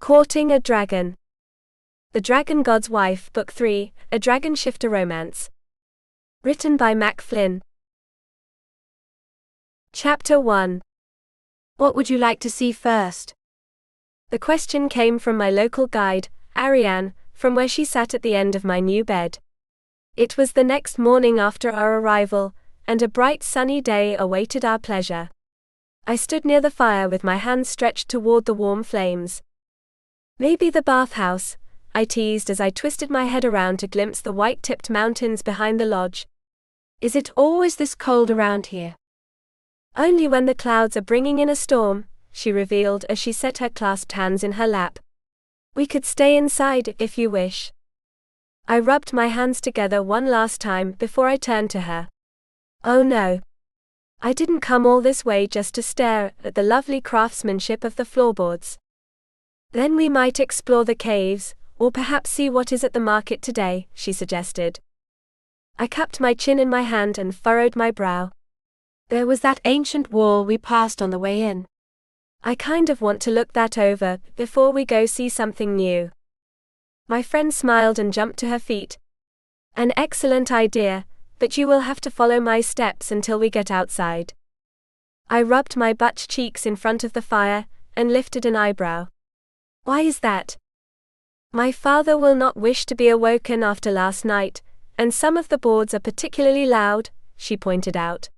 Courting a Dragon. The Dragon God's Wife, Book 3, A Dragon Shifter Romance. Written by Flynn. Chapter 1. What would you like to see first? The question came from my local guide, Arian, from where she sat at the end of my new bed. It was the next morning after our arrival, and a bright sunny day awaited our pleasure. I stood near the fire with my hands stretched toward the warm flames. Maybe the bathhouse, I teased as I twisted my head around to glimpse the white-tipped mountains behind the lodge. Is it always this cold around here? Only when the clouds are bringing in a storm, she revealed as she set her clasped hands in her lap. We could stay inside if you wish. I rubbed my hands together one last time before I turned to her. Oh no. I didn't come all this way just to stare at the lovely craftsmanship of the floorboards. Then we might explore the caves, or perhaps see what is at the market today, she suggested. I cupped my chin in my hand and furrowed my brow. There was that ancient wall we passed on the way in. I kind of want to look that over before we go see something new. My friend smiled and jumped to her feet. An excellent idea, but you will have to follow my steps until we get outside. I rubbed my butt cheeks in front of the fire and lifted an eyebrow. Why is that? My father will not wish to be awoken after last night, and some of the boards are particularly loud, she pointed out.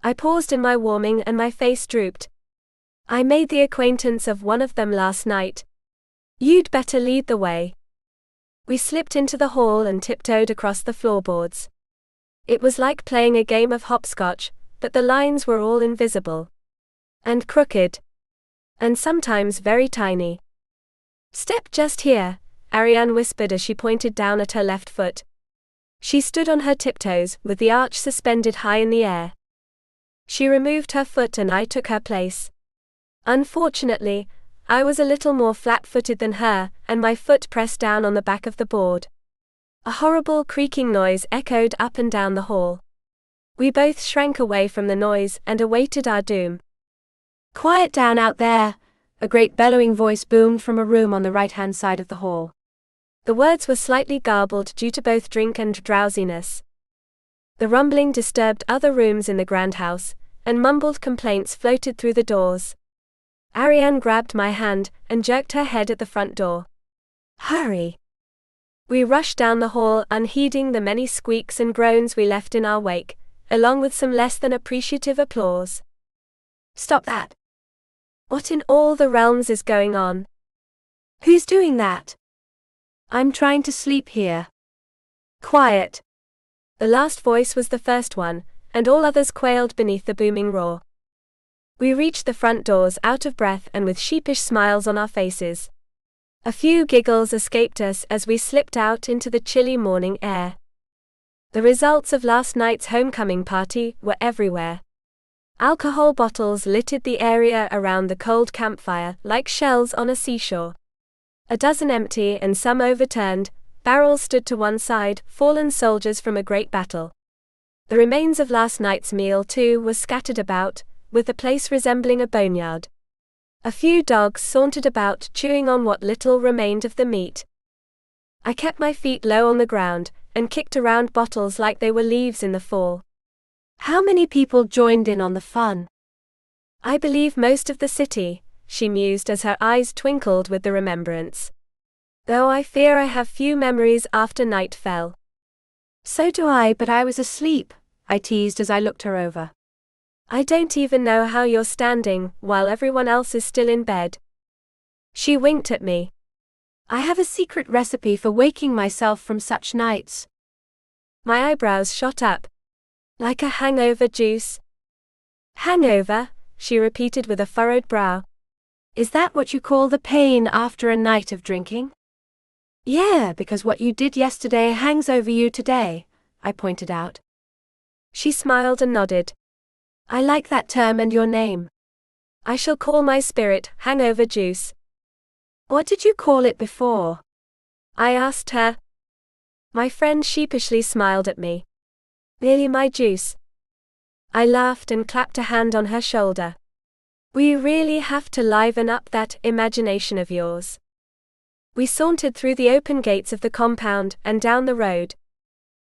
I paused in my warming and my face drooped. I made the acquaintance of one of them last night. You'd better lead the way. We slipped into the hall and tiptoed across the floorboards. It was like playing a game of hopscotch, but the lines were all invisible. And crooked. And sometimes very tiny. Step just here, Arian whispered as she pointed down at her left foot. She stood on her tiptoes, with the arch suspended high in the air. She removed her foot and I took her place. Unfortunately, I was a little more flat-footed than her, and my foot pressed down on the back of the board. A horrible creaking noise echoed up and down the hall. We both shrank away from the noise and awaited our doom. Quiet down out there, a great bellowing voice boomed from a room on the right-hand side of the hall. The words were slightly garbled due to both drink and drowsiness. The rumbling disturbed other rooms in the grand house, and mumbled complaints floated through the doors. Arian grabbed my hand and jerked her head at the front door. Hurry! We rushed down the hall, unheeding the many squeaks and groans we left in our wake, along with some less than appreciative applause. Stop that! What in all the realms is going on? Who's doing that? I'm trying to sleep here. Quiet! The last voice was the first one, and all others quailed beneath the booming roar. We reached the front doors out of breath and with sheepish smiles on our faces. A few giggles escaped us as we slipped out into the chilly morning air. The results of last night's homecoming party were everywhere. Alcohol bottles littered the area around the cold campfire like shells on a seashore. A dozen empty and some overturned barrels stood to one side, fallen soldiers from a great battle. The remains of last night's meal too were scattered about, with the place resembling a boneyard. A few dogs sauntered about, chewing on what little remained of the meat. I kept my feet low on the ground, and kicked around bottles like they were leaves in the fall. How many people joined in on the fun? I believe most of the city, she mused as her eyes twinkled with the remembrance. Though I fear I have few memories after night fell. So do I, but I was asleep, I teased as I looked her over. I don't even know how you're standing, while everyone else is still in bed. She winked at me. I have a secret recipe for waking myself from such nights. My eyebrows shot up. Like a hangover juice? Hangover, she repeated with a furrowed brow. Is that what you call the pain after a night of drinking? Yeah, because what you did yesterday hangs over you today, I pointed out. She smiled and nodded. I like that term and your name. I shall call my spirit hangover juice. What did you call it before? I asked her. My friend sheepishly smiled at me. Merely my juice. I laughed and clapped a hand on her shoulder. We really have to liven up that imagination of yours. We sauntered through the open gates of the compound and down the road.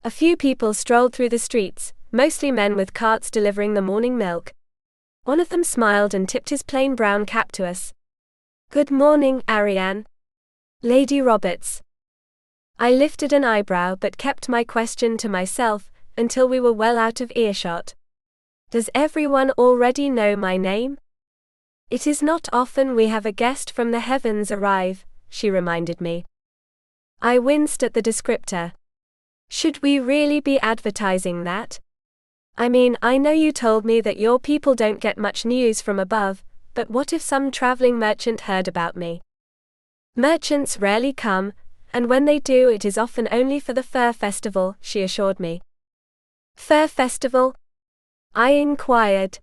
A few people strolled through the streets, mostly men with carts delivering the morning milk. One of them smiled and tipped his plain brown cap to us. "Good morning, Arian. Lady Roberts." I lifted an eyebrow but kept my question to myself until we were well out of earshot. "Does everyone already know my name?" "It is not often we have a guest from the heavens arrive," she reminded me. I winced at the descriptor. Should we really be advertising that? I mean, I know you told me that your people don't get much news from above, but what if some traveling merchant heard about me? "Merchants rarely come, and when they do it is often only for the fur festival," she assured me. "Fur festival?" I inquired.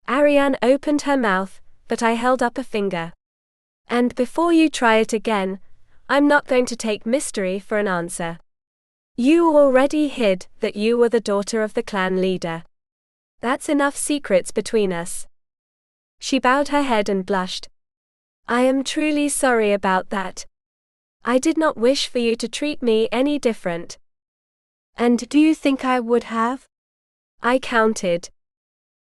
Arian opened her mouth, but I held up a finger. "And before you try it again, I'm not going to take mystery for an answer. You already hid that you were the daughter of the clan leader. That's enough secrets between us." She bowed her head and blushed. "I am truly sorry about that. I did not wish for you to treat me any different." "And do you think I would have?" I counted.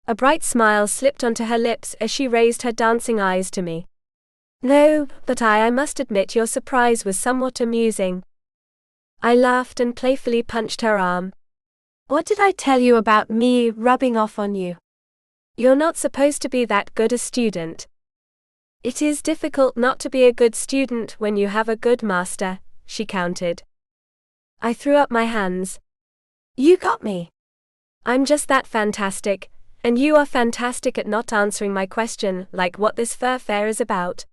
A bright smile slipped onto her lips as she raised her dancing eyes to me. "No, but I must admit your surprise was somewhat amusing." I laughed and playfully punched her arm. "What did I tell you about me rubbing off on you?" "You're not supposed to be that good a student." "It is difficult not to be a good student when you have a good master," she countered. I threw up my hands. "You got me." "I'm just that fantastic, and you are fantastic at not answering my question, like what this fur fair is about."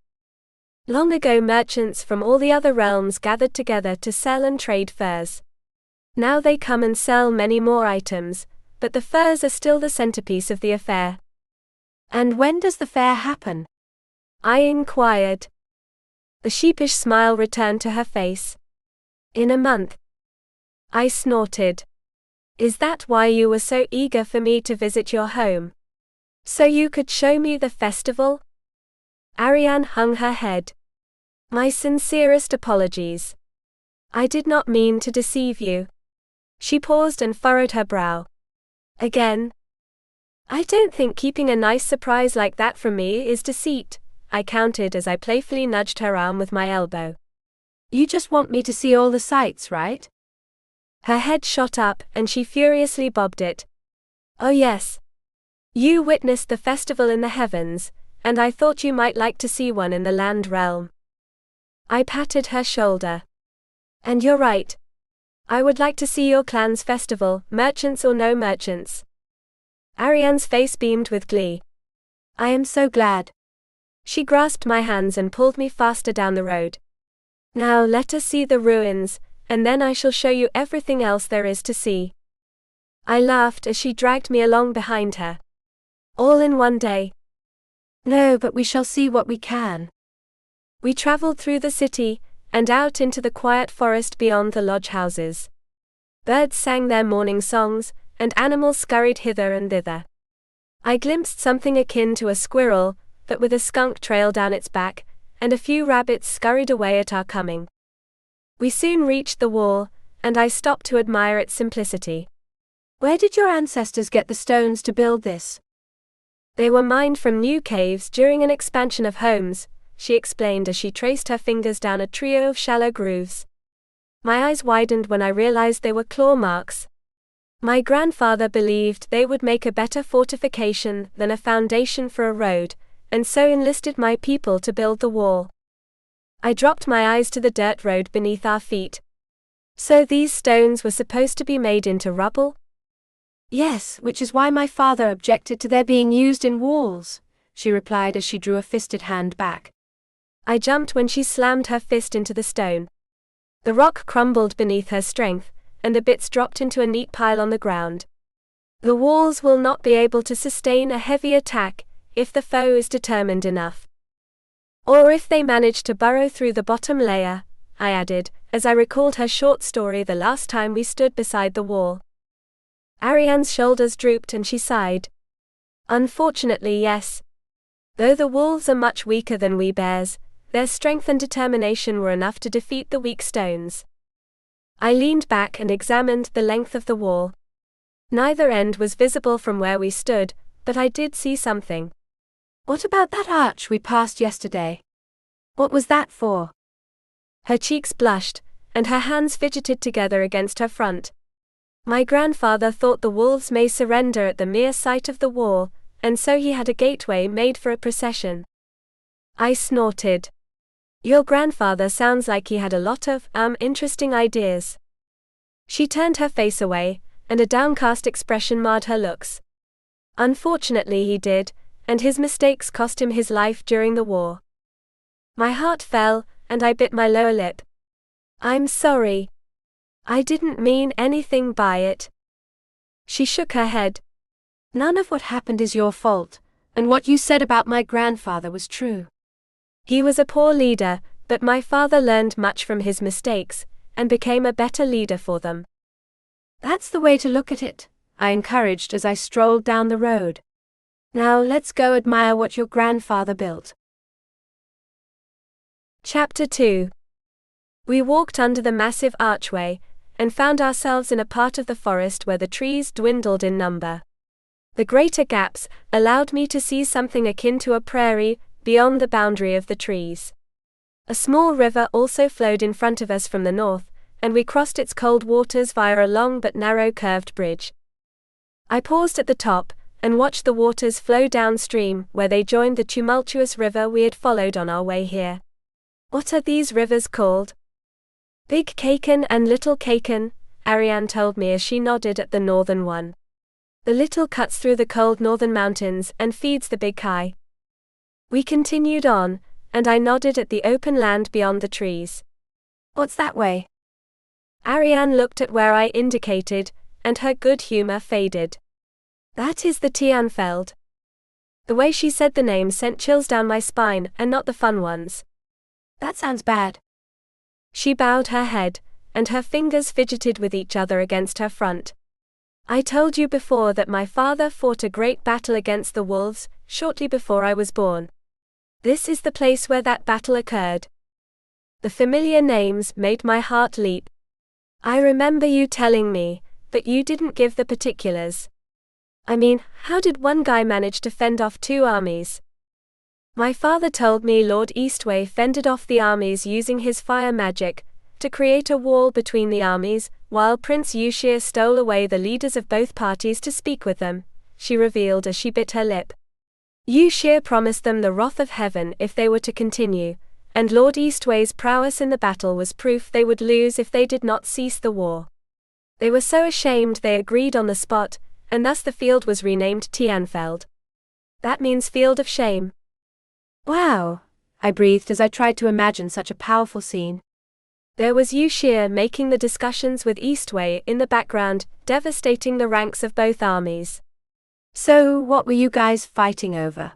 Long ago merchants from all the other realms gathered together to sell and trade furs. Now they come and sell many more items, but the furs are still the centerpiece of the affair. "And when does the fair happen?" I inquired. The sheepish smile returned to her face. "In a month." I snorted. "Is that why you were so eager for me to visit your home? So you could show me the festival?" Arian hung her head. "My sincerest apologies. I did not mean to deceive you." She paused and furrowed her brow. "Again? I don't think keeping a nice surprise like that from me is deceit," I countered as I playfully nudged her arm with my elbow. "You just want me to see all the sights, right?" Her head shot up and she furiously bobbed it. "Oh yes. You witnessed the festival in the heavens, and I thought you might like to see one in the land realm." I patted her shoulder. "And you're right. I would like to see your clan's festival, merchants or no merchants." Arian's face beamed with glee. "I am so glad." She grasped my hands and pulled me faster down the road. "Now let us see the ruins, and then I shall show you everything else there is to see." I laughed as she dragged me along behind her. "All in one day?" "No, but we shall see what we can." We traveled through the city, and out into the quiet forest beyond the lodge houses. Birds sang their morning songs, and animals scurried hither and thither. I glimpsed something akin to a squirrel, but with a skunk trail down its back, and a few rabbits scurried away at our coming. We soon reached the wall, and I stopped to admire its simplicity. "Where did your ancestors get the stones to build this?" "They were mined from new caves during an expansion of homes," she explained as she traced her fingers down a trio of shallow grooves. My eyes widened when I realized they were claw marks. My grandfather believed they would make a better fortification than a foundation for a road, and so enlisted my people to build the wall. I dropped my eyes to the dirt road beneath our feet. "So these stones were supposed to be made into rubble?" "Yes, which is why my father objected to their being used in walls," she replied as she drew a fisted hand back. I jumped when she slammed her fist into the stone. The rock crumbled beneath her strength, and the bits dropped into a neat pile on the ground. "The walls will not be able to sustain a heavy attack, if the foe is determined enough. Or if they manage to burrow through the bottom layer," I added, as I recalled her short story the last time we stood beside the wall. Arian's shoulders drooped and she sighed. "Unfortunately, yes. Though the wolves are much weaker than we bears, their strength and determination were enough to defeat the weak stones. I leaned back and examined the length of the wall. Neither end was visible from where we stood, but I did see something. What about that arch we passed yesterday? What was that for? Her cheeks blushed, and her hands fidgeted together against her front. My grandfather thought the wolves may surrender at the mere sight of the wall, and so he had a gateway made for a procession. I snorted. Your grandfather sounds like he had a lot of, interesting ideas. She turned her face away, and a downcast expression marred her looks. Unfortunately he did, and his mistakes cost him his life during the war. My heart fell, and I bit my lower lip. I'm sorry. I didn't mean anything by it. She shook her head. None of what happened is your fault, and what you said about my grandfather was true. He was a poor leader, but my father learned much from his mistakes, and became a better leader for them. That's the way to look at it, I encouraged as I strolled down the road. Now let's go admire what your grandfather built. Chapter 2. We walked under the massive archway, and found ourselves in a part of the forest where the trees dwindled in number. The greater gaps allowed me to see something akin to a prairie beyond the boundary of the trees. A small river also flowed in front of us from the north, and we crossed its cold waters via a long but narrow curved bridge. I paused at the top, and watched the waters flow downstream where they joined the tumultuous river we had followed on our way here. What are these rivers called? Big Kaken and Little Kaken, Arian told me as she nodded at the northern one. The little cuts through the cold northern mountains and feeds the Big Kai. We continued on, and I nodded at the open land beyond the trees. What's that way? Arian looked at where I indicated, and her good humor faded. That is the Tianfeld. The way she said the name sent chills down my spine, and not the fun ones. That sounds bad. She bowed her head, and her fingers fidgeted with each other against her front. I told you before that my father fought a great battle against the wolves, shortly before I was born. This is the place where that battle occurred. The familiar names made my heart leap. I remember you telling me, but you didn't give the particulars. I mean, how did one guy manage to fend off two armies? My father told me Lord Eastwei fended off the armies using his fire magic, to create a wall between the armies, while Prince Yushir stole away the leaders of both parties to speak with them, she revealed as she bit her lip. Yushir promised them the wrath of heaven if they were to continue, and Lord Eastwei's prowess in the battle was proof they would lose if they did not cease the war. They were so ashamed they agreed on the spot, and thus the field was renamed Tianfeld. That means field of shame. Wow, I breathed as I tried to imagine such a powerful scene. There was Yushir making the discussions with Eastwei in the background, devastating the ranks of both armies. So, what were you guys fighting over?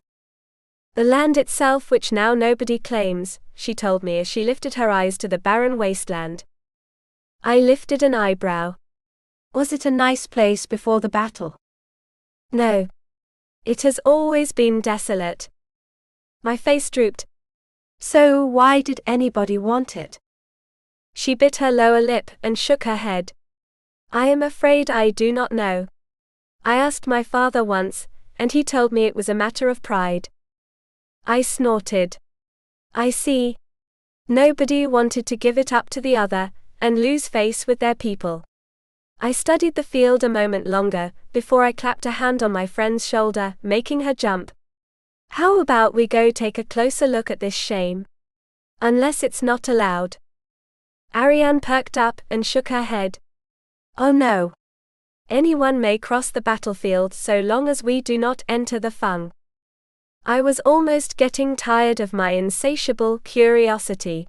The land itself, which now nobody claims, she told me as she lifted her eyes to the barren wasteland. I lifted an eyebrow. Was it a nice place before the battle? No. It has always been desolate. My face drooped. So why did anybody want it? She bit her lower lip and shook her head. I am afraid I do not know. I asked my father once, and he told me it was a matter of pride. I snorted. I see. Nobody wanted to give it up to the other, and lose face with their people. I studied the field a moment longer, before I clapped a hand on my friend's shoulder, making her jump. How about we go take a closer look at this shame? Unless it's not allowed. Arian perked up and shook her head. Oh no. Anyone may cross the battlefield so long as we do not enter the fung. I was almost getting tired of my insatiable curiosity.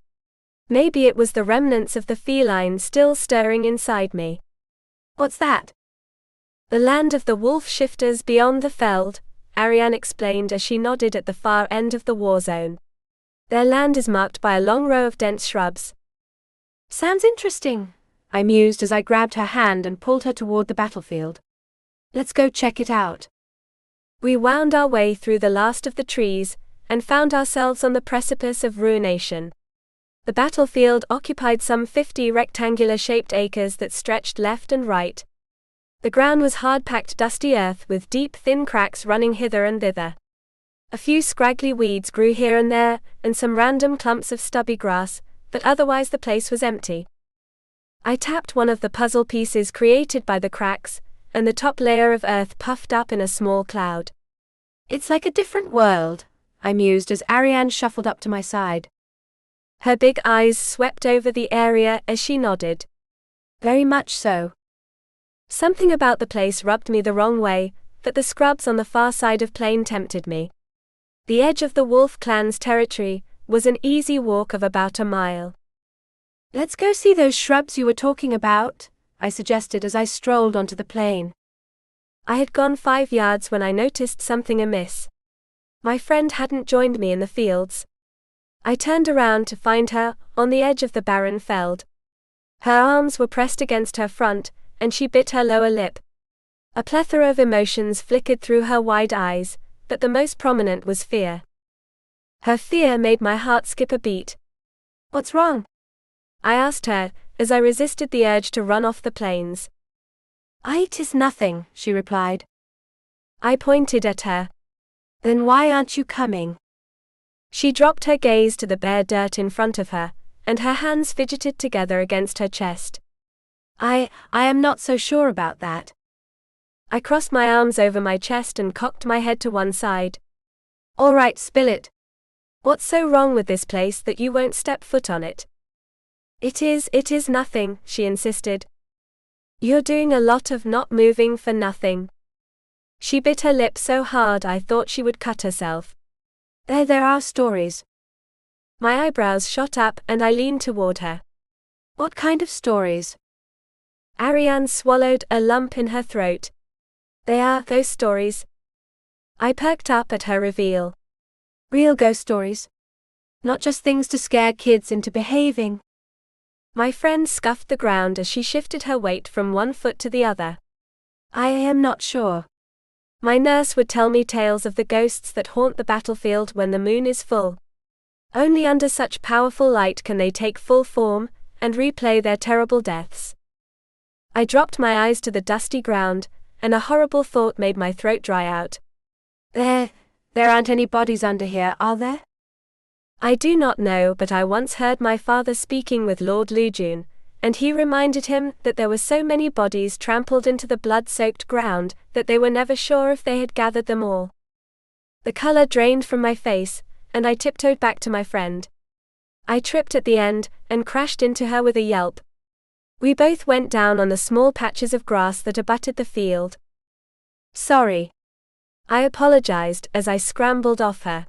Maybe it was the remnants of the feline still stirring inside me. What's that? The land of the wolf shifters beyond the feld, Arian explained as she nodded at the far end of the war zone. Their land is marked by a long row of dense shrubs. Sounds interesting, I mused as I grabbed her hand and pulled her toward the battlefield. Let's go check it out. We wound our way through the last of the trees, and found ourselves on the precipice of ruination. The battlefield occupied some 50 rectangular-shaped acres that stretched left and right. The ground was hard-packed dusty earth with deep, thin cracks running hither and thither. A few scraggly weeds grew here and there, and some random clumps of stubby grass, but otherwise the place was empty. I tapped one of the puzzle pieces created by the cracks, and the top layer of earth puffed up in a small cloud. It's like a different world, I mused as Arian shuffled up to my side. Her big eyes swept over the area as she nodded. Very much so. Something about the place rubbed me the wrong way, but the scrubs on the far side of plain tempted me. The edge of the wolf clan's territory was an easy walk of about a mile. Let's go see those shrubs you were talking about, I suggested as I strolled onto the plain. I had gone 5 yards when I noticed something amiss. My friend hadn't joined me in the fields. I turned around to find her on the edge of the barren feld. Her arms were pressed against her front, and she bit her lower lip. A plethora of emotions flickered through her wide eyes, but the most prominent was fear. Her fear made my heart skip a beat. What's wrong? I asked her, as I resisted the urge to run off the plains. It is nothing, she replied. I pointed at her. Then why aren't you coming? She dropped her gaze to the bare dirt in front of her, and her hands fidgeted together against her chest. I am not so sure about that. I crossed my arms over my chest and cocked my head to one side. All right, spill it. What's so wrong with this place that you won't step foot on it? It is nothing, she insisted. You're doing a lot of not moving for nothing. She bit her lip so hard I thought she would cut herself. There are stories. My eyebrows shot up and I leaned toward her. What kind of stories? Arian swallowed a lump in her throat. They are those stories. I perked up at her reveal. Real ghost stories? Not just things to scare kids into behaving. My friend scuffed the ground as she shifted her weight from one foot to the other. I am not sure. My nurse would tell me tales of the ghosts that haunt the battlefield when the moon is full. Only under such powerful light can they take full form and replay their terrible deaths. I dropped my eyes to the dusty ground, and a horrible thought made my throat dry out. There aren't any bodies under here, are there? I do not know, but I once heard my father speaking with Lord Lujun, and he reminded him that there were so many bodies trampled into the blood-soaked ground that they were never sure if they had gathered them all. The color drained from my face, and I tiptoed back to my friend. I tripped at the end and crashed into her with a yelp. We both went down on the small patches of grass that abutted the field. Sorry. I apologized as I scrambled off her.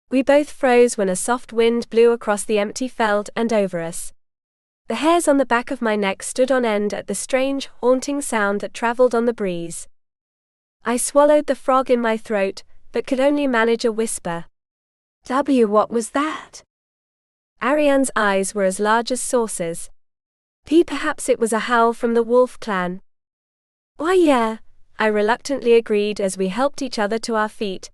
We both froze when a soft wind blew across the empty feld and over us. The hairs on the back of my neck stood on end at the strange, haunting sound that traveled on the breeze. I swallowed the frog in my throat, but could only manage a whisper. What was that? Arian's eyes were as large as saucers. Perhaps it was a howl from the wolf clan. Why yeah, I reluctantly agreed as we helped each other to our feet.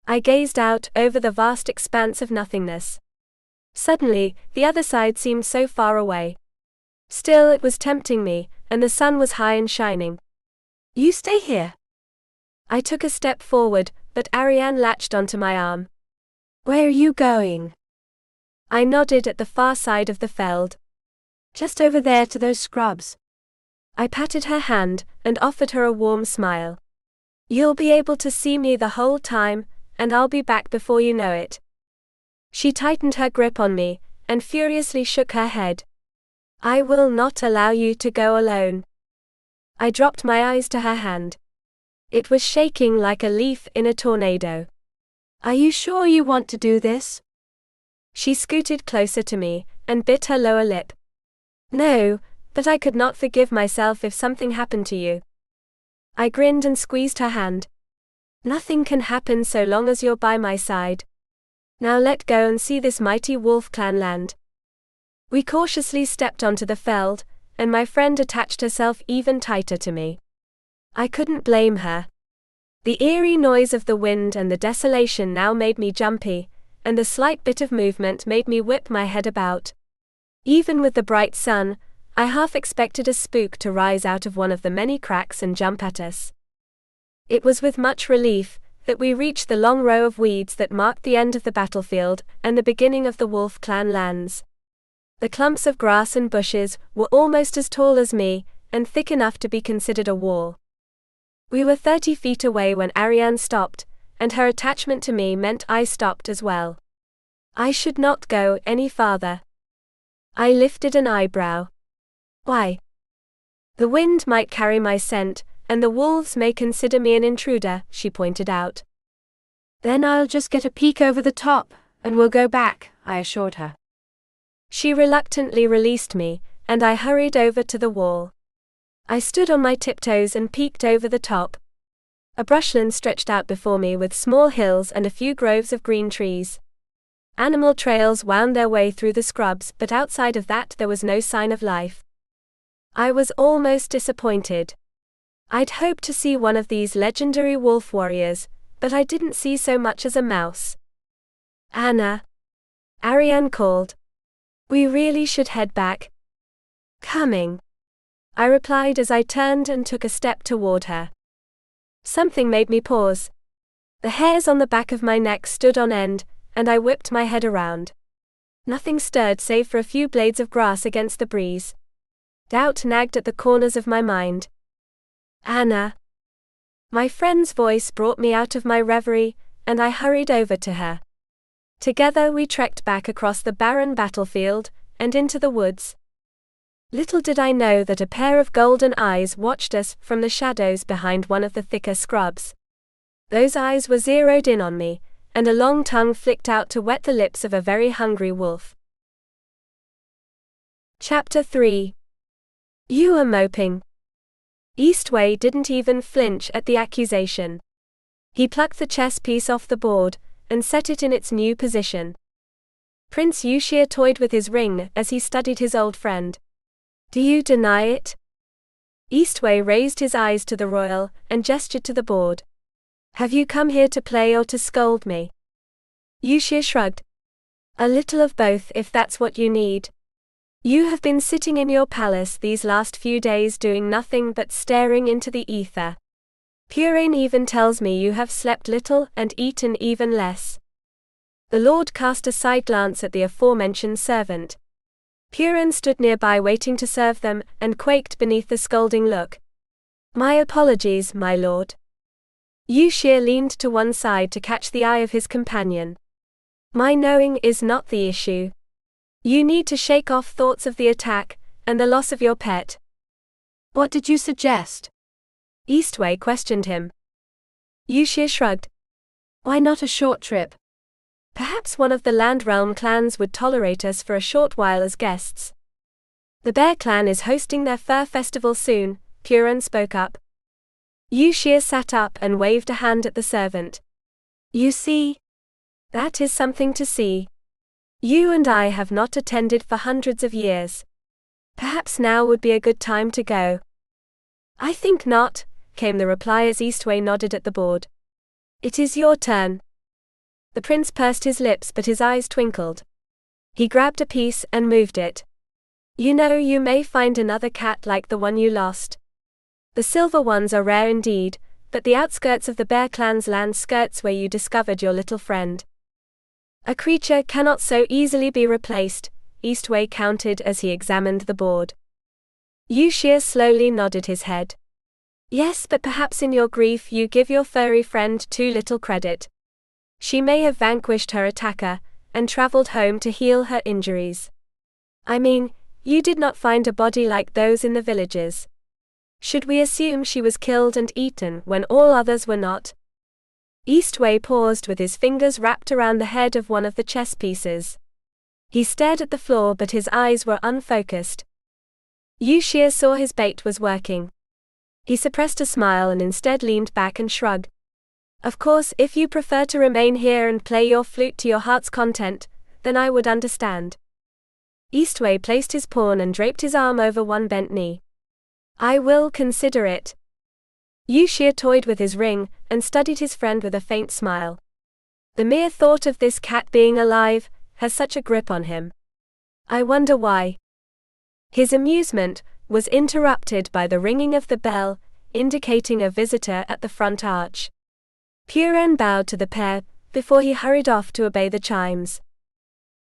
I gazed out over the vast expanse of nothingness. Suddenly, the other side seemed so far away. Still, it was tempting me, and the sun was high and shining. You stay here. I took a step forward, but Arian latched onto my arm. Where are you going? I nodded at the far side of the feld. Just over there to those scrubs. I patted her hand and offered her a warm smile. You'll be able to see me the whole time, and I'll be back before you know it. She tightened her grip on me, and furiously shook her head. I will not allow you to go alone. I dropped my eyes to her hand. It was shaking like a leaf in a tornado. Are you sure you want to do this? She scooted closer to me, and bit her lower lip. No, but I could not forgive myself if something happened to you. I grinned and squeezed her hand. Nothing can happen so long as you're by my side. Now let go and see this mighty wolf clan land. We cautiously stepped onto the feld, and my friend attached herself even tighter to me. I couldn't blame her. The eerie noise of the wind and the desolation now made me jumpy, and the slight bit of movement made me whip my head about. Even with the bright sun, I half expected a spook to rise out of one of the many cracks and jump at us. It was with much relief that we reached the long row of weeds that marked the end of the battlefield and the beginning of the Wolf clan lands. The clumps of grass and bushes were almost as tall as me, and thick enough to be considered a wall. We were 30 feet away when Arian stopped, and her attachment to me meant I stopped as well. I should not go any farther. I lifted an eyebrow. Why? The wind might carry my scent, and the wolves may consider me an intruder, she pointed out. Then I'll just get a peek over the top, and we'll go back, I assured her. She reluctantly released me, and I hurried over to the wall. I stood on my tiptoes and peeked over the top. A brushland stretched out before me with small hills and a few groves of green trees. Animal trails wound their way through the scrubs, but outside of that there was no sign of life. I was almost disappointed. I'd hoped to see one of these legendary wolf warriors, but I didn't see so much as a mouse. Anna, Arian called. We really should head back. Coming, I replied as I turned and took a step toward her. Something made me pause. The hairs on the back of my neck stood on end, and I whipped my head around. Nothing stirred save for a few blades of grass against the breeze. Doubt nagged at the corners of my mind. Anna. My friend's voice brought me out of my reverie, and I hurried over to her. Together we trekked back across the barren battlefield, and into the woods. Little did I know that a pair of golden eyes watched us from the shadows behind one of the thicker scrubs. Those eyes were zeroed in on me, and a long tongue flicked out to wet the lips of a very hungry wolf. Chapter 3. You are moping. Eastwei didn't even flinch at the accusation. He plucked the chess piece off the board, and set it in its new position. Prince Yushir toyed with his ring as he studied his old friend. Do you deny it? Eastwei raised his eyes to the royal, and gestured to the board. Have you come here to play or to scold me? Yushir shrugged. A little of both if that's what you need. You have been sitting in your palace these last few days doing nothing but staring into the ether. Arian even tells me you have slept little and eaten even less. The lord cast a side glance at the aforementioned servant. Arian stood nearby waiting to serve them, and quaked beneath the scolding look. My apologies, my lord. Yushir leaned to one side to catch the eye of his companion. My knowing is not the issue. You need to shake off thoughts of the attack, and the loss of your pet. What did you suggest? Eastwei questioned him. Yushir shrugged. Why not a short trip? Perhaps one of the Land Realm clans would tolerate us for a short while as guests. The Bear clan is hosting their fur festival soon, Arian spoke up. Yushir sat up and waved a hand at the servant. You see? That is something to see. You and I have not attended for hundreds of years. Perhaps now would be a good time to go. I think not, came the reply as Eastwei nodded at the board. It is your turn. The prince pursed his lips but his eyes twinkled. He grabbed a piece and moved it. You know, you may find another cat like the one you lost. The silver ones are rare indeed, but the outskirts of the Bear clan's land skirts where you discovered your little friend. A creature cannot so easily be replaced, Eastwei countered as he examined the board. Yushir slowly nodded his head. Yes, but perhaps in your grief you give your furry friend too little credit. She may have vanquished her attacker, and traveled home to heal her injuries. I mean, you did not find a body like those in the villages. Should we assume she was killed and eaten when all others were not? Eastwei paused with his fingers wrapped around the head of one of the chess pieces. He stared at the floor but his eyes were unfocused. Yushir saw his bait was working. He suppressed a smile and instead leaned back and shrugged. Of course, if you prefer to remain here and play your flute to your heart's content, then I would understand. Eastwei placed his pawn and draped his arm over one bent knee. I will consider it. Yushir toyed with his ring, and studied his friend with a faint smile. The mere thought of this cat being alive has such a grip on him. I wonder why. His amusement was interrupted by the ringing of the bell, indicating a visitor at the front arch. Arian bowed to the pair, before he hurried off to obey the chimes.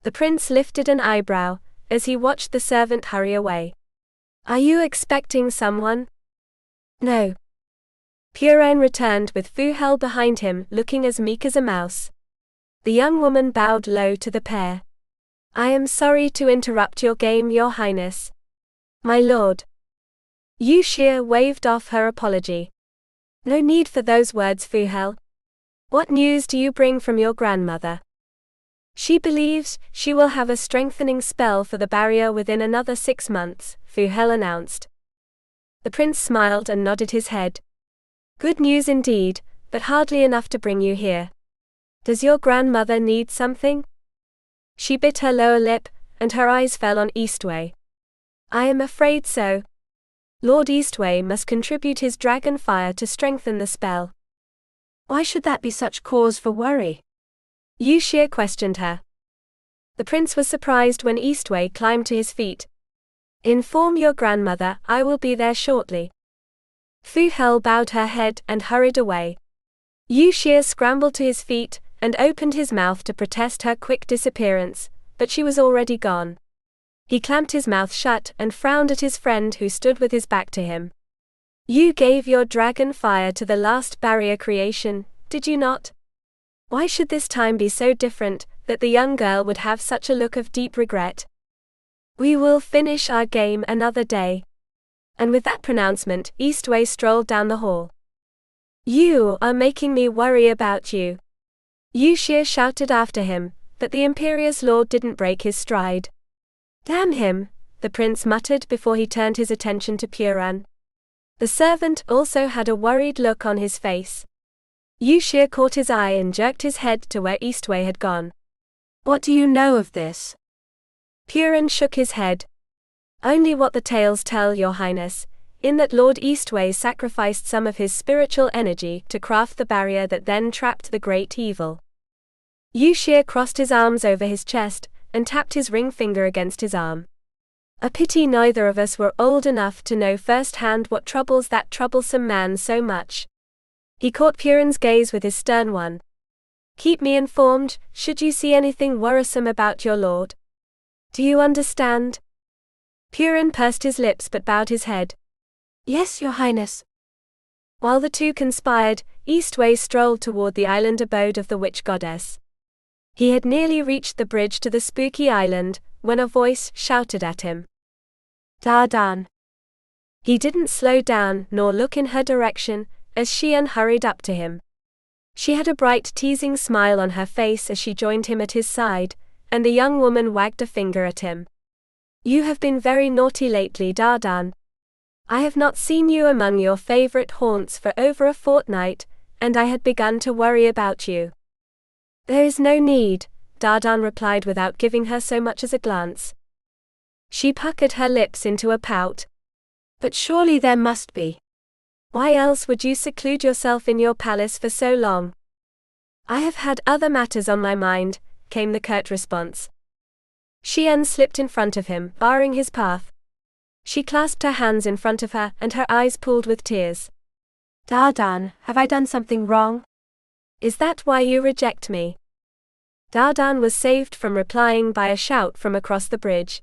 The prince lifted an eyebrow, as he watched the servant hurry away. Are you expecting someone? No. Arian returned with Fuhel behind him, looking as meek as a mouse. The young woman bowed low to the pair. I am sorry to interrupt your game, Your Highness. My lord. Yushir waved off her apology. No need for those words, Fuhel. What news do you bring from your grandmother? She believes she will have a strengthening spell for the barrier within another 6 months, Fuhel announced. The prince smiled and nodded his head. Good news indeed, but hardly enough to bring you here. Does your grandmother need something? She bit her lower lip, and her eyes fell on Eastwei. I am afraid so. Lord Eastwei must contribute his dragon fire to strengthen the spell. Why should that be such cause for worry? Yushir questioned her. The prince was surprised when Eastwei climbed to his feet. Inform your grandmother I will be there shortly. Fuhel bowed her head and hurried away. Yushir scrambled to his feet and opened his mouth to protest her quick disappearance, but she was already gone. He clamped his mouth shut and frowned at his friend who stood with his back to him. You gave your dragon fire to the last barrier creation, did you not? Why should this time be so different, that the young girl would have such a look of deep regret? We will finish our game another day. And with that pronouncement, Eastwei strolled down the hall. You are making me worry about you. Yushir shouted after him, but the imperious lord didn't break his stride. Damn him, the prince muttered before he turned his attention to Arian. The servant also had a worried look on his face. Yushir caught his eye and jerked his head to where Eastwei had gone. What do you know of this? Arian shook his head. Only what the tales tell, Your Highness, in that Lord Eastwei sacrificed some of his spiritual energy to craft the barrier that then trapped the great evil. Yushir crossed his arms over his chest and tapped his ring finger against his arm. A pity neither of us were old enough to know firsthand what troubles that troublesome man so much. He caught Arian's gaze with his stern one. Keep me informed, should you see anything worrisome about your lord. Do you understand? Arian pursed his lips but bowed his head. Yes, Your Highness. While the two conspired, Eastwei strolled toward the island abode of the witch goddess. He had nearly reached the bridge to the spooky island, when a voice shouted at him. Dardan. He didn't slow down nor look in her direction, as Xian hurried up to him. She had a bright teasing smile on her face as she joined him at his side, and the young woman wagged a finger at him. You have been very naughty lately, Dardan. I have not seen you among your favorite haunts for over a fortnight, and I had begun to worry about you. There is no need, Dardan replied without giving her so much as a glance. She puckered her lips into a pout. But surely there must be. Why else would you seclude yourself in your palace for so long? I have had other matters on my mind, came the curt response. Xian slipped in front of him, barring his path. She clasped her hands in front of her and her eyes pooled with tears. Dardan, have I done something wrong? Is that why you reject me? Dardan was saved from replying by a shout from across the bridge.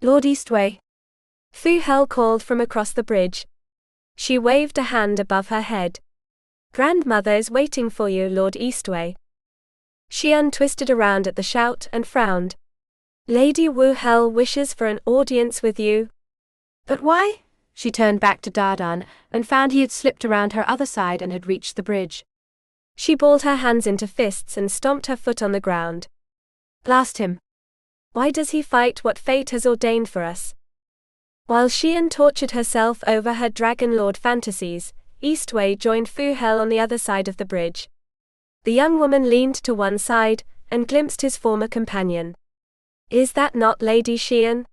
Lord Eastwei. Fuhel called from across the bridge. She waved a hand above her head. Grandmother is waiting for you, Lord Eastwei. Xian twisted around at the shout and frowned. Lady Wuhel wishes for an audience with you. But why? She turned back to Dardan and found he had slipped around her other side and had reached the bridge. She balled her hands into fists and stomped her foot on the ground. Blast him. Why does he fight what fate has ordained for us? While Xian tortured herself over her Dragon Lord fantasies, Eastwei joined Fuhel on the other side of the bridge. The young woman leaned to one side and glimpsed his former companion. Is that not Lady Xian?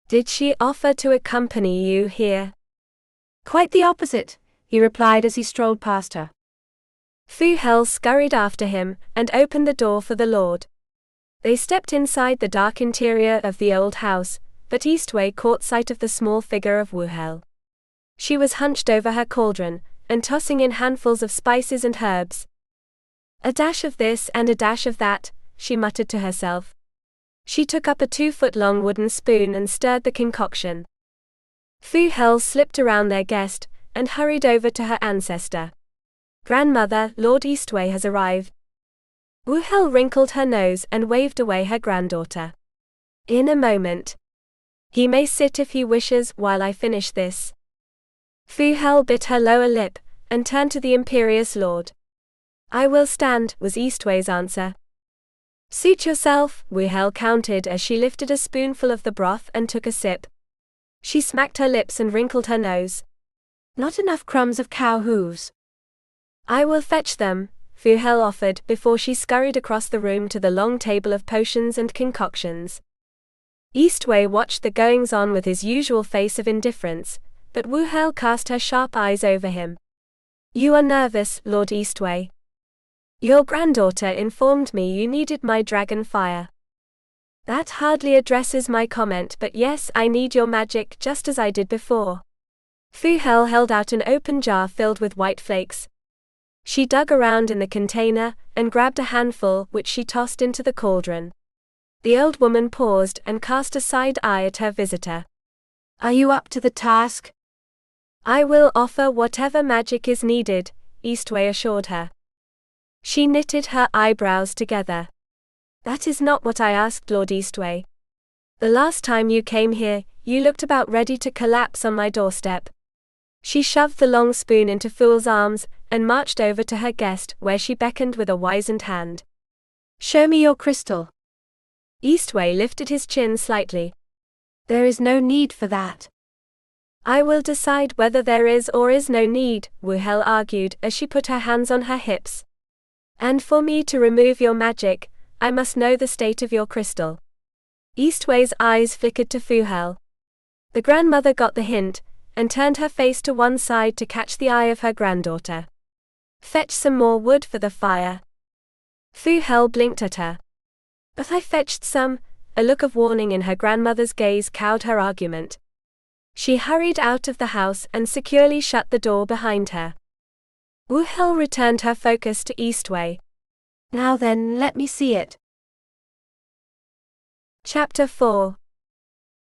Did she offer to accompany you here? Quite the opposite. he replied as he strolled past her. Fu Hel scurried after him, and opened the door for the lord. They stepped inside the dark interior of the old house, but Eastwei caught sight of the small figure of Wu Hel. She was hunched over her cauldron, and tossing in handfuls of spices and herbs. "A dash of this and a dash of that," she muttered to herself. She took up a 2-foot-long wooden spoon and stirred the concoction. Fu Hel slipped around their guest, and hurried over to her ancestor. "Grandmother, Lord Eastwei has arrived." Wu Hel wrinkled her nose and waved away her granddaughter. "In a moment. He may sit if he wishes while I finish this." Fu Hel bit her lower lip, and turned to the imperious lord. "I will stand," was Eastwei's answer. "Suit yourself," Wu Hel countered as she lifted a spoonful of the broth and took a sip. She smacked her lips and wrinkled her nose. "Not enough crumbs of cow hooves." "I will fetch them," Fu Hel offered before she scurried across the room to the long table of potions and concoctions. Eastwei watched the goings-on with his usual face of indifference, but Wu Hel cast her sharp eyes over him. "You are nervous, Lord Eastwei. Your granddaughter informed me you needed my dragon fire." "That hardly addresses my comment, but yes, I need your magic just as I did before." Fu Hel held out an open jar filled with white flakes. She dug around in the container, and grabbed a handful which she tossed into the cauldron. The old woman paused and cast a side eye at her visitor. "Are you up to the task?" "I will offer whatever magic is needed," Eastwei assured her. She knitted her eyebrows together. "That is not what I asked, Lord Eastwei. The last time you came here, you looked about ready to collapse on my doorstep." She shoved the long spoon into Fu's arms, and marched over to her guest, where she beckoned with a wizened hand. "Show me your crystal." Eastwei lifted his chin slightly. "There is no need for that." "I will decide whether there is or is no need," Wu Hel argued as she put her hands on her hips. "And for me to remove your magic, I must know the state of your crystal." Eastwei's eyes flickered to Fu Hel. The grandmother got the hint, and turned her face to one side to catch the eye of her granddaughter. "Fetch some more wood for the fire." Fu Hel blinked at her. "But I fetched some," a look of warning in her grandmother's gaze cowed her argument. She hurried out of the house and securely shut the door behind her. Wu Hel returned her focus to Eastwei. "Now then, let me see it." Chapter 4.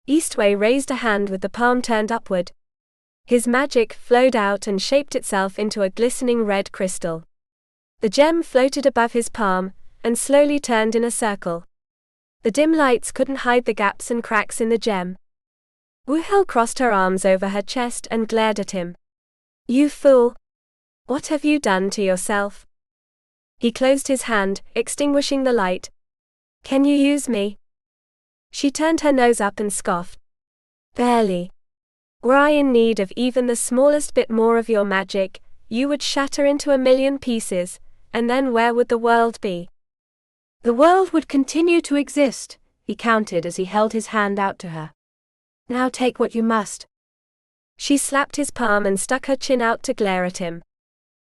Eastwei raised a hand with the palm turned upward. His magic flowed out and shaped itself into a glistening red crystal. The gem floated above his palm, and slowly turned in a circle. The dim lights couldn't hide the gaps and cracks in the gem. Wu Hel crossed her arms over her chest and glared at him. "You fool! What have you done to yourself?" He closed his hand, extinguishing the light. "Can you use me?" She turned her nose up and scoffed. "Barely. Were I in need of even the smallest bit more of your magic, you would shatter into 1,000,000 pieces, and then where would the world be?" "The world would continue to exist," he countered as he held his hand out to her. "Now take what you must." She slapped his palm and stuck her chin out to glare at him.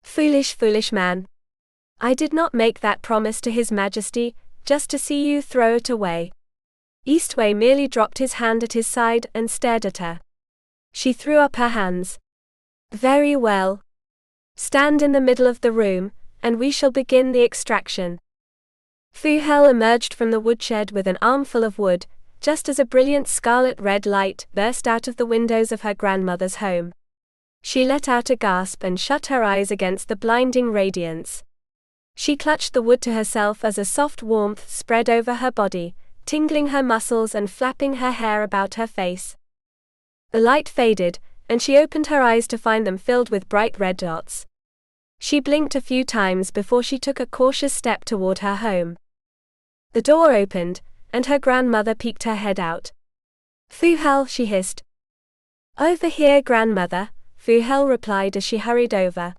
"Foolish, foolish man. I did not make that promise to His Majesty, just to see you throw it away." Eastwei merely dropped his hand at his side and stared at her. She threw up her hands. "Very well. Stand in the middle of the room, and we shall begin the extraction." Fu Hel emerged from the woodshed with an armful of wood, just as a brilliant scarlet-red light burst out of the windows of her grandmother's home. She let out a gasp and shut her eyes against the blinding radiance. She clutched the wood to herself as a soft warmth spread over her body, tingling her muscles and flapping her hair about her face. The light faded, and she opened her eyes to find them filled with bright red dots. She blinked a few times before she took a cautious step toward her home. The door opened, and her grandmother peeked her head out. "Fu Hel," she hissed. "Over here, grandmother," Fu Hel replied as she hurried over.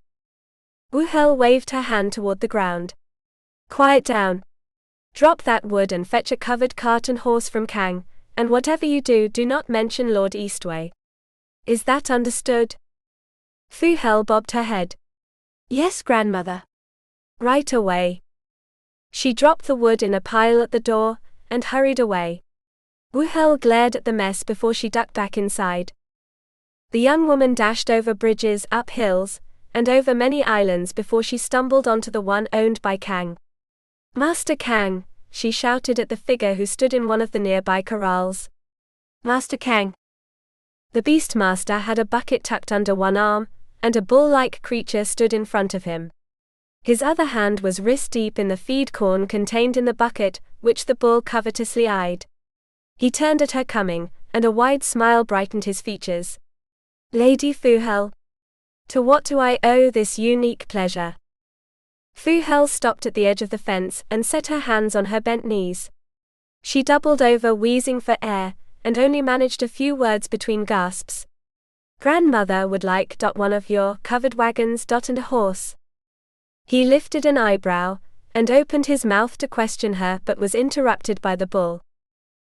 Wu Hel waved her hand toward the ground. "Quiet down. Drop that wood and fetch a covered cart and horse from Kang, and whatever you do, do not mention Lord Eastwei. Is that understood?" Fu Hel bobbed her head. Yes, grandmother. Right away. She dropped the wood in a pile at the door and hurried away. Fu Hel glared at the mess before she ducked back inside. The young woman dashed over bridges, up hills, and over many islands before she stumbled onto the one owned by Kang. Master Kang, she shouted at the figure who stood in one of the nearby corrals. Master Kang. The beastmaster had a bucket tucked under one arm, and a bull-like creature stood in front of him. His other hand was wrist-deep in the feed corn contained in the bucket, which the bull covetously eyed. He turned at her coming, and a wide smile brightened his features. Lady Fu Hel, to what do I owe this unique pleasure? Fu Hel stopped at the edge of the fence and set her hands on her bent knees. She doubled over, wheezing for air, and only managed a few words between gasps. Grandmother would like one of your covered wagons and a horse. He lifted an eyebrow and opened his mouth to question her, but was interrupted by the bull.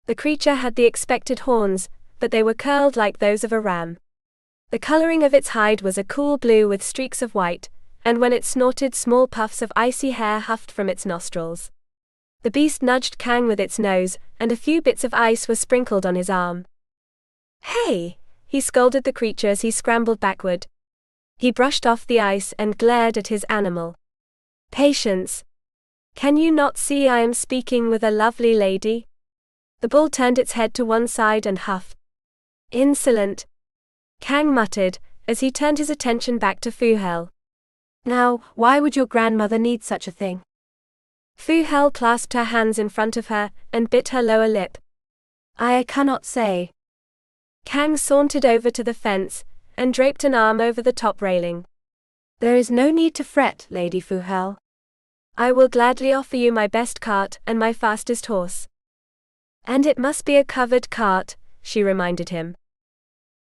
The creature had the expected horns, but they were curled like those of a ram. The coloring of its hide was a cool blue with streaks of white, and when it snorted, small puffs of icy hair huffed from its nostrils. The beast nudged Kang with its nose, and a few bits of ice were sprinkled on his arm. Hey! He scolded the creature as he scrambled backward. He brushed off the ice and glared at his animal. Patience! Can you not see I am speaking with a lovely lady? The bull turned its head to one side and huffed. Insolent! Kang muttered, as he turned his attention back to Fu Hel. Now, why would your grandmother need such a thing? Fu Hel clasped her hands in front of her and bit her lower lip. I cannot say. Kang sauntered over to the fence and draped an arm over the top railing. There is no need to fret, Lady Fu Hel. I will gladly offer you my best cart and my fastest horse. And it must be a covered cart, she reminded him.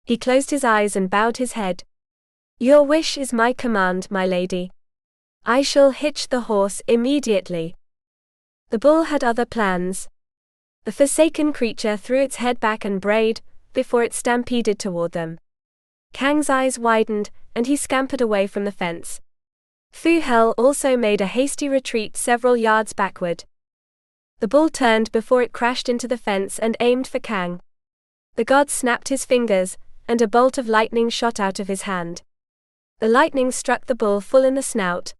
He closed his eyes and bowed his head. Your wish is my command, my lady. I shall hitch the horse immediately. The bull had other plans. The forsaken creature threw its head back and brayed before it stampeded toward them. Kang's eyes widened, and he scampered away from the fence. Fu Hel also made a hasty retreat several yards backward. The bull turned before it crashed into the fence and aimed for Kang. The god snapped his fingers, and a bolt of lightning shot out of his hand. The lightning struck the bull full in the snout.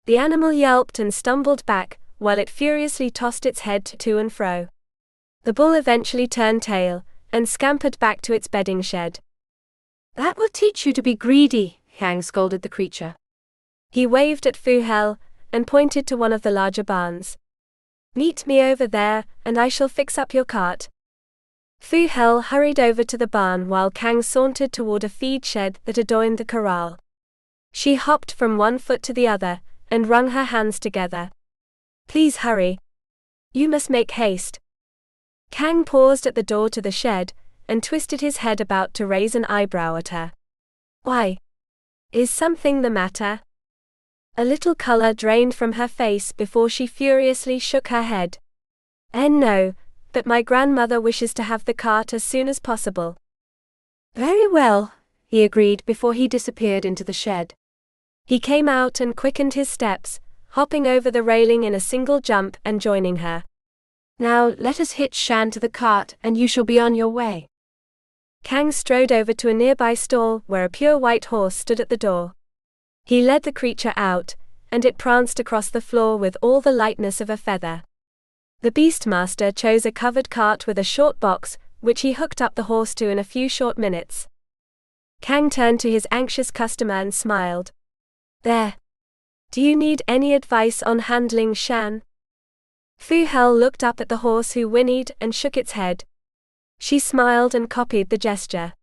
The animal yelped and stumbled back, while it furiously tossed its head to and fro. The bull eventually turned tail, and scampered back to its bedding shed. That will teach you to be greedy, Kang scolded the creature. He waved at Fu Hel, and pointed to one of the larger barns. Meet me over there, and I shall fix up your cart. Fu Hel hurried over to the barn while Kang sauntered toward a feed shed that adjoined the corral. She hopped from one foot to the other, and wrung her hands together. Please hurry. You must make haste. Kang paused at the door to the shed, and twisted his head about to raise an eyebrow at her. Why? Is something the matter? A little color drained from her face before she furiously shook her head. No, but my grandmother wishes to have the cart as soon as possible. Very well, he agreed before he disappeared into the shed. He came out and quickened his steps, hopping over the railing in a single jump and joining her. Now let us hitch Shan to the cart and you shall be on your way. Kang strode over to a nearby stall where a pure white horse stood at the door. He led the creature out, and it pranced across the floor with all the lightness of a feather. The beastmaster chose a covered cart with a short box, which he hooked up the horse to in a few short minutes. Kang turned to his anxious customer and smiled. There. Do you need any advice on handling Shan? Fu Hel looked up at the horse who whinnied and shook its head. She smiled and copied the gesture.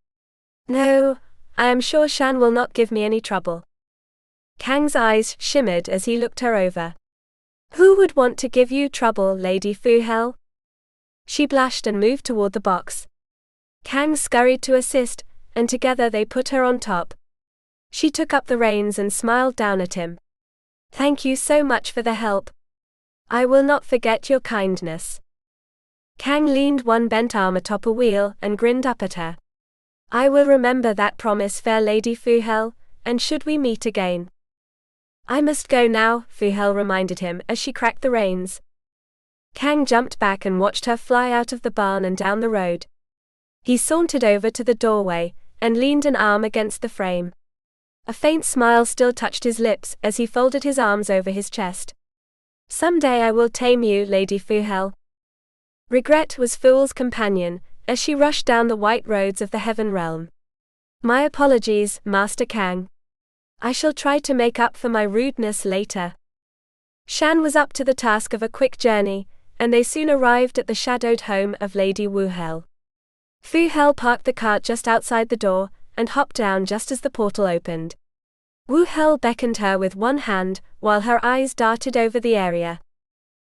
No, I am sure Shan will not give me any trouble. Kang's eyes shimmered as he looked her over. Who would want to give you trouble, Lady Fu Hel? She blushed and moved toward the box. Kang scurried to assist, and together they put her on top. She took up the reins and smiled down at him. Thank you so much for the help. I will not forget your kindness. Kang leaned one bent arm atop a wheel and grinned up at her. I will remember that promise, fair Lady Fu Hel, and should we meet again. I must go now, Fu Hel reminded him as she cracked the reins. Kang jumped back and watched her fly out of the barn and down the road. He sauntered over to the doorway and leaned an arm against the frame. A faint smile still touched his lips as he folded his arms over his chest. Someday I will tame you, Lady Fu Hel. Regret was Fool's companion as she rushed down the white roads of the Heaven Realm. My apologies, Master Kang. I shall try to make up for my rudeness later. Shan was up to the task of a quick journey, and they soon arrived at the shadowed home of Lady Wu Hel. Fu Hel parked the cart just outside the door and hopped down just as the portal opened. Wu Hel beckoned her with one hand while her eyes darted over the area.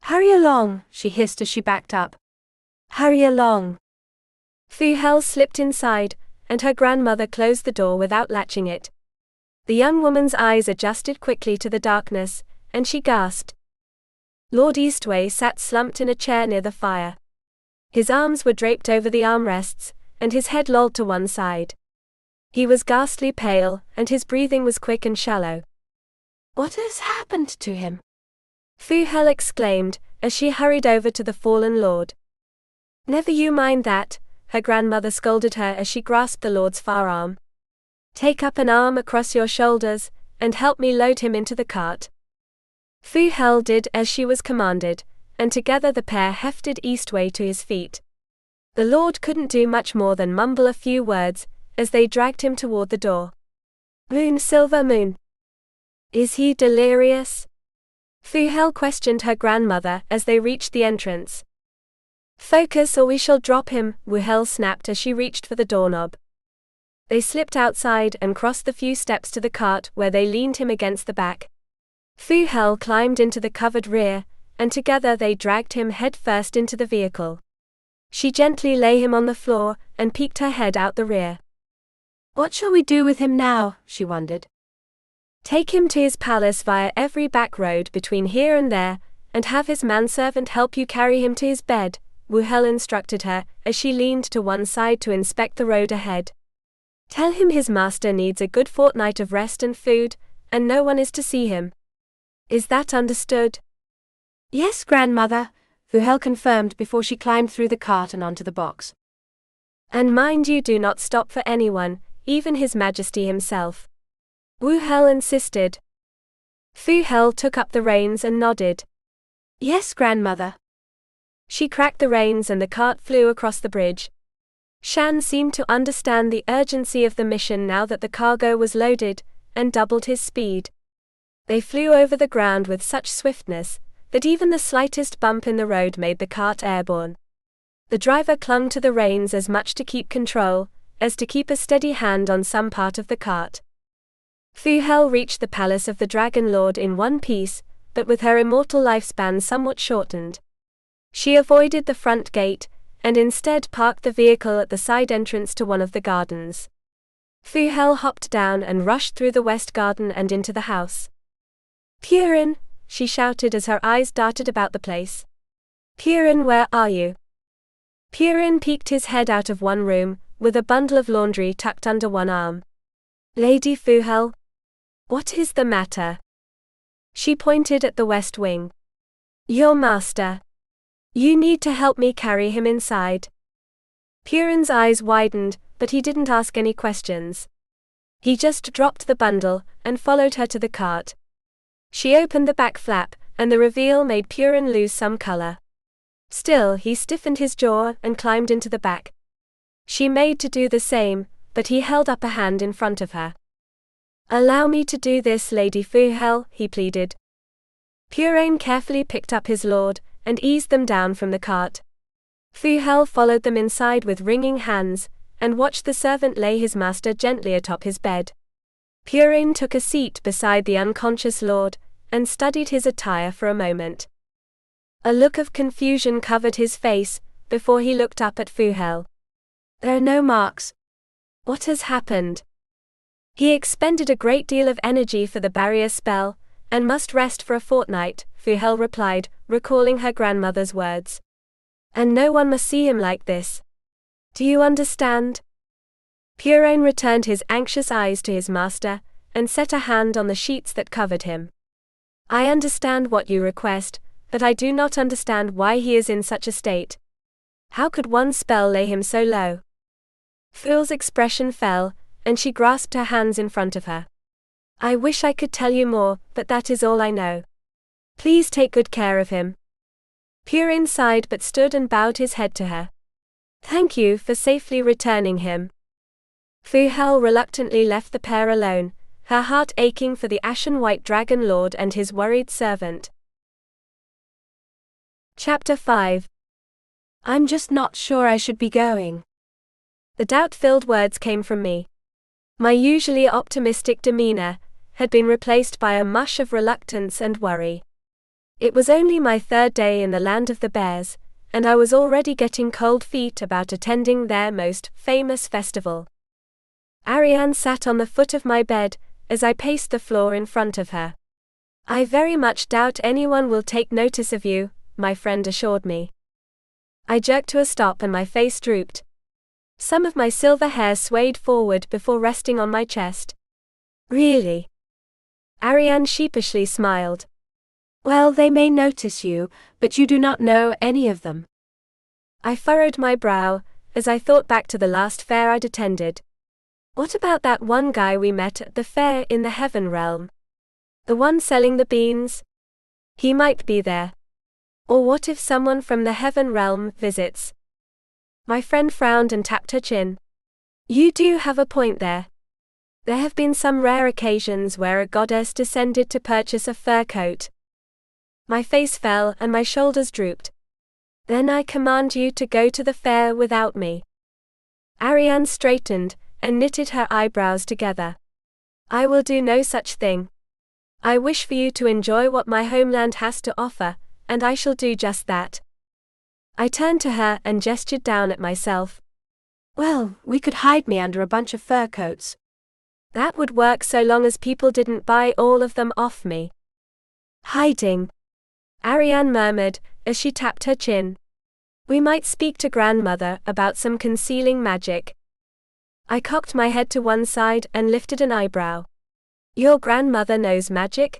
Hurry along, she hissed as she backed up. Hurry along. Fu Hel slipped inside, and her grandmother closed the door without latching it. The young woman's eyes adjusted quickly to the darkness, and she gasped. Lord Eastwei sat slumped in a chair near the fire. His arms were draped over the armrests, and his head lolled to one side. He was ghastly pale, and his breathing was quick and shallow. What has happened to him? Fu Hel exclaimed, as she hurried over to the fallen lord. Never you mind that, her grandmother scolded her as she grasped the lord's far arm. Take up an arm across your shoulders, and help me load him into the cart. Fu Hel did as she was commanded, and together the pair hefted Eastwei to his feet. The lord couldn't do much more than mumble a few words, as they dragged him toward the door. Moon, silver moon. Is he delirious? Fu Hel questioned her grandmother as they reached the entrance. Focus or we shall drop him, Wu Hel snapped as she reached for the doorknob. They slipped outside and crossed the few steps to the cart where they leaned him against the back. Fu Hel climbed into the covered rear, and together they dragged him headfirst into the vehicle. She gently lay him on the floor and peeked her head out the rear. What shall we do with him now? She wondered. Take him to his palace via every back road between here and there, and have his manservant help you carry him to his bed, Wu Hel instructed her as she leaned to one side to inspect the road ahead. Tell him his master needs a good fortnight of rest and food, and no one is to see him. Is that understood? Yes, grandmother, Fu Hel confirmed before she climbed through the cart and onto the box. And mind you do not stop for anyone, even His Majesty himself. Wu Hel insisted. Fu Hel took up the reins and nodded. Yes, grandmother. She cracked the reins and the cart flew across the bridge. Shan seemed to understand the urgency of the mission now that the cargo was loaded, and doubled his speed. They flew over the ground with such swiftness that even the slightest bump in the road made the cart airborne. The driver clung to the reins as much to keep control as to keep a steady hand on some part of the cart. Fu Hel reached the palace of the Dragon Lord in one piece, but with her immortal lifespan somewhat shortened. She avoided the front gate, and instead parked the vehicle at the side entrance to one of the gardens. Fu Hel hopped down and rushed through the west garden and into the house. Purin, she shouted as her eyes darted about the place. Purin, where are you? Purin peeked his head out of one room, with a bundle of laundry tucked under one arm. Lady Fu Hel? What is the matter? She pointed at the west wing. Your master. You need to help me carry him inside. Purin's eyes widened, but he didn't ask any questions. He just dropped the bundle and followed her to the cart. She opened the back flap, and the reveal made Purin lose some color. Still, he stiffened his jaw and climbed into the back. She made to do the same, but he held up a hand in front of her. Allow me to do this, Lady Fu Hel, he pleaded. Purin carefully picked up his lord and eased them down from the cart. Fu Hel followed them inside with wringing hands, and watched the servant lay his master gently atop his bed. Purin took a seat beside the unconscious lord, and studied his attire for a moment. A look of confusion covered his face, before he looked up at Fu Hel. There are no marks. What has happened? He expended a great deal of energy for the barrier spell, and must rest for a fortnight, Fu Hel replied, recalling her grandmother's words. And no one must see him like this. Do you understand? Purin returned his anxious eyes to his master, and set a hand on the sheets that covered him. I understand what you request, but I do not understand why he is in such a state. How could one spell lay him so low? Phil's expression fell, and she grasped her hands in front of her. I wish I could tell you more, but that is all I know. Please take good care of him. Purin sighed but stood and bowed his head to her. Thank you for safely returning him. Fu Hel reluctantly left the pair alone, her heart aching for the ashen white dragon lord and his worried servant. Chapter 5. I'm just not sure I should be going. The doubt-filled words came from me. My usually optimistic demeanor had been replaced by a mush of reluctance and worry. It was only my third day in the land of the bears, and I was already getting cold feet about attending their most famous festival. Arian sat on the foot of my bed, as I paced the floor in front of her. I very much doubt anyone will take notice of you, my friend assured me. I jerked to a stop and my face drooped. Some of my silver hair swayed forward before resting on my chest. Really? Arian sheepishly smiled. Well, they may notice you, but you do not know any of them. I furrowed my brow, as I thought back to the last fair I'd attended. What about that one guy we met at the fair in the Heaven Realm? The one selling the beans? He might be there. Or what if someone from the Heaven Realm visits? My friend frowned and tapped her chin. You do have a point there. There have been some rare occasions where a goddess descended to purchase a fur coat. My face fell and my shoulders drooped. Then I command you to go to the fair without me. Arian straightened and knitted her eyebrows together. I will do no such thing. I wish for you to enjoy what my homeland has to offer, and I shall do just that. I turned to her and gestured down at myself. Well, we could hide me under a bunch of fur coats. That would work so long as people didn't buy all of them off me. Hiding, Arian murmured, as she tapped her chin. We might speak to grandmother about some concealing magic. I cocked my head to one side and lifted an eyebrow. Your grandmother knows magic?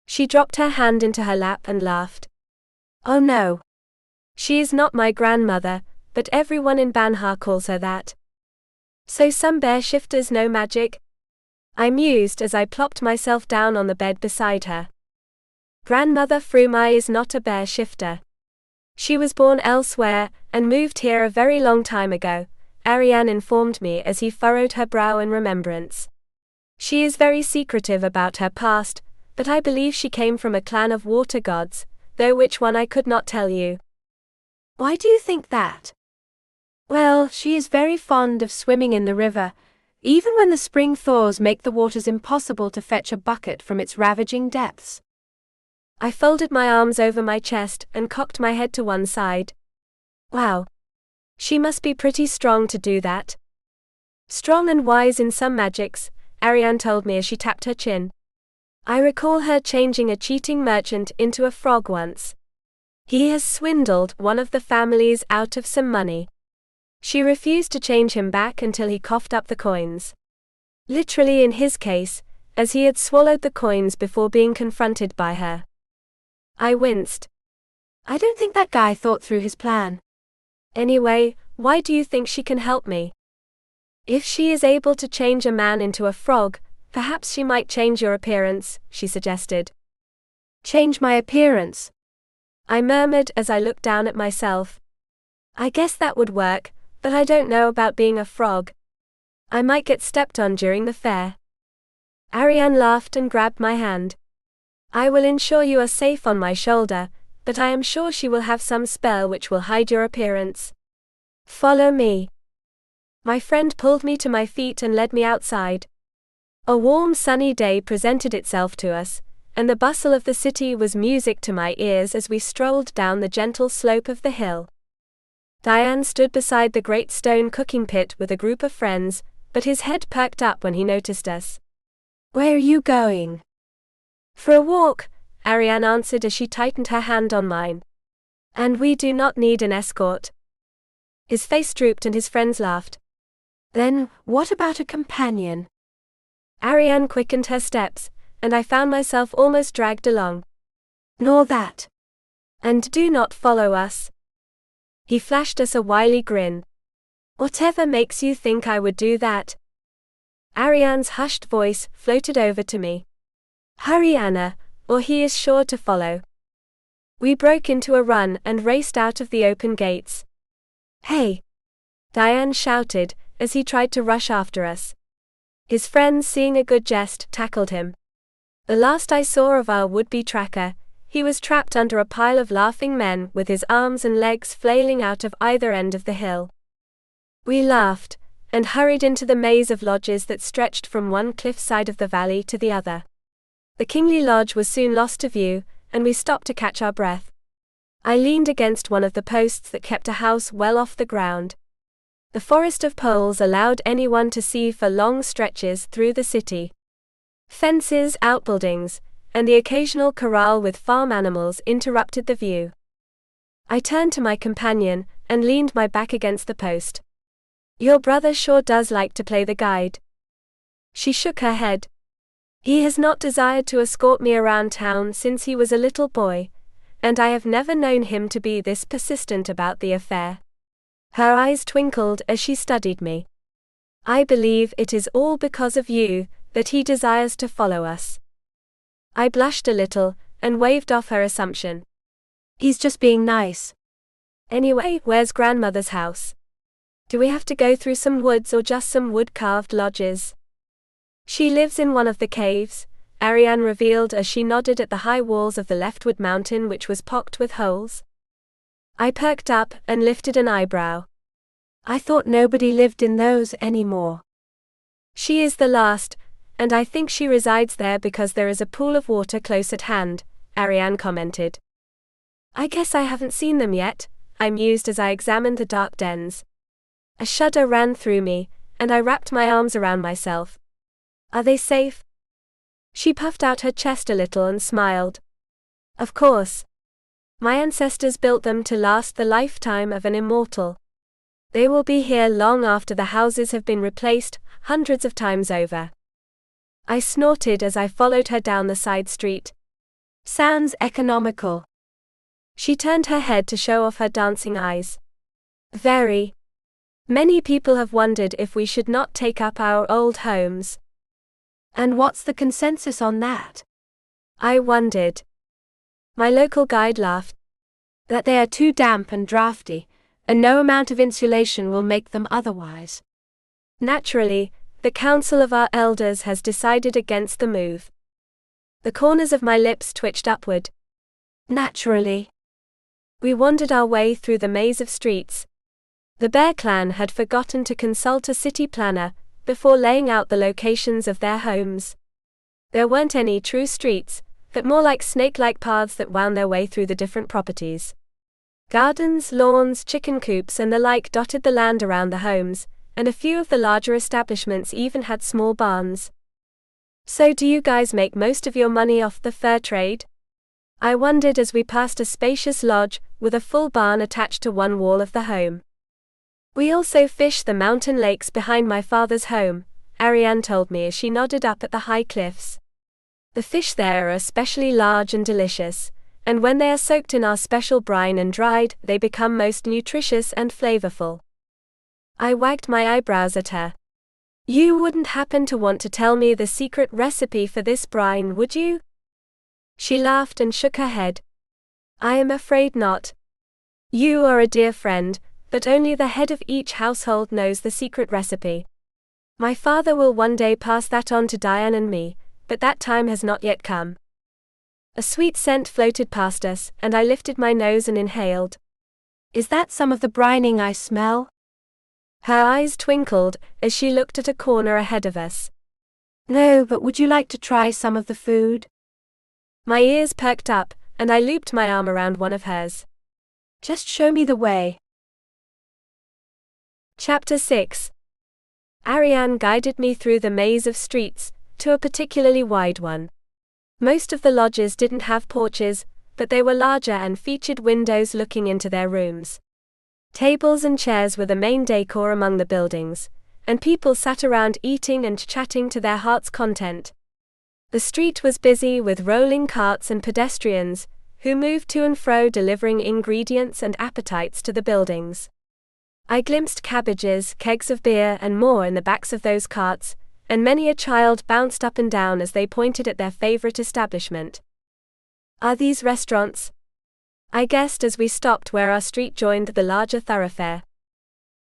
She dropped her hand into her lap and laughed. Oh no. She is not my grandmother, but everyone in Banha calls her that. So some bear shifters know magic? I mused as I plopped myself down on the bed beside her. Grandmother Frumai is not a bear shifter. She was born elsewhere and moved here a very long time ago, Arian informed me as he furrowed her brow in remembrance. She is very secretive about her past, but I believe she came from a clan of water gods, though which one I could not tell you. Why do you think that? Well, she is very fond of swimming in the river, even when the spring thaws make the waters impossible to fetch a bucket from its ravaging depths. I folded my arms over my chest and cocked my head to one side. Wow. She must be pretty strong to do that. Strong and wise in some magics, Arian told me as she tapped her chin. I recall her changing a cheating merchant into a frog once. He has swindled one of the families out of some money. She refused to change him back until he coughed up the coins. Literally in his case, as he had swallowed the coins before being confronted by her. I winced. I don't think that guy thought through his plan. Anyway, why do you think she can help me? If she is able to change a man into a frog, perhaps she might change your appearance, she suggested. Change my appearance? I murmured as I looked down at myself. I guess that would work, but I don't know about being a frog. I might get stepped on during the fair. Arian laughed and grabbed my hand. I will ensure you are safe on my shoulder, but I am sure she will have some spell which will hide your appearance. Follow me. My friend pulled me to my feet and led me outside. A warm sunny day presented itself to us, and the bustle of the city was music to my ears as we strolled down the gentle slope of the hill. Diane stood beside the great stone cooking pit with a group of friends, but his head perked up when he noticed us. Where are you going? For a walk, Arian answered as she tightened her hand on mine. And we do not need an escort. His face drooped and his friends laughed. Then, what about a companion? Arian quickened her steps, and I found myself almost dragged along. Nor that. And do not follow us. He flashed us a wily grin. Whatever makes you think I would do that? Arian's hushed voice floated over to me. Hurry, Anna, or he is sure to follow. We broke into a run and raced out of the open gates. Hey! Diane shouted, as he tried to rush after us. His friends, seeing a good jest, tackled him. The last I saw of our would-be tracker, he was trapped under a pile of laughing men with his arms and legs flailing out of either end of the hill. We laughed, and hurried into the maze of lodges that stretched from one cliff side of the valley to the other. The kingly lodge was soon lost to view, and we stopped to catch our breath. I leaned against one of the posts that kept a house well off the ground. The forest of poles allowed anyone to see for long stretches through the city. Fences, outbuildings, and the occasional corral with farm animals interrupted the view. I turned to my companion and leaned my back against the post. Your brother sure does like to play the guide. She shook her head. He has not desired to escort me around town since he was a little boy, and I have never known him to be this persistent about the affair. Her eyes twinkled as she studied me. I believe it is all because of you that he desires to follow us. I blushed a little and waved off her assumption. He's just being nice. Anyway, where's grandmother's house? Do we have to go through some woods or just some wood-carved lodges? She lives in one of the caves, Arian revealed as she nodded at the high walls of the leftward mountain which was pocked with holes. I perked up and lifted an eyebrow. I thought nobody lived in those anymore. She is the last, and I think she resides there because there is a pool of water close at hand, Arian commented. I guess I haven't seen them yet, I mused as I examined the dark dens. A shudder ran through me, and I wrapped my arms around myself. Are they safe? She puffed out her chest a little and smiled. Of course. My ancestors built them to last the lifetime of an immortal. They will be here long after the houses have been replaced, hundreds of times over. I snorted as I followed her down the side street. Sounds economical. She turned her head to show off her dancing eyes. Very. Many people have wondered if we should not take up our old homes. And what's the consensus on that? I wondered. My local guide laughed. That they are too damp and drafty, and no amount of insulation will make them otherwise. Naturally, the council of our elders has decided against the move. The corners of my lips twitched upward. Naturally. We wandered our way through the maze of streets. The Bear Clan had forgotten to consult a city planner before laying out the locations of their homes. There weren't any true streets, but more like snake-like paths that wound their way through the different properties. Gardens, lawns, chicken coops and the like dotted the land around the homes, and a few of the larger establishments even had small barns. So do you guys make most of your money off the fur trade? I wondered as we passed a spacious lodge with a full barn attached to one wall of the home. We also fish the mountain lakes behind my father's home, Arian told me as she nodded up at the high cliffs. The fish there are especially large and delicious, and when they are soaked in our special brine and dried, they become most nutritious and flavorful. I wagged my eyebrows at her. You wouldn't happen to want to tell me the secret recipe for this brine, would you? She laughed and shook her head. I am afraid not. You are a dear friend, but only the head of each household knows the secret recipe. My father will one day pass that on to Diane and me, but that time has not yet come. A sweet scent floated past us, and I lifted my nose and inhaled. Is that some of the brining I smell? Her eyes twinkled as she looked at a corner ahead of us. No, but would you like to try some of the food? My ears perked up, and I looped my arm around one of hers. Just show me the way. Chapter 6. Arian guided me through the maze of streets, to a particularly wide one. Most of the lodges didn't have porches, but they were larger and featured windows looking into their rooms. Tables and chairs were the main decor among the buildings, and people sat around eating and chatting to their heart's content. The street was busy with rolling carts and pedestrians, who moved to and fro delivering ingredients and appetites to the buildings. I glimpsed cabbages, kegs of beer and more in the backs of those carts, and many a child bounced up and down as they pointed at their favorite establishment. "Are these restaurants?" I guessed as we stopped where our street joined the larger thoroughfare.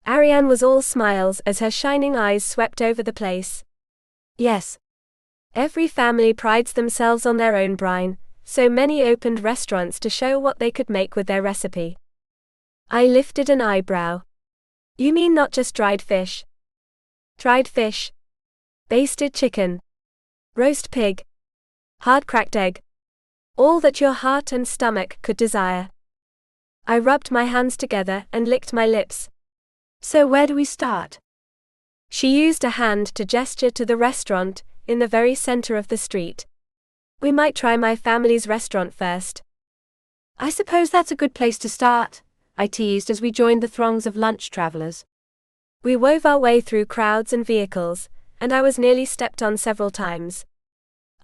Arian was all smiles as her shining eyes swept over the place. "Yes. Every family prides themselves on their own brine, so many opened restaurants to show what they could make with their recipe." I lifted an eyebrow. "You mean not just dried fish?" "Dried fish. Basted chicken. Roast pig. Hard-cracked egg. All that your heart and stomach could desire." I rubbed my hands together and licked my lips. "So where do we start?" She used a hand to gesture to the restaurant, in the very center of the street. "We might try my family's restaurant first." "I suppose that's a good place to start," I teased as we joined the throngs of lunch travelers. We wove our way through crowds and vehicles, and I was nearly stepped on several times.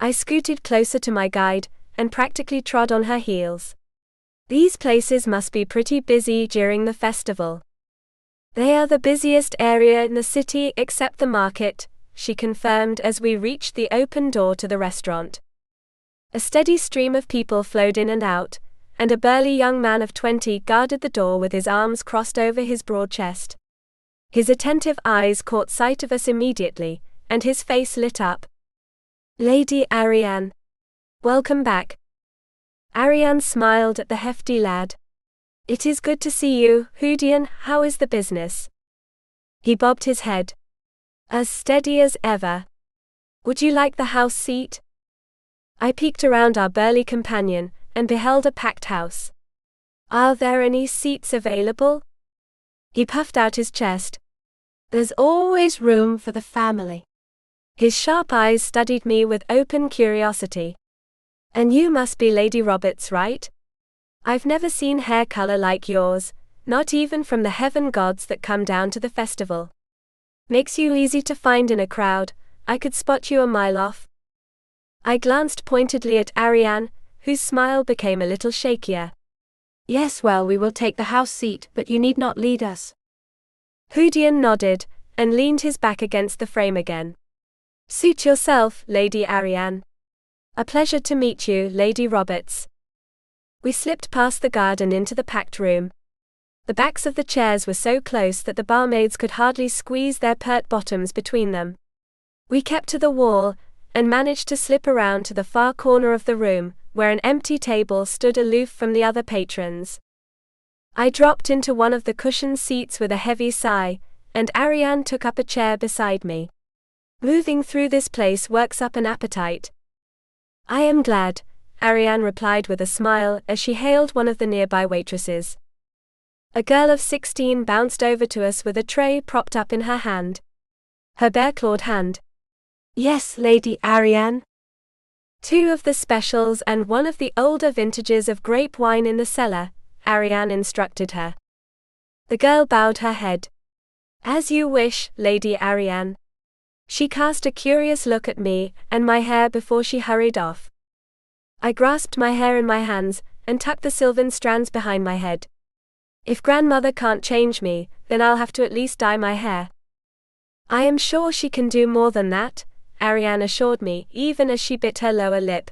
I scooted closer to my guide, and practically trod on her heels. "These places must be pretty busy during the festival." "They are the busiest area in the city except the market," she confirmed as we reached the open door to the restaurant. A steady stream of people flowed in and out, and a burly young man of 20 guarded the door with his arms crossed over his broad chest. His attentive eyes caught sight of us immediately, and his face lit up. "Lady Arian. Welcome back." Arian smiled at the hefty lad. "It is good to see you, Hudian. How is the business?" He bobbed his head. "As steady as ever. Would you like the house seat?" I peeked around our burly companion, and beheld a packed house. "Are there any seats available?" He puffed out his chest. "There's always room for the family." His sharp eyes studied me with open curiosity. "And you must be Lady Roberts, right? I've never seen hair color like yours, not even from the heaven gods that come down to the festival. Makes you easy to find in a crowd. I could spot you a mile off." I glanced pointedly at Arian, whose smile became a little shakier. "Yes, well, we will take the house seat, but you need not lead us." Hudian nodded, and leaned his back against the frame again. "Suit yourself, Lady Arian. A pleasure to meet you, Lady Roberts." We slipped past the guard and into the packed room. The backs of the chairs were so close that the barmaids could hardly squeeze their pert bottoms between them. We kept to the wall, and managed to slip around to the far corner of the room, where an empty table stood aloof from the other patrons. I dropped into one of the cushioned seats with a heavy sigh, and Arian took up a chair beside me. "Moving through this place works up an appetite." "I am glad," Arian replied with a smile as she hailed one of the nearby waitresses. A girl of 16 bounced over to us with a tray propped up in her hand. Her bare-clawed hand. "Yes, Lady Arian." "Two of the specials and one of the older vintages of grape wine in the cellar," Arian instructed her. The girl bowed her head. "As you wish, Lady Arian." She cast a curious look at me and my hair before she hurried off. I grasped my hair in my hands and tucked the sylvan strands behind my head. If grandmother can't change me, then I'll have to at least dye my hair. "I am sure she can do more than that," Arian assured me, even as she bit her lower lip.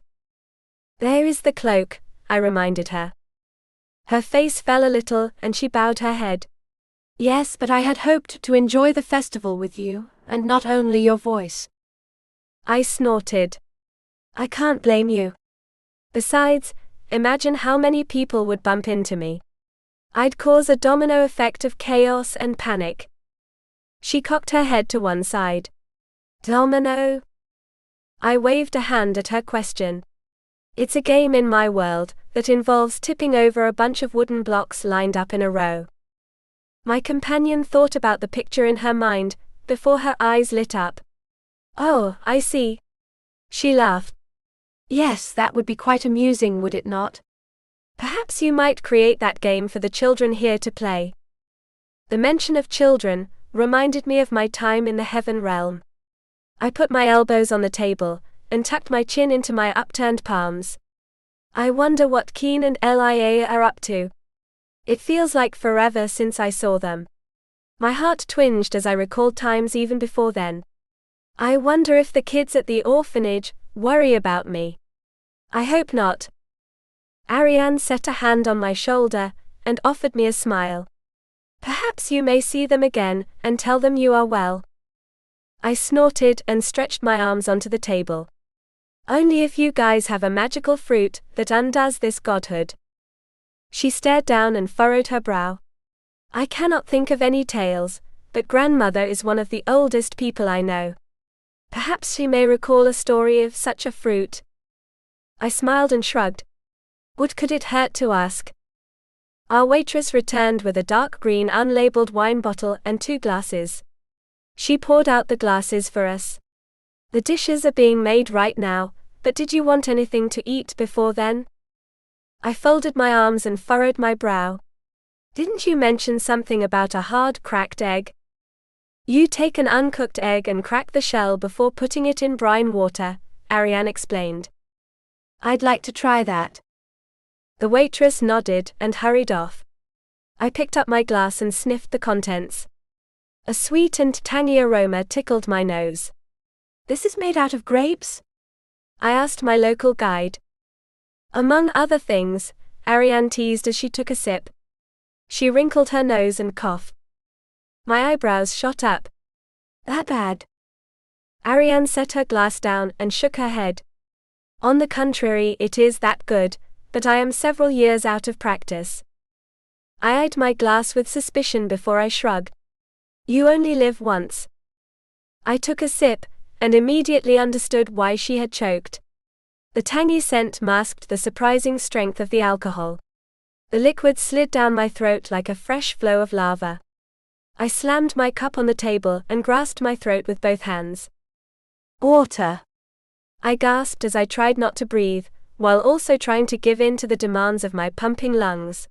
"There is the cloak," I reminded her. Her face fell a little and she bowed her head. "Yes, but I had hoped to enjoy the festival with you, and not only your voice." I snorted. "I can't blame you. Besides, imagine how many people would bump into me. I'd cause a domino effect of chaos and panic." She cocked her head to one side. "Domino?" I waved a hand at her question. "It's a game in my world that involves tipping over a bunch of wooden blocks lined up in a row." My companion thought about the picture in her mind, before her eyes lit up. "Oh, I see." She laughed. "Yes, that would be quite amusing, would it not?" "Perhaps you might create that game for the children here to play." The mention of children reminded me of my time in the heaven realm. I put my elbows on the table and tucked my chin into my upturned palms. I wonder what Keen and Lia are up to. It feels like forever since I saw them. My heart twinged as I recalled times even before then. I wonder if the kids at the orphanage worry about me. I hope not. Arian set a hand on my shoulder and offered me a smile. Perhaps you may see them again and tell them you are well. I snorted and stretched my arms onto the table. Only if you guys have a magical fruit that undoes this godhood. She stared down and furrowed her brow. I cannot think of any tales, but grandmother is one of the oldest people I know. Perhaps she may recall a story of such a fruit. I smiled and shrugged. What could it hurt to ask? Our waitress returned with a dark green unlabeled wine bottle and 2 glasses. She poured out the glasses for us. The dishes are being made right now, but did you want anything to eat before then? I folded my arms and furrowed my brow. Didn't you mention something about a hard cracked egg? You take an uncooked egg and crack the shell before putting it in brine water, Arian explained. I'd like to try that. The waitress nodded and hurried off. I picked up my glass and sniffed the contents. A sweet and tangy aroma tickled my nose. This is made out of grapes? I asked my local guide. Among other things, Arian teased as she took a sip. She wrinkled her nose and coughed. My eyebrows shot up. That bad? Arian set her glass down and shook her head. On the contrary, it is that good, but I am several years out of practice. I eyed my glass with suspicion before I shrugged. You only live once. I took a sip, and immediately understood why she had choked. The tangy scent masked the surprising strength of the alcohol. The liquid slid down my throat like a fresh flow of lava. I slammed my cup on the table and grasped my throat with both hands. Water! I gasped as I tried not to breathe, while also trying to give in to the demands of my pumping lungs.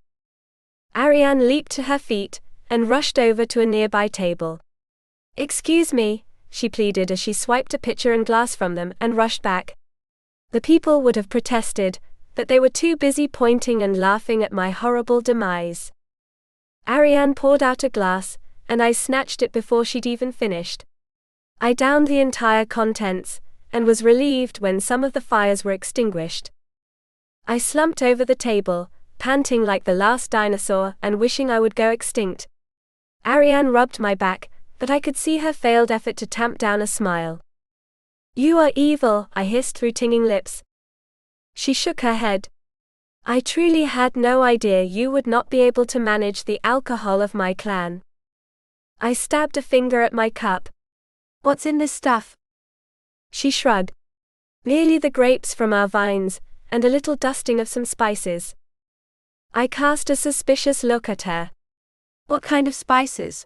Arian leaped to her feet and rushed over to a nearby table. Excuse me, she pleaded as she swiped a pitcher and glass from them and rushed back. The people would have protested, but they were too busy pointing and laughing at my horrible demise. Arian poured out a glass, and I snatched it before she'd even finished. I downed the entire contents, and was relieved when some of the fires were extinguished. I slumped over the table, panting like the last dinosaur and wishing I would go extinct. Arian rubbed my back, but I could see her failed effort to tamp down a smile. You are evil, I hissed through tingling lips. She shook her head. I truly had no idea you would not be able to manage the alcohol of my clan. I stabbed a finger at my cup. What's in this stuff? She shrugged. Merely the grapes from our vines, and a little dusting of some spices. I cast a suspicious look at her. What kind of spices?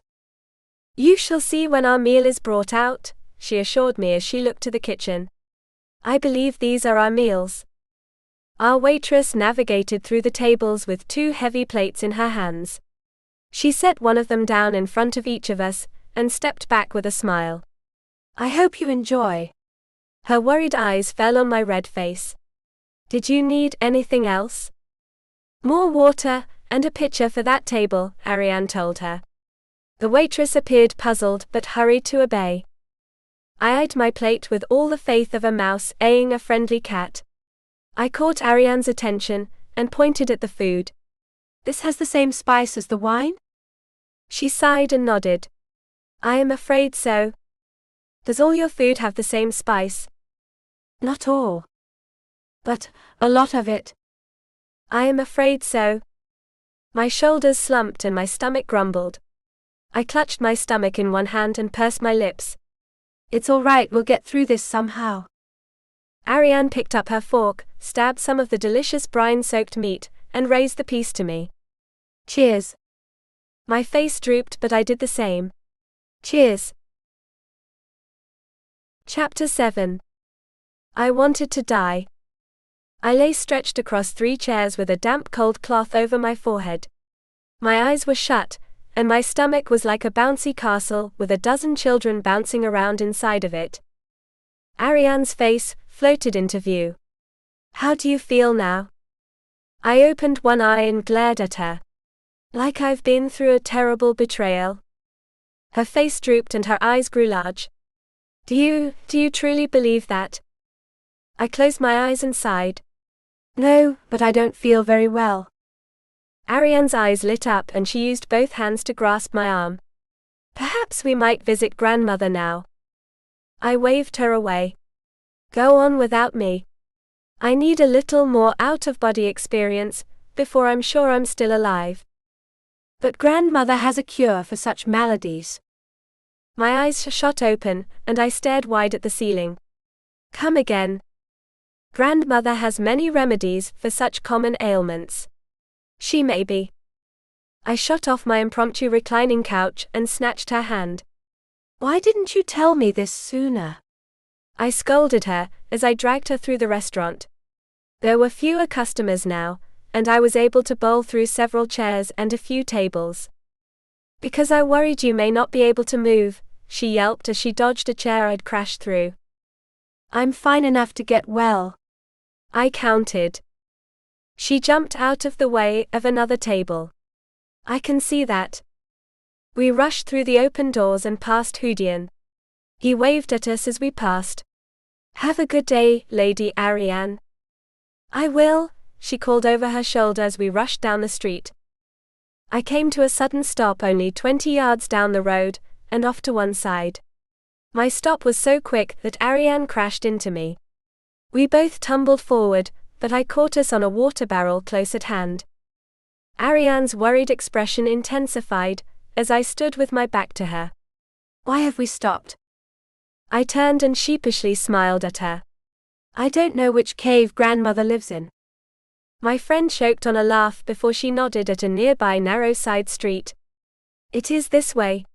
You shall see when our meal is brought out, she assured me as she looked to the kitchen. I believe these are our meals. Our waitress navigated through the tables with 2 heavy plates in her hands. She set one of them down in front of each of us, and stepped back with a smile. I hope you enjoy. Her worried eyes fell on my red face. Did you need anything else? More water, and a pitcher for that table, Arian told her. The waitress appeared puzzled but hurried to obey. I eyed my plate with all the faith of a mouse eyeing a friendly cat. I caught Arian's attention, and pointed at the food. This has the same spice as the wine? She sighed and nodded. I am afraid so. Does all your food have the same spice? Not all. But a lot of it. I am afraid so. My shoulders slumped and my stomach grumbled. I clutched my stomach in one hand and pursed my lips. It's all right, we'll get through this somehow. Arian picked up her fork, stabbed some of the delicious brine-soaked meat, and raised the piece to me. Cheers. My face drooped, but I did the same. Cheers. Chapter 7. I wanted to die. I lay stretched across 3 chairs with a damp cold cloth over my forehead. My eyes were shut, and my stomach was like a bouncy castle with a dozen children bouncing around inside of it. Arian's face floated into view. How do you feel now? I opened one eye and glared at her. Like I've been through a terrible betrayal. Her face drooped and her eyes grew large. Do you truly believe that? I closed my eyes and sighed. No, but I don't feel very well. Arian's eyes lit up and she used both hands to grasp my arm. Perhaps we might visit grandmother now. I waved her away. Go on without me. I need a little more out-of-body experience before I'm sure I'm still alive. But grandmother has a cure for such maladies. My eyes shot open, and I stared wide at the ceiling. Come again. Grandmother has many remedies for such common ailments. She may be. I shot off my impromptu reclining couch and snatched her hand. Why didn't you tell me this sooner? I scolded her as I dragged her through the restaurant. There were fewer customers now, and I was able to bowl through several chairs and a few tables. Because I worried you may not be able to move, she yelped as she dodged a chair I'd crashed through. I'm fine enough to get well. I counted. She jumped out of the way of another table. I can see that. We rushed through the open doors and past Hudian. He waved at us as we passed. Have a good day, Lady Arian. I will, she called over her shoulder as we rushed down the street. I came to a sudden stop only 20 yards down the road, and off to one side. My stop was so quick that Arian crashed into me. We both tumbled forward, but I caught us on a water barrel close at hand. Arian's worried expression intensified as I stood with my back to her. Why have we stopped? I turned and sheepishly smiled at her. I don't know which cave grandmother lives in. My friend choked on a laugh before she nodded at a nearby narrow side street. It is this way.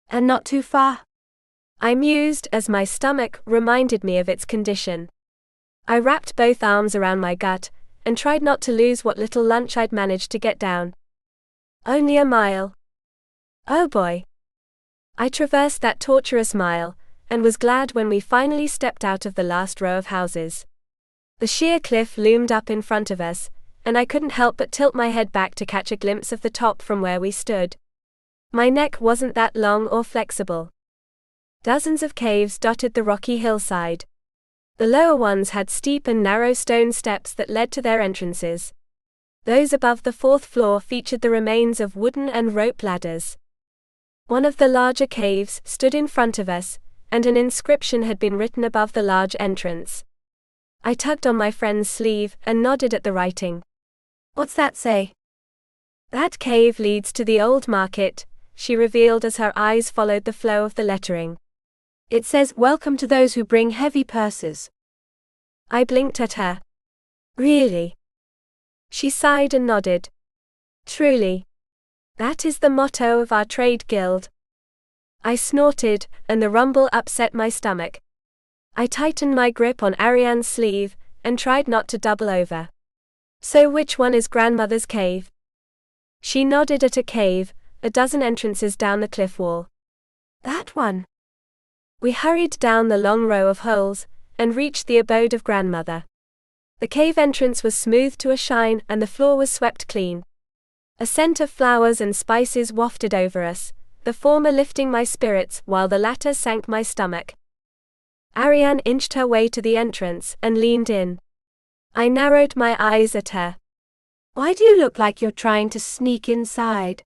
And not too far? I mused as my stomach reminded me of its condition. I wrapped both arms around my gut and tried not to lose what little lunch I'd managed to get down. Only a mile. Oh boy. I traversed that tortuous mile and was glad when we finally stepped out of the last row of houses. The sheer cliff loomed up in front of us, and I couldn't help but tilt my head back to catch a glimpse of the top from where we stood. My neck wasn't that long or flexible. Dozens of caves dotted the rocky hillside. The lower ones had steep and narrow stone steps that led to their entrances. Those above the fourth floor featured the remains of wooden and rope ladders. One of the larger caves stood in front of us, and an inscription had been written above the large entrance. I tugged on my friend's sleeve and nodded at the writing. What's that say? That cave leads to the old market, she revealed as her eyes followed the flow of the lettering. It says, "Welcome to those who bring heavy purses." I blinked at her. Really? She sighed and nodded. Truly. That is the motto of our trade guild. I snorted, and the rumble upset my stomach. I tightened my grip on Arian's sleeve and tried not to double over. So which one is grandmother's cave? She nodded at a cave, a dozen entrances down the cliff wall. That one. We hurried down the long row of holes and reached the abode of grandmother. The cave entrance was smooth to a shine and the floor was swept clean. A scent of flowers and spices wafted over us, the former lifting my spirits while the latter sank my stomach. Arian inched her way to the entrance and leaned in. I narrowed my eyes at her. Why do you look like you're trying to sneak inside?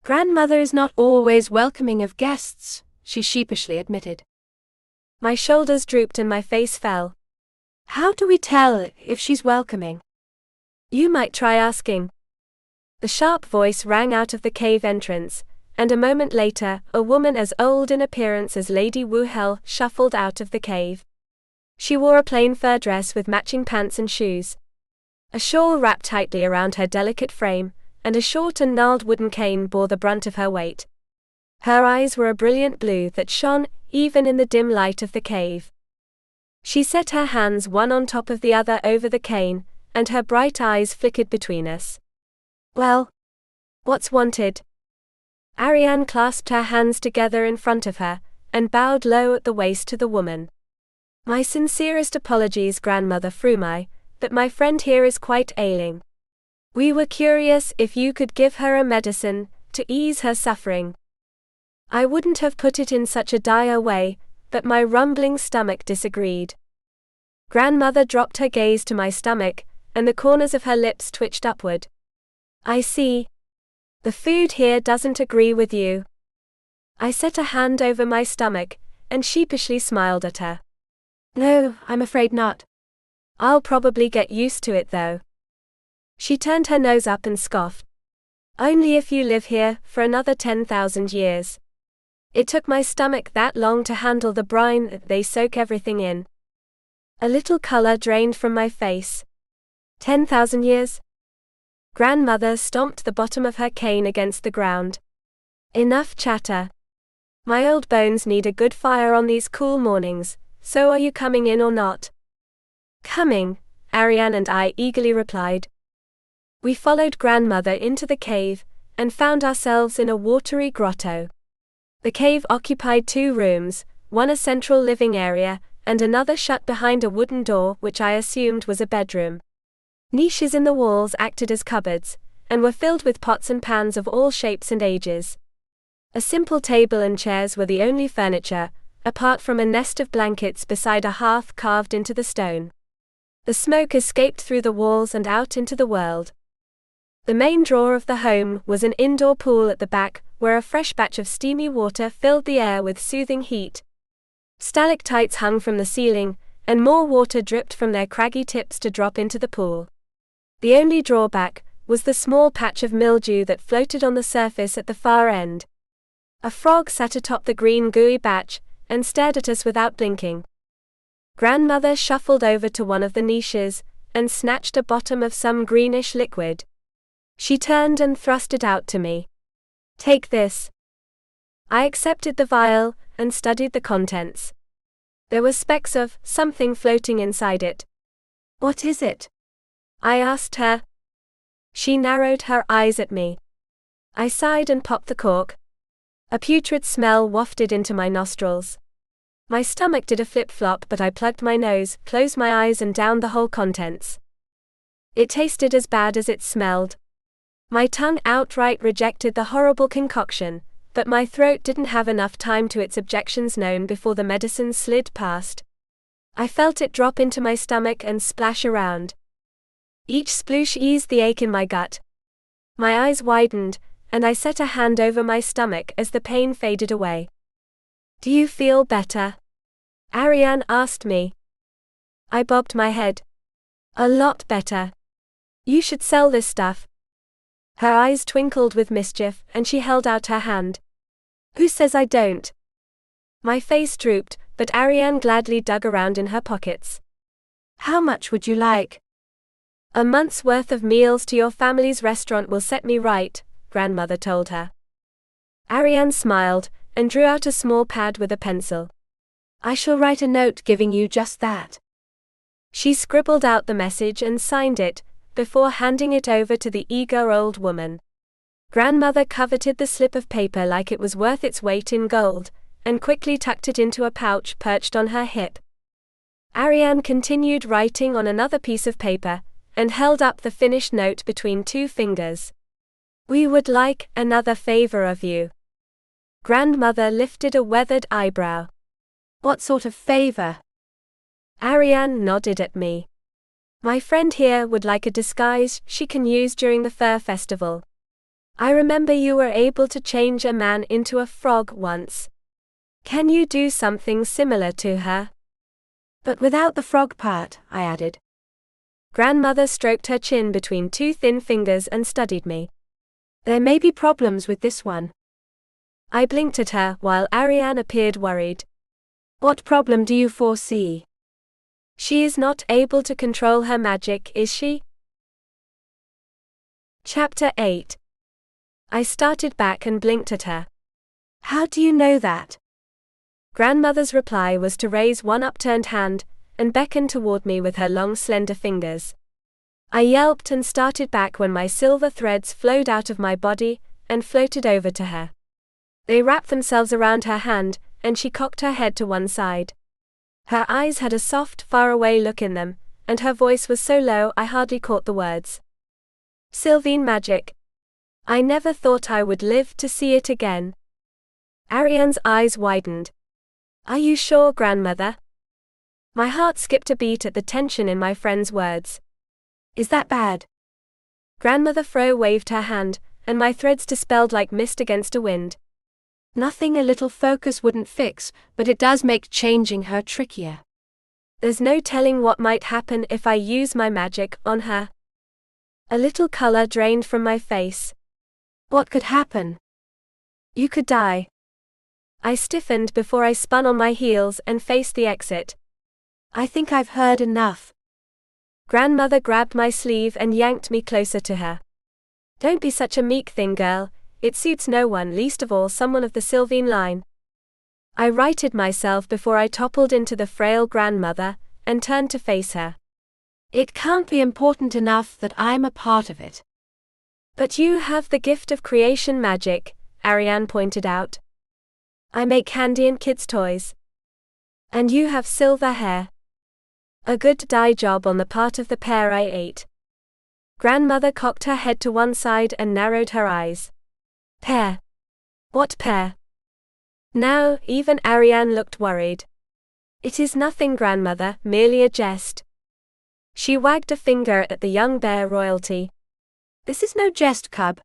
Grandmother is not always welcoming of guests, she sheepishly admitted. My shoulders drooped and my face fell. How do we tell if she's welcoming? You might try asking. The sharp voice rang out of the cave entrance, and a moment later, a woman as old in appearance as Lady Wuhel shuffled out of the cave. She wore a plain fur dress with matching pants and shoes. A shawl wrapped tightly around her delicate frame, and a short and gnarled wooden cane bore the brunt of her weight. Her eyes were a brilliant blue that shone even in the dim light of the cave. She set her hands one on top of the other over the cane, and her bright eyes flickered between us. Well, what's wanted? Arian clasped her hands together in front of her, and bowed low at the waist to the woman. My sincerest apologies, Grandmother Frumai, but my friend here is quite ailing. We were curious if you could give her a medicine to ease her suffering. I wouldn't have put it in such a dire way, but my rumbling stomach disagreed. Grandmother dropped her gaze to my stomach, and the corners of her lips twitched upward. I see. The food here doesn't agree with you. I set a hand over my stomach, and sheepishly smiled at her. No, I'm afraid not. I'll probably get used to it though. She turned her nose up and scoffed. Only if you live here for another 10,000 years. It took my stomach that long to handle the brine that they soak everything in. A little color drained from my face. 10,000 years? Grandmother stomped the bottom of her cane against the ground. Enough chatter. My old bones need a good fire on these cool mornings, so are you coming in or not? Coming, Arian and I eagerly replied. We followed Grandmother into the cave, and found ourselves in a watery grotto. The cave occupied 2 rooms, one a central living area, and another shut behind a wooden door which I assumed was a bedroom. Niches in the walls acted as cupboards, and were filled with pots and pans of all shapes and ages. A simple table and chairs were the only furniture, apart from a nest of blankets beside a hearth carved into the stone. The smoke escaped through the walls and out into the world. The main draw of the home was an indoor pool at the back, where a fresh batch of steamy water filled the air with soothing heat. Stalactites hung from the ceiling, and more water dripped from their craggy tips to drop into the pool. The only drawback was the small patch of mildew that floated on the surface at the far end. A frog sat atop the green gooey batch, and stared at us without blinking. Grandmother shuffled over to one of the niches, and snatched a bottom of some greenish liquid. She turned and thrust it out to me. Take this. I accepted the vial, and studied the contents. There were specks of something floating inside it. What is it? I asked her. She narrowed her eyes at me. I sighed and popped the cork. A putrid smell wafted into my nostrils. My stomach did a flip-flop, but I plugged my nose, closed my eyes and downed the whole contents. It tasted as bad as it smelled. My tongue outright rejected the horrible concoction, but my throat didn't have enough time to its objections known before the medicine slid past. I felt it drop into my stomach and splash around. Each sploosh eased the ache in my gut. My eyes widened, and I set a hand over my stomach as the pain faded away. Do you feel better? Arian asked me. I bobbed my head. A lot better. You should sell this stuff. Her eyes twinkled with mischief, and she held out her hand. Who says I don't? My face drooped, but Arian gladly dug around in her pockets. How much would you like? A month's worth of meals to your family's restaurant will set me right, Grandmother told her. Arian smiled, and drew out a small pad with a pencil. I shall write a note giving you just that. She scribbled out the message and signed it, before handing it over to the eager old woman. Grandmother coveted the slip of paper like it was worth its weight in gold, and quickly tucked it into a pouch perched on her hip. Arian continued writing on another piece of paper, and held up the finished note between 2 fingers. We would like another favor of you. Grandmother lifted a weathered eyebrow. What sort of favor? Arian nodded at me. My friend here would like a disguise she can use during the fur festival. I remember you were able to change a man into a frog once. Can you do something similar to her? But without the frog part, I added. Grandmother stroked her chin between 2 thin fingers and studied me. There may be problems with this one. I blinked at her while Arian appeared worried. What problem do you foresee? She is not able to control her magic, is she? Chapter 8. I started back and blinked at her. How do you know that? Grandmother's reply was to raise one upturned hand, and beckon toward me with her long slender fingers. I yelped and started back when my silver threads flowed out of my body, and floated over to her. They wrapped themselves around her hand, and she cocked her head to one side. Her eyes had a soft, faraway look in them, and her voice was so low I hardly caught the words. Sylvan magic. I never thought I would live to see it again. Arian's eyes widened. Are you sure, grandmother? My heart skipped a beat at the tension in my friend's words. Is that bad? Grandmother Fro waved her hand, and my threads dispelled like mist against a wind. Nothing a little focus wouldn't fix, but it does make changing her trickier. There's no telling what might happen if I use my magic on her. A little color drained from my face. What could happen? You could die. I stiffened before I spun on my heels and faced the exit. I think I've heard enough. Grandmother grabbed my sleeve and yanked me closer to her. Don't be such a meek thing, girl. It suits no one, least of all someone of the Sylvan line. I righted myself before I toppled into the frail grandmother, and turned to face her. It can't be important enough that I'm a part of it. But you have the gift of creation magic, Arian pointed out. I make candy and kids' toys. And you have silver hair. A good dye job on the part of the pear I ate. Grandmother cocked her head to one side and narrowed her eyes. Pear? What pear? Now, even Arian looked worried. It is nothing, grandmother, merely a jest. She wagged a finger at the young bear royalty. This is no jest, cub.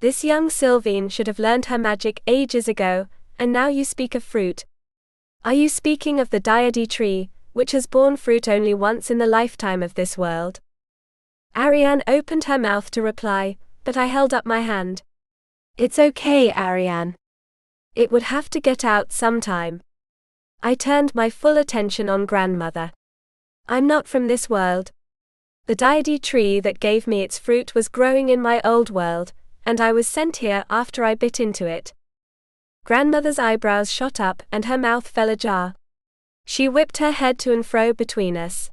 This young Sylvan should have learned her magic ages ago, and now you speak of fruit. Are you speaking of the deity tree, which has borne fruit only once in the lifetime of this world? Arian opened her mouth to reply, but I held up my hand. It's okay, Arian. It would have to get out sometime. I turned my full attention on grandmother. I'm not from this world. The deity tree that gave me its fruit was growing in my old world, and I was sent here after I bit into it. Grandmother's eyebrows shot up and her mouth fell ajar. She whipped her head to and fro between us.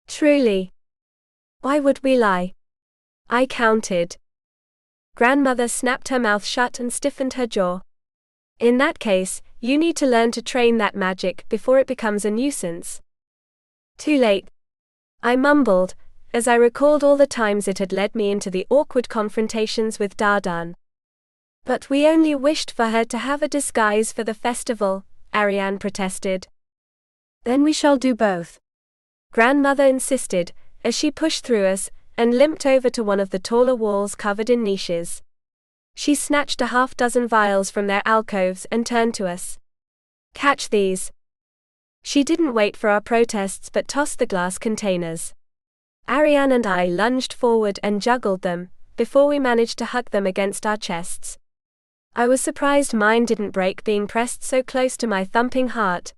Truly. Why would we lie? I counted. Grandmother snapped her mouth shut and stiffened her jaw. In that case, you need to learn to train that magic before it becomes a nuisance. Too late. I mumbled, as I recalled all the times it had led me into the awkward confrontations with Dardan. But we only wished for her to have a disguise for the festival, Arian protested. Then we shall do both. Grandmother insisted, as she pushed through us, and limped over to one of the taller walls covered in niches. She snatched a half-dozen vials from their alcoves and turned to us. Catch these. She didn't wait for our protests but tossed the glass containers. Arian and I lunged forward and juggled them, before we managed to hug them against our chests. I was surprised mine didn't break being pressed so close to my thumping heart.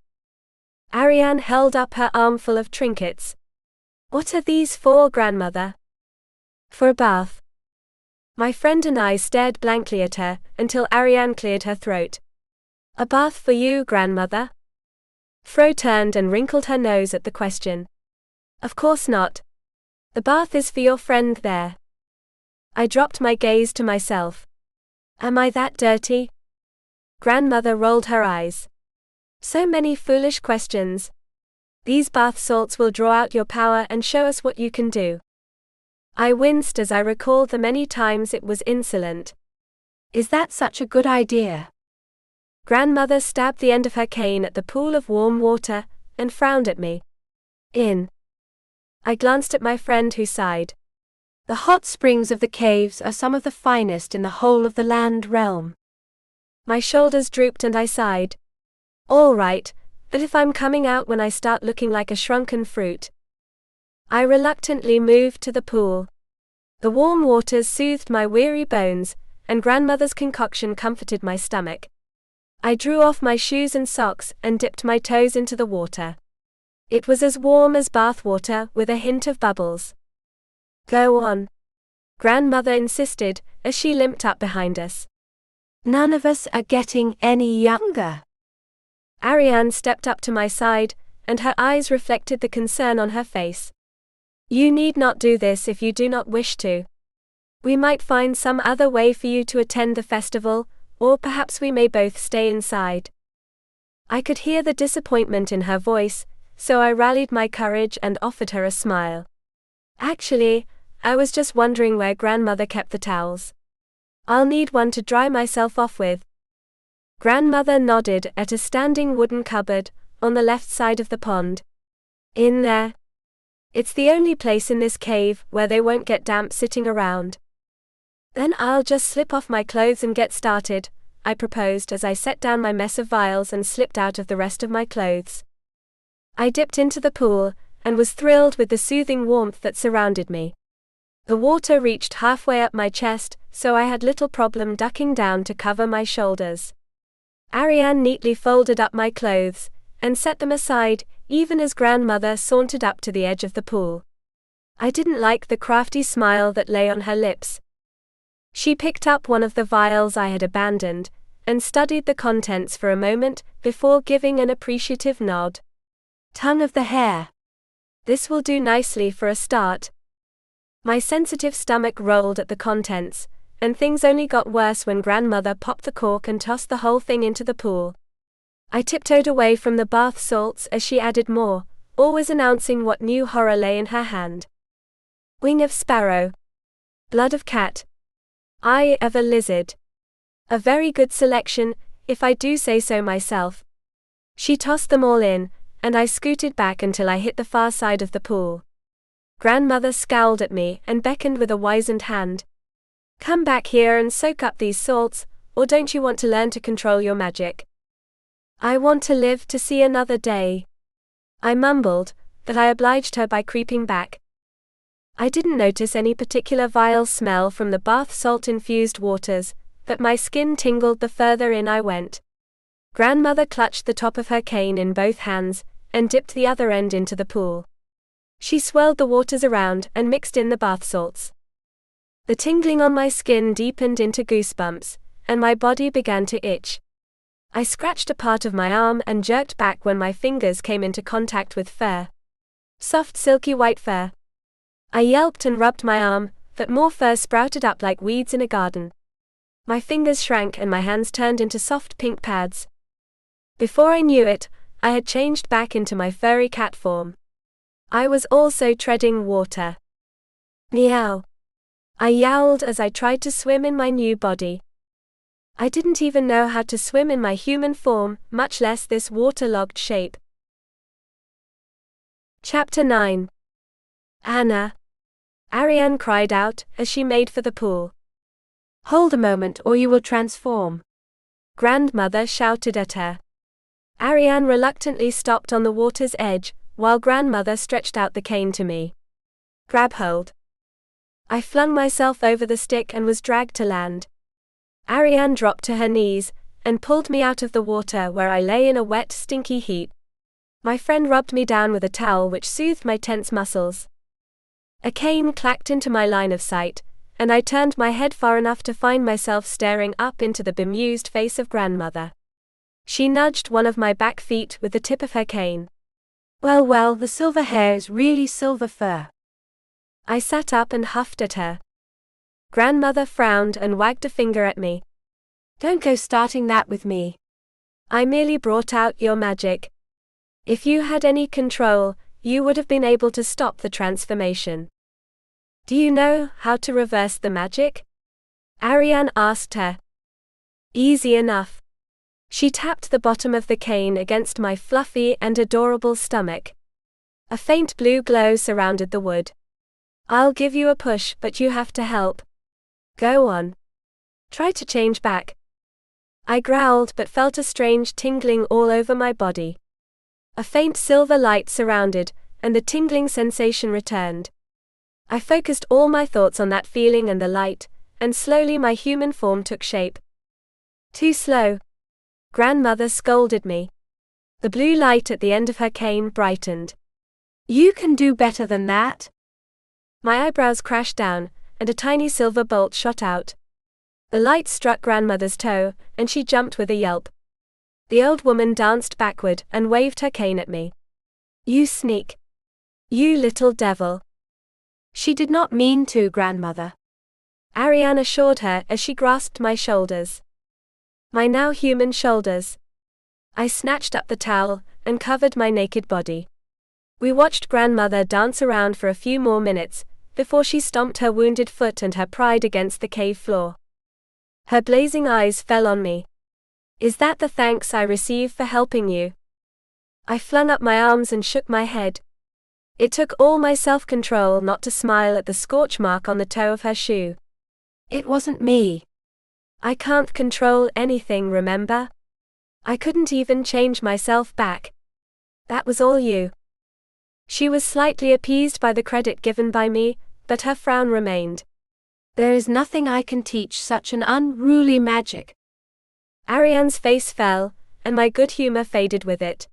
Arian held up her armful of trinkets. What are these for, grandmother? For a bath. My friend and I stared blankly at her, until Arian cleared her throat. A bath for you, grandmother? Fro turned and wrinkled her nose at the question. Of course not. The bath is for your friend there. I dropped my gaze to myself. Am I that dirty? Grandmother rolled her eyes. So many foolish questions. These bath salts will draw out your power and show us what you can do. I winced as I recalled the many times it was insolent. Is that such a good idea? Grandmother stabbed the end of her cane at the pool of warm water, and frowned at me. I glanced at my friend who sighed. The hot springs of the caves are some of the finest in the whole of the land realm. My shoulders drooped and I sighed. All right, but if I'm coming out when I start looking like a shrunken fruit. I reluctantly moved to the pool. The warm waters soothed my weary bones, and grandmother's concoction comforted my stomach. I drew off my shoes and socks and dipped my toes into the water. It was as warm as bath water with a hint of bubbles. Go on. Grandmother insisted, as she limped up behind us. None of us are getting any younger. Arian stepped up to my side, and her eyes reflected the concern on her face. You need not do this if you do not wish to. We might find some other way for you to attend the festival, or perhaps we may both stay inside." I could hear the disappointment in her voice, so I rallied my courage and offered her a smile. "Actually, I was just wondering where grandmother kept the towels. I'll need one to dry myself off with." Grandmother nodded at a standing wooden cupboard on the left side of the pond. "In there. It's the only place in this cave where they won't get damp sitting around." "Then I'll just slip off my clothes and get started," I proposed as I set down my mess of vials and slipped out of the rest of my clothes. I dipped into the pool, and was thrilled with the soothing warmth that surrounded me. The water reached halfway up my chest, so I had little problem ducking down to cover my shoulders. Arian neatly folded up my clothes, and set them aside, even as grandmother sauntered up to the edge of the pool. I didn't like the crafty smile that lay on her lips. She picked up one of the vials I had abandoned, and studied the contents for a moment, before giving an appreciative nod. "Tongue of the hare. This will do nicely for a start." My sensitive stomach rolled at the contents, and things only got worse when grandmother popped the cork and tossed the whole thing into the pool. I tiptoed away from the bath salts as she added more, always announcing what new horror lay in her hand. Wing of sparrow. Blood of cat. Eye of a lizard. A very good selection, if I do say so myself. She tossed them all in, and I scooted back until I hit the far side of the pool. Grandmother scowled at me and beckoned with a wizened hand. "Come back here and soak up these salts, or don't you want to learn to control your magic?" "I want to live to see another day," I mumbled, but I obliged her by creeping back. I didn't notice any particular vile smell from the bath salt-infused waters, but my skin tingled the further in I went. Grandmother clutched the top of her cane in both hands, and dipped the other end into the pool. She swirled the waters around and mixed in the bath salts. The tingling on my skin deepened into goosebumps, and my body began to itch. I scratched a part of my arm and jerked back when my fingers came into contact with fur. Soft silky white fur. I yelped and rubbed my arm, but more fur sprouted up like weeds in a garden. My fingers shrank and my hands turned into soft pink pads. Before I knew it, I had changed back into my furry cat form. I was also treading water. Meow. I yowled as I tried to swim in my new body. I didn't even know how to swim in my human form, much less this waterlogged shape. Chapter 9. Anna. Arian cried out as she made for the pool. "Hold a moment or you will transform," grandmother shouted at her. Arian reluctantly stopped on the water's edge, while grandmother stretched out the cane to me. "Grab hold." I flung myself over the stick and was dragged to land. Arian dropped to her knees, and pulled me out of the water where I lay in a wet, stinky heap. My friend rubbed me down with a towel which soothed my tense muscles. A cane clacked into my line of sight, and I turned my head far enough to find myself staring up into the bemused face of grandmother. She nudged one of my back feet with the tip of her cane. Well, the silver hair is really silver fur." I sat up and huffed at her. Grandmother frowned and wagged a finger at me. "Don't go starting that with me. I merely brought out your magic. If you had any control, you would have been able to stop the transformation." "Do you know how to reverse the magic?" Arian asked her. "Easy enough." She tapped the bottom of the cane against my fluffy and adorable stomach. A faint blue glow surrounded the wood. "I'll give you a push, but you have to help. Go on. Try to change back." I growled but felt a strange tingling all over my body. A faint silver light surrounded, and the tingling sensation returned. I focused all my thoughts on that feeling and the light, and slowly my human form took shape. "Too slow." Grandmother scolded me. The blue light at the end of her cane brightened. "You can do better than that." My eyebrows crashed down, and a tiny silver bolt shot out. The light struck grandmother's toe, and she jumped with a yelp. The old woman danced backward and waved her cane at me. "You sneak. You little devil." "She did not mean to, grandmother," Arian assured her as she grasped my shoulders. my now human shoulders. I snatched up the towel and covered my naked body. We watched grandmother dance around for a few more minutes before she stomped her wounded foot and her pride against the cave floor. Her blazing eyes fell on me. Is that the thanks I receive for helping you? I flung up my arms and shook my head. It took all my self-control not to smile at the scorch mark on the toe of her shoe. It wasn't me. I can't control anything, remember? I couldn't even change myself back. That was all you. She was slightly appeased by the credit given by me, but her frown remained. There is nothing I can teach such an unruly magic. Arian's face fell, and my good humor faded with it.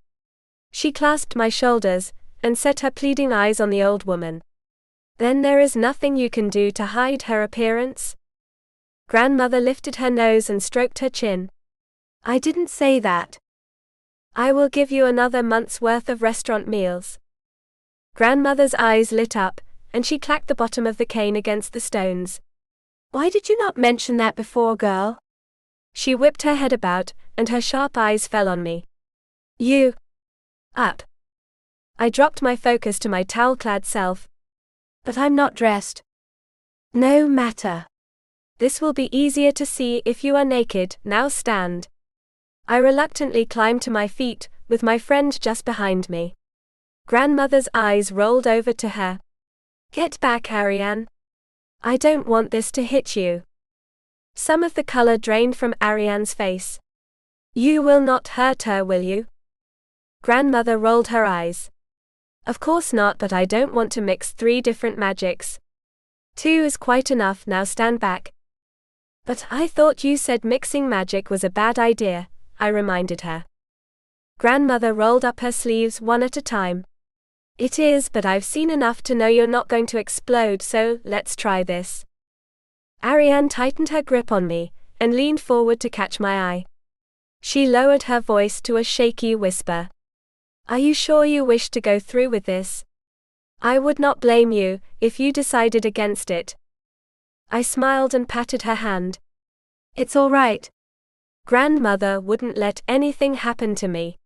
She clasped my shoulders and set her pleading eyes on the old woman. Then there is nothing you can do to hide her appearance? Grandmother lifted her nose and stroked her chin. I didn't say that. I will give you another month's worth of restaurant meals. Grandmother's eyes lit up, and she clacked the bottom of the cane against the stones. Why did you not mention that before, girl? She whipped her head about, and her sharp eyes fell on me. You. Up. I dropped my focus to my towel-clad self. But I'm not dressed. No matter. This will be easier to see if you are naked, now stand. I reluctantly climbed to my feet, with my friend just behind me. Grandmother's eyes rolled over to her. Get back, Arian. I don't want this to hit you. Some of the color drained from Arian's face. You will not hurt her, will you? Grandmother rolled her eyes. Of course not, but I don't want to mix 3 different magics. 2 is quite enough, now stand back. But I thought you said mixing magic was a bad idea, I reminded her. Grandmother rolled up her sleeves one at a time. It is, but I've seen enough to know you're not going to explode, so let's try this. Arian tightened her grip on me and leaned forward to catch my eye. She lowered her voice to a shaky whisper. Are you sure you wish to go through with this? I would not blame you if you decided against it. I smiled and patted her hand. It's all right. Grandmother wouldn't let anything happen to me.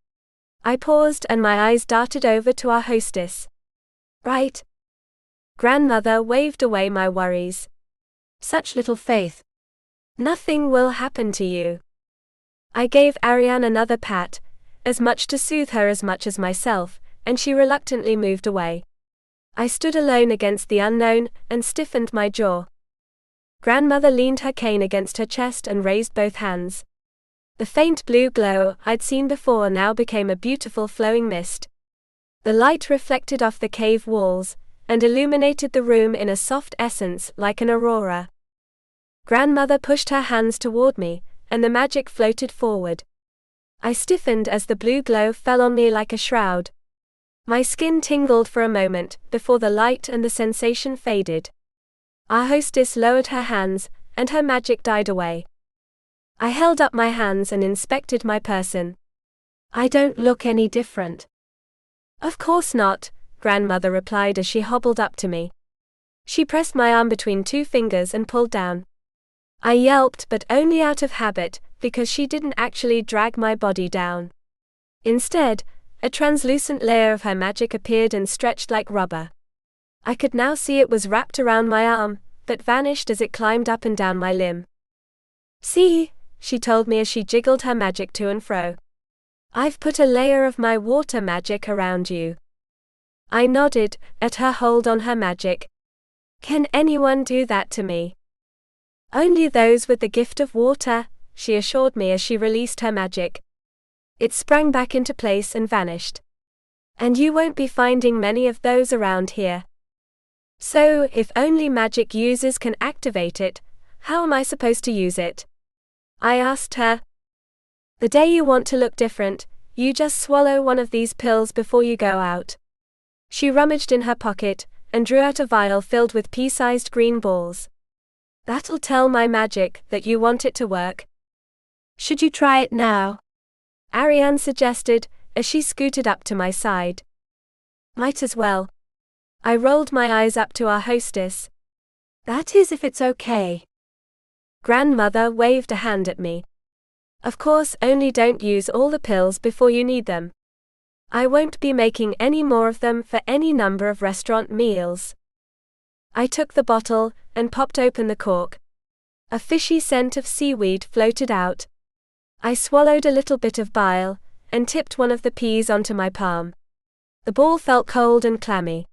I paused and my eyes darted over to our hostess. Right. Grandmother waved away my worries. Such little faith. Nothing will happen to you. I gave Arian another pat, as much to soothe her as much as myself, and she reluctantly moved away. I stood alone against the unknown and stiffened my jaw. Grandmother leaned her cane against her chest and raised both hands. The faint blue glow I'd seen before now became a beautiful flowing mist. The light reflected off the cave walls and illuminated the room in a soft essence like an aurora. Grandmother pushed her hands toward me, and the magic floated forward. I stiffened as the blue glow fell on me like a shroud. My skin tingled for a moment before the light and the sensation faded. Our hostess lowered her hands, and her magic died away. I held up my hands and inspected my person. I don't look any different. Of course not, Grandmother replied as she hobbled up to me. She pressed my arm between 2 fingers and pulled down. I yelped, but only out of habit, because she didn't actually drag my body down. Instead, a translucent layer of her magic appeared and stretched like rubber. I could now see it was wrapped around my arm, but vanished as it climbed up and down my limb. See, she told me as she jiggled her magic to and fro. I've put a layer of my water magic around you. I nodded at her hold on her magic. Can anyone do that to me? Only those with the gift of water, she assured me as she released her magic. It sprang back into place and vanished. And you won't be finding many of those around here. So, if only magic users can activate it, how am I supposed to use it? I asked her. The day you want to look different, you just swallow one of these pills before you go out. She rummaged in her pocket and drew out a vial filled with pea-sized green balls. That'll tell my magic that you want it to work. Should you try it now? Arian suggested, as she scooted up to my side. Might as well. I rolled my eyes up to our hostess. That is if it's okay. Grandmother waved a hand at me. Of course, only don't use all the pills before you need them. I won't be making any more of them for any number of restaurant meals. I took the bottle and popped open the cork. A fishy scent of seaweed floated out. I swallowed a little bit of bile and tipped one of the peas onto my palm. The ball felt cold and clammy.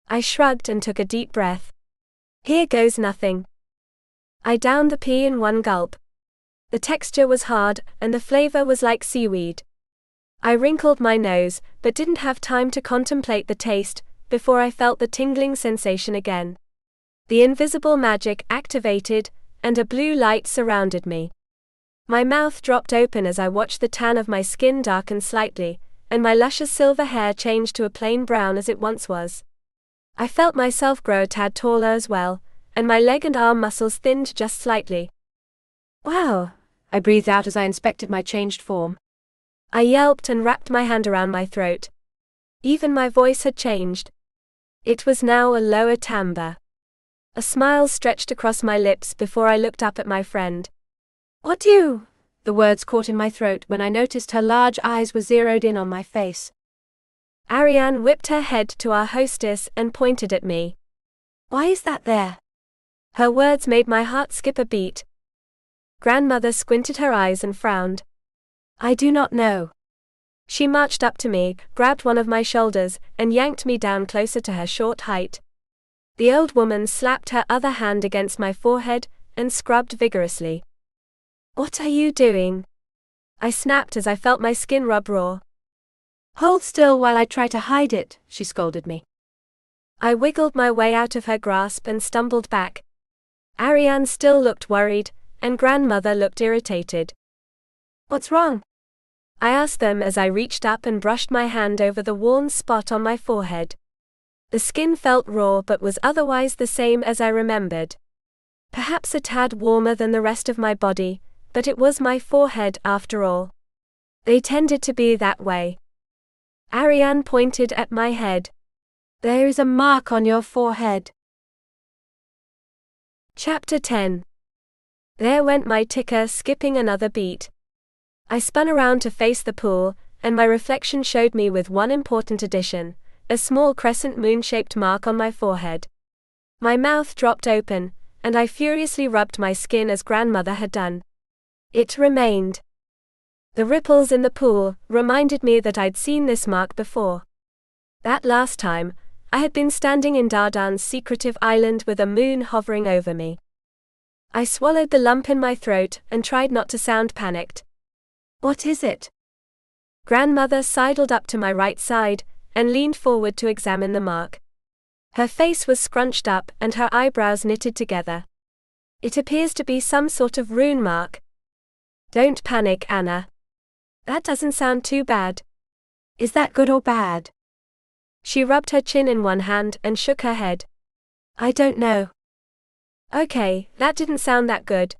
I shrugged and took a deep breath. Here goes nothing. I downed the pea in one gulp. The texture was hard, and the flavor was like seaweed. I wrinkled my nose, but didn't have time to contemplate the taste, before I felt the tingling sensation again. The invisible magic activated, and a blue light surrounded me. My mouth dropped open as I watched the tan of my skin darken slightly, and my luscious silver hair change to a plain brown as it once was. I felt myself grow a tad taller as well, and my leg and arm muscles thinned just slightly. Wow, I breathed out as I inspected my changed form. I yelped and wrapped my hand around my throat. Even my voice had changed. It was now a lower timbre. A smile stretched across my lips before I looked up at my friend. What do you? The words caught in my throat when I noticed her large eyes were zeroed in on my face. Arian whipped her head to our hostess and pointed at me. Why is that there? Her words made my heart skip a beat. Grandmother squinted her eyes and frowned. I do not know. She marched up to me, grabbed one of my shoulders, and yanked me down closer to her short height. The old woman slapped her other hand against my forehead and scrubbed vigorously. What are you doing? I snapped as I felt my skin rub raw. Hold still while I try to hide it, she scolded me. I wiggled my way out of her grasp and stumbled back. Arian still looked worried, and grandmother looked irritated. What's wrong? I asked them as I reached up and brushed my hand over the worn spot on my forehead. The skin felt raw but was otherwise the same as I remembered. Perhaps a tad warmer than the rest of my body, but it was my forehead after all. They tended to be that way. Arian pointed at my head. There is a mark on your forehead. Chapter 10. There went my ticker, skipping another beat. I spun around to face the pool, and my reflection showed me with one important addition, a small crescent moon-shaped mark on my forehead. My mouth dropped open, and I furiously rubbed my skin as grandmother had done. It remained. The ripples in the pool reminded me that I'd seen this mark before. That last time, I had been standing in Dardan's secretive island with a moon hovering over me. I swallowed the lump in my throat and tried not to sound panicked. What is it? Grandmother sidled up to my right side and leaned forward to examine the mark. Her face was scrunched up and her eyebrows knitted together. It appears to be some sort of rune mark. Don't panic, Anna. That doesn't sound too bad. Is that good or bad? She rubbed her chin in one hand and shook her head. I don't know. Okay, that didn't sound that good.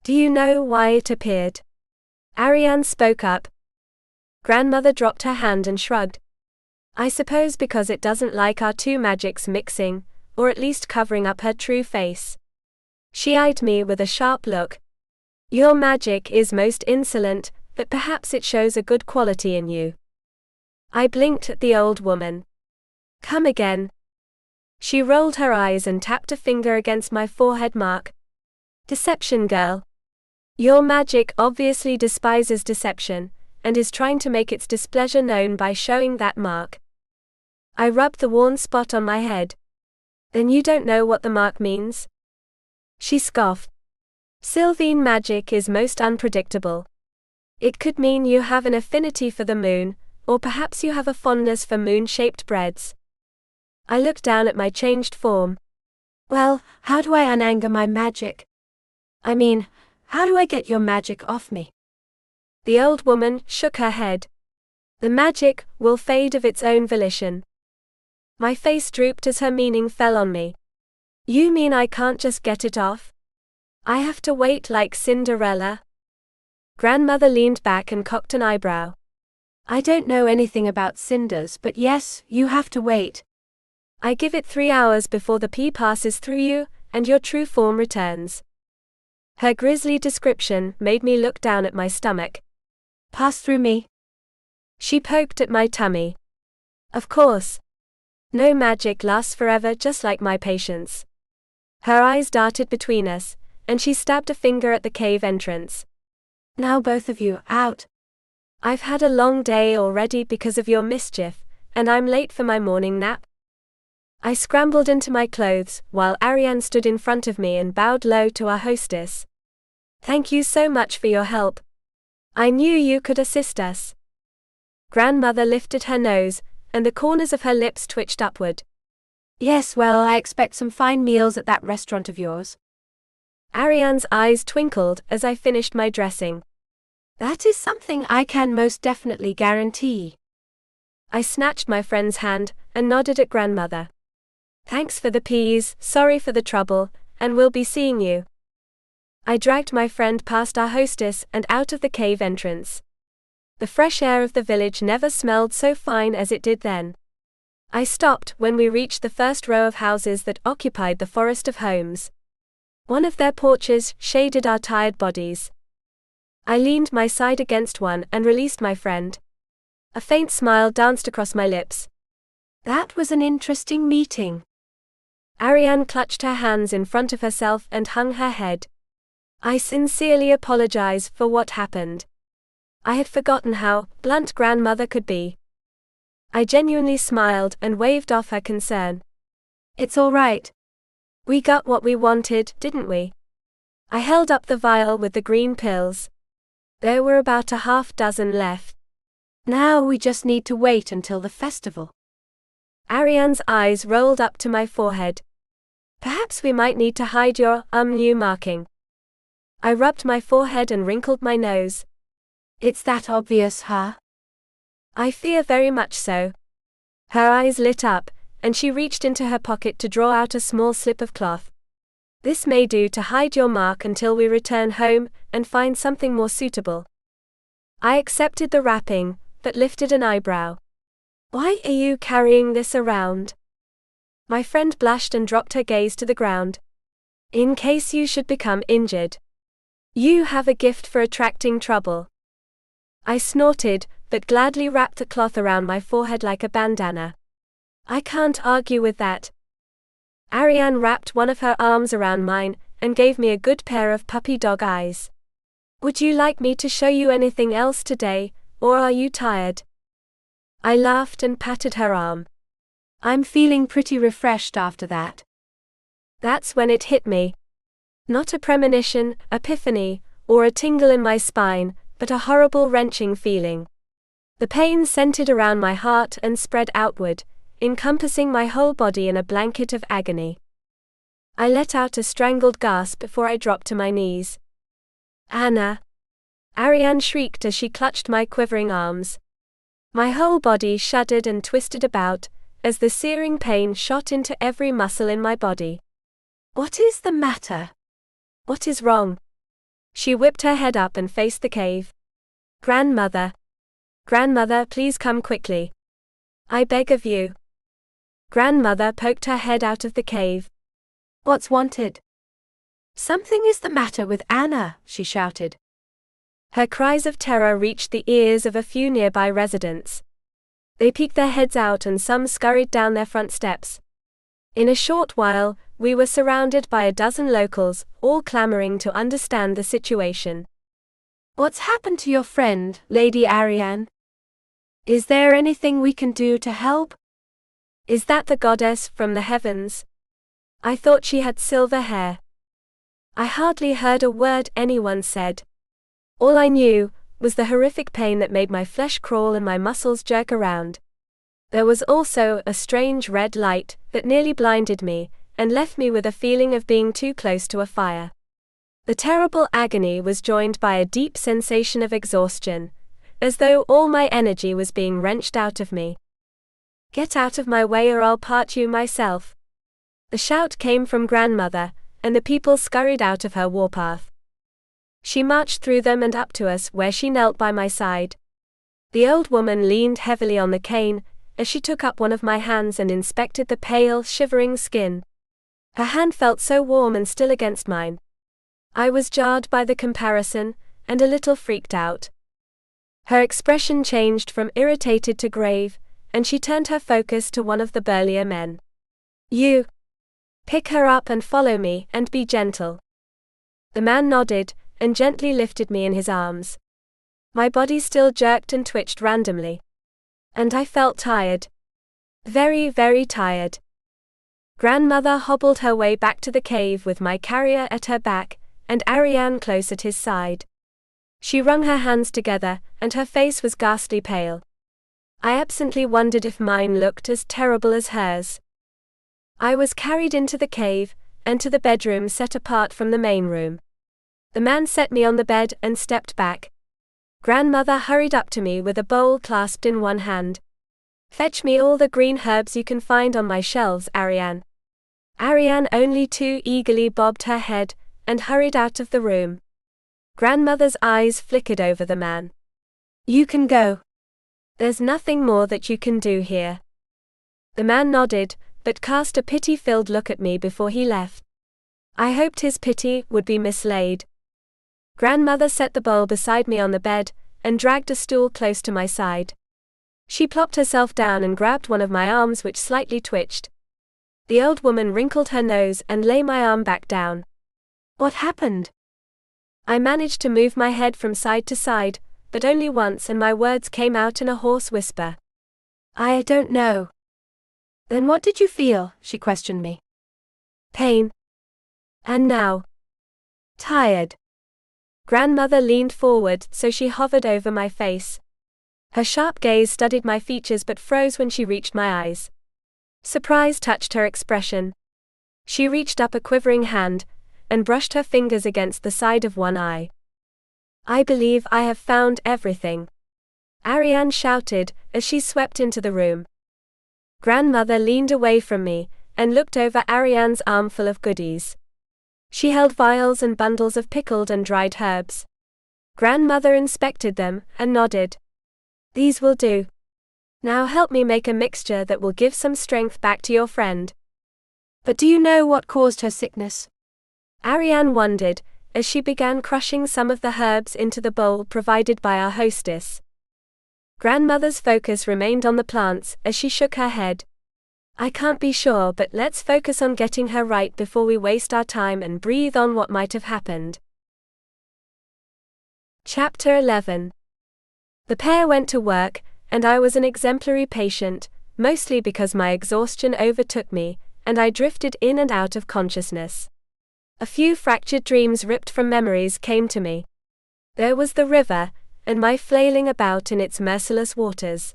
Do you know why it appeared? Arian spoke up. Grandmother dropped her hand and shrugged. I suppose because it doesn't like our two magics mixing, or at least covering up her true face. She eyed me with a sharp look. Your magic is most insolent, but perhaps it shows a good quality in you. I blinked at the old woman. Come again. She rolled her eyes and tapped a finger against my forehead mark. Deception, girl. Your magic obviously despises deception, and is trying to make its displeasure known by showing that mark. I rubbed the worn spot on my head. Then you don't know what the mark means? She scoffed. Sylvine magic is most unpredictable. It could mean you have an affinity for the moon, or perhaps you have a fondness for moon-shaped breads. I looked down at my changed form. Well, how do I unanger my magic? I mean, how do I get your magic off me? The old woman shook her head. The magic will fade of its own volition. My face drooped as her meaning fell on me. You mean I can't just get it off? I have to wait like Cinderella? Grandmother leaned back and cocked an eyebrow. I don't know anything about cinders, but yes, you have to wait. I give it 3 hours before the pea passes through you, and your true form returns. Her grisly description made me look down at my stomach. Pass through me. She poked at my tummy. Of course. No magic lasts forever, just like my patience. Her eyes darted between us, and she stabbed a finger at the cave entrance. Now both of you, out. I've had a long day already because of your mischief, and I'm late for my morning nap. I scrambled into my clothes, while Arian stood in front of me and bowed low to our hostess. Thank you so much for your help. I knew you could assist us. Grandmother lifted her nose, and the corners of her lips twitched upward. Yes, well, I expect some fine meals at that restaurant of yours. Arian's eyes twinkled as I finished my dressing. That is something I can most definitely guarantee. I snatched my friend's hand and nodded at grandmother. Thanks for the peas, sorry for the trouble, and we'll be seeing you. I dragged my friend past our hostess and out of the cave entrance. The fresh air of the village never smelled so fine as it did then. I stopped when we reached the first row of houses that occupied the forest of homes. One of their porches shaded our tired bodies. I leaned my side against one and released my friend. A faint smile danced across my lips. That was an interesting meeting. Arian clutched her hands in front of herself and hung her head. I sincerely apologize for what happened. I had forgotten how blunt grandmother could be. I genuinely smiled and waved off her concern. It's all right. We got what we wanted, didn't we? I held up the vial with the green pills. There were about a half dozen left. Now we just need to wait until the festival. Arian's eyes rolled up to my forehead. Perhaps we might need to hide your new marking. I rubbed my forehead and wrinkled my nose. It's that obvious, huh? I fear very much so. Her eyes lit up, and she reached into her pocket to draw out a small slip of cloth. This may do to hide your mark until we return home and find something more suitable. I accepted the wrapping, but lifted an eyebrow. Why are you carrying this around? My friend blushed and dropped her gaze to the ground. In case you should become injured. You have a gift for attracting trouble. I snorted, but gladly wrapped the cloth around my forehead like a bandana. I can't argue with that. Arian wrapped one of her arms around mine and gave me a good pair of puppy dog eyes. Would you like me to show you anything else today, or are you tired? I laughed and patted her arm. I'm feeling pretty refreshed after that. That's when it hit me. Not a premonition, epiphany, or a tingle in my spine, but a horrible wrenching feeling. The pain centered around my heart and spread outward, encompassing my whole body in a blanket of agony. I let out a strangled gasp before I dropped to my knees. Anna! Arian shrieked as she clutched my quivering arms. My whole body shuddered and twisted about, as the searing pain shot into every muscle in my body. What is the matter? What is wrong? She whipped her head up and faced the cave. Grandmother! Grandmother, please come quickly. I beg of you. Grandmother poked her head out of the cave. What's wanted? Something is the matter with Anna, she shouted. Her cries of terror reached the ears of a few nearby residents. They peeked their heads out and some scurried down their front steps. In a short while, we were surrounded by a dozen locals, all clamoring to understand the situation. What's happened to your friend, Lady Arian? Is there anything we can do to help? Is that the goddess from the heavens? I thought she had silver hair. I hardly heard a word anyone said. All I knew was the horrific pain that made my flesh crawl and my muscles jerk around. There was also a strange red light that nearly blinded me and left me with a feeling of being too close to a fire. The terrible agony was joined by a deep sensation of exhaustion, as though all my energy was being wrenched out of me. Get out of my way or I'll part you myself. The shout came from grandmother, and the people scurried out of her warpath. She marched through them and up to us where she knelt by my side. The old woman leaned heavily on the cane, as she took up one of my hands and inspected the pale, shivering skin. Her hand felt so warm and still against mine. I was jarred by the comparison, and a little freaked out. Her expression changed from irritated to grave, and she turned her focus to one of the burlier men. You. Pick her up and follow me, and be gentle. The man nodded, and gently lifted me in his arms. My body still jerked and twitched randomly. And I felt tired. Very, very tired. Grandmother hobbled her way back to the cave with my carrier at her back, and Arian close at his side. She wrung her hands together, and her face was ghastly pale. I absently wondered if mine looked as terrible as hers. I was carried into the cave, and to the bedroom set apart from the main room. The man set me on the bed and stepped back. Grandmother hurried up to me with a bowl clasped in one hand. Fetch me all the green herbs you can find on my shelves, Arian. Arian only too eagerly bobbed her head, and hurried out of the room. Grandmother's eyes flickered over the man. You can go. There's nothing more that you can do here. The man nodded, but cast a pity-filled look at me before he left. I hoped his pity would be mislaid. Grandmother set the bowl beside me on the bed, and dragged a stool close to my side. She plopped herself down and grabbed one of my arms, which slightly twitched. The old woman wrinkled her nose and lay my arm back down. What happened? I managed to move my head from side to side, but only once, and my words came out in a hoarse whisper. I don't know. Then what did you feel? She questioned me. Pain. And now? Tired. Grandmother leaned forward, so she hovered over my face. Her sharp gaze studied my features but froze when she reached my eyes. Surprise touched her expression. She reached up a quivering hand, and brushed her fingers against the side of one eye. I believe I have found everything. Arian shouted, as she swept into the room. Grandmother leaned away from me, and looked over Arian's armful of goodies. She held vials and bundles of pickled and dried herbs. Grandmother inspected them, and nodded. These will do. Now help me make a mixture that will give some strength back to your friend. But do you know what caused her sickness? Arian wondered, as she began crushing some of the herbs into the bowl provided by our hostess. Grandmother's focus remained on the plants, as she shook her head. I can't be sure, but let's focus on getting her right before we waste our time and breathe on what might have happened. Chapter 11. The pair went to work, and I was an exemplary patient, mostly because my exhaustion overtook me, and I drifted in and out of consciousness. A few fractured dreams ripped from memories came to me. There was the river, and my flailing about in its merciless waters.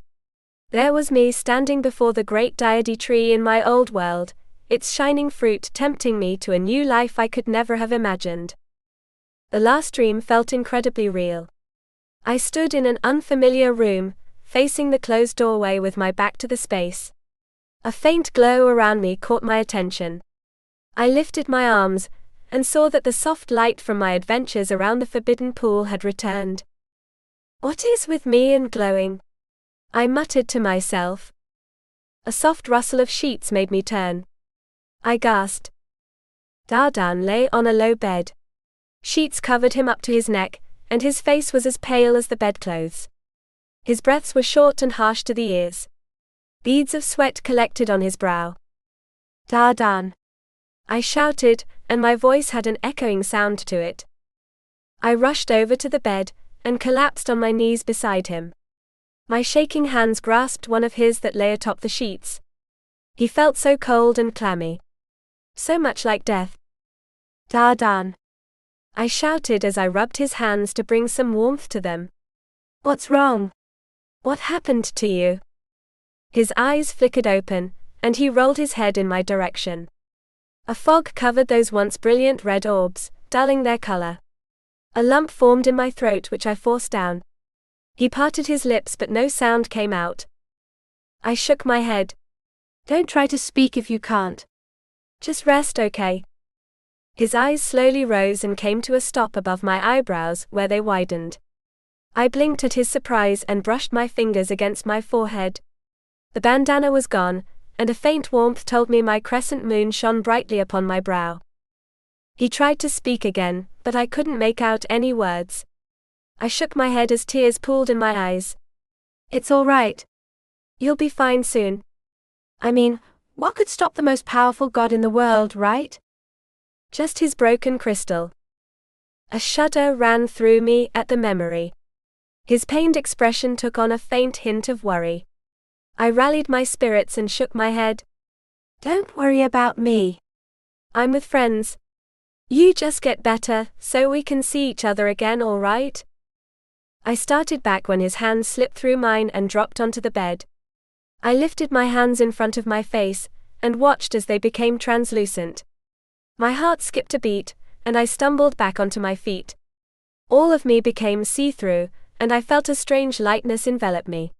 There was me standing before the great diady tree in my old world, its shining fruit tempting me to a new life I could never have imagined. The last dream felt incredibly real. I stood in an unfamiliar room, facing the closed doorway with my back to the space. A faint glow around me caught my attention. I lifted my arms, and saw that the soft light from my adventures around the forbidden pool had returned. What is with me and glowing? I muttered to myself. A soft rustle of sheets made me turn. I gasped. Dardan lay on a low bed. Sheets covered him up to his neck, and his face was as pale as the bedclothes. His breaths were short and harsh to the ears. Beads of sweat collected on his brow. Dardan! I shouted, and my voice had an echoing sound to it. I rushed over to the bed, and collapsed on my knees beside him. My shaking hands grasped one of his that lay atop the sheets. He felt so cold and clammy. So much like death. Dardan! I shouted as I rubbed his hands to bring some warmth to them. What's wrong? What happened to you? His eyes flickered open, and he rolled his head in my direction. A fog covered those once brilliant red orbs, dulling their color. A lump formed in my throat which I forced down. He parted his lips but no sound came out. I shook my head. Don't try to speak if you can't. Just rest, okay? His eyes slowly rose and came to a stop above my eyebrows where they widened. I blinked at his surprise and brushed my fingers against my forehead. The bandana was gone, and a faint warmth told me my crescent moon shone brightly upon my brow. He tried to speak again, but I couldn't make out any words. I shook my head as tears pooled in my eyes. It's all right. You'll be fine soon. I mean, what could stop the most powerful god in the world, right? Just his broken crystal. A shudder ran through me at the memory. His pained expression took on a faint hint of worry. I rallied my spirits and shook my head. Don't worry about me. I'm with friends. You just get better, so we can see each other again, all right? I started back when his hand slipped through mine and dropped onto the bed. I lifted my hands in front of my face, and watched as they became translucent. My heart skipped a beat, and I stumbled back onto my feet. All of me became see-through, and I felt a strange lightness envelop me.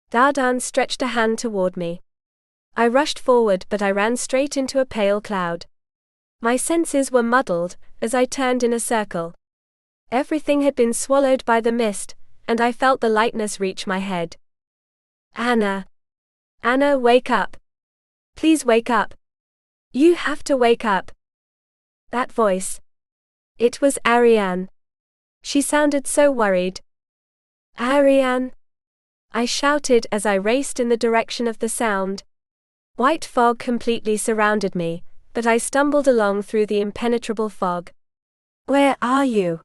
Dardan stretched a hand toward me. I rushed forward, but I ran straight into a pale cloud. My senses were muddled as I turned in a circle. Everything had been swallowed by the mist, and I felt the lightness reach my head. Anna! Anna, wake up! Please wake up! You have to wake up! That voice. It was Arian. She sounded so worried. Arian! I shouted as I raced in the direction of the sound. White fog completely surrounded me, but I stumbled along through the impenetrable fog. Where are you?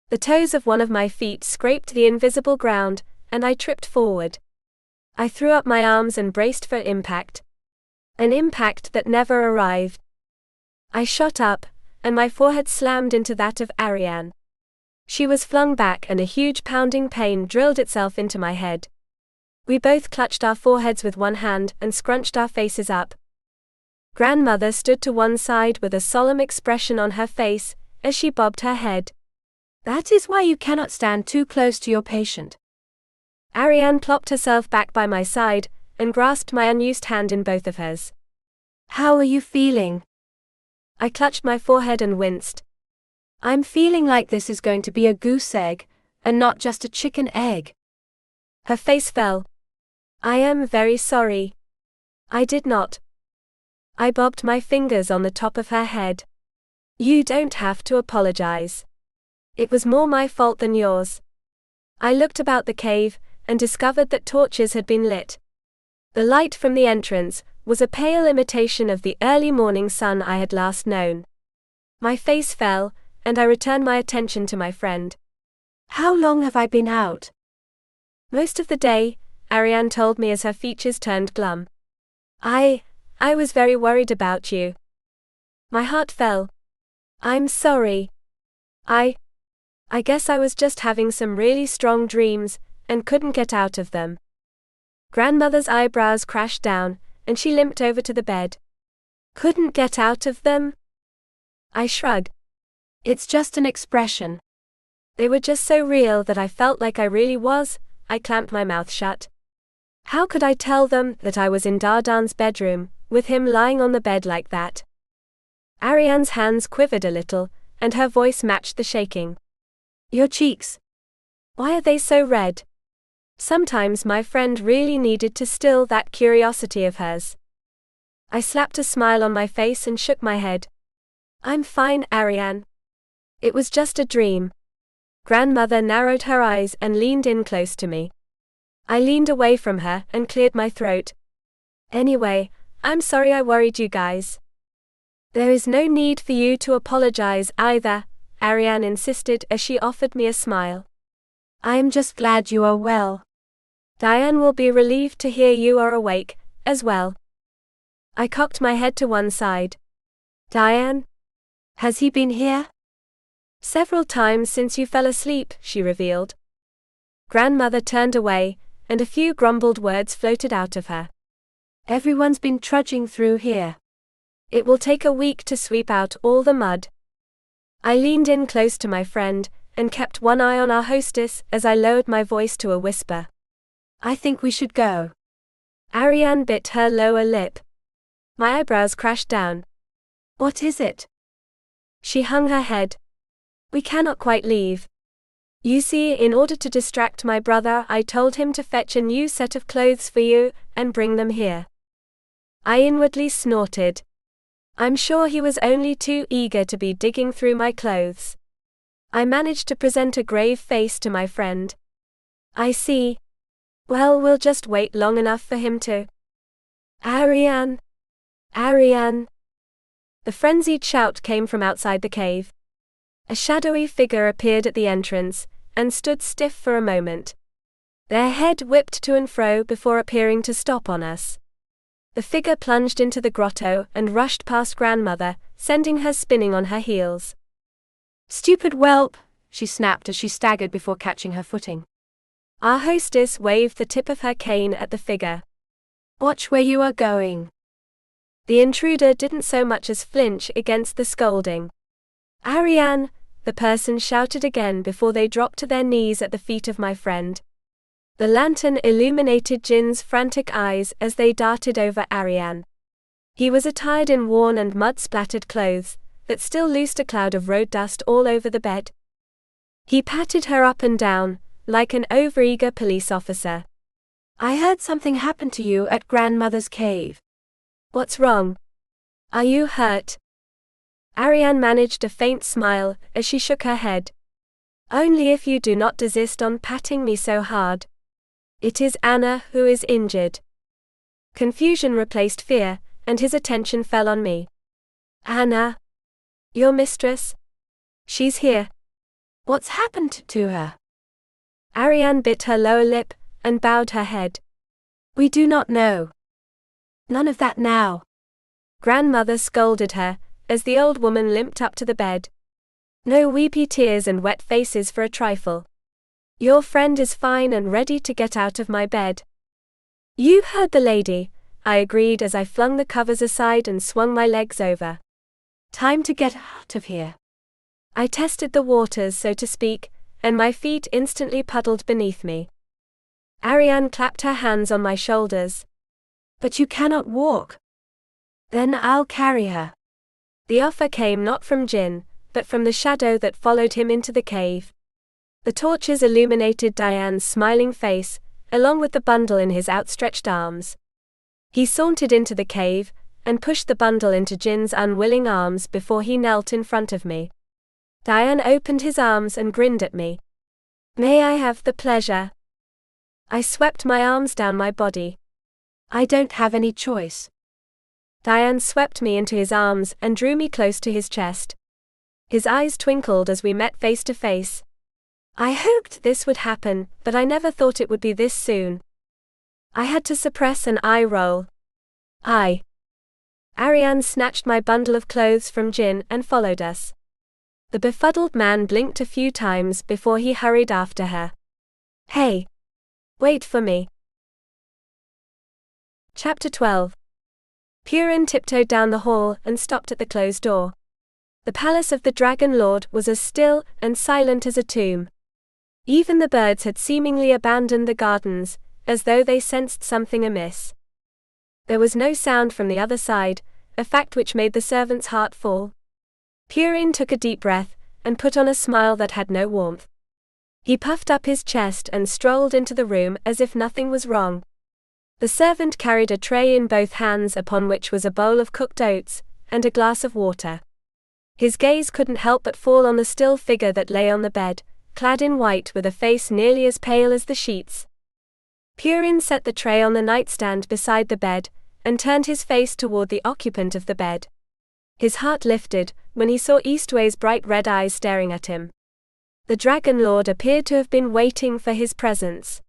The toes of one of my feet scraped the invisible ground, and I tripped forward. I threw up my arms and braced for impact. An impact that never arrived. I shot up, and my forehead slammed into that of Arian. She was flung back and a huge pounding pain drilled itself into my head. We both clutched our foreheads with one hand and scrunched our faces up. Grandmother stood to one side with a solemn expression on her face, as she bobbed her head. That is why you cannot stand too close to your patient. Arian plopped herself back by my side, and grasped my unused hand in both of hers. How are you feeling? I clutched my forehead and winced. I'm feeling like this is going to be a goose egg, and not just a chicken egg. Her face fell. I am very sorry. I did not. I bobbed my fingers on the top of her head. You don't have to apologize. It was more my fault than yours. I looked about the cave, and discovered that torches had been lit. The light from the entrance was a pale imitation of the early morning sun I had last known. My face fell, and I returned my attention to my friend. How long have I been out? Most of the day, Arian told me as her features turned glum. I was very worried about you. My heart fell. I'm sorry. I guess I was just having some really strong dreams, and couldn't get out of them. Grandmother's eyebrows crashed down, and she limped over to the bed. Couldn't get out of them? I shrugged. It's just an expression. They were just so real that I felt like I really was. I clamped my mouth shut. How could I tell them that I was in Dardan's bedroom, with him lying on the bed like that? Arian's hands quivered a little, and her voice matched the shaking. Your cheeks. Why are they so red? Sometimes my friend really needed to still that curiosity of hers. I slapped a smile on my face and shook my head. I'm fine, Arian. It was just a dream. Grandmother narrowed her eyes and leaned in close to me. I leaned away from her and cleared my throat. Anyway, I'm sorry I worried you guys. There is no need for you to apologize either, Arian insisted as she offered me a smile. I am just glad you are well. Diane will be relieved to hear you are awake, as well. I cocked my head to one side. Diane? Has he been here? Several times since you fell asleep, she revealed. Grandmother turned away, and a few grumbled words floated out of her. Everyone's been trudging through here. It will take a week to sweep out all the mud. I leaned in close to my friend, and kept one eye on our hostess as I lowered my voice to a whisper. I think we should go. Arian bit her lower lip. My eyebrows crashed down. What is it? She hung her head. We cannot quite leave. You see, in order to distract my brother, I told him to fetch a new set of clothes for you, and bring them here. I inwardly snorted. I'm sure he was only too eager to be digging through my clothes. I managed to present a grave face to my friend. I see. Well, we'll just wait long enough for him to. Arian! Arian! The frenzied shout came from outside the cave. A shadowy figure appeared at the entrance, and stood stiff for a moment. Their head whipped to and fro before appearing to stop on us. The figure plunged into the grotto and rushed past grandmother, sending her spinning on her heels. Stupid whelp, she snapped as she staggered before catching her footing. Our hostess waved the tip of her cane at the figure. Watch where you are going. The intruder didn't so much as flinch against the scolding. Arian, the person shouted again before they dropped to their knees at the feet of my friend. The lantern illuminated Jin's frantic eyes as they darted over Arian. He was attired in worn and mud-splattered clothes, that still loosed a cloud of road dust all over the bed. He patted her up and down, like an overeager police officer. I heard something happened to you at grandmother's cave. What's wrong? Are you hurt? Arian managed a faint smile as she shook her head. Only if you do not desist on patting me so hard. It is Anna who is injured. Confusion replaced fear, and his attention fell on me. Anna? Your mistress? She's here. What's happened to her? Arian bit her lower lip, and bowed her head. We do not know. None of that now. Grandmother scolded her, as the old woman limped up to the bed. No weepy tears and wet faces for a trifle. Your friend is fine and ready to get out of my bed. You heard the lady, I agreed as I flung the covers aside and swung my legs over. Time to get out of here. I tested the waters, so to speak, and my feet instantly puddled beneath me. Arian clapped her hands on my shoulders. But you cannot walk. Then I'll carry her. The offer came not from Jin, but from the shadow that followed him into the cave. The torches illuminated Diane's smiling face, along with the bundle in his outstretched arms. He sauntered into the cave, and pushed the bundle into Jin's unwilling arms before he knelt in front of me. Diane opened his arms and grinned at me. May I have the pleasure? I swept my arms down my body. I don't have any choice. Diane swept me into his arms and drew me close to his chest. His eyes twinkled as we met face to face. I hoped this would happen, but I never thought it would be this soon. I had to suppress an eye roll. Arian snatched my bundle of clothes from Jin and followed us. The befuddled man blinked a few times before he hurried after her. Hey! Wait for me. Chapter 12. Purin tiptoed down the hall and stopped at the closed door. The palace of the Dragon Lord was as still and silent as a tomb. Even the birds had seemingly abandoned the gardens, as though they sensed something amiss. There was no sound from the other side, a fact which made the servant's heart fall. Purin took a deep breath, and put on a smile that had no warmth. He puffed up his chest and strolled into the room as if nothing was wrong. The servant carried a tray in both hands upon which was a bowl of cooked oats, and a glass of water. His gaze couldn't help but fall on the still figure that lay on the bed, clad in white with a face nearly as pale as the sheets. Purin set the tray on the nightstand beside the bed, and turned his face toward the occupant of the bed. His heart lifted when he saw Eastwei's bright red eyes staring at him. The Dragon Lord appeared to have been waiting for his presence.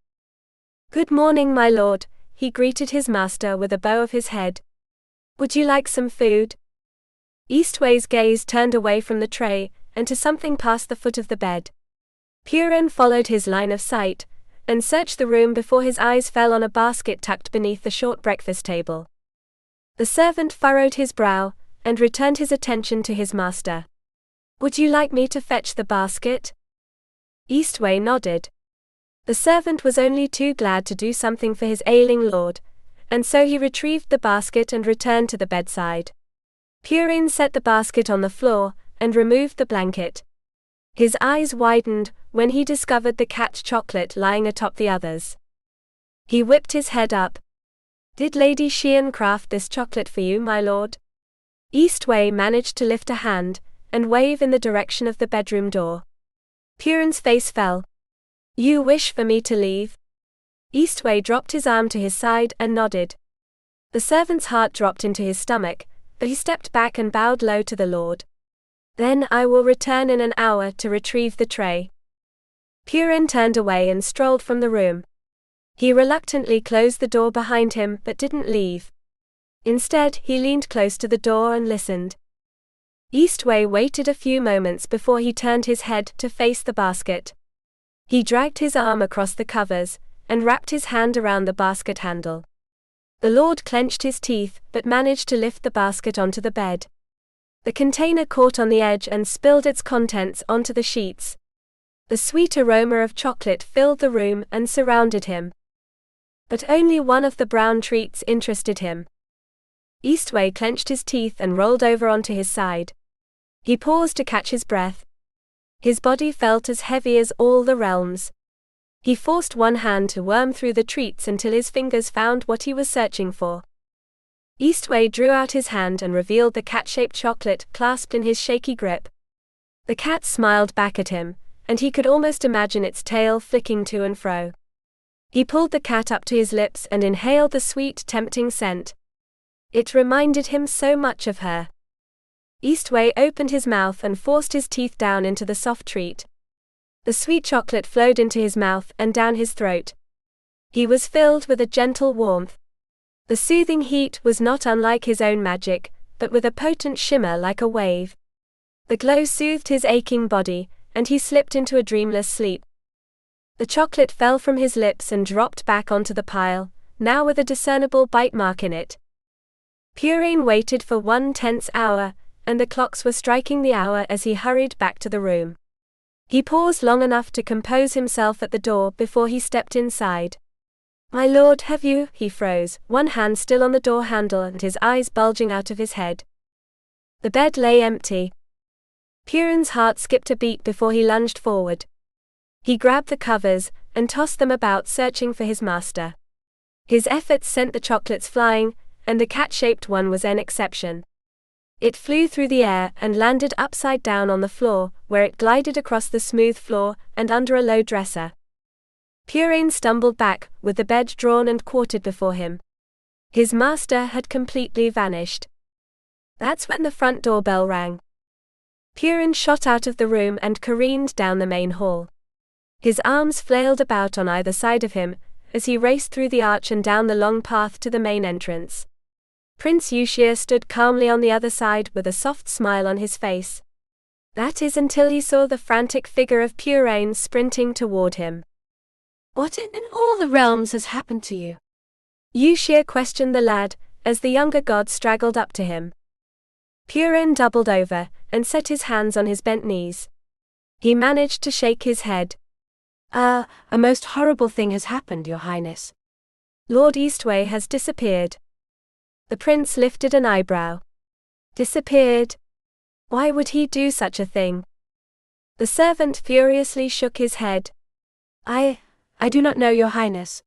Good morning, my lord, he greeted his master with a bow of his head. Would you like some food? Eastwei's gaze turned away from the tray, and to something past the foot of the bed. Purin followed his line of sight, and searched the room before his eyes fell on a basket tucked beneath the short breakfast table. The servant furrowed his brow, and returned his attention to his master. Would you like me to fetch the basket? Eastwei nodded. The servant was only too glad to do something for his ailing lord, and so he retrieved the basket and returned to the bedside. Purin set the basket on the floor, and removed the blanket. His eyes widened when he discovered the cat chocolate lying atop the others. He whipped his head up. Did Lady Xian craft this chocolate for you, my lord? Eastwei managed to lift a hand and wave in the direction of the bedroom door. Purin's face fell. You wish for me to leave? Eastwei dropped his arm to his side and nodded. The servant's heart dropped into his stomach, but he stepped back and bowed low to the Lord. Then I will return in an hour to retrieve the tray. Purin turned away and strolled from the room. He reluctantly closed the door behind him but didn't leave. Instead, he leaned close to the door and listened. Eastwei waited a few moments before he turned his head to face the basket. He dragged his arm across the covers and wrapped his hand around the basket handle. The Lord clenched his teeth but managed to lift the basket onto the bed. The container caught on the edge and spilled its contents onto the sheets. The sweet aroma of chocolate filled the room and surrounded him. But only one of the brown treats interested him. Eastwei clenched his teeth and rolled over onto his side. He paused to catch his breath. His body felt as heavy as all the realms. He forced one hand to worm through the treats until his fingers found what he was searching for. Eastwei drew out his hand and revealed the cat-shaped chocolate clasped in his shaky grip. The cat smiled back at him, and he could almost imagine its tail flicking to and fro. He pulled the cat up to his lips and inhaled the sweet, tempting scent. It reminded him so much of her. Eastwei opened his mouth and forced his teeth down into the soft treat. The sweet chocolate flowed into his mouth and down his throat. He was filled with a gentle warmth. The soothing heat was not unlike his own magic, but with a potent shimmer like a wave. The glow soothed his aching body, and he slipped into a dreamless sleep. The chocolate fell from his lips and dropped back onto the pile, now with a discernible bite mark in it. Purin waited for 1 tense hour, and the clocks were striking the hour as he hurried back to the room. He paused long enough to compose himself at the door before he stepped inside. My lord, have you? He froze, one hand still on the door handle and his eyes bulging out of his head. The bed lay empty. Purin's heart skipped a beat before he lunged forward. He grabbed the covers and tossed them about, searching for his master. His efforts sent the chocolates flying, and the cat-shaped one was an exception. It flew through the air and landed upside down on the floor, where it glided across the smooth floor and under a low dresser. Purin stumbled back, with the bed drawn and quartered before him. His master had completely vanished. That's when the front doorbell rang. Purin shot out of the room and careened down the main hall. His arms flailed about on either side of him, as he raced through the arch and down the long path to the main entrance. Prince Yushir stood calmly on the other side with a soft smile on his face. That is until he saw the frantic figure of Purin sprinting toward him. What in all the realms has happened to you? Yushir questioned the lad, as the younger god straggled up to him. Purin doubled over, and set his hands on his bent knees. He managed to shake his head. A most horrible thing has happened, Your Highness. Lord Eastwei has disappeared. The prince lifted an eyebrow. Disappeared? Why would he do such a thing? The servant furiously shook his head. I do not know, Your Highness.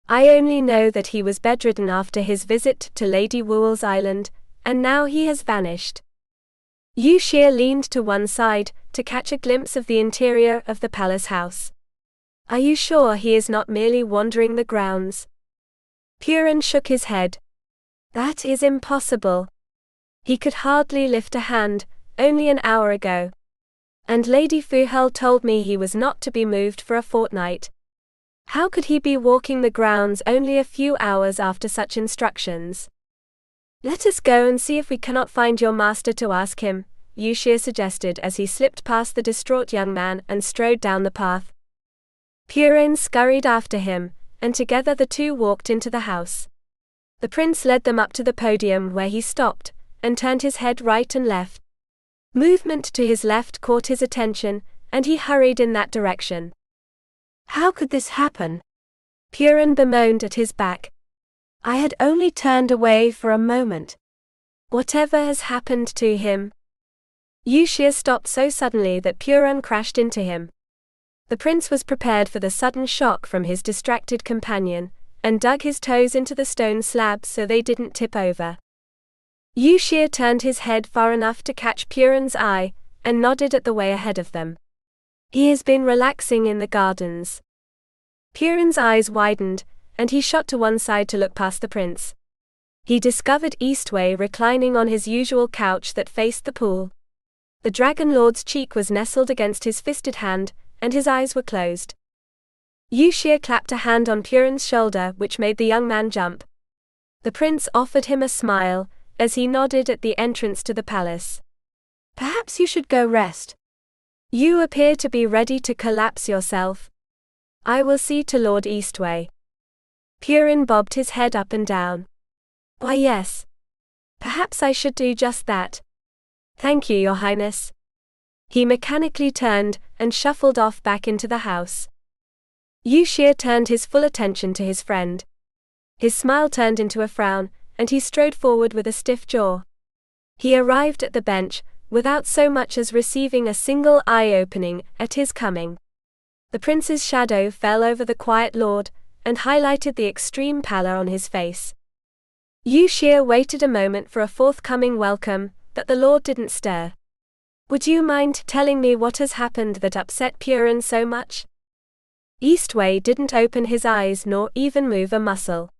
I only know that he was bedridden after his visit to Lady Wuel's island, and now he has vanished. Yushir leaned to one side to catch a glimpse of the interior of the palace house. Are you sure he is not merely wandering the grounds? Purin shook his head. That is impossible. He could hardly lift a hand, only an hour ago. And Lady Fuhel told me he was not to be moved for a fortnight. How could he be walking the grounds only a few hours after such instructions? Let us go and see if we cannot find your master to ask him, Yushir suggested as he slipped past the distraught young man and strode down the path. Purin scurried after him, and together the two walked into the house. The prince led them up to the podium where he stopped, and turned his head right and left. Movement to his left caught his attention, and he hurried in that direction. How could this happen? Purin bemoaned at his back. I had only turned away for a moment. Whatever has happened to him? Yushir stopped so suddenly that Purin crashed into him. The prince was prepared for the sudden shock from his distracted companion, and dug his toes into the stone slabs so they didn't tip over. Yushir turned his head far enough to catch Purin's eye, and nodded at the way ahead of them. He has been relaxing in the gardens. Purin's eyes widened, and he shot to one side to look past the prince. He discovered Eastwei reclining on his usual couch that faced the pool. The Dragon Lord's cheek was nestled against his fisted hand, and his eyes were closed. Yushir clapped a hand on Purin's shoulder, which made the young man jump. The prince offered him a smile, as he nodded at the entrance to the palace. Perhaps you should go rest. You appear to be ready to collapse yourself. I will see to Lord Eastwei. Purin bobbed his head up and down. Why yes. Perhaps I should do just that. Thank you, Your Highness. He mechanically turned, and shuffled off back into the house. Yushir turned his full attention to his friend. His smile turned into a frown, and he strode forward with a stiff jaw. He arrived at the bench, without so much as receiving a single eye-opening at his coming. The prince's shadow fell over the quiet lord, and highlighted the extreme pallor on his face. Yushir waited a moment for a forthcoming welcome, but the lord didn't stir. Would you mind telling me what has happened that upset Purin so much? Eastwei didn't open his eyes nor even move a muscle.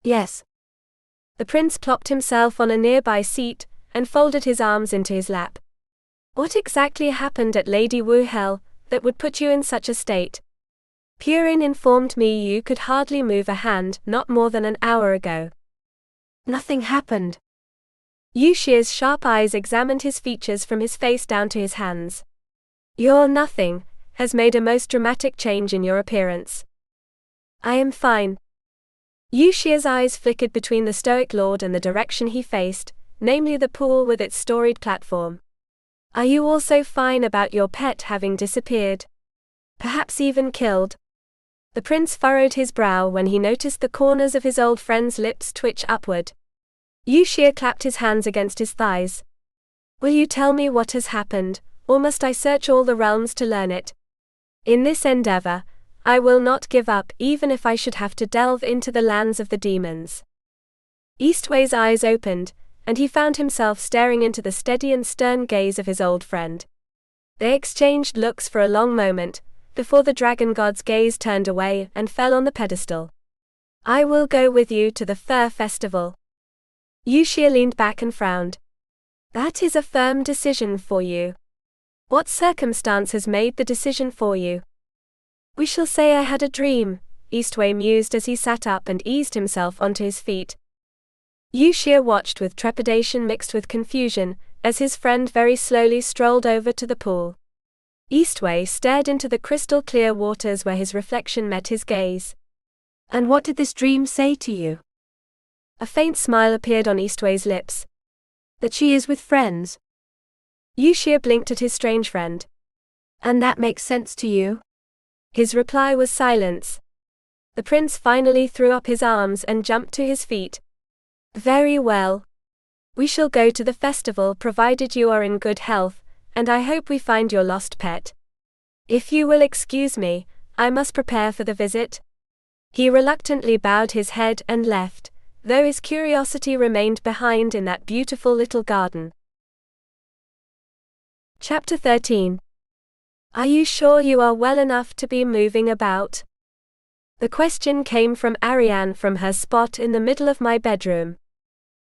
Yes. The prince plopped himself on a nearby seat, and folded his arms into his lap. What exactly happened at Lady Wuhel that would put you in such a state? Purin informed me you could hardly move a hand not more than an hour ago. Nothing happened. Yushir's sharp eyes examined his features from his face down to his hands. Your nothing has made a most dramatic change in your appearance. I am fine. Yushir's eyes flickered between the stoic lord and the direction he faced, namely the pool with its storied platform. Are you also fine about your pet having disappeared? Perhaps even killed? The prince furrowed his brow when he noticed the corners of his old friend's lips twitch upward. Yushir clapped his hands against his thighs. Will you tell me what has happened, or must I search all the realms to learn it? In this endeavor, I will not give up even if I should have to delve into the lands of the demons. Eastwei's eyes opened, and he found himself staring into the steady and stern gaze of his old friend. They exchanged looks for a long moment, before the dragon god's gaze turned away and fell on the pedestal. I will go with you to the Fur Festival. Yushir leaned back and frowned. That is a firm decision for you. What circumstance has made the decision for you? We shall say I had a dream, Eastwei mused as he sat up and eased himself onto his feet. Yushir watched with trepidation mixed with confusion, as his friend very slowly strolled over to the pool. Eastwei stared into the crystal-clear waters where his reflection met his gaze. And what did this dream say to you? A faint smile appeared on Eastwei's lips. That she is with friends. Yushir blinked at his strange friend. And that makes sense to you? His reply was silence. The prince finally threw up his arms and jumped to his feet. Very well. We shall go to the festival provided you are in good health, and I hope we find your lost pet. If you will excuse me, I must prepare for the visit. He reluctantly bowed his head and left, though his curiosity remained behind in that beautiful little garden. Chapter 13. Are you sure you are well enough to be moving about? The question came from Arian from her spot in the middle of my bedroom.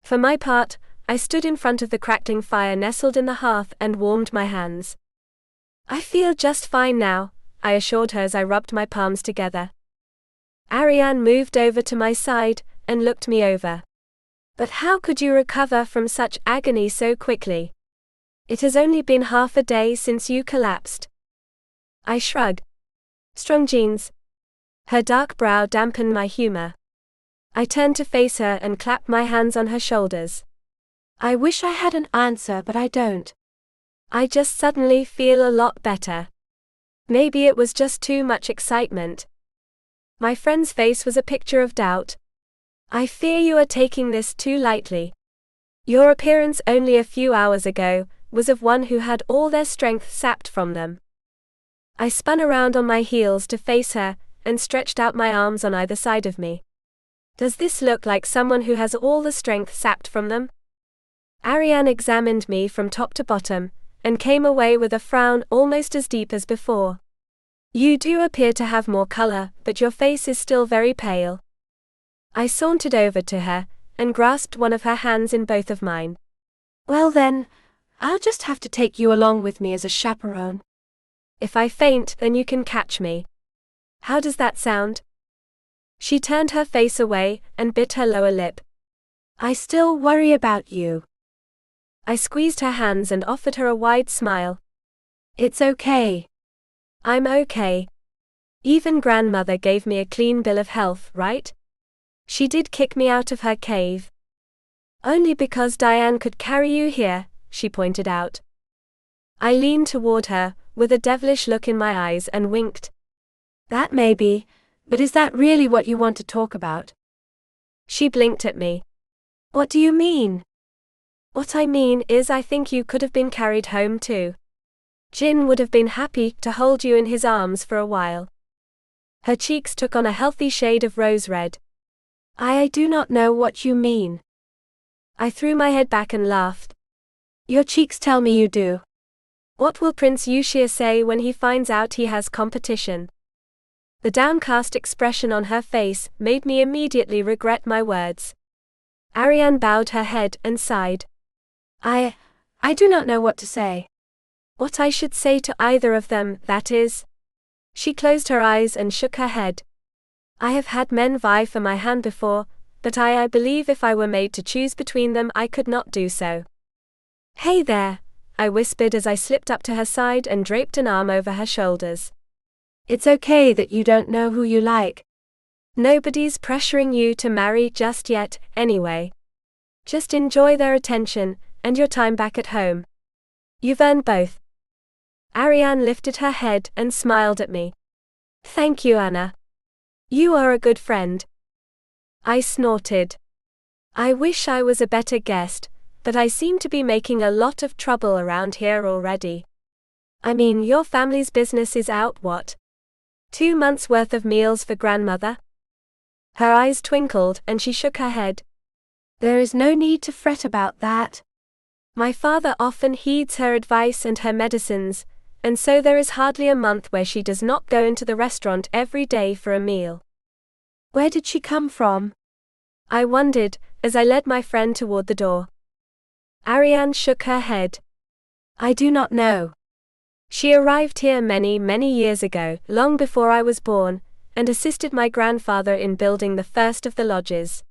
For my part, I stood in front of the crackling fire nestled in the hearth and warmed my hands. I feel just fine now, I assured her as I rubbed my palms together. Arian moved over to my side and looked me over. But how could you recover from such agony so quickly? It has only been half a day since you collapsed. I shrugged. Strong genes. Her dark brow dampened my humor. I turned to face her and clapped my hands on her shoulders. I wish I had an answer, but I don't. I just suddenly feel a lot better. Maybe it was just too much excitement. My friend's face was a picture of doubt. I fear you are taking this too lightly. Your appearance only a few hours ago was of one who had all their strength sapped from them. I spun around on my heels to face her, and stretched out my arms on either side of me. Does this look like someone who has all the strength sapped from them? Arian examined me from top to bottom, and came away with a frown almost as deep as before. You do appear to have more color, but your face is still very pale. I sauntered over to her, and grasped one of her hands in both of mine. Well then, I'll just have to take you along with me as a chaperone. If I faint, then you can catch me. How does that sound? She turned her face away, and bit her lower lip. I still worry about you. I squeezed her hands and offered her a wide smile. It's okay. I'm okay. Even grandmother gave me a clean bill of health, right? She did kick me out of her cave. Only because Diane could carry you here, she pointed out. I leaned toward her, with a devilish look in my eyes, and winked. That may be, but is that really what you want to talk about? She blinked at me. What do you mean? What I mean is I think you could have been carried home too. Jin would have been happy to hold you in his arms for a while. Her cheeks took on a healthy shade of rose red. I do not know what you mean. I threw my head back and laughed. Your cheeks tell me you do. What will Prince Yushir say when he finds out he has competition? The downcast expression on her face made me immediately regret my words. Arian bowed her head and sighed. I do not know what to say. What I should say to either of them, that is. She closed her eyes and shook her head. I have had men vie for my hand before, but I believe if I were made to choose between them I could not do so. Hey there, I whispered as I slipped up to her side and draped an arm over her shoulders. It's okay that you don't know who you like. Nobody's pressuring you to marry just yet, anyway. Just enjoy their attention, and your time back at home. You've earned both. Arian lifted her head and smiled at me. Thank you, Anna. You are a good friend. I snorted. I wish I was a better guest, but I seem to be making a lot of trouble around here already. I mean, your family's business is out, what? 2 months' worth of meals for grandmother? Her eyes twinkled and she shook her head. There is no need to fret about that. My father often heeds her advice and her medicines, and so there is hardly a month where she does not go into the restaurant every day for a meal. Where did she come from? I wondered, as I led my friend toward the door. Arian shook her head. I do not know. She arrived here many, many years ago, long before I was born, and assisted my grandfather in building the first of the lodges.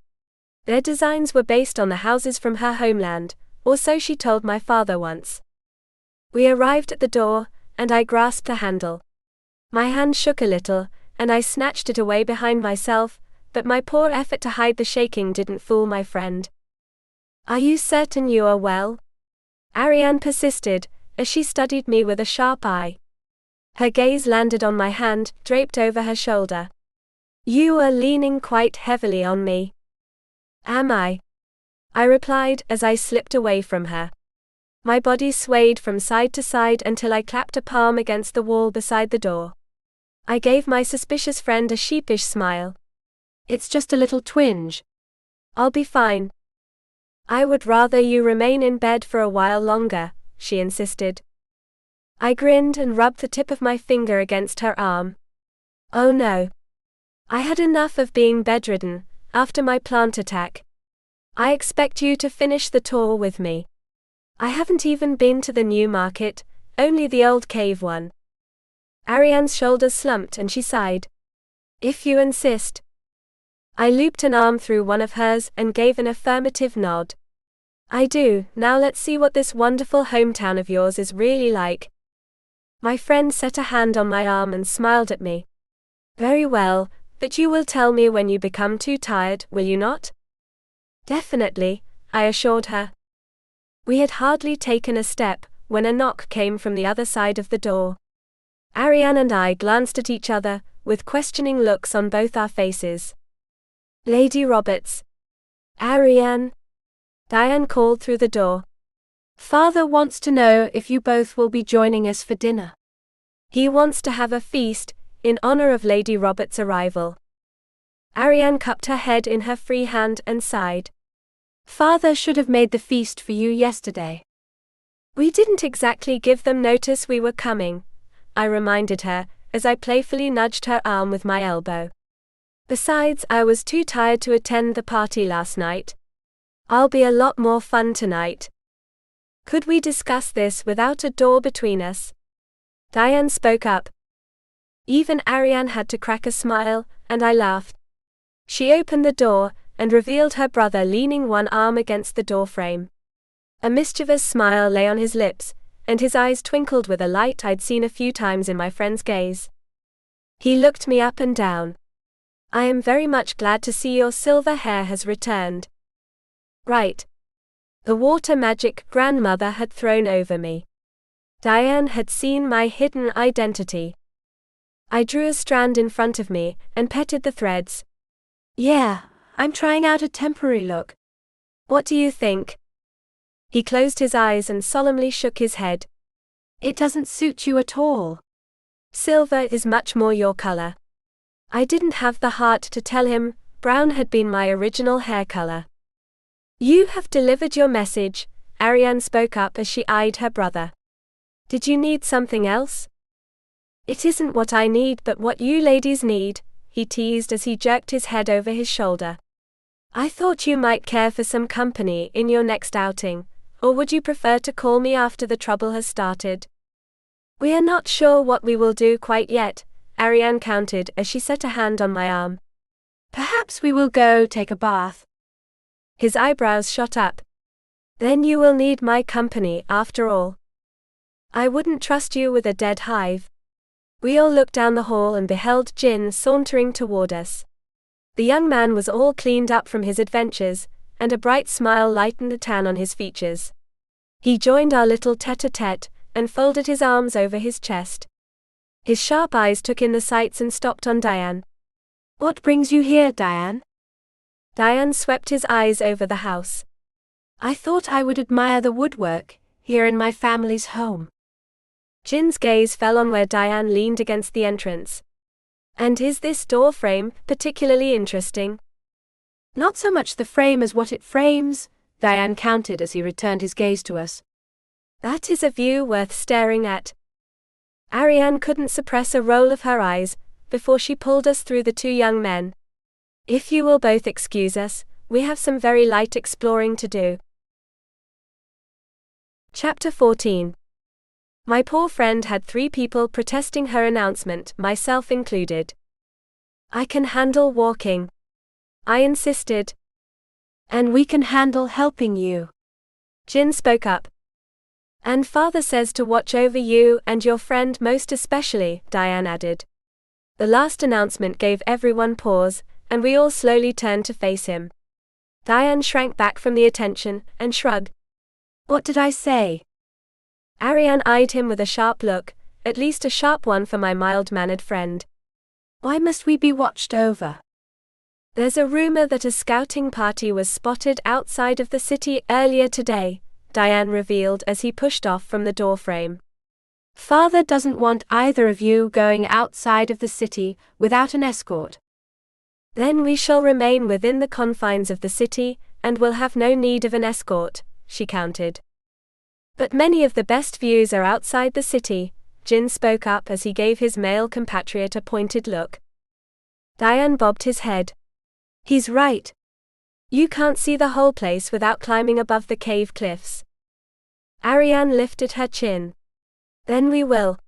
Their designs were based on the houses from her homeland, or so she told my father once. We arrived at the door, and I grasped the handle. My hand shook a little, and I snatched it away behind myself, but my poor effort to hide the shaking didn't fool my friend. Are you certain you are well? Arian persisted, as she studied me with a sharp eye. Her gaze landed on my hand, draped over her shoulder. You are leaning quite heavily on me. Am I? I replied as I slipped away from her. My body swayed from side to side until I clapped a palm against the wall beside the door. I gave my suspicious friend a sheepish smile. It's just a little twinge. I'll be fine. I would rather you remain in bed for a while longer, she insisted. I grinned and rubbed the tip of my finger against her arm. Oh no. I had enough of being bedridden, after my plant attack. I expect you to finish the tour with me. I haven't even been to the new market, only the old cave one. Arian's shoulders slumped and she sighed. If you insist. I looped an arm through one of hers and gave an affirmative nod. I do. Now let's see what this wonderful hometown of yours is really like. My friend set a hand on my arm and smiled at me. Very well, but you will tell me when you become too tired, will you not? Definitely, I assured her. We had hardly taken a step, when a knock came from the other side of the door. Arian and I glanced at each other, with questioning looks on both our faces. Lady Roberts. Arian. Diane called through the door. Father wants to know if you both will be joining us for dinner. He wants to have a feast, in honor of Lady Roberts' arrival. Arian cupped her head in her free hand and sighed. Father should have made the feast for you yesterday. We didn't exactly give them notice we were coming, I reminded her, as I playfully nudged her arm with my elbow. Besides, I was too tired to attend the party last night. I'll be a lot more fun tonight. Could we discuss this without a door between us? Diane spoke up. Even Arian had to crack a smile, and I laughed. She opened the door, and revealed her brother leaning one arm against the doorframe. A mischievous smile lay on his lips, and his eyes twinkled with a light I'd seen a few times in my friend's gaze. He looked me up and down. I am very much glad to see your silver hair has returned. Right. The water magic grandmother had thrown over me. Diane had seen my hidden identity. I drew a strand in front of me, and petted the threads. Yeah, I'm trying out a temporary look. What do you think? He closed his eyes and solemnly shook his head. It doesn't suit you at all. Silver is much more your color. I didn't have the heart to tell him brown had been my original hair color. You have delivered your message, Arian spoke up as she eyed her brother. Did you need something else? It isn't what I need but what you ladies need, he teased as he jerked his head over his shoulder. I thought you might care for some company in your next outing, or would you prefer to call me after the trouble has started? We are not sure what we will do quite yet, Arian countered as she set a hand on my arm. Perhaps we will go take a bath. His eyebrows shot up. Then you will need my company after all. I wouldn't trust you with a dead hive. We all looked down the hall and beheld Jin sauntering toward us. The young man was all cleaned up from his adventures, and a bright smile lightened the tan on his features. He joined our little tete-a-tete, and folded his arms over his chest. His sharp eyes took in the sights and stopped on Diane. What brings you here, Diane? Diane swept his eyes over the house. I thought I would admire the woodwork, here in my family's home. Jin's gaze fell on where Diane leaned against the entrance. And is this door frame particularly interesting? Not so much the frame as what it frames, Diane countered as he returned his gaze to us. That is a view worth staring at. Arian couldn't suppress a roll of her eyes, before she pulled us through the two young men. If you will both excuse us, we have some very light exploring to do. Chapter 14. My poor friend had 3 people protesting her announcement, myself included. I can handle walking, I insisted. And we can handle helping you, Jin spoke up. And father says to watch over you and your friend most especially, Diane added. The last announcement gave everyone pause, and we all slowly turned to face him. Diane shrank back from the attention, and shrugged. What did I say? Arian eyed him with a sharp look, at least a sharp one for my mild-mannered friend. Why must we be watched over? There's a rumor that a scouting party was spotted outside of the city earlier today, Diane revealed as he pushed off from the doorframe. Father doesn't want either of you going outside of the city without an escort. Then we shall remain within the confines of the city, and will have no need of an escort, she countered. But many of the best views are outside the city, Jin spoke up as he gave his male compatriot a pointed look. Diane bobbed his head. He's right. You can't see the whole place without climbing above the cave cliffs. Arian lifted her chin. Then we will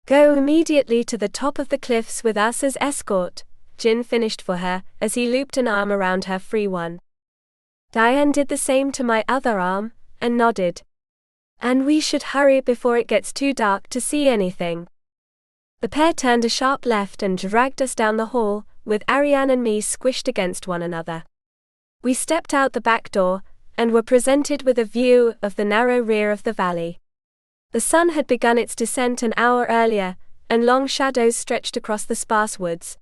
go immediately to the top of the cliffs with us as escort, Jin finished for her, as he looped an arm around her free one. Diane did the same to my other arm, and nodded. And we should hurry before it gets too dark to see anything. The pair turned a sharp left and dragged us down the hall, with Arian and me squished against one another. We stepped out the back door, and were presented with a view of the narrow rear of the valley. The sun had begun its descent an hour earlier, and long shadows stretched across the sparse woods.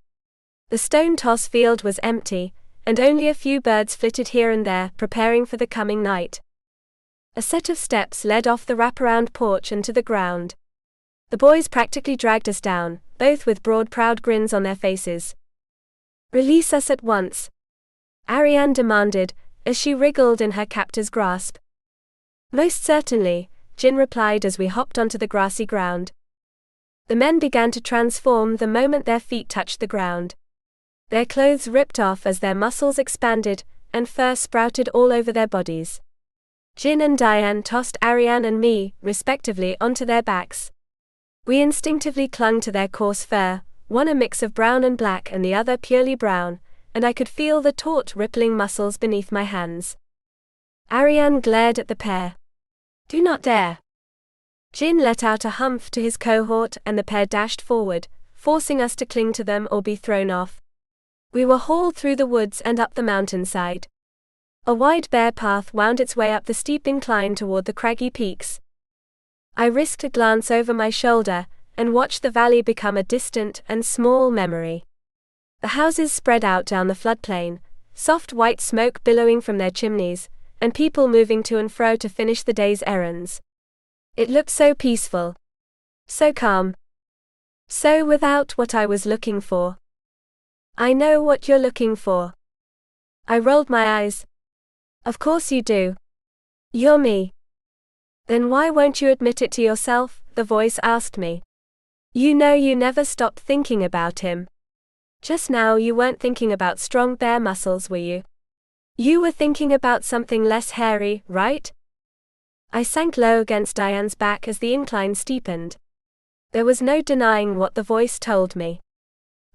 The stone toss field was empty, and only a few birds flitted here and there, preparing for the coming night. A set of steps led off the wraparound porch and to the ground. The boys practically dragged us down, both with broad proud grins on their faces. Release us at once, Arian demanded, as she wriggled in her captor's grasp. Most certainly, Jin replied as we hopped onto the grassy ground. The men began to transform the moment their feet touched the ground. Their clothes ripped off as their muscles expanded, and fur sprouted all over their bodies. Jin and Diane tossed Arian and me, respectively, onto their backs. We instinctively clung to their coarse fur, one a mix of brown and black and the other purely brown, and I could feel the taut rippling muscles beneath my hands. Arian glared at the pair. "Do not dare." Jin let out a humph to his cohort and the pair dashed forward, forcing us to cling to them or be thrown off. We were hauled through the woods and up the mountainside. A wide bare path wound its way up the steep incline toward the craggy peaks. I risked a glance over my shoulder, and watched the valley become a distant and small memory. The houses spread out down the floodplain, soft white smoke billowing from their chimneys, and people moving to and fro to finish the day's errands. It looked so peaceful. So calm. So without what I was looking for. "I know what you're looking for." I rolled my eyes. "Of course you do. You're me." "Then why won't you admit it to yourself?" the voice asked me. "You know you never stopped thinking about him. Just now you weren't thinking about strong bare muscles, were you? You were thinking about something less hairy, right?" I sank low against Diane's back as the incline steepened. There was no denying what the voice told me.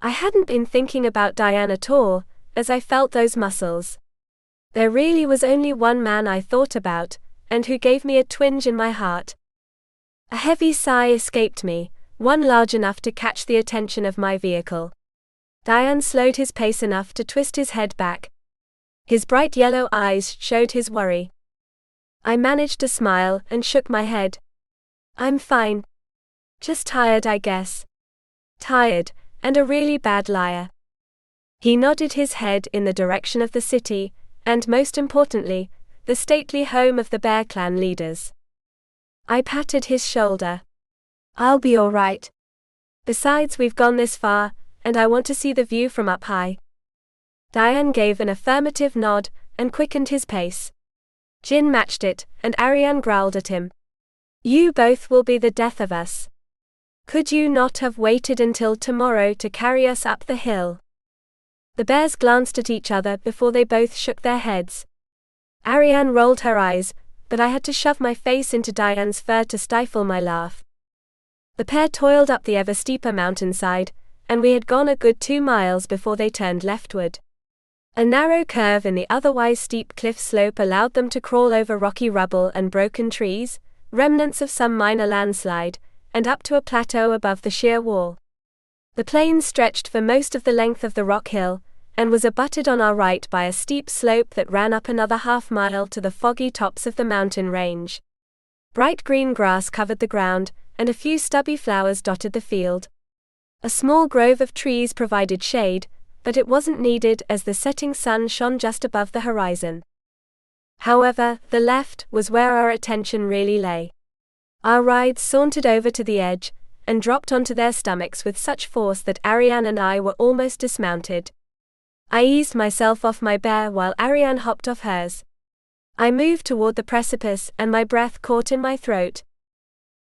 I hadn't been thinking about Diane at all, as I felt those muscles. There really was only one man I thought about, and who gave me a twinge in my heart. A heavy sigh escaped me, one large enough to catch the attention of my vehicle. Diane slowed his pace enough to twist his head back. His bright yellow eyes showed his worry. I managed to smile and shook my head. "I'm fine. Just tired, I guess." Tired, and a really bad liar. He nodded his head in the direction of the city, and most importantly, the stately home of the Bear Clan leaders. I patted his shoulder. "I'll be all right. Besides, we've gone this far, and I want to see the view from up high." Diane gave an affirmative nod, and quickened his pace. Jin matched it, and Arian growled at him. "You both will be the death of us. Could you not have waited until tomorrow to carry us up the hill?" The bears glanced at each other before they both shook their heads. Arian rolled her eyes, but I had to shove my face into Diane's fur to stifle my laugh. The pair toiled up the ever steeper mountainside, and we had gone a good 2 miles before they turned leftward. A narrow curve in the otherwise steep cliff slope allowed them to crawl over rocky rubble and broken trees, remnants of some minor landslide, and up to a plateau above the sheer wall. The plain stretched for most of the length of the rock hill, and was abutted on our right by a steep slope that ran up another half-mile to the foggy tops of the mountain range. Bright green grass covered the ground, and a few stubby flowers dotted the field. A small grove of trees provided shade, but it wasn't needed as the setting sun shone just above the horizon. However, the left was where our attention really lay. Our rides sauntered over to the edge, and dropped onto their stomachs with such force that Arian and I were almost dismounted. I eased myself off my bear while Arian hopped off hers. I moved toward the precipice and my breath caught in my throat.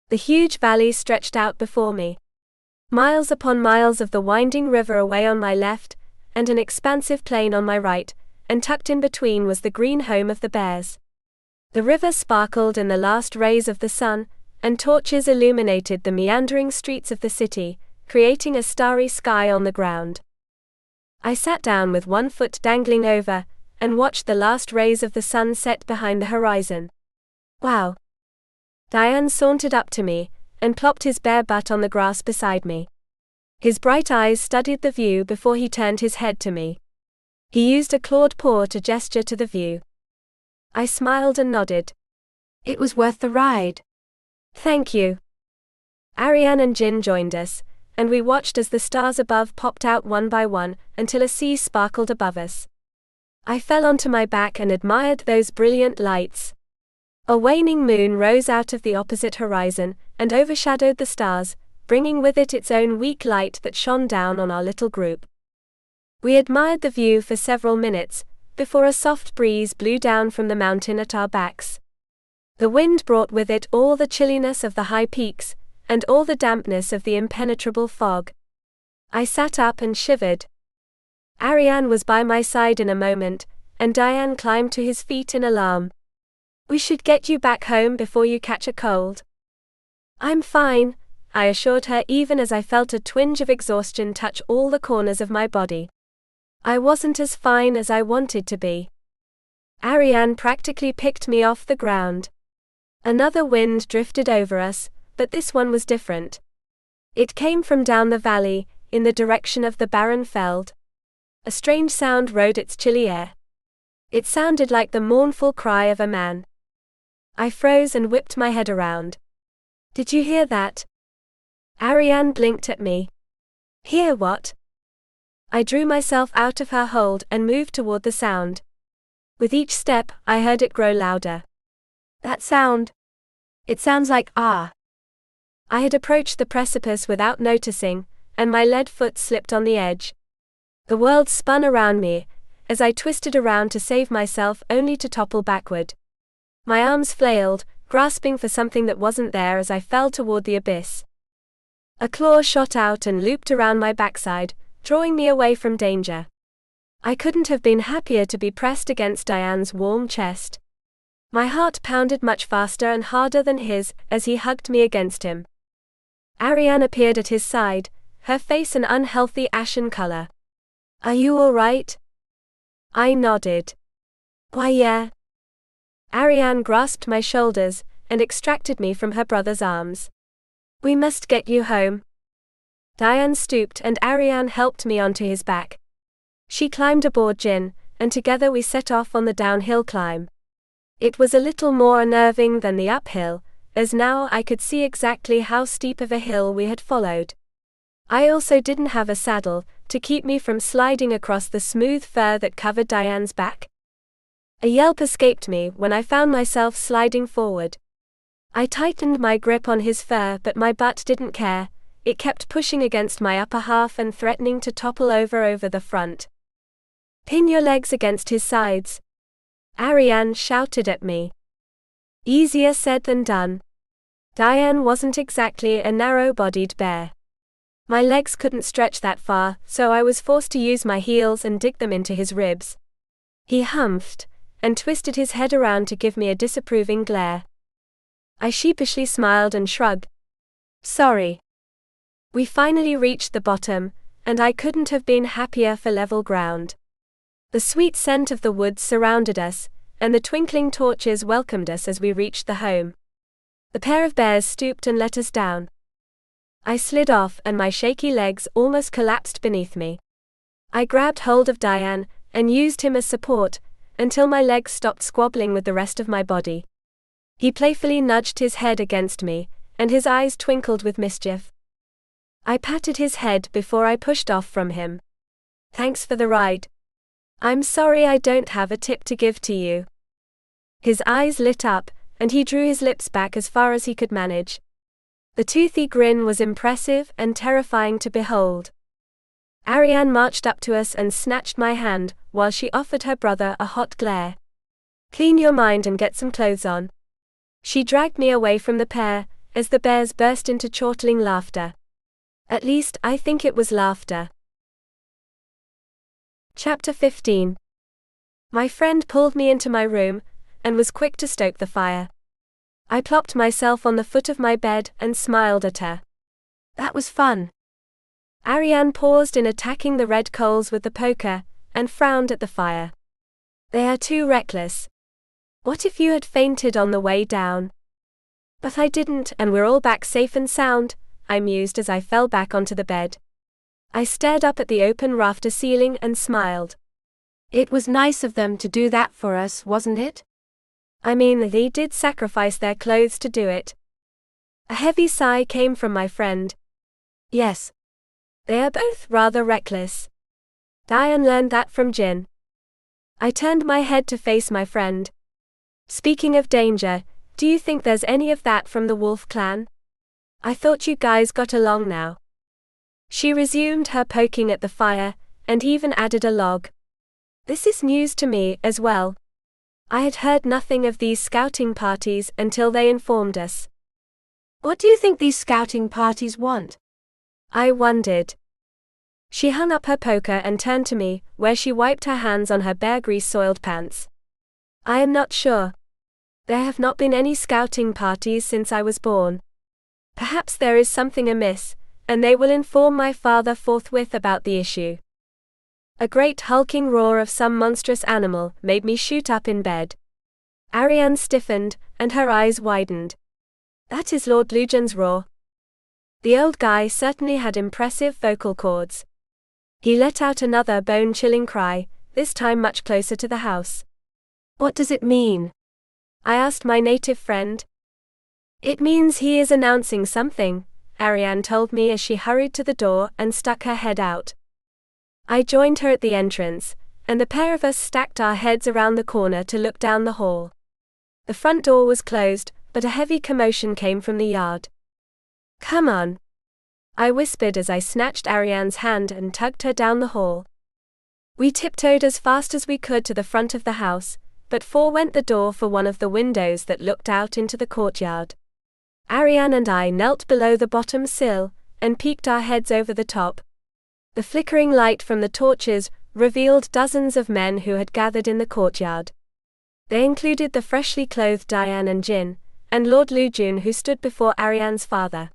The huge valley stretched out before me. Miles upon miles of the winding river away on my left, and an expansive plain on my right, and tucked in between was the green home of the bears. The river sparkled in the last rays of the sun, and torches illuminated the meandering streets of the city, creating a starry sky on the ground. I sat down with one foot dangling over, and watched the last rays of the sun set behind the horizon. "Wow." Diane sauntered up to me, and plopped his bare butt on the grass beside me. His bright eyes studied the view before he turned his head to me. He used a clawed paw to gesture to the view. I smiled and nodded. "It was worth the ride." "Thank you." Arian and Jin joined us, and we watched as the stars above popped out one by one, until a sea sparkled above us. I fell onto my back and admired those brilliant lights. A waning moon rose out of the opposite horizon, and overshadowed the stars, bringing with it its own weak light that shone down on our little group. We admired the view for several minutes, before a soft breeze blew down from the mountain at our backs. The wind brought with it all the chilliness of the high peaks, and all the dampness of the impenetrable fog. I sat up and shivered. Arian was by my side in a moment, and Diane climbed to his feet in alarm. "We should get you back home before you catch a cold." "I'm fine," I assured her, even as I felt a twinge of exhaustion touch all the corners of my body. I wasn't as fine as I wanted to be. Arian practically picked me off the ground. Another wind drifted over us, but this one was different. It came from down the valley, in the direction of the barren feld. A strange sound rode its chilly air. It sounded like the mournful cry of a man. I froze and whipped my head around. "Did you hear that?" Arian blinked at me. "Hear what?" I drew myself out of her hold and moved toward the sound. With each step, I heard it grow louder. "That sound. It sounds like ah." I had approached the precipice without noticing, and my lead foot slipped on the edge. The world spun around me, as I twisted around to save myself only to topple backward. My arms flailed, grasping for something that wasn't there as I fell toward the abyss. A claw shot out and looped around my backside, drawing me away from danger. I couldn't have been happier to be pressed against Diane's warm chest. My heart pounded much faster and harder than his as he hugged me against him. Arian appeared at his side, her face an unhealthy ashen color. "Are you all right?" I nodded. "Why, yeah." Arian grasped my shoulders and extracted me from her brother's arms. "We must get you home." Diane stooped and Arian helped me onto his back. She climbed aboard Jin, and together we set off on the downhill climb. It was a little more unnerving than the uphill, as now I could see exactly how steep of a hill we had followed. I also didn't have a saddle to keep me from sliding across the smooth fur that covered Diane's back. A yelp escaped me when I found myself sliding forward. I tightened my grip on his fur, but my butt didn't care. It kept pushing against my upper half and threatening to topple over the front. "Pin your legs against his sides," Arian shouted at me. Easier said than done. Diane wasn't exactly a narrow-bodied bear. My legs couldn't stretch that far, so I was forced to use my heels and dig them into his ribs. He humphed and twisted his head around to give me a disapproving glare. I sheepishly smiled and shrugged. "Sorry." We finally reached the bottom, and I couldn't have been happier for level ground. The sweet scent of the woods surrounded us, and the twinkling torches welcomed us as we reached the home. The pair of bears stooped and let us down. I slid off and my shaky legs almost collapsed beneath me. I grabbed hold of Diane and used him as support, until my legs stopped squabbling with the rest of my body. He playfully nudged his head against me, and his eyes twinkled with mischief. I patted his head before I pushed off from him. "Thanks for the ride. I'm sorry I don't have a tip to give to you." His eyes lit up, and he drew his lips back as far as he could manage. The toothy grin was impressive and terrifying to behold. Arian marched up to us and snatched my hand, while she offered her brother a hot glare. "Clean your mind and get some clothes on." She dragged me away from the pair, as the bears burst into chortling laughter. At least, I think it was laughter. Chapter 15. My friend pulled me into my room, and was quick to stoke the fire. I plopped myself on the foot of my bed and smiled at her. "That was fun." Arian paused in attacking the red coals with the poker, and frowned at the fire. "They are too reckless. What if you had fainted on the way down?" "But I didn't, and we're all back safe and sound," I mused as I fell back onto the bed. I stared up at the open rafter ceiling and smiled. It was nice of them to do that for us, wasn't it? I mean, they did sacrifice their clothes to do it. A heavy sigh came from my friend. "Yes. They are both rather reckless. Diane learned that from Jin." I turned my head to face my friend. "Speaking of danger, do you think there's any of that from the wolf clan? I thought you guys got along now." She resumed her poking at the fire, and even added a log. This is news to me as well. I had heard nothing of these scouting parties until they informed us. What do you think these scouting parties want? I wondered. She hung up her poker and turned to me, where she wiped her hands on her bare grease-soiled pants. I am not sure. There have not been any scouting parties since I was born. Perhaps there is something amiss, and they will inform my father forthwith about the issue. A great hulking roar of some monstrous animal made me shoot up in bed. Arian stiffened, and her eyes widened. That is Lord Lujan's roar. The old guy certainly had impressive vocal cords. He let out another bone-chilling cry, this time much closer to the house. What does it mean? I asked my native friend. It means he is announcing something, Arian told me as she hurried to the door and stuck her head out. I joined her at the entrance, and the pair of us stacked our heads around the corner to look down the hall. The front door was closed, but a heavy commotion came from the yard. Come on, I whispered as I snatched Arian's hand and tugged her down the hall. We tiptoed as fast as we could to the front of the house, but forwent the door for one of the windows that looked out into the courtyard. Arian and I knelt below the bottom sill, and peeked our heads over the top. The flickering light from the torches revealed dozens of men who had gathered in the courtyard. They included the freshly clothed Diane and Jin, and Lord Lujun who stood before Arian's father.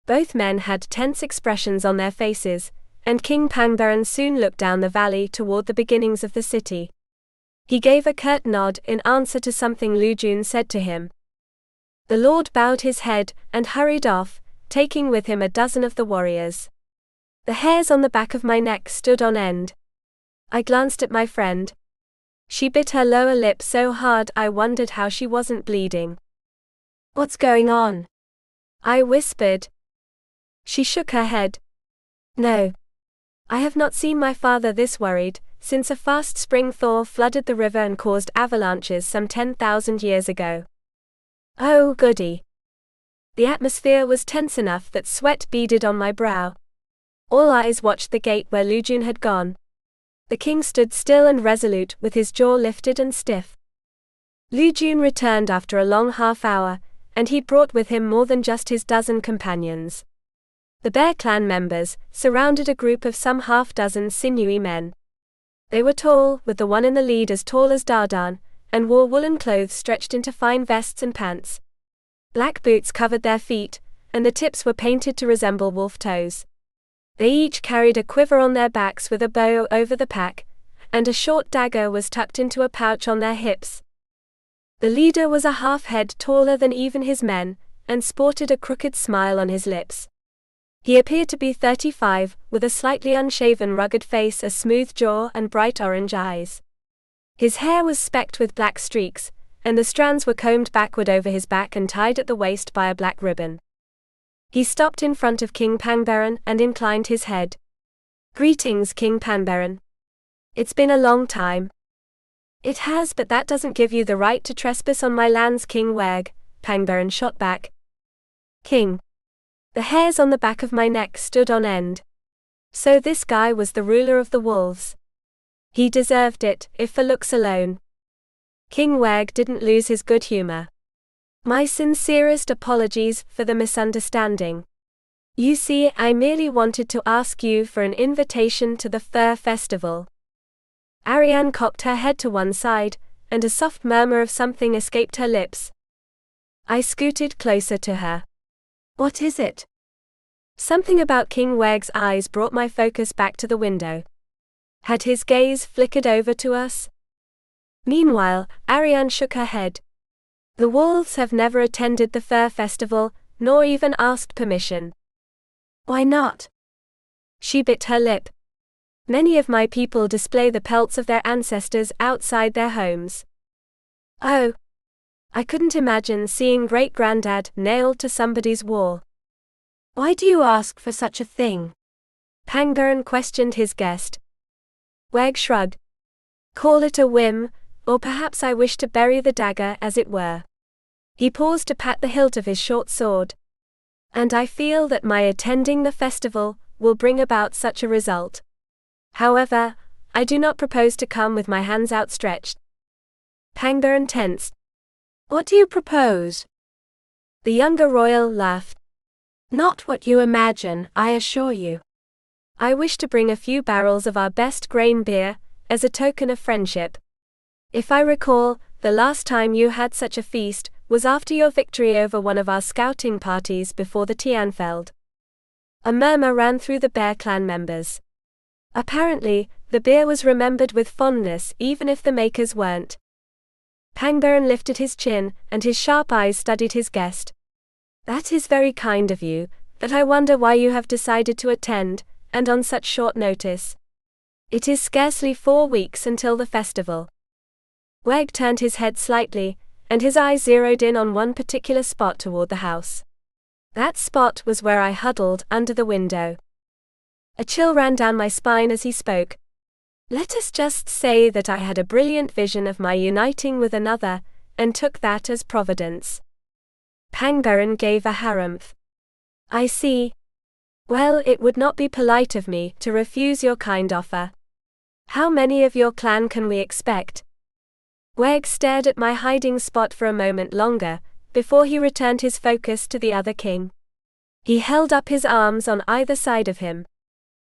Both men had tense expressions on their faces, and King Pangbaran soon looked down the valley toward the beginnings of the city. He gave a curt nod in answer to something Lujun said to him. The lord bowed his head and hurried off, taking with him a dozen of the warriors. The hairs on the back of my neck stood on end. I glanced at my friend. She bit her lower lip so hard I wondered how she wasn't bleeding. What's going on? I whispered. She shook her head. No. I have not seen my father this worried since a fast spring thaw flooded the river and caused avalanches some 10,000 years ago. Oh, goody. The atmosphere was tense enough that sweat beaded on my brow. All eyes watched the gate where Lujun had gone. The king stood still and resolute with his jaw lifted and stiff. Lujun returned after a long half-hour, and he'd brought with him more than just his dozen companions. The Bear clan members surrounded a group of some half-dozen sinewy men. They were tall, with the one in the lead as tall as Dardan, and wore woolen clothes stretched into fine vests and pants. Black boots covered their feet, and the tips were painted to resemble wolf toes. They each carried a quiver on their backs with a bow over the pack, and a short dagger was tucked into a pouch on their hips. The leader was a half-head taller than even his men, and sported a crooked smile on his lips. He appeared to be 35, with a slightly unshaven rugged face, a smooth jaw and bright orange eyes. His hair was specked with black streaks, and the strands were combed backward over his back and tied at the waist by a black ribbon. He stopped in front of King Pangbaran and inclined his head. Greetings, King Pangbaran. It's been a long time. It has, but that doesn't give you the right to trespass on my lands, King Weg, Pangbaran shot back. King. The hairs on the back of my neck stood on end. So this guy was the ruler of the wolves. He deserved it, if for looks alone. King Weg didn't lose his good humor. My sincerest apologies for the misunderstanding. You see, I merely wanted to ask you for an invitation to the Fur Festival. Arian cocked her head to one side, and a soft murmur of something escaped her lips. I scooted closer to her. What is it? Something about King Weg's eyes brought my focus back to the window. Had his gaze flickered over to us? Meanwhile, Arian shook her head. The wolves have never attended the Fur Festival, nor even asked permission. Why not? She bit her lip. Many of my people display the pelts of their ancestors outside their homes. Oh. I couldn't imagine seeing great-granddad nailed to somebody's wall. Why do you ask for such a thing? Pangbaran questioned his guest. Weg shrugged. Call it a whim, or perhaps I wish to bury the dagger as it were. He paused to pat the hilt of his short sword. And I feel that my attending the festival will bring about such a result. However, I do not propose to come with my hands outstretched. Pangbaran tensed. What do you propose? The younger royal laughed. Not what you imagine, I assure you. I wish to bring a few barrels of our best grain beer, as a token of friendship. If I recall, the last time you had such a feast was after your victory over one of our scouting parties before the Tianfeld. A murmur ran through the Bear Clan members. Apparently, the beer was remembered with fondness even if the makers weren't. Pangbaran lifted his chin, and his sharp eyes studied his guest. That is very kind of you, but I wonder why you have decided to attend, and on such short notice. It is scarcely 4 weeks until the festival. Weg turned his head slightly, and his eyes zeroed in on one particular spot toward the house. That spot was where I huddled under the window. A chill ran down my spine as he spoke. Let us just say that I had a brilliant vision of my uniting with another, and took that as providence. Pangbaran gave a harumph. I see. Well, it would not be polite of me to refuse your kind offer. How many of your clan can we expect? Weg stared at my hiding spot for a moment longer, before he returned his focus to the other king. He held up his arms on either side of him.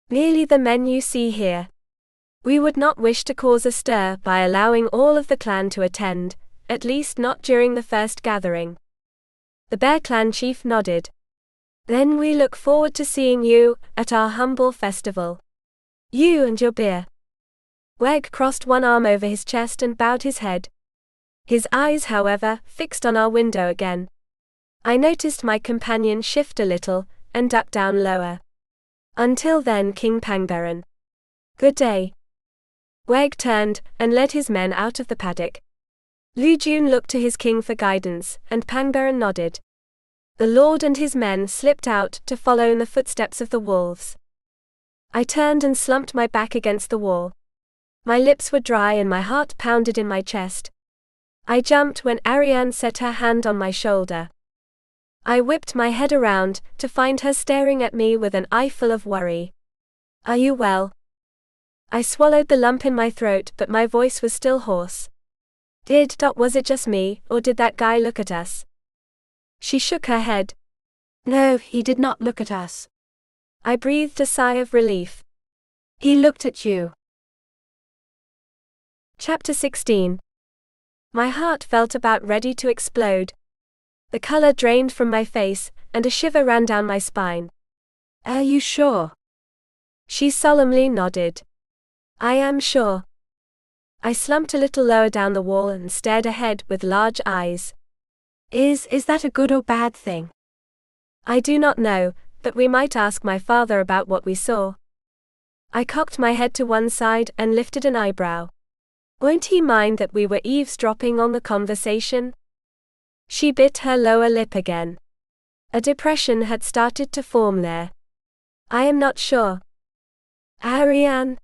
Merely the men you see here. We would not wish to cause a stir by allowing all of the clan to attend, at least not during the first gathering. The Bear Clan chief nodded. Then we look forward to seeing you at our humble festival. You and your beer. Weg crossed one arm over his chest and bowed his head. His eyes, however, fixed on our window again. I noticed my companion shift a little, and duck down lower. Until then, King Pangbaran. Good day. Weg turned, and led his men out of the paddock. Lu Jun looked to his king for guidance, and Pangbaran nodded. The lord and his men slipped out to follow in the footsteps of the wolves. I turned and slumped my back against the wall. My lips were dry and my heart pounded in my chest. I jumped when Arian set her hand on my shoulder. I whipped my head around to find her staring at me with an eye full of worry. Are you well? I swallowed the lump in my throat, but my voice was still hoarse. Was it just me, or did that guy look at us? She shook her head. No, he did not look at us. I breathed a sigh of relief. He looked at you. Chapter 16. My heart felt about ready to explode. The color drained from my face, and a shiver ran down my spine. Are you sure? She solemnly nodded. I am sure. I slumped a little lower down the wall and stared ahead with large eyes. Is that a good or bad thing? I do not know, but we might ask my father about what we saw. I cocked my head to one side and lifted an eyebrow. Won't he mind that we were eavesdropping on the conversation? She bit her lower lip again. A depression had started to form there. I am not sure. Arian,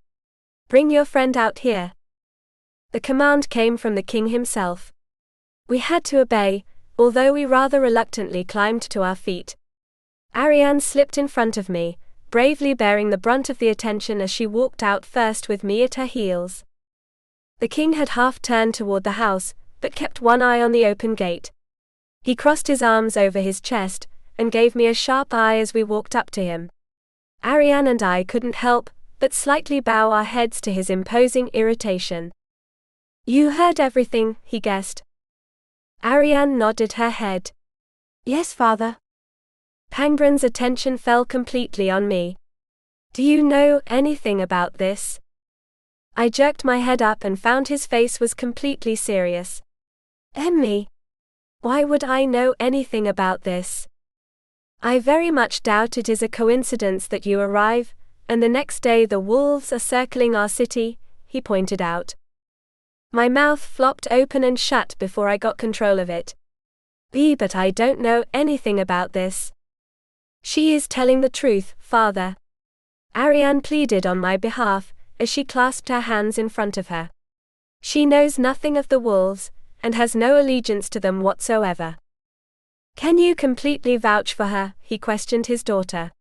bring your friend out here. The command came from the king himself. We had to obey, although we rather reluctantly climbed to our feet. Arian slipped in front of me, bravely bearing the brunt of the attention as she walked out first with me at her heels. The king had half turned toward the house, but kept one eye on the open gate. He crossed his arms over his chest, and gave me a sharp eye as we walked up to him. Arian and I couldn't help but slightly bow our heads to his imposing irritation. You heard everything, he guessed. Arian nodded her head. Yes, father. Pangbaran's attention fell completely on me. Do you know anything about this? I jerked my head up and found his face was completely serious. Emmy, why would I know anything about this? I very much doubt it is a coincidence that you arrive, and the next day the wolves are circling our city, he pointed out. My mouth flopped open and shut before I got control of it. But I don't know anything about this. She is telling the truth, father. Arian pleaded on my behalf, as she clasped her hands in front of her. She knows nothing of the wolves, and has no allegiance to them whatsoever. Can you completely vouch for her? He questioned his daughter.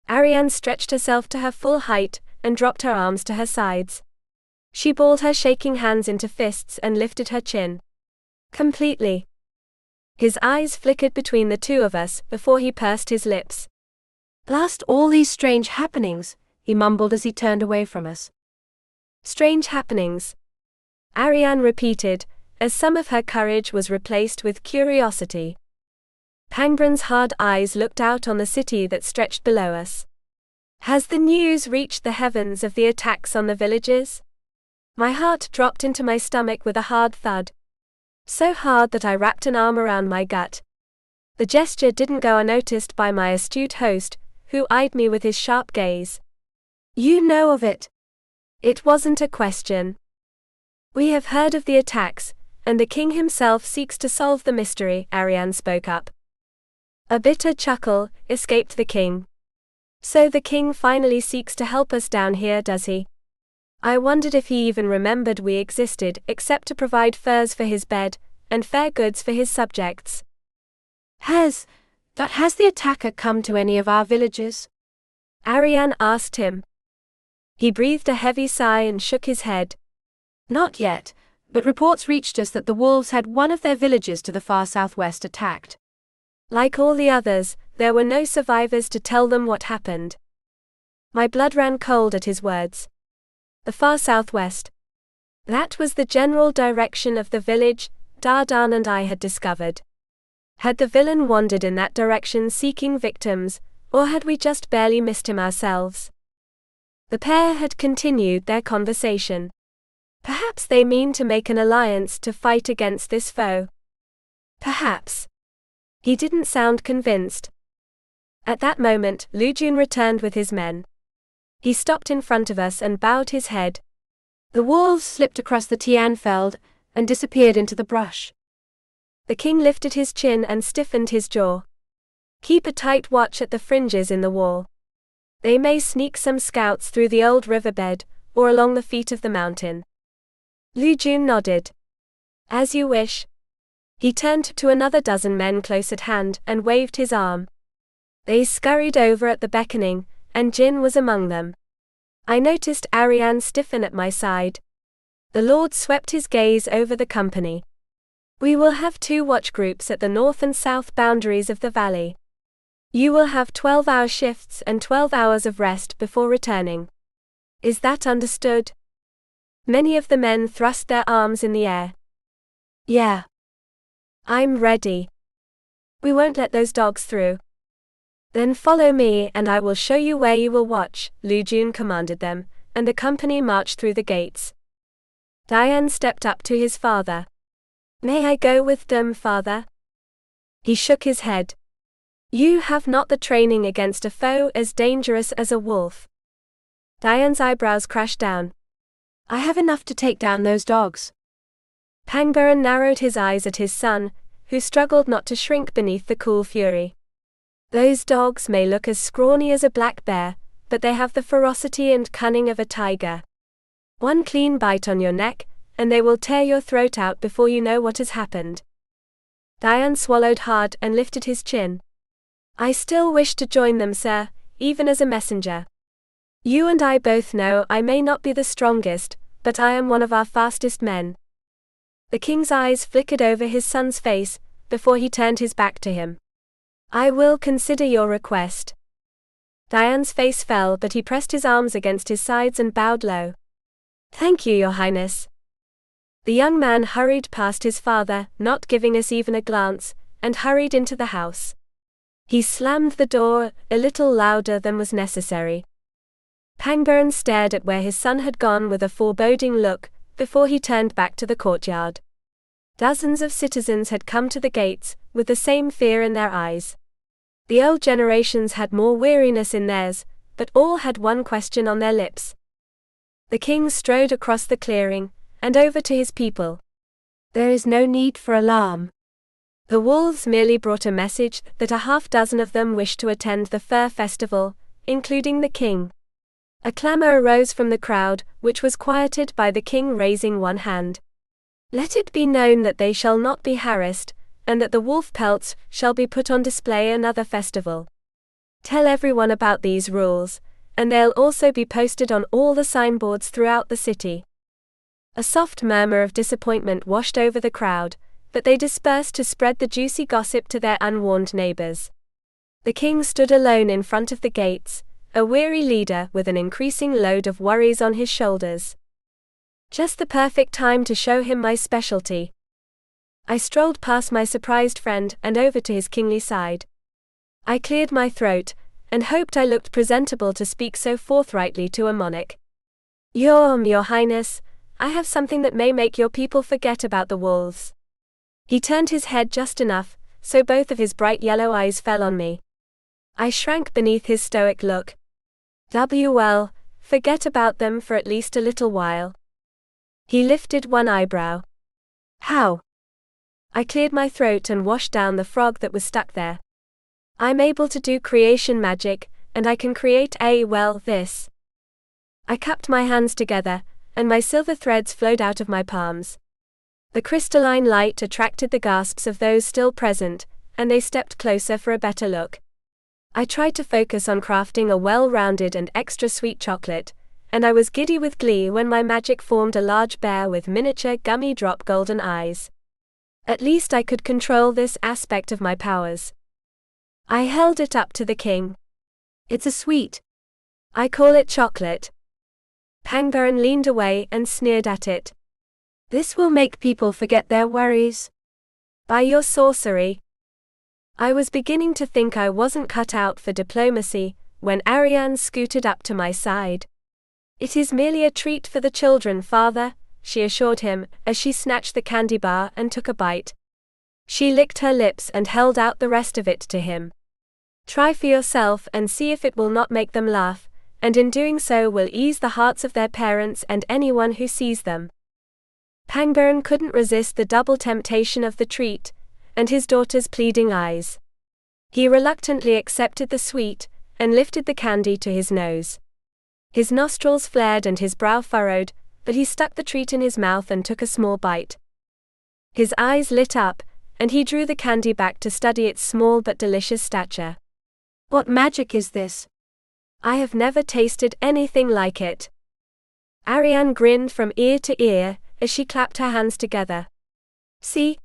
Arian stretched herself to her full height, and dropped her arms to her sides. She balled her shaking hands into fists and lifted her chin. Completely. His eyes flickered between the two of us before he pursed his lips. Last all these strange happenings, he mumbled as he turned away from us. Strange happenings, Arian repeated, as some of her courage was replaced with curiosity. Pangbron's hard eyes looked out on the city that stretched below us. Has the news reached the heavens of the attacks on the villages? My heart dropped into my stomach with a hard thud. So hard that I wrapped an arm around my gut. The gesture didn't go unnoticed by my astute host, who eyed me with his sharp gaze. You know of it. It wasn't a question. We have heard of the attacks, and the king himself seeks to solve the mystery, Arian spoke up. A bitter chuckle escaped the king. So the king finally seeks to help us down here, does he? I wondered if he even remembered we existed except to provide furs for his bed, and fair goods for his subjects. Has the attacker come to any of our villages? Arian asked him. He breathed a heavy sigh and shook his head. Not yet, but reports reached us that the wolves had one of their villages to the far southwest attacked. Like all the others, there were no survivors to tell them what happened. My blood ran cold at his words. The far southwest. That was the general direction of the village Dardan and I had discovered. Had the villain wandered in that direction seeking victims, or had we just barely missed him ourselves? The pair had continued their conversation. Perhaps they mean to make an alliance to fight against this foe. Perhaps. He didn't sound convinced. At that moment, Lujun returned with his men. He stopped in front of us and bowed his head. The wolves slipped across the Tianfeld and disappeared into the brush. The king lifted his chin and stiffened his jaw. Keep a tight watch at the fringes in the wall. They may sneak some scouts through the old riverbed, or along the feet of the mountain. Lujun nodded. As you wish. He turned to another dozen men close at hand and waved his arm. They scurried over at the beckoning, and Jin was among them. I noticed Arian stiffen at my side. The Lord swept his gaze over the company. We will have 2 watch groups at the north and south boundaries of the valley. You will have 12-hour shifts and 12 hours of rest before returning. Is that understood? Many of the men thrust their arms in the air. Yeah. I'm ready. We won't let those dogs through. Then follow me and I will show you where you will watch, Lujun commanded them, and the company marched through the gates. Diane stepped up to his father. May I go with them, father? He shook his head. You have not the training against a foe as dangerous as a wolf. Diane's eyebrows crashed down. I have enough to take down those dogs. Pangbaran narrowed his eyes at his son, who struggled not to shrink beneath the cool fury. Those dogs may look as scrawny as a black bear, but they have the ferocity and cunning of a tiger. One clean bite on your neck, and they will tear your throat out before you know what has happened. Diane swallowed hard and lifted his chin. I still wish to join them, sir, even as a messenger. You and I both know I may not be the strongest, but I am one of our fastest men. The king's eyes flickered over his son's face, before he turned his back to him. I will consider your request. Diane's face fell, but he pressed his arms against his sides and bowed low. Thank you, Your Highness. The young man hurried past his father, not giving us even a glance, and hurried into the house. He slammed the door, a little louder than was necessary. Pangbaran stared at where his son had gone with a foreboding look, before he turned back to the courtyard. Dozens of citizens had come to the gates, with the same fear in their eyes. The old generations had more weariness in theirs, but all had one question on their lips. The king strode across the clearing, and over to his people. There is no need for alarm. The wolves merely brought a message that a half-dozen of them wished to attend the fur festival, including the king. A clamor arose from the crowd, which was quieted by the king raising one hand. Let it be known that they shall not be harassed, and that the wolf pelts shall be put on display another festival. Tell everyone about these rules, and they'll also be posted on all the signboards throughout the city. A soft murmur of disappointment washed over the crowd, but they dispersed to spread the juicy gossip to their unwarned neighbors. The king stood alone in front of the gates, a weary leader with an increasing load of worries on his shoulders. Just the perfect time to show him my specialty. I strolled past my surprised friend and over to his kingly side. I cleared my throat, and hoped I looked presentable to speak so forthrightly to a monarch. Your Highness, I have something that may make your people forget about the wolves. He turned his head just enough, so both of his bright yellow eyes fell on me. I shrank beneath his stoic look. Well, forget about them for at least a little while. He lifted one eyebrow. How? I cleared my throat and washed down the frog that was stuck there. I'm able to do creation magic, and I can create this. I cupped my hands together, and my silver threads flowed out of my palms. The crystalline light attracted the gasps of those still present, and they stepped closer for a better look. I tried to focus on crafting a well-rounded and extra sweet chocolate, and I was giddy with glee when my magic formed a large bear with miniature gummy drop golden eyes. At least I could control this aspect of my powers. I held it up to the king. It's a sweet. I call it chocolate. Pangbaron leaned away and sneered at it. This will make people forget their worries. By your sorcery. I was beginning to think I wasn't cut out for diplomacy, when Arian scooted up to my side. It is merely a treat for the children, father, she assured him, as she snatched the candy bar and took a bite. She licked her lips and held out the rest of it to him. Try for yourself and see if it will not make them laugh, and in doing so will ease the hearts of their parents and anyone who sees them. Pangbaron couldn't resist the double temptation of the treat, and his daughter's pleading eyes. He reluctantly accepted the sweet, and lifted the candy to his nose. His nostrils flared and his brow furrowed, but he stuck the treat in his mouth and took a small bite. His eyes lit up, and he drew the candy back to study its small but delicious stature. What magic is this? I have never tasted anything like it. Arian grinned from ear to ear, as she clapped her hands together. See?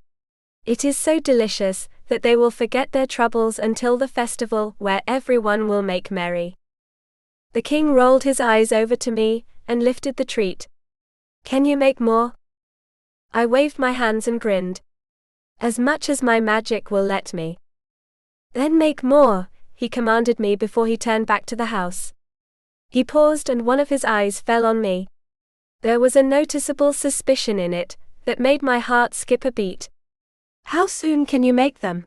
It is so delicious, that they will forget their troubles until the festival, where everyone will make merry. The king rolled his eyes over to me, and lifted the treat. Can you make more? I waved my hands and grinned. As much as my magic will let me. Then make more, he commanded me before he turned back to the house. He paused and one of his eyes fell on me. There was a noticeable suspicion in it, that made my heart skip a beat. How soon can you make them?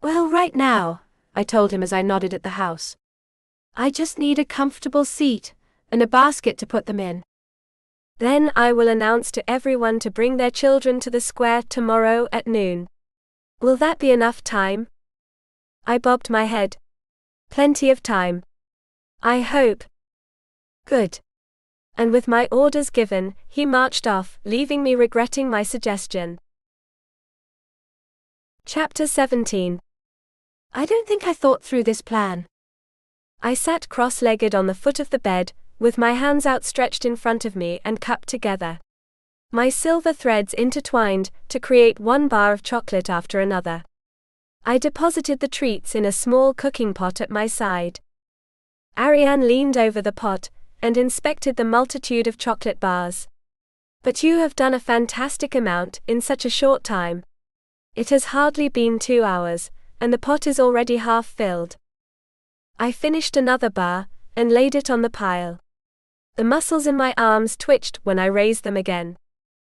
Well, right now, I told him as I nodded at the house. I just need a comfortable seat, and a basket to put them in. Then I will announce to everyone to bring their children to the square tomorrow at noon. Will that be enough time? I bobbed my head. Plenty of time. I hope. Good. And with my orders given, he marched off, leaving me regretting my suggestion. Chapter 17. I don't think I thought through this plan. I sat cross-legged on the foot of the bed, with my hands outstretched in front of me and cupped together. My silver threads intertwined, to create one bar of chocolate after another. I deposited the treats in a small cooking pot at my side. Arian leaned over the pot, and inspected the multitude of chocolate bars. But you have done a fantastic amount, in such a short time. It has hardly been 2 hours, and the pot is already half filled. I finished another bar, and laid it on the pile. The muscles in my arms twitched when I raised them again.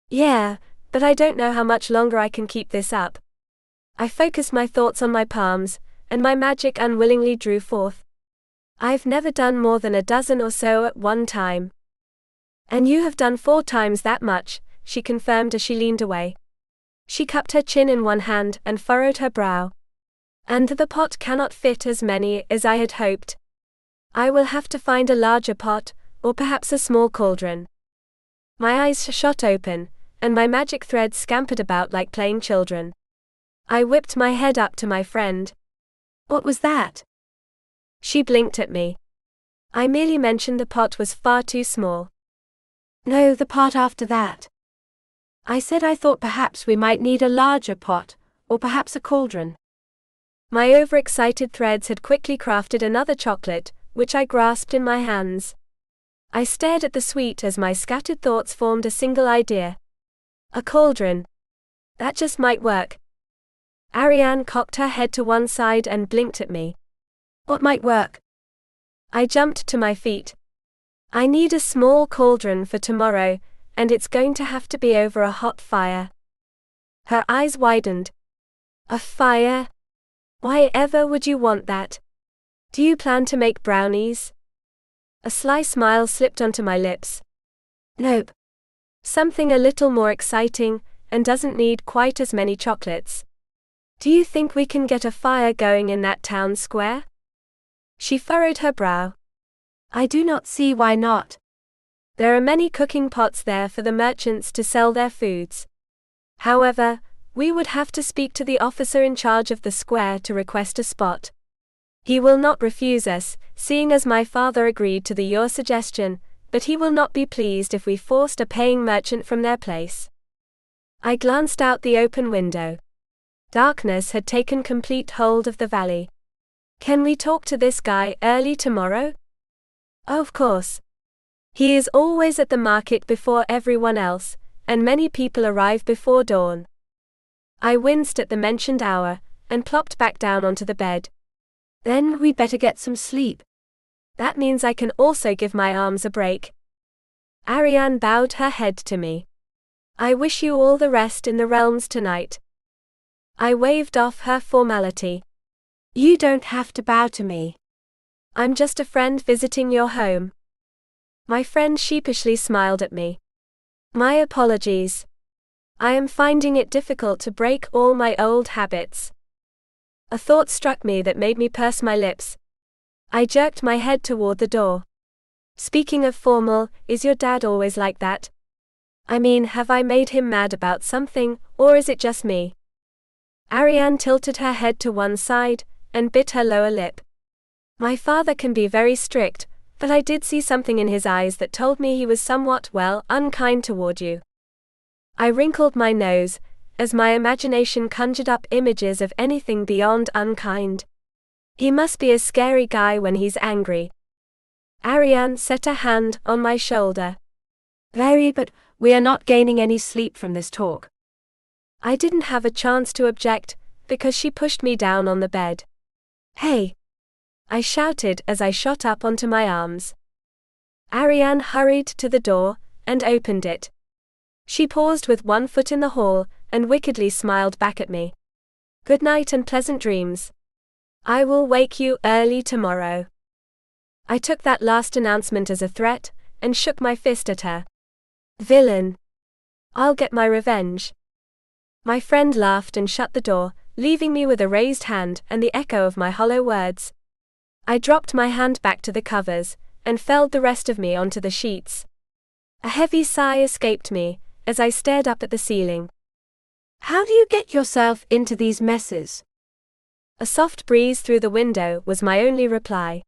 Yeah, but I don't know how much longer I can keep this up. I focused my thoughts on my palms, and my magic unwillingly drew forth. I've never done more than a dozen or so at one time. And you have done 4 times that much, she confirmed as she leaned away. She cupped her chin in one hand and furrowed her brow. And the pot cannot fit as many as I had hoped. I will have to find a larger pot, or perhaps a small cauldron. My eyes shot open, and my magic threads scampered about like playing children. I whipped my head up to my friend. What was that? She blinked at me. I merely mentioned the pot was far too small. No, the part after that. I said I thought perhaps we might need a larger pot, or perhaps a cauldron. My overexcited threads had quickly crafted another chocolate, which I grasped in my hands. I stared at the sweet as my scattered thoughts formed a single idea. A cauldron. That just might work. Arian cocked her head to one side and blinked at me. What might work? I jumped to my feet. I need a small cauldron for tomorrow, and it's going to have to be over a hot fire. Her eyes widened. A fire? Why ever would you want that? Do you plan to make brownies? A sly smile slipped onto my lips. Nope. Something a little more exciting, and doesn't need quite as many chocolates. Do you think we can get a fire going in that town square? She furrowed her brow. I do not see why not. There are many cooking pots there for the merchants to sell their foods. However, we would have to speak to the officer in charge of the square to request a spot. He will not refuse us, seeing as my father agreed to your suggestion, but he will not be pleased if we forced a paying merchant from their place. I glanced out the open window. Darkness had taken complete hold of the valley. Can we talk to this guy early tomorrow? Oh, of course. He is always at the market before everyone else, and many people arrive before dawn. I winced at the mentioned hour, and plopped back down onto the bed. Then we'd better get some sleep. That means I can also give my arms a break. Arian bowed her head to me. I wish you all the rest in the realms tonight. I waved off her formality. You don't have to bow to me. I'm just a friend visiting your home. My friend sheepishly smiled at me. My apologies. I am finding it difficult to break all my old habits. A thought struck me that made me purse my lips. I jerked my head toward the door. Speaking of formal, is your dad always like that? I mean, have I made him mad about something, or is it just me? Arian tilted her head to one side, and bit her lower lip. My father can be very strict, but I did see something in his eyes that told me he was somewhat, unkind toward you. I wrinkled my nose, as my imagination conjured up images of anything beyond unkind. He must be a scary guy when he's angry. Arian set a hand on my shoulder. Very, but we are not gaining any sleep from this talk. I didn't have a chance to object, because she pushed me down on the bed. Hey! I shouted as I shot up onto my arms. Arian hurried to the door, and opened it. She paused with one foot in the hall, and wickedly smiled back at me. Good night and pleasant dreams. I will wake you early tomorrow. I took that last announcement as a threat, and shook my fist at her. Villain! I'll get my revenge. My friend laughed and shut the door, leaving me with a raised hand and the echo of my hollow words. I dropped my hand back to the covers, and felled the rest of me onto the sheets. A heavy sigh escaped me, as I stared up at the ceiling. How do you get yourself into these messes? A soft breeze through the window was my only reply.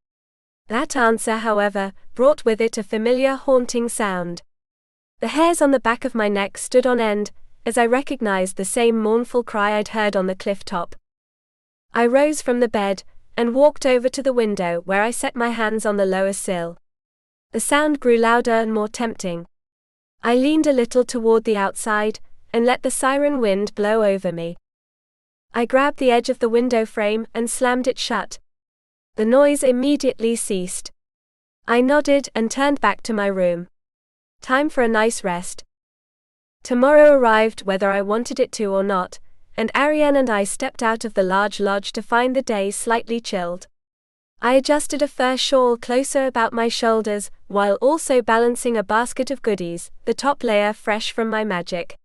That answer, however, brought with it a familiar haunting sound. The hairs on the back of my neck stood on end, as I recognized the same mournful cry I'd heard on the cliff top. I rose from the bed, and walked over to the window where I set my hands on the lower sill. The sound grew louder and more tempting. I leaned a little toward the outside, and let the siren wind blow over me. I grabbed the edge of the window frame and slammed it shut. The noise immediately ceased. I nodded and turned back to my room. Time for a nice rest. Tomorrow arrived whether I wanted it to or not, and Arian and I stepped out of the large lodge to find the day slightly chilled. I adjusted a fur shawl closer about my shoulders, while also balancing a basket of goodies, the top layer fresh from my magic.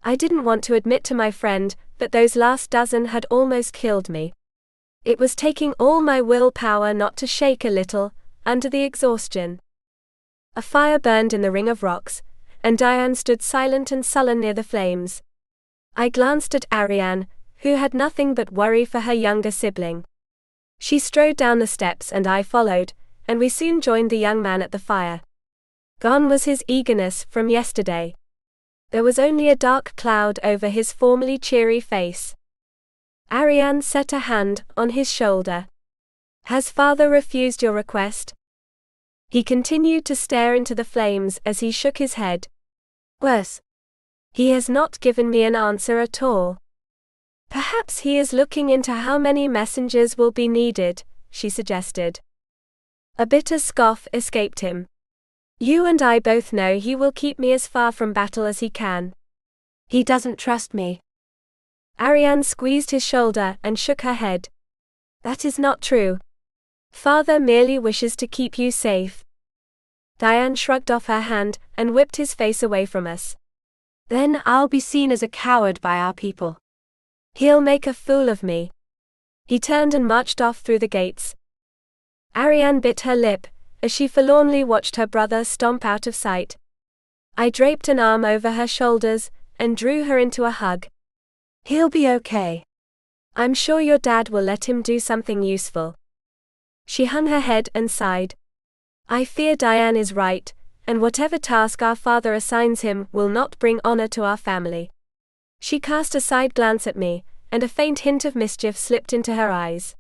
I didn't want to admit to my friend, but those last dozen had almost killed me. It was taking all my willpower not to shake a little, under the exhaustion. A fire burned in the ring of rocks, and Diane stood silent and sullen near the flames. I glanced at Arian, who had nothing but worry for her younger sibling. She strode down the steps and I followed, and we soon joined the young man at the fire. Gone was his eagerness from yesterday. There was only a dark cloud over his formerly cheery face. Arian set a hand on his shoulder. Has father refused your request? He continued to stare into the flames as he shook his head. Worse. He has not given me an answer at all. Perhaps he is looking into how many messengers will be needed, she suggested. A bitter scoff escaped him. You and I both know he will keep me as far from battle as he can. He doesn't trust me. Arian squeezed his shoulder and shook her head. That is not true. Father merely wishes to keep you safe. Diane shrugged off her hand and whipped his face away from us. Then I'll be seen as a coward by our people. He'll make a fool of me. He turned and marched off through the gates. Arian bit her lip as she forlornly watched her brother stomp out of sight. I draped an arm over her shoulders and drew her into a hug. He'll be okay. I'm sure your dad will let him do something useful. She hung her head and sighed. I fear Diane is right, and whatever task our father assigns him will not bring honor to our family. She cast a side glance at me, and a faint hint of mischief slipped into her eyes.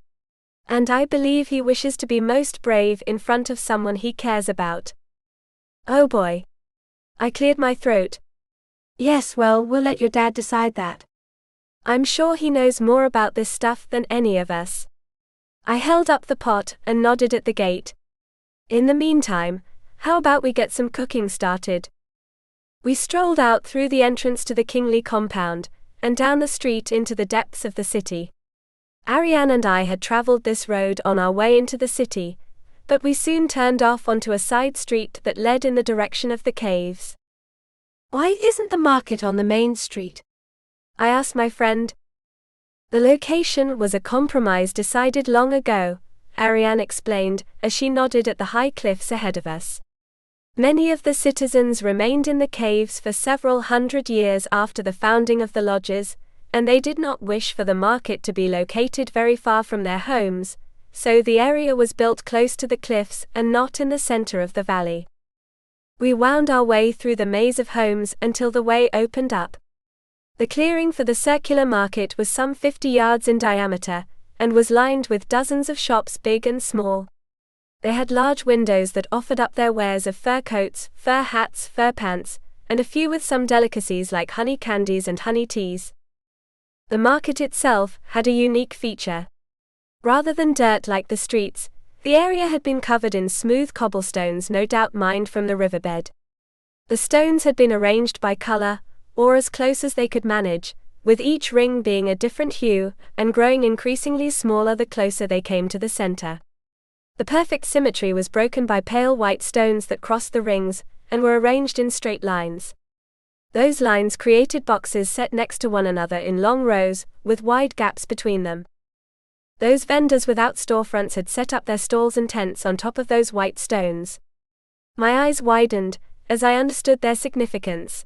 And I believe he wishes to be most brave in front of someone he cares about. Oh boy. I cleared my throat. Yes, well, we'll let your dad decide that. I'm sure he knows more about this stuff than any of us. I held up the pot and nodded at the gate. In the meantime, how about we get some cooking started? We strolled out through the entrance to the kingly compound, and down the street into the depths of the city. Arian and I had traveled this road on our way into the city, but we soon turned off onto a side street that led in the direction of the caves. Why isn't the market on the main street? I asked my friend. The location was a compromise decided long ago, Arian explained, as she nodded at the high cliffs ahead of us. Many of the citizens remained in the caves for several hundred years after the founding of the lodges, and they did not wish for the market to be located very far from their homes, so the area was built close to the cliffs and not in the center of the valley. We wound our way through the maze of homes until the way opened up. The clearing for the circular market was some 50 yards in diameter, and was lined with dozens of shops big and small. They had large windows that offered up their wares of fur coats, fur hats, fur pants, and a few with some delicacies like honey candies and honey teas. The market itself had a unique feature. Rather than dirt like the streets, the area had been covered in smooth cobblestones, no doubt mined from the riverbed. The stones had been arranged by color, or as close as they could manage, with each ring being a different hue, and growing increasingly smaller the closer they came to the center. The perfect symmetry was broken by pale white stones that crossed the rings, and were arranged in straight lines. Those lines created boxes set next to one another in long rows, with wide gaps between them. Those vendors without storefronts had set up their stalls and tents on top of those white stones. My eyes widened as I understood their significance.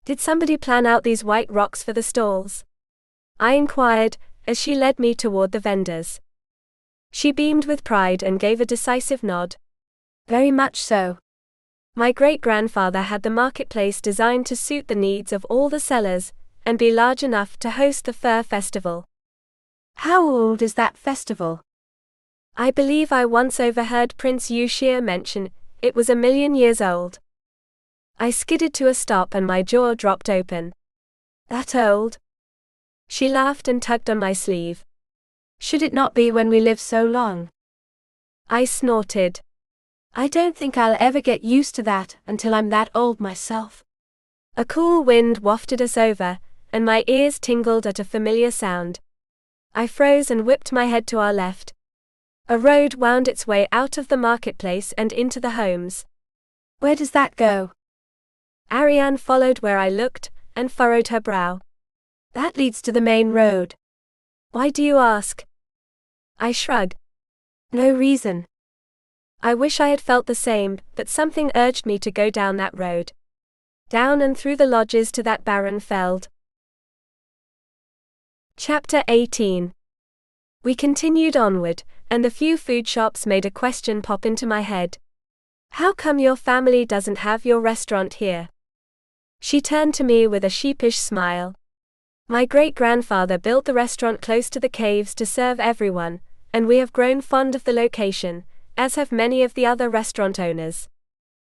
Did somebody plan out these white rocks for the stalls? I inquired, as she led me toward the vendors. She beamed with pride and gave a decisive nod. Very much so. My great-grandfather had the marketplace designed to suit the needs of all the sellers, and be large enough to host the fur festival. How old is that festival? I believe I once overheard Prince Yushir mention it was 1,000,000 years old. I skidded to a stop and my jaw dropped open. That old? She laughed and tugged on my sleeve. Should it not be when we live so long? I snorted. I don't think I'll ever get used to that until I'm that old myself. A cool wind wafted us over, and my ears tingled at a familiar sound. I froze and whipped my head to our left. A road wound its way out of the marketplace and into the homes. Where does that go? Arian followed where I looked, and furrowed her brow. That leads to the main road. Why do you ask? I shrugged. No reason. I wish I had felt the same, but something urged me to go down that road. Down and through the lodges to that barren feld. Chapter 18. We continued onward, and the few food shops made a question pop into my head. How come your family doesn't have your restaurant here? She turned to me with a sheepish smile. My great-grandfather built the restaurant close to the caves to serve everyone, and we have grown fond of the location, as have many of the other restaurant owners.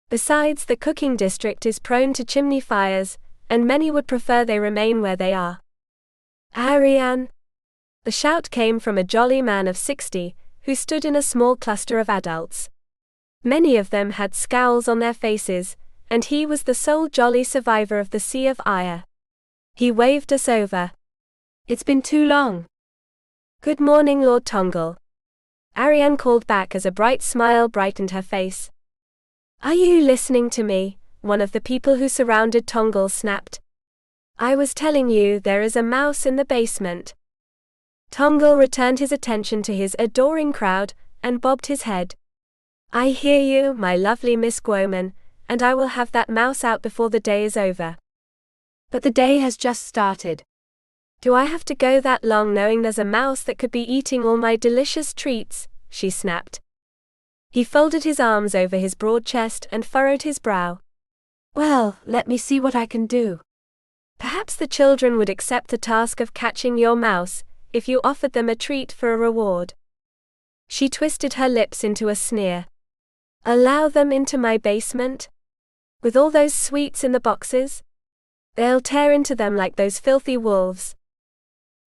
Besides, the cooking district is prone to chimney fires, and many would prefer they remain where they are. Arian! The shout came from a jolly man of 60, who stood in a small cluster of adults. Many of them had scowls on their faces, and he was the sole jolly survivor of the Sea of Ire. He waved us over. It's been too long. Good morning, Lord Tongle. Arian called back as a bright smile brightened her face. Are you listening to me? One of the people who surrounded Tongle snapped. I was telling you there is a mouse in the basement. Tongle returned his attention to his adoring crowd, and bobbed his head. I hear you, my lovely Miss Guoman, and I will have that mouse out before the day is over. But the day has just started. Do I have to go that long knowing there's a mouse that could be eating all my delicious treats? She snapped. He folded his arms over his broad chest and furrowed his brow. Well, let me see what I can do. Perhaps the children would accept the task of catching your mouse, if you offered them a treat for a reward. She twisted her lips into a sneer. Allow them into my basement? With all those sweets in the boxes? They'll tear into them like those filthy wolves.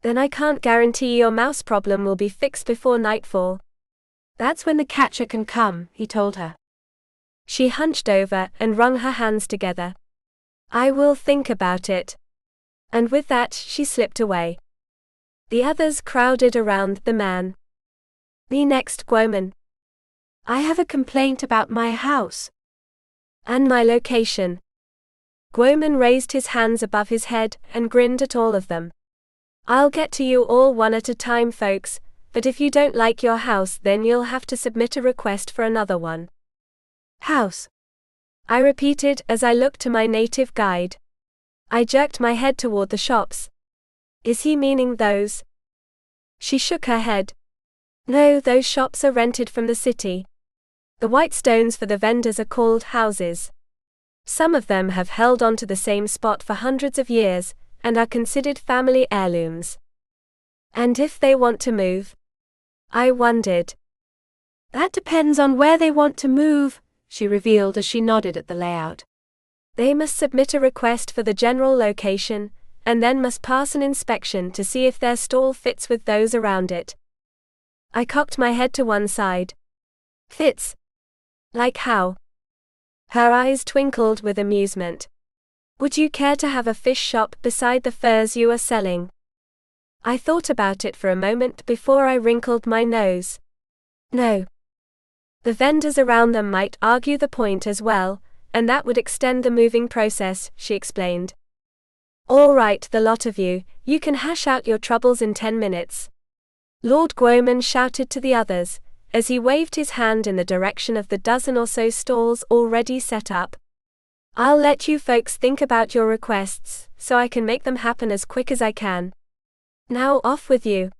Then I can't guarantee your mouse problem will be fixed before nightfall. That's when the catcher can come, he told her. She hunched over and wrung her hands together. I will think about it. And with that, she slipped away. The others crowded around the man. Me next, Guoman. I have a complaint about my house. And my location. Guoman raised his hands above his head and grinned at all of them. I'll get to you all one at a time, folks, but if you don't like your house, then you'll have to submit a request for another one. House, I repeated as I looked to my native guide. I jerked my head toward the shops. Is he meaning those? She shook her head. No, those shops are rented from the city. The white stones for the vendors are called houses. Some of them have held on to the same spot for hundreds of years, and are considered family heirlooms. And if they want to move? I wondered. That depends on where they want to move, she revealed as she nodded at the layout. They must submit a request for the general location, and then must pass an inspection to see if their stall fits with those around it. I cocked my head to one side. Fits? Like how? Her eyes twinkled with amusement. Would you care to have a fish shop beside the furs you are selling? I thought about it for a moment before I wrinkled my nose. No. The vendors around them might argue the point as well, and that would extend the moving process, she explained. All right, the lot of you, you can hash out your troubles in 10 minutes. Lord Guoman shouted to the others, as he waved his hand in the direction of the dozen or so stalls already set up. I'll let you folks think about your requests, so I can make them happen as quick as I can. Now off with you.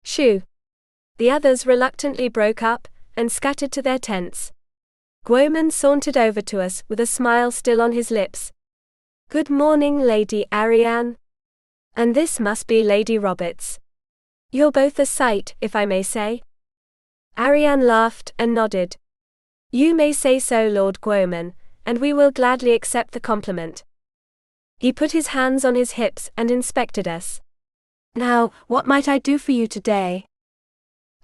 Shoo. The others reluctantly broke up, and scattered to their tents. Guoman sauntered over to us with a smile still on his lips. Good morning, Lady Arian. And this must be Lady Roberts. You're both a sight, if I may say. Arian laughed and nodded. You may say so, Lord Guoman, and we will gladly accept the compliment. He put his hands on his hips and inspected us. Now, what might I do for you today?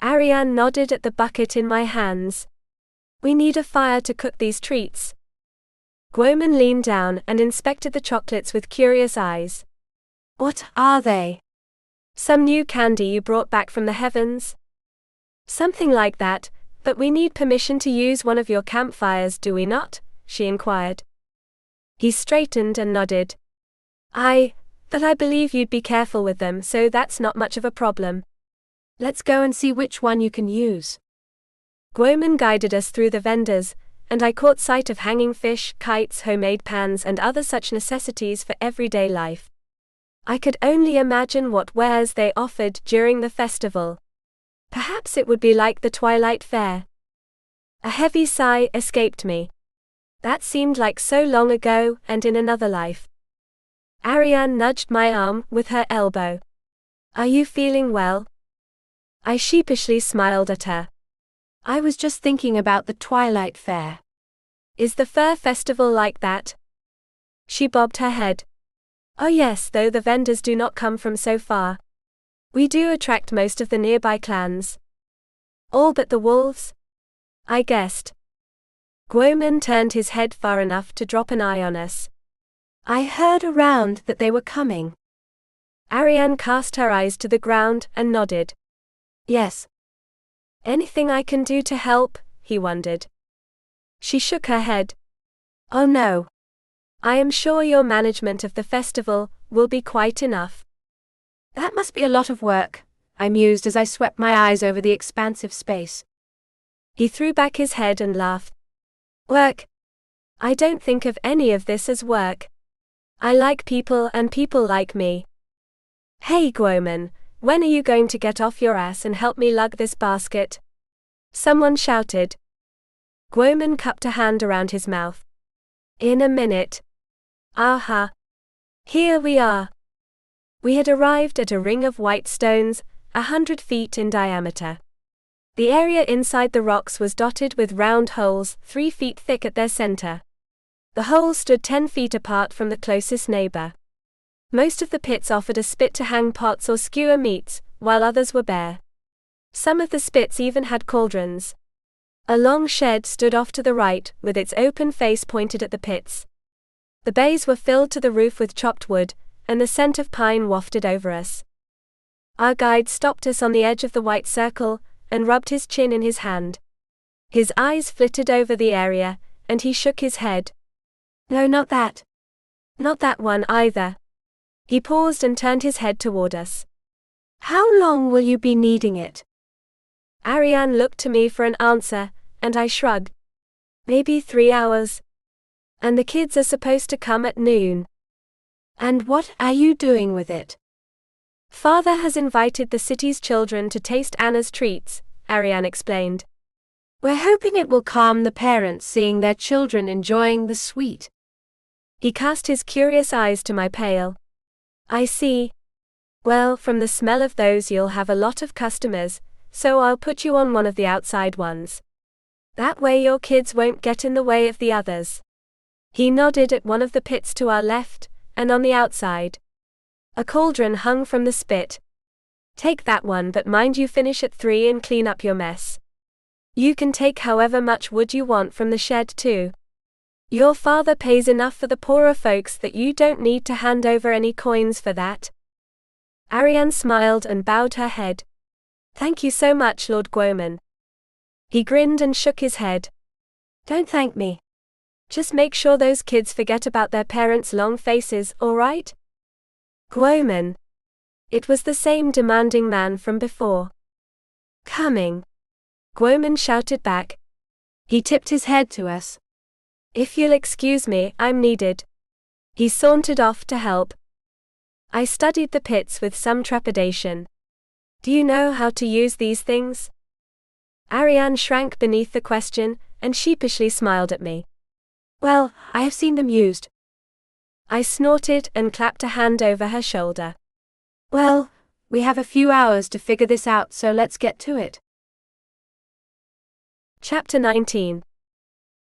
Arian nodded at the bucket in my hands. We need a fire to cook these treats. Guoman leaned down and inspected the chocolates with curious eyes. What are they? Some new candy you brought back from the heavens? Something like that, but we need permission to use one of your campfires, do we not? She inquired. He straightened and nodded. But I believe you'd be careful with them, so that's not much of a problem. Let's go and see which one you can use. Guoman guided us through the vendors, and I caught sight of hanging fish, kites, homemade pans, and other such necessities for everyday life. I could only imagine what wares they offered during the festival. Perhaps it would be like the Twilight Fair. A heavy sigh escaped me. That seemed like so long ago and in another life. Arian nudged my arm with her elbow. Are you feeling well? I sheepishly smiled at her. I was just thinking about the Twilight Fair. Is the fair festival like that? She bobbed her head. Oh yes, though the vendors do not come from so far. We do attract most of the nearby clans. All but the wolves? I guessed. Guoman turned his head far enough to drop an eye on us. I heard around that they were coming. Arian cast her eyes to the ground and nodded. Yes. Anything I can do to help? He wondered. She shook her head. Oh no. I am sure your management of the festival will be quite enough. That must be a lot of work, I mused as I swept my eyes over the expansive space. He threw back his head and laughed. Work? I don't think of any of this as work. I like people and people like me. Hey Guoman, when are you going to get off your ass and help me lug this basket? Someone shouted. Guoman cupped a hand around his mouth. In a minute. Aha. Here we are. We had arrived at a ring of white stones, 100 feet in diameter. The area inside the rocks was dotted with round holes, 3 feet thick at their center. The holes stood 10 feet apart from the closest neighbor. Most of the pits offered a spit to hang pots or skewer meats, while others were bare. Some of the spits even had cauldrons. A long shed stood off to the right, with its open face pointed at the pits. The bays were filled to the roof with chopped wood, and the scent of pine wafted over us. Our guide stopped us on the edge of the white circle, and rubbed his chin in his hand. His eyes flitted over the area, and he shook his head. No, not that. Not that one either. He paused and turned his head toward us. How long will you be needing it? Arian looked to me for an answer, and I shrugged. Maybe 3 hours. And the kids are supposed to come at noon. And what are you doing with it? Father has invited the city's children to taste Anna's treats, Arian explained. We're hoping it will calm the parents seeing their children enjoying the sweet. He cast his curious eyes to my pail. I see. Well, from the smell of those you'll have a lot of customers, so I'll put you on one of the outside ones. That way your kids won't get in the way of the others. He nodded at one of the pits to our left, and on the outside. A cauldron hung from the spit. Take that one, but mind you finish at 3 and clean up your mess. You can take however much wood you want from the shed too. Your father pays enough for the poorer folks that you don't need to hand over any coins for that. Arian smiled and bowed her head. Thank you so much, Lord Guoman. He grinned and shook his head. Don't thank me. Just make sure those kids forget about their parents' long faces, all right? Guoman. It was the same demanding man from before. Coming. Guoman shouted back. He tipped his head to us. If you'll excuse me, I'm needed. He sauntered off to help. I studied the pits with some trepidation. Do you know how to use these things? Arian shrank beneath the question, and sheepishly smiled at me. Well, I have seen them used. I snorted and clapped a hand over her shoulder. Well, we have a few hours to figure this out, so let's get to it. Chapter 19.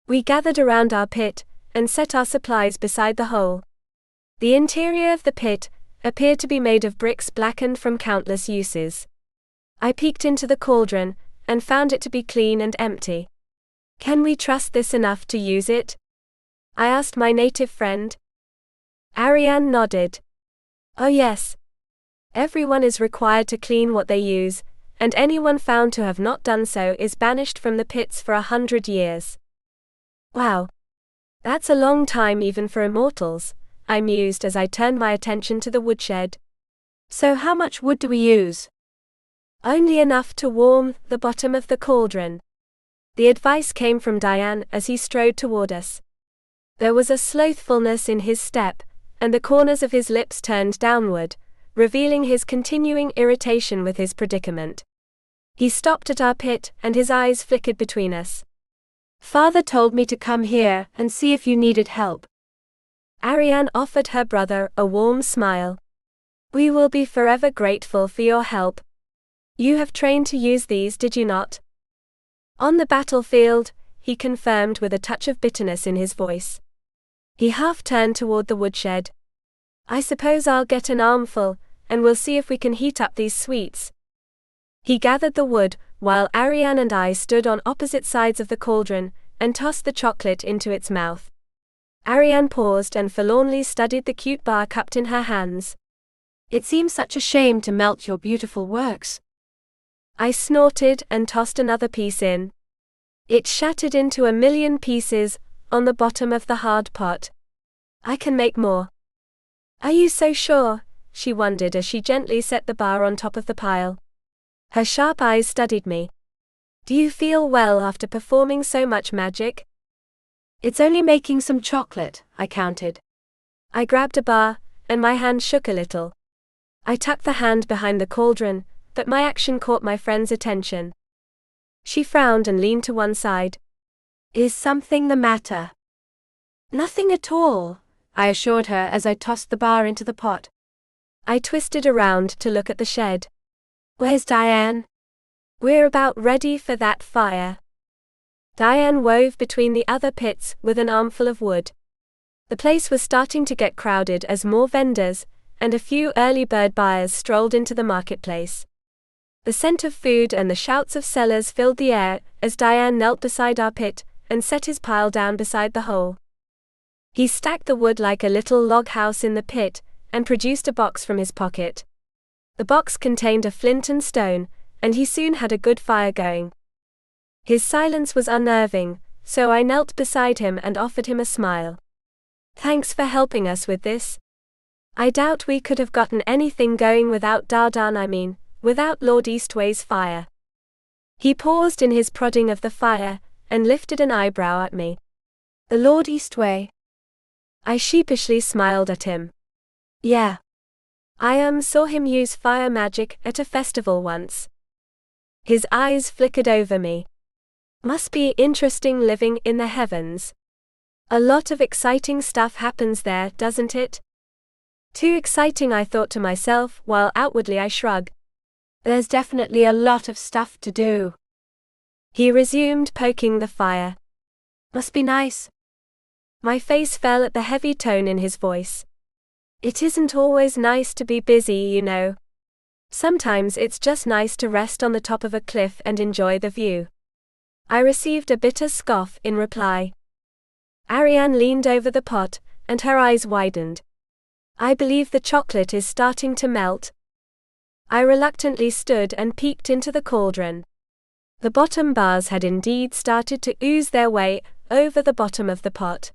We gathered around our pit, and set our supplies beside the hole. The interior of the pit appeared to be made of bricks blackened from countless uses. I peeked into the cauldron, and found it to be clean and empty. Can we trust this enough to use it? I asked my native friend. Arian nodded. Oh yes. Everyone is required to clean what they use, and anyone found to have not done so is banished from the pits for 100 years. Wow. That's a long time even for immortals, I mused as I turned my attention to the woodshed. So how much wood do we use? Only enough to warm the bottom of the cauldron. The advice came from Diane as he strode toward us. There was a slothfulness in his step, and the corners of his lips turned downward, revealing his continuing irritation with his predicament. He stopped at our pit, and his eyes flickered between us. Father told me to come here and see if you needed help. Arian offered her brother a warm smile. We will be forever grateful for your help. You have trained to use these, did you not? On the battlefield, he confirmed with a touch of bitterness in his voice. He half turned toward the woodshed. I suppose I'll get an armful, and we'll see if we can heat up these sweets. He gathered the wood, while Arian and I stood on opposite sides of the cauldron, and tossed the chocolate into its mouth. Arian paused and forlornly studied the cute bar cupped in her hands. It seems such a shame to melt your beautiful works. I snorted and tossed another piece in. It shattered into a million pieces on the bottom of the hard pot. I can make more. Are you so sure? She wondered as she gently set the bar on top of the pile. Her sharp eyes studied me. Do you feel well after performing so much magic? It's only making some chocolate, I countered. I grabbed a bar, and my hand shook a little. I tucked the hand behind the cauldron, but my action caught my friend's attention. She frowned and leaned to one side. Is something the matter? Nothing at all, I assured her as I tossed the bar into the pot. I twisted around to look at the shed. Where's Diane? We're about ready for that fire. Diane wove between the other pits with an armful of wood. The place was starting to get crowded as more vendors and a few early bird buyers strolled into the marketplace. The scent of food and the shouts of sellers filled the air as Diane knelt beside our pit and set his pile down beside the hole. He stacked the wood like a little log house in the pit and produced a box from his pocket. The box contained a flint and stone, and he soon had a good fire going. His silence was unnerving, so I knelt beside him and offered him a smile. Thanks for helping us with this. I doubt we could have gotten anything going without without Lord Eastwei's fire. He paused in his prodding of the fire, and lifted an eyebrow at me. The Lord Eastwei? I sheepishly smiled at him. Yeah. I saw him use fire magic at a festival once. His eyes flickered over me. Must be interesting living in the heavens. A lot of exciting stuff happens there, doesn't it? Too exciting, I thought to myself, while outwardly I shrugged. There's definitely a lot of stuff to do. He resumed, poking the fire. Must be nice. My face fell at the heavy tone in his voice. It isn't always nice to be busy, you know. Sometimes it's just nice to rest on the top of a cliff and enjoy the view. I received a bitter scoff in reply. Arian leaned over the pot, and her eyes widened. I believe the chocolate is starting to melt. I reluctantly stood and peeked into the cauldron. The bottom bars had indeed started to ooze their way over the bottom of the pot.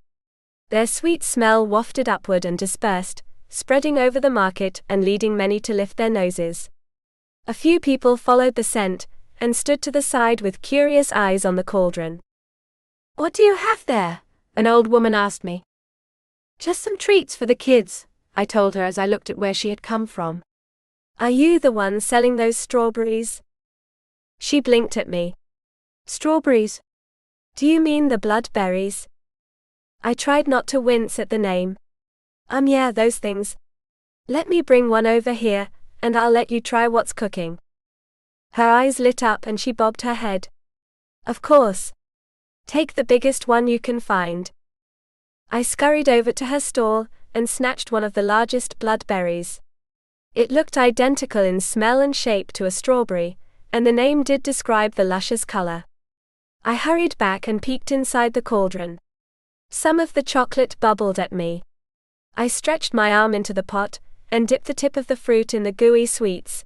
Their sweet smell wafted upward and dispersed, spreading over the market and leading many to lift their noses. A few people followed the scent, and stood to the side with curious eyes on the cauldron. What do you have there? An old woman asked me. Just some treats for the kids, I told her as I looked at where she had come from. Are you the one selling those strawberries? She blinked at me. Strawberries? Do you mean the bloodberries? I tried not to wince at the name. Yeah, those things. Let me bring one over here, and I'll let you try what's cooking. Her eyes lit up and she bobbed her head. Of course. Take the biggest one you can find. I scurried over to her stall and snatched one of the largest bloodberries. It looked identical in smell and shape to a strawberry, and the name did describe the luscious color. I hurried back and peeked inside the cauldron. Some of the chocolate bubbled at me. I stretched my arm into the pot and dipped the tip of the fruit in the gooey sweets.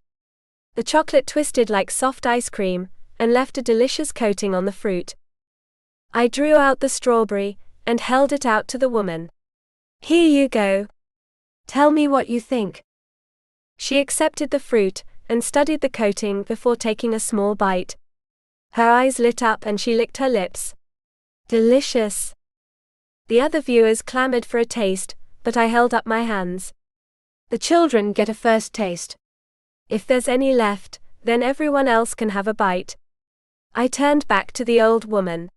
The chocolate twisted like soft ice cream and left a delicious coating on the fruit. I drew out the strawberry and held it out to the woman. Here you go. Tell me what you think. She accepted the fruit and studied the coating before taking a small bite. Her eyes lit up and she licked her lips. Delicious. The other viewers clamored for a taste, but I held up my hands. The children get a first taste. If there's any left, then everyone else can have a bite. I turned back to the old woman.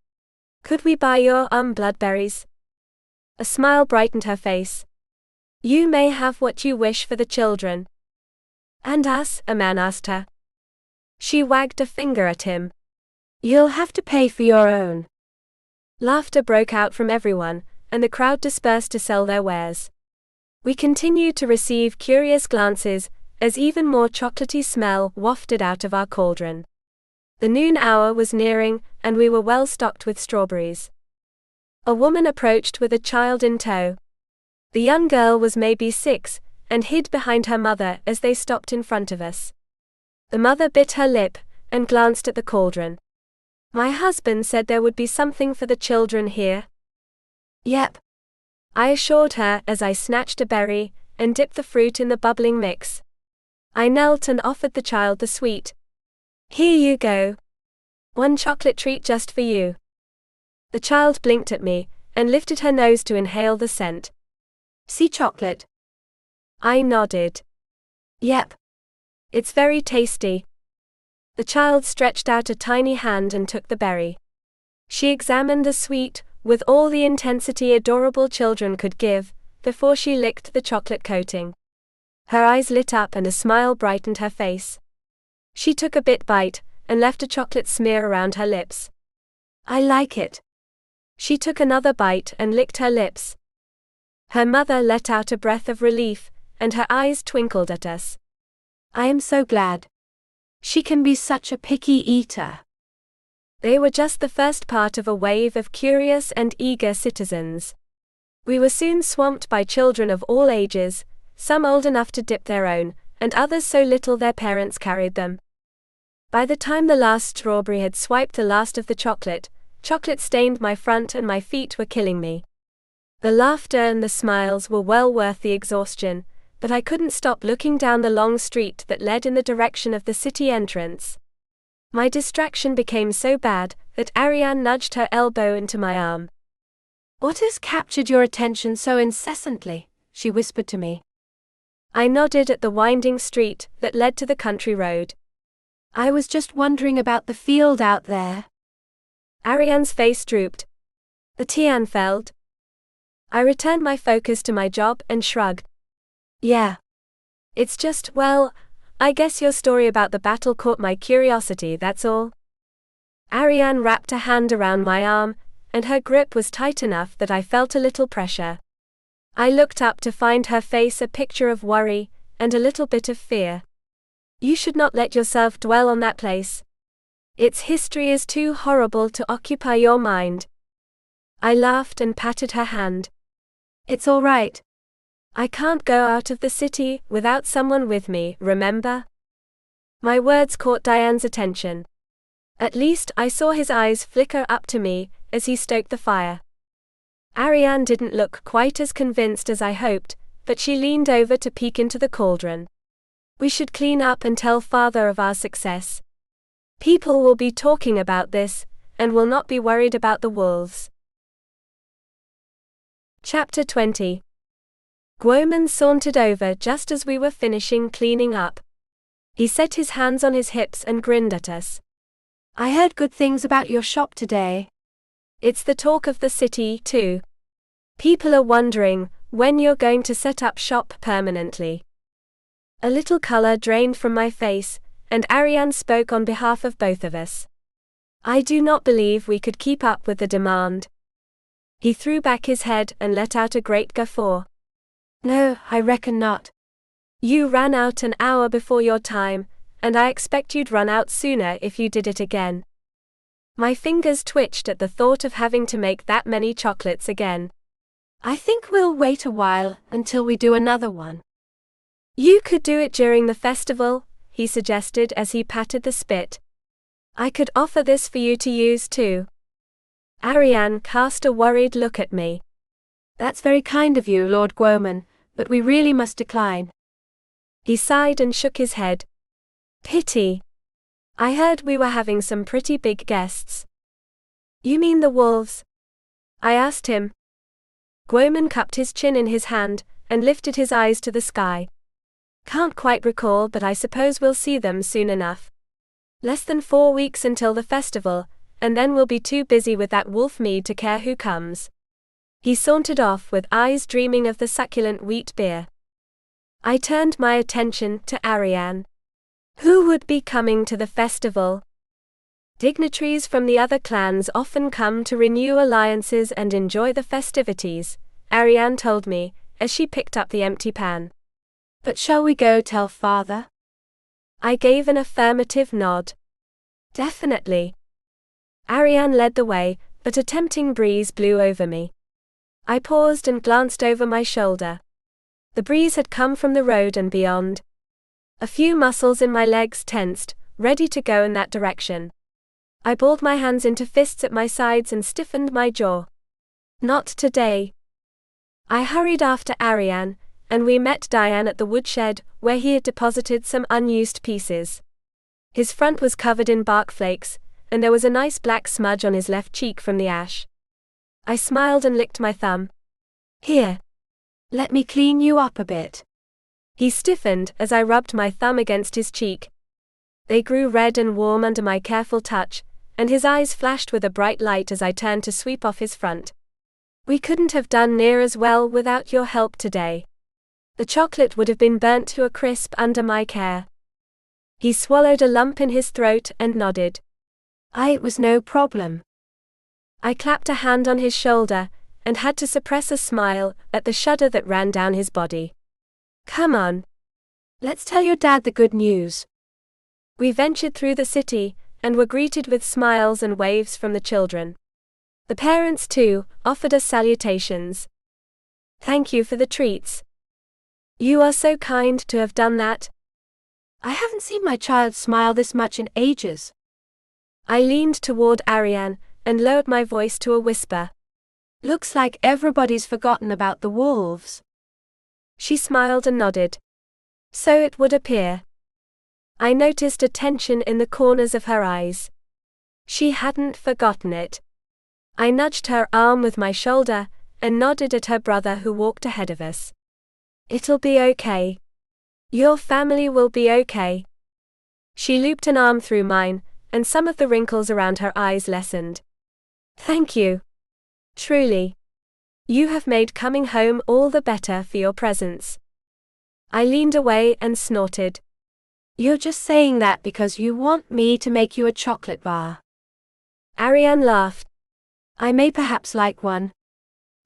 Could we buy your bloodberries? A smile brightened her face. You may have what you wish for the children. And us? A man asked her. She wagged a finger at him. You'll have to pay for your own. Laughter broke out from everyone, and the crowd dispersed to sell their wares. We continued to receive curious glances, as even more chocolatey smell wafted out of our cauldron. The noon hour was nearing, and we were well stocked with strawberries. A woman approached with a child in tow. The young girl was maybe 6, and hid behind her mother as they stopped in front of us. The mother bit her lip, and glanced at the cauldron. My husband said there would be something for the children here. Yep, I assured her as I snatched a berry, and dipped the fruit in the bubbling mix. I knelt and offered the child the sweet. Here you go. One chocolate treat just for you. The child blinked at me, and lifted her nose to inhale the scent. See chocolate? I nodded. Yep. It's very tasty. The child stretched out a tiny hand and took the berry. She examined the sweet, with all the intensity adorable children could give, before she licked the chocolate coating. Her eyes lit up and a smile brightened her face. She took a bite, and left a chocolate smear around her lips. I like it. She took another bite and licked her lips. Her mother let out a breath of relief, and her eyes twinkled at us. I am so glad. She can be such a picky eater. They were just the first part of a wave of curious and eager citizens. We were soon swamped by children of all ages, some old enough to dip their own, and others so little their parents carried them. By the time the last strawberry had swiped the last of the chocolate stained my front and my feet were killing me. The laughter and the smiles were well worth the exhaustion, but I couldn't stop looking down the long street that led in the direction of the city entrance. My distraction became so bad that Arian nudged her elbow into my arm. What has captured your attention so incessantly? She whispered to me. I nodded at the winding street that led to the country road. I was just wondering about the field out there. Arian's face drooped. The Tianfeld? I returned my focus to my job and shrugged. Yeah. It's just, well, I guess your story about the battle caught my curiosity, that's all. Arian wrapped a hand around my arm, and her grip was tight enough that I felt a little pressure. I looked up to find her face a picture of worry, and a little bit of fear. You should not let yourself dwell on that place. Its history is too horrible to occupy your mind. I laughed and patted her hand. It's all right. I can't go out of the city without someone with me, remember? My words caught Diane's attention. At least I saw his eyes flicker up to me as he stoked the fire. Arian didn't look quite as convinced as I hoped, but she leaned over to peek into the cauldron. We should clean up and tell Father of our success. People will be talking about this, and will not be worried about the wolves. Chapter 20. Guoman sauntered over just as we were finishing cleaning up. He set his hands on his hips and grinned at us. I heard good things about your shop today. It's the talk of the city, too. People are wondering when you're going to set up shop permanently. A little color drained from my face, and Arian spoke on behalf of both of us. I do not believe we could keep up with the demand. He threw back his head and let out a great guffaw. No, I reckon not. You ran out an hour before your time, and I expect you'd run out sooner if you did it again. My fingers twitched at the thought of having to make that many chocolates again. I think we'll wait a while until we do another one. You could do it during the festival, he suggested as he patted the spit. I could offer this for you to use too. Arian cast a worried look at me. That's very kind of you, Lord Guoman, but we really must decline. He sighed and shook his head. Pity. I heard we were having some pretty big guests. You mean the wolves? I asked him. Guoman cupped his chin in his hand, and lifted his eyes to the sky. Can't quite recall, but I suppose we'll see them soon enough. Less than 4 weeks until the festival, and then we'll be too busy with that wolf mead to care who comes." He sauntered off with eyes dreaming of the succulent wheat beer. I turned my attention to Arian. Who would be coming to the festival? Dignitaries from the other clans often come to renew alliances and enjoy the festivities, Arian told me, as she picked up the empty pan. "But shall we go tell father?" I gave an affirmative nod. "Definitely." Arian led the way, but a tempting breeze blew over me. I paused and glanced over my shoulder. The breeze had come from the road and beyond. A few muscles in my legs tensed, ready to go in that direction. I balled my hands into fists at my sides and stiffened my jaw. Not today. I hurried after Arian, and we met Diane at the woodshed, where he had deposited some unused pieces. His front was covered in bark flakes, and there was a nice black smudge on his left cheek from the ash. I smiled and licked my thumb. "Here. Let me clean you up a bit." He stiffened as I rubbed my thumb against his cheek. They grew red and warm under my careful touch, and his eyes flashed with a bright light as I turned to sweep off his front. "We couldn't have done near as well without your help today. The chocolate would have been burnt to a crisp under my care." He swallowed a lump in his throat and nodded. "It was no problem." I clapped a hand on his shoulder, and had to suppress a smile at the shudder that ran down his body. "Come on. Let's tell your dad the good news." We ventured through the city, and were greeted with smiles and waves from the children. The parents, too, offered us salutations. "Thank you for the treats. You are so kind to have done that." "I haven't seen my child smile this much in ages." I leaned toward Arian, and lowered my voice to a whisper. "Looks like everybody's forgotten about the wolves." She smiled and nodded. "So it would appear." I noticed a tension in the corners of her eyes. She hadn't forgotten it. I nudged her arm with my shoulder, and nodded at her brother who walked ahead of us. "It'll be okay. Your family will be okay." She looped an arm through mine, and some of the wrinkles around her eyes lessened. "Thank you. Truly. You have made coming home all the better for your presence." I leaned away and snorted. "You're just saying that because you want me to make you a chocolate bar." Arian laughed. "I may perhaps like one."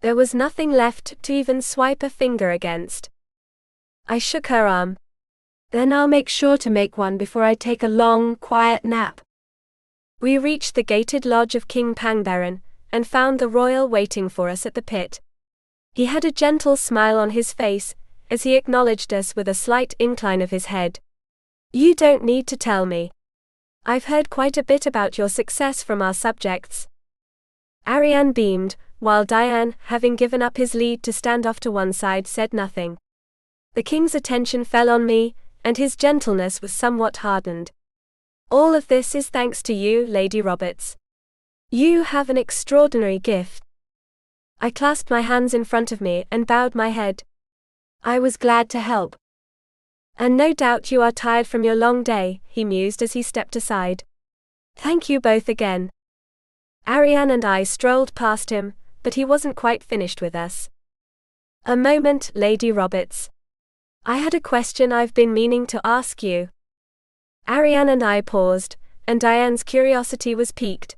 There was nothing left to even swipe a finger against. I shook her arm. "Then I'll make sure to make one before I take a long, quiet nap." We reached the gated lodge of King Pangberon, and found the royal waiting for us at the pit. He had a gentle smile on his face, as he acknowledged us with a slight incline of his head. "You don't need to tell me. I've heard quite a bit about your success from our subjects." Arian beamed, while Diane, having given up his lead to stand off to one side, said nothing. The king's attention fell on me, and his gentleness was somewhat hardened. "All of this is thanks to you, Lady Roberts. You have an extraordinary gift." I clasped my hands in front of me and bowed my head. "I was glad to help." "And no doubt you are tired from your long day," he mused as he stepped aside. "Thank you both again." Arian and I strolled past him, but he wasn't quite finished with us. "A moment, Lady Roberts. I had a question I've been meaning to ask you." Arian and I paused, and Diane's curiosity was piqued.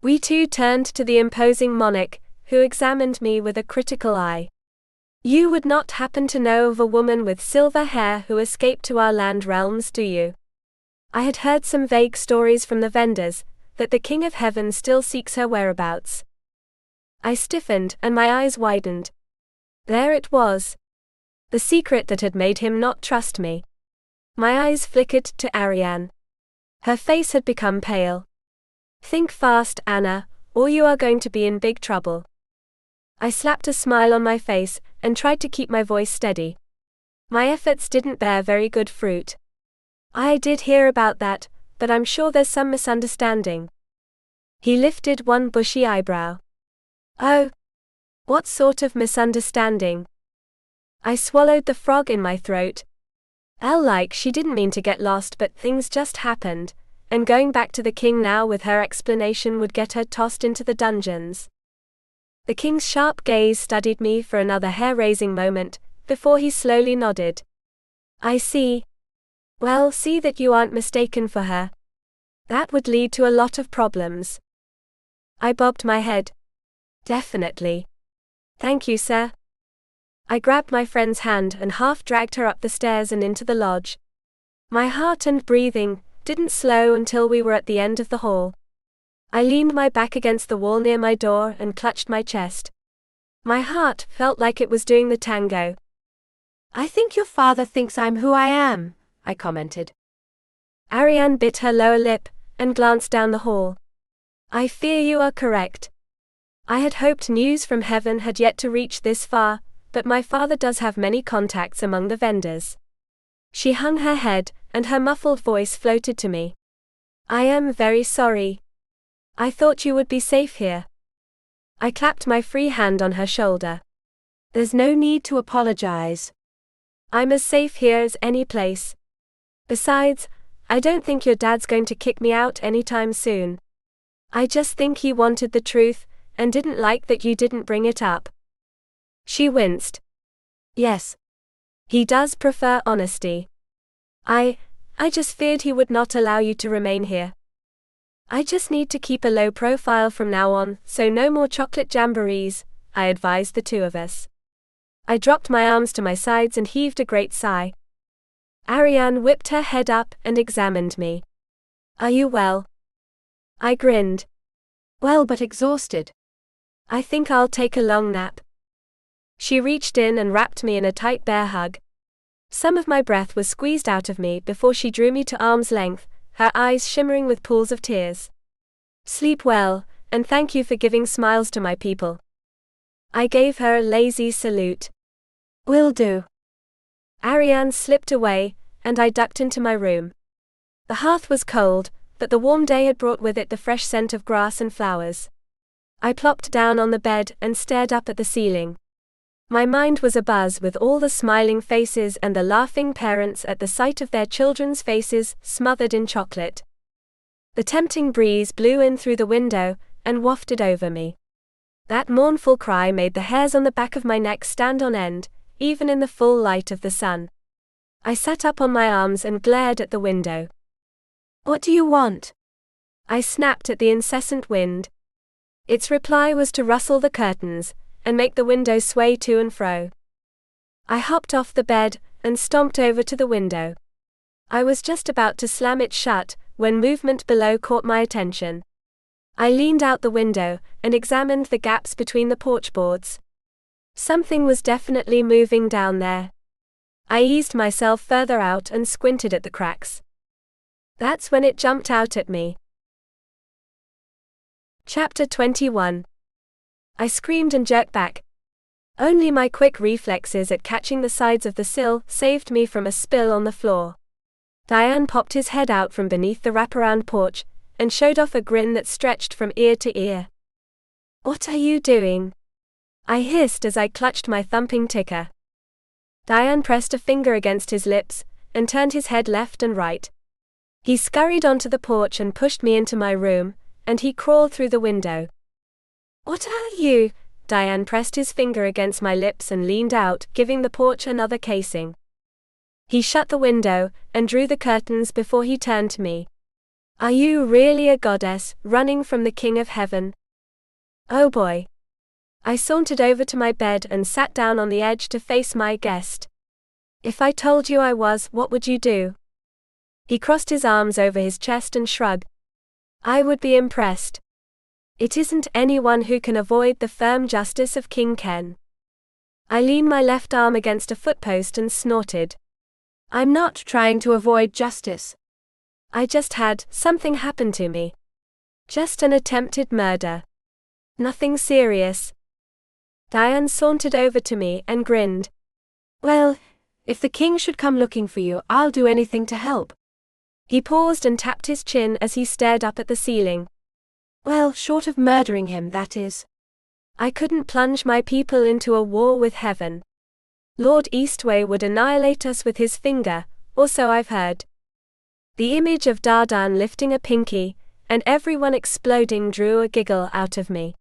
We too turned to the imposing monarch, who examined me with a critical eye. "You would not happen to know of a woman with silver hair who escaped to our land realms, do you?" I had heard some vague stories from the vendors, that the King of Heaven still seeks her whereabouts. I stiffened, and my eyes widened. There it was. The secret that had made him not trust me. My eyes flickered to Arian. Her face had become pale. "Think fast, Anna, or you are going to be in big trouble." I slapped a smile on my face, and tried to keep my voice steady. My efforts didn't bear very good fruit. "I did hear about that, but I'm sure there's some misunderstanding." He lifted one bushy eyebrow. "Oh? What sort of misunderstanding?" I swallowed the frog in my throat. Like she didn't mean to get lost, but things just happened, and going back to the king now with her explanation would get her tossed into the dungeons. The king's sharp gaze studied me for another hair-raising moment, before he slowly nodded. I see. Well, see that you aren't mistaken for her. That would lead to a lot of problems. I bobbed my head. Definitely. Thank you, sir. I grabbed my friend's hand and half dragged her up the stairs and into the lodge. My heart and breathing didn't slow until we were at the end of the hall. I leaned my back against the wall near my door and clutched my chest. My heart felt like it was doing the tango. I think your father thinks I'm who I am, I commented. Arian bit her lower lip and glanced down the hall. I fear you are correct. I had hoped news from heaven had yet to reach this far, but my father does have many contacts among the vendors. She hung her head, and her muffled voice floated to me. I am very sorry. I thought you would be safe here. I clapped my free hand on her shoulder. There's no need to apologize. I'm as safe here as any place. Besides, I don't think your dad's going to kick me out anytime soon. I just think he wanted the truth, and didn't like that you didn't bring it up. She winced. Yes. He does prefer honesty. I just feared he would not allow you to remain here. I just need to keep a low profile from now on, so no more chocolate jamborees, I advised the two of us. I dropped my arms to my sides and heaved a great sigh. Arian whipped her head up and examined me. Are you well? I grinned. Well, but exhausted. I think I'll take a long nap. She reached in and wrapped me in a tight bear hug. Some of my breath was squeezed out of me before she drew me to arm's length, her eyes shimmering with pools of tears. Sleep well, and thank you for giving smiles to my people. I gave her a lazy salute. Will do. Arian slipped away, and I ducked into my room. The hearth was cold, but the warm day had brought with it the fresh scent of grass and flowers. I plopped down on the bed and stared up at the ceiling. My mind was abuzz with all the smiling faces and the laughing parents at the sight of their children's faces smothered in chocolate. The tempting breeze blew in through the window and wafted over me. That mournful cry made the hairs on the back of my neck stand on end, even in the full light of the sun. I sat up on my arms and glared at the window. What do you want? I snapped at the incessant wind. Its reply was to rustle the curtains and make the window sway to and fro. I hopped off the bed and stomped over to the window. I was just about to slam it shut when movement below caught my attention. I leaned out the window and examined the gaps between the porch boards. Something was definitely moving down there. I eased myself further out and squinted at the cracks. That's when it jumped out at me. Chapter 21. I screamed and jerked back. Only my quick reflexes at catching the sides of the sill saved me from a spill on the floor. Diane popped his head out from beneath the wraparound porch and showed off a grin that stretched from ear to ear. What are you doing? I hissed as I clutched my thumping ticker. Diane pressed a finger against his lips and turned his head left and right. He scurried onto the porch and pushed me into my room, and he crawled through the window. What are you? Diane pressed his finger against my lips and leaned out, giving the porch another casing. He shut the window and drew the curtains before he turned to me. Are you really a goddess, running from the King of Heaven? Oh boy. I sauntered over to my bed and sat down on the edge to face my guest. If I told you I was, what would you do? He crossed his arms over his chest and shrugged. I would be impressed. It isn't anyone who can avoid the firm justice of King Ken. I leaned my left arm against a footpost and snorted. I'm not trying to avoid justice. I just had something happen to me. Just an attempted murder. Nothing serious. Diane sauntered over to me and grinned. Well, if the king should come looking for you, I'll do anything to help. He paused and tapped his chin as he stared up at the ceiling. Well, short of murdering him, that is. I couldn't plunge my people into a war with heaven. Lord Eastwei would annihilate us with his finger, or so I've heard. The image of Dardan lifting a pinky, and everyone exploding drew a giggle out of me.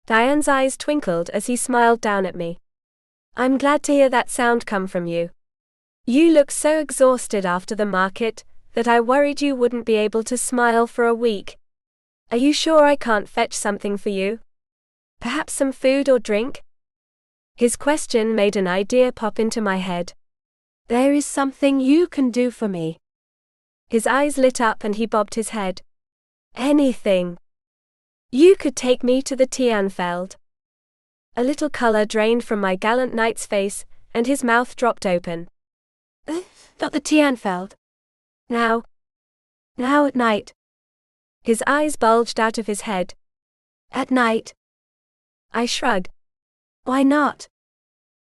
Diane's eyes twinkled as he smiled down at me. I'm glad to hear that sound come from you. You look so exhausted after the market, that I worried you wouldn't be able to smile for a week. Are you sure I can't fetch something for you? Perhaps some food or drink? His question made an idea pop into my head. There is something you can do for me. His eyes lit up and he bobbed his head. Anything. You could take me to the Tianfeld. A little color drained from my gallant knight's face, and his mouth dropped open. Not the Tianfeld. Now at night. His eyes bulged out of his head. At night. I shrugged. Why not?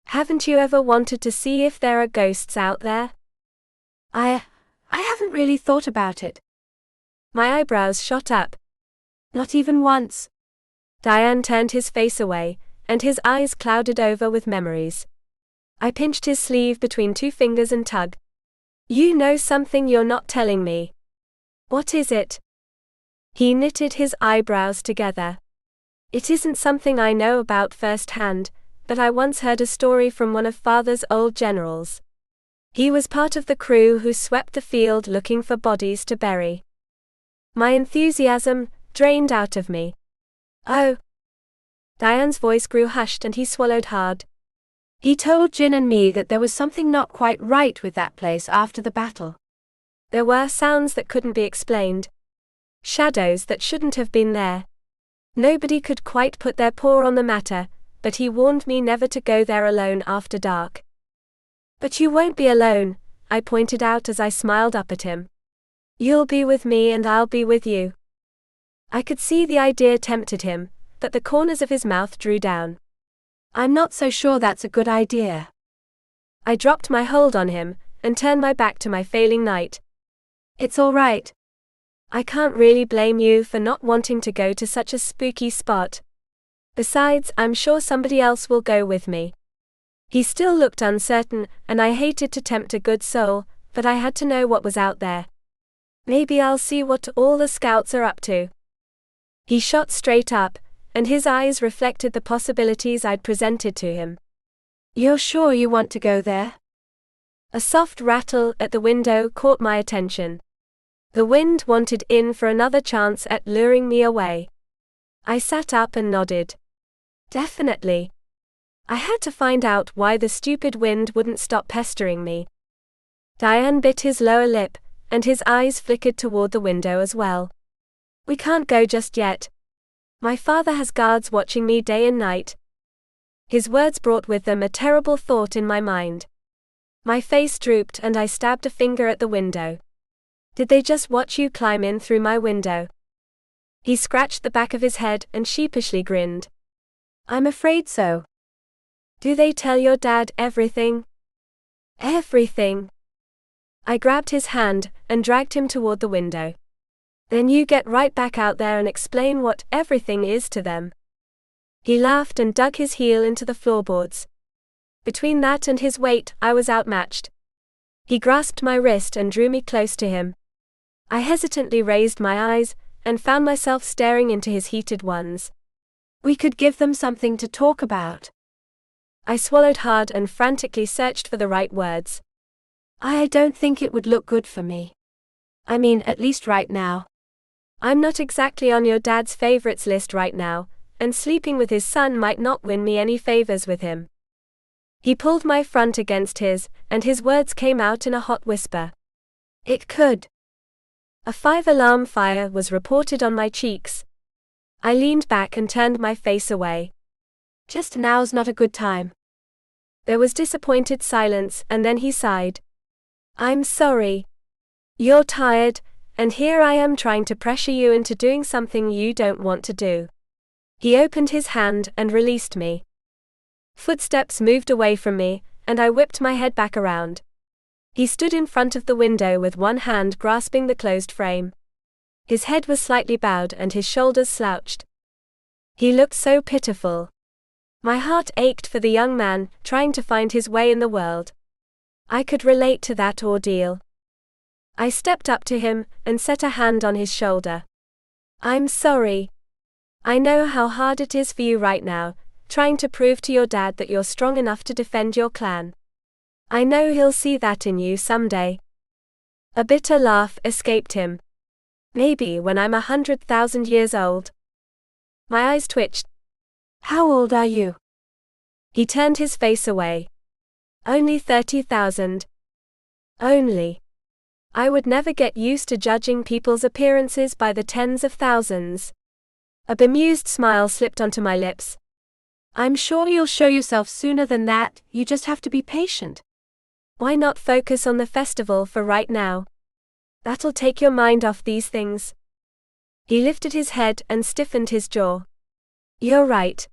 Haven't you ever wanted to see if there are ghosts out there? I haven't really thought about it. My eyebrows shot up. Not even once. Diane turned his face away, and his eyes clouded over with memories. I pinched his sleeve between two fingers and tugged. You know something you're not telling me. What is it? He knitted his eyebrows together. It isn't something I know about firsthand, but I once heard a story from one of Father's old generals. He was part of the crew who swept the field looking for bodies to bury. My enthusiasm drained out of me. Oh. Diane's voice grew hushed and he swallowed hard. He told Jin and me that there was something not quite right with that place after the battle. There were sounds that couldn't be explained. Shadows that shouldn't have been there. Nobody could quite put their paw on the matter, but he warned me never to go there alone after dark. But you won't be alone, I pointed out as I smiled up at him. You'll be with me and I'll be with you. I could see the idea tempted him, but the corners of his mouth drew down. I'm not so sure that's a good idea. I dropped my hold on him, and turned my back to my failing knight. It's all right. I can't really blame you for not wanting to go to such a spooky spot. Besides, I'm sure somebody else will go with me. He still looked uncertain, and I hated to tempt a good soul, but I had to know what was out there. Maybe I'll see what all the scouts are up to. He shot straight up, and his eyes reflected the possibilities I'd presented to him. You're sure you want to go there? A soft rattle at the window caught my attention. The wind wanted in for another chance at luring me away. I sat up and nodded. Definitely. I had to find out why the stupid wind wouldn't stop pestering me. Diane bit his lower lip, and his eyes flickered toward the window as well. We can't go just yet. My father has guards watching me day and night. His words brought with them a terrible thought in my mind. My face drooped and I stabbed a finger at the window. Did they just watch you climb in through my window? He scratched the back of his head and sheepishly grinned. I'm afraid so. Do they tell your dad everything? Everything. I grabbed his hand and dragged him toward the window. Then you get right back out there and explain what everything is to them. He laughed and dug his heel into the floorboards. Between that and his weight, I was outmatched. He grasped my wrist and drew me close to him. I hesitantly raised my eyes, and found myself staring into his heated ones. We could give them something to talk about. I swallowed hard and frantically searched for the right words. I don't think it would look good for me. I mean, at least right now. I'm not exactly on your dad's favorites list right now, and sleeping with his son might not win me any favors with him. He pulled my front against his, and his words came out in a hot whisper. It could. A 5-alarm fire was reported on my cheeks. I leaned back and turned my face away. Just now's not a good time. There was disappointed silence, and then he sighed. I'm sorry. You're tired, and here I am trying to pressure you into doing something you don't want to do. He opened his hand and released me. Footsteps moved away from me, and I whipped my head back around. He stood in front of the window with one hand grasping the closed frame. His head was slightly bowed and his shoulders slouched. He looked so pitiful. My heart ached for the young man, trying to find his way in the world. I could relate to that ordeal. I stepped up to him and set a hand on his shoulder. I'm sorry. I know how hard it is for you right now, trying to prove to your dad that you're strong enough to defend your clan. I know he'll see that in you someday. A bitter laugh escaped him. Maybe when I'm 100,000 years old. My eyes twitched. How old are you? He turned his face away. Only 30,000. Only. I would never get used to judging people's appearances by the tens of thousands. A bemused smile slipped onto my lips. I'm sure you'll show yourself sooner than that, you just have to be patient. Why not focus on the festival for right now? That'll take your mind off these things. He lifted his head and stiffened his jaw. You're right.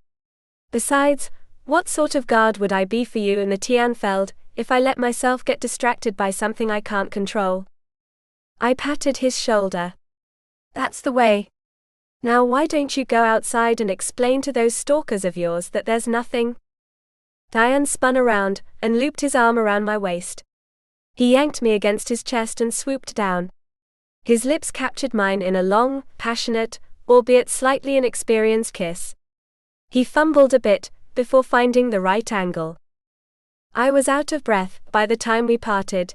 Besides, what sort of guard would I be for you in the Tianfeld if I let myself get distracted by something I can't control? I patted his shoulder. That's the way. Now why don't you go outside and explain to those stalkers of yours that there's nothing? Diane spun around and looped his arm around my waist. He yanked me against his chest and swooped down. His lips captured mine in a long, passionate, albeit slightly inexperienced kiss. He fumbled a bit before finding the right angle. I was out of breath by the time we parted.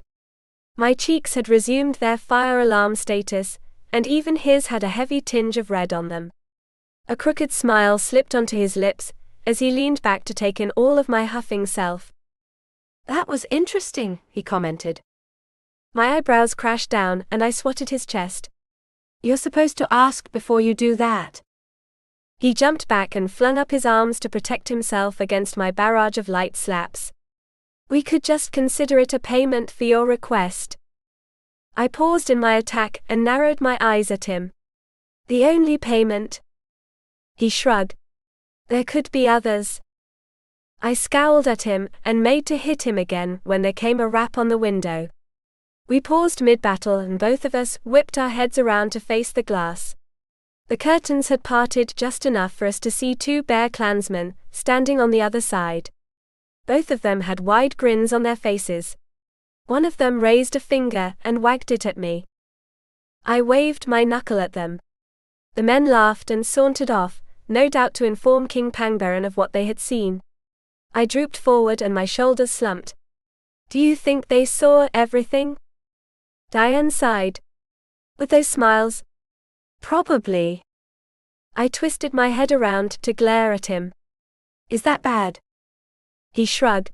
My cheeks had resumed their fire alarm status, and even his had a heavy tinge of red on them. A crooked smile slipped onto his lips as he leaned back to take in all of my huffing self. That was interesting, he commented. My eyebrows crashed down and I swatted his chest. You're supposed to ask before you do that. He jumped back and flung up his arms to protect himself against my barrage of light slaps. We could just consider it a payment for your request. I paused in my attack and narrowed my eyes at him. The only payment? He shrugged. There could be others. I scowled at him and made to hit him again when there came a rap on the window. We paused mid-battle and both of us whipped our heads around to face the glass. The curtains had parted just enough for us to see two bare clansmen standing on the other side. Both of them had wide grins on their faces. One of them raised a finger and wagged it at me. I waved my knuckle at them. The men laughed and sauntered off, no doubt to inform King Pangbaron of what they had seen. I drooped forward and my shoulders slumped. Do you think they saw everything? Diane sighed. With those smiles? Probably. I twisted my head around to glare at him. Is that bad? He shrugged.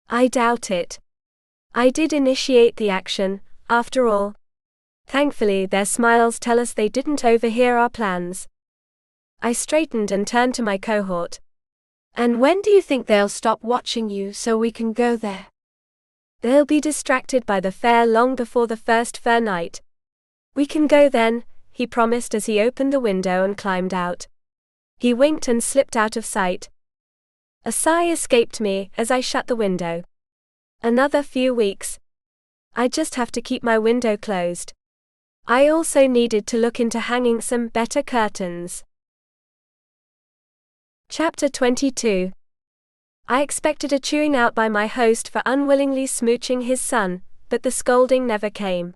I doubt it. I did initiate the action, after all. Thankfully, their smiles tell us they didn't overhear our plans. I straightened and turned to my cohort. And when do you think they'll stop watching you so we can go there? They'll be distracted by the fair long before the first fair night. We can go then, he promised as he opened the window and climbed out. He winked and slipped out of sight. A sigh escaped me as I shut the window. Another few weeks. I'd just have to keep my window closed. I also needed to look into hanging some better curtains. Chapter 22. I expected a chewing out by my host for unwillingly smooching his son, but the scolding never came.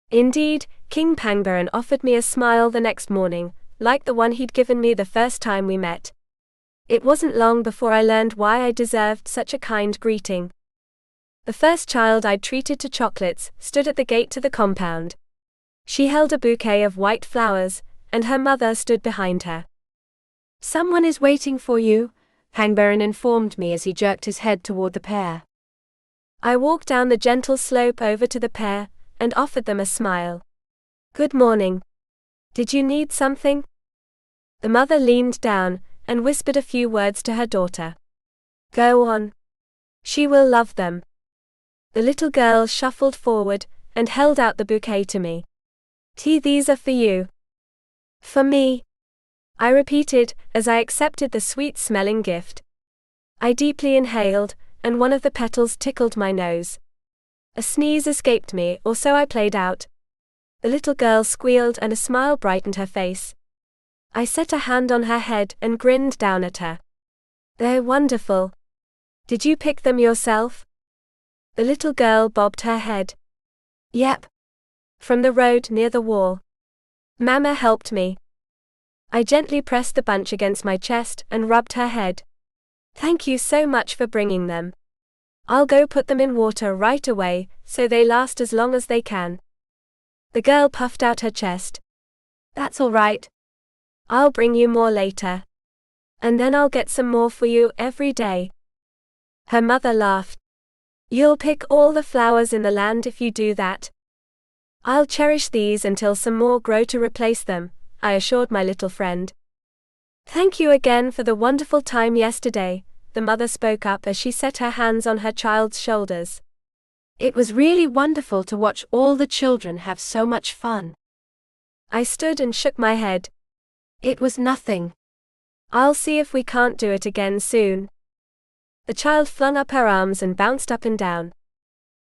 Indeed, King Pangbaron offered me a smile the next morning, like the one he'd given me the first time we met. It wasn't long before I learned why I deserved such a kind greeting. The first child I'd treated to chocolates stood at the gate to the compound. She held a bouquet of white flowers, and her mother stood behind her. Someone is waiting for you, Pangbaron informed me as he jerked his head toward the pair. I walked down the gentle slope over to the pair, and offered them a smile. Good morning. Did you need something? The mother leaned down, and whispered a few words to her daughter. Go on. She will love them. The little girl shuffled forward, and held out the bouquet to me. These are for you. For me? I repeated, as I accepted the sweet-smelling gift. I deeply inhaled, and one of the petals tickled my nose. A sneeze escaped me, or so I played out. The little girl squealed and a smile brightened her face. I set a hand on her head and grinned down at her. They're wonderful. Did you pick them yourself? The little girl bobbed her head. Yep. From the road near the wall. Mama helped me. I gently pressed the bunch against my chest and rubbed her head. Thank you so much for bringing them. I'll go put them in water right away, so they last as long as they can. The girl puffed out her chest. That's all right. I'll bring you more later. And then I'll get some more for you every day. Her mother laughed. You'll pick all the flowers in the land if you do that. I'll cherish these until some more grow to replace them, I assured my little friend. Thank you again for the wonderful time yesterday, the mother spoke up as she set her hands on her child's shoulders. It was really wonderful to watch all the children have so much fun. I stood and shook my head. It was nothing. I'll see if we can't do it again soon. The child flung up her arms and bounced up and down.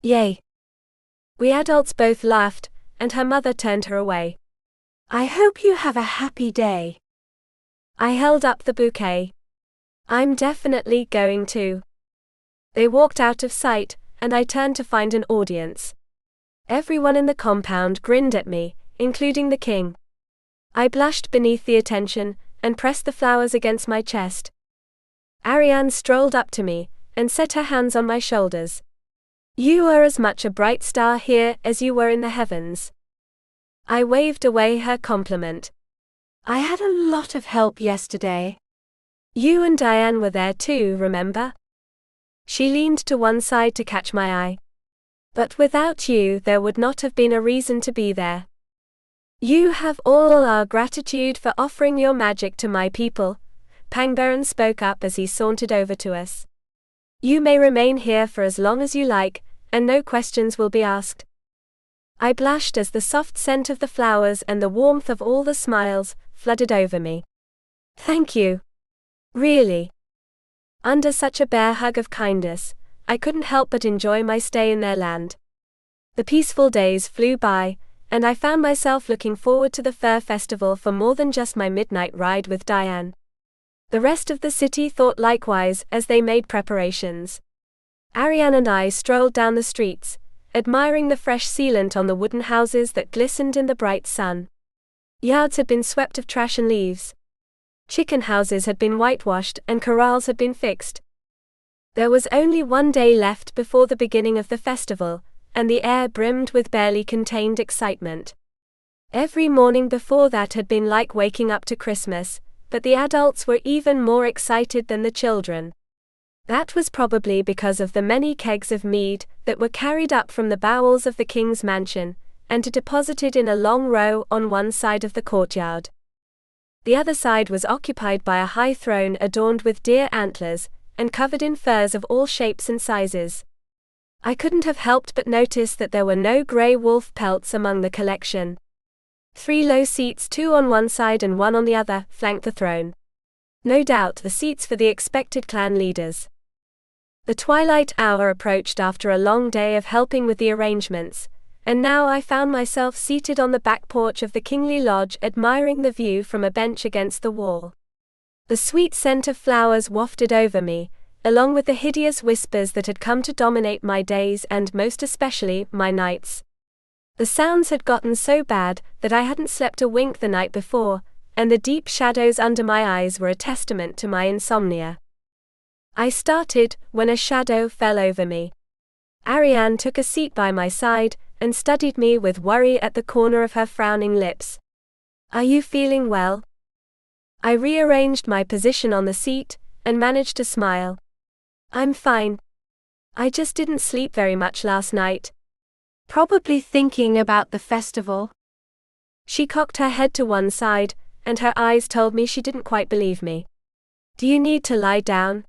Yay! We adults both laughed, and her mother turned her away. I hope you have a happy day. I held up the bouquet. I'm definitely going to. They walked out of sight, and I turned to find an audience. Everyone in the compound grinned at me, including the king. I blushed beneath the attention, and pressed the flowers against my chest. Arian strolled up to me, and set her hands on my shoulders. You are as much a bright star here as you were in the heavens. I waved away her compliment. I had a lot of help yesterday. You and Diane were there too, remember? She leaned to one side to catch my eye. But without you there would not have been a reason to be there. You have all our gratitude for offering your magic to my people, Pangbaron spoke up as he sauntered over to us. You may remain here for as long as you like, and no questions will be asked. I blushed as the soft scent of the flowers and the warmth of all the smiles flooded over me. Thank you. Really. Under such a bare hug of kindness, I couldn't help but enjoy my stay in their land. The peaceful days flew by, and I found myself looking forward to the Fur Festival for more than just my midnight ride with Diane. The rest of the city thought likewise as they made preparations. Arian and I strolled down the streets, admiring the fresh sealant on the wooden houses that glistened in the bright sun. Yards had been swept of trash and leaves. Chicken houses had been whitewashed and corrals had been fixed. There was only one day left before the beginning of the festival, and the air brimmed with barely contained excitement. Every morning before that had been like waking up to Christmas, but the adults were even more excited than the children. That was probably because of the many kegs of mead that were carried up from the bowels of the king's mansion, and deposited in a long row on one side of the courtyard. The other side was occupied by a high throne adorned with deer antlers, and covered in furs of all shapes and sizes. I couldn't have helped but notice that there were no grey wolf pelts among the collection. 3 low seats, 2 on one side and 1 on the other, flanked the throne. No doubt the seats for the expected clan leaders. The twilight hour approached after a long day of helping with the arrangements, and now I found myself seated on the back porch of the kingly lodge admiring the view from a bench against the wall. The sweet scent of flowers wafted over me, along with the hideous whispers that had come to dominate my days and most especially my nights. The sounds had gotten so bad that I hadn't slept a wink the night before, and the deep shadows under my eyes were a testament to my insomnia. I started when a shadow fell over me. Arian took a seat by my side and studied me with worry at the corner of her frowning lips. Are you feeling well? I rearranged my position on the seat and managed to smile. I'm fine. I just didn't sleep very much last night. Probably thinking about the festival. She cocked her head to one side, and her eyes told me she didn't quite believe me. Do you need to lie down?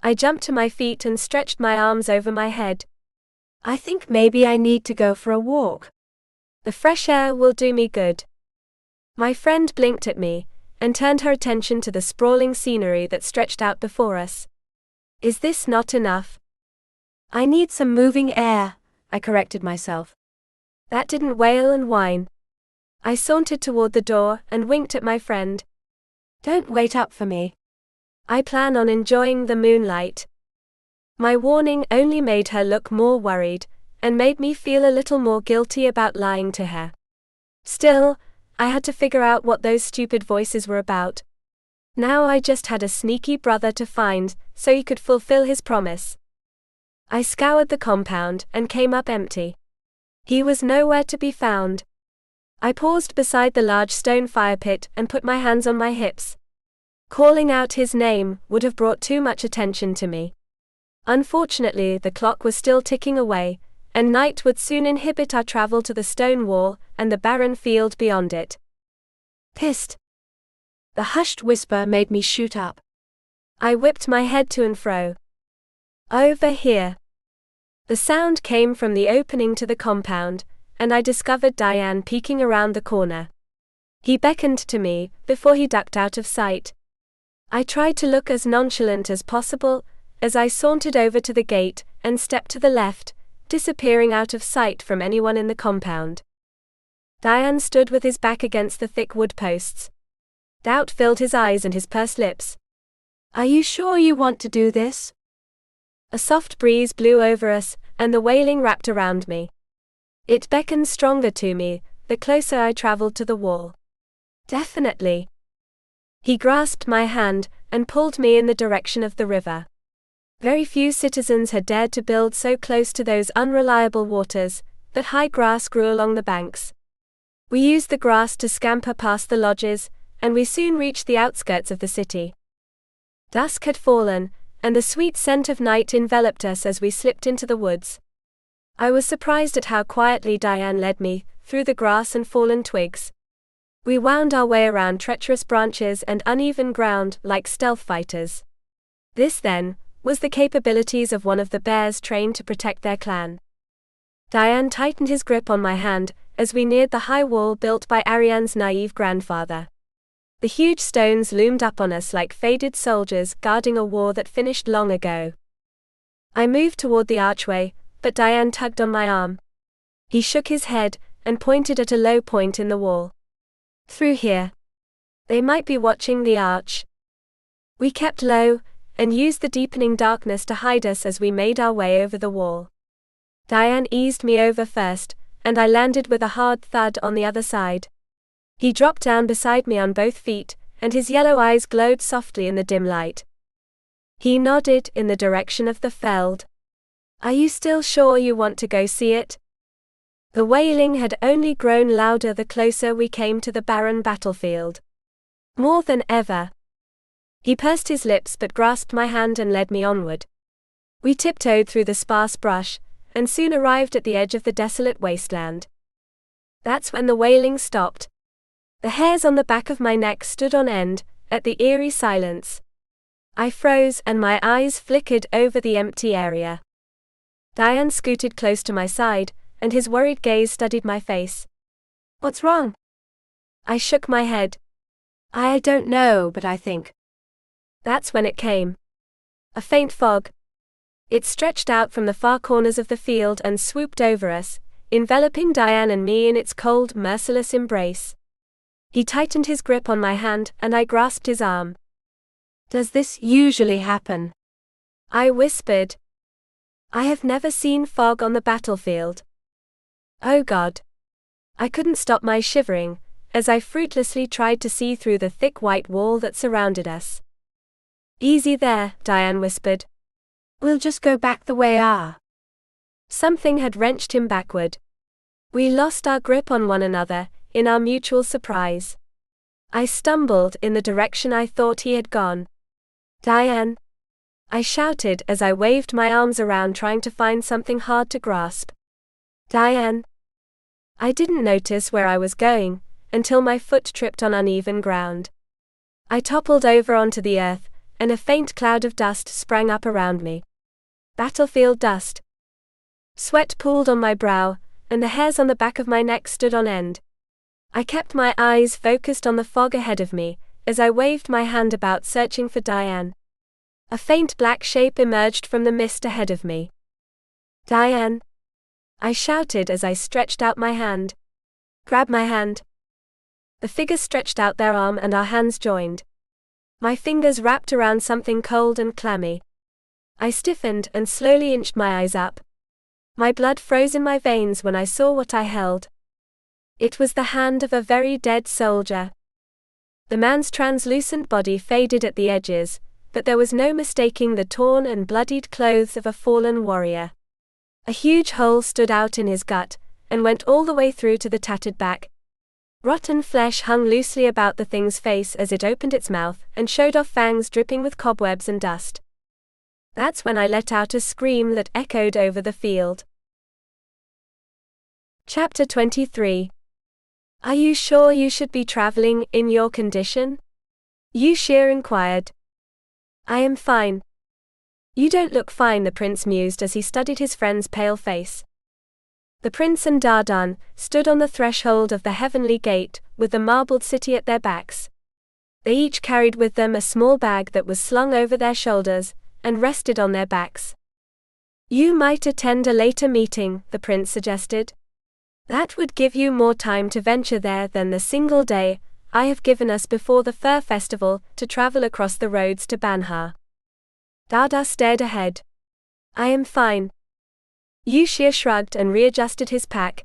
I jumped to my feet and stretched my arms over my head. I think maybe I need to go for a walk. The fresh air will do me good. My friend blinked at me, and turned her attention to the sprawling scenery that stretched out before us. Is this not enough? I need some moving air, I corrected myself. That didn't wail and whine. I sauntered toward the door and winked at my friend. Don't wait up for me. I plan on enjoying the moonlight. My warning only made her look more worried, and made me feel a little more guilty about lying to her. Still, I had to figure out what those stupid voices were about. Now I just had a sneaky brother to find, so he could fulfill his promise. I scoured the compound and came up empty. He was nowhere to be found. I paused beside the large stone fire pit and put my hands on my hips. Calling out his name would have brought too much attention to me. Unfortunately, the clock was still ticking away, and night would soon inhibit our travel to the stone wall and the barren field beyond it. Pissed. The hushed whisper made me shoot up. I whipped my head to and fro. Over here. The sound came from the opening to the compound, and I discovered Diane peeking around the corner. He beckoned to me before he ducked out of sight. I tried to look as nonchalant as possible as I sauntered over to the gate and stepped to the left, disappearing out of sight from anyone in the compound. Diane stood with his back against the thick wood posts. Doubt filled his eyes and his pursed lips. Are you sure you want to do this? A soft breeze blew over us, and the wailing wrapped around me. It beckoned stronger to me, the closer I traveled to the wall. Definitely. He grasped my hand and pulled me in the direction of the river. Very few citizens had dared to build so close to those unreliable waters, but high grass grew along the banks. We used the grass to scamper past the lodges, and we soon reached the outskirts of the city. Dusk had fallen, and the sweet scent of night enveloped us as we slipped into the woods. I was surprised at how quietly Diane led me, through the grass and fallen twigs. We wound our way around treacherous branches and uneven ground like stealth fighters. This, then, was the capabilities of one of the bears trained to protect their clan. Diane tightened his grip on my hand as we neared the high wall built by Arian's naive grandfather. The huge stones loomed up on us like faded soldiers guarding a war that finished long ago. I moved toward the archway, but Diane tugged on my arm. He shook his head and pointed at a low point in the wall. Through here. They might be watching the arch. We kept low and used the deepening darkness to hide us as we made our way over the wall. Diane eased me over first, and I landed with a hard thud on the other side. He dropped down beside me on both feet, and his yellow eyes glowed softly in the dim light. He nodded in the direction of the feld. Are you still sure you want to go see it? The wailing had only grown louder the closer we came to the barren battlefield. More than ever. He pursed his lips but grasped my hand and led me onward. We tiptoed through the sparse brush, and soon arrived at the edge of the desolate wasteland. That's when the wailing stopped. The hairs on the back of my neck stood on end, at the eerie silence. I froze and my eyes flickered over the empty area. Diane scooted close to my side, and his worried gaze studied my face. What's wrong? I shook my head. I don't know, but I think. That's when it came. A faint fog. It stretched out from the far corners of the field and swooped over us, enveloping Diane and me in its cold, merciless embrace. He tightened his grip on my hand, and I grasped his arm. Does this usually happen? I whispered. I have never seen fog on the battlefield. Oh God. I couldn't stop my shivering, as I fruitlessly tried to see through the thick white wall that surrounded us. Easy there, Diane whispered. We'll just go back the way are. Something had wrenched him backward. We lost our grip on one another, in our mutual surprise. I stumbled in the direction I thought he had gone. Diane! I shouted as I waved my arms around trying to find something hard to grasp. Diane! I didn't notice where I was going, until my foot tripped on uneven ground. I toppled over onto the earth, and a faint cloud of dust sprang up around me. Battlefield dust. Sweat pooled on my brow, and the hairs on the back of my neck stood on end. I kept my eyes focused on the fog ahead of me, as I waved my hand about searching for Diane. A faint black shape emerged from the mist ahead of me. Diane! I shouted as I stretched out my hand. Grab my hand. The figure stretched out their arm and our hands joined. My fingers wrapped around something cold and clammy. I stiffened and slowly inched my eyes up. My blood froze in my veins when I saw what I held. It was the hand of a very dead soldier. The man's translucent body faded at the edges, but there was no mistaking the torn and bloodied clothes of a fallen warrior. A huge hole stood out in his gut, and went all the way through to the tattered back. Rotten flesh hung loosely about the thing's face as it opened its mouth and showed off fangs dripping with cobwebs and dust. That's when I let out a scream that echoed over the field. Chapter 23. Are you sure you should be traveling in your condition? Yushir inquired. I am fine. You don't look fine, the prince mused as he studied his friend's pale face. The prince and Dardan stood on the threshold of the heavenly gate, with the marbled city at their backs. They each carried with them a small bag that was slung over their shoulders, and rested on their backs. You might attend a later meeting, the prince suggested. That would give you more time to venture there than the single day I have given us before the fur festival to travel across the roads to Banha. Dada stared ahead. I am fine. Yushir shrugged and readjusted his pack.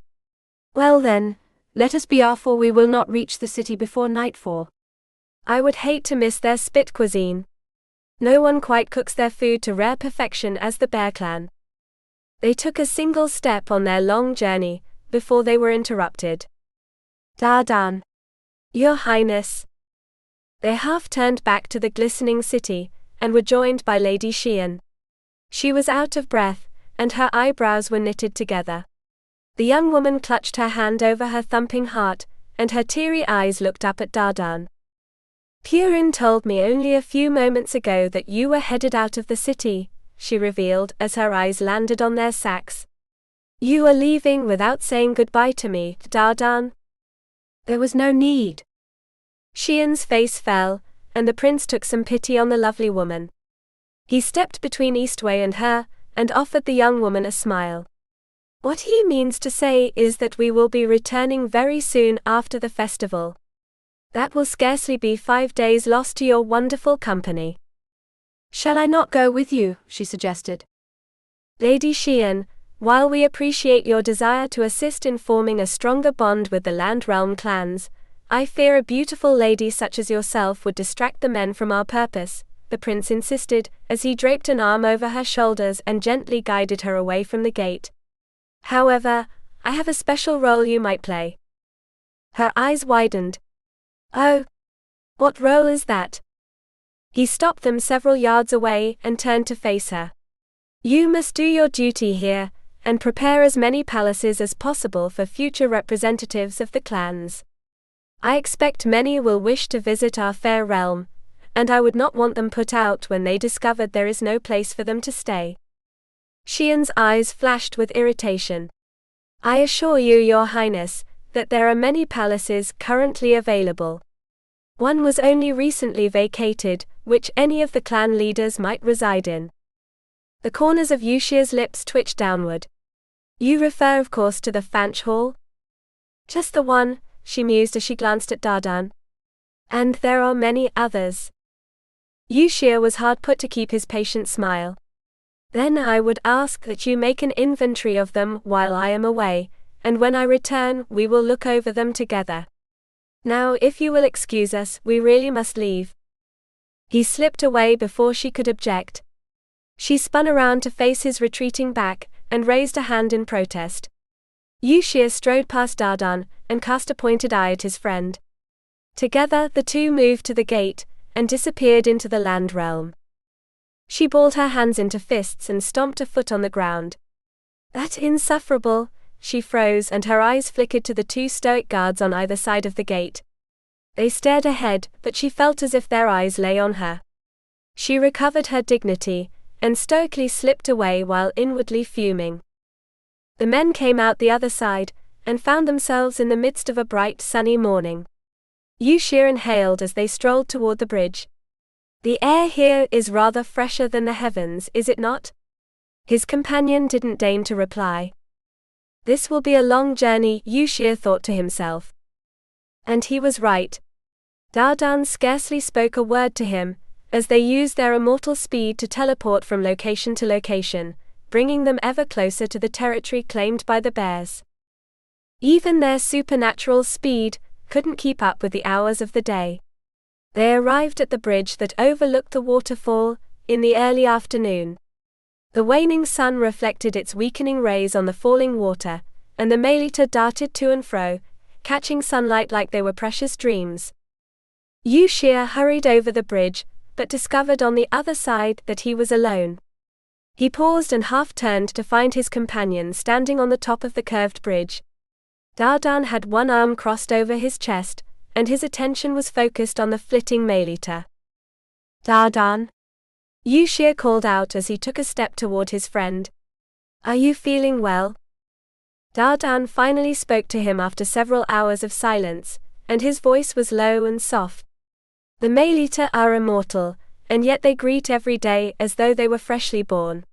Well then, let us be off or we will not reach the city before nightfall. I would hate to miss their spit cuisine. No one quite cooks their food to rare perfection as the Bear Clan. They took a single step on their long journey, before they were interrupted. Dardan. Your Highness. They half turned back to the glistening city, and were joined by Lady Xian. She was out of breath, and her eyebrows were knitted together. The young woman clutched her hand over her thumping heart, and her teary eyes looked up at Dardan. Purin told me only a few moments ago that you were headed out of the city, she revealed as her eyes landed on their sacks. You are leaving without saying goodbye to me, Dardan? There was no need. Xian's face fell, and the prince took some pity on the lovely woman. He stepped between Eastwei and her, and offered the young woman a smile. What he means to say is that we will be returning very soon after the festival. That will scarcely be 5 days lost to your wonderful company. Shall I not go with you? She suggested. Lady Xian, while we appreciate your desire to assist in forming a stronger bond with the Land Realm clans, I fear a beautiful lady such as yourself would distract the men from our purpose, the prince insisted, as he draped an arm over her shoulders and gently guided her away from the gate. However, I have a special role you might play. Her eyes widened. Oh, what role is that? He stopped them several yards away and turned to face her. You must do your duty here, and prepare as many palaces as possible for future representatives of the clans. I expect many will wish to visit our fair realm, and I would not want them put out when they discovered there is no place for them to stay. Xian's eyes flashed with irritation. I assure you, Your Highness, that there are many palaces currently available. One was only recently vacated, which any of the clan leaders might reside in. The corners of Yushir's lips twitched downward. You refer of course to the Fanch Hall? Just the one, she mused as she glanced at Dardan. And there are many others. Yushir was hard put to keep his patient smile. Then I would ask that you make an inventory of them while I am away, and when I return we will look over them together. Now if you will excuse us, we really must leave. He slipped away before she could object. She spun around to face his retreating back, and raised a hand in protest. Yushir strode past Dardan, and cast a pointed eye at his friend. Together the two moved to the gate, and disappeared into the land realm. She balled her hands into fists and stomped a foot on the ground. That insufferable, she froze and her eyes flickered to the 2 stoic guards on either side of the gate. They stared ahead, but she felt as if their eyes lay on her. She recovered her dignity, and stoically slipped away while inwardly fuming. The men came out the other side, and found themselves in the midst of a bright sunny morning. Yushir inhaled as they strolled toward the bridge. The air here is rather fresher than the heavens, is it not? His companion didn't deign to reply. This will be a long journey, Yushir thought to himself. And he was right. Dardan scarcely spoke a word to him, as they used their immortal speed to teleport from location to location, bringing them ever closer to the territory claimed by the bears. Even their supernatural speed couldn't keep up with the hours of the day. They arrived at the bridge that overlooked the waterfall in the early afternoon. The waning sun reflected its weakening rays on the falling water, and the Melita darted to and fro, catching sunlight like they were precious dreams. Yushir hurried over the bridge, but discovered on the other side that he was alone. He paused and half-turned to find his companion standing on the top of the curved bridge. Dardan had one arm crossed over his chest, and his attention was focused on the flitting Melita. "Dardan?" Yushir called out as he took a step toward his friend. "Are you feeling well?" Dardan finally spoke to him after several hours of silence, and his voice was low and soft. The Melita are immortal, and yet they greet every day as though they were freshly born.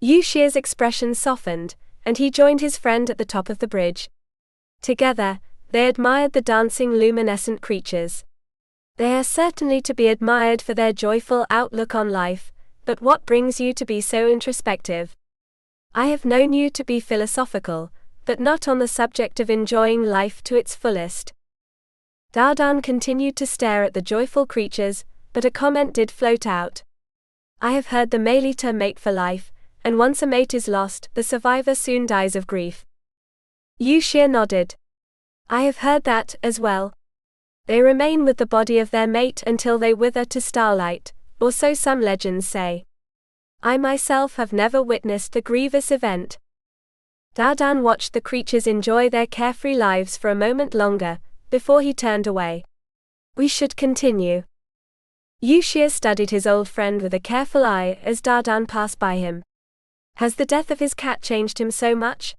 Yushir's expression softened, and he joined his friend at the top of the bridge. Together, they admired the dancing luminescent creatures. They are certainly to be admired for their joyful outlook on life, but what brings you to be so introspective? I have known you to be philosophical, but not on the subject of enjoying life to its fullest. Dardan continued to stare at the joyful creatures, but a comment did float out. "I have heard the Melita mate for life, and once a mate is lost, the survivor soon dies of grief." Yushir nodded. "I have heard that, as well. They remain with the body of their mate until they wither to starlight, or so some legends say. I myself have never witnessed the grievous event." Dardan watched the creatures enjoy their carefree lives for a moment longer, before he turned away. "We should continue." Yushir studied his old friend with a careful eye as Dardan passed by him. "Has the death of his cat changed him so much?"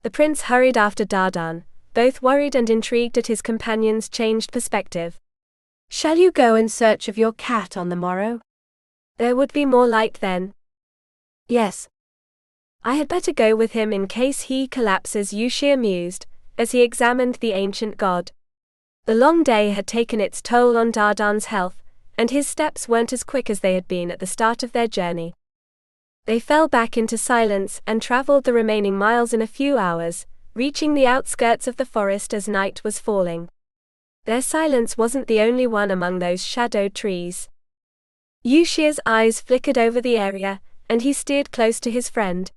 The prince hurried after Dardan, both worried and intrigued at his companion's changed perspective. "Shall you go in search of your cat on the morrow?" "There would be more light then." "Yes." "I had better go with him in case he collapses," Yushir mused, as he examined the ancient god. The long day had taken its toll on Dardan's health, and his steps weren't as quick as they had been at the start of their journey. They fell back into silence and traveled the remaining miles in a few hours, reaching the outskirts of the forest as night was falling. Their silence wasn't the only one among those shadowed trees. Yushir's eyes flickered over the area, and he steered close to his friend.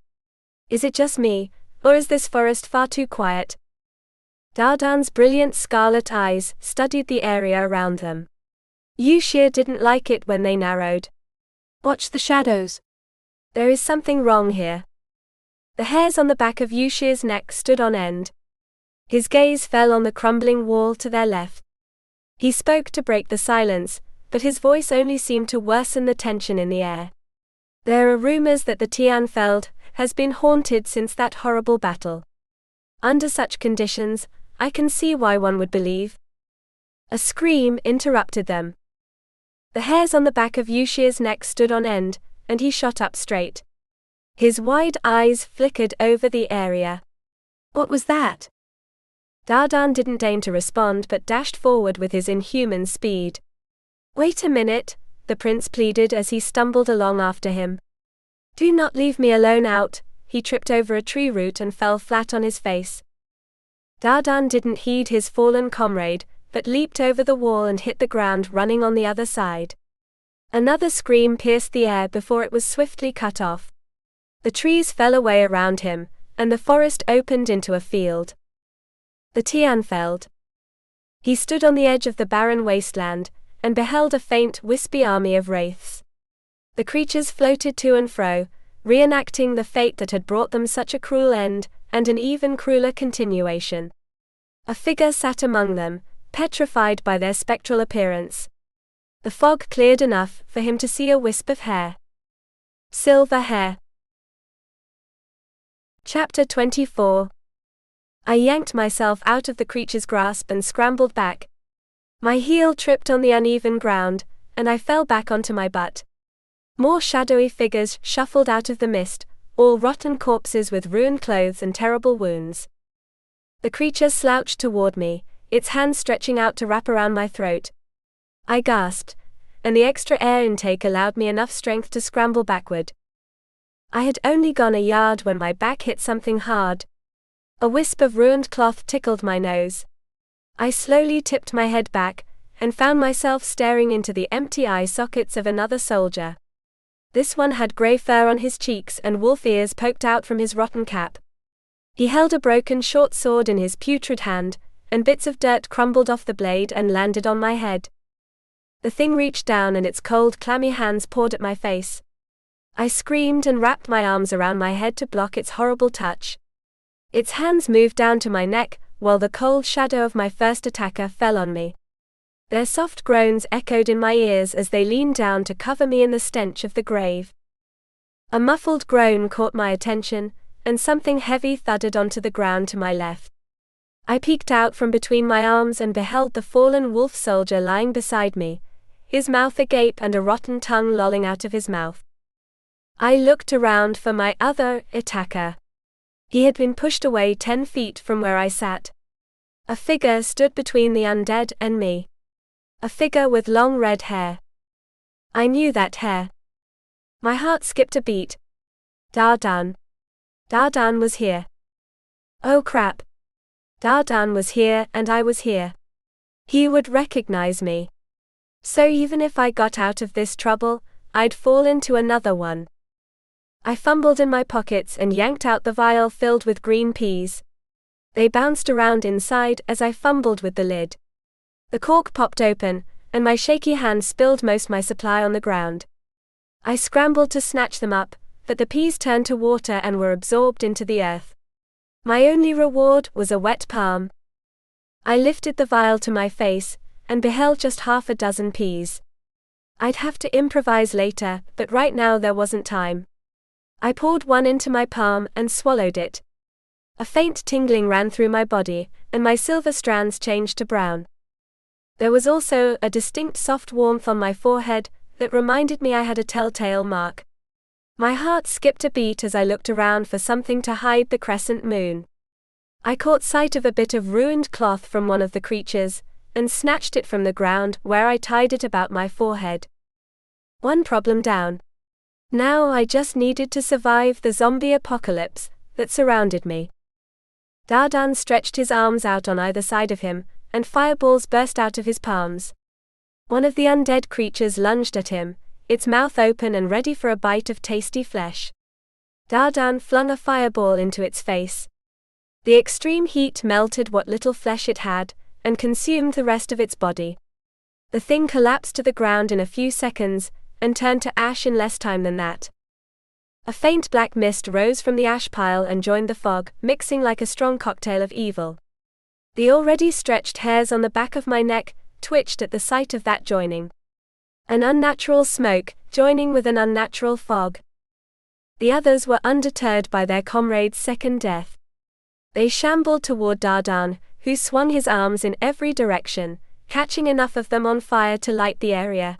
"Is it just me, or is this forest far too quiet?" Dardan's brilliant scarlet eyes studied the area around them. Yushir didn't like it when they narrowed. "Watch the shadows." "There is something wrong here." The hairs on the back of Yushir's neck stood on end. His gaze fell on the crumbling wall to their left. He spoke to break the silence, but his voice only seemed to worsen the tension in the air. "There are rumors that the Tianfeld has been haunted since that horrible battle. Under such conditions, I can see why one would believe." A scream interrupted them. The hairs on the back of Yushir's neck stood on end, and he shot up straight. His wide eyes flickered over the area. "What was that?" Dardan didn't deign to respond but dashed forward with his inhuman speed. "Wait a minute," the prince pleaded as he stumbled along after him. "Do not leave me alone out." He tripped over a tree root and fell flat on his face. Dardan didn't heed his fallen comrade, but leaped over the wall and hit the ground running on the other side. Another scream pierced the air before it was swiftly cut off. The trees fell away around him, and the forest opened into a field. The Tianfeld. He stood on the edge of the barren wasteland, and beheld a faint, wispy army of wraiths. The creatures floated to and fro, reenacting the fate that had brought them such a cruel end, and an even crueler continuation. A figure sat among them, petrified by their spectral appearance. The fog cleared enough for him to see a wisp of hair. Silver hair. Chapter 24. I yanked myself out of the creature's grasp and scrambled back. My heel tripped on the uneven ground, and I fell back onto my butt. More shadowy figures shuffled out of the mist, all rotten corpses with ruined clothes and terrible wounds. The creature slouched toward me, its hands stretching out to wrap around my throat. I gasped, and the extra air intake allowed me enough strength to scramble backward. I had only gone a yard when my back hit something hard. A wisp of ruined cloth tickled my nose. I slowly tipped my head back, and found myself staring into the empty eye sockets of another soldier. This one had grey fur on his cheeks and wolf ears poked out from his rotten cap. He held a broken short sword in his putrid hand, and bits of dirt crumbled off the blade and landed on my head. The thing reached down and its cold, clammy hands pawed at my face. I screamed and wrapped my arms around my head to block its horrible touch. Its hands moved down to my neck, while the cold shadow of my first attacker fell on me. Their soft groans echoed in my ears as they leaned down to cover me in the stench of the grave. A muffled groan caught my attention, and something heavy thudded onto the ground to my left. I peeked out from between my arms and beheld the fallen wolf soldier lying beside me, his mouth agape and a rotten tongue lolling out of his mouth. I looked around for my other attacker. He had been pushed away 10 feet from where I sat. A figure stood between the undead and me. A figure with long red hair. I knew that hair. My heart skipped a beat. Dardan. Dardan was here. Oh crap. Dardan was here and I was here. He would recognize me. So even if I got out of this trouble, I'd fall into another one. I fumbled in my pockets and yanked out the vial filled with green peas. They bounced around inside as I fumbled with the lid. The cork popped open, and my shaky hand spilled most my supply on the ground. I scrambled to snatch them up, but the peas turned to water and were absorbed into the earth. My only reward was a wet palm. I lifted the vial to my face, and beheld just half a dozen peas. I'd have to improvise later, but right now there wasn't time. I poured one into my palm and swallowed it. A faint tingling ran through my body, and my silver strands changed to brown. There was also a distinct soft warmth on my forehead that reminded me I had a telltale mark. My heart skipped a beat as I looked around for something to hide the crescent moon. I caught sight of a bit of ruined cloth from one of the creatures, and snatched it from the ground where I tied it about my forehead. One problem down. Now I just needed to survive the zombie apocalypse that surrounded me. Dardan stretched his arms out on either side of him, and fireballs burst out of his palms. One of the undead creatures lunged at him, its mouth open and ready for a bite of tasty flesh. Dardan flung a fireball into its face. The extreme heat melted what little flesh it had, and consumed the rest of its body. The thing collapsed to the ground in a few seconds, and turned to ash in less time than that. A faint black mist rose from the ash pile and joined the fog, mixing like a strong cocktail of evil. The already stretched hairs on the back of my neck twitched at the sight of that joining. An unnatural smoke, joining with an unnatural fog. The others were undeterred by their comrade's second death. They shambled toward Dardan, who swung his arms in every direction, catching enough of them on fire to light the area.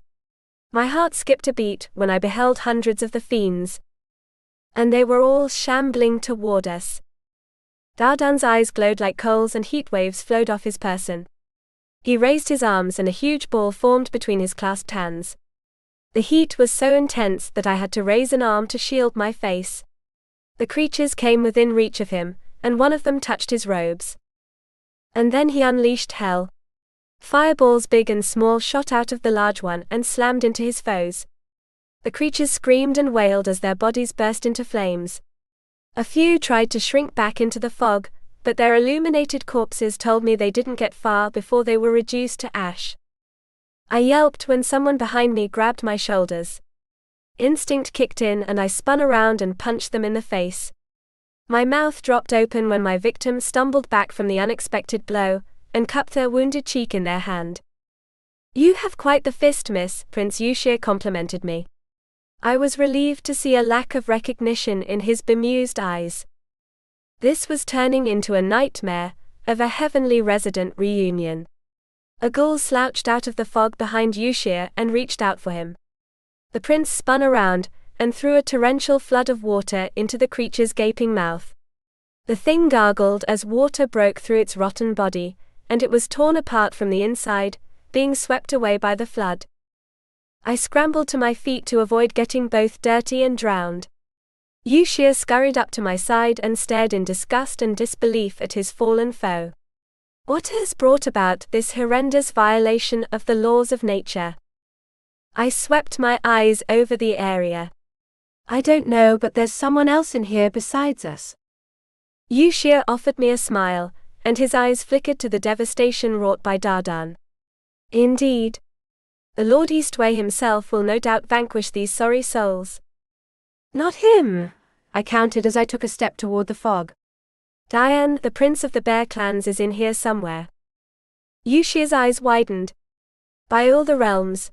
My heart skipped a beat when I beheld hundreds of the fiends. And they were all shambling toward us. Dardan's eyes glowed like coals and heat waves flowed off his person. He raised his arms and a huge ball formed between his clasped hands. The heat was so intense that I had to raise an arm to shield my face. The creatures came within reach of him, and one of them touched his robes. And then he unleashed hell. Fireballs big and small shot out of the large one and slammed into his foes. The creatures screamed and wailed as their bodies burst into flames. A few tried to shrink back into the fog, but their illuminated corpses told me they didn't get far before they were reduced to ash. I yelped when someone behind me grabbed my shoulders. Instinct kicked in and I spun around and punched them in the face. My mouth dropped open when my victim stumbled back from the unexpected blow, and cupped their wounded cheek in their hand. "You have quite the fist, miss," Prince Yushir complimented me. I was relieved to see a lack of recognition in his bemused eyes. This was turning into a nightmare of a heavenly resident reunion. A ghoul slouched out of the fog behind Yushir and reached out for him. The prince spun around and threw a torrential flood of water into the creature's gaping mouth. The thing gargled as water broke through its rotten body, and it was torn apart from the inside, being swept away by the flood. I scrambled to my feet to avoid getting both dirty and drowned. Yushir scurried up to my side and stared in disgust and disbelief at his fallen foe. What has brought about this horrendous violation of the laws of nature? I swept my eyes over the area. I don't know, but there's someone else in here besides us. Yushir offered me a smile, and his eyes flickered to the devastation wrought by Dardan. Indeed. The Lord Eastwei himself will no doubt vanquish these sorry souls. Not him, I counted as I took a step toward the fog. Diane, the prince of the bear clans, is in here somewhere. Yushir's eyes widened. By all the realms.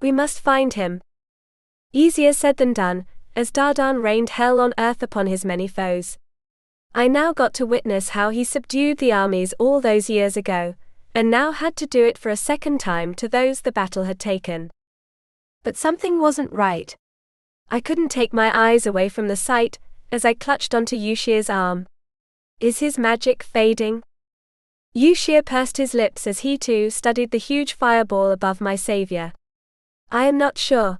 We must find him. Easier said than done, as Dardan rained hell on earth upon his many foes. I now got to witness how he subdued the armies all those years ago, and now had to do it for a second time to those the battle had taken. But something wasn't right. I couldn't take my eyes away from the sight, as I clutched onto Yushir's arm. Is his magic fading? Yushir pursed his lips as he too studied the huge fireball above my savior. I am not sure.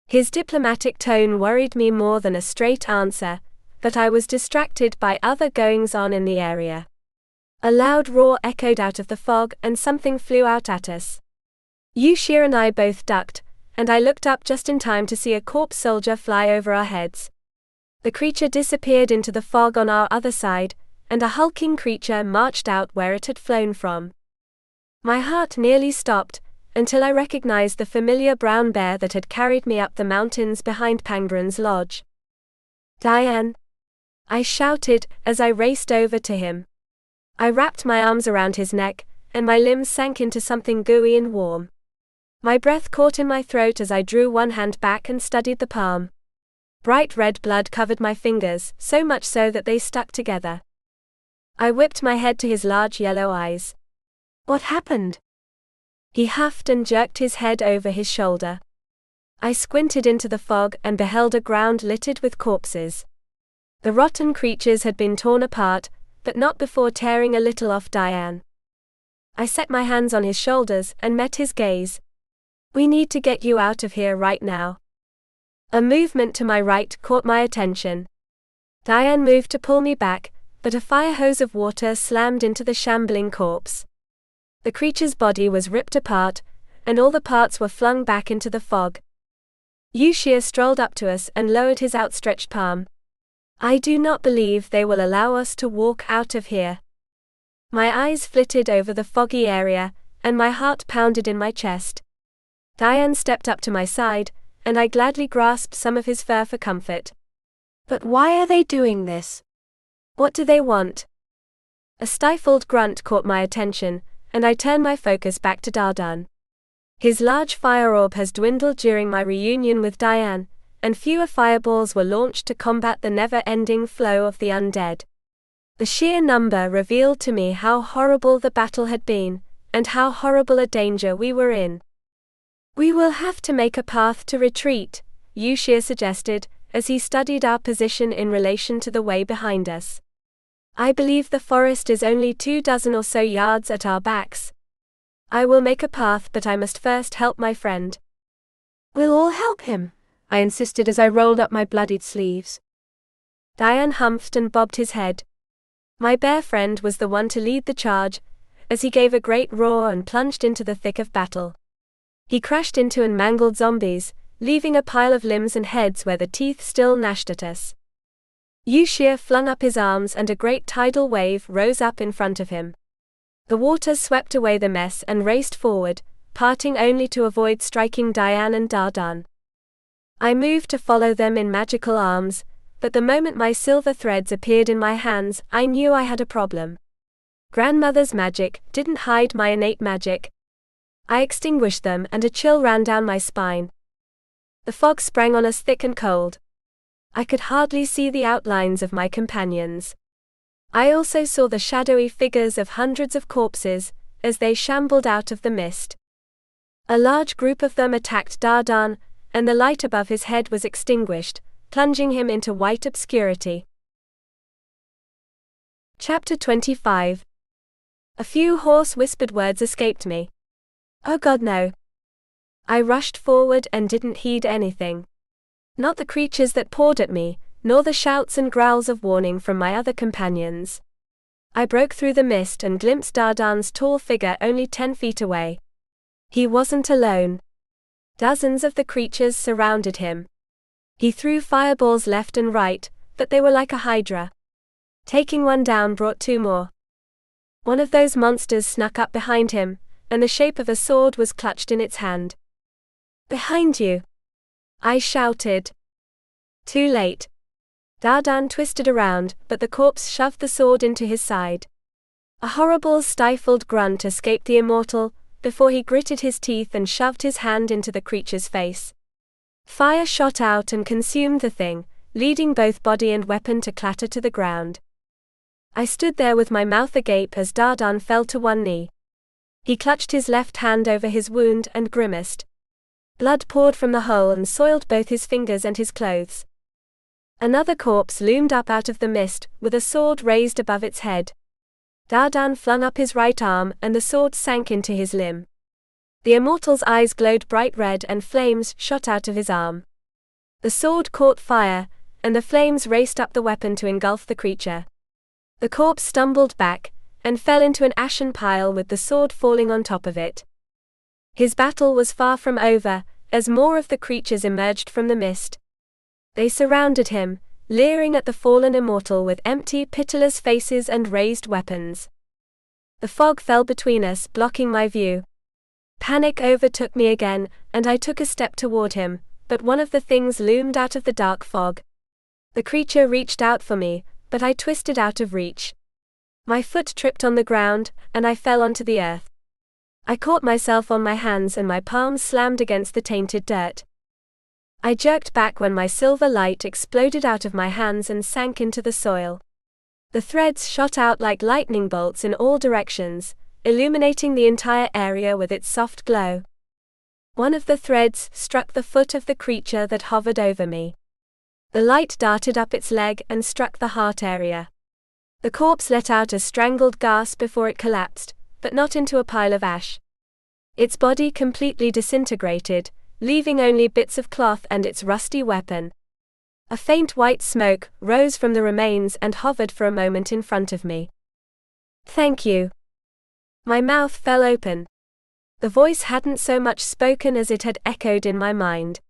His diplomatic tone worried me more than a straight answer, but I was distracted by other goings-on in the area. A loud roar echoed out of the fog and something flew out at us. Yushir and I both ducked, and I looked up just in time to see a corpse soldier fly over our heads. The creature disappeared into the fog on our other side, and a hulking creature marched out where it had flown from. My heart nearly stopped, until I recognized the familiar brown bear that had carried me up the mountains behind Pangren's lodge. Diane! I shouted as I raced over to him. I wrapped my arms around his neck, and my limbs sank into something gooey and warm. My breath caught in my throat as I drew one hand back and studied the palm. Bright red blood covered my fingers, so much so that they stuck together. I whipped my head to his large yellow eyes. What happened? He huffed and jerked his head over his shoulder. I squinted into the fog and beheld a ground littered with corpses. The rotten creatures had been torn apart, but not before tearing a little off Diane. I set my hands on his shoulders and met his gaze. We need to get you out of here right now. A movement to my right caught my attention. Diane moved to pull me back, but a fire hose of water slammed into the shambling corpse. The creature's body was ripped apart, and all the parts were flung back into the fog. Yushir strolled up to us and lowered his outstretched palm. I do not believe they will allow us to walk out of here. My eyes flitted over the foggy area, and my heart pounded in my chest. Diane stepped up to my side, and I gladly grasped some of his fur for comfort. But why are they doing this? What do they want? A stifled grunt caught my attention, and I turned my focus back to Dardan. His large fire orb has dwindled during my reunion with Diane, and fewer fireballs were launched to combat the never-ending flow of the undead. The sheer number revealed to me how horrible the battle had been, and how horrible a danger we were in. We will have to make a path to retreat, Yushir suggested, as he studied our position in relation to the way behind us. I believe the forest is only 24 or so yards at our backs. I will make a path, but I must first help my friend. We'll all help him, I insisted as I rolled up my bloodied sleeves. Diane humphed and bobbed his head. My bear friend was the one to lead the charge, as he gave a great roar and plunged into the thick of battle. He crashed into and mangled zombies, leaving a pile of limbs and heads where the teeth still gnashed at us. Yushir flung up his arms and a great tidal wave rose up in front of him. The waters swept away the mess and raced forward, parting only to avoid striking Diane and Dardan. I moved to follow them in magical arms, but the moment my silver threads appeared in my hands, I knew I had a problem. Grandmother's magic didn't hide my innate magic. I extinguished them and a chill ran down my spine. The fog sprang on us thick and cold. I could hardly see the outlines of my companions. I also saw the shadowy figures of hundreds of corpses, as they shambled out of the mist. A large group of them attacked Dardan, and the light above his head was extinguished, plunging him into white obscurity. Chapter 25. A few hoarse whispered words escaped me. Oh God, no. I rushed forward and didn't heed anything. Not the creatures that pawed at me, nor the shouts and growls of warning from my other companions. I broke through the mist and glimpsed Dardan's tall figure only 10 feet away. He wasn't alone. Dozens of the creatures surrounded him. He threw fireballs left and right, but they were like a hydra. Taking one down brought 2 more. One of those monsters snuck up behind him, and the shape of a sword was clutched in its hand. "Behind you!" I shouted. Too late. Dardan twisted around, but the corpse shoved the sword into his side. A horrible stifled grunt escaped the immortal, before he gritted his teeth and shoved his hand into the creature's face. Fire shot out and consumed the thing, leading both body and weapon to clatter to the ground. I stood there with my mouth agape as Dardan fell to one knee. He clutched his left hand over his wound and grimaced. Blood poured from the hole and soiled both his fingers and his clothes. Another corpse loomed up out of the mist, with a sword raised above its head. Dardan flung up his right arm and the sword sank into his limb. The immortal's eyes glowed bright red and flames shot out of his arm. The sword caught fire, and the flames raced up the weapon to engulf the creature. The corpse stumbled back, and fell into an ashen pile with the sword falling on top of it. His battle was far from over, as more of the creatures emerged from the mist. They surrounded him, leering at the fallen immortal with empty, pitiless faces and raised weapons. The fog fell between us, blocking my view. Panic overtook me again, and I took a step toward him, but one of the things loomed out of the dark fog. The creature reached out for me, but I twisted out of reach. My foot tripped on the ground, and I fell onto the earth. I caught myself on my hands and my palms slammed against the tainted dirt. I jerked back when my silver light exploded out of my hands and sank into the soil. The threads shot out like lightning bolts in all directions, illuminating the entire area with its soft glow. One of the threads struck the foot of the creature that hovered over me. The light darted up its leg and struck the heart area. The corpse let out a strangled gasp before it collapsed, but not into a pile of ash. Its body completely disintegrated, leaving only bits of cloth and its rusty weapon. A faint white smoke rose from the remains and hovered for a moment in front of me. "Thank you." My mouth fell open. The voice hadn't so much spoken as it had echoed in my mind.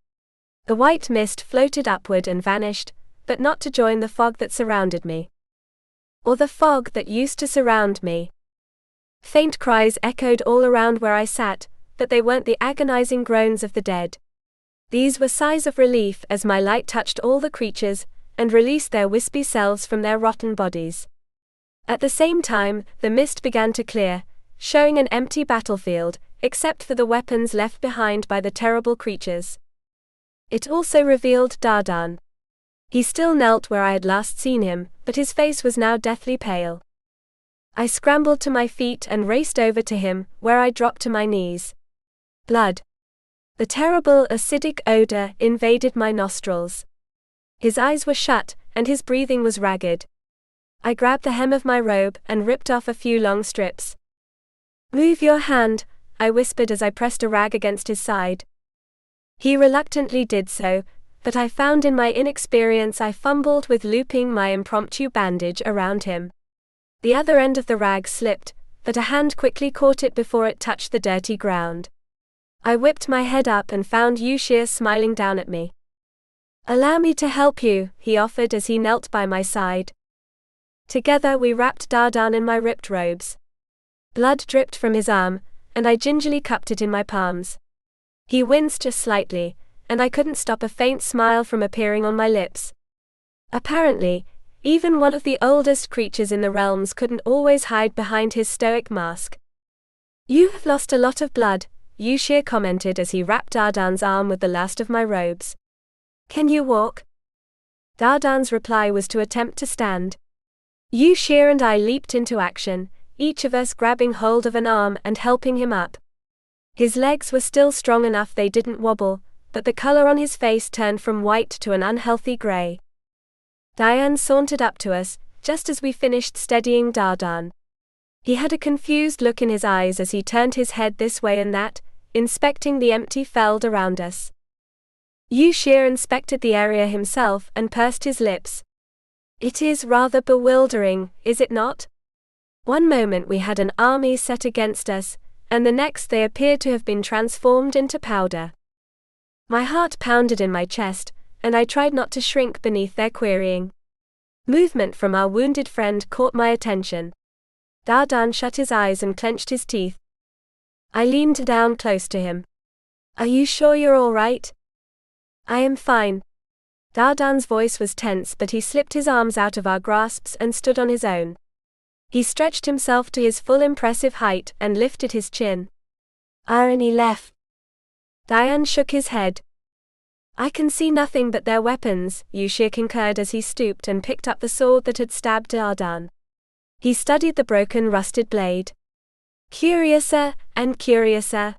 The white mist floated upward and vanished, but not to join the fog that surrounded me. Or the fog that used to surround me. Faint cries echoed all around where I sat, but they weren't the agonizing groans of the dead. These were sighs of relief as my light touched all the creatures, and released their wispy selves from their rotten bodies. At the same time, the mist began to clear, showing an empty battlefield, except for the weapons left behind by the terrible creatures. It also revealed Dardan. He still knelt where I had last seen him, but his face was now deathly pale. I scrambled to my feet and raced over to him, where I dropped to my knees. Blood. The terrible acidic odor invaded my nostrils. His eyes were shut, and his breathing was ragged. I grabbed the hem of my robe and ripped off a few long strips. "Move your hand," I whispered as I pressed a rag against his side. He reluctantly did so, but I found in my inexperience I fumbled with looping my impromptu bandage around him. The other end of the rag slipped, but a hand quickly caught it before it touched the dirty ground. I whipped my head up and found Yushir smiling down at me. "Allow me to help you," he offered as he knelt by my side. Together we wrapped Dardan in my ripped robes. Blood dripped from his arm, and I gingerly cupped it in my palms. He winced just slightly, and I couldn't stop a faint smile from appearing on my lips. Apparently, even one of the oldest creatures in the realms couldn't always hide behind his stoic mask. "You have lost a lot of blood," Yushir commented as he wrapped Dardan's arm with the last of my robes. "Can you walk?" Dardan's reply was to attempt to stand. Yushir and I leaped into action, each of us grabbing hold of an arm and helping him up. His legs were still strong enough they didn't wobble, but the color on his face turned from white to an unhealthy gray. Diane sauntered up to us, just as we finished steadying Dardan. He had a confused look in his eyes as he turned his head this way and that, inspecting the empty feld around us. Yushir inspected the area himself and pursed his lips. It is rather bewildering, is it not? One moment we had an army set against us, and the next they appeared to have been transformed into powder. My heart pounded in my chest, and I tried not to shrink beneath their querying. Movement from our wounded friend caught my attention. Dardan shut his eyes and clenched his teeth. I leaned down close to him. Are you sure you're all right? I am fine. Dardan's voice was tense, but he slipped his arms out of our grasps and stood on his own. He stretched himself to his full impressive height and lifted his chin. Irony left. Diane shook his head. I can see nothing but their weapons, Yushir concurred as he stooped and picked up the sword that had stabbed Dardan. He studied the broken, rusted blade. Curiouser and curiouser.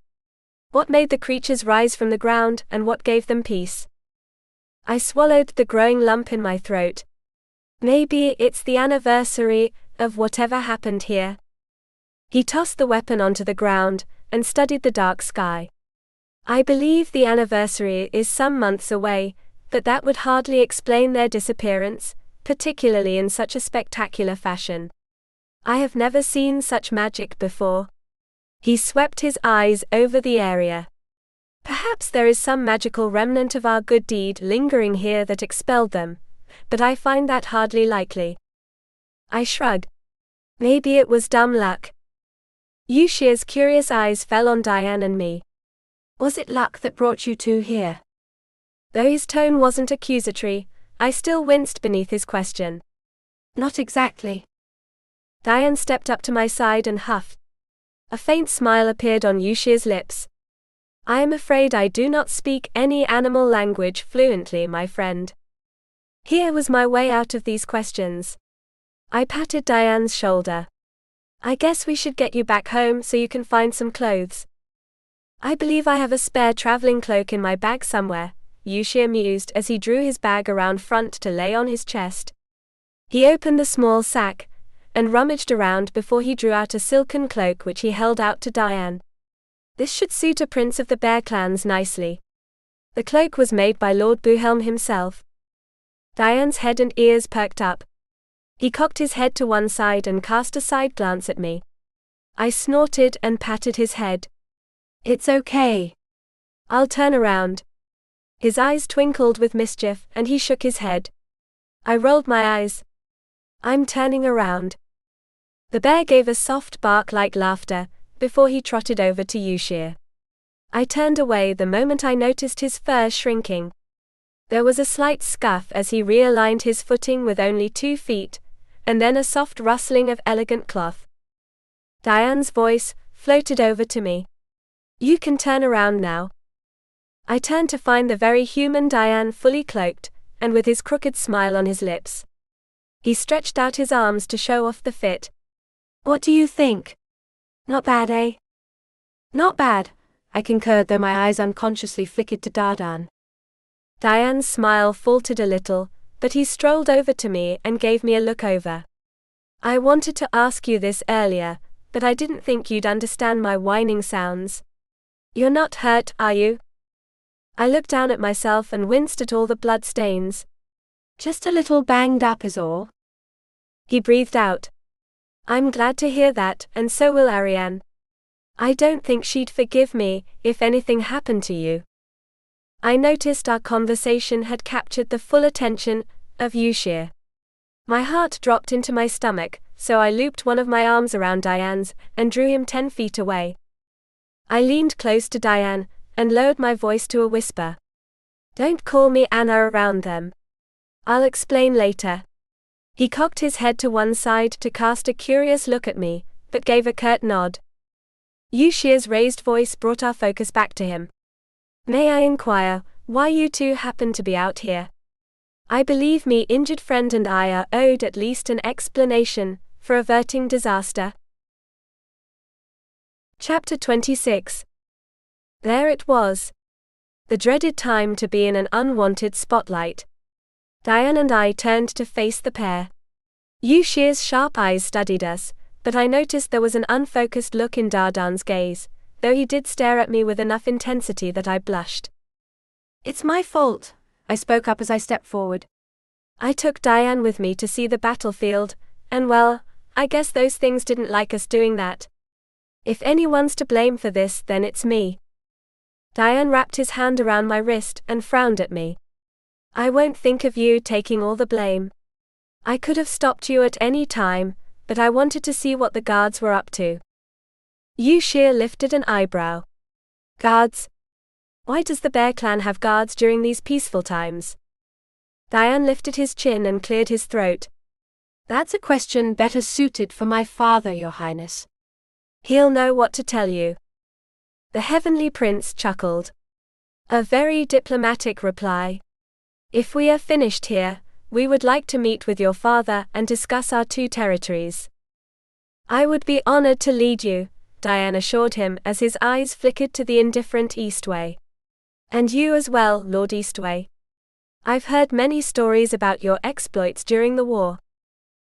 What made the creatures rise from the ground, and what gave them peace? I swallowed the growing lump in my throat. Maybe it's the anniversary of whatever happened here. He tossed the weapon onto the ground and studied the dark sky. I believe the anniversary is some months away, but that would hardly explain their disappearance, particularly in such a spectacular fashion. I have never seen such magic before. He swept his eyes over the area. Perhaps there is some magical remnant of our good deed lingering here that expelled them, but I find that hardly likely. I shrugged. Maybe it was dumb luck. Yushir's curious eyes fell on Diane and me. Was it luck that brought you two here? Though his tone wasn't accusatory, I still winced beneath his question. Not exactly. Diane stepped up to my side and huffed. A faint smile appeared on Yushir's lips. I am afraid I do not speak any animal language fluently, my friend. Here was my way out of these questions. I patted Diane's shoulder. I guess we should get you back home so you can find some clothes. I believe I have a spare traveling cloak in my bag somewhere, Yushir mused as he drew his bag around front to lay on his chest. He opened the small sack and rummaged around before he drew out a silken cloak which he held out to Diane. This should suit a prince of the bear clans nicely. The cloak was made by Lord Buhelm himself. Diane's head and ears perked up. He cocked his head to one side and cast a side glance at me. I snorted and patted his head. It's okay. I'll turn around. His eyes twinkled with mischief and he shook his head. I rolled my eyes. I'm turning around. The bear gave a soft bark like laughter before he trotted over to Yushir. I turned away the moment I noticed his fur shrinking. There was a slight scuff as he realigned his footing with only 2 feet, and then a soft rustling of elegant cloth. Diane's voice floated over to me. You can turn around now. I turned to find the very human Diane fully cloaked, and with his crooked smile on his lips. He stretched out his arms to show off the fit. What do you think? Not bad, eh? Not bad, I concurred, though my eyes unconsciously flickered to Dardan. Diane's smile faltered a little, but he strolled over to me and gave me a look over. I wanted to ask you this earlier, but I didn't think you'd understand my whining sounds. You're not hurt, are you? I looked down at myself and winced at all the blood stains. Just a little banged up is all. He breathed out. I'm glad to hear that, and so will Arian. I don't think she'd forgive me if anything happened to you. I noticed our conversation had captured the full attention of Yushir. My heart dropped into my stomach, so I looped one of my arms around Diane's and drew him 10 feet away. I leaned close to Diane and lowered my voice to a whisper. Don't call me Anna around them. I'll explain later. He cocked his head to one side to cast a curious look at me, but gave a curt nod. Yushir's raised voice brought our focus back to him. May I inquire why you two happen to be out here? I believe me injured friend and I are owed at least an explanation for averting disaster. Chapter 26. There it was. The dreaded time to be in an unwanted spotlight. Diane and I turned to face the pair. Yushir's sharp eyes studied us, but I noticed there was an unfocused look in Dardan's gaze, though he did stare at me with enough intensity that I blushed. It's my fault, I spoke up as I stepped forward. I took Diane with me to see the battlefield, and well, I guess those things didn't like us doing that. If anyone's to blame for this, then it's me. Diane wrapped his hand around my wrist and frowned at me. I won't think of you taking all the blame. I could have stopped you at any time, but I wanted to see what the guards were up to. Yushir lifted an eyebrow. Guards? Why does the Bear Clan have guards during these peaceful times? Diane lifted his chin and cleared his throat. That's a question better suited for my father, Your Highness. He'll know what to tell you. The Heavenly Prince chuckled. A very diplomatic reply. If we are finished here, we would like to meet with your father and discuss our two territories. I would be honored to lead you, Diane assured him as his eyes flickered to the indifferent Eastwei. And you as well, Lord Eastwei. I've heard many stories about your exploits during the war.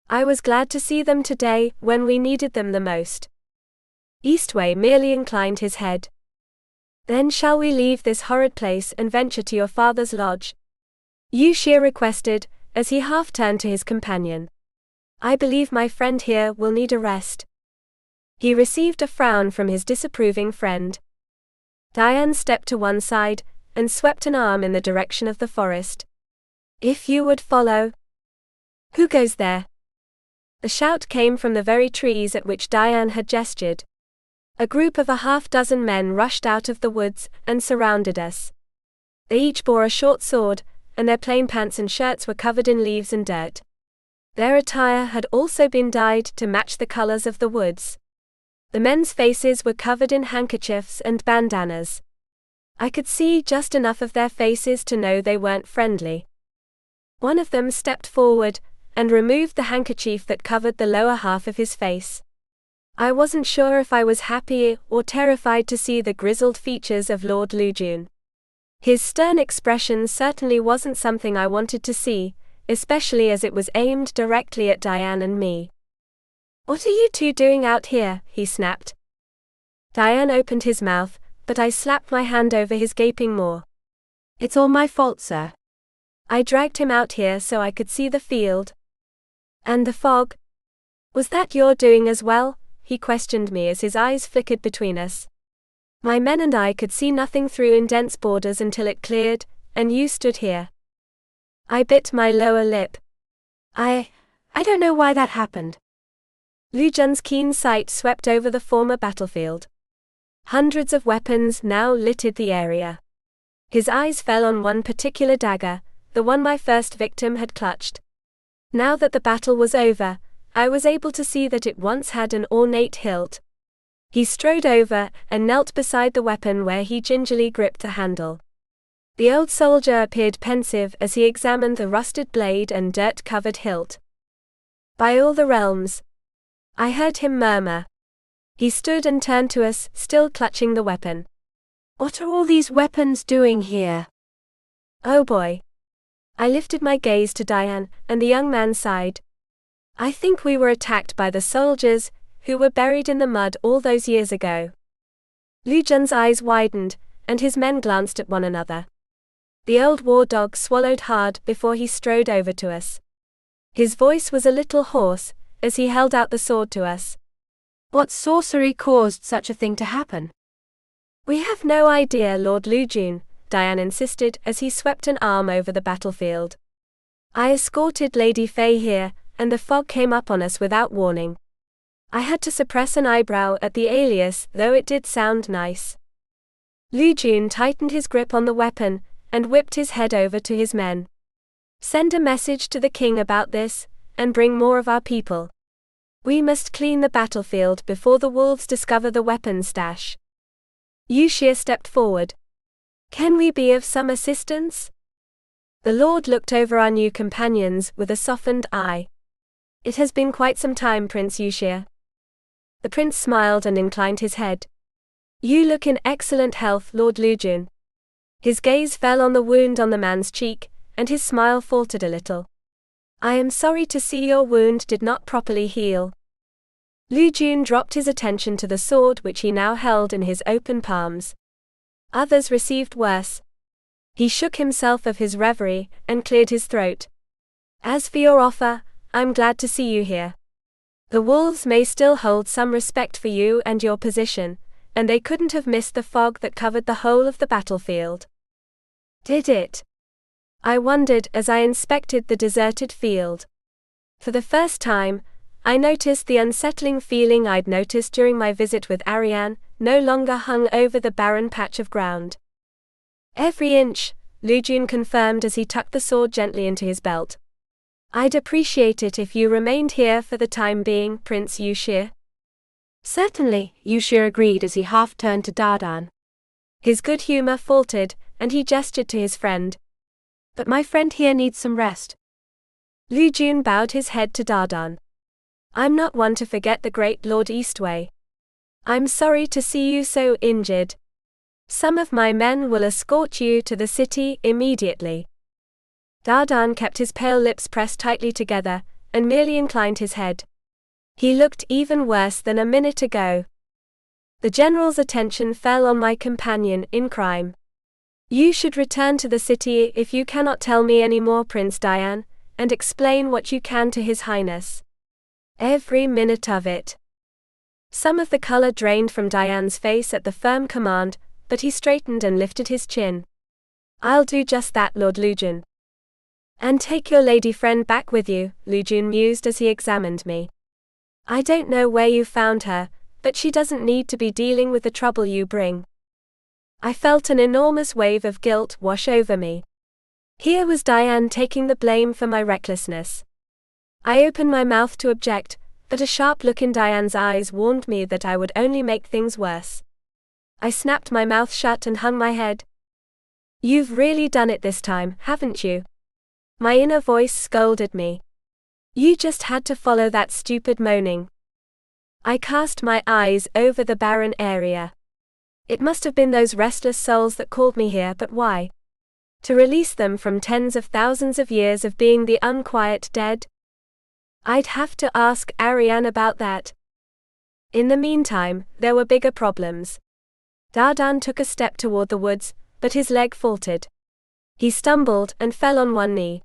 I was glad to see them today, when we needed them the most. Eastwei merely inclined his head. Then shall we leave this horrid place and venture to your father's lodge? Yushir requested, as he half turned to his companion. I believe my friend here will need a rest. He received a frown from his disapproving friend. Diane stepped to one side, and swept an arm in the direction of the forest. If you would follow. Who goes there? The shout came from the very trees at which Diane had gestured. A group of a half-dozen men rushed out of the woods and surrounded us. They each bore a short sword, and their plain pants and shirts were covered in leaves and dirt. Their attire had also been dyed to match the colors of the woods. The men's faces were covered in handkerchiefs and bandanas. I could see just enough of their faces to know they weren't friendly. One of them stepped forward and removed the handkerchief that covered the lower half of his face. I wasn't sure if I was happy or terrified to see the grizzled features of Lord Lujun. His stern expression certainly wasn't something I wanted to see, especially as it was aimed directly at Diane and me. What are you two doing out here? He snapped. Diane opened his mouth, but I slapped my hand over his gaping maw. It's all my fault, sir. I dragged him out here so I could see the field. And the fog? Was that your doing as well? He questioned me as his eyes flickered between us. My men and I could see nothing through intense borders until it cleared, and you stood here. I bit my lower lip. I don't know why that happened. Lujun's keen sight swept over the former battlefield. Hundreds of weapons now littered the area. His eyes fell on one particular dagger, the one my first victim had clutched. Now that the battle was over, I was able to see that it once had an ornate hilt. He strode over and knelt beside the weapon where he gingerly gripped the handle. The old soldier appeared pensive as he examined the rusted blade and dirt-covered hilt. By all the realms! I heard him murmur. He stood and turned to us, still clutching the weapon. What are all these weapons doing here? Oh boy. I lifted my gaze to Diane, and the young man sighed. I think we were attacked by the soldiers, who were buried in the mud all those years ago. Lujun's eyes widened, and his men glanced at one another. The old war dog swallowed hard before he strode over to us. His voice was a little hoarse, as he held out the sword to us. What sorcery caused such a thing to happen? We have no idea, Lord Lujun, Diane insisted as he swept an arm over the battlefield. I escorted Lady Fei here, and the fog came up on us without warning. I had to suppress an eyebrow at the alias, though it did sound nice. Lujun tightened his grip on the weapon, and whipped his head over to his men. Send a message to the king about this, and bring more of our people. We must clean the battlefield before the wolves discover the weapon stash. Yushir stepped forward. Can we be of some assistance? The Lord looked over our new companions with a softened eye. It has been quite some time, Prince Yushir. The prince smiled and inclined his head. You look in excellent health, Lord Lujun. His gaze fell on the wound on the man's cheek, and his smile faltered a little. I am sorry to see your wound did not properly heal. Lujun dropped his attention to the sword which he now held in his open palms. Others received worse. He shook himself of his reverie and cleared his throat. As for your offer, I'm glad to see you here. The wolves may still hold some respect for you and your position, and they couldn't have missed the fog that covered the whole of the battlefield. Did it? I wondered as I inspected the deserted field. For the first time, I noticed the unsettling feeling I'd noticed during my visit with Arian, no longer hung over the barren patch of ground. Every inch, Lujun confirmed as he tucked the sword gently into his belt. I'd appreciate it if you remained here for the time being, Prince Yushir. Certainly, Yushir agreed as he half turned to Dardan. His good humor faltered, and he gestured to his friend. But my friend here needs some rest. Lujun bowed his head to Dardan. I'm not one to forget the great Lord Eastwei. I'm sorry to see you so injured. Some of my men will escort you to the city immediately. Dardan kept his pale lips pressed tightly together, and merely inclined his head. He looked even worse than a minute ago. The general's attention fell on my companion in crime. You should return to the city if you cannot tell me any more, Prince Diane, and explain what you can to His Highness. Every minute of it. Some of the color drained from Diane's face at the firm command, but he straightened and lifted his chin. I'll do just that, Lord Lujun. And take your lady friend back with you, Lujun mused as he examined me. I don't know where you found her, but she doesn't need to be dealing with the trouble you bring. I felt an enormous wave of guilt wash over me. Here was Diane taking the blame for my recklessness. I opened my mouth to object, but a sharp look in Diane's eyes warned me that I would only make things worse. I snapped my mouth shut and hung my head. You've really done it this time, haven't you? My inner voice scolded me. You just had to follow that stupid moaning. I cast my eyes over the barren area. It must have been those restless souls that called me here, but why? To release them from tens of thousands of years of being the unquiet dead? I'd have to ask Arian about that. In the meantime, there were bigger problems. Dardan took a step toward the woods, but his leg faltered. He stumbled and fell on one knee.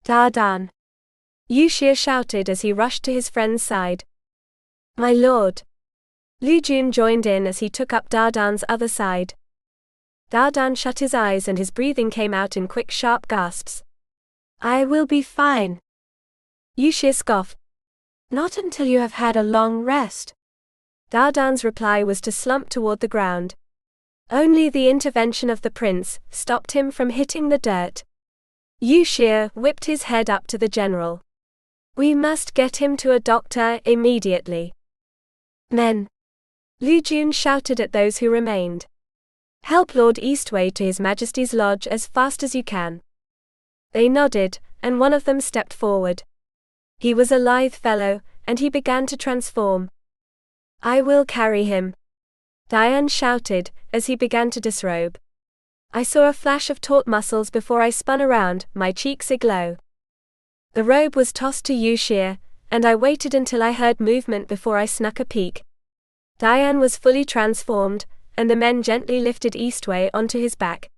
Dardan! Yushir shouted as he rushed to his friend's side. My lord! Lujun joined in as he took up Dardan's other side. Dardan shut his eyes and his breathing came out in quick, sharp gasps. I will be fine. Yushir scoffed. Not until you have had a long rest. Dardan's reply was to slump toward the ground. Only the intervention of the prince stopped him from hitting the dirt. Yushir whipped his head up to the general. We must get him to a doctor immediately. Men! Lujun shouted at those who remained. Help Lord Eastwei to His Majesty's lodge as fast as you can. They nodded, and one of them stepped forward. He was a lithe fellow, and he began to transform. I will carry him. Diane shouted, as he began to disrobe. I saw a flash of taut muscles before I spun around, my cheeks aglow. The robe was tossed to Yushir, and I waited until I heard movement before I snuck a peek. Diane was fully transformed, and the men gently lifted Eastwei onto his back.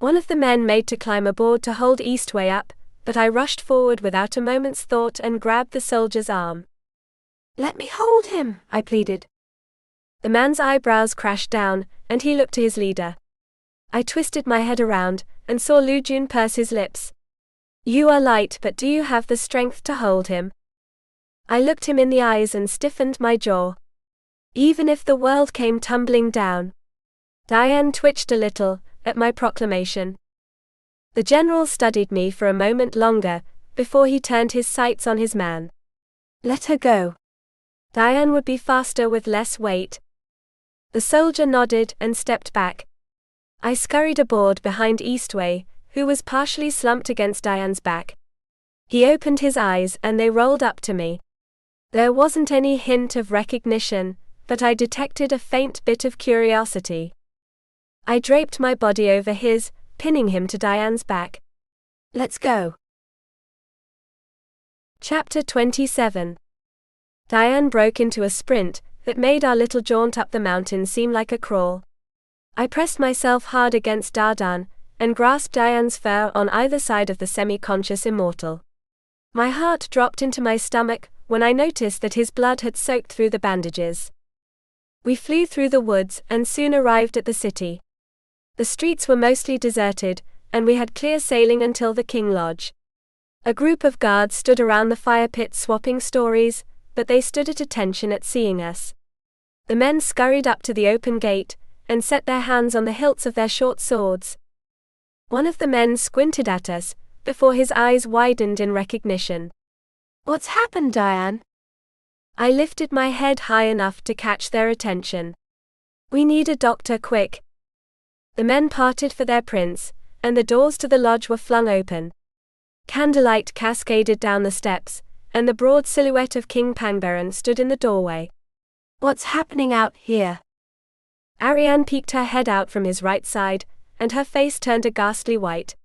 One of the men made to climb aboard to hold Eastwei up, but I rushed forward without a moment's thought and grabbed the soldier's arm. Let me hold him, I pleaded. The man's eyebrows crashed down, and he looked to his leader. I twisted my head around, and saw Lujun purse his lips. You are light, but do you have the strength to hold him? I looked him in the eyes and stiffened my jaw. Even if the world came tumbling down. Diane twitched a little at my proclamation. The general studied me for a moment longer, before he turned his sights on his man. Let her go. Diane would be faster with less weight. The soldier nodded and stepped back. I scurried aboard behind Eastwei, who was partially slumped against Diane's back. He opened his eyes and they rolled up to me. There wasn't any hint of recognition, but I detected a faint bit of curiosity. I draped my body over his, pinning him to Diane's back. Let's go. Chapter 27. Diane broke into a sprint that made our little jaunt up the mountain seem like a crawl. I pressed myself hard against Dardan, and grasped Diane's fur on either side of the semi-conscious immortal. My heart dropped into my stomach when I noticed that his blood had soaked through the bandages. We flew through the woods and soon arrived at the city. The streets were mostly deserted, and we had clear sailing until the King Lodge. A group of guards stood around the fire pit swapping stories, but they stood at attention at seeing us. The men scurried up to the open gate and set their hands on the hilts of their short swords. One of the men squinted at us before his eyes widened in recognition. "What's happened, Diane?" I lifted my head high enough to catch their attention. "We need a doctor, quick." The men parted for their prince, and the doors to the lodge were flung open. Candlelight cascaded down the steps, and the broad silhouette of King Pangbaran stood in the doorway. "What's happening out here?" Arian peeked her head out from his right side, and her face turned a ghastly white.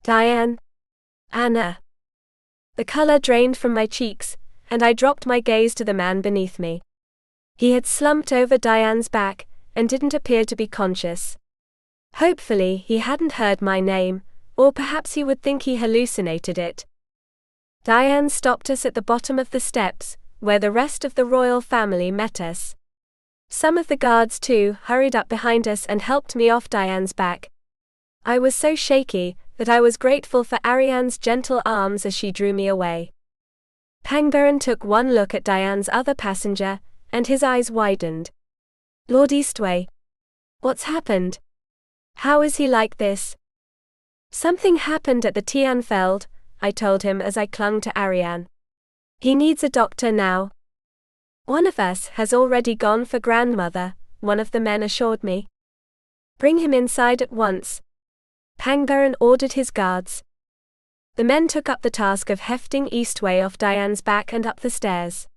"Diane? Anna." The color drained from my cheeks, and I dropped my gaze to the man beneath me. He had slumped over Diane's back, and didn't appear to be conscious. Hopefully he hadn't heard my name, or perhaps he would think he hallucinated it. Diane stopped us at the bottom of the steps, where the rest of the royal family met us. Some of the guards too hurried up behind us and helped me off Diane's back. I was so shaky that I was grateful for Arian's gentle arms as she drew me away. Pangbaran took one look at Diane's other passenger, and his eyes widened. "Lord Eastwei. What's happened? How is he like this?" "Something happened at the Tianfeld," I told him as I clung to Arian. "He needs a doctor now." "One of us has already gone for grandmother," one of the men assured me. "Bring him inside at once." Pangbaran ordered his guards. The men took up the task of hefting Eastwei off Diane's back and up the stairs.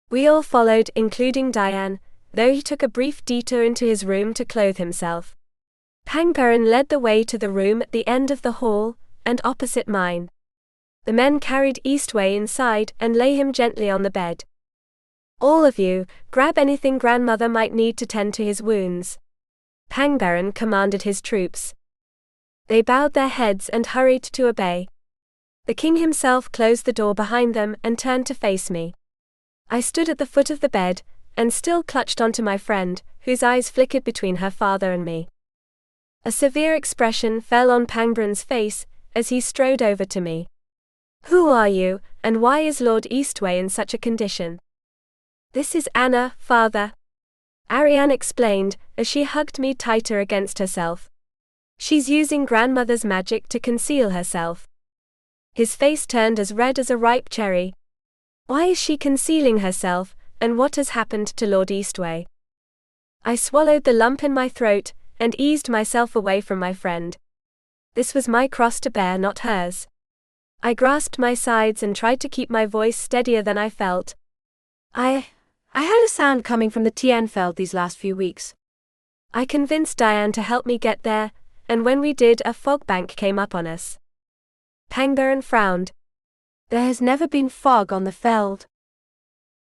We all followed, including Diane, though he took a brief detour into his room to clothe himself. Pangbaran led the way to the room at the end of the hall, and opposite mine. The men carried Eastwei inside and lay him gently on the bed. "All of you, grab anything grandmother might need to tend to his wounds," Pangbaran commanded his troops. They bowed their heads and hurried to obey. The king himself closed the door behind them and turned to face me. I stood at the foot of the bed, and still clutched onto my friend, whose eyes flickered between her father and me. A severe expression fell on Pangbaran's face as he strode over to me. "Who are you, and why is Lord Eastwei in such a condition?" "This is Anna, father," Arian explained as she hugged me tighter against herself. "She's using grandmother's magic to conceal herself." His face turned as red as a ripe cherry. "Why is she concealing herself, and what has happened to Lord Eastwei?" I swallowed the lump in my throat and eased myself away from my friend. This was my cross to bear, not hers. I grasped my sides and tried to keep my voice steadier than I felt. I heard a sound coming from the Tianfeld these last few weeks." I convinced Diane to help me get there, and when we did, a fog bank came up on us. Pangbaran frowned. "There has never been fog on the Feld."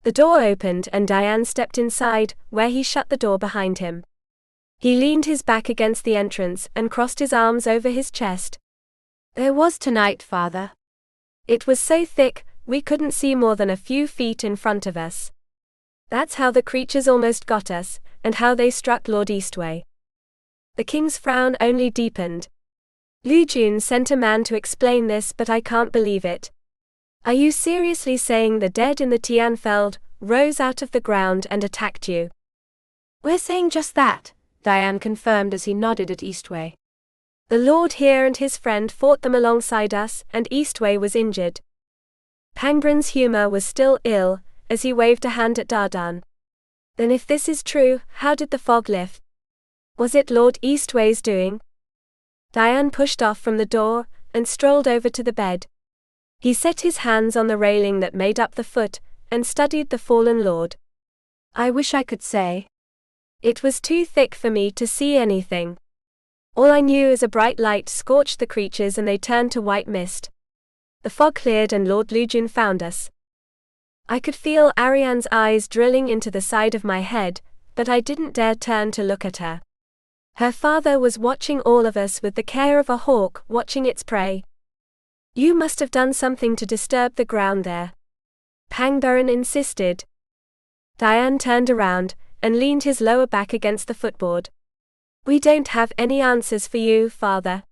The door opened and Diane stepped inside, where he shut the door behind him. He leaned his back against the entrance and crossed his arms over his chest. "There was tonight, father." It was so thick, we couldn't see more than a few feet in front of us. That's how the creatures almost got us, and how they struck Lord Eastwei. The king's frown only deepened. "Lu Jun sent a man to explain this, but I can't believe it. Are you seriously saying the dead in the Tianfeld rose out of the ground and attacked you?" "We're saying just that," Diane confirmed as he nodded at Eastwei. "The lord here and his friend fought them alongside us, and Eastwei was injured." Pangbaran's humor was still ill, as he waved a hand at Dardan. "Then if this is true, how did the fog lift? Was it Lord Eastwei's doing?" Diane pushed off from the door and strolled over to the bed. He set his hands on the railing that made up the foot and studied the fallen lord. "I wish I could say." It was too thick for me to see anything. All I knew is a bright light scorched the creatures and they turned to white mist. The fog cleared and Lord Lu Jun found us. I could feel Arian's eyes drilling into the side of my head, but I didn't dare turn to look at her. Her father was watching all of us with the care of a hawk watching its prey. You must have done something to disturb the ground there, Pangbaran insisted. Diane turned around and leaned his lower back against the footboard. We don't have any answers for you, father.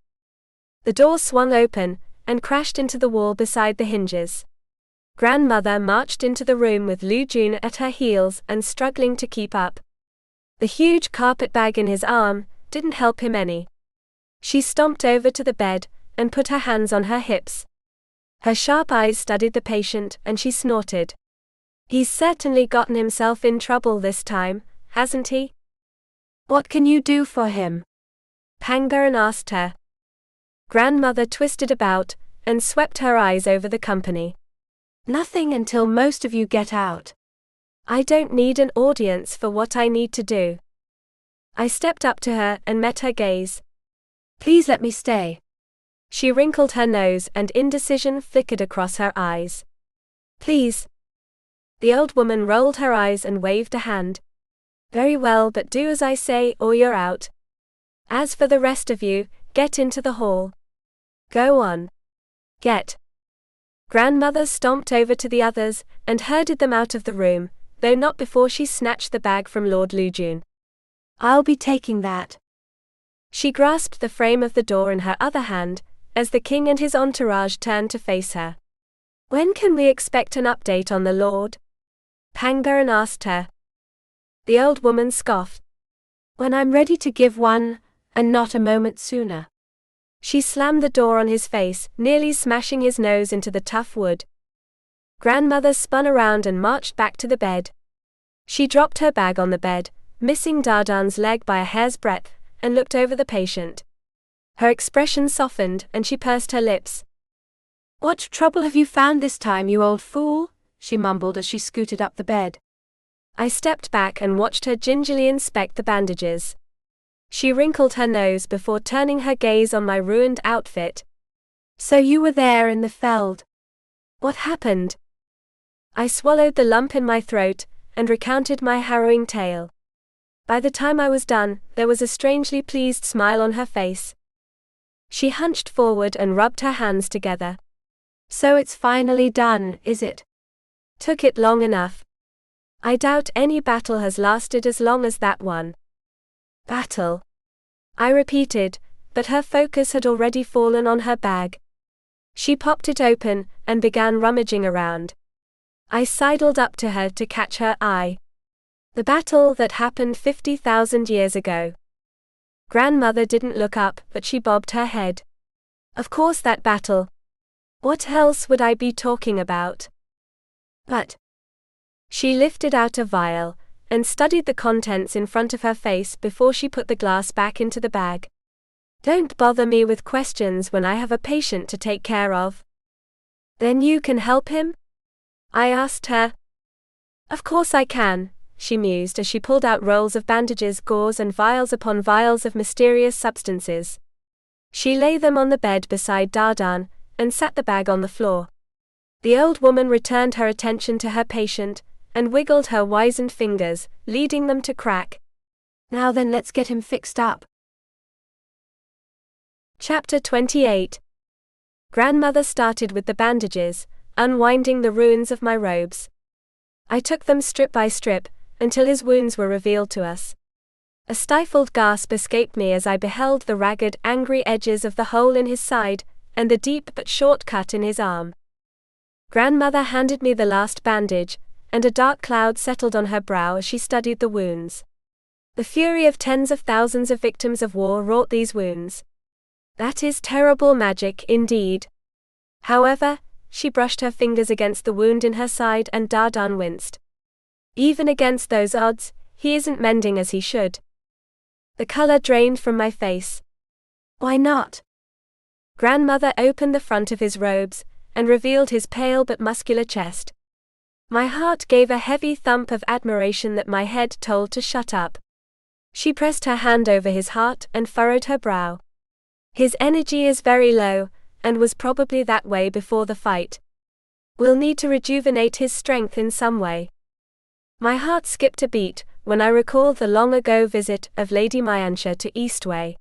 The door swung open and crashed into the wall beside the hinges. Grandmother marched into the room with Lu Jun at her heels and struggling to keep up. The huge carpet bag in his arm didn't help him any. She stomped over to the bed and put her hands on her hips. Her sharp eyes studied the patient and she snorted. He's certainly gotten himself in trouble this time, hasn't he? What can you do for him? Pangbaran asked her. Grandmother twisted about and swept her eyes over the company. Nothing until most of you get out. I don't need an audience for what I need to do. I stepped up to her and met her gaze. Please let me stay. She wrinkled her nose and indecision flickered across her eyes. Please. The old woman rolled her eyes and waved a hand. Very well, but do as I say or you're out. As for the rest of you, get into the hall. Go on. Get. Grandmother stomped over to the others and herded them out of the room, though not before she snatched the bag from Lord Lu Jun. I'll be taking that. She grasped the frame of the door in her other hand, as the king and his entourage turned to face her. When can we expect an update on the Lord? Pangbaran asked her. The old woman scoffed. When I'm ready to give one, and not a moment sooner. She slammed the door on his face, nearly smashing his nose into the tough wood. Grandmother spun around and marched back to the bed. She dropped her bag on the bed, missing Dardan's leg by a hair's breadth, and looked over the patient. Her expression softened and she pursed her lips. What trouble have you found this time, you old fool? She mumbled as she scooted up the bed. I stepped back and watched her gingerly inspect the bandages. She wrinkled her nose before turning her gaze on my ruined outfit. So you were there in the feld. What happened? I swallowed the lump in my throat and recounted my harrowing tale. By the time I was done, there was a strangely pleased smile on her face. She hunched forward and rubbed her hands together. So it's finally done, is it? Took it long enough. I doubt any battle has lasted as long as that one. Battle. I repeated, but her focus had already fallen on her bag. She popped it open and began rummaging around. I sidled up to her to catch her eye. The battle that happened 50,000 years ago. Grandmother didn't look up, but she bobbed her head. Of course, that battle. What else would I be talking about? But. She lifted out a vial and studied the contents in front of her face before she put the glass back into the bag. Don't bother me with questions when I have a patient to take care of. Then you can help him? I asked her. Of course I can, she mused as she pulled out rolls of bandages, gauze and vials upon vials of mysterious substances. She laid them on the bed beside Dardan and sat the bag on the floor. The old woman returned her attention to her patient and wiggled her wizened fingers, leading them to crack. Now then, let's get him fixed up. Chapter 28. Grandmother started with the bandages, unwinding the ruins of my robes. I took them strip by strip, until his wounds were revealed to us. A stifled gasp escaped me as I beheld the ragged, angry edges of the hole in his side, and the deep but short cut in his arm. Grandmother handed me the last bandage, and a dark cloud settled on her brow as she studied the wounds. The fury of tens of thousands of victims of war wrought these wounds. That is terrible magic indeed. However, she brushed her fingers against the wound in her side and Dardan winced. Even against those odds, he isn't mending as he should. The color drained from my face. Why not? Grandmother opened the front of his robes and revealed his pale but muscular chest. My heart gave a heavy thump of admiration that my head told to shut up. She pressed her hand over his heart and furrowed her brow. His energy is very low, and was probably that way before the fight. We'll need to rejuvenate his strength in some way. My heart skipped a beat when I recalled the long-ago visit of Lady Myanshar to Eastwei.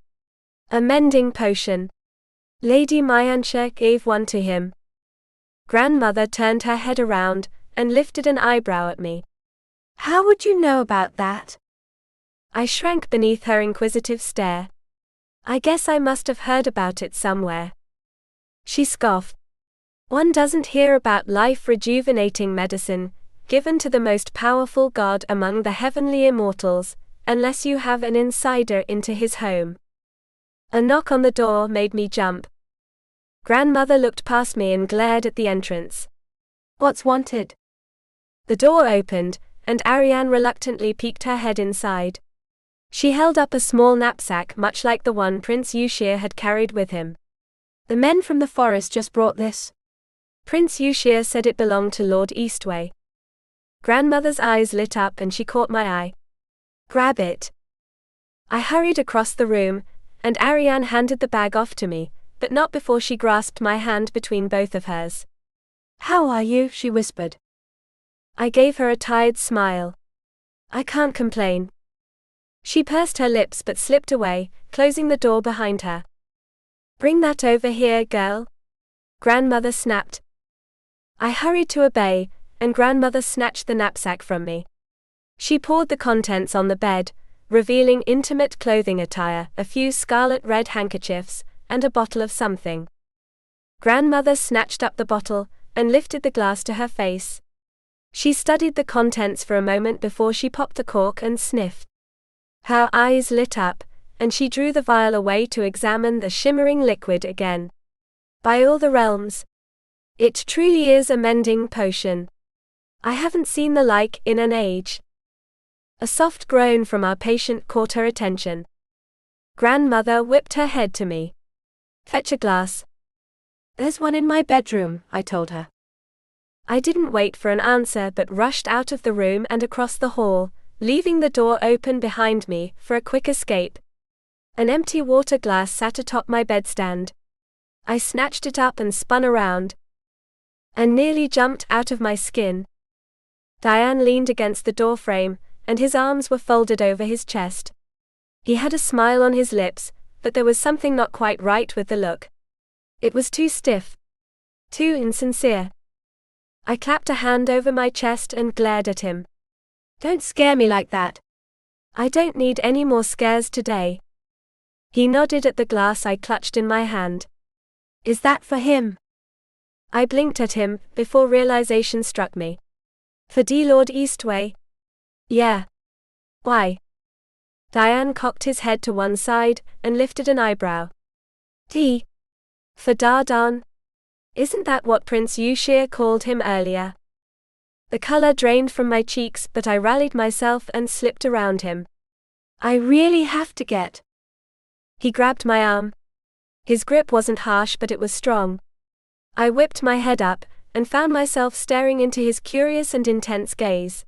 A mending potion. Lady Myanshar gave one to him. Grandmother turned her head around and lifted an eyebrow at me. How would you know about that? I shrank beneath her inquisitive stare. I guess I must have heard about it somewhere. She scoffed. One doesn't hear about life-rejuvenating medicine given to the most powerful god among the heavenly immortals unless you have an insider into his home. A knock on the door made me jump. Grandmother looked past me and glared at the entrance. What's wanted? The door opened, and Arian reluctantly peeked her head inside. She held up a small knapsack much like the one Prince Yushir had carried with him. The men from the forest just brought this. Prince Yushir said it belonged to Lord Eastwei. Grandmother's eyes lit up and she caught my eye. Grab it. I hurried across the room, and Arian handed the bag off to me, but not before she grasped my hand between both of hers. How are you? She whispered. I gave her a tired smile. I can't complain. She pursed her lips but slipped away, closing the door behind her. Bring that over here, girl. Grandmother snapped. I hurried to obey, and Grandmother snatched the knapsack from me. She poured the contents on the bed, revealing intimate clothing attire, a few scarlet red handkerchiefs, and a bottle of something. Grandmother snatched up the bottle and lifted the glass to her face. She studied the contents for a moment before she popped the cork and sniffed. Her eyes lit up, and she drew the vial away to examine the shimmering liquid again. By all the realms! It truly is a mending potion. I haven't seen the like in an age. A soft groan from our patient caught her attention. Grandmother whipped her head to me. Fetch a glass. There's one in my bedroom, I told her. I didn't wait for an answer but rushed out of the room and across the hall, leaving the door open behind me for a quick escape. An empty water glass sat atop my bedstand. I snatched it up and spun around, and nearly jumped out of my skin. Diane leaned against the doorframe, and his arms were folded over his chest. He had a smile on his lips, but there was something not quite right with the look. It was too stiff. Too insincere. I clapped a hand over my chest and glared at him. Don't scare me like that. I don't need any more scares today. He nodded at the glass I clutched in my hand. Is that for him? I blinked at him, before realization struck me. For Lord Eastwei? Yeah. Why? Diane cocked his head to one side, and lifted an eyebrow. For Dardan? Isn't that what Prince Yushir called him earlier? The color drained from my cheeks, but I rallied myself and slipped around him. I really have to get. He grabbed my arm. His grip wasn't harsh, but it was strong. I whipped my head up, and found myself staring into his curious and intense gaze.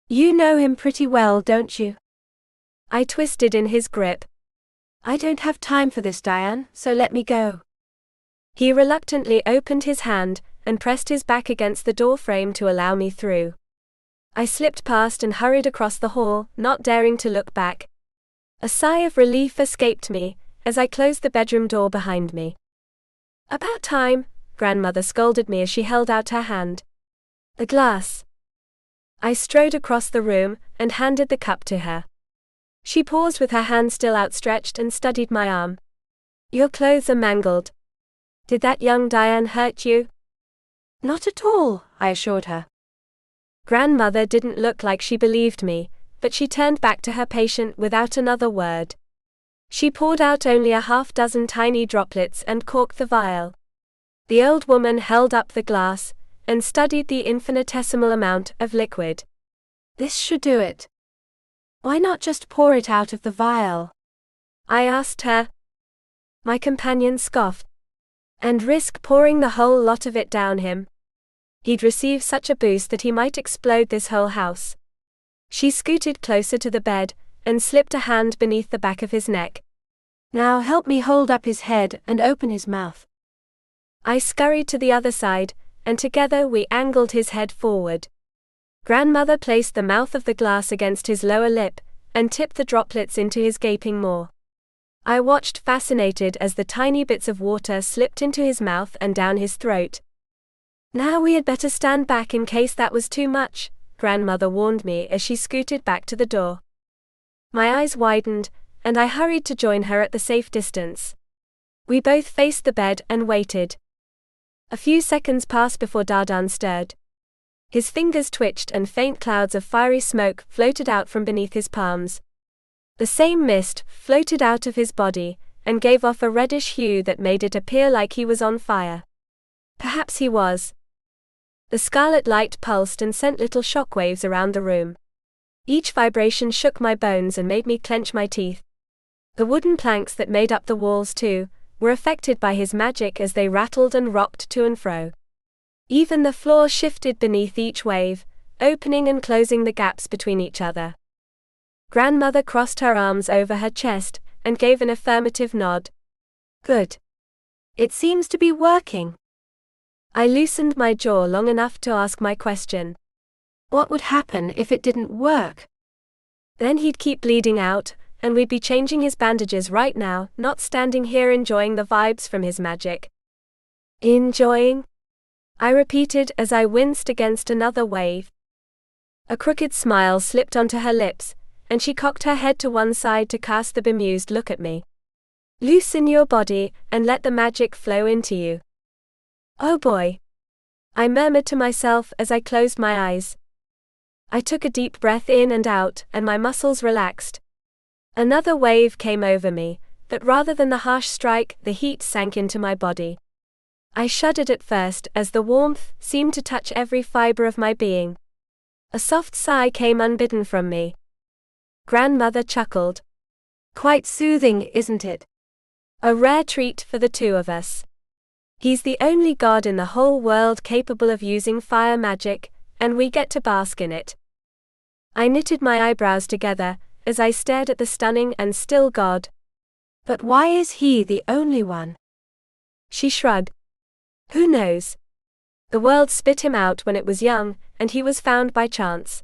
You know him pretty well, don't you? I twisted in his grip. I don't have time for this, Diane, so let me go. He reluctantly opened his hand, and pressed his back against the doorframe to allow me through. I slipped past and hurried across the hall, not daring to look back. A sigh of relief escaped me, as I closed the bedroom door behind me. About time, Grandmother scolded me as she held out her hand. The glass. I strode across the room, and handed the cup to her. She paused with her hand still outstretched and studied my arm. Your clothes are mangled. Did that young Diane hurt you? Not at all, I assured her. Grandmother didn't look like she believed me, but she turned back to her patient without another word. She poured out only a half-dozen tiny droplets and corked the vial. The old woman held up the glass, and studied the infinitesimal amount of liquid. This should do it. Why not just pour it out of the vial? I asked her. My companion scoffed. And risk pouring the whole lot of it down him. He'd receive such a boost that he might explode this whole house. She scooted closer to the bed, and slipped a hand beneath the back of his neck. Now help me hold up his head and open his mouth. I scurried to the other side, and together we angled his head forward. Grandmother placed the mouth of the glass against his lower lip, and tipped the droplets into his gaping maw. I watched fascinated as the tiny bits of water slipped into his mouth and down his throat. "Now we had better stand back in case that was too much," Grandmother warned me as she scooted back to the door. My eyes widened, and I hurried to join her at the safe distance. We both faced the bed and waited. A few seconds passed before Dardan stirred. His fingers twitched and faint clouds of fiery smoke floated out from beneath his palms. The same mist floated out of his body, and gave off a reddish hue that made it appear like he was on fire. Perhaps he was. The scarlet light pulsed and sent little shockwaves around the room. Each vibration shook my bones and made me clench my teeth. The wooden planks that made up the walls, too, were affected by his magic as they rattled and rocked to and fro. Even the floor shifted beneath each wave, opening and closing the gaps between each other. Grandmother crossed her arms over her chest and gave an affirmative nod. "Good. It seems to be working." I loosened my jaw long enough to ask my question. "What would happen if it didn't work?" "Then he'd keep bleeding out, and we'd be changing his bandages right now, not standing here enjoying the vibes from his magic." "Enjoying?" I repeated as I winced against another wave. A crooked smile slipped onto her lips, and she cocked her head to one side to cast the bemused look at me. "Loosen your body, and let the magic flow into you." "Oh boy," I murmured to myself as I closed my eyes. I took a deep breath in and out, and my muscles relaxed. Another wave came over me, but rather than the harsh strike, the heat sank into my body. I shuddered at first as the warmth seemed to touch every fiber of my being. A soft sigh came unbidden from me. Grandmother chuckled. "Quite soothing, isn't it?" "A rare treat for the two of us. He's the only god in the whole world capable of using fire magic, and we get to bask in it." I knitted my eyebrows together as I stared at the stunning and still god. "But why is he the only one?" She shrugged. "Who knows? The world spit him out when it was young, and he was found by chance.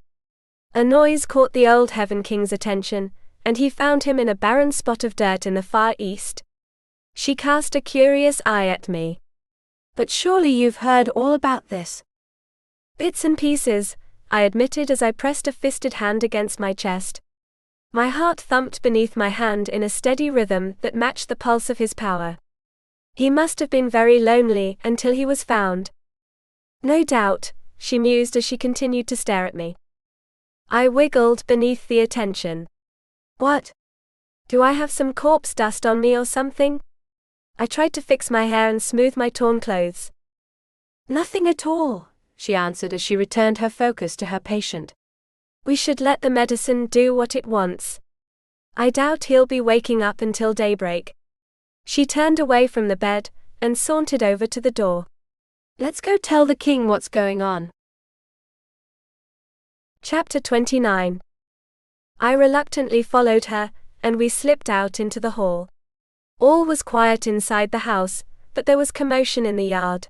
A noise caught the old Heaven King's attention, and he found him in a barren spot of dirt in the Far East." She cast a curious eye at me. "But surely you've heard all about this." "Bits and pieces," I admitted as I pressed a fisted hand against my chest. My heart thumped beneath my hand in a steady rhythm that matched the pulse of his power. He must have been very lonely until he was found. "No doubt," she mused as she continued to stare at me. I wiggled beneath the attention. "What? Do I have some corpse dust on me or something?" I tried to fix my hair and smooth my torn clothes. "Nothing at all," she answered as she returned her focus to her patient. "We should let the medicine do what it wants. I doubt he'll be waking up until daybreak." She turned away from the bed and sauntered over to the door. "Let's go tell the king what's going on." Chapter 29. I reluctantly followed her, and we slipped out into the hall. All was quiet inside the house, but there was commotion in the yard.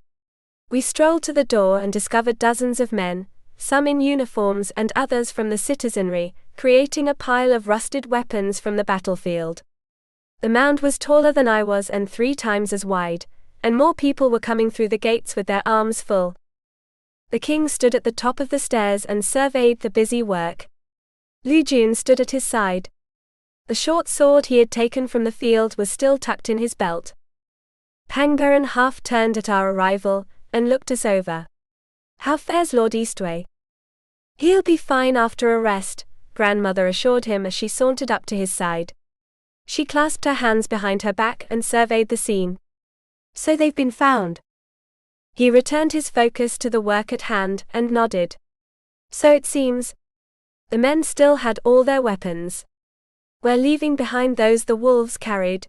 We strolled to the door and discovered dozens of men, some in uniforms and others from the citizenry, creating a pile of rusted weapons from the battlefield. The mound was taller than I was and 3 times as wide, and more people were coming through the gates with their arms full. The king stood at the top of the stairs and surveyed the busy work. Lu Jun stood at his side. The short sword he had taken from the field was still tucked in his belt. Pangbaron half turned at our arrival and looked us over. "How fares Lord Eastwei?" "He'll be fine after a rest," Grandmother assured him as she sauntered up to his side. She clasped her hands behind her back and surveyed the scene. "So they've been found?" He returned his focus to the work at hand and nodded. "So it seems. The men still had all their weapons. We're leaving behind those the wolves carried.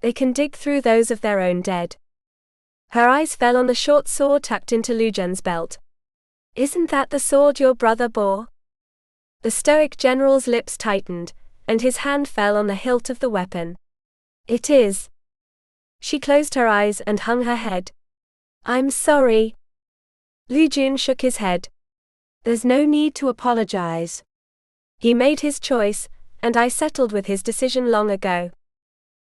They can dig through those of their own dead." Her eyes fell on the short sword tucked into Lu Jun's belt. "Isn't that the sword your brother bore?" The stoic general's lips tightened, and his hand fell on the hilt of the weapon. "It is." She closed her eyes and hung her head. "I'm sorry." Lu Jun shook his head. There's no need to apologize. He made his choice, and I settled with his decision long ago.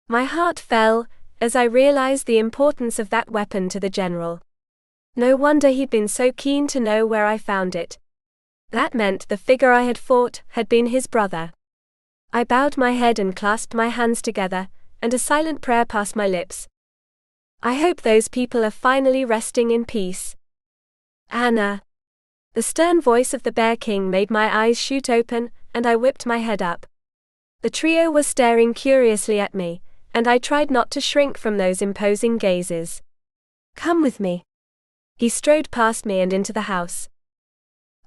My heart fell as I realized the importance of that weapon to the general. No wonder he'd been so keen to know where I found it. That meant the figure I had fought had been his brother. I bowed my head and clasped my hands together, and a silent prayer passed my lips. I hope those people are finally resting in peace. Anna. The stern voice of the Bear King made my eyes shoot open, and I whipped my head up. The trio was staring curiously at me, and I tried not to shrink from those imposing gazes. Come with me. He strode past me and into the house.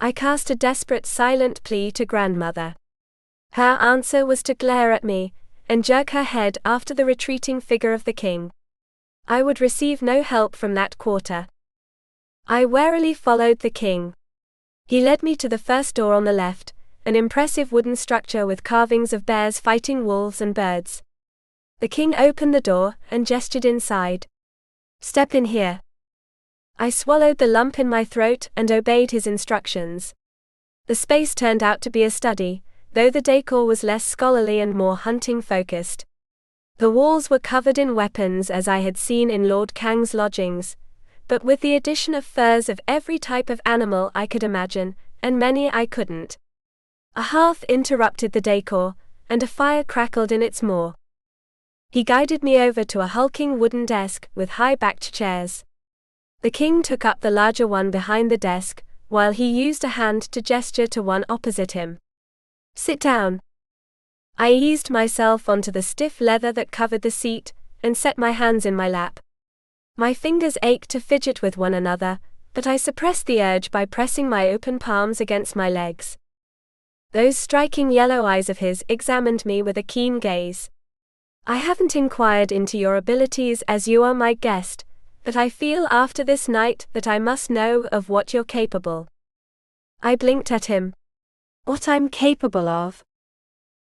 I cast a desperate silent plea to grandmother. Her answer was to glare at me, and jerk her head after the retreating figure of the king. I would receive no help from that quarter. I warily followed the king. He led me to the first door on the left, an impressive wooden structure with carvings of bears fighting wolves and birds. The king opened the door and gestured inside. Step in here. I swallowed the lump in my throat and obeyed his instructions. The space turned out to be a study, though the decor was less scholarly and more hunting-focused. The walls were covered in weapons as I had seen in Lord Kang's lodgings, but with the addition of furs of every type of animal I could imagine, and many I couldn't. A hearth interrupted the decor, and a fire crackled in its maw. He guided me over to a hulking wooden desk with high-backed chairs. The king took up the larger one behind the desk, while he used a hand to gesture to one opposite him. Sit down. I eased myself onto the stiff leather that covered the seat, and set my hands in my lap. My fingers ached to fidget with one another, but I suppressed the urge by pressing my open palms against my legs. Those striking yellow eyes of his examined me with a keen gaze. I haven't inquired into your abilities as you are my guest, but I feel after this night that I must know of what you're capable. I blinked at him. What I'm capable of?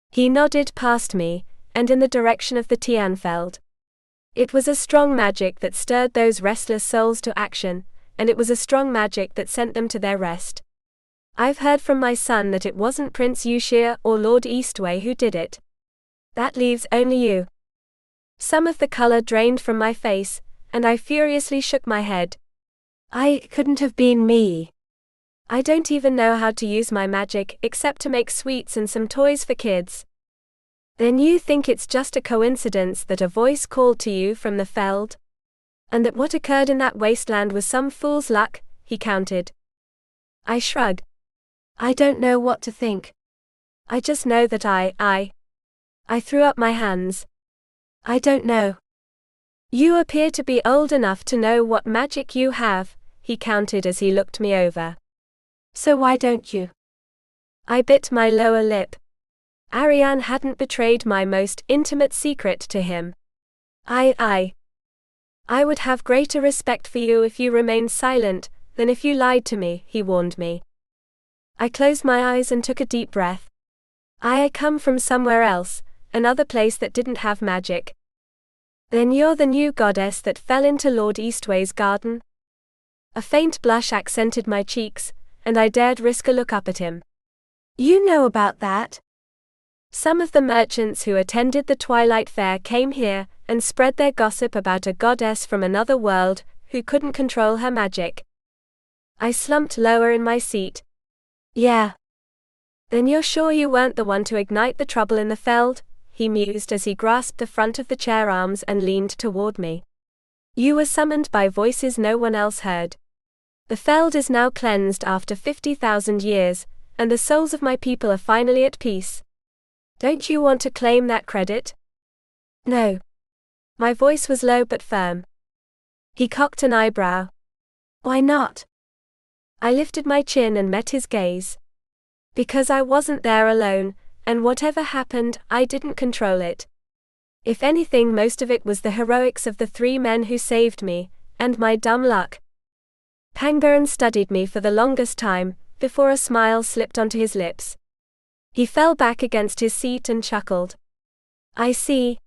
He nodded past me, and in the direction of the Tianfeld. It was a strong magic that stirred those restless souls to action, and it was a strong magic that sent them to their rest. I've heard from my son that it wasn't Prince Yushir or Lord Eastwei who did it. That leaves only you. Some of the color drained from my face, and I furiously shook my head. I couldn't have been me. I don't even know how to use my magic except to make sweets and some toys for kids. Then you think it's just a coincidence that a voice called to you from the Feld? And that what occurred in that wasteland was some fool's luck, he countered. I shrugged. I don't know what to think. I just know that I threw up my hands. I don't know. You appear to be old enough to know what magic you have, he countered as he looked me over. So why don't you? I bit my lower lip. Arian hadn't betrayed my most intimate secret to him. I would have greater respect for you if you remained silent than if you lied to me, he warned me. I closed my eyes and took a deep breath. I come from somewhere else, another place that didn't have magic. Then you're the new goddess that fell into Lord Eastwei's garden? A faint blush accented my cheeks, and I dared risk a look up at him. You know about that? Some of the merchants who attended the Twilight Fair came here and spread their gossip about a goddess from another world who couldn't control her magic. I slumped lower in my seat. Yeah. Then you're sure you weren't the one to ignite the trouble in the Feld? He mused as he grasped the front of the chair arms and leaned toward me. You were summoned by voices no one else heard. The Feld is now cleansed after 50,000 years, and the souls of my people are finally at peace. Don't you want to claim that credit? No. My voice was low but firm. He cocked an eyebrow. Why not? I lifted my chin and met his gaze. Because I wasn't there alone, and whatever happened, I didn't control it. If anything, most of it was the heroics of the 3 men who saved me, and my dumb luck. Pangbaran studied me for the longest time, before a smile slipped onto his lips. He fell back against his seat and chuckled. I see.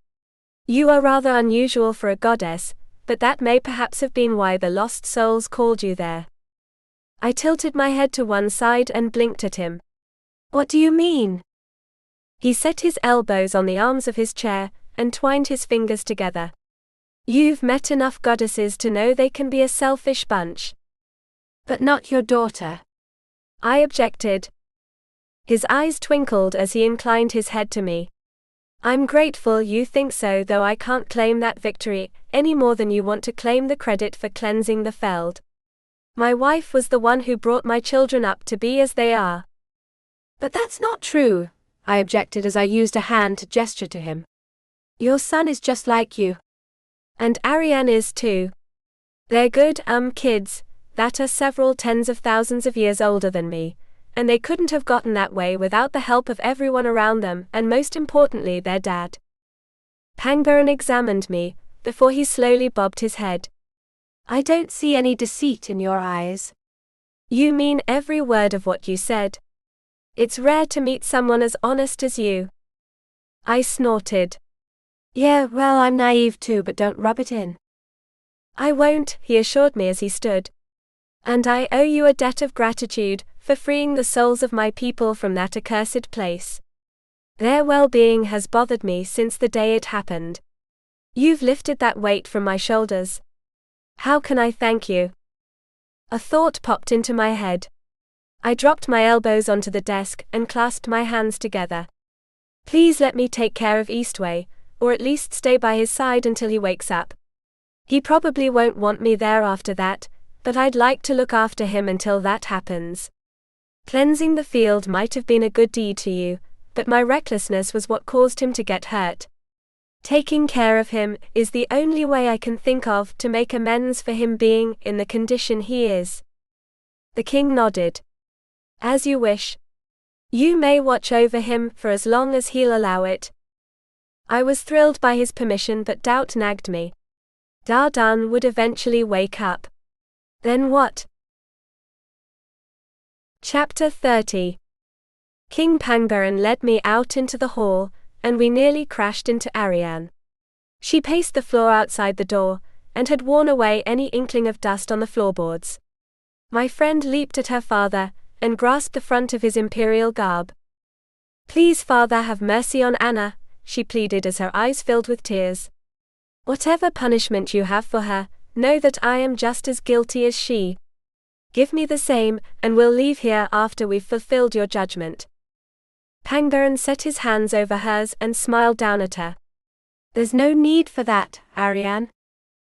You are rather unusual for a goddess, but that may perhaps have been why the lost souls called you there. I tilted my head to one side and blinked at him. What do you mean? He set his elbows on the arms of his chair and twined his fingers together. You've met enough goddesses to know they can be a selfish bunch. But not your daughter. I objected. His eyes twinkled as he inclined his head to me. I'm grateful you think so, though I can't claim that victory any more than you want to claim the credit for cleansing the feld. My wife was the one who brought my children up to be as they are. But that's not true, I objected as I used a hand to gesture to him. Your son is just like you. And Arian is too. They're good, kids, that are several tens of thousands of years older than me, and they couldn't have gotten that way without the help of everyone around them, and most importantly their dad. Pangbaran examined me, before he slowly bobbed his head. I don't see any deceit in your eyes. You mean every word of what you said. It's rare to meet someone as honest as you. I snorted. Yeah, well, I'm naive too, but don't rub it in. I won't, he assured me as he stood. And I owe you a debt of gratitude for freeing the souls of my people from that accursed place. Their well-being has bothered me since the day it happened. You've lifted that weight from my shoulders. How can I thank you? A thought popped into my head. I dropped my elbows onto the desk and clasped my hands together. Please let me take care of Eastwei, or at least stay by his side until he wakes up. He probably won't want me there after that, but I'd like to look after him until that happens. Cleansing the field might have been a good deed to you, but my recklessness was what caused him to get hurt. Taking care of him is the only way I can think of to make amends for him being in the condition he is. The king nodded. As you wish. You may watch over him for as long as he'll allow it. I was thrilled by his permission, but doubt nagged me. Dardan would eventually wake up. Then what? Chapter 30. King Pangbaran led me out into the hall, and we nearly crashed into Arian. She paced the floor outside the door, and had worn away any inkling of dust on the floorboards. My friend leaped at her father, and grasped the front of his imperial garb. Please, father, have mercy on Anna, she pleaded as her eyes filled with tears. Whatever punishment you have for her, know that I am just as guilty as she. Give me the same, and we'll leave here after we've fulfilled your judgment. Pangbaran set his hands over hers and smiled down at her. There's no need for that, Arian.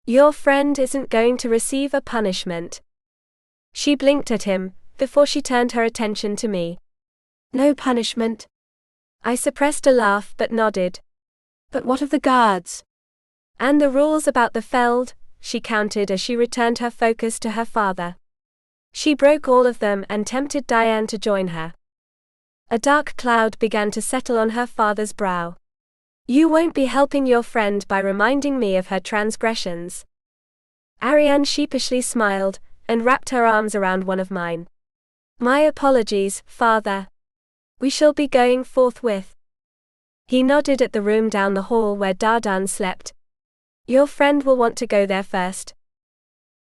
Your friend isn't going to receive a punishment. She blinked at him, before she turned her attention to me. No punishment? I suppressed a laugh but nodded. But what of the guards? And the rules about the feld, she countered as she returned her focus to her father. She broke all of them and tempted Diane to join her. A dark cloud began to settle on her father's brow. You won't be helping your friend by reminding me of her transgressions. Arian sheepishly smiled, and wrapped her arms around one of mine. My apologies, father. We shall be going forthwith. He nodded at the room down the hall where Dardan slept. Your friend will want to go there first.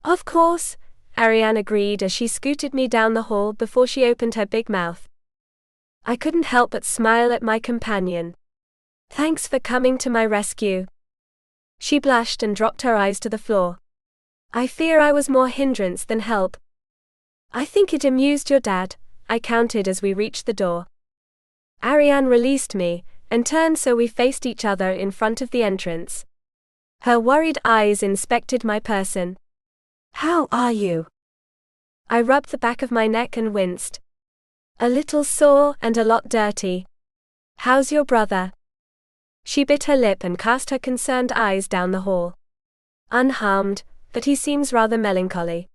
Of course, Arian agreed as she scooted me down the hall before she opened her big mouth. I couldn't help but smile at my companion. Thanks for coming to my rescue. She blushed and dropped her eyes to the floor. I fear I was more hindrance than help. I think it amused your dad, I counted as we reached the door. Arian released me, and turned so we faced each other in front of the entrance. Her worried eyes inspected my person. How are you? I rubbed the back of my neck and winced. A little sore and a lot dirty. How's your brother? She bit her lip and cast her concerned eyes down the hall. Unharmed, but he seems rather melancholy.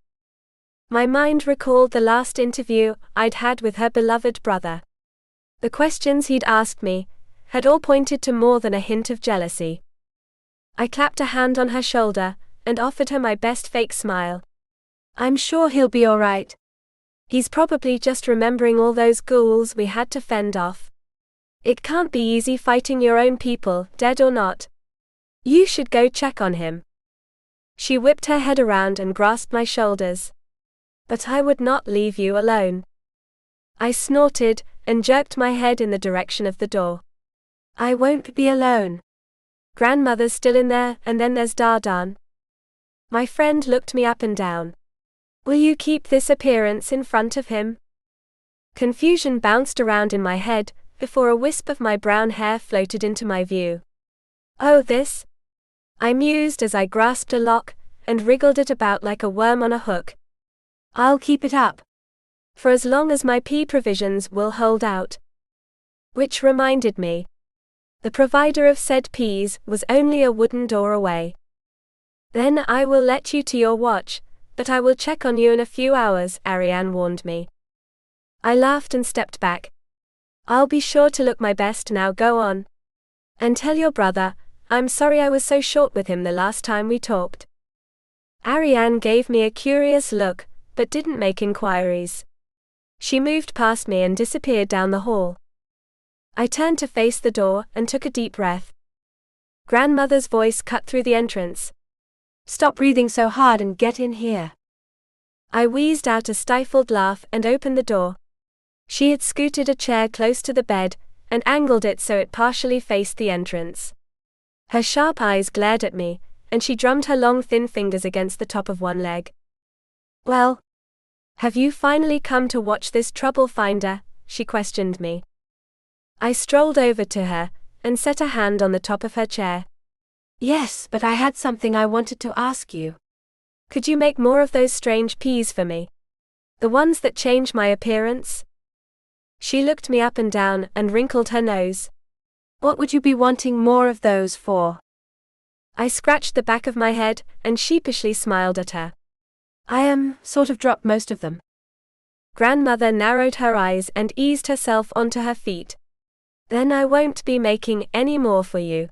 My mind recalled the last interview I'd had with her beloved brother. The questions he'd asked me had all pointed to more than a hint of jealousy. I clapped a hand on her shoulder and offered her my best fake smile. I'm sure he'll be all right. He's probably just remembering all those ghouls we had to fend off. It can't be easy fighting your own people, dead or not. You should go check on him. She whipped her head around and grasped my shoulders. But I would not leave you alone. I snorted and jerked my head in the direction of the door. I won't be alone. Grandmother's still in there, and then there's Dardan. My friend looked me up and down. Will you keep this appearance in front of him? Confusion bounced around in my head, before a wisp of my brown hair floated into my view. Oh, this? I mused as I grasped a lock, and wriggled it about like a worm on a hook. I'll keep it up. For as long as my pea provisions will hold out. Which reminded me. The provider of said peas was only a wooden door away. Then I will let you to your watch, but I will check on you in a few hours, Arian warned me. I laughed and stepped back. I'll be sure to look my best now, go on. And tell your brother, I'm sorry I was so short with him the last time we talked. Arian gave me a curious look, but didn't make inquiries. She moved past me and disappeared down the hall. I turned to face the door and took a deep breath. Grandmother's voice cut through the entrance. Stop breathing so hard and get in here. I wheezed out a stifled laugh and opened the door. She had scooted a chair close to the bed, and angled it so it partially faced the entrance. Her sharp eyes glared at me, and she drummed her long thin fingers against the top of one leg. Well? Have you finally come to watch this trouble finder? She questioned me. I strolled over to her, and set a hand on the top of her chair. Yes, but I had something I wanted to ask you. Could you make more of those strange peas for me? The ones that change my appearance? She looked me up and down and wrinkled her nose. What would you be wanting more of those for? I scratched the back of my head and sheepishly smiled at her. I sort of dropped most of them. Grandmother narrowed her eyes and eased herself onto her feet. Then I won't be making any more for you.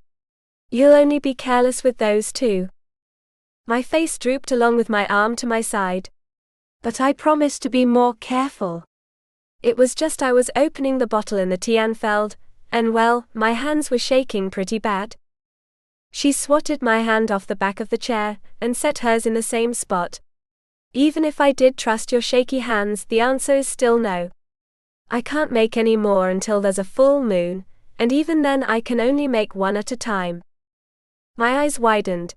You'll only be careless with those too. My face drooped along with my arm to my side. But I promised to be more careful. It was just I was opening the bottle in the Tianfeld, and well, my hands were shaking pretty bad. She swatted my hand off the back of the chair, and set hers in the same spot. Even if I did trust your shaky hands, the answer is still no. I can't make any more until there's a full moon, and even then I can only make one at a time. My eyes widened.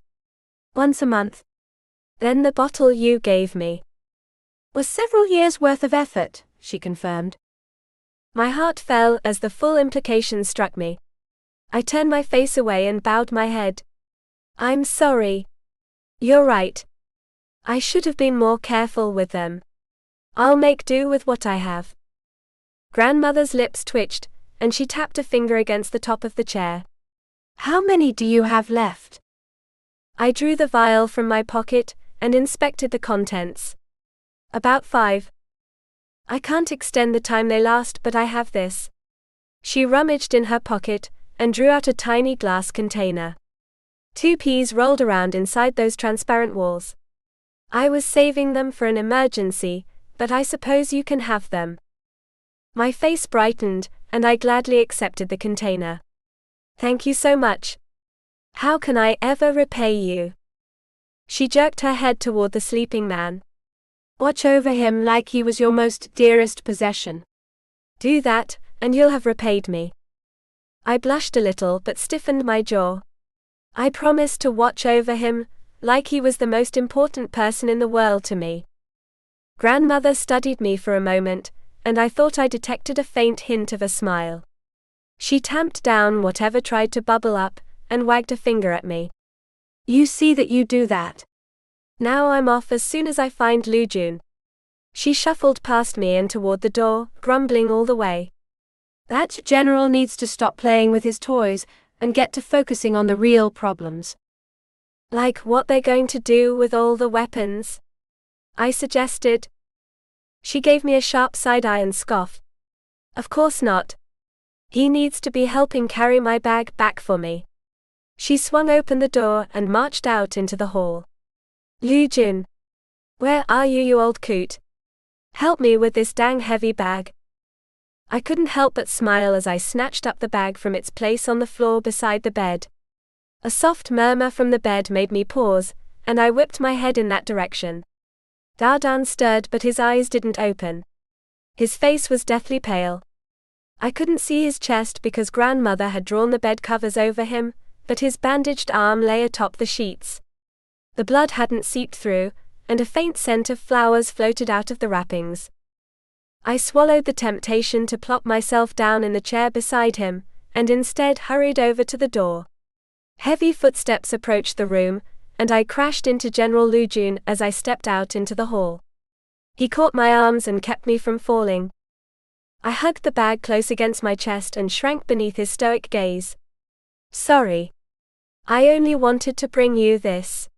Once a month. Then the bottle you gave me was several years' worth of effort, she confirmed. My heart fell as the full implication struck me. I turned my face away and bowed my head. I'm sorry. You're right. I should have been more careful with them. I'll make do with what I have. Grandmother's lips twitched, and she tapped a finger against the top of the chair. How many do you have left? I drew the vial from my pocket, and inspected the contents. About 5. I can't extend the time they last, but I have this. She rummaged in her pocket, and drew out a tiny glass container. 2 peas rolled around inside those transparent walls. I was saving them for an emergency, but I suppose you can have them. My face brightened, and I gladly accepted the container. Thank you so much. How can I ever repay you? She jerked her head toward the sleeping man. Watch over him like he was your most dearest possession. Do that, and you'll have repaid me. I blushed a little but stiffened my jaw. I promised to watch over him, like he was the most important person in the world to me. Grandmother studied me for a moment, and I thought I detected a faint hint of a smile. She tamped down whatever tried to bubble up, and wagged a finger at me. You see that you do that. Now I'm off as soon as I find Lu Jun. She shuffled past me and toward the door, grumbling all the way. That general needs to stop playing with his toys, and get to focusing on the real problems. Like what they're going to do with all the weapons? I suggested. She gave me a sharp side eye and scoffed. Of course not. He needs to be helping carry my bag back for me. She swung open the door and marched out into the hall. Lu Jun. Where are you, you old coot? Help me with this dang heavy bag. I couldn't help but smile as I snatched up the bag from its place on the floor beside the bed. A soft murmur from the bed made me pause, and I whipped my head in that direction. Dardan stirred, but his eyes didn't open. His face was deathly pale. I couldn't see his chest because grandmother had drawn the bed covers over him, but his bandaged arm lay atop the sheets. The blood hadn't seeped through, and a faint scent of flowers floated out of the wrappings. I swallowed the temptation to plop myself down in the chair beside him, and instead hurried over to the door. Heavy footsteps approached the room, and I crashed into General Lujun as I stepped out into the hall. He caught my arms and kept me from falling. I hugged the bag close against my chest and shrank beneath his stoic gaze. "Sorry. I only wanted to bring you this."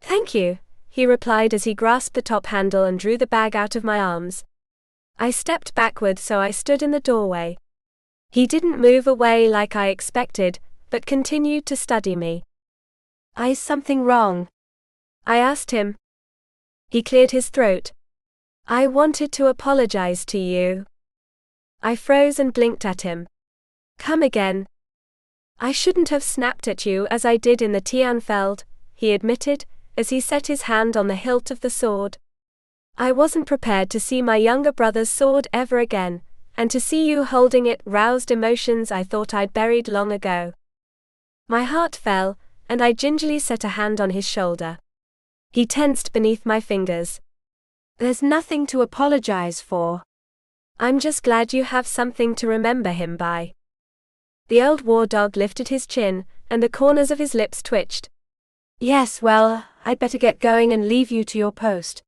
"Thank you," he replied as he grasped the top handle and drew the bag out of my arms. I stepped backward, so I stood in the doorway. He didn't move away like I expected, but continued to study me. "Is something wrong?" I asked him. He cleared his throat. "I wanted to apologize to you." I froze and blinked at him. "Come again." "I shouldn't have snapped at you as I did in the Tianfeld," he admitted, as he set his hand on the hilt of the sword. "I wasn't prepared to see my younger brother's sword ever again, and to see you holding it roused emotions I thought I'd buried long ago." My heart fell, and I gingerly set a hand on his shoulder. He tensed beneath my fingers. "There's nothing to apologize for. I'm just glad you have something to remember him by." The old war dog lifted his chin, and the corners of his lips twitched. "Yes, well, I'd better get going and leave you to your post."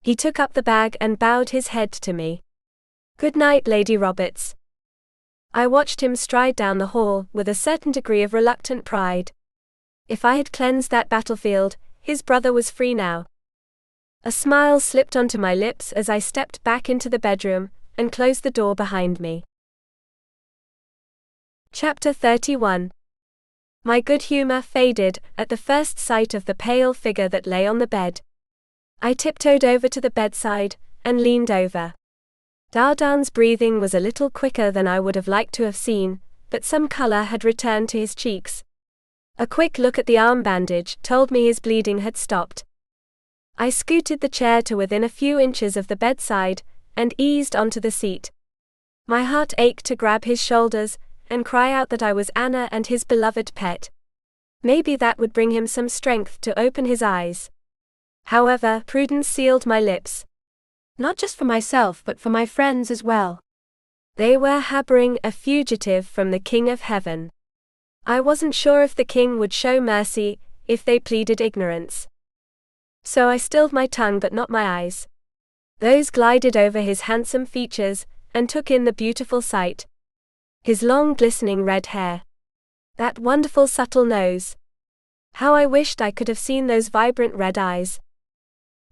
He took up the bag and bowed his head to me. "Good night, Lady Roberts." I watched him stride down the hall with a certain degree of reluctant pride. If I had cleansed that battlefield, his brother was free now. A smile slipped onto my lips as I stepped back into the bedroom and closed the door behind me. Chapter 31. My good humor faded at the first sight of the pale figure that lay on the bed. I tiptoed over to the bedside and leaned over. Dardan's breathing was a little quicker than I would have liked to have seen, but some color had returned to his cheeks. A quick look at the arm bandage told me his bleeding had stopped. I scooted the chair to within a few inches of the bedside and eased onto the seat. My heart ached to grab his shoulders and cry out that I was Anna and his beloved pet. Maybe that would bring him some strength to open his eyes. However, prudence sealed my lips. Not just for myself but for my friends as well. They were harboring a fugitive from the King of Heaven. I wasn't sure if the king would show mercy if they pleaded ignorance. So I stilled my tongue but not my eyes. Those glided over his handsome features and took in the beautiful sight. His long glistening red hair. That wonderful subtle nose. How I wished I could have seen those vibrant red eyes.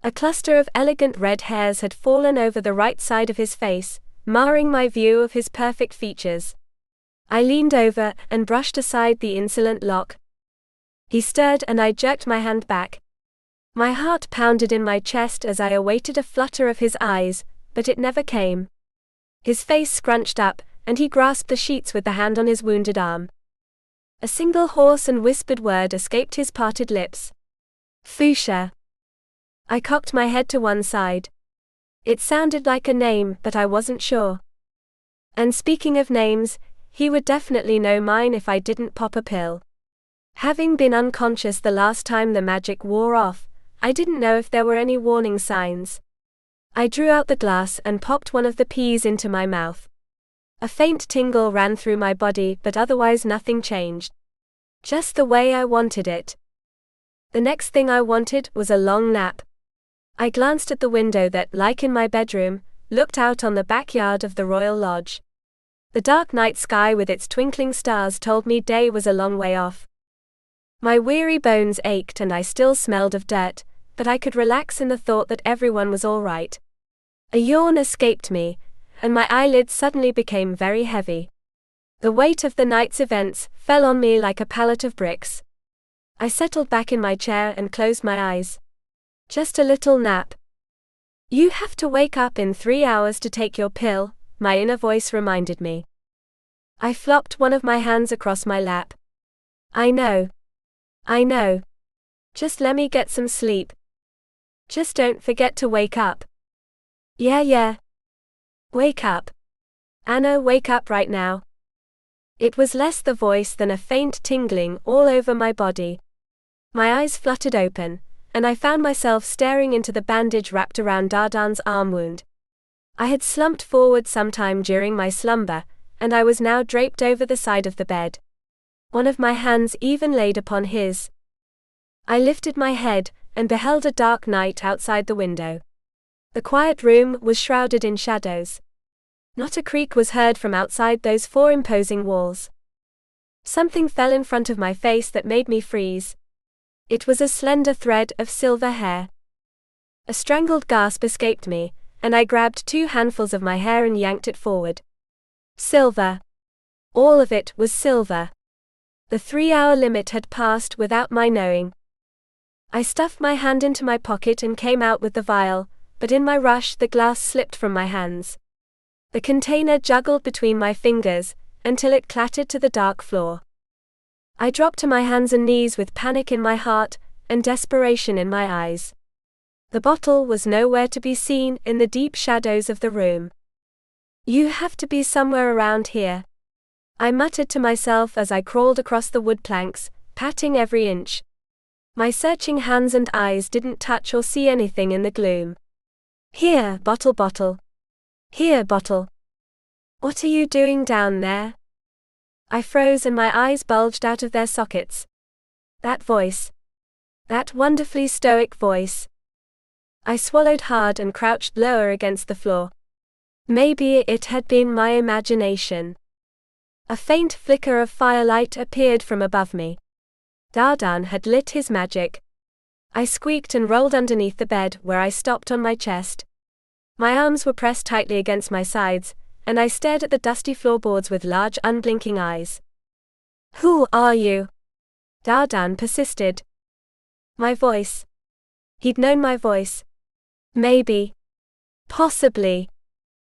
A cluster of elegant red hairs had fallen over the right side of his face, marring my view of his perfect features. I leaned over and brushed aside the insolent lock. He stirred and I jerked my hand back. My heart pounded in my chest as I awaited a flutter of his eyes, but it never came. His face scrunched up, and he grasped the sheets with the hand on his wounded arm. A single hoarse and whispered word escaped his parted lips. "Fuchsia." I cocked my head to one side. It sounded like a name, but I wasn't sure. And speaking of names, he would definitely know mine if I didn't pop a pill. Having been unconscious the last time the magic wore off, I didn't know if there were any warning signs. I drew out the glass and popped one of the peas into my mouth. A faint tingle ran through my body, but otherwise nothing changed. Just the way I wanted it. The next thing I wanted was a long nap. I glanced at the window that, like in my bedroom, looked out on the backyard of the Royal Lodge. The dark night sky with its twinkling stars told me day was a long way off. My weary bones ached and I still smelled of dirt, but I could relax in the thought that everyone was all right. A yawn escaped me, and my eyelids suddenly became very heavy. The weight of the night's events fell on me like a pallet of bricks. I settled back in my chair and closed my eyes. Just a little nap. "You have to wake up in 3 hours to take your pill," my inner voice reminded me. I flopped one of my hands across my lap. I know. Just let me get some sleep." Just don't forget to wake up. Yeah. Wake up. Anna, wake up right now. It was less the voice than a faint tingling all over my body. My eyes fluttered open, and I found myself staring into the bandage wrapped around Dardan's arm wound. I had slumped forward sometime during my slumber, and I was now draped over the side of the bed. One of my hands even laid upon his. I lifted my head, and beheld a dark night outside the window. The quiet room was shrouded in shadows. Not a creak was heard from outside those 4 imposing walls. Something fell in front of my face that made me freeze. It was a slender thread of silver hair. A strangled gasp escaped me, and I grabbed 2 handfuls of my hair and yanked it forward. Silver. All of it was silver. The 3-hour limit had passed without my knowing. I stuffed my hand into my pocket and came out with the vial, but in my rush the glass slipped from my hands. The container juggled between my fingers, until it clattered to the dark floor. I dropped to my hands and knees with panic in my heart, and desperation in my eyes. The bottle was nowhere to be seen in the deep shadows of the room. You have to be somewhere around here, I muttered to myself as I crawled across the wood planks, patting every inch. My searching hands and eyes didn't touch or see anything in the gloom. Here, bottle. Here, bottle. What are you doing down there? I froze and my eyes bulged out of their sockets. That voice. That wonderfully stoic voice. I swallowed hard and crouched lower against the floor. Maybe it had been my imagination. A faint flicker of firelight appeared from above me. Dardan had lit his magic. I squeaked and rolled underneath the bed, where I stopped on my chest. My arms were pressed tightly against my sides, and I stared at the dusty floorboards with large unblinking eyes. Who are you? Dardan persisted. My voice. He'd known my voice. Maybe. Possibly.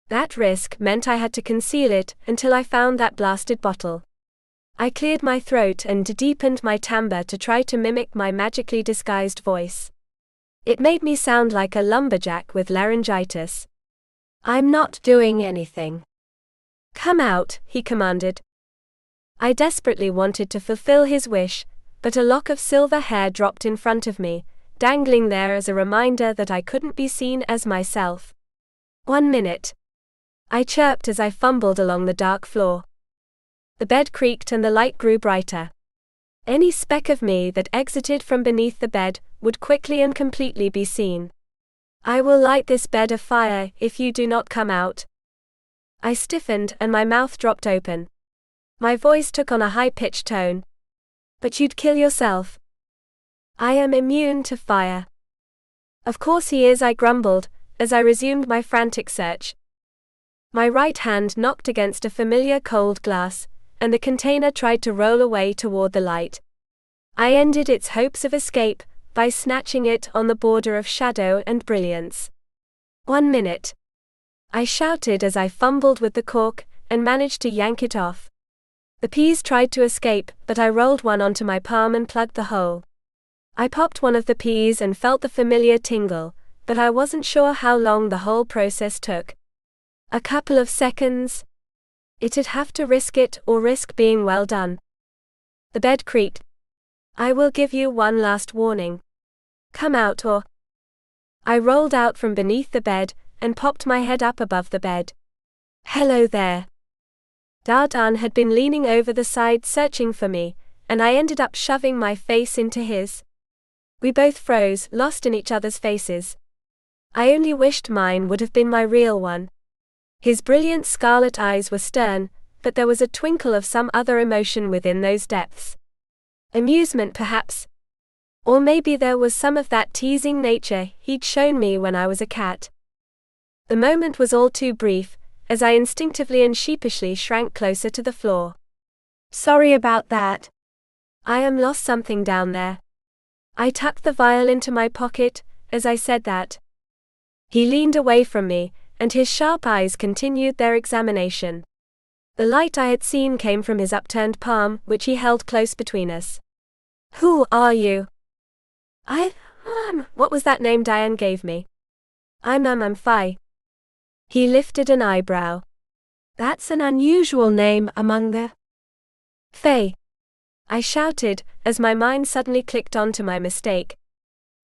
That risk meant I had to conceal it until I found that blasted bottle. I cleared my throat and deepened my timbre to try to mimic my magically disguised voice. It made me sound like a lumberjack with laryngitis. I'm not doing anything. Come out, he commanded. I desperately wanted to fulfill his wish, but a lock of silver hair dropped in front of me, dangling there as a reminder that I couldn't be seen as myself. 1 minute. I chirped as I fumbled along the dark floor. The bed creaked and the light grew brighter. Any speck of me that exited from beneath the bed would quickly and completely be seen. I will light this bed afire if you do not come out. I stiffened and my mouth dropped open. My voice took on a high-pitched tone. But you'd kill yourself. I am immune to fire. Of course he is, I grumbled, as I resumed my frantic search. My right hand knocked against a familiar cold glass, and the container tried to roll away toward the light. I ended its hopes of escape by snatching it on the border of shadow and brilliance. 1 minute. I shouted as I fumbled with the cork and managed to yank it off. The peas tried to escape, but I rolled one onto my palm and plugged the hole. I popped one of the peas and felt the familiar tingle, but I wasn't sure how long the whole process took. A couple of seconds. It'd have to risk it or risk being well done. The bed creaked. I will give you one last warning. Come out or... I rolled out from beneath the bed and popped my head up above the bed. Hello there. Dardan had been leaning over the side searching for me, and I ended up shoving my face into his. We both froze, lost in each other's faces. I only wished mine would have been my real one. His brilliant scarlet eyes were stern, but there was a twinkle of some other emotion within those depths. Amusement, perhaps. Or maybe there was some of that teasing nature he'd shown me when I was a cat. The moment was all too brief, as I instinctively and sheepishly shrank closer to the floor. Sorry about that. I lost something down there. I tucked the vial into my pocket as I said that. He leaned away from me, and his sharp eyes continued their examination. The light I had seen came from his upturned palm, which he held close between us. Who are you? What was that name Diane gave me? I'm Phi. He lifted an eyebrow. That's an unusual name among the Fae, I shouted, as my mind suddenly clicked onto my mistake.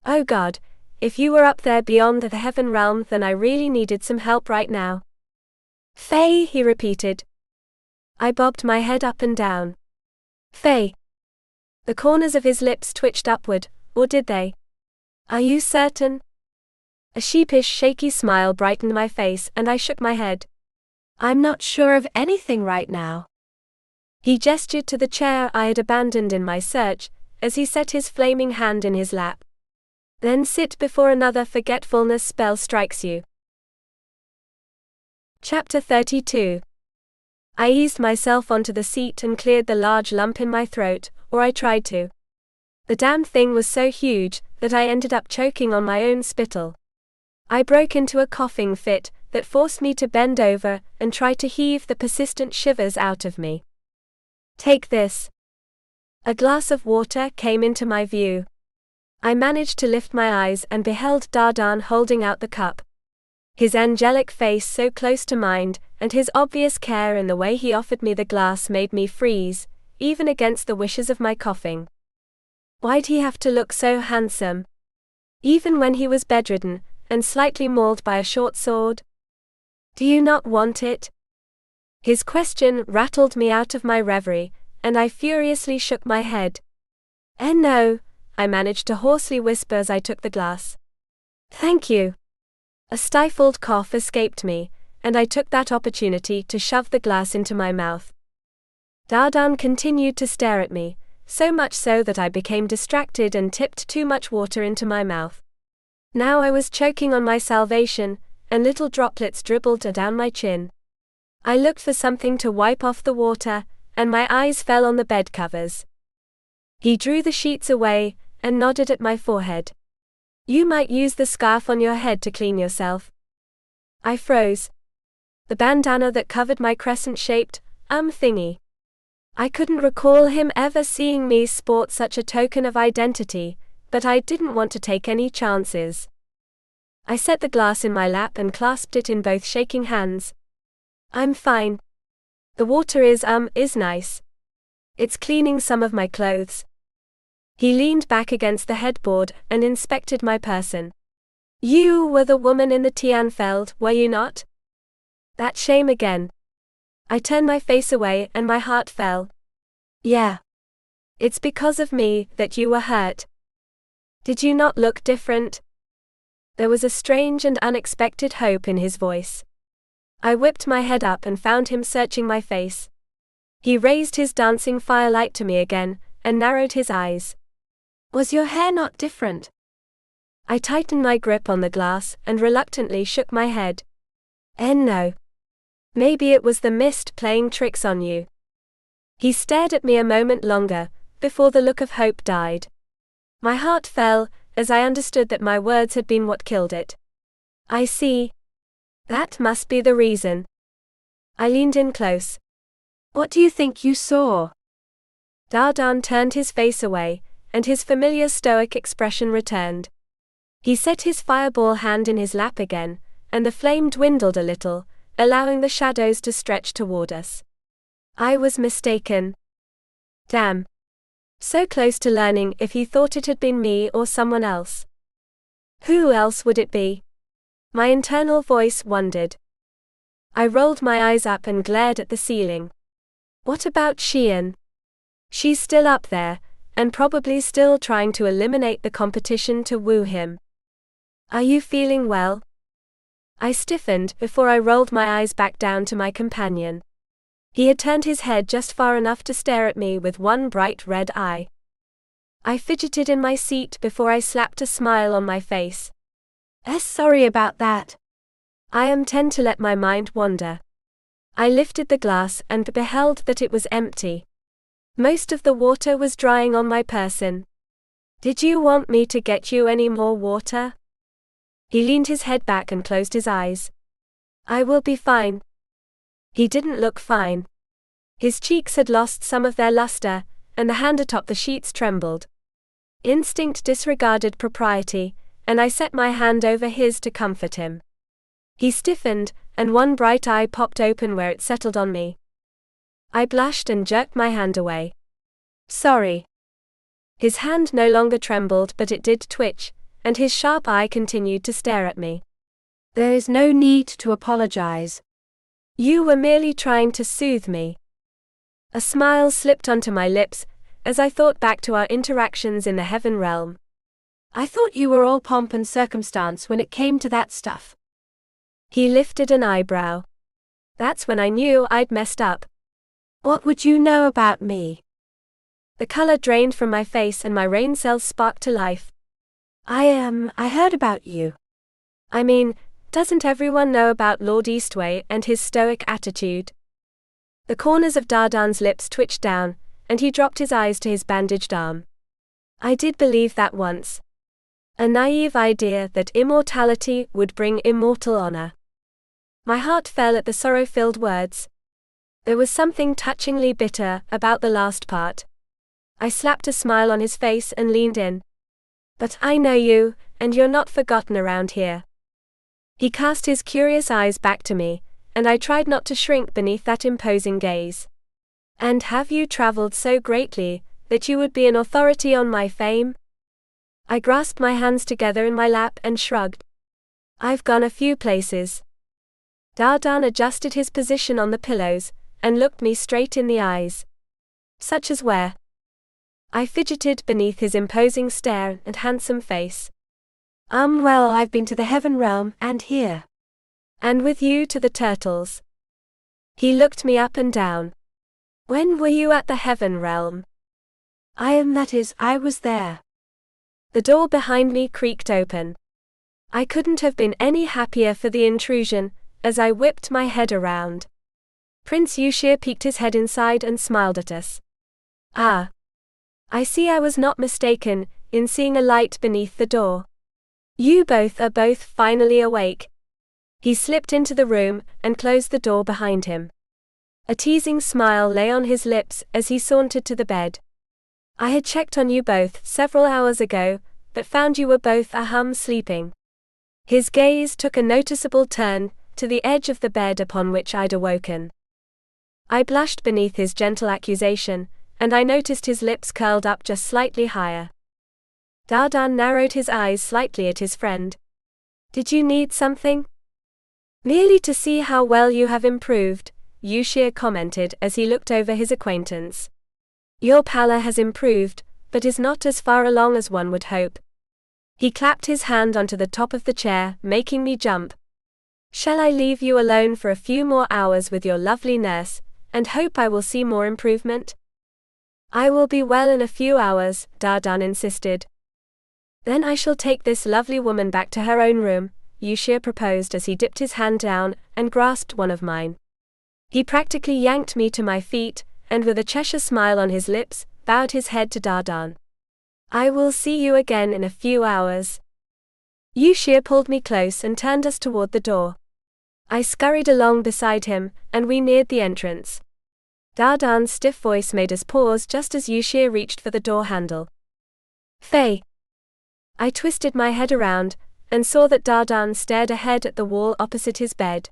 Oh God, if you were up there beyond the heaven realm, then I really needed some help right now. Fae, he repeated. I bobbed my head up and down. Fae. The corners of his lips twitched upward, or did they? Are you certain? A sheepish, shaky smile brightened my face, and I shook my head. I'm not sure of anything right now. He gestured to the chair I had abandoned in my search, as he set his flaming hand in his lap. Then sit before another forgetfulness spell strikes you. Chapter 32. I eased myself onto the seat and cleared the large lump in my throat, or I tried to. The damn thing was so huge that I ended up choking on my own spittle. I broke into a coughing fit that forced me to bend over and try to heave the persistent shivers out of me. Take this. A glass of water came into my view. I managed to lift my eyes and beheld Dardan holding out the cup. His angelic face so close to mine, and his obvious care in the way he offered me the glass made me freeze, even against the wishes of my coughing. Why'd he have to look so handsome? Even when he was bedridden, and slightly mauled by a short sword? Do you not want it? His question rattled me out of my reverie, and I furiously shook my head. No, I managed to hoarsely whisper as I took the glass. Thank you. A stifled cough escaped me, and I took that opportunity to shove the glass into my mouth. Dardan continued to stare at me, so much so that I became distracted and tipped too much water into my mouth. Now I was choking on my salvation, and little droplets dribbled down my chin. I looked for something to wipe off the water, and my eyes fell on the bed covers. He drew the sheets away, and nodded at my forehead. You might use the scarf on your head to clean yourself. I froze. The bandana that covered my crescent-shaped, thingy. I couldn't recall him ever seeing me sport such a token of identity, but I didn't want to take any chances. I set the glass in my lap and clasped it in both shaking hands. I'm fine. The water is nice. It's cleaning some of my clothes. He leaned back against the headboard and inspected my person. You were the woman in the Tianfeld, were you not? That shame again. I turned my face away and my heart fell. Yeah. It's because of me that you were hurt. Did you not look different? There was a strange and unexpected hope in his voice. I whipped my head up and found him searching my face. He raised his dancing firelight to me again, and narrowed his eyes. Was your hair not different? I tightened my grip on the glass and reluctantly shook my head. No. Maybe it was the mist playing tricks on you. He stared at me a moment longer, before the look of hope died. My heart fell, as I understood that my words had been what killed it. I see. That must be the reason. I leaned in close. What do you think you saw? Dardan turned his face away, and his familiar stoic expression returned. He set his fireball hand in his lap again, and the flame dwindled a little, allowing the shadows to stretch toward us. I was mistaken. Damn. So close to learning if he thought it had been me or someone else. Who else would it be? My internal voice wondered. I rolled my eyes up and glared at the ceiling. What about Xian? She's still up there, and probably still trying to eliminate the competition to woo him. Are you feeling well? I stiffened before I rolled my eyes back down to my companion. He had turned his head just far enough to stare at me with one bright red eye. I fidgeted in my seat before I slapped a smile on my face. Sorry about that. I tend to let my mind wander. I lifted the glass and beheld that it was empty. Most of the water was drying on my person. Did you want me to get you any more water? He leaned his head back and closed his eyes. I will be fine. He didn't look fine. His cheeks had lost some of their luster, and the hand atop the sheets trembled. Instinct disregarded propriety, and I set my hand over his to comfort him. He stiffened, and one bright eye popped open where it settled on me. I blushed and jerked my hand away. Sorry. His hand no longer trembled, but it did twitch, and his sharp eye continued to stare at me. There is no need to apologize. You were merely trying to soothe me. A smile slipped onto my lips as I thought back to our interactions in the heaven realm. I thought you were all pomp and circumstance when it came to that stuff. He lifted an eyebrow. That's when I knew I'd messed up. What would you know about me? The color drained from my face and my brain cells sparked to life. I heard about you. I mean, doesn't everyone know about Lord Eastwei and his stoic attitude? The corners of Dardan's lips twitched down, and he dropped his eyes to his bandaged arm. I did believe that once. A naive idea that immortality would bring immortal honor. My heart fell at the sorrow-filled words. There was something touchingly bitter about the last part. I slapped a smile on his face and leaned in. But I know you, and you're not forgotten around here. He cast his curious eyes back to me, and I tried not to shrink beneath that imposing gaze. And have you traveled so greatly that you would be an authority on my fame? I grasped my hands together in my lap and shrugged. I've gone a few places. Dardan adjusted his position on the pillows and looked me straight in the eyes. Such as where? I fidgeted beneath his imposing stare and handsome face. Well, I've been to the heaven realm and here. And with you to the turtles. He looked me up and down. When were you at the heaven realm? I was there. The door behind me creaked open. I couldn't have been any happier for the intrusion, as I whipped my head around. Prince Yushir peeked his head inside and smiled at us. Ah. I see I was not mistaken in seeing a light beneath the door. You both are finally awake. He slipped into the room and closed the door behind him. A teasing smile lay on his lips as he sauntered to the bed. I had checked on you both several hours ago, but found you were both sleeping. His gaze took a noticeable turn to the edge of the bed upon which I'd awoken. I blushed beneath his gentle accusation, and I noticed his lips curled up just slightly higher. Dardan narrowed his eyes slightly at his friend. Did you need something? Merely to see how well you have improved, Yushir commented as he looked over his acquaintance. Your pallor has improved, but is not as far along as one would hope. He clapped his hand onto the top of the chair, making me jump. Shall I leave you alone for a few more hours with your lovely nurse, and hope I will see more improvement? I will be well in a few hours, Dardan insisted. Then I shall take this lovely woman back to her own room, Yushir proposed as he dipped his hand down and grasped one of mine. He practically yanked me to my feet, and with a Cheshire smile on his lips, bowed his head to Dardan. I will see you again in a few hours. Yushir pulled me close and turned us toward the door. I scurried along beside him, and we neared the entrance. Dardan's stiff voice made us pause just as Yushir reached for the door handle. Faye. I twisted my head around, and saw that Dardan stared ahead at the wall opposite his bed.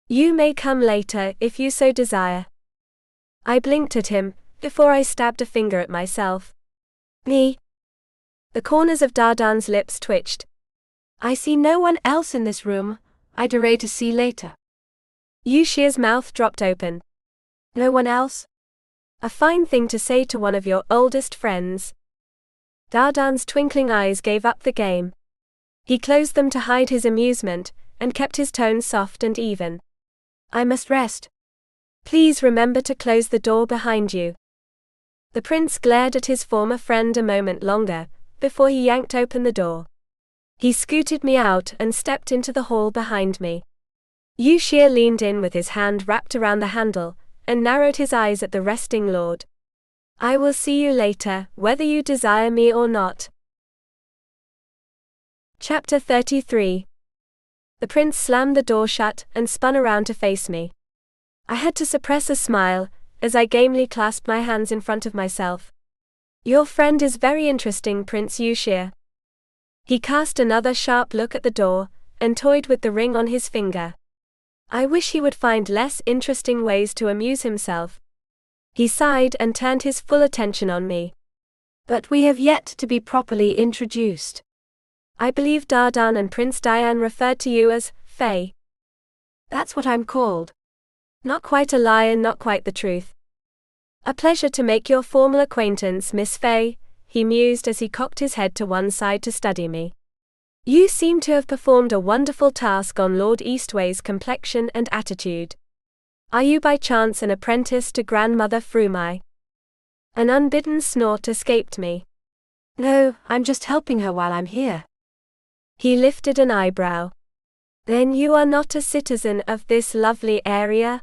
You may come later if you so desire. I blinked at him, before I stabbed a finger at myself. Me? The corners of Dardan's lips twitched. I see no one else in this room. I'd array to see later. Yushir's mouth dropped open. No one else? A fine thing to say to one of your oldest friends. Dardan's twinkling eyes gave up the game. He closed them to hide his amusement, and kept his tone soft and even. I must rest. Please remember to close the door behind you. The prince glared at his former friend a moment longer, before he yanked open the door. He scooted me out and stepped into the hall behind me. Yushir leaned in with his hand wrapped around the handle, and narrowed his eyes at the resting lord. I will see you later, whether you desire me or not. Chapter 33. The prince slammed the door shut and spun around to face me. I had to suppress a smile, as I gamely clasped my hands in front of myself. Your friend is very interesting, Prince Yushir. He cast another sharp look at the door, and toyed with the ring on his finger. I wish he would find less interesting ways to amuse himself. He sighed and turned his full attention on me. But we have yet to be properly introduced. I believe Dardan and Prince Diane referred to you as Faye. That's what I'm called. Not quite a lie and not quite the truth. A pleasure to make your formal acquaintance, Miss Faye, he mused as he cocked his head to one side to study me. You seem to have performed a wonderful task on Lord Eastwei's complexion and attitude. Are you by chance an apprentice to Grandmother Frumai? An unbidden snort escaped me. No, I'm just helping her while I'm here. He lifted an eyebrow. Then you are not a citizen of this lovely area?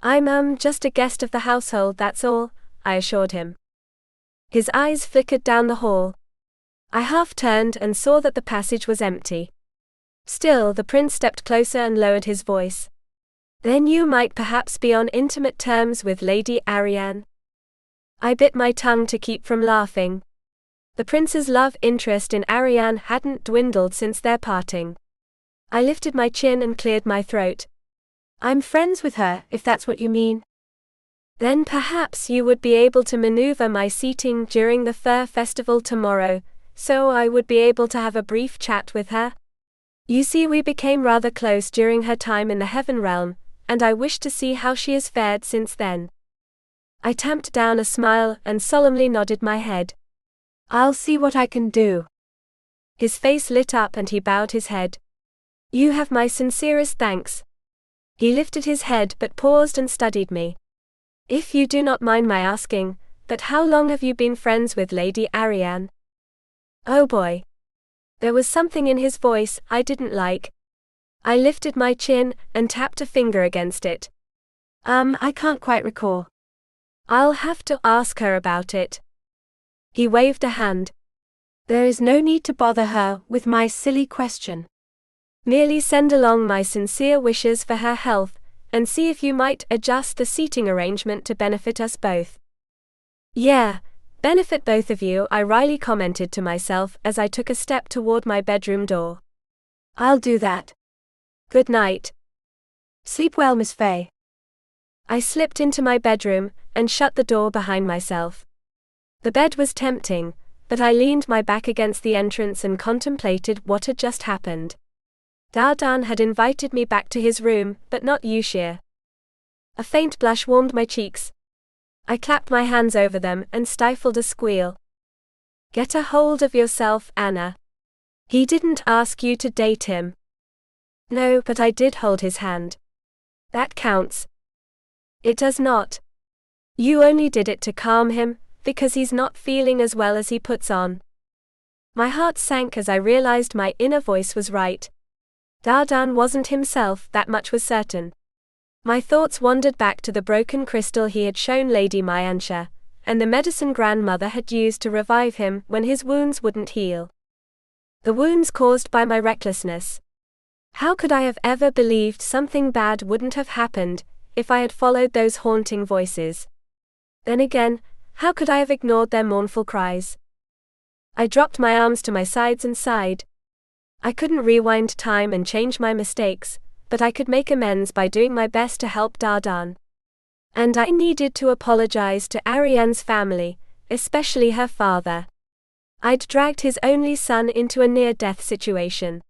I'm just a guest of the household, that's all, I assured him. His eyes flickered down the hall. I half turned and saw that the passage was empty. Still, the prince stepped closer and lowered his voice. Then you might perhaps be on intimate terms with Lady Arian. I bit my tongue to keep from laughing. The prince's love interest in Arian hadn't dwindled since their parting. I lifted my chin and cleared my throat. I'm friends with her, if that's what you mean. Then perhaps you would be able to maneuver my seating during the Fur Festival tomorrow, so I would be able to have a brief chat with her. You see, we became rather close during her time in the Heaven Realm, and I wish to see how she has fared since then. I tamped down a smile and solemnly nodded my head. I'll see what I can do. His face lit up and he bowed his head. You have my sincerest thanks. He lifted his head but paused and studied me. If you do not mind my asking, but how long have you been friends with Lady Arian? Oh boy. There was something in his voice I didn't like. I lifted my chin and tapped a finger against it. I can't quite recall. I'll have to ask her about it. He waved a hand. There is no need to bother her with my silly question. Merely send along my sincere wishes for her health, and see if you might adjust the seating arrangement to benefit us both. Yeah, benefit both of you, I wryly commented to myself as I took a step toward my bedroom door. I'll do that. Good night. Sleep well, Miss Faye. I slipped into my bedroom and shut the door behind myself. The bed was tempting, but I leaned my back against the entrance and contemplated what had just happened. Dardan had invited me back to his room, but not Yushir. A faint blush warmed my cheeks. I clapped my hands over them and stifled a squeal. Get a hold of yourself, Anna. He didn't ask you to date him. No, but I did hold his hand. That counts. It does not. You only did it to calm him, because he's not feeling as well as he puts on. My heart sank as I realized my inner voice was right. Dardan wasn't himself, that much was certain. My thoughts wandered back to the broken crystal he had shown Lady Myansha, and the medicine grandmother had used to revive him when his wounds wouldn't heal. The wounds caused by my recklessness. How could I have ever believed something bad wouldn't have happened if I had followed those haunting voices? Then again, how could I have ignored their mournful cries? I dropped my arms to my sides and sighed. I couldn't rewind time and change my mistakes, but I could make amends by doing my best to help Dardan. And I needed to apologize to Arian's family, especially her father. I'd dragged his only son into a near-death situation.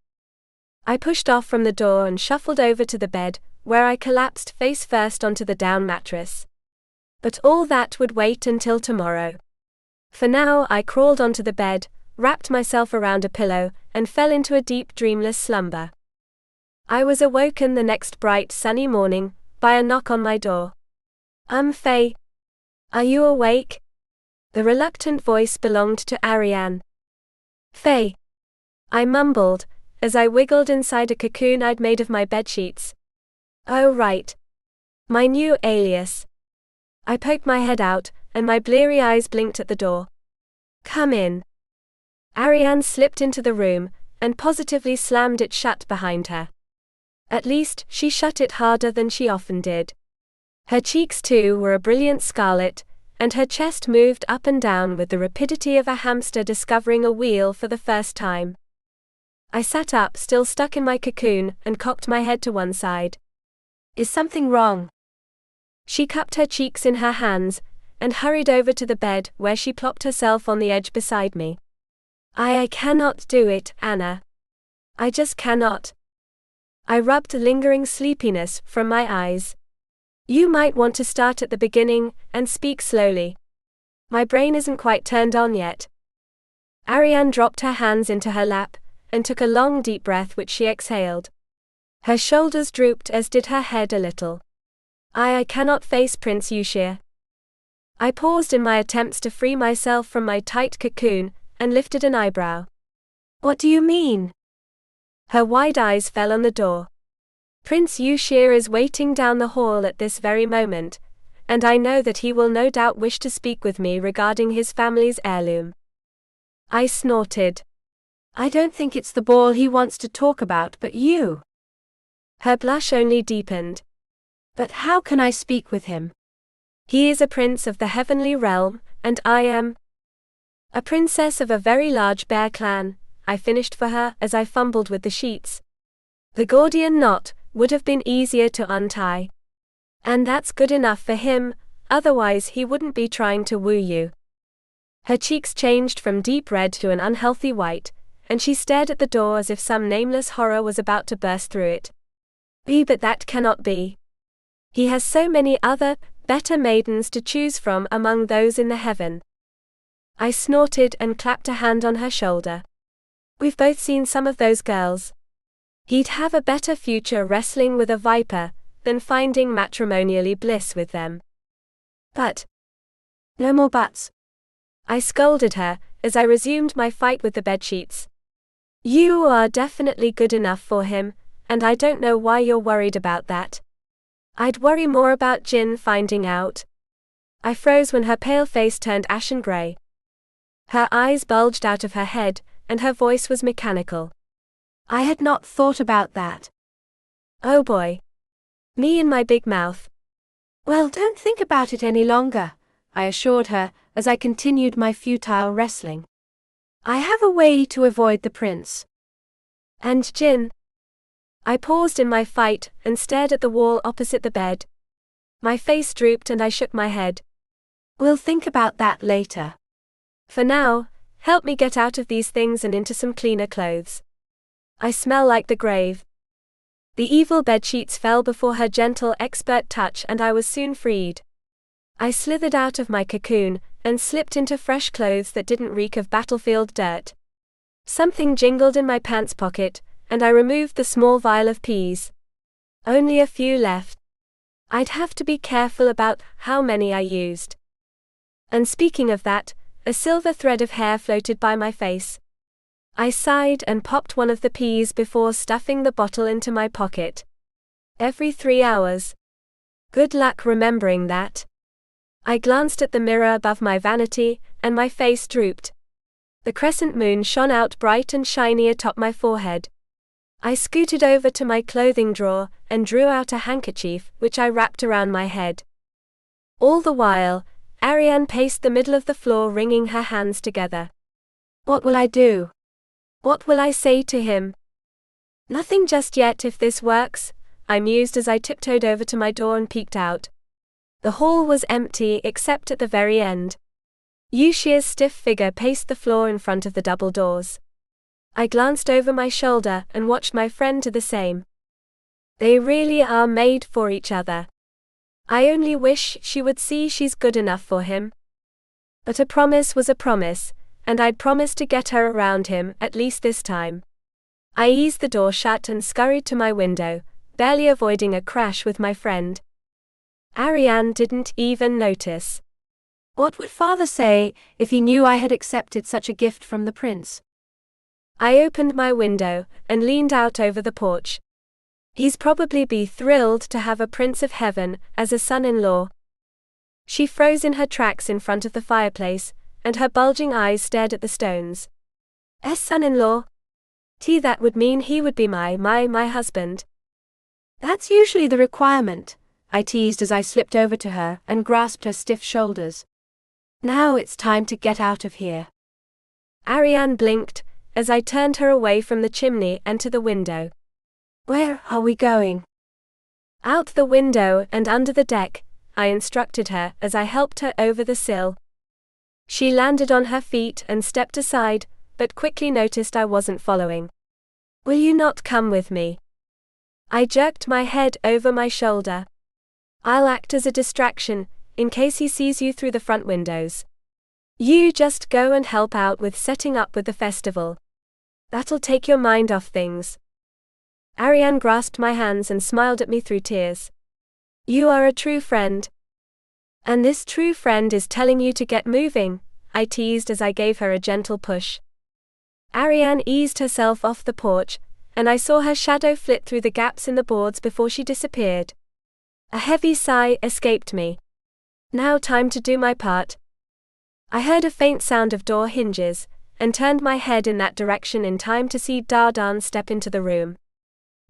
I pushed off from the door and shuffled over to the bed, where I collapsed face first onto the down mattress. But all that would wait until tomorrow. For now, I crawled onto the bed, wrapped myself around a pillow, and fell into a deep dreamless slumber. I was awoken the next bright sunny morning by a knock on my door. Faye. Are you awake? The reluctant voice belonged to Arian. Faye. I mumbled, as I wiggled inside a cocoon I'd made of my bedsheets. Oh right. My new alias. I poked my head out, and my bleary eyes blinked at the door. Come in. Arian slipped into the room, and positively slammed it shut behind her. At least, she shut it harder than she often did. Her cheeks too were a brilliant scarlet, and her chest moved up and down with the rapidity of a hamster discovering a wheel for the first time. I sat up, still stuck in my cocoon, and cocked my head to one side. Is something wrong? She cupped her cheeks in her hands, and hurried over to the bed, where she plopped herself on the edge beside me. I cannot do it, Anna. I just cannot. I rubbed lingering sleepiness from my eyes. You might want to start at the beginning, and speak slowly. My brain isn't quite turned on yet. Arian dropped her hands into her lap, and took a long deep breath which she exhaled. Her shoulders drooped as did her head a little. I cannot face Prince Yushir. I paused in my attempts to free myself from my tight cocoon, and lifted an eyebrow. What do you mean? Her wide eyes fell on the door. Prince Yushir is waiting down the hall at this very moment, and I know that he will no doubt wish to speak with me regarding his family's heirloom. I snorted. I don't think it's the ball he wants to talk about, but you. Her blush only deepened. But how can I speak with him? He is a prince of the heavenly realm, and I am a princess of a very large bear clan, I finished for her as I fumbled with the sheets. The Gordian knot would have been easier to untie. And that's good enough for him, otherwise he wouldn't be trying to woo you. Her cheeks changed from deep red to an unhealthy white, and she stared at the door as if some nameless horror was about to burst through it. But that cannot be. He has so many other, better maidens to choose from among those in the heaven. I snorted and clapped a hand on her shoulder. We've both seen some of those girls. He'd have a better future wrestling with a viper than finding matrimonially bliss with them. But no more buts. I scolded her as I resumed my fight with the bedsheets. You are definitely good enough for him, and I don't know why you're worried about that. I'd worry more about Jin finding out. I froze when her pale face turned ashen gray. Her eyes bulged out of her head, and her voice was mechanical. I had not thought about that. Oh boy. Me and my big mouth. Well, don't think about it any longer, I assured her, as I continued my futile wrestling. I have a way to avoid the prince. And Jin? I paused in my fight and stared at the wall opposite the bed. My face drooped and I shook my head. We'll think about that later. For now, help me get out of these things and into some cleaner clothes. I smell like the grave. The evil bedsheets fell before her gentle, expert touch and I was soon freed. I slithered out of my cocoon and slipped into fresh clothes that didn't reek of battlefield dirt. Something jingled in my pants pocket, and I removed the small vial of peas. Only a few left. I'd have to be careful about how many I used. And speaking of that, a silver thread of hair floated by my face. I sighed and popped one of the peas before stuffing the bottle into my pocket. Every 3 hours. Good luck remembering that. I glanced at the mirror above my vanity, and my face drooped. The crescent moon shone out bright and shiny atop my forehead. I scooted over to my clothing drawer and drew out a handkerchief which I wrapped around my head. All the while, Arian paced the middle of the floor wringing her hands together. What will I do? What will I say to him? Nothing just yet if this works, I mused as I tiptoed over to my door and peeked out. The hall was empty except at the very end. Yushir's stiff figure paced the floor in front of the double doors. I glanced over my shoulder and watched my friend do the same. They really are made for each other. I only wish she would see she's good enough for him. But a promise was a promise, and I'd promised to get her around him, at least this time. I eased the door shut and scurried to my window, barely avoiding a crash with my friend. Arian didn't even notice. What would father say if he knew I had accepted such a gift from the prince? I opened my window and leaned out over the porch. He's probably be thrilled to have a prince of heaven as a son-in-law. She froze in her tracks in front of the fireplace, and her bulging eyes stared at the stones. Son-in-law? That would mean he would be my husband. That's usually the requirement, I teased as I slipped over to her and grasped her stiff shoulders. Now it's time to get out of here. Arian blinked, as I turned her away from the chimney and to the window. Where are we going? Out the window and under the deck, I instructed her as I helped her over the sill. She landed on her feet and stepped aside, but quickly noticed I wasn't following. Will you not come with me? I jerked my head over my shoulder. I'll act as a distraction, in case he sees you through the front windows. You just go and help out with setting up with the festival. That'll take your mind off things. Arian grasped my hands and smiled at me through tears. You are a true friend. And this true friend is telling you to get moving, I teased as I gave her a gentle push. Arian eased herself off the porch, and I saw her shadow flit through the gaps in the boards before she disappeared. A heavy sigh escaped me. Now time to do my part. I heard a faint sound of door hinges, and turned my head in that direction in time to see Dardan step into the room.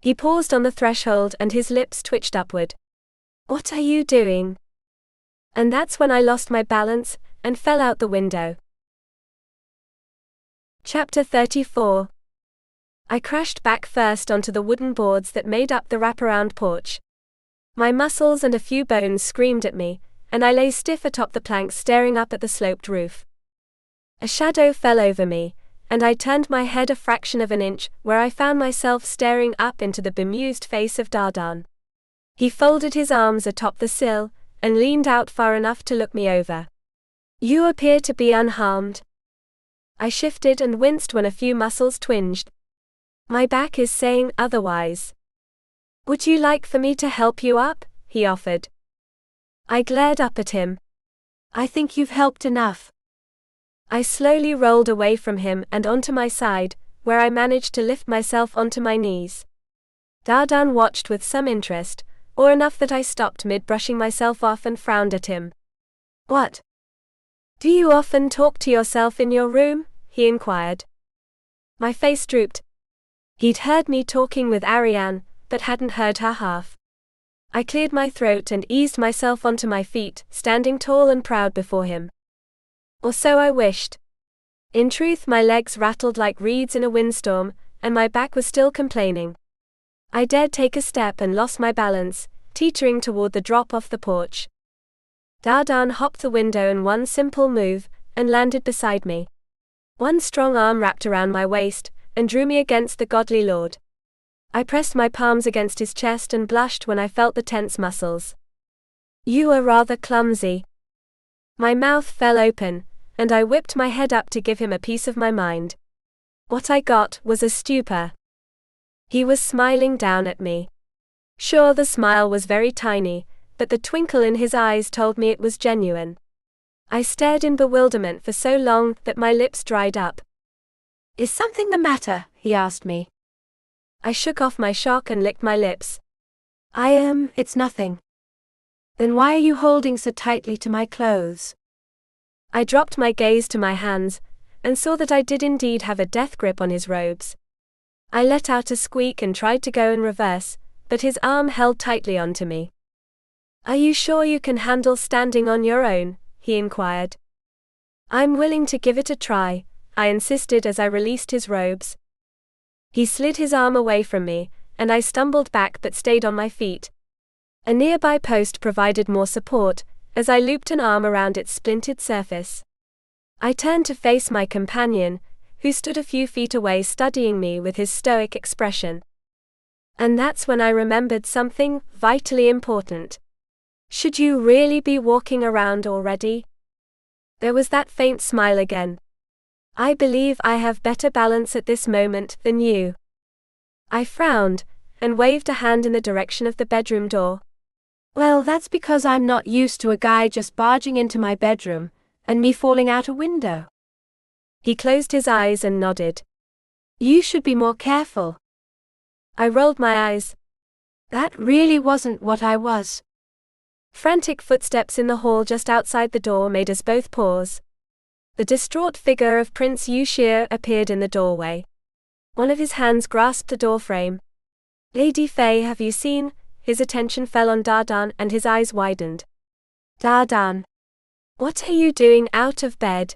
He paused on the threshold and his lips twitched upward. What are you doing? And that's when I lost my balance, and fell out the window. Chapter 34. I crashed back first onto the wooden boards that made up the wraparound porch. My muscles and a few bones screamed at me, and I lay stiff atop the planks staring up at the sloped roof. A shadow fell over me, and I turned my head a fraction of an inch, where I found myself staring up into the bemused face of Dardan. He folded his arms atop the sill, and leaned out far enough to look me over. You appear to be unharmed. I shifted and winced when a few muscles twinged. My back is saying otherwise. Would you like for me to help you up? He offered. I glared up at him. I think you've helped enough. I slowly rolled away from him and onto my side, where I managed to lift myself onto my knees. Dardan watched with some interest, or enough that I stopped mid-brushing myself off and frowned at him. What? Do you often talk to yourself in your room? He inquired. My face drooped. He'd heard me talking with Arian, but hadn't heard her half. I cleared my throat and eased myself onto my feet, standing tall and proud before him. Or so I wished. In truth, my legs rattled like reeds in a windstorm, and my back was still complaining. I dared take a step and lost my balance, teetering toward the drop off the porch. Dardan hopped the window in one simple move, and landed beside me. One strong arm wrapped around my waist, and drew me against the godly lord. I pressed my palms against his chest and blushed when I felt the tense muscles. You are rather clumsy. My mouth fell open, and I whipped my head up to give him a piece of my mind. What I got was a stupor. He was smiling down at me. Sure, the smile was very tiny, but the twinkle in his eyes told me it was genuine. I stared in bewilderment for so long that my lips dried up. Is something the matter? He asked me. I shook off my shock and licked my lips. It's nothing. Then why are you holding so tightly to my clothes? I dropped my gaze to my hands, and saw that I did indeed have a death grip on his robes. I let out a squeak and tried to go in reverse, but his arm held tightly onto me. Are you sure you can handle standing on your own? He inquired. I'm willing to give it a try, I insisted as I released his robes. He slid his arm away from me, and I stumbled back but stayed on my feet. A nearby post provided more support, as I looped an arm around its splintered surface. I turned to face my companion, who stood a few feet away studying me with his stoic expression. And that's when I remembered something vitally important. Should you really be walking around already? There was that faint smile again. I believe I have better balance at this moment than you. I frowned, and waved a hand in the direction of the bedroom door. Well, that's because I'm not used to a guy just barging into my bedroom, and me falling out a window. He closed his eyes and nodded. You should be more careful. I rolled my eyes. That really wasn't what I was. Frantic footsteps in the hall just outside the door made us both pause. The distraught figure of Prince Yushir appeared in the doorway. One of his hands grasped the doorframe. Lady Faye, have you seen? His attention fell on Dardan and his eyes widened. Dardan. What are you doing out of bed?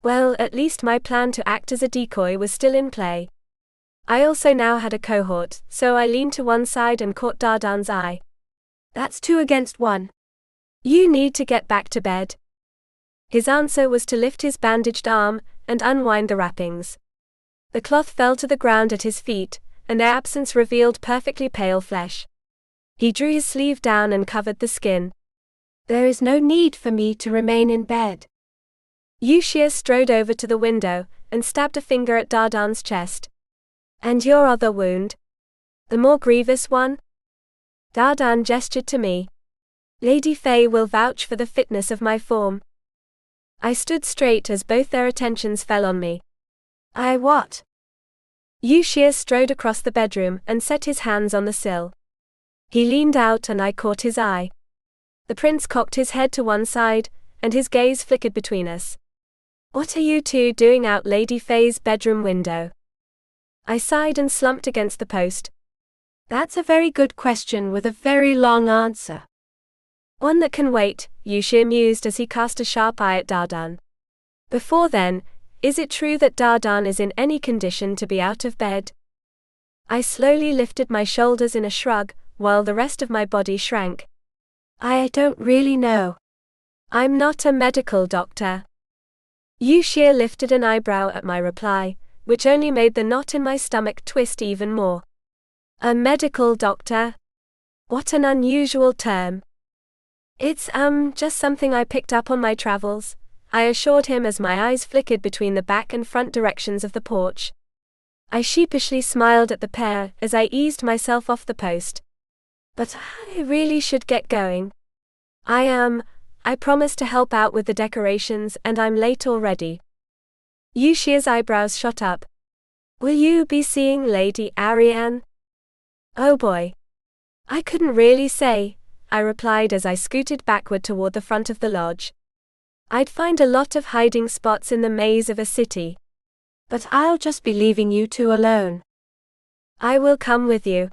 Well, at least my plan to act as a decoy was still in play. I also now had a cohort, so I leaned to one side and caught Dardan's eye. That's 2 against 1. You need to get back to bed. His answer was to lift his bandaged arm and unwind the wrappings. The cloth fell to the ground at his feet, and their absence revealed perfectly pale flesh. He drew his sleeve down and covered the skin. There is no need for me to remain in bed. Yushir strode over to the window and stabbed a finger at Dardan's chest. And your other wound? The more grievous one? Dardan gestured to me. Lady Faye will vouch for the fitness of my form. I stood straight as both their attentions fell on me. What? Yushir strode across the bedroom and set his hands on the sill. He leaned out and I caught his eye. The prince cocked his head to one side, and his gaze flickered between us. What are you two doing out Lady Faye's bedroom window? I sighed and slumped against the post. That's a very good question with a very long answer. One that can wait, Yushir mused as he cast a sharp eye at Dardan. Before then, is it true that Dardan is in any condition to be out of bed? I slowly lifted my shoulders in a shrug, while the rest of my body shrank. I don't really know. I'm not a medical doctor. Yushir lifted an eyebrow at my reply, which only made the knot in my stomach twist even more. A medical doctor? What an unusual term. It's just something I picked up on my travels, I assured him as my eyes flickered between the back and front directions of the porch. I sheepishly smiled at the pair as I eased myself off the post. But I really should get going. I promised to help out with the decorations and I'm late already. Yushir's eyebrows shot up. Will you be seeing Lady Arian? Oh boy. I couldn't really say, I replied as I scooted backward toward the front of the lodge. I'd find a lot of hiding spots in the maze of a city. But I'll just be leaving you two alone. I will come with you.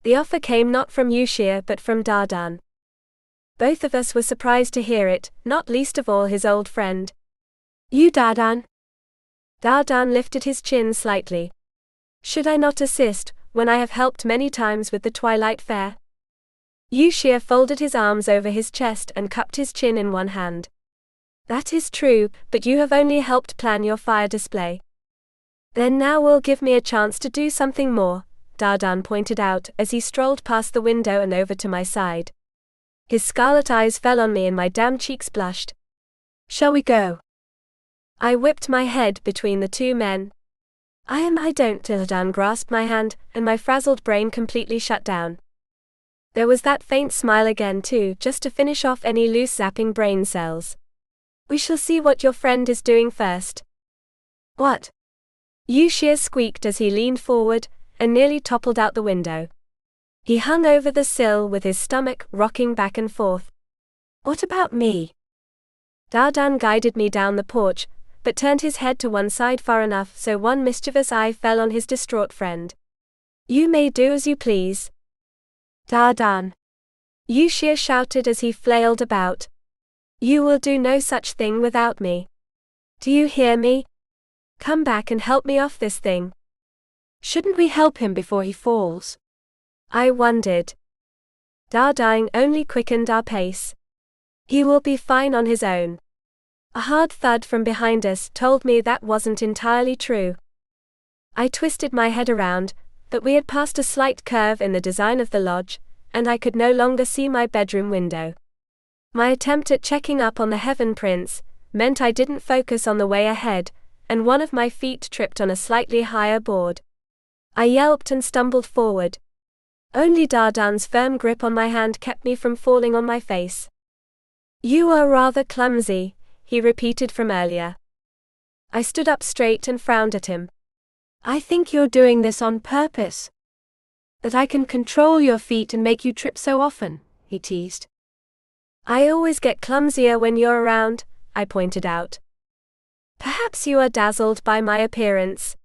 The offer came not from Yushir but from Dardan. Both of us were surprised to hear it, not least of all his old friend. You Dardan? Dardan lifted his chin slightly. Should I not assist, when I have helped many times with the Twilight Fair? Yushir folded his arms over his chest and cupped his chin in one hand. That is true, but you have only helped plan your fire display. Then now will give me a chance to do something more, Dardan pointed out as he strolled past the window and over to my side. His scarlet eyes fell on me and my damp cheeks blushed. Shall we go? I whipped my head between the two men. I don't. Dardan grasped my hand, and my frazzled brain completely shut down. There was that faint smile again too, just to finish off any loose zapping brain cells. We shall see what your friend is doing first. What? Yushir squeaked as he leaned forward, and nearly toppled out the window. He hung over the sill with his stomach rocking back and forth. What about me? Dardan guided me down the porch, but turned his head to one side far enough so one mischievous eye fell on his distraught friend. You may do as you please. Dardan. Yushir shouted as he flailed about. You will do no such thing without me. Do you hear me? Come back and help me off this thing. Shouldn't we help him before he falls? I wondered. Dardan only quickened our pace. He will be fine on his own. A hard thud from behind us told me that wasn't entirely true. I twisted my head around, but we had passed a slight curve in the design of the lodge, and I could no longer see my bedroom window. My attempt at checking up on the Heaven Prince meant I didn't focus on the way ahead, and one of my feet tripped on a slightly higher board. I yelped and stumbled forward. Only Dardan's firm grip on my hand kept me from falling on my face. You are rather clumsy, he repeated from earlier. I stood up straight and frowned at him. I think you're doing this on purpose. That I can control your feet and make you trip so often, he teased. I always get clumsier when you're around, I pointed out. Perhaps you are dazzled by my appearance.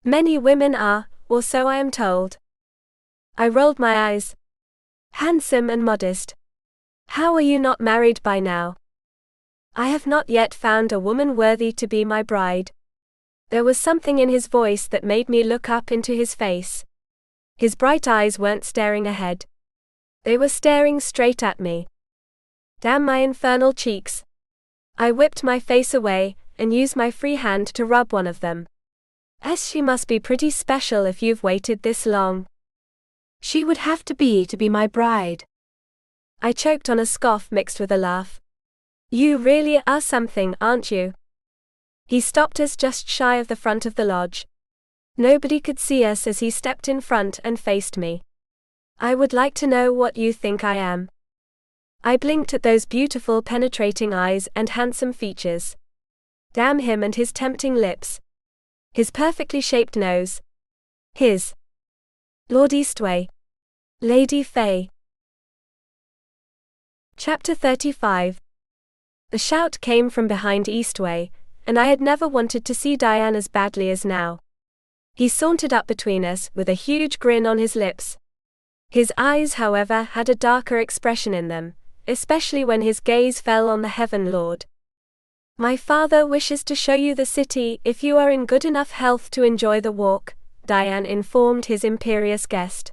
Many women are, or so I am told. I rolled my eyes. Handsome and modest. How are you not married by now? I have not yet found a woman worthy to be my bride. There was something in his voice that made me look up into his face. His bright eyes weren't staring ahead. They were staring straight at me. Damn my infernal cheeks. I whipped my face away, and used my free hand to rub one of them. She must be pretty special if you've waited this long. She would have to be my bride. I choked on a scoff mixed with a laugh. You really are something, aren't you? He stopped us just shy of the front of the lodge. Nobody could see us as he stepped in front and faced me. I would like to know what you think I am. I blinked at those beautiful penetrating eyes and handsome features. Damn him and his tempting lips. His perfectly shaped nose. His Lord Eastwei. Lady Fay. Chapter 35. The shout came from behind Eastwei, and I had never wanted to see Diane as badly as now. He sauntered up between us with a huge grin on his lips. His eyes, however, had a darker expression in them, especially when his gaze fell on the Heaven Lord. My father wishes to show you the city if you are in good enough health to enjoy the walk, Diane informed his imperious guest.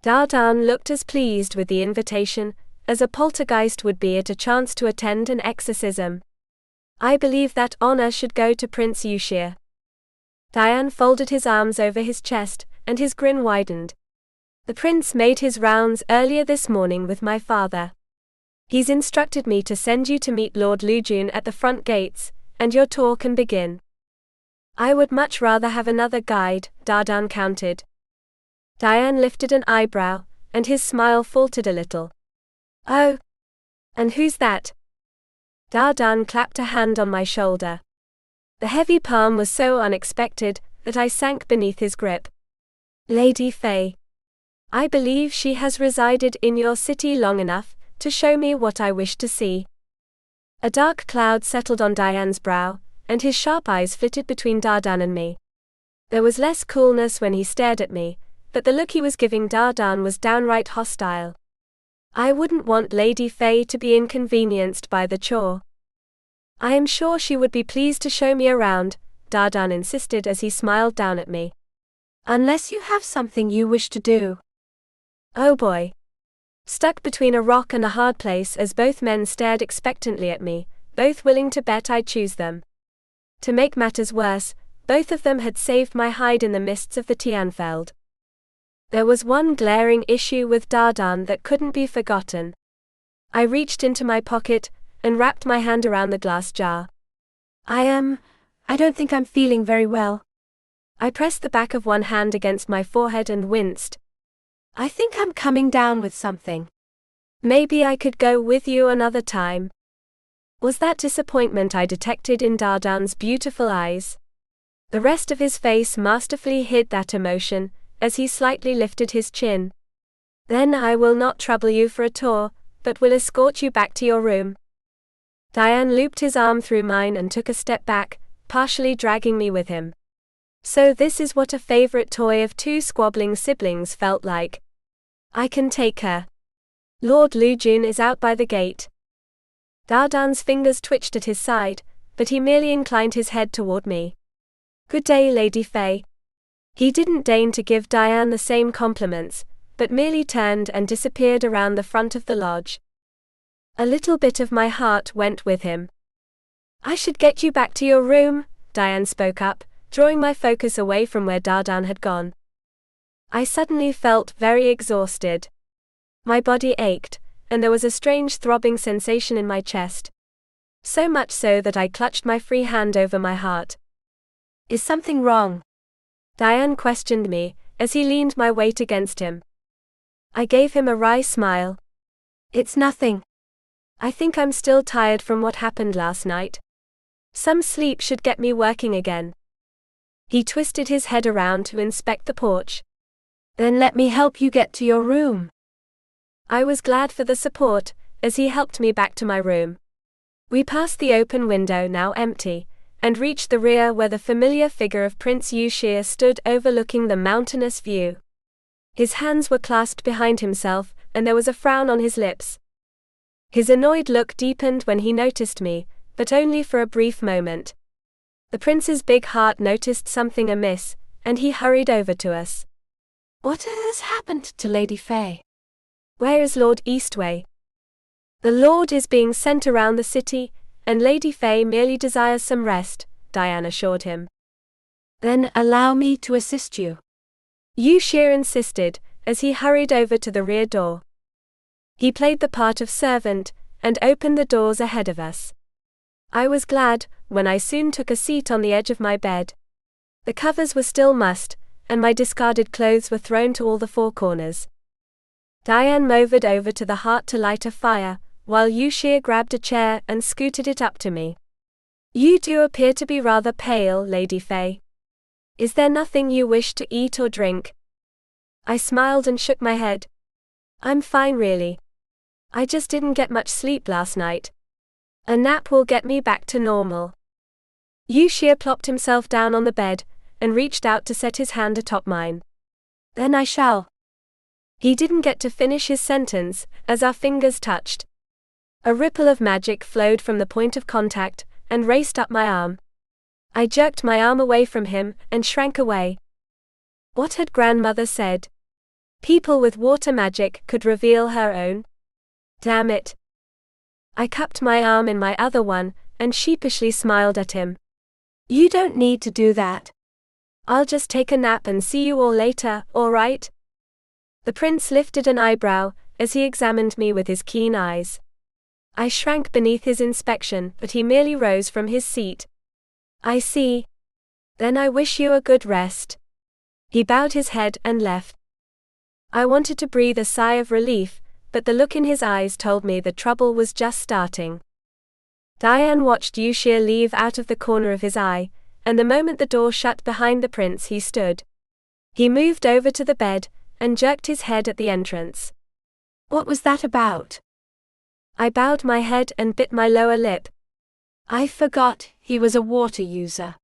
Dardan looked as pleased with the invitation as a poltergeist would be at a chance to attend an exorcism. I believe that honor should go to Prince Yushir. Diane folded his arms over his chest, and his grin widened. The prince made his rounds earlier this morning with my father. He's instructed me to send you to meet Lord Lujun at the front gates, and your tour can begin. I would much rather have another guide, Dardan countered. Diane lifted an eyebrow, and his smile faltered a little. Oh. And who's that? Dardan clapped a hand on my shoulder. The heavy palm was so unexpected that I sank beneath his grip. Lady Fay. I believe she has resided in your city long enough to show me what I wish to see. A dark cloud settled on Diane's brow, and his sharp eyes flitted between Dardan and me. There was less coolness when he stared at me, but the look he was giving Dardan was downright hostile. I wouldn't want Lady Fay to be inconvenienced by the chore. I am sure she would be pleased to show me around, Dardan insisted as he smiled down at me. Unless you have something you wish to do. Oh boy. Stuck between a rock and a hard place as both men stared expectantly at me, both willing to bet I'd choose them. To make matters worse, both of them had saved my hide in the mists of the Tianfeld. There was one glaring issue with Dardan that couldn't be forgotten. I reached into my pocket and wrapped my hand around the glass jar. I don't think I'm feeling very well. I pressed the back of one hand against my forehead and winced. I think I'm coming down with something. Maybe I could go with you another time. Was that disappointment I detected in Dardan's beautiful eyes? The rest of his face masterfully hid that emotion, as he slightly lifted his chin. Then I will not trouble you for a tour, but will escort you back to your room. Diane looped his arm through mine and took a step back, partially dragging me with him. So this is what a favorite toy of two squabbling siblings felt like. I can take her. Lord Lujun is out by the gate. Dardan's fingers twitched at his side, but he merely inclined his head toward me. Good day, Lady Fay. He didn't deign to give Diane the same compliments, but merely turned and disappeared around the front of the lodge. A little bit of my heart went with him. I should get you back to your room, Diane spoke up, drawing my focus away from where Dardan had gone. I suddenly felt very exhausted. My body ached, and there was a strange throbbing sensation in my chest. So much so that I clutched my free hand over my heart. Is something wrong? Diane questioned me, as he leaned my weight against him. I gave him a wry smile. It's nothing. I think I'm still tired from what happened last night. Some sleep should get me working again. He twisted his head around to inspect the porch. Then let me help you get to your room. I was glad for the support, as he helped me back to my room. We passed the open window, now empty, and reached the rear where the familiar figure of Prince Yushir stood overlooking the mountainous view. His hands were clasped behind himself, and there was a frown on his lips. His annoyed look deepened when he noticed me, but only for a brief moment. The prince's big heart noticed something amiss, and he hurried over to us. What has happened to Lady Fay? Where is Lord Eastwei? The Lord is being sent around the city, and Lady Fay merely desires some rest, Diane assured him. Then allow me to assist you. Yushir insisted, as he hurried over to the rear door. He played the part of servant, and opened the doors ahead of us. I was glad, when I soon took a seat on the edge of my bed. The covers were still mussed, and my discarded clothes were thrown to all the four corners. Diane movered over to the hearth to light a fire, while Yushir grabbed a chair and scooted it up to me. You do appear to be rather pale, Lady Fay. Is there nothing you wish to eat or drink? I smiled and shook my head. I'm fine really. I just didn't get much sleep last night. A nap will get me back to normal. Yushir plopped himself down on the bed, and reached out to set his hand atop mine. Then I shall. He didn't get to finish his sentence, as our fingers touched. A ripple of magic flowed from the point of contact, and raced up my arm. I jerked my arm away from him, and shrank away. What had grandmother said? People with water magic could reveal her own? Damn it. I cupped my arm in my other one, and sheepishly smiled at him. You don't need to do that. I'll just take a nap and see you all later, all right? The prince lifted an eyebrow, as he examined me with his keen eyes. I shrank beneath his inspection, but he merely rose from his seat. I see. Then I wish you a good rest. He bowed his head and left. I wanted to breathe a sigh of relief, but the look in his eyes told me the trouble was just starting. Diane watched Yushir leave out of the corner of his eye, and the moment the door shut behind the prince he stood. He moved over to the bed, and jerked his head at the entrance. What was that about? I bowed my head and bit my lower lip. I forgot he was a water user.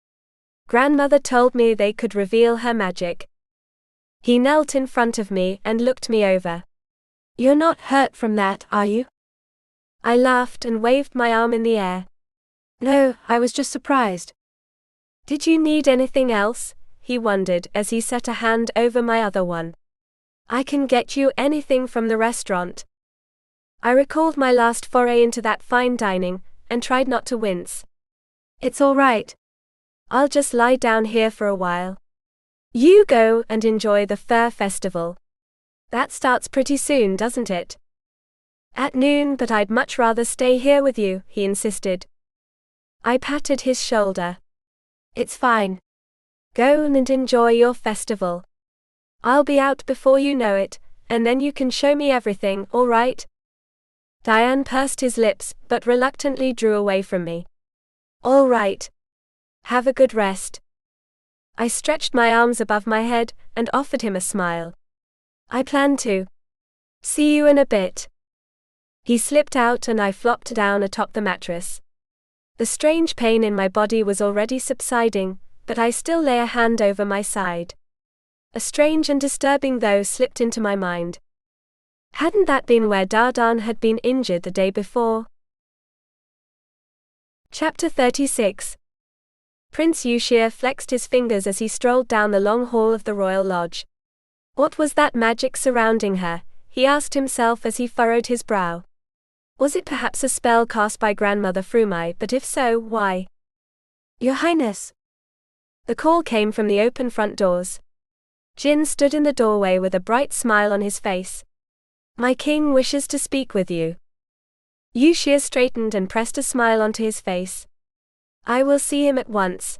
Grandmother told me they could reveal her magic. He knelt in front of me and looked me over. You're not hurt from that, are you? I laughed and waved my arm in the air. No, I was just surprised. Did you need anything else? He wondered as he set a hand over my other one. I can get you anything from the restaurant. I recalled my last foray into that fine dining, and tried not to wince. It's all right. I'll just lie down here for a while. You go and enjoy the Fur Festival. That starts pretty soon, doesn't it? At noon, but I'd much rather stay here with you, he insisted. I patted his shoulder. It's fine. Go and enjoy your festival. I'll be out before you know it, and then you can show me everything, all right? Diane pursed his lips, but reluctantly drew away from me. All right. Have a good rest. I stretched my arms above my head, and offered him a smile. I plan to. See you in a bit. He slipped out and I flopped down atop the mattress. The strange pain in my body was already subsiding, but I still lay a hand over my side. A strange and disturbing thought slipped into my mind. Hadn't that been where Dardan had been injured the day before? Chapter 36. Prince Yushir flexed his fingers as he strolled down the long hall of the royal lodge. What was that magic surrounding her? He asked himself as he furrowed his brow. Was it perhaps a spell cast by Grandmother Frumai, but if so, why? Your Highness. The call came from the open front doors. Jin stood in the doorway with a bright smile on his face. My king wishes to speak with you. Yushir straightened and pressed a smile onto his face. I will see him at once.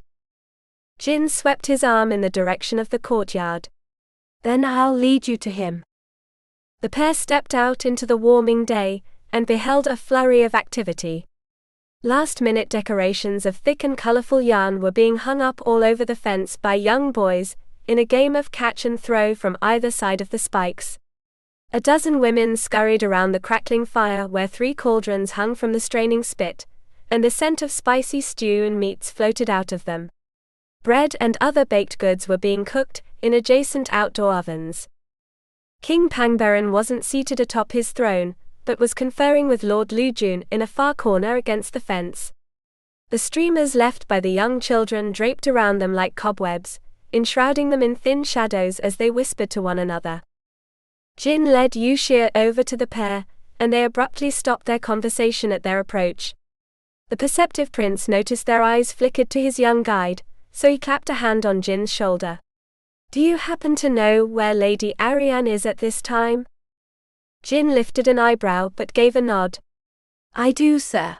Jin swept his arm in the direction of the courtyard. Then I'll lead you to him. The pair stepped out into the warming day, and beheld a flurry of activity. Last-minute decorations of thick and colorful yarn were being hung up all over the fence by young boys, in a game of catch and throw from either side of the spikes. A dozen women scurried around the crackling fire where 3 cauldrons hung from the straining spit, and the scent of spicy stew and meats floated out of them. Bread and other baked goods were being cooked in adjacent outdoor ovens. King Pangberan wasn't seated atop his throne, but was conferring with Lord Lujun in a far corner against the fence. The streamers left by the young children draped around them like cobwebs, enshrouding them in thin shadows as they whispered to one another. Jin led Yushir over to the pair, and they abruptly stopped their conversation at their approach. The perceptive prince noticed their eyes flickered to his young guide, so he clapped a hand on Jin's shoulder. "Do you happen to know where Lady Arian is at this time?" Jin lifted an eyebrow but gave a nod. "I do, sir.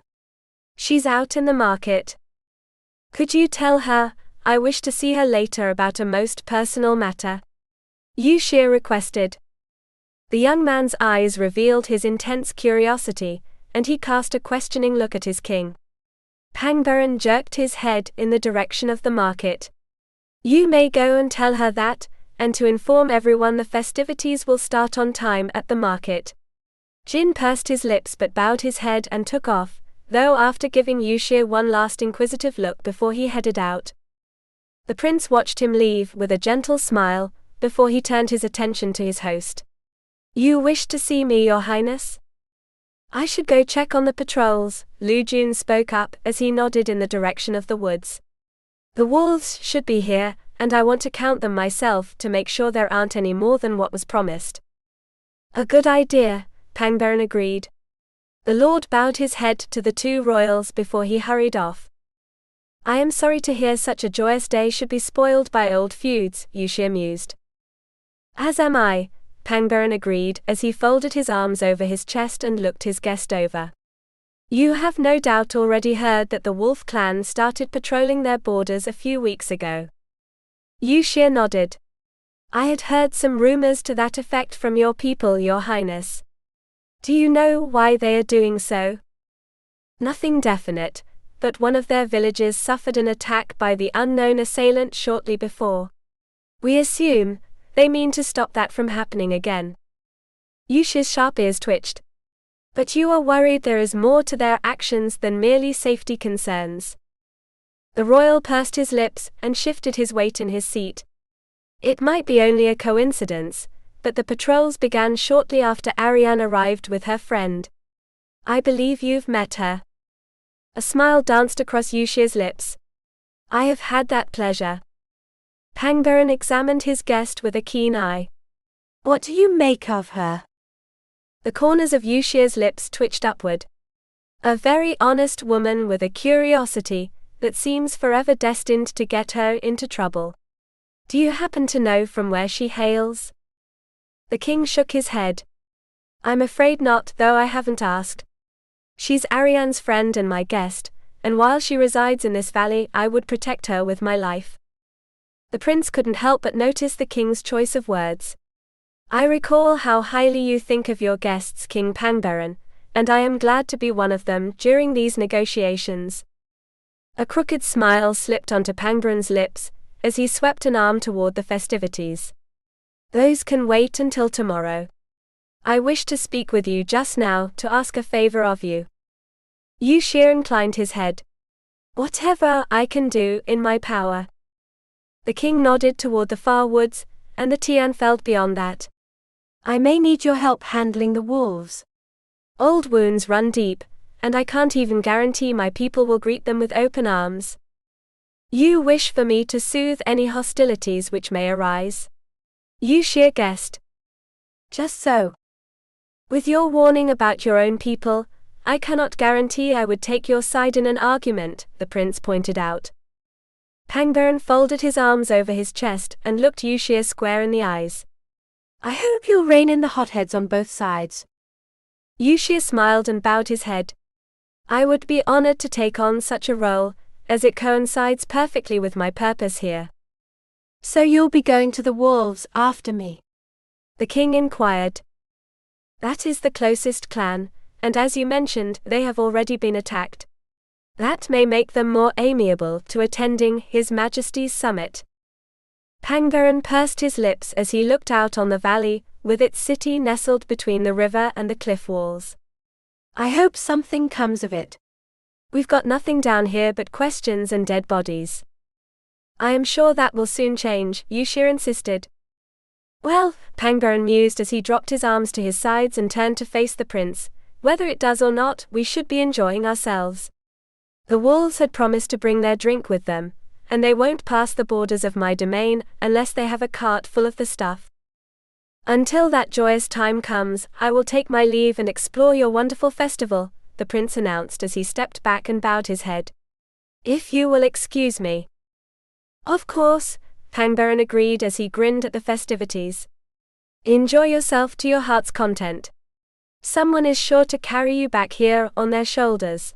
"She's out in the market." "Could you tell her I wish to see her later about a most personal matter?" Yushir requested. The young man's eyes revealed his intense curiosity, and he cast a questioning look at his king. Pangbaran jerked his head in the direction of the market. "You may go and tell her that, and to inform everyone the festivities will start on time at the market." Jin pursed his lips but bowed his head and took off, though after giving Yushir one last inquisitive look before he headed out. The prince watched him leave with a gentle smile, before he turned his attention to his host. "You wish to see me, Your Highness?" "I should go check on the patrols," Lujun spoke up as he nodded in the direction of the woods. "The wolves should be here, and I want to count them myself to make sure there aren't any more than what was promised." "A good idea," Pangbaran agreed. The lord bowed his head to the two royals before he hurried off. "I am sorry to hear such a joyous day should be spoiled by old feuds," Yushir mused. "As am I," Pangbaran agreed as he folded his arms over his chest and looked his guest over. "You have no doubt already heard that the Wolf clan started patrolling their borders a few weeks ago." Yushir nodded. "I had heard some rumors to that effect from your people, Your Highness." "Do you know why they are doing so?" "Nothing definite, but one of their villages suffered an attack by the unknown assailant shortly before. We assume they mean to stop that from happening again." Yushir's sharp ears twitched. "But you are worried there is more to their actions than merely safety concerns." The royal pursed his lips and shifted his weight in his seat. "It might be only a coincidence, but the patrols began shortly after Arian arrived with her friend. I believe you've met her." A smile danced across Yushir's lips. "I have had that pleasure." Pangbaran examined his guest with a keen eye. "What do you make of her?" The corners of Yushir's lips twitched upward. "A very honest woman with a curiosity that seems forever destined to get her into trouble. Do you happen to know from where she hails?" The king shook his head. "I'm afraid not, though I haven't asked. She's Arian's friend and my guest, and while she resides in this valley, I would protect her with my life." The prince couldn't help but notice the king's choice of words. "I recall how highly you think of your guests, King Pangbaran, and I am glad to be one of them during these negotiations." A crooked smile slipped onto Pangbaran's lips as he swept an arm toward the festivities. "Those can wait until tomorrow. I wish to speak with you just now to ask a favor of you." Yushir inclined his head. "Whatever I can do in my power." The king nodded toward the far woods, and the Tianfeld beyond that. "I may need your help handling the wolves. Old wounds run deep, and I can't even guarantee my people will greet them with open arms." "You wish for me to soothe any hostilities which may arise?" Yushir guessed. "Just so." "With your warning about your own people, I cannot guarantee I would take your side in an argument," the prince pointed out. Pangbaran folded his arms over his chest and looked Yushir square in the eyes. "I hope you'll rein in the hotheads on both sides." Yushir smiled and bowed his head. "I would be honored to take on such a role, as it coincides perfectly with my purpose here." "So you'll be going to the wolves after me?" the king inquired. "That is the closest clan, and as you mentioned, they have already been attacked. That may make them more amiable to attending His Majesty's summit." Pangbaran pursed his lips as he looked out on the valley, with its city nestled between the river and the cliff walls. "I hope something comes of it." "We've got nothing down here but questions and dead bodies." "I am sure that will soon change," Yushir insisted. Well, Pangbaran mused as he dropped his arms to his sides and turned to face the prince, whether it does or not, we should be enjoying ourselves. The wolves had promised to bring their drink with them, and they won't pass the borders of my domain unless they have a cart full of the stuff. Until that joyous time comes, I will take my leave and explore your wonderful festival, the prince announced as he stepped back and bowed his head. If you will excuse me. Of course, Pangbaran agreed as he grinned at the festivities. Enjoy yourself to your heart's content. Someone is sure to carry you back here on their shoulders.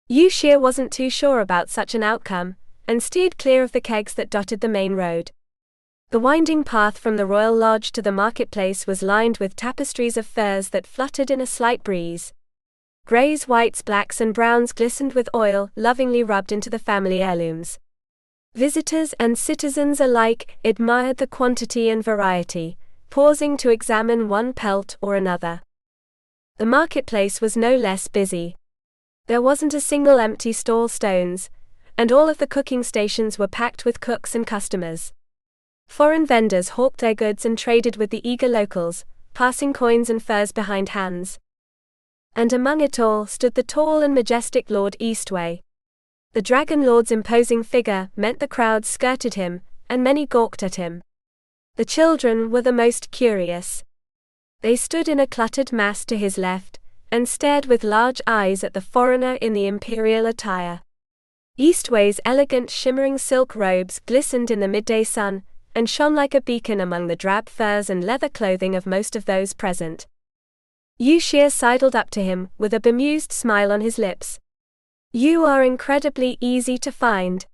Yushir wasn't too sure about such an outcome, and steered clear of the kegs that dotted the main road. The winding path from the royal lodge to the marketplace was lined with tapestries of furs that fluttered in a slight breeze. Greys, whites, blacks and browns glistened with oil, lovingly rubbed into the family heirlooms. Visitors and citizens alike admired the quantity and variety, pausing to examine one pelt or another. The marketplace was no less busy. There wasn't a single empty stall stones, and all of the cooking stations were packed with cooks and customers. Foreign vendors hawked their goods and traded with the eager locals, passing coins and furs behind hands. And among it all stood the tall and majestic Lord Eastwei. The Dragon Lord's imposing figure meant the crowds skirted him, and many gawked at him. The children were the most curious. They stood in a cluttered mass to his left, and stared with large eyes at the foreigner in the imperial attire. Eastwei's elegant shimmering silk robes glistened in the midday sun, and shone like a beacon among the drab furs and leather clothing of most of those present. Yushir sidled up to him, with a bemused smile on his lips. You are incredibly easy to find.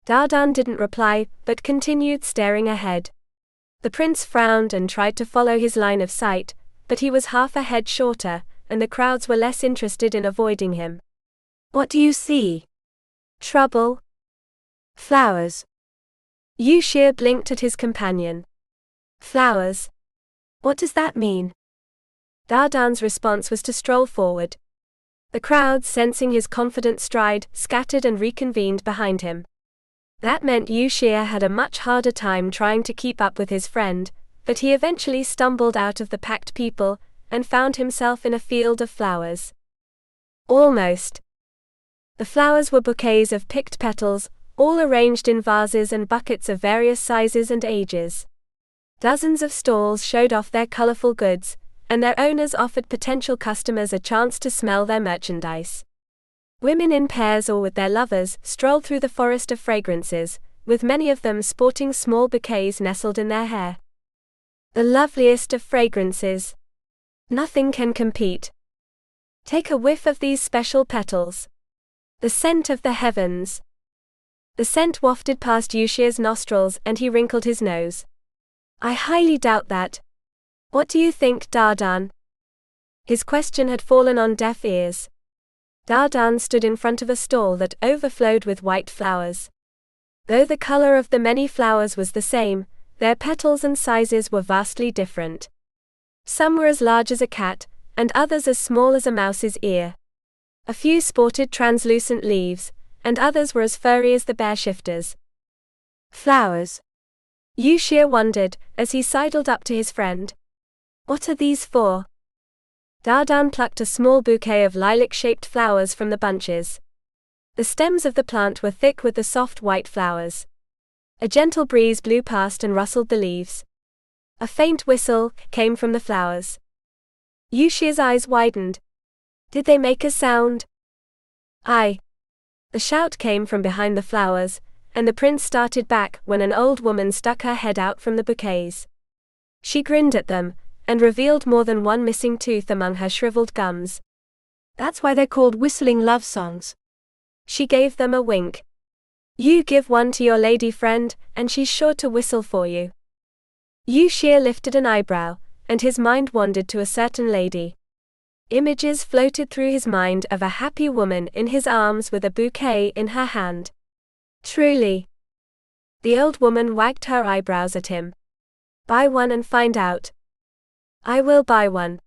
Dardan didn't reply, but continued staring ahead. The prince frowned and tried to follow his line of sight, but he was half a head shorter, and the crowds were less interested in avoiding him. What do you see? Trouble? Flowers. Yushir blinked at his companion. Flowers? What does that mean? Dardan's response was to stroll forward. The crowd, sensing his confident stride, scattered and reconvened behind him. That meant Yushir had a much harder time trying to keep up with his friend, but he eventually stumbled out of the packed people, and found himself in a field of flowers. Almost. The flowers were bouquets of picked petals, all arranged in vases and buckets of various sizes and ages. Dozens of stalls showed off their colorful goods, and their owners offered potential customers a chance to smell their merchandise. Women in pairs or with their lovers strolled through the forest of fragrances, with many of them sporting small bouquets nestled in their hair. The loveliest of fragrances. Nothing can compete. Take a whiff of these special petals. The scent of the heavens. The scent wafted past Yushir's nostrils and he wrinkled his nose. I highly doubt that. What do you think, Dardan? His question had fallen on deaf ears. Dardan stood in front of a stall that overflowed with white flowers. Though the color of the many flowers was the same, their petals and sizes were vastly different. Some were as large as a cat, and others as small as a mouse's ear. A few sported translucent leaves, and others were as furry as the bear shifters. Flowers. Yushir wondered, as he sidled up to his friend. What are these for? Dardan plucked a small bouquet of lilac-shaped flowers from the bunches. The stems of the plant were thick with the soft white flowers. A gentle breeze blew past and rustled the leaves. A faint whistle came from the flowers. Yushir's eyes widened. Did they make a sound? Aye. The shout came from behind the flowers, and the prince started back when an old woman stuck her head out from the bouquets. She grinned at them, and revealed more than one missing tooth among her shriveled gums. That's why they're called whistling love songs. She gave them a wink. You give one to your lady friend, and she's sure to whistle for you. Yushir lifted an eyebrow, and his mind wandered to a certain lady. Images floated through his mind of a happy woman in his arms with a bouquet in her hand. Truly. The old woman wagged her eyebrows at him. Buy one and find out. I will buy one.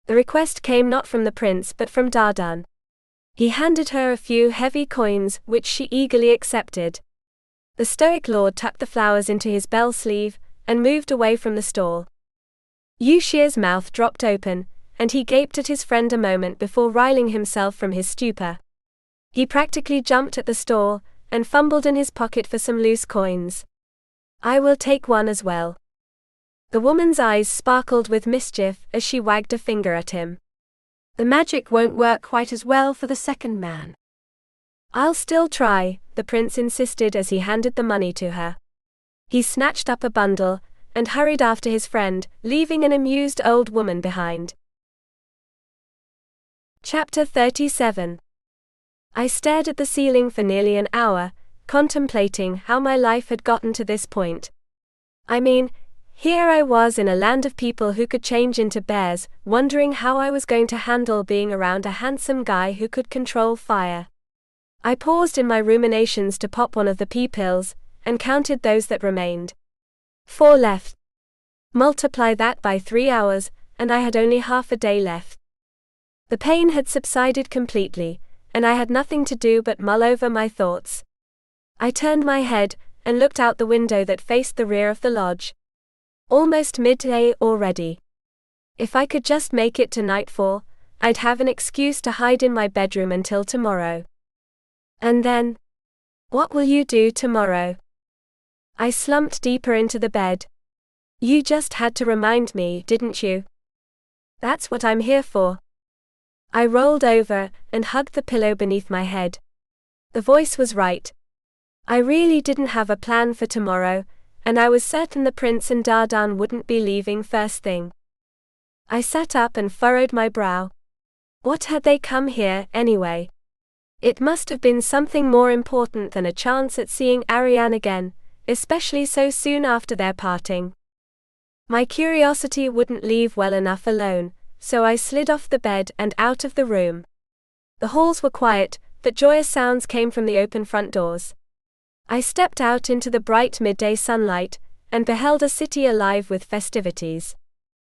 The request came not from the prince but from Dardan. He handed her a few heavy coins, which she eagerly accepted. The stoic lord tucked the flowers into his bell sleeve, and moved away from the stall. Yushir's mouth dropped open, and he gaped at his friend a moment before riling himself from his stupor. He practically jumped at the stall, and fumbled in his pocket for some loose coins. "I will take one as well." The woman's eyes sparkled with mischief as she wagged a finger at him. "The magic won't work quite as well for the second man." "I'll still try," the prince insisted as he handed the money to her. He snatched up a bundle, and hurried after his friend, leaving an amused old woman behind. Chapter 37. I stared at the ceiling for nearly an hour, contemplating how my life had gotten to this point. I mean, here I was in a land of people who could change into bears, wondering how I was going to handle being around a handsome guy who could control fire. I paused in my ruminations to pop one of the pea pills, and counted those that remained. 4 left. Multiply that by 3 hours, and I had only half a day left. The pain had subsided completely, and I had nothing to do but mull over my thoughts. I turned my head, and looked out the window that faced the rear of the lodge. Almost midday already. If I could just make it to nightfall, I'd have an excuse to hide in my bedroom until tomorrow. And then? What will you do tomorrow? I slumped deeper into the bed. You just had to remind me, didn't you? That's what I'm here for. I rolled over and hugged the pillow beneath my head. The voice was right. I really didn't have a plan for tomorrow, and I was certain the prince and Dardan wouldn't be leaving first thing. I sat up and furrowed my brow. What had they come here, anyway? It must have been something more important than a chance at seeing Arian again, especially so soon after their parting. My curiosity wouldn't leave well enough alone, so I slid off the bed and out of the room. The halls were quiet, but joyous sounds came from the open front doors. I stepped out into the bright midday sunlight, and beheld a city alive with festivities.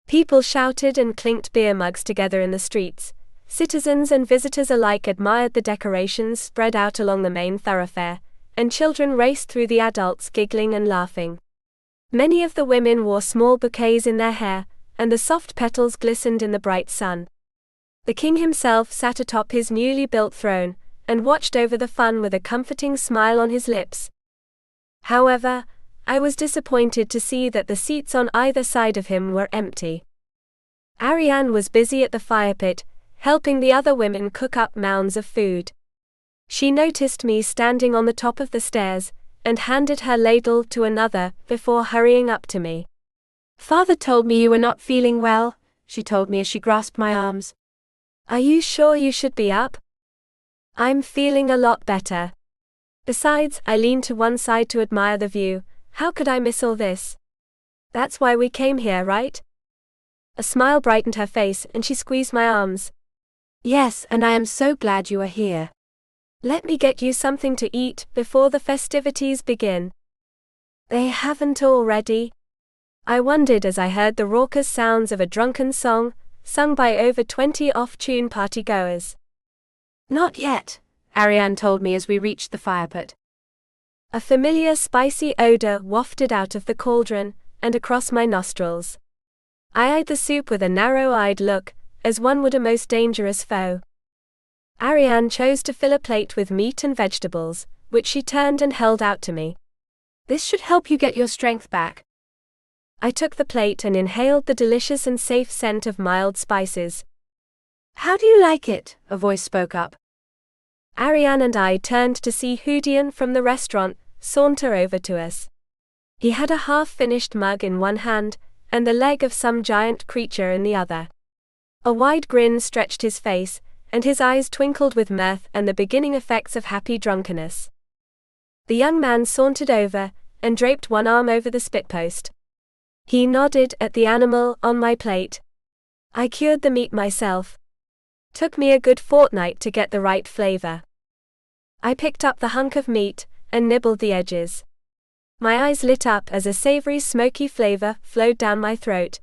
People shouted and clinked beer mugs together in the streets. Citizens and visitors alike admired the decorations spread out along the main thoroughfare, and children raced through the adults giggling and laughing. Many of the women wore small bouquets in their hair, and the soft petals glistened in the bright sun. The king himself sat atop his newly built throne, and watched over the fun with a comforting smile on his lips. However, I was disappointed to see that the seats on either side of him were empty. Arian was busy at the fire pit, helping the other women cook up mounds of food. She noticed me standing on the top of the stairs, and handed her ladle to another, before hurrying up to me. "Father told me you were not feeling well," she told me as she grasped my arms. "Are you sure you should be up?" "I'm feeling a lot better. Besides," I leaned to one side to admire the view, "how could I miss all this? That's why we came here, right?" A smile brightened her face and she squeezed my arms. "Yes, and I am so glad you are here. Let me get you something to eat before the festivities begin." "They haven't already?" I wondered as I heard the raucous sounds of a drunken song, sung by over 20 off-tune partygoers. "Not yet," Arian told me as we reached the fire pit. A familiar spicy odor wafted out of the cauldron, and across my nostrils. I eyed the soup with a narrow-eyed look, as one would a most dangerous foe. Arian chose to fill a plate with meat and vegetables, which she turned and held out to me. "This should help you get your strength back." I took the plate and inhaled the delicious and safe scent of mild spices. "How do you like it?" a voice spoke up. Arian and I turned to see Hudian from the restaurant saunter over to us. He had a half-finished mug in one hand, and the leg of some giant creature in the other. A wide grin stretched his face, and his eyes twinkled with mirth and the beginning effects of happy drunkenness. The young man sauntered over, and draped one arm over the spitpost. He nodded at the animal on my plate. I cured the meat myself. Took me a good fortnight to get the right flavor. I picked up the hunk of meat, and nibbled the edges. My eyes lit up as a savory smoky flavor flowed down my throat.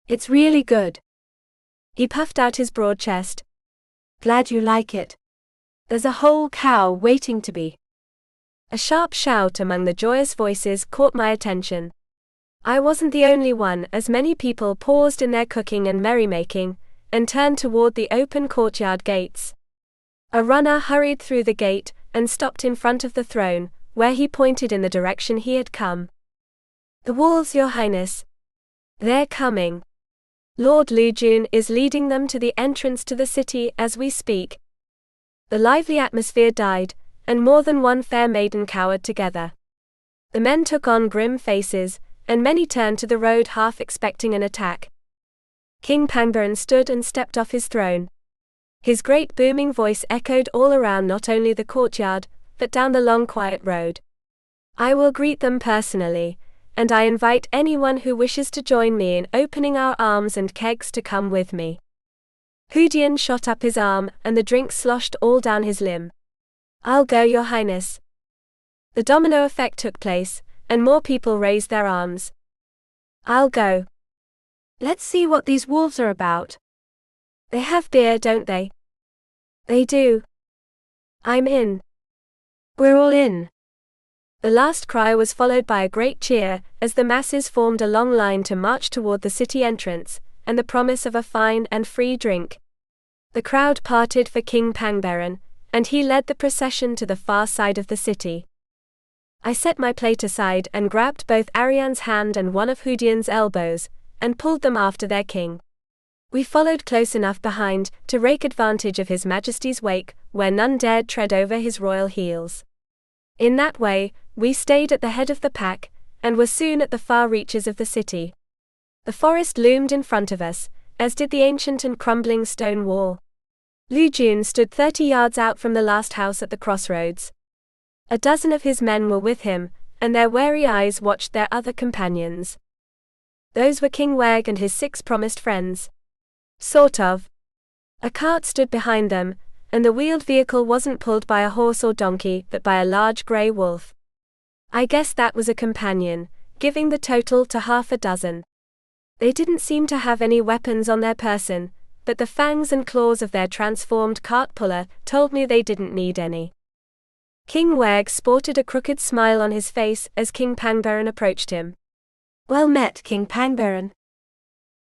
"It's really good." He puffed out his broad chest. "Glad you like it. There's a whole cow waiting to be." A sharp shout among the joyous voices caught my attention. I wasn't the only one, as many people paused in their cooking and merrymaking, and turned toward the open courtyard gates. A runner hurried through the gate, and stopped in front of the throne, where he pointed in the direction he had come. "The wolves, Your Highness. They're coming. Lord Lujun is leading them to the entrance to the city as we speak." The lively atmosphere died, and more than one fair maiden cowered together. The men took on grim faces, and many turned to the road half expecting an attack. King Pangbaran stood and stepped off his throne. His great booming voice echoed all around, not only the courtyard, but down the long quiet road. "I will greet them personally, and I invite anyone who wishes to join me in opening our arms and kegs to come with me." Hudian shot up his arm, and the drink sloshed all down his limb. "I'll go, Your Highness." The domino effect took place, and more people raised their arms. "I'll go." Let's see what these wolves are about. "They have beer, don't they?" "They do." "I'm in." We're all in. The last cry was followed by a great cheer, as the masses formed a long line to march toward the city entrance, and the promise of a fine and free drink. The crowd parted for King Pangbaran, and he led the procession to the far side of the city. I set my plate aside and grabbed both Arian's hand and one of Hudian's elbows, and pulled them after their king. We followed close enough behind to rake advantage of His Majesty's wake, where none dared tread over his royal heels. In that way, we stayed at the head of the pack, and were soon at the far reaches of the city. The forest loomed in front of us, as did the ancient and crumbling stone wall. Lujun stood 30 yards out from the last house at the crossroads. A dozen of his men were with him, and their wary eyes watched their other companions. Those were King Weg and his 6 promised friends. Sort of. A cart stood behind them, and the wheeled vehicle wasn't pulled by a horse or donkey but by a large grey wolf. I guess that was a companion, giving the total to half a dozen. They didn't seem to have any weapons on their person, but the fangs and claws of their transformed cart puller told me they didn't need any. King Weg sported a crooked smile on his face as King Pangbaran approached him. "Well met, King Pangbaran."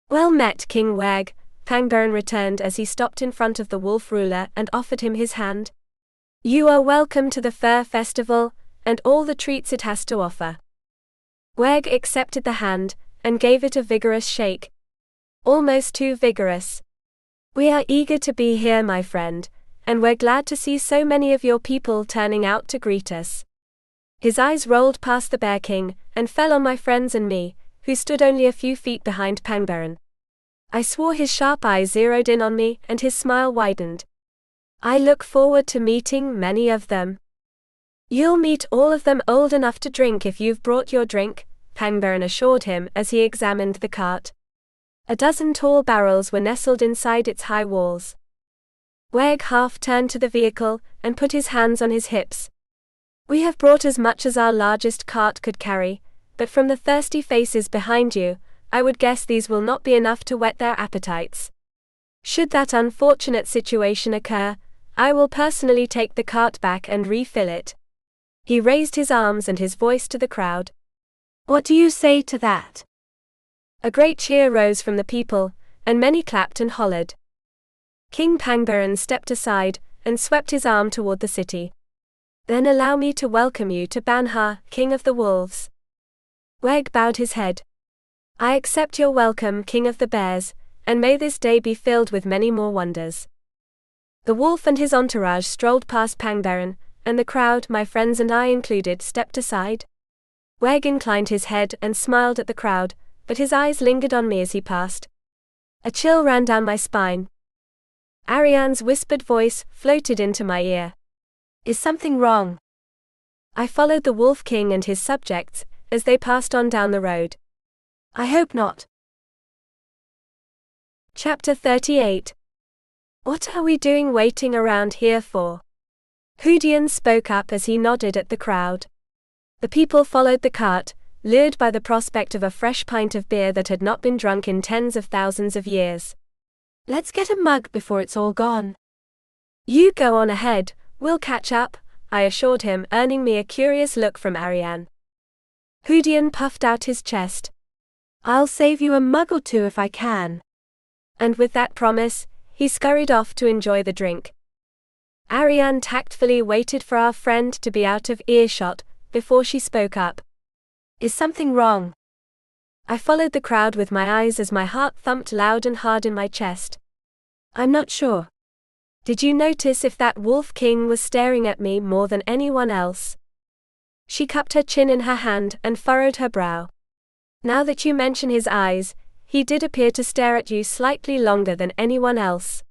"Well met, King Weg," Pangbaran returned as he stopped in front of the wolf ruler and offered him his hand. "You are welcome to the Fur Festival, and all the treats it has to offer." Weg accepted the hand, and gave it a vigorous shake. Almost too vigorous. "We are eager to be here, my friend, and we're glad to see so many of your people turning out to greet us." His eyes rolled past the Bear King, and fell on my friends and me, who stood only a few feet behind Pangbaran. I swore his sharp eyes zeroed in on me, and his smile widened. "I look forward to meeting many of them." "You'll meet all of them old enough to drink if you've brought your drink," Pangbaran assured him as he examined the cart. A dozen tall barrels were nestled inside its high walls. Weg half turned to the vehicle, and put his hands on his hips. "We have brought as much as our largest cart could carry, but from the thirsty faces behind you, I would guess these will not be enough to whet their appetites. Should that unfortunate situation occur, I will personally take the cart back and refill it." He raised his arms and his voice to the crowd. "What do you say to that?" A great cheer rose from the people, and many clapped and hollered. King Pangbaran stepped aside, and swept his arm toward the city. "Then allow me to welcome you to Banha, King of the Wolves." Weg bowed his head. "I accept your welcome, King of the Bears, and may this day be filled with many more wonders." The wolf and his entourage strolled past Pangbaran, and the crowd, my friends and I included, stepped aside. Weg inclined his head and smiled at the crowd, but his eyes lingered on me as he passed. A chill ran down my spine. Arian's whispered voice floated into my ear. "Is something wrong?" I followed the Wolf King and his subjects as they passed on down the road. "I hope not." Chapter 38. What are we doing waiting around here for? Hudian spoke up as he nodded at the crowd. The people followed the cart, lured by the prospect of a fresh pint of beer that had not been drunk in tens of thousands of years. "Let's get a mug before it's all gone." "You go on ahead, we'll catch up," I assured him, earning me a curious look from Arian. Hudian puffed out his chest. I'll save you a mug or two if I can. And with that promise, he scurried off to enjoy the drink. Arian tactfully waited for our friend to be out of earshot before she spoke up. Is something wrong? I followed the crowd with my eyes as my heart thumped loud and hard in my chest. I'm not sure. Did you notice if that wolf king was staring at me more than anyone else? She cupped her chin in her hand and furrowed her brow. Now that you mention his eyes, he did appear to stare at you slightly longer than anyone else.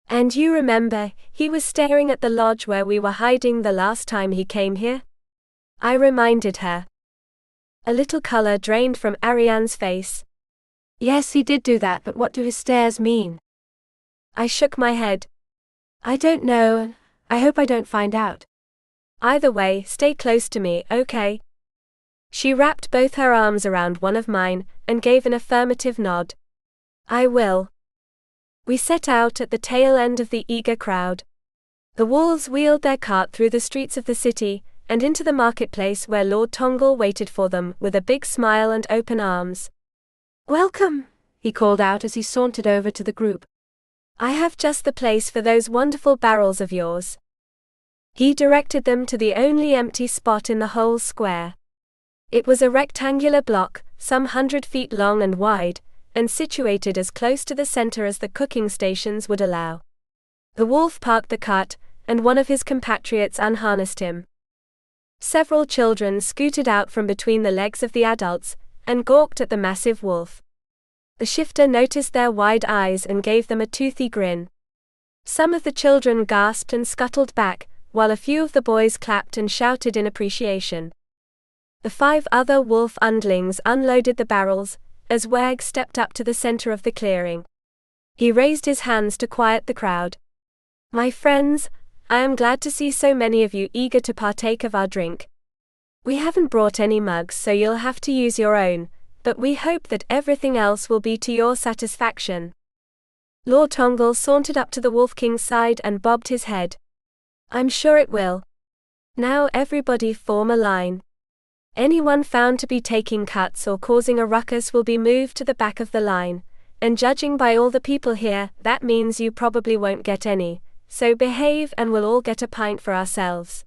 And you remember, he was staring at the lodge where we were hiding the last time he came here? I reminded her. A little color drained from Arian's face. Yes, he did do that, but what do his stares mean? I shook my head. I don't know. I hope I don't find out. Either way, stay close to me, okay? She wrapped both her arms around one of mine and gave an affirmative nod. I will. We set out at the tail end of the eager crowd. The wolves wheeled their cart through the streets of the city and into the marketplace where Lord Tongle waited for them with a big smile and open arms. Welcome, he called out as he sauntered over to the group. I have just the place for those wonderful barrels of yours. He directed them to the only empty spot in the whole square. It was a rectangular block, some 100 feet long and wide, and situated as close to the center as the cooking stations would allow. The wolf parked the cart, and one of his compatriots unharnessed him. Several children scooted out from between the legs of the adults, and gawked at the massive wolf. The shifter noticed their wide eyes and gave them a toothy grin. Some of the children gasped and scuttled back, while a few of the boys clapped and shouted in appreciation. The 5 other wolf underlings unloaded the barrels, as Wag stepped up to the center of the clearing. He raised his hands to quiet the crowd. My friends, I am glad to see so many of you eager to partake of our drink. We haven't brought any mugs, so you'll have to use your own, but we hope that everything else will be to your satisfaction. Lord Tongle sauntered up to the Wolf King's side and bobbed his head. I'm sure it will. Now everybody form a line. Anyone found to be taking cuts or causing a ruckus will be moved to the back of the line, and judging by all the people here, that means you probably won't get any, so behave and we'll all get a pint for ourselves.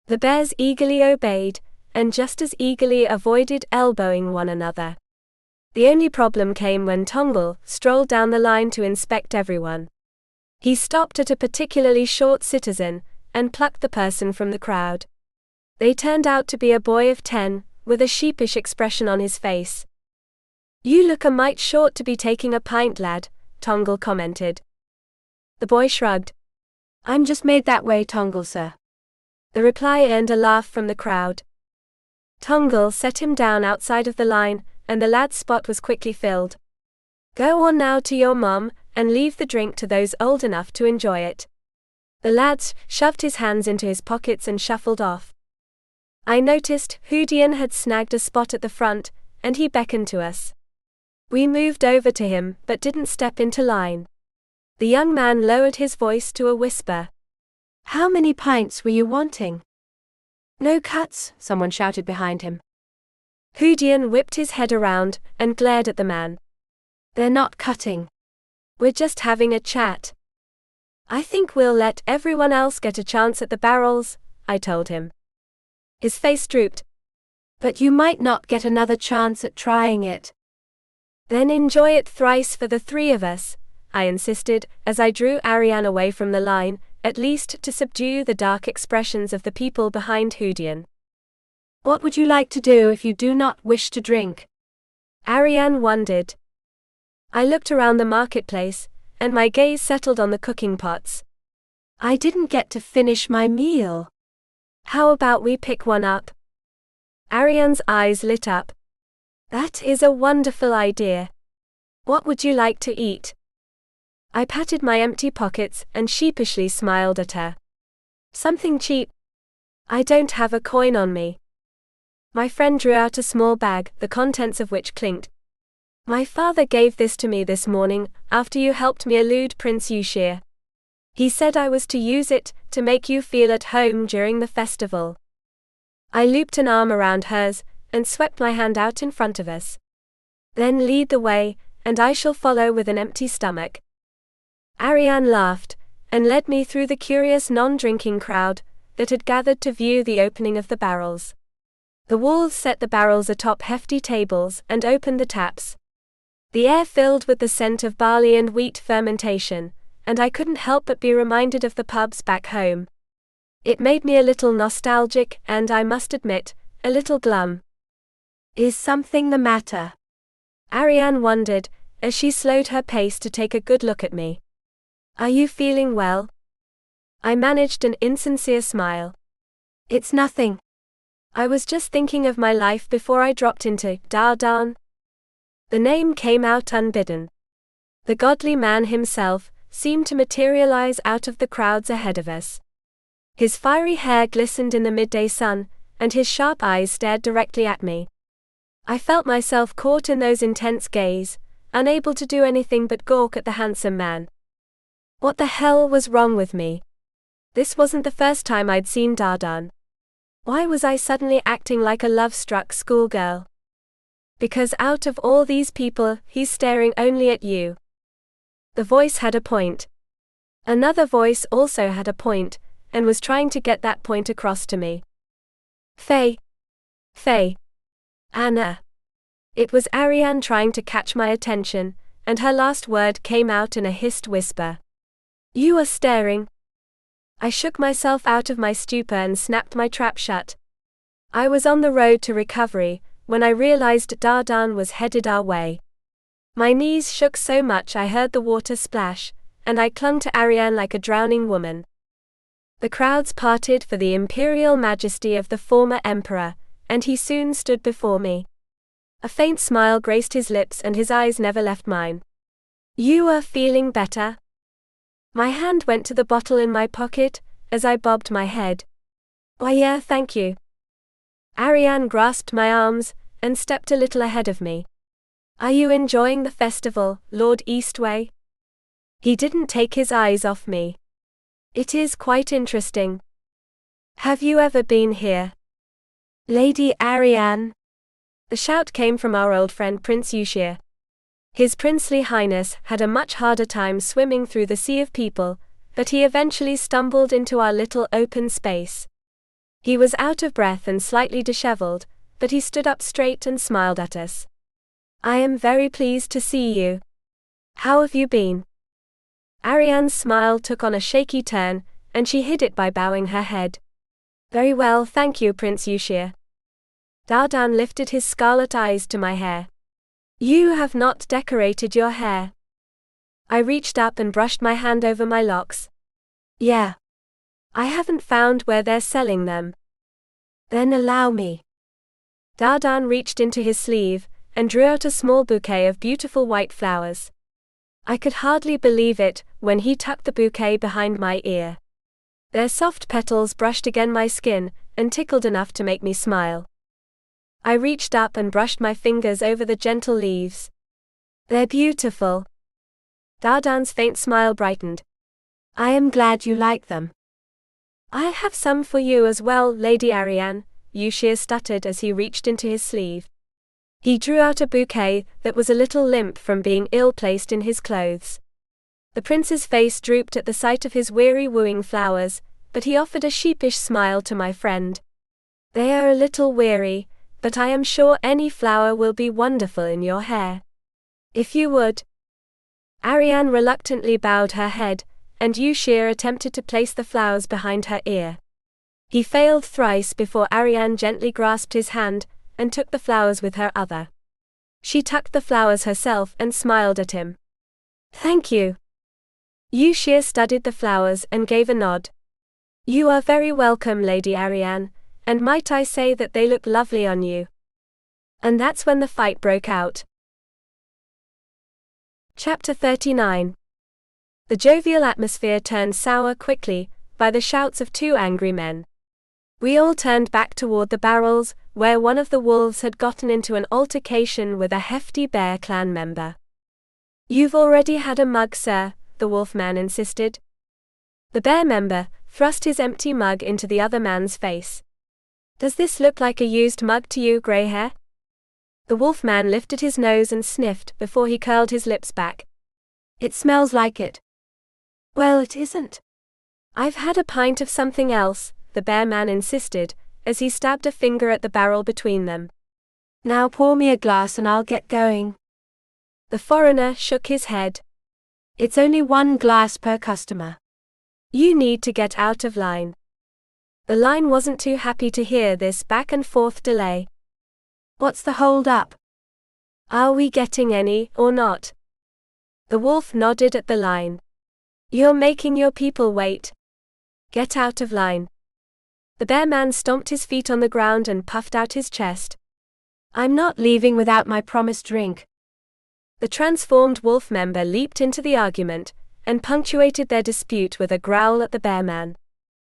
The bears eagerly obeyed, and just as eagerly avoided elbowing one another. The only problem came when Tongle strolled down the line to inspect everyone. He stopped at a particularly short citizen, and plucked the person from the crowd. They turned out to be a boy of 10, with a sheepish expression on his face. You look a mite short to be taking a pint, lad, Tongle commented. The boy shrugged. I'm just made that way, Tongle, sir. The reply earned a laugh from the crowd. Tongle set him down outside of the line, and the lad's spot was quickly filled. Go on now to your mom, and leave the drink to those old enough to enjoy it. The lad shoved his hands into his pockets and shuffled off. I noticed Hoodian had snagged a spot at the front, and he beckoned to us. We moved over to him, but didn't step into line. The young man lowered his voice to a whisper. How many pints were you wanting? No cuts, someone shouted behind him. Hoodian whipped his head around and glared at the man. They're not cutting. We're just having a chat. I think we'll let everyone else get a chance at the barrels, I told him. His face drooped. But you might not get another chance at trying it. Then enjoy it thrice for the 3 of us, I insisted, as I drew Arian away from the line, at least to subdue the dark expressions of the people behind Hoodian. What would you like to do if you do not wish to drink? Arian wondered. I looked around the marketplace, and my gaze settled on the cooking pots. I didn't get to finish my meal. How about we pick one up? Arian's eyes lit up. That is a wonderful idea. What would you like to eat? I patted my empty pockets and sheepishly smiled at her. Something cheap. I don't have a coin on me. My friend drew out a small bag, the contents of which clinked. My father gave this to me this morning, after you helped me elude Prince Yushir. He said I was to use it to make you feel at home during the festival. I looped an arm around hers and swept my hand out in front of us. Then lead the way, and I shall follow with an empty stomach. Arian laughed, and led me through the curious non-drinking crowd that had gathered to view the opening of the barrels. The wolves set the barrels atop hefty tables and opened the taps. The air filled with the scent of barley and wheat fermentation, and I couldn't help but be reminded of the pubs back home. It made me a little nostalgic and, I must admit, a little glum. Is something the matter? Arian wondered, as she slowed her pace to take a good look at me. Are you feeling well? I managed an insincere smile. It's nothing. I was just thinking of my life before I dropped into Dardan. The name came out unbidden. The godly man himself seemed to materialize out of the crowds ahead of us. His fiery hair glistened in the midday sun, and his sharp eyes stared directly at me. I felt myself caught in those intense gaze, unable to do anything but gawk at the handsome man. What the hell was wrong with me? This wasn't the first time I'd seen Dardan. Why was I suddenly acting like a love-struck schoolgirl? Because out of all these people, he's staring only at you. The voice had a point. Another voice also had a point, and was trying to get that point across to me. Faye. Anna. It was Arian trying to catch my attention, and her last word came out in a hissed whisper. You are staring. I shook myself out of my stupor and snapped my trap shut. I was on the road to recovery when I realized Dardan was headed our way. My knees shook so much I heard the water splash, and I clung to Arian like a drowning woman. The crowds parted for the imperial majesty of the former emperor, and he soon stood before me. A faint smile graced his lips and his eyes never left mine. You are feeling better? My hand went to the bottle in my pocket, as I bobbed my head. Why yeah, thank you. Arian grasped my arms, and stepped a little ahead of me. Are you enjoying the festival, Lord Eastwei? He didn't take his eyes off me. It is quite interesting. Have you ever been here? Lady Arian. The shout came from our old friend Prince Yushir. His princely highness had a much harder time swimming through the sea of people, but he eventually stumbled into our little open space. He was out of breath and slightly disheveled, but he stood up straight and smiled at us. I am very pleased to see you. How have you been? Arian's smile took on a shaky turn, and she hid it by bowing her head. Very well, thank you, Prince Yushir. Dardan lifted his scarlet eyes to my hair. You have not decorated your hair. I reached up and brushed my hand over my locks. Yeah. I haven't found where they're selling them. Then allow me. Dardan reached into his sleeve, and drew out a small bouquet of beautiful white flowers. I could hardly believe it when he tucked the bouquet behind my ear. Their soft petals brushed against my skin, and tickled enough to make me smile. I reached up and brushed my fingers over the gentle leaves. They're beautiful. Dardan's faint smile brightened. I am glad you like them. I have some for you as well, Lady Arian, Yushir stuttered as he reached into his sleeve. He drew out a bouquet that was a little limp from being ill-placed in his clothes. The prince's face drooped at the sight of his weary wooing flowers, but he offered a sheepish smile to my friend. They are a little weary, but I am sure any flower will be wonderful in your hair. If you would. Arian reluctantly bowed her head, and Yushir attempted to place the flowers behind her ear. He failed thrice before Arian gently grasped his hand, and took the flowers with her other. She tucked the flowers herself and smiled at him. Thank you. Yushir studied the flowers and gave a nod. You are very welcome, Lady Arian, and might I say that they look lovely on you. And that's when the fight broke out. Chapter 39. The jovial atmosphere turned sour quickly, by the shouts of two angry men. We all turned back toward the barrels, where one of the wolves had gotten into an altercation with a hefty Bear Clan member. You've already had a mug, sir, the wolfman insisted. The bear member thrust his empty mug into the other man's face. Does this look like a used mug to you, Greyhair? The wolfman lifted his nose and sniffed before he curled his lips back. It smells like it. Well, it isn't. I've had a pint of something else, the bear man insisted, as he stabbed a finger at the barrel between them. Now pour me a glass and I'll get going. The foreigner shook his head. It's only 1 glass per customer. You need to get out of line. The line wasn't too happy to hear this back and forth delay. What's the hold up? Are we getting any, or not? The wolf nodded at the line. You're making your people wait. Get out of line. The bear man stomped his feet on the ground and puffed out his chest. I'm not leaving without my promised drink. The transformed wolf member leaped into the argument, and punctuated their dispute with a growl at the bear man.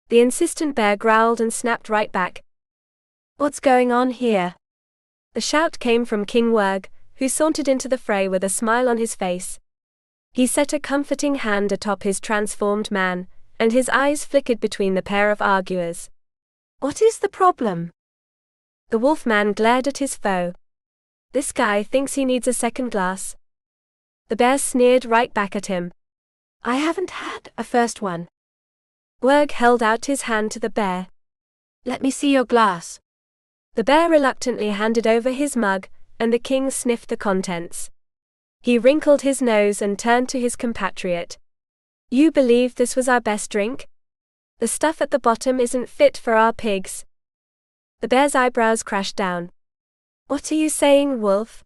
The insistent bear growled and snapped right back. What's going on here? The shout came from King Werg, who sauntered into the fray with a smile on his face. He set a comforting hand atop his transformed man, and his eyes flickered between the pair of arguers. What is the problem? The wolfman glared at his foe. This guy thinks he needs a second glass. The bear sneered right back at him. I haven't had a first one. Werg held out his hand to the bear. Let me see your glass. The bear reluctantly handed over his mug, and the king sniffed the contents. He wrinkled his nose and turned to his compatriot. You believe this was our best drink? The stuff at the bottom isn't fit for our pigs. The bear's eyebrows crashed down. What are you saying, wolf?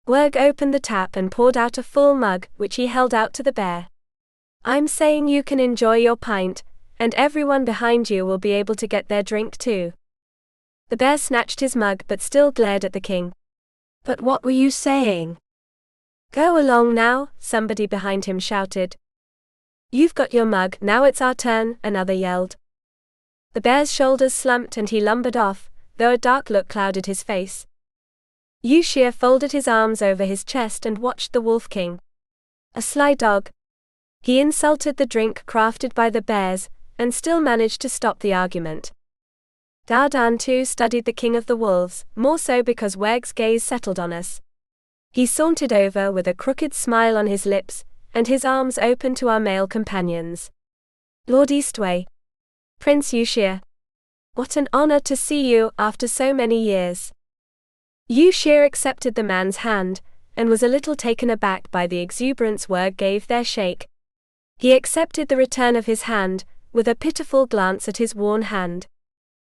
Werg opened the tap and poured out a full mug, which he held out to the bear. I'm saying you can enjoy your pint, and everyone behind you will be able to get their drink too. The bear snatched his mug but still glared at the king. But what were you saying? Go along now, somebody behind him shouted. You've got your mug, now it's our turn, another yelled. The bear's shoulders slumped and he lumbered off, though a dark look clouded his face. Yushir folded his arms over his chest and watched the wolf king. A sly dog. He insulted the drink crafted by the bears, and still managed to stop the argument. Dardan too studied the king of the wolves, more so because Werg's gaze settled on us. He sauntered over with a crooked smile on his lips, and his arms open to our male companions. Lord Eastwei. Prince Yushir. What an honor to see you after so many years. Yushir accepted the man's hand, and was a little taken aback by the exuberance Werg gave their shake. He accepted the return of his hand, with a pitiful glance at his worn hand.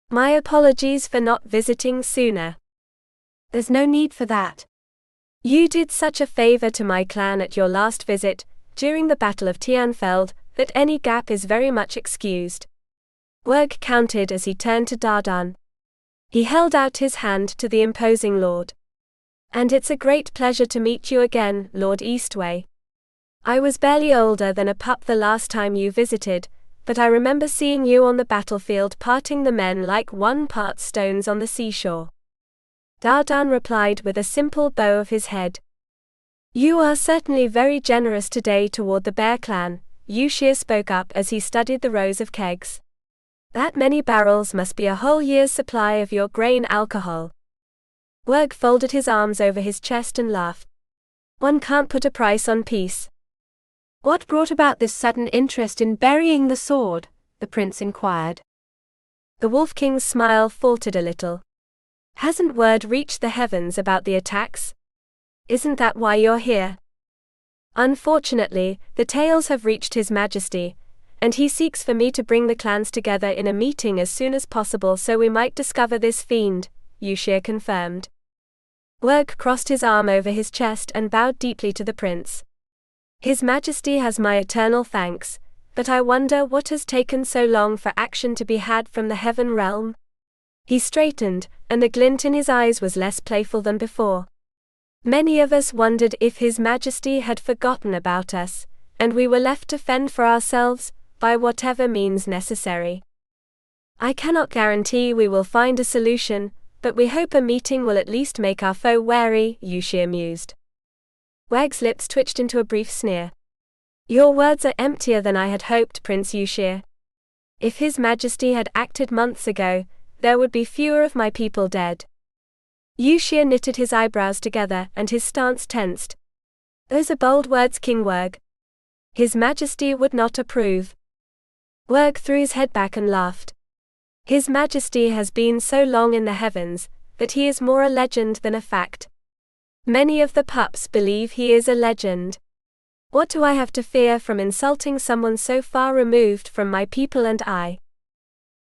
My apologies for not visiting sooner. There's no need for that. You did such a favor to my clan at your last visit, during the Battle of Tianfeld, that any gap is very much excused. Werg countered as he turned to Dardan. He held out his hand to the imposing lord. And it's a great pleasure to meet you again, Lord Eastwei. I was barely older than a pup the last time you visited, but I remember seeing you on the battlefield parting the men like one parts stones on the seashore. Dardan replied with a simple bow of his head. You are certainly very generous today toward the bear clan, Yushir spoke up as he studied the rows of kegs. That many barrels must be a whole year's supply of your grain alcohol. Werg folded his arms over his chest and laughed. One can't put a price on peace. What brought about this sudden interest in burying the sword? The prince inquired. The Wolf King's smile faltered a little. Hasn't word reached the heavens about the attacks? Isn't that why you're here? Unfortunately, the tales have reached His Majesty, and he seeks for me to bring the clans together in a meeting as soon as possible so we might discover this fiend, Yushir confirmed. Werg crossed his arm over his chest and bowed deeply to the prince. His Majesty has my eternal thanks, but I wonder what has taken so long for action to be had from the heaven realm? He straightened, and the glint in his eyes was less playful than before. Many of us wondered if His Majesty had forgotten about us, and we were left to fend for ourselves, by whatever means necessary. I cannot guarantee we will find a solution, but we hope a meeting will at least make our foe wary, Yushir mused. Werg's lips twitched into a brief sneer. Your words are emptier than I had hoped, Prince Yushir. If His Majesty had acted months ago, there would be fewer of my people dead. Yushir knitted his eyebrows together and his stance tensed. Those are bold words, King Werg. His Majesty would not approve. Werg threw his head back and laughed. His Majesty has been so long in the heavens that he is more a legend than a fact. Many of the pups believe he is a legend. What do I have to fear from insulting someone so far removed from my people and I?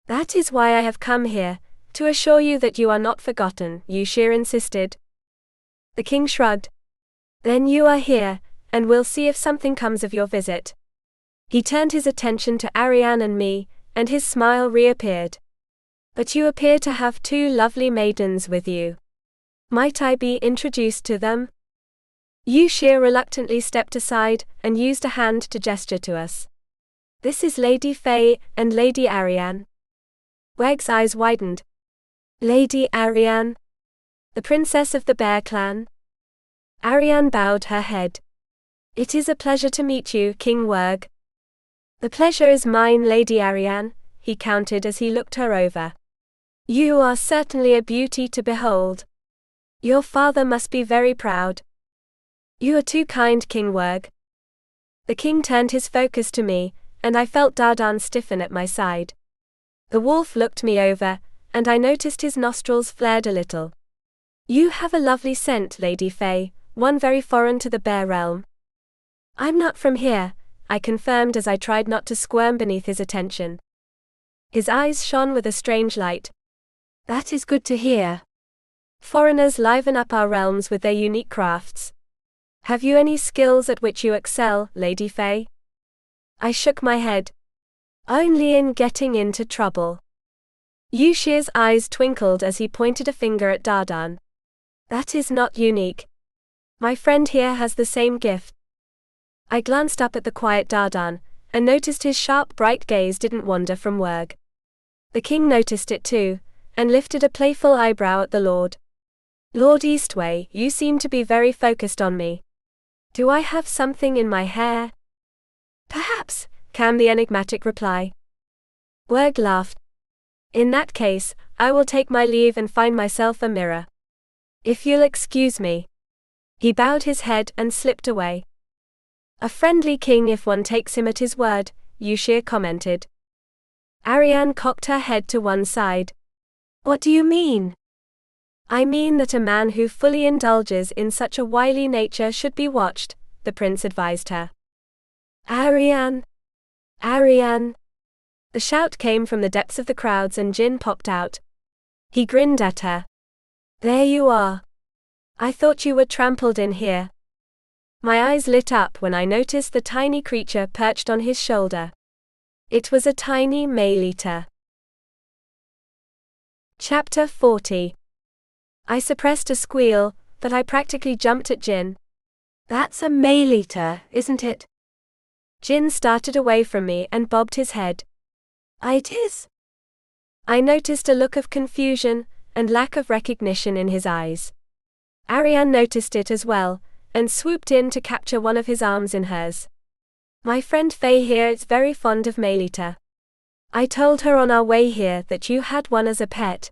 That is why I have come here, to assure you that you are not forgotten, Yushir insisted. The king shrugged. Then you are here, and we'll see if something comes of your visit. He turned his attention to Arian and me, and his smile reappeared. But you appear to have two lovely maidens with you. Might I be introduced to them? Yushir reluctantly stepped aside and used a hand to gesture to us. This is Lady Faye and Lady Arian. Werg's eyes widened. Lady Arian? The princess of the bear clan? Arian bowed her head. It is a pleasure to meet you, King Werg. The pleasure is mine, Lady Arian, he countered as he looked her over. You are certainly a beauty to behold. Your father must be very proud. You are too kind, King Werg. The king turned his focus to me, and I felt Dardan stiffen at my side. The wolf looked me over, and I noticed his nostrils flared a little. You have a lovely scent, Lady Faye, one very foreign to the bear realm. I'm not from here, I confirmed as I tried not to squirm beneath his attention. His eyes shone with a strange light. That is good to hear. Foreigners liven up our realms with their unique crafts. Have you any skills at which you excel, Lady Faye? I shook my head. Only in getting into trouble. Yushir's eyes twinkled as he pointed a finger at Dardan. That is not unique. My friend here has the same gift. I glanced up at the quiet Dardan, and noticed his sharp bright gaze didn't wander from Werg. The king noticed it too, and lifted a playful eyebrow at the Lord. Lord Eastwei, you seem to be very focused on me. Do I have something in my hair? Perhaps, came the enigmatic reply. Werg laughed. In that case, I will take my leave and find myself a mirror. If you'll excuse me. He bowed his head and slipped away. A friendly king if one takes him at his word, Yushir commented. Arian cocked her head to one side. What do you mean? I mean that a man who fully indulges in such a wily nature should be watched, the prince advised her. Arian! Arian! The shout came from the depths of the crowds and Jin popped out. He grinned at her. There you are. I thought you were trampled in here. My eyes lit up when I noticed the tiny creature perched on his shoulder. It was a tiny male-eater. Chapter 40. I suppressed a squeal, but I practically jumped at Jin. That's a male-eater, isn't it? Jin started away from me and bobbed his head. It is. I noticed a look of confusion and lack of recognition in his eyes. Arian noticed it as well, and swooped in to capture one of his arms in hers. My friend Faye here is very fond of male-eater. I told her on our way here that you had one as a pet.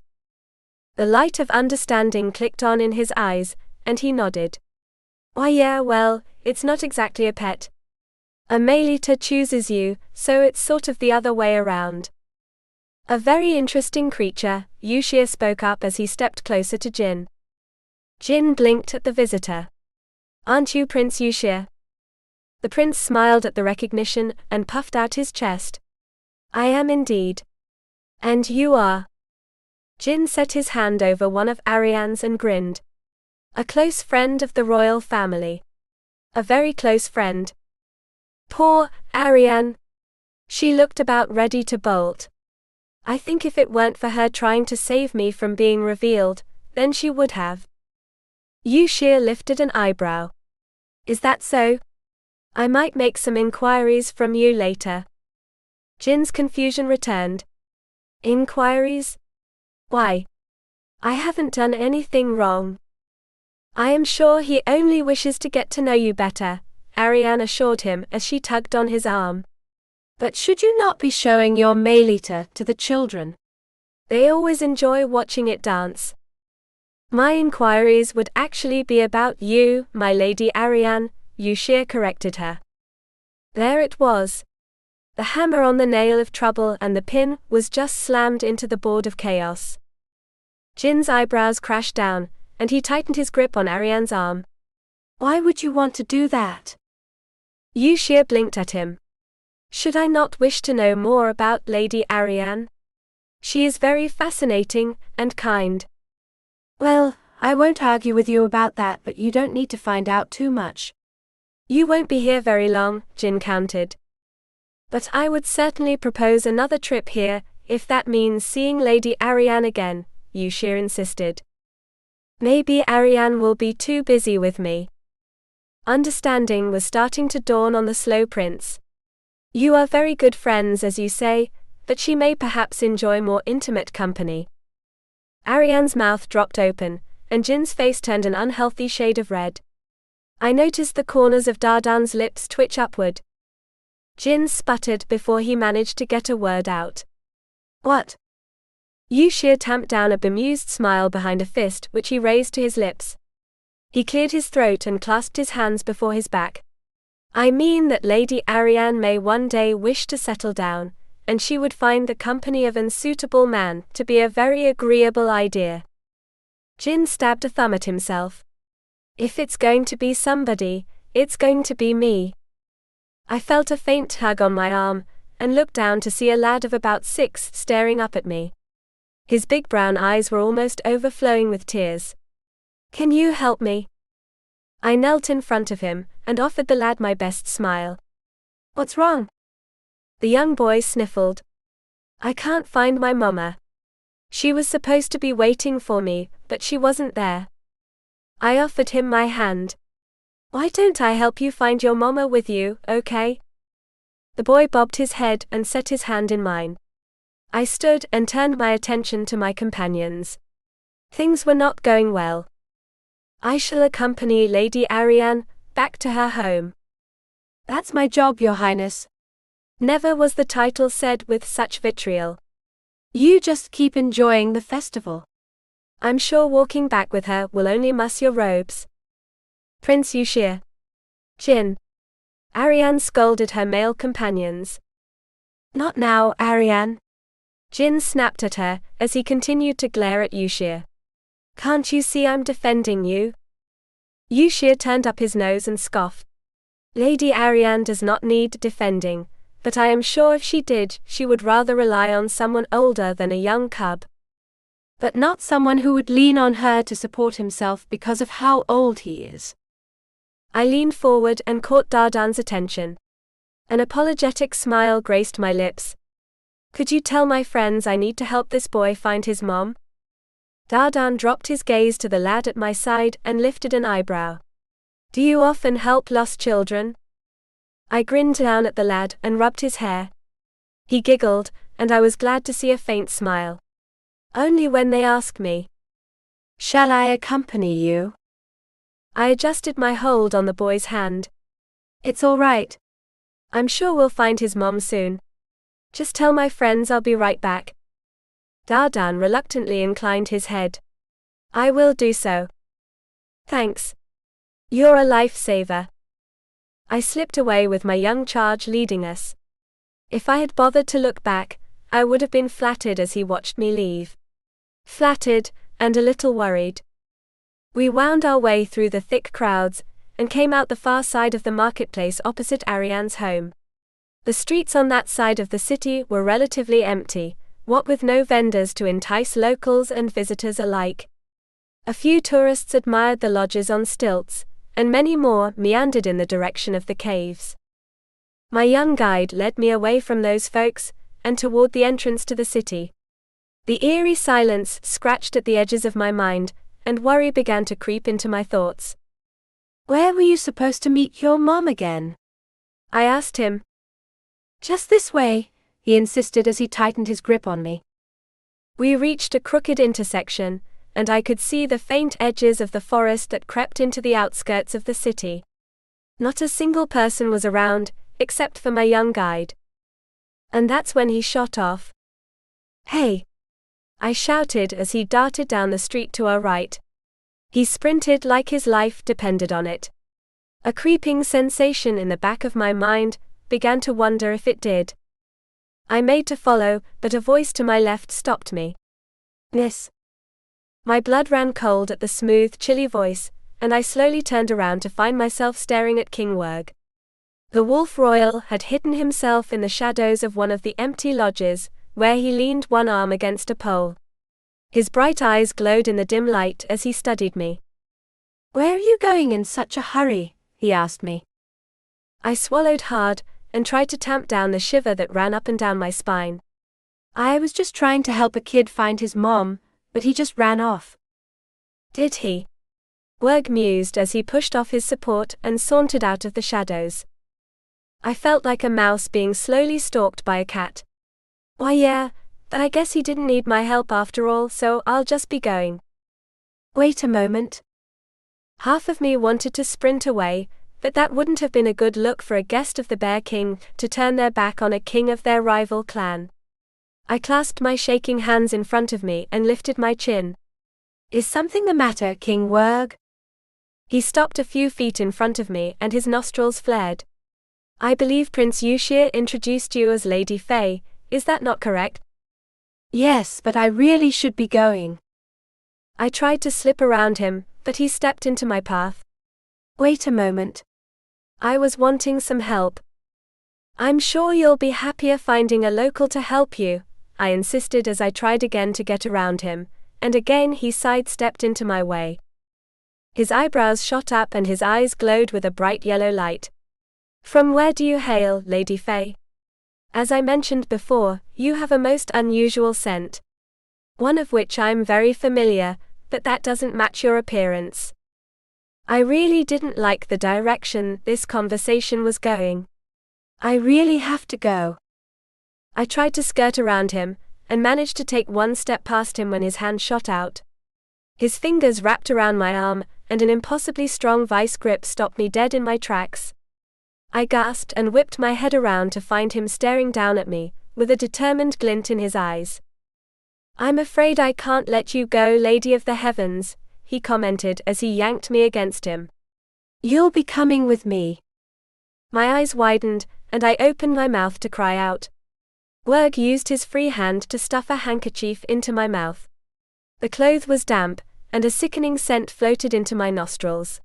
The light of understanding clicked on in his eyes, and he nodded. Why yeah, well, it's not exactly a pet. A male-eater chooses you, so it's sort of the other way around. A very interesting creature, Yushir spoke up as he stepped closer to Jin. Jin blinked at the visitor. Aren't you Prince Yushir? The prince smiled at the recognition and puffed out his chest. I am indeed. And you are? Jin set his hand over one of Arian's and grinned. A close friend of the royal family. A very close friend. Poor Arian. She looked about ready to bolt. I think if it weren't for her trying to save me from being revealed, then she would have. Yushir lifted an eyebrow. Is that so? I might make some inquiries from you later. Jin's confusion returned. Inquiries? Why? I haven't done anything wrong. I am sure he only wishes to get to know you better, Arian assured him as she tugged on his arm. But should you not be showing your male-eater to the children? They always enjoy watching it dance. My inquiries would actually be about you, my lady Arian, Yushir corrected her. There it was. The hammer on the nail of trouble, and the pin was just slammed into the board of chaos. Jin's eyebrows crashed down, and he tightened his grip on Arian's arm. Why would you want to do that? Yushir blinked at him. Should I not wish to know more about Lady Arian? She is very fascinating and kind. Well, I won't argue with you about that, but you don't need to find out too much. You won't be here very long, Jin countered. But I would certainly propose another trip here, if that means seeing Lady Arian again, Yushir insisted. Maybe Arian will be too busy with me. Understanding was starting to dawn on the slow prince. You are very good friends, as you say, but she may perhaps enjoy more intimate company. Arian's mouth dropped open, and Jin's face turned an unhealthy shade of red. I noticed the corners of Dardan's lips twitch upward. Jin sputtered before he managed to get a word out. What? Yushir tamped down a bemused smile behind a fist which he raised to his lips. He cleared his throat and clasped his hands before his back. I mean that Lady Arian may one day wish to settle down, and she would find the company of an suitable man to be a very agreeable idea. Jin stabbed a thumb at himself. If it's going to be somebody, it's going to be me. I felt a faint tug on my arm, and looked down to see a lad of about 6 staring up at me. His big brown eyes were almost overflowing with tears. Can you help me? I knelt in front of him, and offered the lad my best smile. What's wrong? The young boy sniffled. I can't find my mama. She was supposed to be waiting for me, but she wasn't there. I offered him my hand. Why don't I help you find your mama with you, okay? The boy bobbed his head and set his hand in mine. I stood and turned my attention to my companions. Things were not going well. I shall accompany Lady Arian back to her home. That's my job, Your Highness. Never was the title said with such vitriol. You just keep enjoying the festival. I'm sure walking back with her will only muss your robes. Prince Yushir. Jin. Arian scolded her male companions. Not now, Arian. Jin snapped at her, as he continued to glare at Yushir. Can't you see I'm defending you? Yushir turned up his nose and scoffed. Lady Arian does not need defending, but I am sure if she did, she would rather rely on someone older than a young cub. But not someone who would lean on her to support himself because of how old he is. I leaned forward and caught Dardan's attention. An apologetic smile graced my lips. Could you tell my friends I need to help this boy find his mom? Dardan dropped his gaze to the lad at my side and lifted an eyebrow. Do you often help lost children? I grinned down at the lad and rubbed his hair. He giggled, and I was glad to see a faint smile. Only when they ask me. Shall I accompany you? I adjusted my hold on the boy's hand. It's all right. I'm sure we'll find his mom soon. Just tell my friends I'll be right back. Dardan reluctantly inclined his head. I will do so. Thanks. You're a lifesaver. I slipped away with my young charge leading us. If I had bothered to look back, I would have been flattered as he watched me leave. Flattered, and a little worried. We wound our way through the thick crowds, and came out the far side of the marketplace opposite Arian's home. The streets on that side of the city were relatively empty, what with no vendors to entice locals and visitors alike. A few tourists admired the lodges on stilts, and many more meandered in the direction of the caves. My young guide led me away from those folks, and toward the entrance to the city. The eerie silence scratched at the edges of my mind, and worry began to creep into my thoughts. Where were you supposed to meet your mom again? I asked him. Just this way, he insisted as he tightened his grip on me. We reached a crooked intersection, and I could see the faint edges of the forest that crept into the outskirts of the city. Not a single person was around, except for my young guide. And that's when he shot off. Hey! I shouted as he darted down the street to our right. He sprinted like his life depended on it. A creeping sensation in the back of my mind began to wonder if it did. I made to follow, but a voice to my left stopped me. Miss. My blood ran cold at the smooth, chilly voice, and I slowly turned around to find myself staring at King Werg. The Wolf Royal had hidden himself in the shadows of one of the empty lodges, where he leaned one arm against a pole. His bright eyes glowed in the dim light as he studied me. "Where are you going in such a hurry?" he asked me. I swallowed hard and tried to tamp down the shiver that ran up and down my spine. "I was just trying to help a kid find his mom, but he just ran off." "Did he?" Werg mused as he pushed off his support and sauntered out of the shadows. I felt like a mouse being slowly stalked by a cat. "Why yeah, but I guess he didn't need my help after all, so I'll just be going." "Wait a moment." Half of me wanted to sprint away, but that wouldn't have been a good look for a guest of the Bear King to turn their back on a king of their rival clan. I clasped my shaking hands in front of me and lifted my chin. "Is something the matter, King Werg?" He stopped a few feet in front of me and his nostrils flared. "I believe Prince Yushir introduced you as Lady Fei, is that not correct?" "Yes, but I really should be going." I tried to slip around him, but he stepped into my path. "Wait a moment." I was wanting some help. "I'm sure you'll be happier finding a local to help you," I insisted as I tried again to get around him, and again he sidestepped into my way. His eyebrows shot up and his eyes glowed with a bright yellow light. "From where do you hail, Lady Fei? As I mentioned before, you have a most unusual scent. One of which I'm very familiar, but that doesn't match your appearance." I really didn't like the direction this conversation was going. "I really have to go." I tried to skirt around him, and managed to take one step past him when his hand shot out. His fingers wrapped around my arm, and an impossibly strong vice grip stopped me dead in my tracks. I gasped and whipped my head around to find him staring down at me, with a determined glint in his eyes. "I'm afraid I can't let you go, Lady of the Heavens," he commented as he yanked me against him. "You'll be coming with me." My eyes widened, and I opened my mouth to cry out. Werg used his free hand to stuff a handkerchief into my mouth. The cloth was damp, and a sickening scent floated into my nostrils.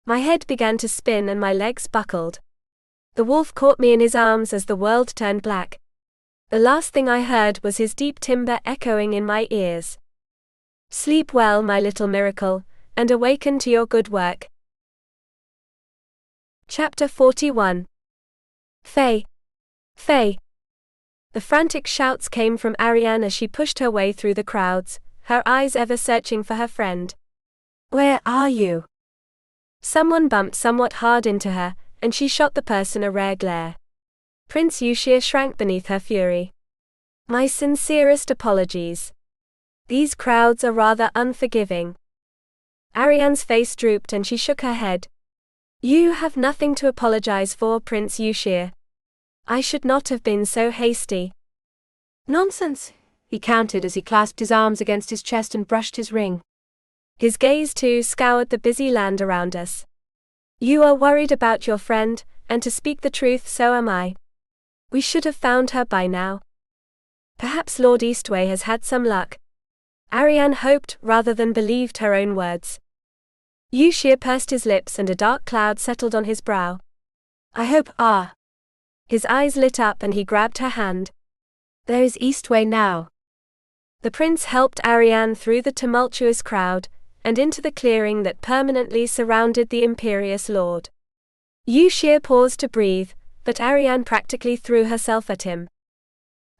My head began to spin and my legs buckled. The wolf caught me in his arms as the world turned black. The last thing I heard was his deep timbre echoing in my ears. "Sleep well, my little miracle, and awaken to your good work." Chapter 41. Fei. Fei. The frantic shouts came from Arian as she pushed her way through the crowds, her eyes ever searching for her friend. "Where are you?" Someone bumped somewhat hard into her, and she shot the person a rare glare. Prince Yushir shrank beneath her fury. "My sincerest apologies. These crowds are rather unforgiving." Arian's face drooped and she shook her head. "You have nothing to apologize for, Prince Yushir. I should not have been so hasty." "Nonsense," he countered as he clasped his arms against his chest and brushed his ring. His gaze too scoured the busy land around us. "You are worried about your friend, and to speak the truth, so am I. We should have found her by now. Perhaps Lord Eastwei has had some luck." Arian hoped rather than believed her own words. Yushir pursed his lips and a dark cloud settled on his brow. "I hope." His eyes lit up and he grabbed her hand. "There is Eastwei now." The prince helped Arian through the tumultuous crowd, and into the clearing that permanently surrounded the imperious lord. Yushir paused to breathe, but Arian practically threw herself at him.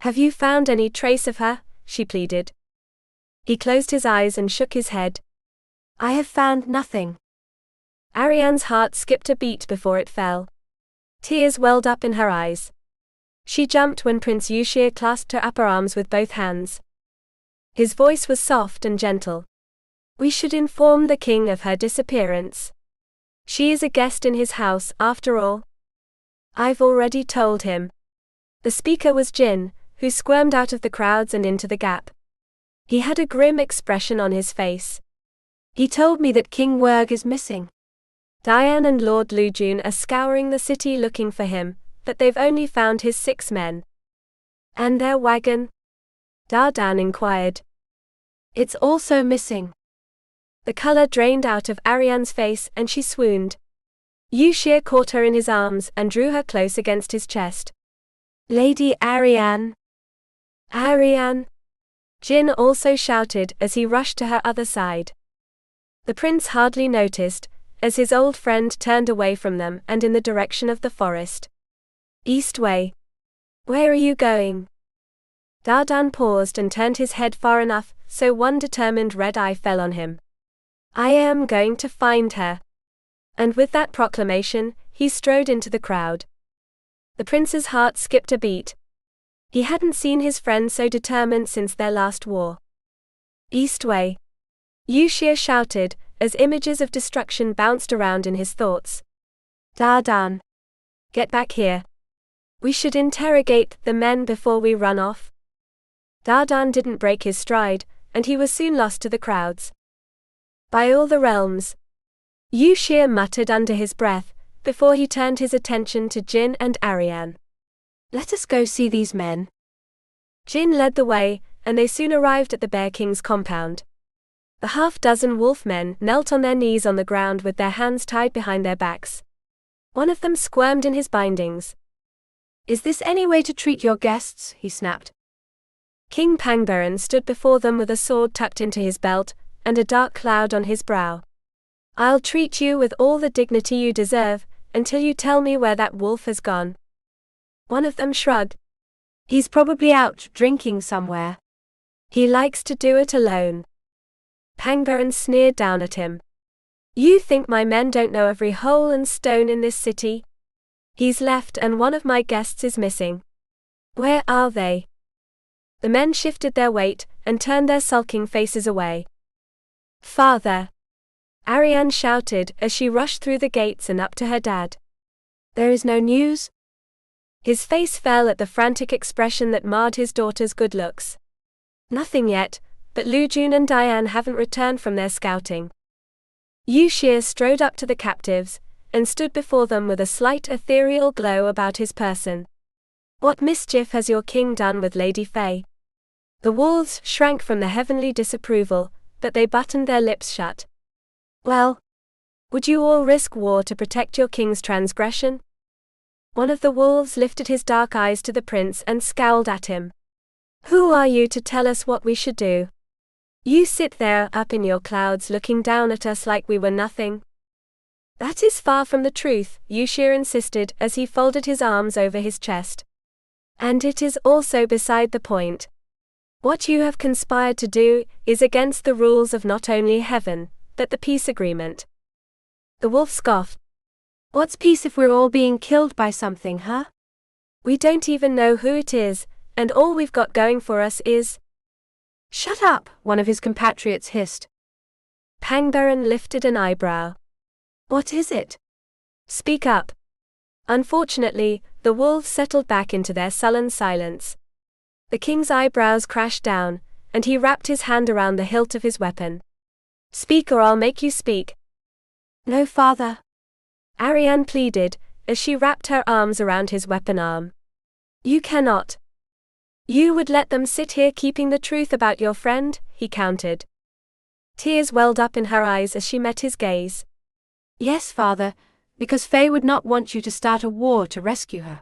"Have you found any trace of her?" she pleaded. He closed his eyes and shook his head. "I have found nothing." Arian's heart skipped a beat before it fell. Tears welled up in her eyes. She jumped when Prince Yushir clasped her upper arms with both hands. His voice was soft and gentle. "We should inform the king of her disappearance. She is a guest in his house, after all." "I've already told him." The speaker was Jin, who squirmed out of the crowds and into the gap. He had a grim expression on his face. He told me that King Werg is missing. Diane and Lord Lujun are scouring the city looking for him, but they've only found his 6 men. And their wagon? Dardan inquired. It's also missing. The color drained out of Arian's face and she swooned. Yushir caught her in his arms and drew her close against his chest. Lady Arian. Arian! Jin also shouted as he rushed to her other side. The prince hardly noticed, as his old friend turned away from them and in the direction of the forest. Eastwei. Where are you going? Dardan paused and turned his head far enough so one determined red eye fell on him. I am going to find her. And with that proclamation, he strode into the crowd. The prince's heart skipped a beat. He hadn't seen his friend so determined since their last war. Eastwei! Yushir shouted, as images of destruction bounced around in his thoughts. Dardan. Get back here. We should interrogate the men before we run off. Dardan didn't break his stride, and he was soon lost to the crowds. By all the realms! Yushir muttered under his breath, before he turned his attention to Jin and Arian. Let us go see these men. Jin led the way, and they soon arrived at the Bear King's compound. The half-dozen wolfmen knelt on their knees on the ground with their hands tied behind their backs. One of them squirmed in his bindings. Is this any way to treat your guests? He snapped. King Pangbaran stood before them with a sword tucked into his belt, and a dark cloud on his brow. I'll treat you with all the dignity you deserve, until you tell me where that wolf has gone. One of them shrugged. He's probably out drinking somewhere. He likes to do it alone. Pangbaran sneered down at him. You think my men don't know every hole and stone in this city? He's left and one of my guests is missing. Where are they? The men shifted their weight and turned their sulking faces away. Father! Arian shouted as she rushed through the gates and up to her dad. There is no news? His face fell at the frantic expression that marred his daughter's good looks. Nothing yet, but Lujun and Diane haven't returned from their scouting. Yushir strode up to the captives, and stood before them with a slight ethereal glow about his person. What mischief has your king done with Lady Fei? The wolves shrank from the heavenly disapproval, but they buttoned their lips shut. Well, would you all risk war to protect your king's transgression? One of the wolves lifted his dark eyes to the prince and scowled at him. Who are you to tell us what we should do? You sit there up in your clouds looking down at us like we were nothing. That is far from the truth, Yushir insisted as he folded his arms over his chest. And it is also beside the point. What you have conspired to do is against the rules of not only heaven, but the peace agreement. The wolf scoffed. What's peace if we're all being killed by something, huh? We don't even know who it is, and all we've got going for us is… Shut up, one of his compatriots hissed. Pangbaran lifted an eyebrow. What is it? Speak up. Unfortunately, the wolves settled back into their sullen silence. The king's eyebrows crashed down, and he wrapped his hand around the hilt of his weapon. Speak or I'll make you speak. No, father. Arian pleaded, as she wrapped her arms around his weapon arm. You cannot. You would let them sit here keeping the truth about your friend, he countered. Tears welled up in her eyes as she met his gaze. Yes, father, because Fei would not want you to start a war to rescue her.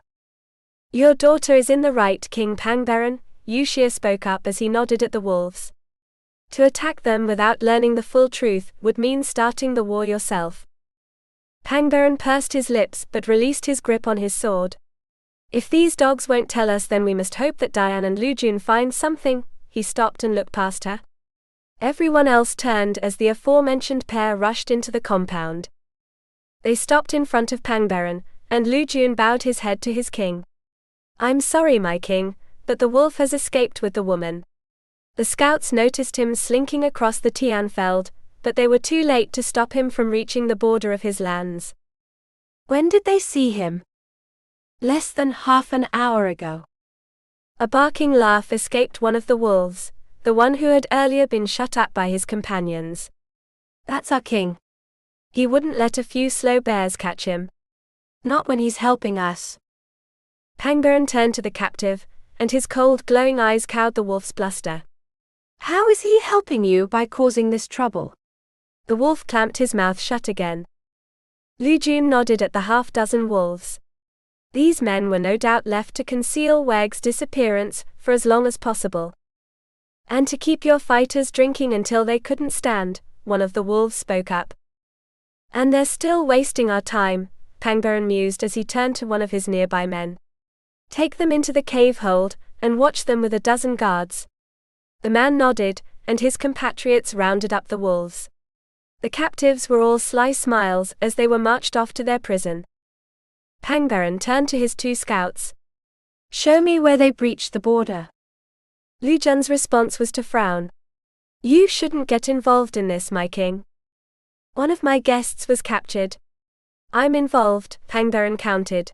Your daughter is in the right, King Pangbaran, Yushir spoke up as he nodded at the wolves. To attack them without learning the full truth would mean starting the war yourself. Pangbaran pursed his lips but released his grip on his sword. If these dogs won't tell us, then we must hope that Diane and Lujun find something. He stopped and looked past her. Everyone else turned as the aforementioned pair rushed into the compound. They stopped in front of Pangbaran, and Lujun bowed his head to his king. I'm sorry, my king, but the wolf has escaped with the woman. The scouts noticed him slinking across the Tianfeld, but they were too late to stop him from reaching the border of his lands. When did they see him? Less than half an hour ago. A barking laugh escaped one of the wolves, the one who had earlier been shut up by his companions. That's our king. He wouldn't let a few slow bears catch him. Not when he's helping us. Pangbaran turned to the captive, and his cold, glowing eyes cowed the wolf's bluster. How is he helping you by causing this trouble? The wolf clamped his mouth shut again. Lu Jun nodded at the half-dozen wolves. These men were no doubt left to conceal Weg's disappearance for as long as possible. And to keep your fighters drinking until they couldn't stand, one of the wolves spoke up. And they're still wasting our time, Pangbaran mused as he turned to one of his nearby men. Take them into the cave hold, and watch them with a dozen guards. The man nodded, and his compatriots rounded up the wolves. The captives were all sly smiles as they were marched off to their prison. Pangbaran turned to his two scouts. Show me where they breached the border. Lu Jun's response was to frown. You shouldn't get involved in this, my king. One of my guests was captured. I'm involved, Pangbaran countered.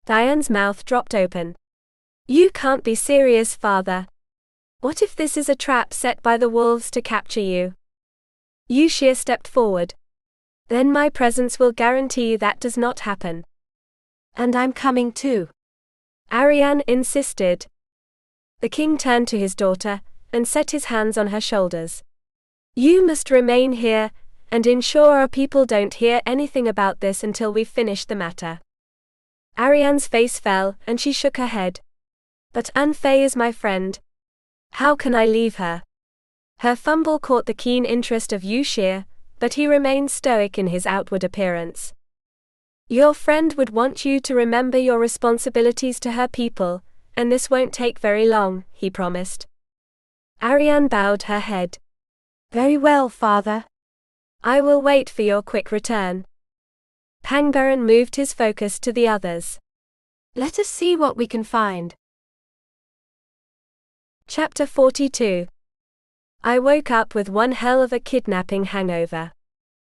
Diane's mouth dropped open. You can't be serious, father. What if this is a trap set by the wolves to capture you? Yushir stepped forward. Then my presence will guarantee that does not happen. And I'm coming too. Arian insisted. The king turned to his daughter, and set his hands on her shoulders. You must remain here, and ensure our people don't hear anything about this until we've finished the matter. Arian's face fell, and she shook her head. But Unfei is my friend. How can I leave her? Her fumble caught the keen interest of Yushir, but he remained stoic in his outward appearance. Your friend would want you to remember your responsibilities to her people, and this won't take very long, he promised. Arian bowed her head. Very well, father. I will wait for your quick return. Pangbaran moved his focus to the others. Let us see what we can find. Chapter 42. I woke up with one hell of a kidnapping hangover.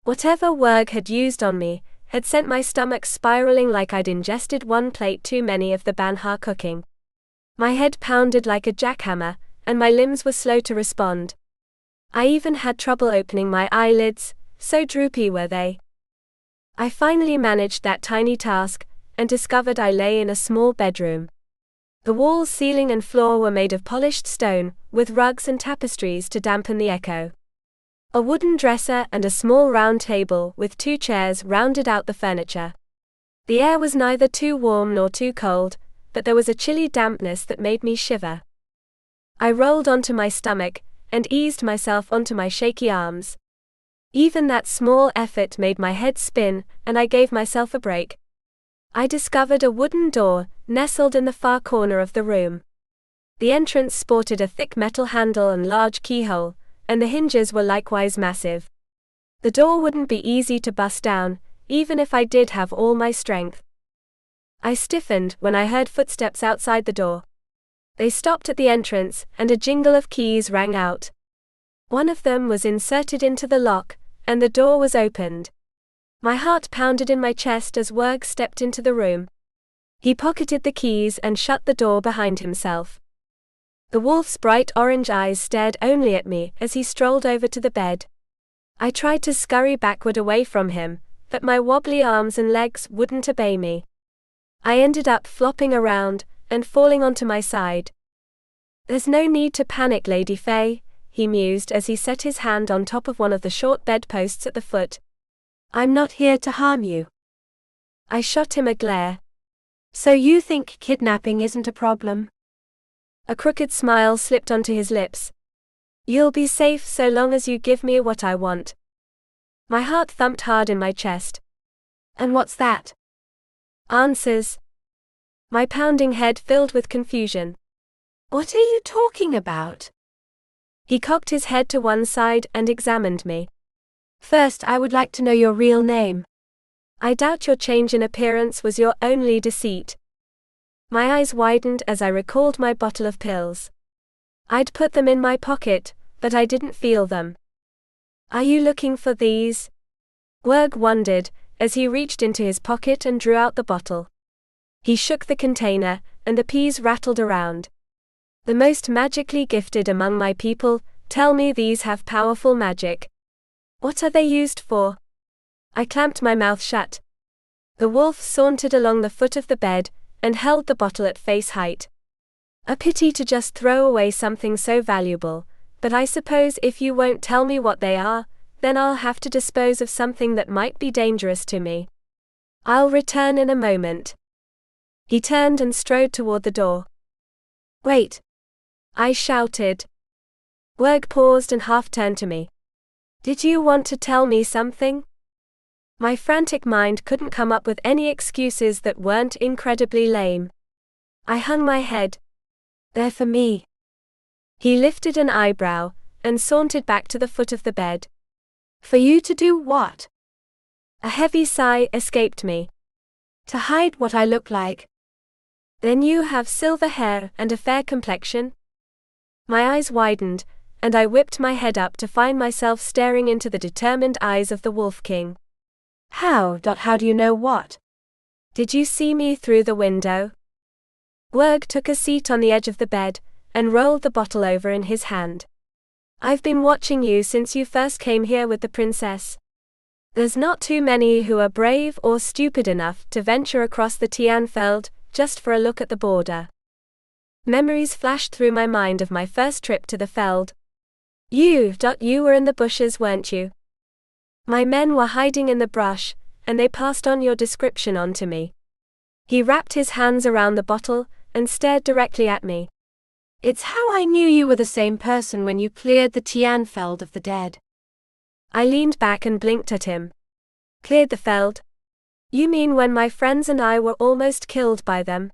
Whatever Werg had used on me had sent my stomach spiraling like I'd ingested one plate too many of the Banha cooking. My head pounded like a jackhammer, and my limbs were slow to respond. I even had trouble opening my eyelids, so droopy were they. I finally managed that tiny task, and discovered I lay in a small bedroom. The walls, ceiling and floor were made of polished stone, with rugs and tapestries to dampen the echo. A wooden dresser and a small round table with two chairs rounded out the furniture. The air was neither too warm nor too cold, but there was a chilly dampness that made me shiver. I rolled onto my stomach, and eased myself onto my shaky arms. Even that small effort made my head spin, and I gave myself a break. I discovered a wooden door, nestled in the far corner of the room. The entrance sported a thick metal handle and large keyhole, and the hinges were likewise massive. The door wouldn't be easy to bust down, even if I did have all my strength. I stiffened when I heard footsteps outside the door. They stopped at the entrance, and a jingle of keys rang out. One of them was inserted into the lock, and the door was opened. My heart pounded in my chest as Werg stepped into the room. He pocketed the keys and shut the door behind himself. The wolf's bright orange eyes stared only at me as he strolled over to the bed. I tried to scurry backward away from him, but my wobbly arms and legs wouldn't obey me. I ended up flopping around, and falling onto my side. There's no need to panic, Lady Fei, he mused as he set his hand on top of one of the short bedposts at the foot. I'm not here to harm you. I shot him a glare. So you think kidnapping isn't a problem? A crooked smile slipped onto his lips. You'll be safe so long as you give me what I want. My heart thumped hard in my chest. And what's that? Answers. My pounding head filled with confusion. What are you talking about? He cocked his head to one side and examined me. First, I would like to know your real name. I doubt your change in appearance was your only deceit. My eyes widened as I recalled my bottle of pills. I'd put them in my pocket, but I didn't feel them. Are you looking for these? Werg wondered, as he reached into his pocket and drew out the bottle. He shook the container, and the peas rattled around. The most magically gifted among my people, tell me these have powerful magic. What are they used for? I clamped my mouth shut. The wolf sauntered along the foot of the bed and held the bottle at face height. A pity to just throw away something so valuable, but I suppose if you won't tell me what they are, then I'll have to dispose of something that might be dangerous to me. I'll return in a moment. He turned and strode toward the door. Wait! I shouted. Werg paused and half turned to me. Did you want to tell me something? My frantic mind couldn't come up with any excuses that weren't incredibly lame. I hung my head. They're for me. He lifted an eyebrow and sauntered back to the foot of the bed. For you to do what? A heavy sigh escaped me. To hide what I look like. Then you have silver hair and a fair complexion? My eyes widened, and I whipped my head up to find myself staring into the determined eyes of the Wolf King. How do you know what? Did you see me through the window? Werg took a seat on the edge of the bed and rolled the bottle over in his hand. I've been watching you since you first came here with the princess. There's not too many who are brave or stupid enough to venture across the Tianfeld just for a look at the border. Memories flashed through my mind of my first trip to the Feld. You were in the bushes, weren't you? My men were hiding in the brush, and they passed on your description on to me. He wrapped his hands around the bottle and stared directly at me. It's how I knew you were the same person when you cleared the Tianfeld of the dead. I leaned back and blinked at him. Cleared the Feld? You mean when my friends and I were almost killed by them?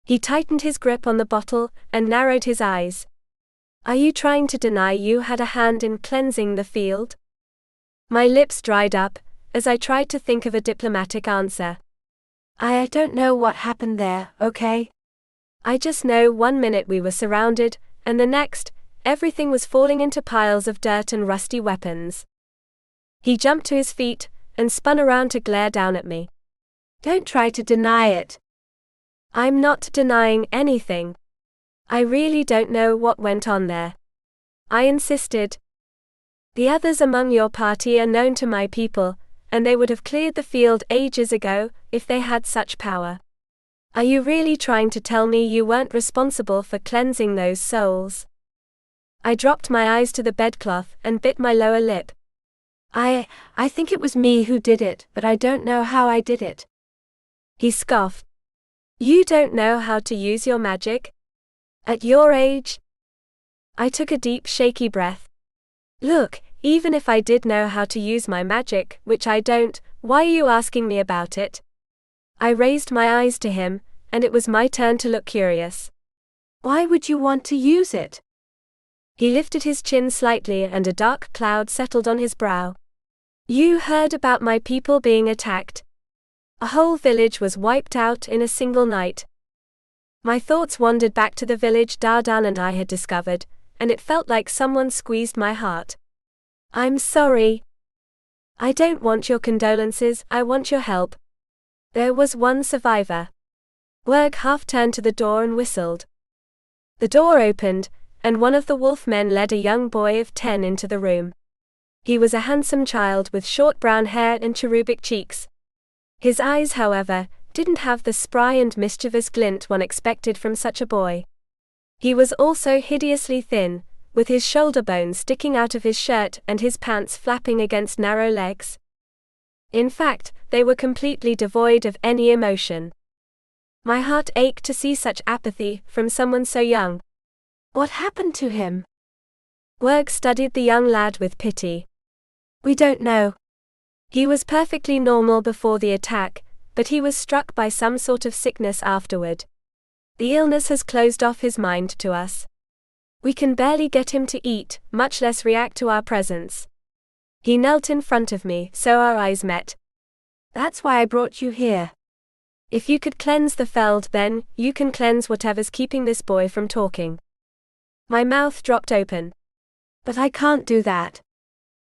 He tightened his grip on the bottle and narrowed his eyes. Are you trying to deny you had a hand in cleansing the field? My lips dried up as I tried to think of a diplomatic answer. I don't know what happened there, okay? I just know 1 minute we were surrounded, and the next, everything was falling into piles of dirt and rusty weapons. He jumped to his feet and spun around to glare down at me. Don't try to deny it. I'm not denying anything. I really don't know what went on there. I insisted. The others among your party are known to my people, and they would have cleared the field ages ago if they had such power. Are you really trying to tell me you weren't responsible for cleansing those souls? I dropped my eyes to the bedcloth and bit my lower lip. I think it was me who did it, but I don't know how I did it. He scoffed. You don't know how to use your magic? At your age? I took a deep, shaky breath. Look, even if I did know how to use my magic, which I don't, why are you asking me about it? I raised my eyes to him, and it was my turn to look curious. Why would you want to use it? He lifted his chin slightly and a dark cloud settled on his brow. You heard about my people being attacked. A whole village was wiped out in a single night. My thoughts wandered back to the village Dardan and I had discovered, and it felt like someone squeezed my heart. I'm sorry. I don't want your condolences, I want your help. There was one survivor. Werg half turned to the door and whistled. The door opened, and one of the wolf men led a young boy of 10 into the room. He was a handsome child with short brown hair and cherubic cheeks. His eyes, however, didn't have the spry and mischievous glint one expected from such a boy. He was also hideously thin, with his shoulder bones sticking out of his shirt and his pants flapping against narrow legs. In fact, they were completely devoid of any emotion. My heart ached to see such apathy from someone so young. What happened to him? Werg studied the young lad with pity. We don't know. He was perfectly normal before the attack, but he was struck by some sort of sickness afterward. The illness has closed off his mind to us. We can barely get him to eat, much less react to our presence. He knelt in front of me, so our eyes met. That's why I brought you here. If you could cleanse the Feld, then you can cleanse whatever's keeping this boy from talking. My mouth dropped open. But I can't do that.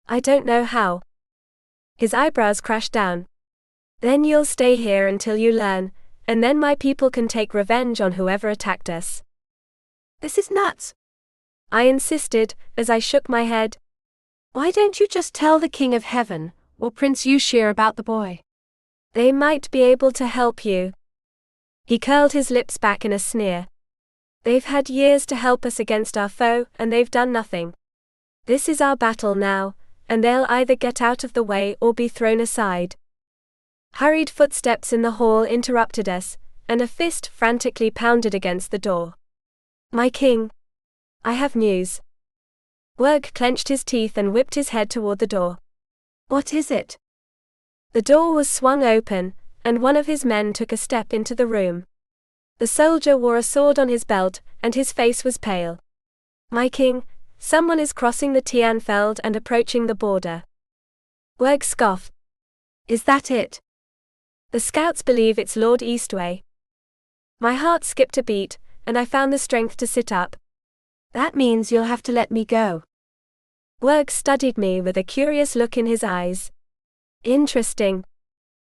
I don't know how. His eyebrows crashed down. Then you'll stay here until you learn, and then my people can take revenge on whoever attacked us. This is nuts. I insisted, as I shook my head. Why don't you just tell the King of Heaven, or Prince Yushir about the boy? They might be able to help you. He curled his lips back in a sneer. They've had years to help us against our foe, and they've done nothing. This is our battle now, and they'll either get out of the way or be thrown aside. Hurried footsteps in the hall interrupted us, and a fist frantically pounded against the door. My king. I have news. Werg clenched his teeth and whipped his head toward the door. What is it? The door was swung open, and one of his men took a step into the room. The soldier wore a sword on his belt, and his face was pale. My king, someone is crossing the Tianfeld and approaching the border. Werg scoffed. Is that it? The scouts believe it's Lord Eastwei. My heart skipped a beat, and I found the strength to sit up. That means you'll have to let me go. Werg studied me with a curious look in his eyes. Interesting.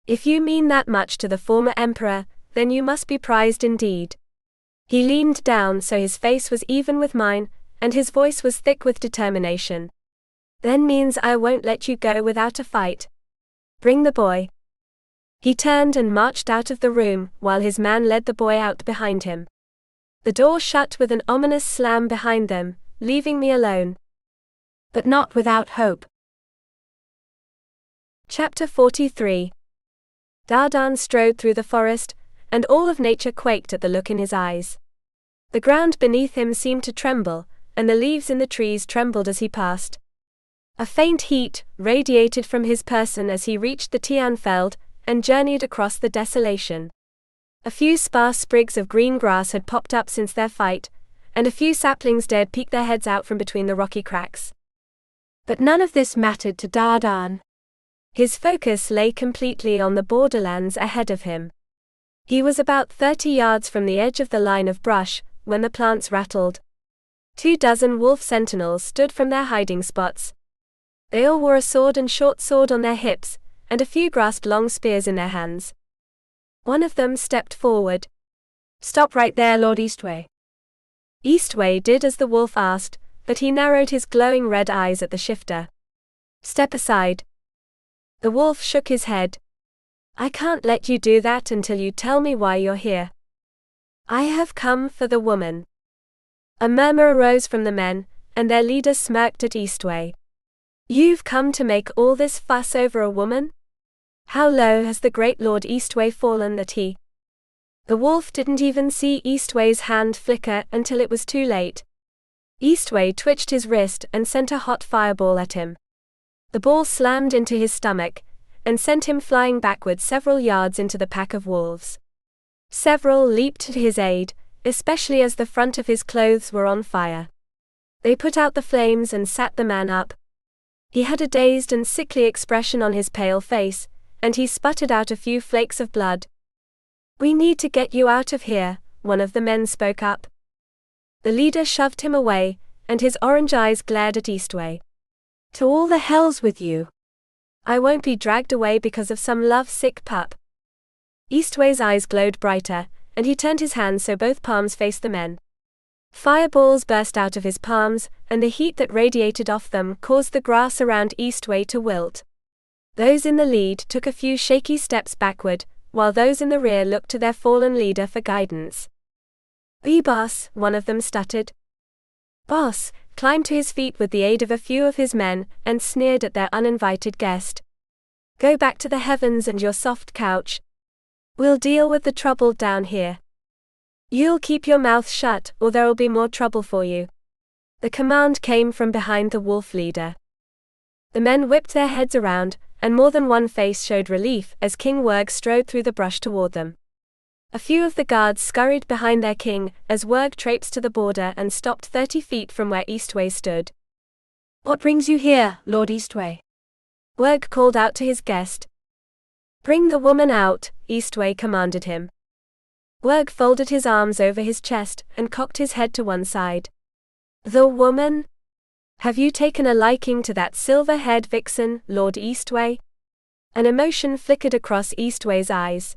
If you mean that much to the former emperor, then you must be prized indeed. He leaned down so his face was even with mine, and his voice was thick with determination. Then means I won't let you go without a fight. Bring the boy. He turned and marched out of the room, while his man led the boy out behind him. The door shut with an ominous slam behind them, leaving me alone. But not without hope. Chapter 43. Dardan strode through the forest, and all of nature quaked at the look in his eyes. The ground beneath him seemed to tremble, and the leaves in the trees trembled as he passed. A faint heat radiated from his person as he reached the Tianfeld and journeyed across the desolation. A few sparse sprigs of green grass had popped up since their fight, and a few saplings dared peek their heads out from between the rocky cracks. But none of this mattered to Dardan. His focus lay completely on the borderlands ahead of him. He was about 30 yards from the edge of the line of brush, when the plants rattled. 24 wolf sentinels stood from their hiding spots. They all wore a sword and short sword on their hips, and a few grasped long spears in their hands. One of them stepped forward. Stop right there, Lord Eastwei. Eastwei did as the wolf asked, but he narrowed his glowing red eyes at the shifter. Step aside. The wolf shook his head. I can't let you do that until you tell me why you're here. I have come for the woman. A murmur arose from the men, and their leader smirked at Eastwei. You've come to make all this fuss over a woman? How low has the great Lord Eastwei fallen that he... The wolf didn't even see Eastwei's hand flicker until it was too late. Eastwei twitched his wrist and sent a hot fireball at him. The ball slammed into his stomach, and sent him flying backward several yards into the pack of wolves. Several leaped to his aid, especially as the front of his clothes were on fire. They put out the flames and sat the man up. He had a dazed and sickly expression on his pale face, and he sputtered out a few flakes of blood. We need to get you out of here, one of the men spoke up. The leader shoved him away, and his orange eyes glared at Eastwei. To all the hells with you. I won't be dragged away because of some love-sick pup. Eastwei's eyes glowed brighter, and he turned his hands so both palms faced the men. Fireballs burst out of his palms, and the heat that radiated off them caused the grass around Eastwei to wilt. Those in the lead took a few shaky steps backward, while those in the rear looked to their fallen leader for guidance. Boss, one of them stuttered. Boss climbed to his feet with the aid of a few of his men, and sneered at their uninvited guest. Go back to the heavens and your soft couch. We'll deal with the trouble down here. You'll keep your mouth shut, or there'll be more trouble for you. The command came from behind the wolf leader. The men whipped their heads around, and more than one face showed relief as King Werg strode through the brush toward them. A few of the guards scurried behind their king as Werg traipsed to the border and stopped 30 feet from where Eastwei stood. What brings you here, Lord Eastwei? Werg called out to his guest. Bring the woman out, Eastwei commanded him. Werg folded his arms over his chest and cocked his head to one side. The woman? Have you taken a liking to that silver-haired vixen, Lord Eastwei? An emotion flickered across Eastwei's eyes.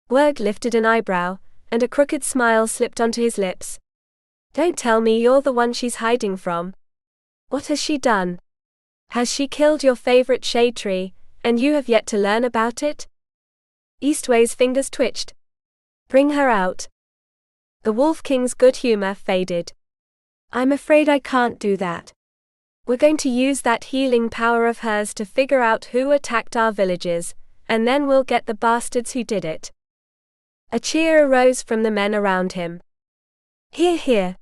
Werg lifted an eyebrow, and a crooked smile slipped onto his lips. Don't tell me you're the one she's hiding from. What has she done? Has she killed your favorite shade tree, and you have yet to learn about it? Eastwei's fingers twitched. Bring her out. The Wolf King's good humor faded. I'm afraid I can't do that. We're going to use that healing power of hers to figure out who attacked our villages, and then we'll get the bastards who did it. A cheer arose from the men around him. Hear, hear.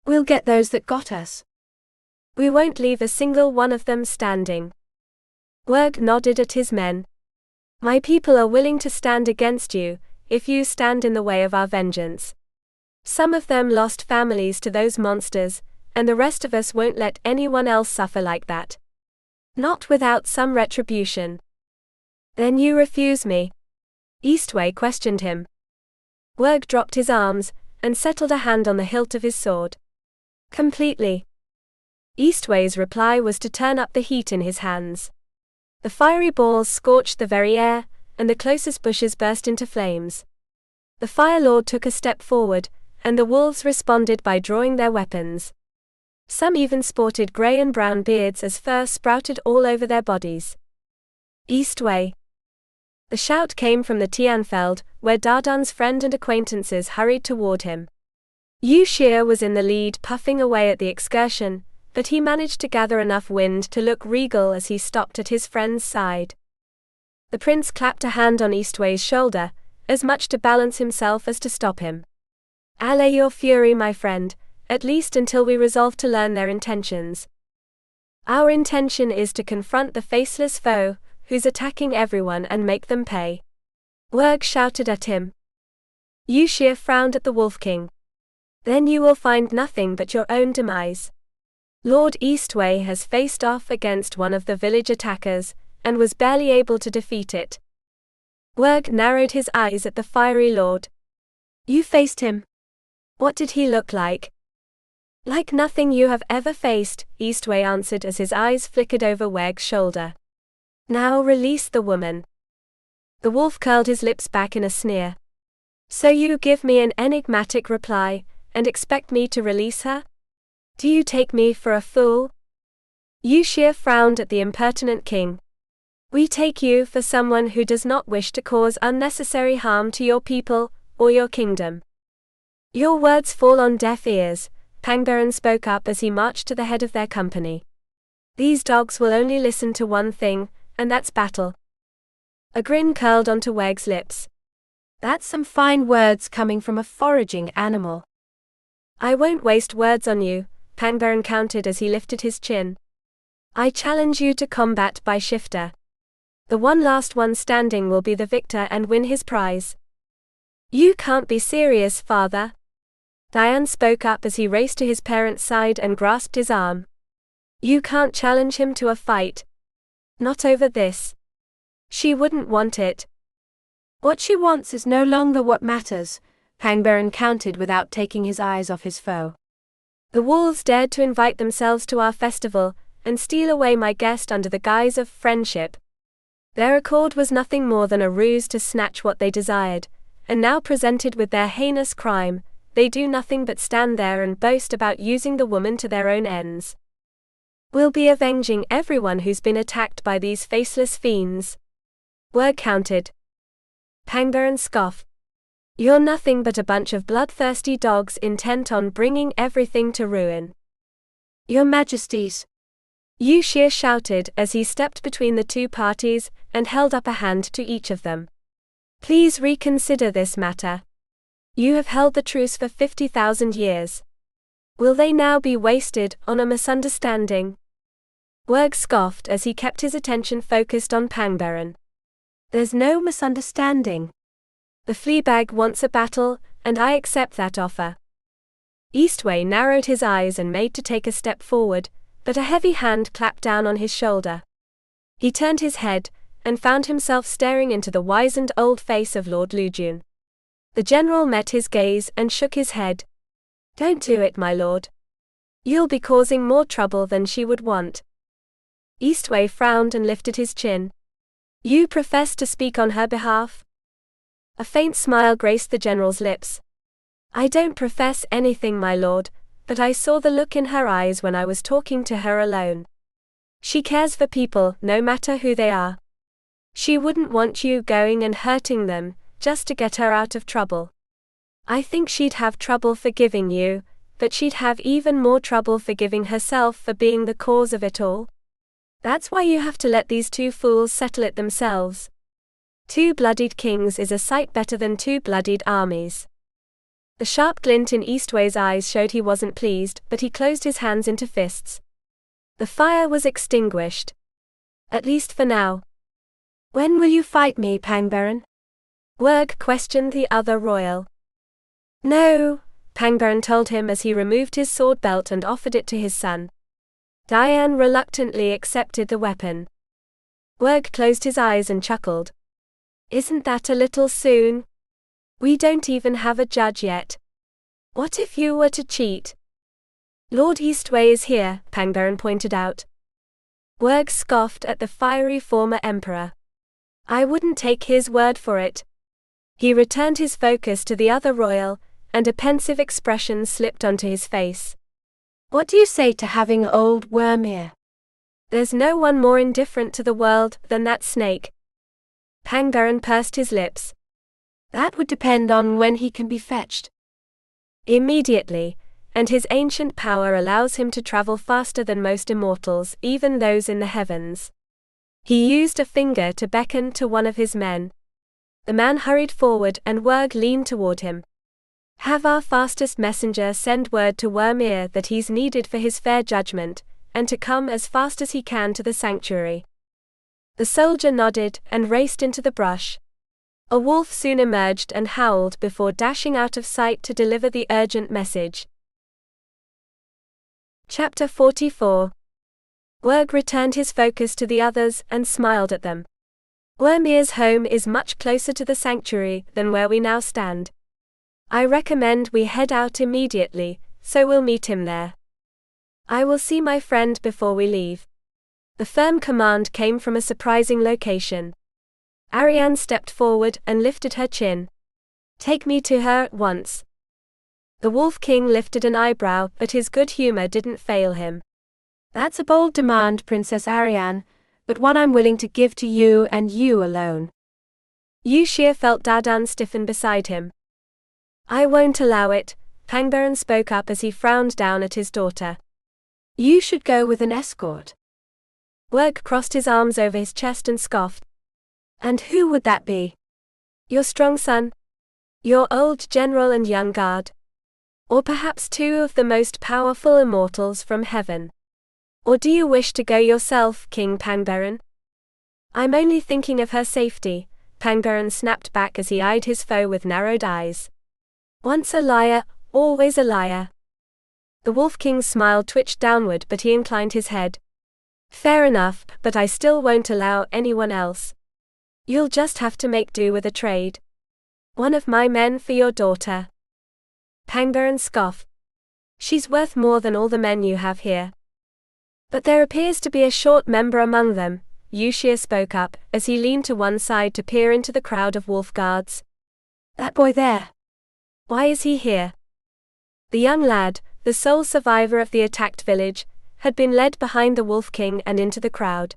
We'll get those that got us. We won't leave a single one of them standing. Werg nodded at his men. My people are willing to stand against you, if you stand in the way of our vengeance. Some of them lost families to those monsters, and the rest of us won't let anyone else suffer like that. Not without some retribution. Then you refuse me? Eastwei questioned him. Werg dropped his arms, and settled a hand on the hilt of his sword. Completely. Eastwei's reply was to turn up the heat in his hands. The fiery balls scorched the very air, and the closest bushes burst into flames. The Fire Lord took a step forward, and the wolves responded by drawing their weapons. Some even sported grey and brown beards as fur sprouted all over their bodies. Eastwei. The shout came from the Tianfeld, where Dardan's friend and acquaintances hurried toward him. Yushir was in the lead, puffing away at the excursion, but he managed to gather enough wind to look regal as he stopped at his friend's side. The prince clapped a hand on Eastwei's shoulder, as much to balance himself as to stop him. Allay your fury, my friend, at least until we resolve to learn their intentions. Our intention is to confront the faceless foe, who's attacking everyone, and make them pay. Werg shouted at him. Yushir frowned at the Wolf King. Then you will find nothing but your own demise. Lord Eastwei has faced off against one of the village attackers, and was barely able to defeat it. Werg narrowed his eyes at the fiery lord. You faced him? What did he look like? Like nothing you have ever faced, Eastwei answered as his eyes flickered over Werg's shoulder. Now release the woman. The wolf curled his lips back in a sneer. So you give me an enigmatic reply, and expect me to release her? Do you take me for a fool? Yushir frowned at the impertinent king. We take you for someone who does not wish to cause unnecessary harm to your people, or your kingdom. Your words fall on deaf ears, Pangbaron spoke up as he marched to the head of their company. These dogs will only listen to one thing, and that's battle. A grin curled onto Werg's lips. That's some fine words coming from a foraging animal. I won't waste words on you, Pangbaron countered as he lifted his chin. I challenge you to combat by shifter. The last one standing will be the victor and win his prize. You can't be serious, father. Diane spoke up as he raced to his parents' side and grasped his arm. You can't challenge him to a fight. Not over this. She wouldn't want it. What she wants is no longer what matters, Pangbaron countered without taking his eyes off his foe. The wolves dared to invite themselves to our festival, and steal away my guest under the guise of friendship. Their accord was nothing more than a ruse to snatch what they desired, and now presented with their heinous crime, they do nothing but stand there and boast about using the woman to their own ends. We'll be avenging everyone who's been attacked by these faceless fiends. Werg countered. Pangbaron scoffed. You're nothing but a bunch of bloodthirsty dogs intent on bringing everything to ruin. Your Majesties. Yushir shouted as he stepped between the two parties and held up a hand to each of them. Please reconsider this matter. You have held the truce for 50,000 years. Will they now be wasted on a misunderstanding? Werg scoffed as he kept his attention focused on Pangbaron. There's no misunderstanding. The fleabag wants a battle, and I accept that offer. Eastwei narrowed his eyes and made to take a step forward, but a heavy hand clapped down on his shoulder. He turned his head, and found himself staring into the wizened old face of Lord Lujun. The general met his gaze and shook his head. Don't do it, my lord. You'll be causing more trouble than she would want. Eastwei frowned and lifted his chin. You profess to speak on her behalf? A faint smile graced the general's lips. I don't profess anything, my lord, but I saw the look in her eyes when I was talking to her alone. She cares for people, no matter who they are. She wouldn't want you going and hurting them, just to get her out of trouble. I think she'd have trouble forgiving you, but she'd have even more trouble forgiving herself for being the cause of it all. That's why you have to let these two fools settle it themselves. 2 bloodied kings is a sight better than 2 bloodied armies. The sharp glint in Eastwei's eyes showed he wasn't pleased, but he closed his hands into fists. The fire was extinguished. At least for now. When will you fight me, Pangbaron? Werg questioned the other royal. No, Pangbaron told him as he removed his sword belt and offered it to his son. Diane reluctantly accepted the weapon. Werg closed his eyes and chuckled. Isn't that a little soon? We don't even have a judge yet. What if you were to cheat? Lord Eastwei is here, Pangbaron pointed out. Werg scoffed at the fiery former emperor. I wouldn't take his word for it. He returned his focus to the other royal, and a pensive expression slipped onto his face. What do you say to having old Wormir? There's no one more indifferent to the world than that snake. Pangbaron pursed his lips. That would depend on when he can be fetched. Immediately, and his ancient power allows him to travel faster than most immortals, even those in the heavens. He used a finger to beckon to one of his men. The man hurried forward and Werg leaned toward him. Have our fastest messenger send word to Wormir that he's needed for his fair judgment, and to come as fast as he can to the sanctuary. The soldier nodded and raced into the brush. A wolf soon emerged and howled before dashing out of sight to deliver the urgent message. Chapter 44. Werg returned his focus to the others and smiled at them. Wormir's home is much closer to the sanctuary than where we now stand. I recommend we head out immediately, so we'll meet him there. I will see my friend before we leave. The firm command came from a surprising location. Arian stepped forward and lifted her chin. Take me to her at once. The Wolf King lifted an eyebrow, but his good humor didn't fail him. That's a bold demand, Princess Arian, but one I'm willing to give to you and you alone. Yushir felt Dadan stiffen beside him. I won't allow it, Pangbaron spoke up as he frowned down at his daughter. You should go with an escort. Werg crossed his arms over his chest and scoffed. And who would that be? Your strong son? Your old general and young guard? Or perhaps 2 of the most powerful immortals from heaven? Or do you wish to go yourself, King Pangbaron? I'm only thinking of her safety, Pangbaron snapped back as he eyed his foe with narrowed eyes. Once a liar, always a liar. The Wolf King's smile twitched downward, but he inclined his head. Fair enough, but I still won't allow anyone else. You'll just have to make do with a trade. One of my men for your daughter. Pangbaron scoffed. She's worth more than all the men you have here. But there appears to be a short member among them, Yushir spoke up, as he leaned to one side to peer into the crowd of wolf guards. That boy there. Why is he here? The young lad, the sole survivor of the attacked village, had been led behind the Wolf King and into the crowd.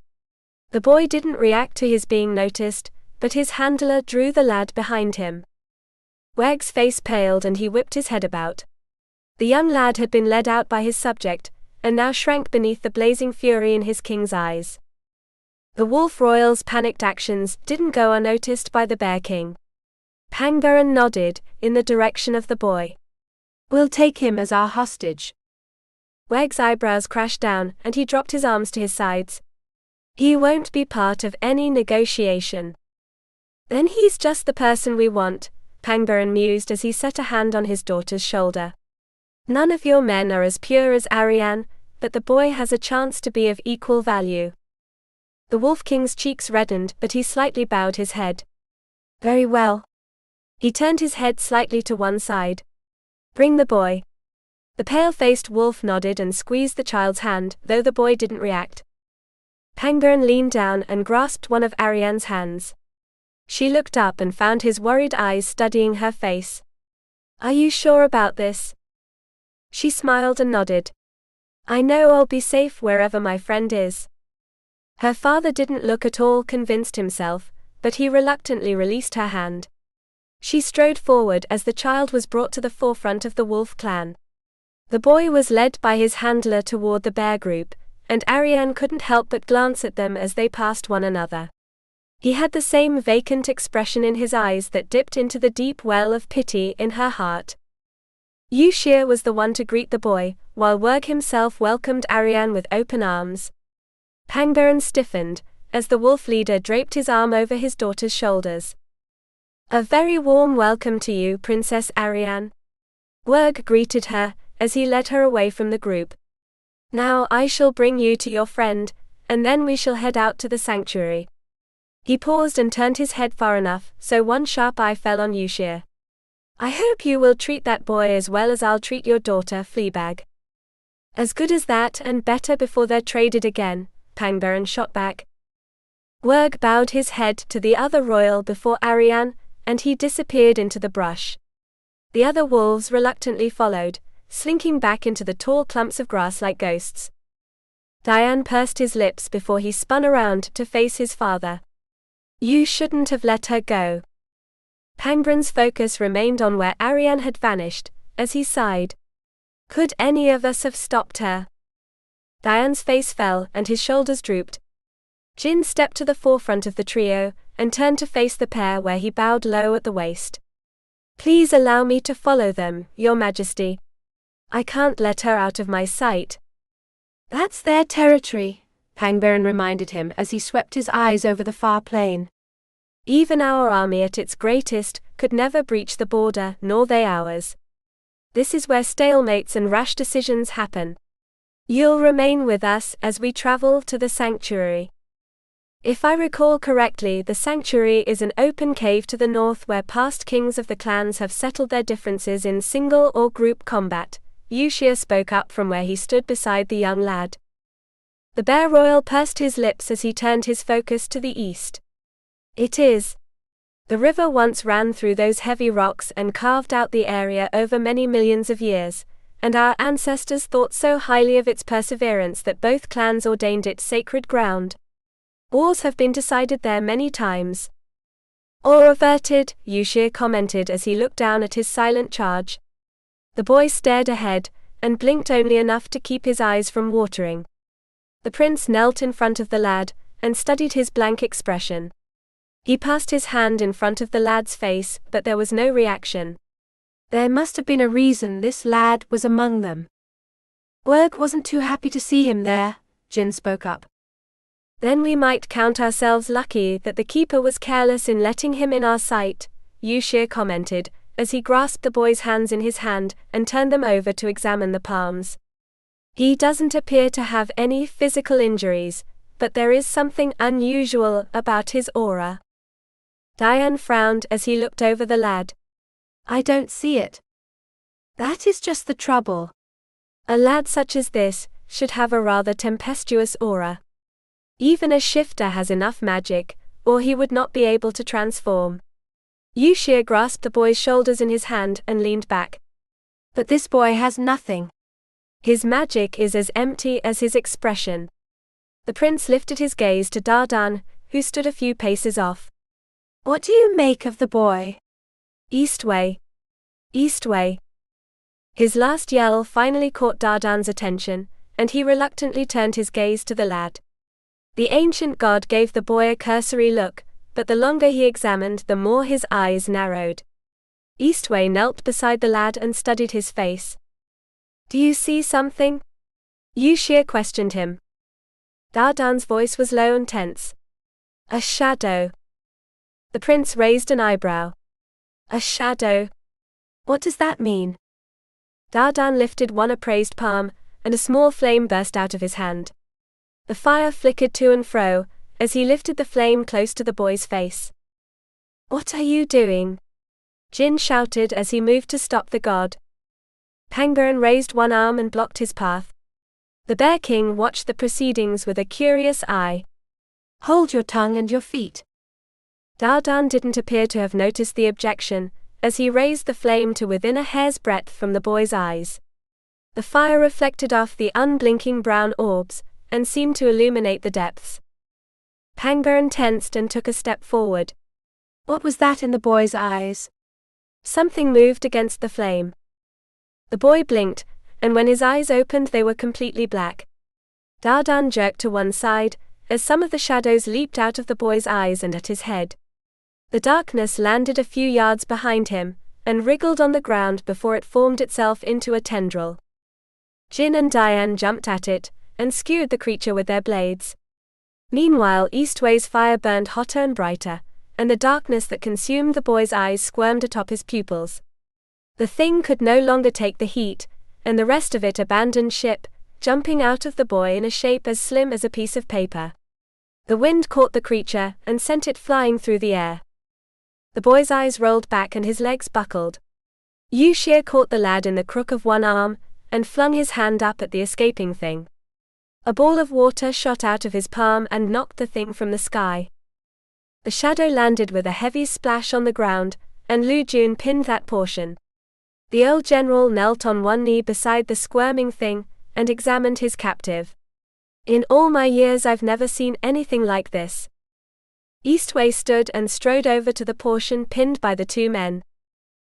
The boy didn't react to his being noticed, but his handler drew the lad behind him. Werg's face paled and he whipped his head about. The young lad had been led out by his subject, and now shrank beneath the blazing fury in his king's eyes. The Wolf Royal's panicked actions didn't go unnoticed by the Bear King. Pangbaron nodded, in the direction of the boy. We'll take him as our hostage. Werg's eyebrows crashed down, and he dropped his arms to his sides. He won't be part of any negotiation. Then he's just the person we want, Pangbaron mused as he set a hand on his daughter's shoulder. None of your men are as pure as Arian, but the boy has a chance to be of equal value. The Wolf King's cheeks reddened, but he slightly bowed his head. Very well. He turned his head slightly to one side. Bring the boy. The pale-faced wolf nodded and squeezed the child's hand, though the boy didn't react. Pangbaron leaned down and grasped one of Arian's hands. She looked up and found his worried eyes studying her face. Are you sure about this? She smiled and nodded. I know I'll be safe wherever my friend is. Her father didn't look at all convinced himself, but he reluctantly released her hand. She strode forward as the child was brought to the forefront of the wolf clan. The boy was led by his handler toward the bear group, and Arian couldn't help but glance at them as they passed one another. He had the same vacant expression in his eyes that dipped into the deep well of pity in her heart. Yushir was the one to greet the boy, while Werg himself welcomed Arian with open arms. Pangbaron stiffened, as the wolf leader draped his arm over his daughter's shoulders. "A very warm welcome to you, Princess Arian." Werg greeted her, as he led her away from the group. "Now I shall bring you to your friend, and then we shall head out to the sanctuary." He paused and turned his head far enough, so one sharp eye fell on Yushir. "I hope you will treat that boy as well as I'll treat your daughter, Fleabag." "As good as that and better before they're traded again," Pangbaron shot back. Werg bowed his head to the other royal before Arian, and he disappeared into the brush. The other wolves reluctantly followed, slinking back into the tall clumps of grass like ghosts. Diane pursed his lips before he spun around to face his father. "You shouldn't have let her go." Pangbaron's focus remained on where Arian had vanished, as he sighed. "Could any of us have stopped her?" Diane's face fell and his shoulders drooped. Jin stepped to the forefront of the trio, and turned to face the pair where he bowed low at the waist. "Please allow me to follow them, Your Majesty. I can't let her out of my sight." "That's their territory," Pangbaron reminded him as he swept his eyes over the far plain. "Even our army at its greatest could never breach the border, nor they ours. This is where stalemates and rash decisions happen. You'll remain with us as we travel to the sanctuary." If I recall correctly, the sanctuary is an open cave to the north where past kings of the clans have settled their differences in single or group combat. Yushir spoke up from where he stood beside the young lad. The bear royal pursed his lips as he turned his focus to the east. "It is. The river once ran through those heavy rocks and carved out the area over many millions of years, and our ancestors thought so highly of its perseverance that both clans ordained it sacred ground. Wars have been decided there many times." "Or averted," Yushir commented as he looked down at his silent charge. The boy stared ahead, and blinked only enough to keep his eyes from watering. The prince knelt in front of the lad, and studied his blank expression. He passed his hand in front of the lad's face, but there was no reaction. There must have been a reason this lad was among them. Werg wasn't too happy to see him there, Jin spoke up. "Then we might count ourselves lucky that the keeper was careless in letting him in our sight," Yushir commented, as he grasped the boy's hands in his hand and turned them over to examine the palms. "He doesn't appear to have any physical injuries, but there is something unusual about his aura." Diane frowned as he looked over the lad. "I don't see it." "That is just the trouble. A lad such as this should have a rather tempestuous aura. Even a shifter has enough magic, or he would not be able to transform." Yushir grasped the boy's shoulders in his hand and leaned back. "But this boy has nothing. His magic is as empty as his expression." The prince lifted his gaze to Dardan, who stood a few paces off. "What do you make of the boy?" "Eastwei. Eastwei." His last yell finally caught Dardan's attention, and he reluctantly turned his gaze to the lad. The ancient god gave the boy a cursory look, but the longer he examined, the more his eyes narrowed. Eastwei knelt beside the lad and studied his face. "Do you see something?" Yushir questioned him. Dardan's voice was low and tense. "A shadow." The prince raised an eyebrow. "A shadow? What does that mean?" Dardan lifted one upraised palm, and a small flame burst out of his hand. The fire flickered to and fro, as he lifted the flame close to the boy's face. "What are you doing?" Jin shouted as he moved to stop the god. Pangbaron raised one arm and blocked his path. The Bear King watched the proceedings with a curious eye. "Hold your tongue and your feet." Dardan didn't appear to have noticed the objection, as he raised the flame to within a hair's breadth from the boy's eyes. The fire reflected off the unblinking brown orbs, and seemed to illuminate the depths. Pangbaran tensed and took a step forward. What was that in the boy's eyes? Something moved against the flame. The boy blinked, and when his eyes opened they were completely black. Dardan jerked to one side, as some of the shadows leaped out of the boy's eyes and at his head. The darkness landed a few yards behind him, and wriggled on the ground before it formed itself into a tendril. Jin and Diane jumped at it, and skewered the creature with their blades. Meanwhile Eastwei's fire burned hotter and brighter, and the darkness that consumed the boy's eyes squirmed atop his pupils. The thing could no longer take the heat, and the rest of it abandoned ship, jumping out of the boy in a shape as slim as a piece of paper. The wind caught the creature and sent it flying through the air. The boy's eyes rolled back and his legs buckled. Yushir caught the lad in the crook of one arm, and flung his hand up at the escaping thing. A ball of water shot out of his palm and knocked the thing from the sky. The shadow landed with a heavy splash on the ground, and Lu Jun pinned that portion. The old general knelt on one knee beside the squirming thing, and examined his captive. In all my years I've never seen anything like this. Eastwei stood and strode over to the portion pinned by the two men.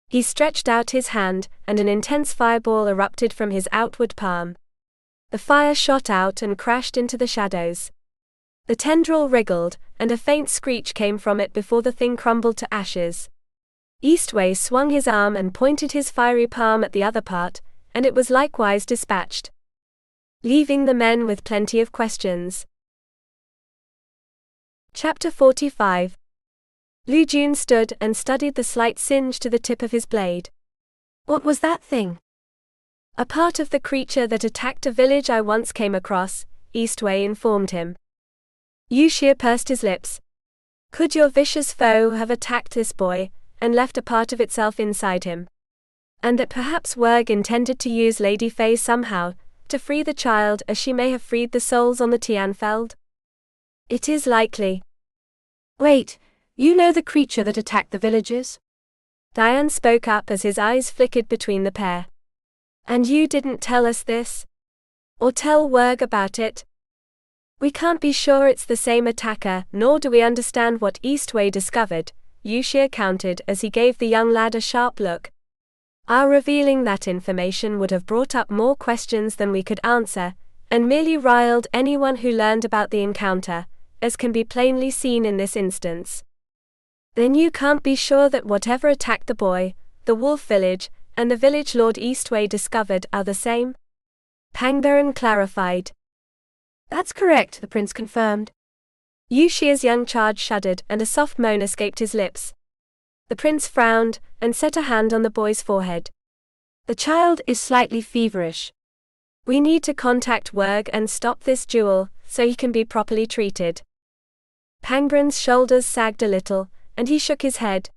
He stretched out his hand, and an intense fireball erupted from his outward palm. The fire shot out and crashed into the shadows. The tendril wriggled, and a faint screech came from it before the thing crumbled to ashes. Eastwei swung his arm and pointed his fiery palm at the other part, and it was likewise dispatched, leaving the men with plenty of questions. Chapter 45. Lu Jun stood and studied the slight singe to the tip of his blade. What was that thing? A part of the creature that attacked a village I once came across, Eastwei informed him. Yushir pursed his lips. Could your vicious foe have attacked this boy, and left a part of itself inside him? And that perhaps Werg intended to use Lady Fei somehow, to free the child as she may have freed the souls on the Tianfeld? It is likely. Wait, you know the creature that attacked the villagers? Diane spoke up as his eyes flickered between the pair. And you didn't tell us this? Or tell Werg about it? We can't be sure it's the same attacker, nor do we understand what Eastwei discovered, Yushir countered as he gave the young lad a sharp look. Our revealing that information would have brought up more questions than we could answer, and merely riled anyone who learned about the encounter, as can be plainly seen in this instance. Then you can't be sure that whatever attacked the boy, the wolf village, and the village Lord Eastwei discovered are the same? Pangbaran clarified. That's correct, the prince confirmed. Yushir's young charge shuddered and a soft moan escaped his lips. The prince frowned, and set a hand on the boy's forehead. The child is slightly feverish. We need to contact Werg and stop this duel, so he can be properly treated. Pangbaran's shoulders sagged a little, and he shook his head.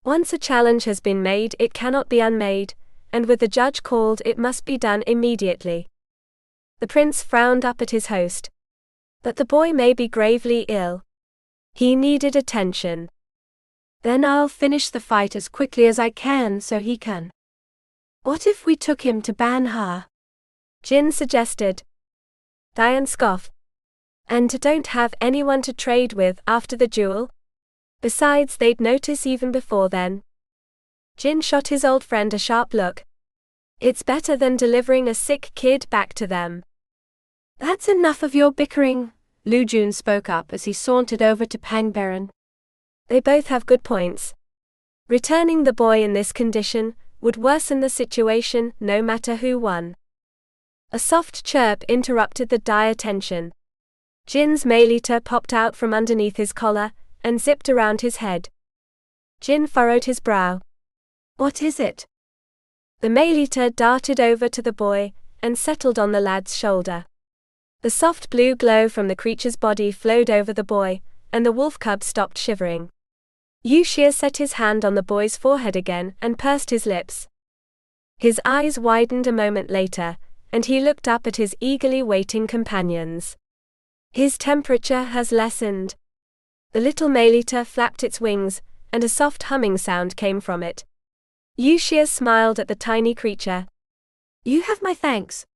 Once a challenge has been made it cannot be unmade, and with the judge called it must be done immediately. The prince frowned up at his host. But the boy may be gravely ill. He needed attention. Then I'll finish the fight as quickly as I can so he can. What if we took him to Banha? Jin suggested. Diane scoffed. And don't have anyone to trade with after the duel? Besides, they'd notice even before then. Jin shot his old friend a sharp look. It's better than delivering a sick kid back to them. That's enough of your bickering, Lu Jun spoke up as he sauntered over to Pangbaran. They both have good points. Returning the boy in this condition would worsen the situation no matter who won. A soft chirp interrupted the dire tension. Jin's mailiter popped out from underneath his collar and zipped around his head. Jin furrowed his brow. What is it? The mailiter darted over to the boy and settled on the lad's shoulder. The soft blue glow from the creature's body flowed over the boy, and the wolf cub stopped shivering. Yushir set his hand on the boy's forehead again and pursed his lips. His eyes widened a moment later, and he looked up at his eagerly waiting companions. His temperature has lessened. The little mailiter flapped its wings, and a soft humming sound came from it. Yushir smiled at the tiny creature. You have my thanks.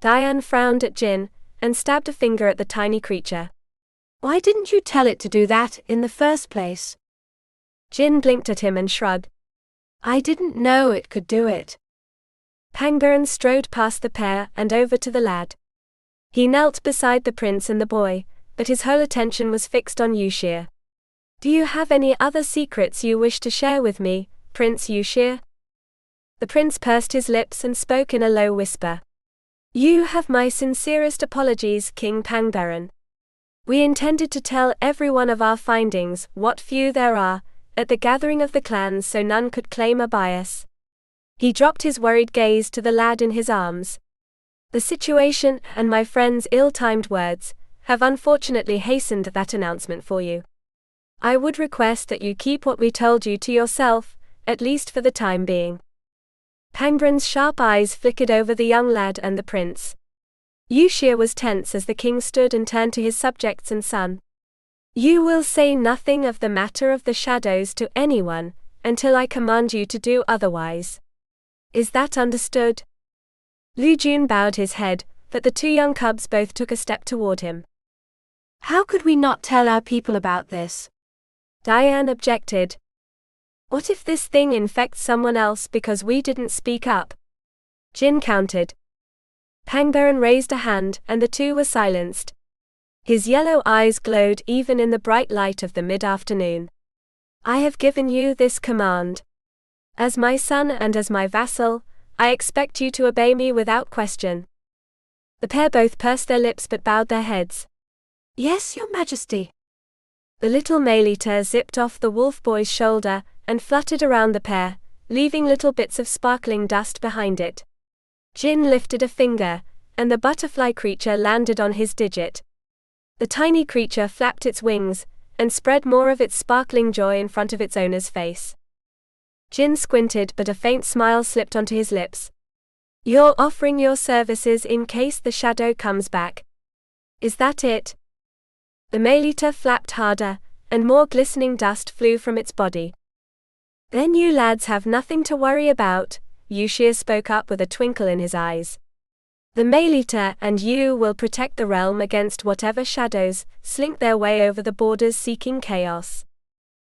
Diane frowned at Jin, and stabbed a finger at the tiny creature. Why didn't you tell it to do that in the first place? Jin blinked at him and shrugged. I didn't know it could do it. Pangbaran strode past the pair and over to the lad. He knelt beside the prince and the boy, but his whole attention was fixed on Yushir. Do you have any other secrets you wish to share with me, Prince Yushir? The prince pursed his lips and spoke in a low whisper. You have my sincerest apologies, King Pangbaran. We intended to tell everyone of our findings, what few there are, at the gathering of the clans so none could claim a bias. He dropped his worried gaze to the lad in his arms. The situation, and my friend's ill-timed words, have unfortunately hastened that announcement for you. I would request that you keep what we told you to yourself, at least for the time being. Pangbaran's sharp eyes flickered over the young lad and the prince. Yushir was tense as the king stood and turned to his subjects and son. You will say nothing of the matter of the shadows to anyone, until I command you to do otherwise. Is that understood? Lu Jun bowed his head, but the two young cubs both took a step toward him. How could we not tell our people about this? Diane objected. What if this thing infects someone else because we didn't speak up? Jin countered. Pangbaran raised a hand and the two were silenced. His yellow eyes glowed even in the bright light of the mid-afternoon. I have given you this command. As my son and as my vassal, I expect you to obey me without question. The pair both pursed their lips but bowed their heads. Yes, Your Majesty. The little Maelita zipped off the wolf boy's shoulder and fluttered around the pair, leaving little bits of sparkling dust behind it. Jin lifted a finger, and the butterfly creature landed on his digit. The tiny creature flapped its wings, and spread more of its sparkling joy in front of its owner's face. Jin squinted but a faint smile slipped onto his lips. You're offering your services in case the shadow comes back. Is that it? The Maelita flapped harder, and more glistening dust flew from its body. Then you lads have nothing to worry about, Yushir spoke up with a twinkle in his eyes. The Maelita and you will protect the realm against whatever shadows slink their way over the borders seeking chaos.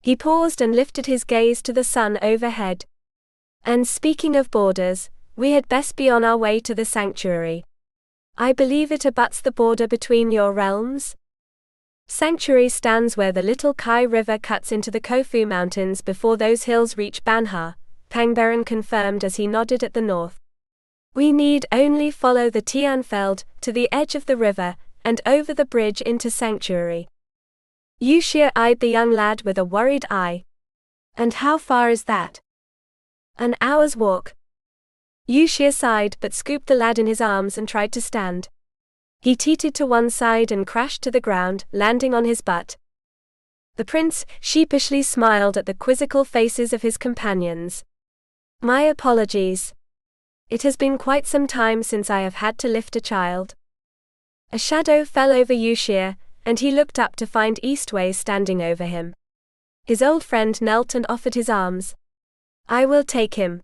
He paused and lifted his gaze to the sun overhead. And speaking of borders, we had best be on our way to the sanctuary. I believe it abuts the border between your realms? Sanctuary stands where the little Kai River cuts into the Kofu Mountains before those hills reach Banha, Pangbaran confirmed as he nodded at the north. We need only follow the Tianfeld to the edge of the river, and over the bridge into Sanctuary. Yushir eyed the young lad with a worried eye. And how far is that? An hour's walk. Yushir sighed but scooped the lad in his arms and tried to stand. He teetered to one side and crashed to the ground, landing on his butt. The prince sheepishly smiled at the quizzical faces of his companions. My apologies. It has been quite some time since I have had to lift a child. A shadow fell over Yushir, and he looked up to find Eastwei standing over him. His old friend knelt and offered his arms. I will take him.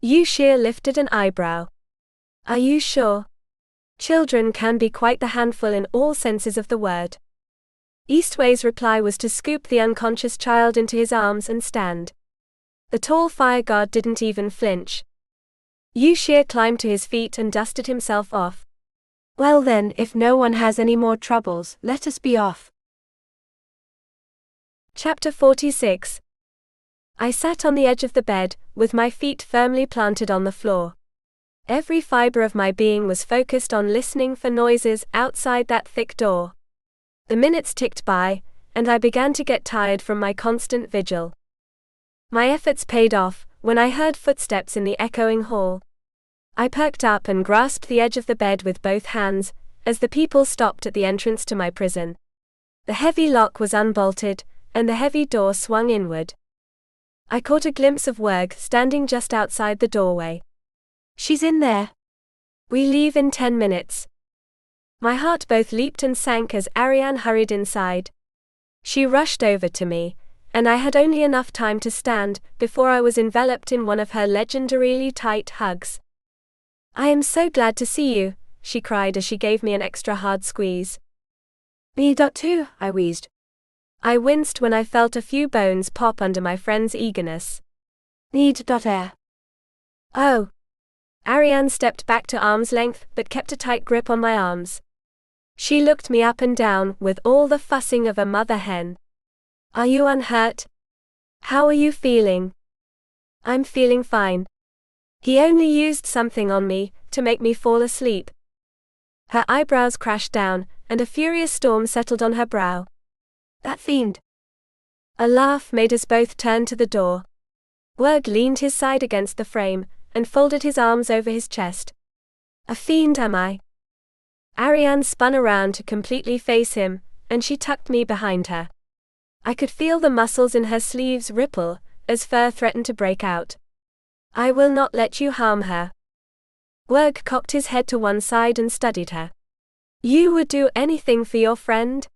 Yushir lifted an eyebrow. Are you sure? Children can be quite the handful in all senses of the word. Eastwei's reply was to scoop the unconscious child into his arms and stand. The tall fire god didn't even flinch. Yushir climbed to his feet and dusted himself off. Well then, if no one has any more troubles, let us be off. Chapter 46. I sat on the edge of the bed, with my feet firmly planted on the floor. Every fiber of my being was focused on listening for noises outside that thick door. The minutes ticked by, and I began to get tired from my constant vigil. My efforts paid off when I heard footsteps in the echoing hall. I perked up and grasped the edge of the bed with both hands, as the people stopped at the entrance to my prison. The heavy lock was unbolted, and the heavy door swung inward. I caught a glimpse of Werg standing just outside the doorway. She's in there. We leave in 10 minutes. My heart both leaped and sank as Arian hurried inside. She rushed over to me, and I had only enough time to stand before I was enveloped in one of her legendarily tight hugs. I am so glad to see you, she cried as she gave me an extra hard squeeze. Me too, I wheezed. I winced when I felt a few bones pop under my friend's eagerness. Need.air. Oh. Arian stepped back to arm's length but kept a tight grip on my arms. She looked me up and down with all the fussing of a mother hen. Are you unhurt? How are you feeling? I'm feeling fine. He only used something on me to make me fall asleep. Her eyebrows crashed down, and a furious storm settled on her brow. That fiend. A laugh made us both turn to the door. Werg leaned his side against the frame and folded his arms over his chest. A fiend, am I? Arian spun around to completely face him, and she tucked me behind her. I could feel the muscles in her sleeves ripple as fur threatened to break out. I will not let you harm her. Werg cocked his head to one side and studied her. You would do anything for your friend?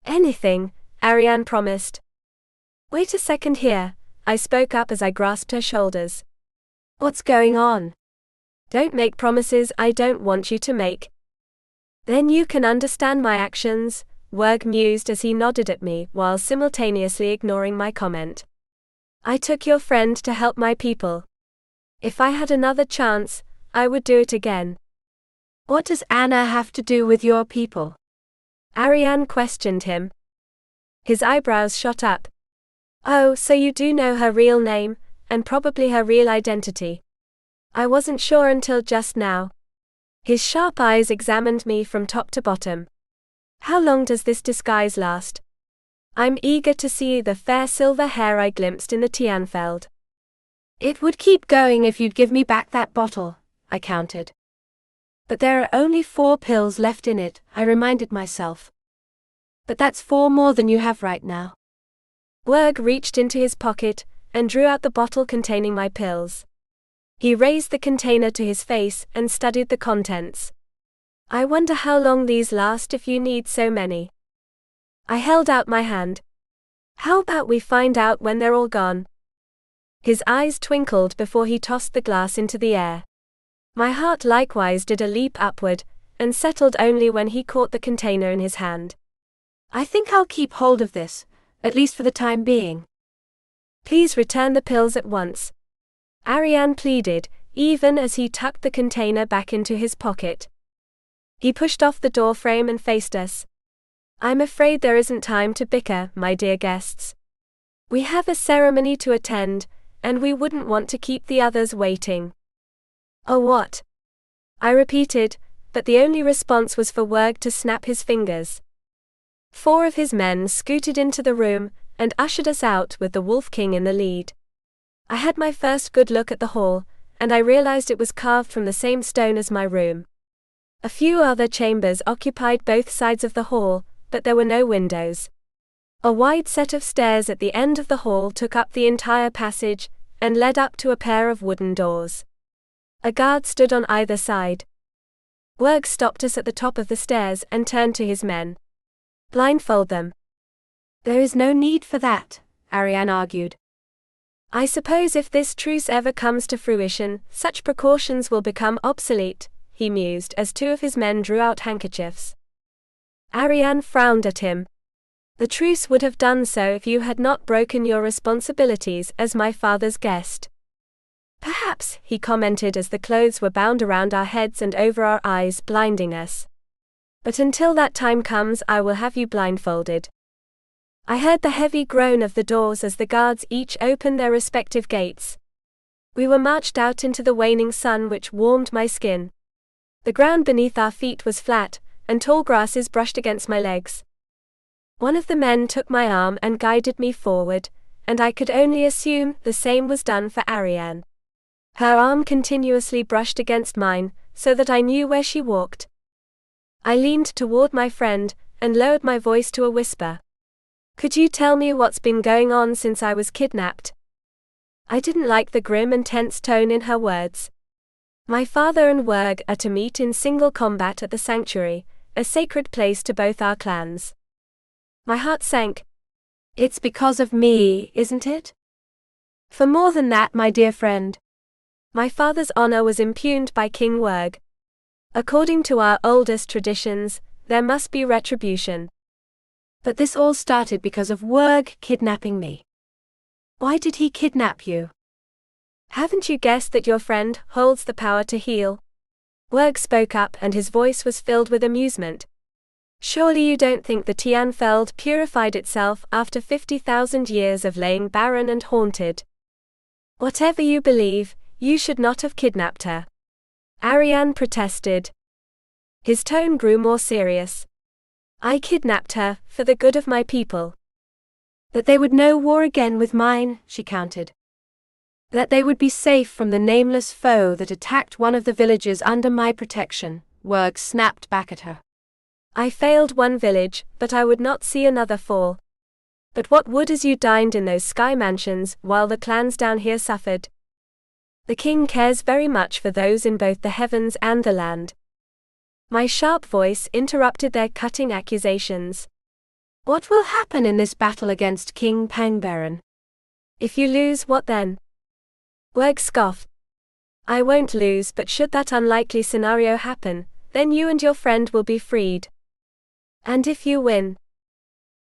Anything, Arian promised. Wait a second here, I spoke up as I grasped her shoulders. What's going on? Don't make promises I don't want you to make. Then you can understand my actions, Werg mused as he nodded at me while simultaneously ignoring my comment. I took your friend to help my people. If I had another chance, I would do it again. What does Anna have to do with your people? Arian questioned him. His eyebrows shot up. Oh, so you do know her real name, and probably her real identity. I wasn't sure until just now. His sharp eyes examined me from top to bottom. How long does this disguise last? I'm eager to see the fair silver hair I glimpsed in the Tianfeld. It would keep going if you'd give me back that bottle, I countered. But there are only 4 pills left in it, I reminded myself. But that's 4 more than you have right now. Werg reached into his pocket and drew out the bottle containing my pills. He raised the container to his face and studied the contents. I wonder how long these last if you need so many. I held out my hand. How about we find out when they're all gone? His eyes twinkled before he tossed the glass into the air. My heart likewise did a leap upward, and settled only when he caught the container in his hand. I think I'll keep hold of this, at least for the time being. Please return the pills at once. Arian pleaded, even as he tucked the container back into his pocket. He pushed off the door frame and faced us. I'm afraid there isn't time to bicker, my dear guests. We have a ceremony to attend, and we wouldn't want to keep the others waiting. Oh, what? I repeated, but the only response was for Werg to snap his fingers. 4 of his men scooted into the room and ushered us out with the Wolf King in the lead. I had my first good look at the hall, and I realized it was carved from the same stone as my room. A few other chambers occupied both sides of the hall, but there were no windows. A wide set of stairs at the end of the hall took up the entire passage and led up to a pair of wooden doors. A guard stood on either side. Werg stopped us at the top of the stairs and turned to his men. Blindfold them. There is no need for that, Arian argued. I suppose if this truce ever comes to fruition, such precautions will become obsolete, he mused as 2 of his men drew out handkerchiefs. Arian frowned at him. The truce would have done so if you had not broken your responsibilities as my father's guest. Perhaps, he commented as the clothes were bound around our heads and over our eyes, blinding us. But until that time comes, I will have you blindfolded. I heard the heavy groan of the doors as the guards each opened their respective gates. We were marched out into the waning sun which warmed my skin. The ground beneath our feet was flat, and tall grasses brushed against my legs. One of the men took my arm and guided me forward, and I could only assume the same was done for Arian. Her arm continuously brushed against mine, so that I knew where she walked. I leaned toward my friend, and lowered my voice to a whisper. Could you tell me what's been going on since I was kidnapped? I didn't like the grim and tense tone in her words. My father and Werg are to meet in single combat at the sanctuary, a sacred place to both our clans. My heart sank. It's because of me, isn't it? For more than that, my dear friend. My father's honor was impugned by King Werg. According to our oldest traditions, there must be retribution. But this all started because of Werg kidnapping me. Why did he kidnap you? Haven't you guessed that your friend holds the power to heal? Werg spoke up and his voice was filled with amusement. Surely you don't think the Tianfeld purified itself after 50,000 years of laying barren and haunted? Whatever you believe, you should not have kidnapped her. Arian protested. His tone grew more serious. I kidnapped her, for the good of my people. That they would know war again with mine, she countered. That they would be safe from the nameless foe that attacked one of the villages under my protection, Werg snapped back at her. I failed one village, but I would not see another fall. But what would as you dined in those sky mansions, while the clans down here suffered? The king cares very much for those in both the heavens and the land. My sharp voice interrupted their cutting accusations. What will happen in this battle against King Pangbaron? If you lose, what then? Werg scoffed. I won't lose, but should that unlikely scenario happen, then you and your friend will be freed. And if you win?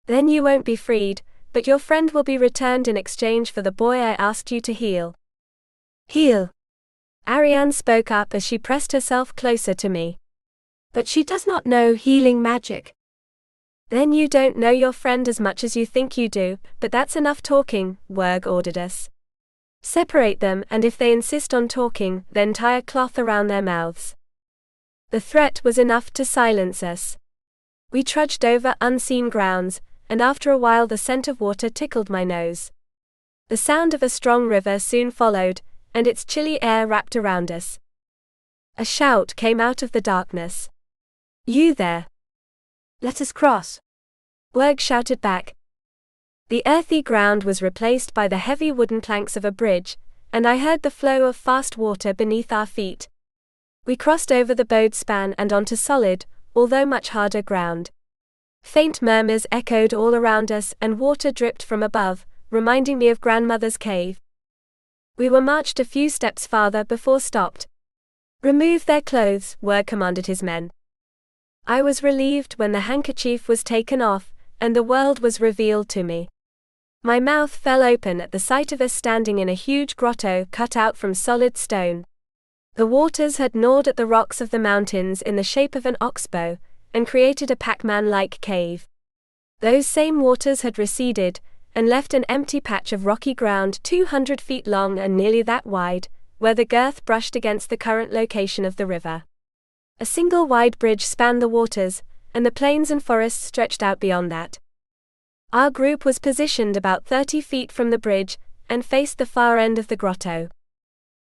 Then you won't be freed, but your friend will be returned in exchange for the boy I asked you to heal. Heal? Arian spoke up as she pressed herself closer to me. But she does not know healing magic. Then you don't know your friend as much as you think you do, but that's enough talking, Werg ordered us. Separate them, and if they insist on talking, then tie a cloth around their mouths. The threat was enough to silence us. We trudged over unseen grounds, and after a while the scent of water tickled my nose. The sound of a strong river soon followed, and its chilly air wrapped around us. A shout came out of the darkness. You there! Let us cross! Werg shouted back. The earthy ground was replaced by the heavy wooden planks of a bridge, and I heard the flow of fast water beneath our feet. We crossed over the bowed span and onto solid, although much harder ground. Faint murmurs echoed all around us and water dripped from above, reminding me of grandmother's cave. We were marched a few steps farther before stopped. Remove their clothes, Werg commanded his men. I was relieved when the handkerchief was taken off, and the world was revealed to me. My mouth fell open at the sight of us standing in a huge grotto cut out from solid stone. The waters had gnawed at the rocks of the mountains in the shape of an oxbow, and created a Pac-Man-like cave. Those same waters had receded, and left an empty patch of rocky ground 200 feet long and nearly that wide, where the girth brushed against the current location of the river. A single wide bridge spanned the waters, and the plains and forests stretched out beyond that. Our group was positioned about 30 feet from the bridge, and faced the far end of the grotto.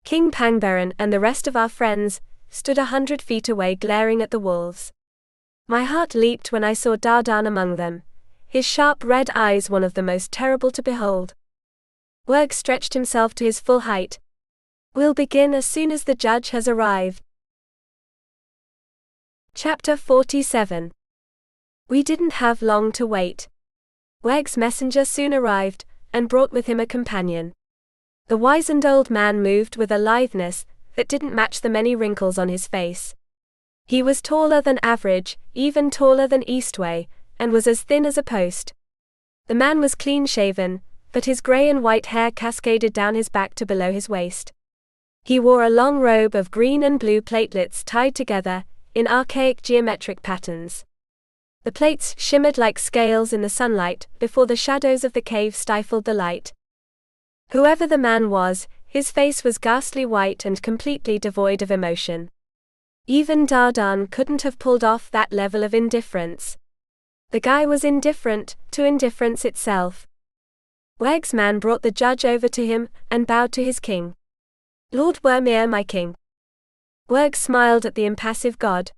King Pangbaron and the rest of our friends stood 100 feet away glaring at the wolves. My heart leaped when I saw Dardan among them, his sharp red eyes one of the most terrible to behold. Werg stretched himself to his full height. We'll begin as soon as the judge has arrived. Chapter 47. We didn't have long to wait. Werg's messenger soon arrived, and brought with him a companion. The wizened old man moved with a litheness that didn't match the many wrinkles on his face. He was taller than average, even taller than Eastwei, and was as thin as a post. The man was clean-shaven, but his grey and white hair cascaded down his back to below his waist. He wore a long robe of green and blue platelets tied together, in archaic geometric patterns. The plates shimmered like scales in the sunlight before the shadows of the cave stifled the light. Whoever the man was, his face was ghastly white and completely devoid of emotion. Even Dardan couldn't have pulled off that level of indifference. The guy was indifferent to indifference itself. Werg's man brought the judge over to him and bowed to his king. Lord Wermir, my king. Werg smiled at the impassive god.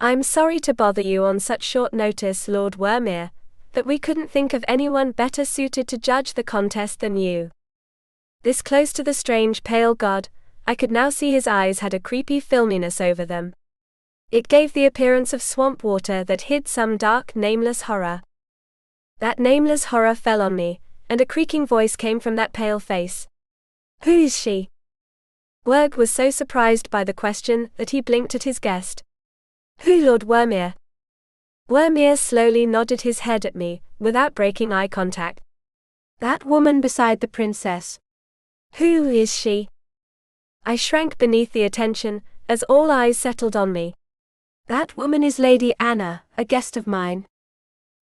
I'm sorry to bother you on such short notice, Lord Wermir, but we couldn't think of anyone better suited to judge the contest than you. This close to the strange pale god, I could now see his eyes had a creepy filminess over them. It gave the appearance of swamp water that hid some dark, nameless horror. That nameless horror fell on me, and a creaking voice came from that pale face. Who is she? Werg was so surprised by the question that he blinked at his guest. Who, Lord Wermir? Wormir slowly nodded his head at me, without breaking eye contact. That woman beside the princess. Who is she? I shrank beneath the attention, as all eyes settled on me. That woman is Lady Anna, a guest of mine.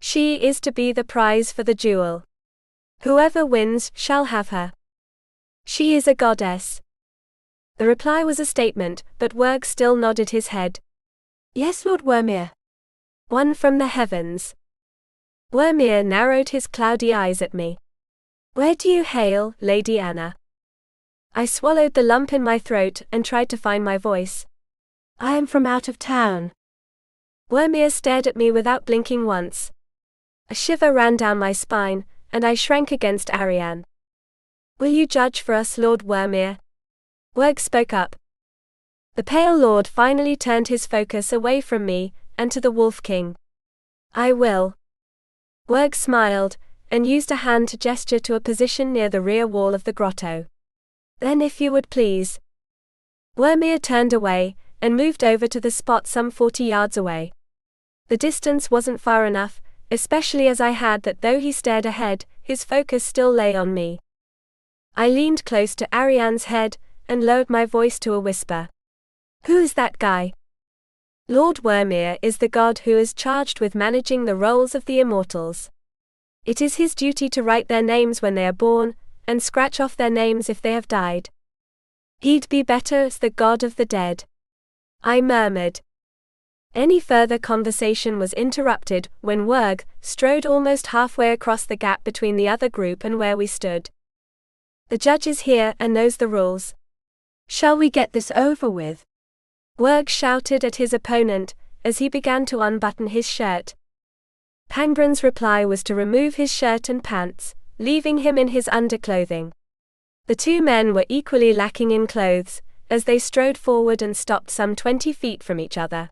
She is to be the prize for the duel. Whoever wins shall have her. She is a goddess. The reply was a statement, but Werg still nodded his head. Yes, Lord Wormir. One from the heavens. Wormir narrowed his cloudy eyes at me. Where do you hail, Lady Anna? I swallowed the lump in my throat and tried to find my voice. I am from out of town. Wormir stared at me without blinking once. A shiver ran down my spine, and I shrank against Arian. Will you judge for us, Lord Wormir? Werg spoke up. The Pale Lord finally turned his focus away from me, and to the Wolf King. I will. Werg smiled, and used a hand to gesture to a position near the rear wall of the grotto. Then if you would please. Wormir turned away, and moved over to the spot some 40 yards away. The distance wasn't far enough, especially as I had that though he stared ahead, his focus still lay on me. I leaned close to Arian's head, and lowered my voice to a whisper. Who is that guy? Lord Wormir is the god who is charged with managing the rolls of the immortals. It is his duty to write their names when they are born, and scratch off their names if they have died. He'd be better as the god of the dead. I murmured. Any further conversation was interrupted when Werg strode almost halfway across the gap between the other group and where we stood. The judge is here and knows the rules. Shall we get this over with? Werg shouted at his opponent as he began to unbutton his shirt. Pangbron's reply was to remove his shirt and pants, leaving him in his underclothing. The two men were equally lacking in clothes, as they strode forward and stopped some 20 feet from each other.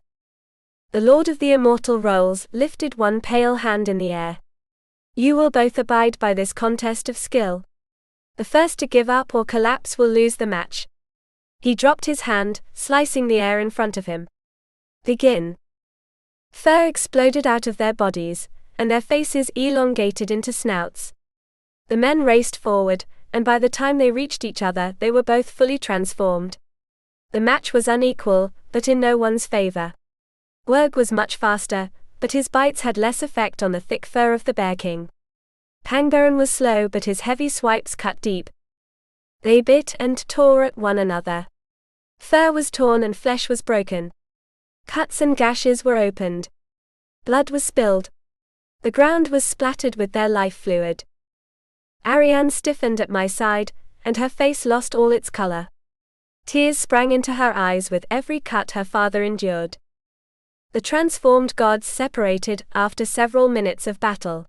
The Lord of the Immortal Rolls lifted one pale hand in the air. You will both abide by this contest of skill. The first to give up or collapse will lose the match. He dropped his hand, slicing the air in front of him. Begin. Fur exploded out of their bodies, and their faces elongated into snouts. The men raced forward, and by the time they reached each other they were both fully transformed. The match was unequal, but in no one's favor. Werg was much faster, but his bites had less effect on the thick fur of the Bear King. Pangbron was slow, but his heavy swipes cut deep. They bit and tore at one another. Fur was torn and flesh was broken. Cuts and gashes were opened. Blood was spilled. The ground was splattered with their life fluid. Arian stiffened at my side, and her face lost all its color. Tears sprang into her eyes with every cut her father endured. The transformed gods separated after several minutes of battle.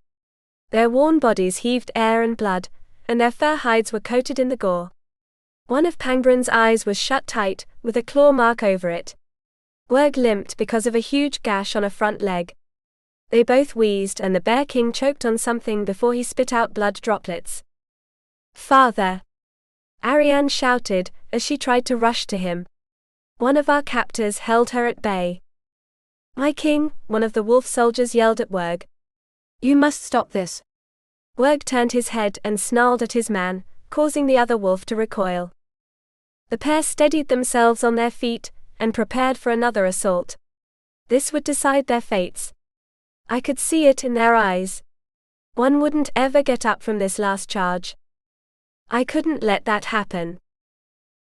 Their worn bodies heaved air and blood, and their fur hides were coated in the gore. One of Pangbron's eyes was shut tight, with a claw mark over it. Werg limped because of a huge gash on a front leg. They both wheezed, and the Bear King choked on something before he spit out blood droplets. Father! Arian shouted, as she tried to rush to him. One of our captors held her at bay. My king, one of the wolf soldiers yelled at Werg. You must stop this. Werg turned his head and snarled at his man, causing the other wolf to recoil. The pair steadied themselves on their feet, and prepared for another assault. This would decide their fates. I could see it in their eyes. One wouldn't ever get up from this last charge. I couldn't let that happen.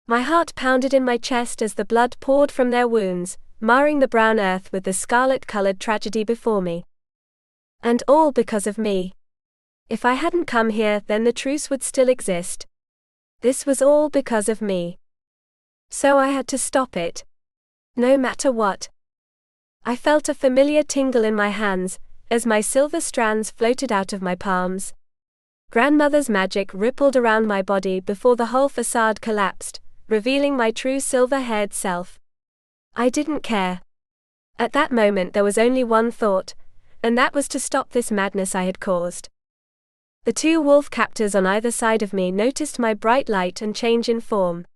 My heart pounded in my chest as the blood poured from their wounds, marring the brown earth with the scarlet-colored tragedy before me. And all because of me. If I hadn't come here, then the truce would still exist. This was all because of me. So I had to stop it. No matter what. I felt a familiar tingle in my hands, as my silver strands floated out of my palms. Grandmother's magic rippled around my body before the whole facade collapsed, revealing my true silver-haired self. I didn't care. At that moment there was only one thought, and that was to stop this madness I had caused. The two wolf captors on either side of me noticed my bright light and change in form.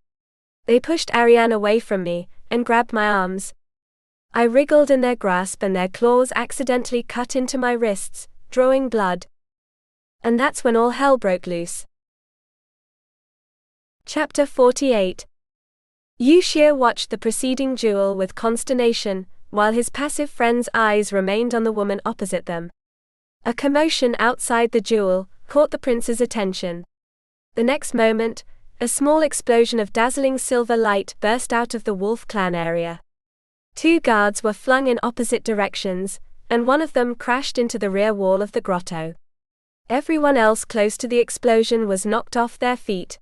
They pushed Arian away from me, and grabbed my arms. I wriggled in their grasp and their claws accidentally cut into my wrists, drawing blood. And that's when all hell broke loose. Chapter 48. Yushir watched the preceding duel with consternation, while his passive friend's eyes remained on the woman opposite them. A commotion outside the duel caught the prince's attention. The next moment, a small explosion of dazzling silver light burst out of the wolf clan area. 2 guards were flung in opposite directions, and one of them crashed into the rear wall of the grotto. Everyone else close to the explosion was knocked off their feet.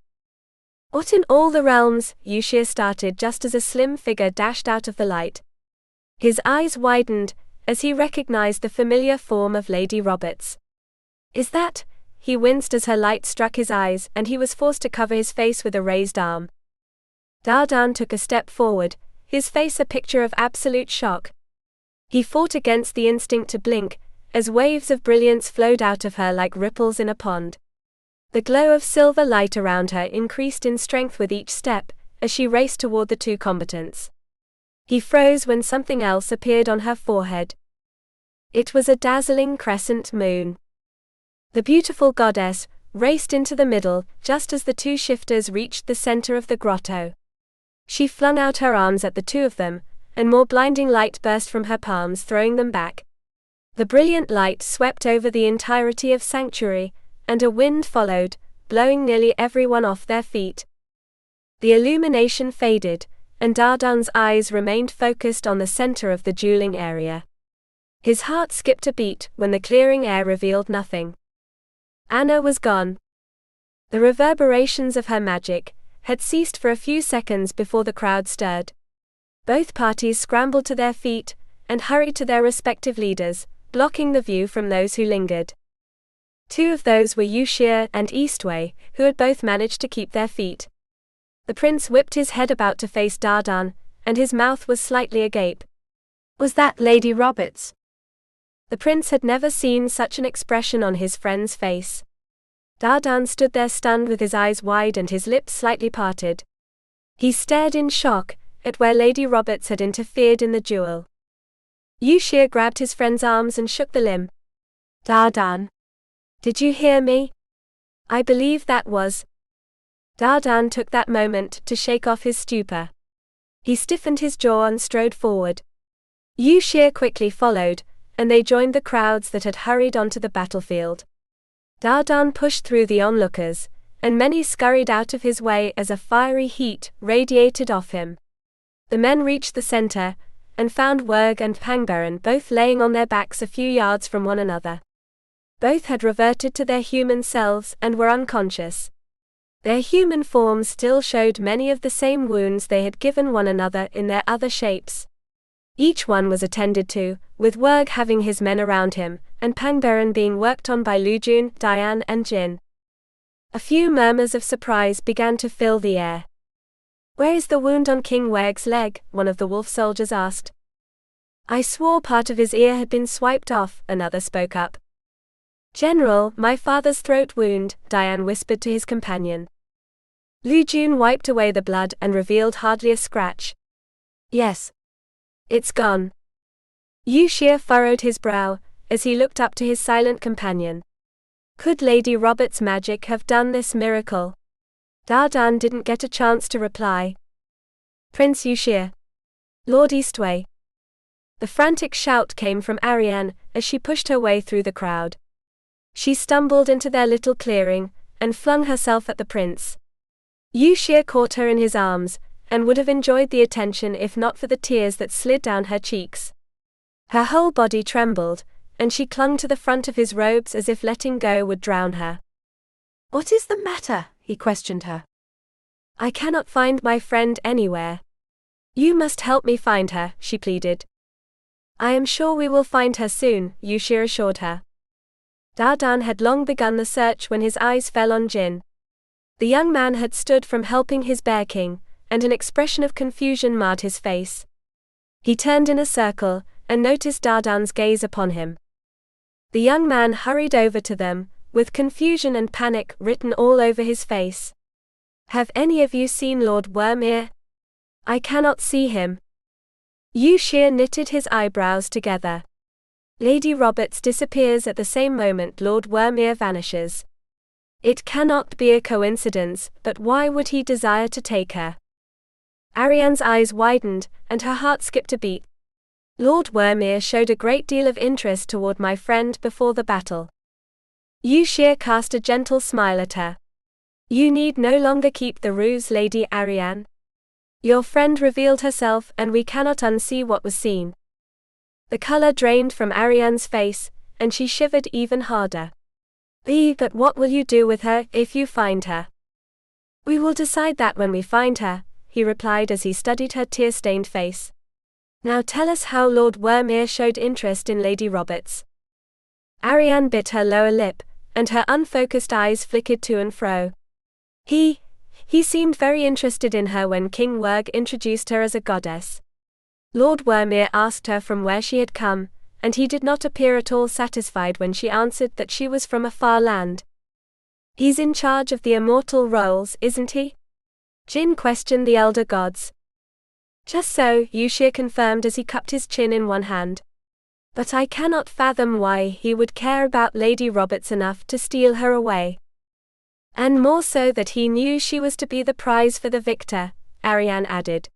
What in all the realms? Yushir started just as a slim figure dashed out of the light. His eyes widened as he recognized the familiar form of Lady Roberts. Is that? He winced as her light struck his eyes and he was forced to cover his face with a raised arm. Dardan took a step forward, his face a picture of absolute shock. He fought against the instinct to blink, as waves of brilliance flowed out of her like ripples in a pond. The glow of silver light around her increased in strength with each step, as she raced toward the 2 combatants. He froze when something else appeared on her forehead. It was a dazzling crescent moon. The beautiful goddess raced into the middle, just as the 2 shifters reached the center of the grotto. She flung out her arms at the 2 of them, and more blinding light burst from her palms, throwing them back. The brilliant light swept over the entirety of Sanctuary, and a wind followed, blowing nearly everyone off their feet. The illumination faded, and Dardan's eyes remained focused on the center of the dueling area. His heart skipped a beat when the clearing air revealed nothing. Anna was gone. The reverberations of her magic had ceased for a few seconds before the crowd stirred. Both parties scrambled to their feet and hurried to their respective leaders, blocking the view from those who lingered. 2 of those were Yushir and Eastwei, who had both managed to keep their feet. The prince whipped his head about to face Dardan, and his mouth was slightly agape. Was that Lady Roberts? The prince had never seen such an expression on his friend's face. Dardan stood there stunned with his eyes wide and his lips slightly parted. He stared in shock at where Lady Roberts had interfered in the duel. Yushir grabbed his friend's arms and shook the limb. Dardan. Did you hear me? I believe that was. Dardan took that moment to shake off his stupor. He stiffened his jaw and strode forward. Yushir quickly followed, and they joined the crowds that had hurried onto the battlefield. Dardan pushed through the onlookers, and many scurried out of his way as a fiery heat radiated off him. The men reached the center, and found Werg and Pangbaron both laying on their backs a few yards from one another. Both had reverted to their human selves and were unconscious. Their human forms still showed many of the same wounds they had given one another in their other shapes. Each one was attended to, with Werg having his men around him, and Pangbaron being worked on by Lujun, Diane and Jin. A few murmurs of surprise began to fill the air. "Where is the wound on King Werg's leg?" one of the wolf soldiers asked. "I swore part of his ear had been swiped off," another spoke up. "General, my father's throat wound," Diane whispered to his companion. Lujun wiped away the blood and revealed hardly a scratch. "Yes. It's gone." Yushir furrowed his brow as he looked up to his silent companion. Could Lady Roberts' magic have done this miracle? Dardan didn't get a chance to reply. "Prince Yushir. Lord Eastwei." The frantic shout came from Arian as she pushed her way through the crowd. She stumbled into their little clearing and flung herself at the prince. Yushir caught her in his arms and would have enjoyed the attention if not for the tears that slid down her cheeks. Her whole body trembled, and she clung to the front of his robes as if letting go would drown her. "What is the matter?" he questioned her. "I cannot find my friend anywhere. You must help me find her," she pleaded. "I am sure we will find her soon," Yushir assured her. Dardan had long begun the search when his eyes fell on Jin. The young man had stood from helping his bear king, and an expression of confusion marred his face. He turned in a circle and noticed Dardan's gaze upon him. The young man hurried over to them, with confusion and panic written all over his face. "Have any of you seen Lord Wormeer? I cannot see him." Yushir knitted his eyebrows together. Lady Roberts disappears at the same moment Lord Wermere vanishes. It cannot be a coincidence, but why would he desire to take her? Arian's eyes widened, and her heart skipped a beat. Lord Wermere showed a great deal of interest toward my friend before the battle. Yushir cast a gentle smile at her. You need no longer keep the ruse, Lady Arian. Your friend revealed herself, and we cannot unsee what was seen. The color drained from Arian's face, and she shivered even harder. But what will you do with her if you find her? We will decide that when we find her, he replied as he studied her tear-stained face. Now tell us how Lord Wermere showed interest in Lady Roberts. Arian bit her lower lip, and her unfocused eyes flickered to and fro. He seemed very interested in her when King Werg introduced her as a goddess. Lord Wermere asked her from where she had come, and he did not appear at all satisfied when she answered that she was from a far land. He's in charge of the immortal roles, isn't he? Jin questioned the elder gods. Just so, Yushir confirmed as he cupped his chin in one hand. But I cannot fathom why he would care about Lady Roberts enough to steal her away. And more so that he knew she was to be the prize for the victor, Arian added.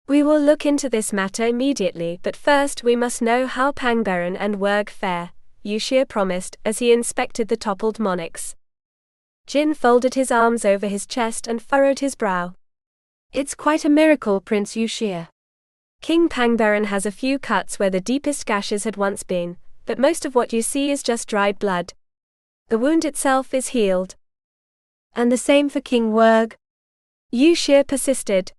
We will look into this matter immediately, but first we must know how Pangberon and Werg fare, Yushir promised as he inspected the toppled monarchs. Jin folded his arms over his chest and furrowed his brow. It's quite a miracle, Prince Yushir. King Pangberon has a few cuts where the deepest gashes had once been, but most of what you see is just dried blood. The wound itself is healed. And the same for King Werg? Yushir persisted.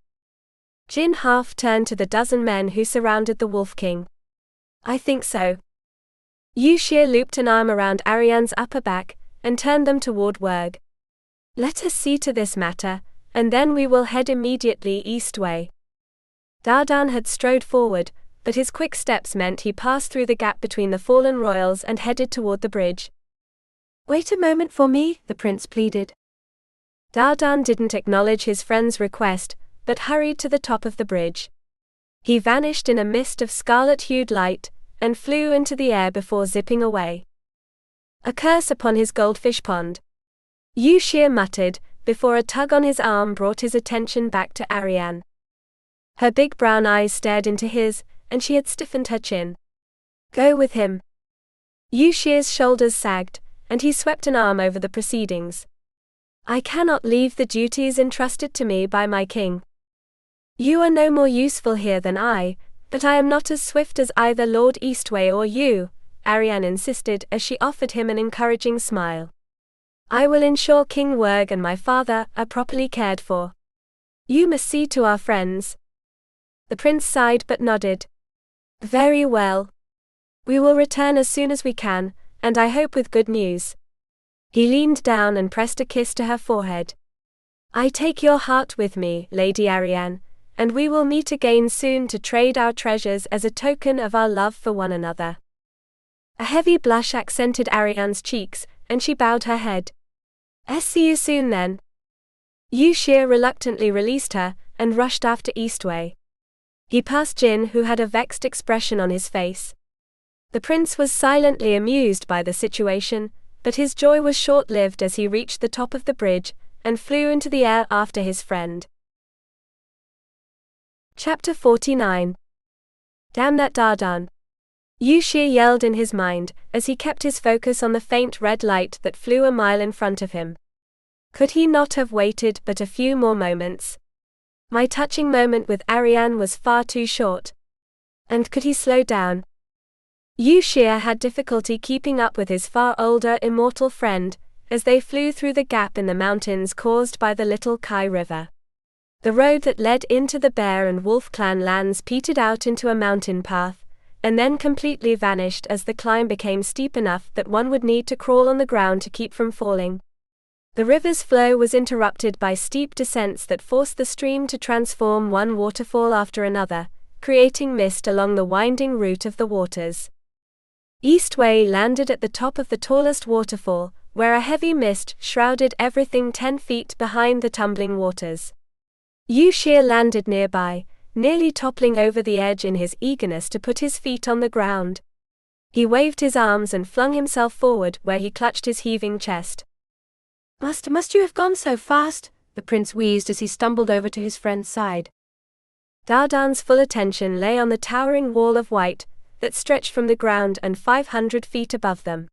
Jin half turned to the dozen men who surrounded the Wolf King. I think so. Yushir looped an arm around Arian's upper back, and turned them toward Werg. Let us see to this matter, and then we will head immediately Eastwei. Dardan had strode forward, but his quick steps meant he passed through the gap between the fallen royals and headed toward the bridge. Wait a moment for me, the prince pleaded. Dardan didn't acknowledge his friend's request, but hurried to the top of the bridge. He vanished in a mist of scarlet-hued light, and flew into the air before zipping away. A curse upon his goldfish pond. Yushir muttered, before a tug on his arm brought his attention back to Arian. Her big brown eyes stared into his, and she had stiffened her chin. Go with him. Yushir's shoulders sagged, and he swept an arm over the proceedings. I cannot leave the duties entrusted to me by my king. You are no more useful here than I, but I am not as swift as either Lord Eastwei or you, Arian insisted as she offered him an encouraging smile. I will ensure King Werg and my father are properly cared for. You must see to our friends. The prince sighed but nodded. Very well. We will return as soon as we can, and I hope with good news. He leaned down and pressed a kiss to her forehead. I take your heart with me, Lady Arian, and we will meet again soon to trade our treasures as a token of our love for one another. A heavy blush accented Arian's cheeks, and she bowed her head. See you soon then. Yushir reluctantly released her, and rushed after Eastwei. He passed Jin, who had a vexed expression on his face. The prince was silently amused by the situation, but his joy was short-lived as he reached the top of the bridge, and flew into the air after his friend. Chapter 49. Damn that Dardan! Yushir yelled in his mind, as he kept his focus on the faint red light that flew a mile in front of him. Could he not have waited but a few more moments? My touching moment with Arian was far too short. And could he slow down? Yushir had difficulty keeping up with his far older immortal friend, as they flew through the gap in the mountains caused by the Little Kai River. The road that led into the Bear and Wolf clan lands petered out into a mountain path, and then completely vanished as the climb became steep enough that one would need to crawl on the ground to keep from falling. The river's flow was interrupted by steep descents that forced the stream to transform one waterfall after another, creating mist along the winding route of the waters. Eastwei landed at the top of the tallest waterfall, where a heavy mist shrouded everything 10 feet behind the tumbling waters. Yushir landed nearby, nearly toppling over the edge in his eagerness to put his feet on the ground. He waved his arms and flung himself forward, where he clutched his heaving chest. Must you have gone so fast?" the prince wheezed as he stumbled over to his friend's side. Dardan's full attention lay on the towering wall of white that stretched from the ground and 500 feet above them.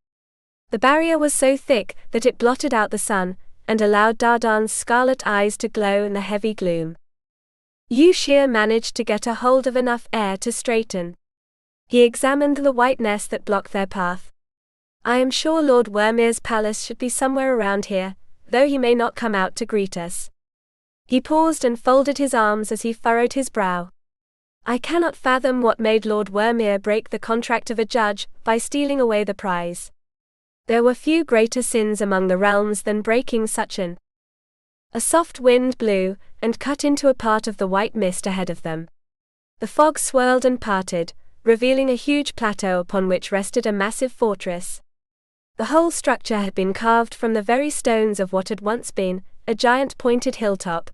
The barrier was so thick that it blotted out the sun and allowed Dardan's scarlet eyes to glow in the heavy gloom. Yushir managed to get a hold of enough air to straighten. He examined the whiteness that blocked their path. "I am sure Lord Wermir's palace should be somewhere around here, though he may not come out to greet us." He paused and folded his arms as he furrowed his brow. "I cannot fathom what made Lord Wermir break the contract of a judge by stealing away the prize. There were few greater sins among the realms than breaking such an." A soft wind blew and cut into a part of the white mist ahead of them. The fog swirled and parted, revealing a huge plateau upon which rested a massive fortress. The whole structure had been carved from the very stones of what had once been a giant pointed hilltop.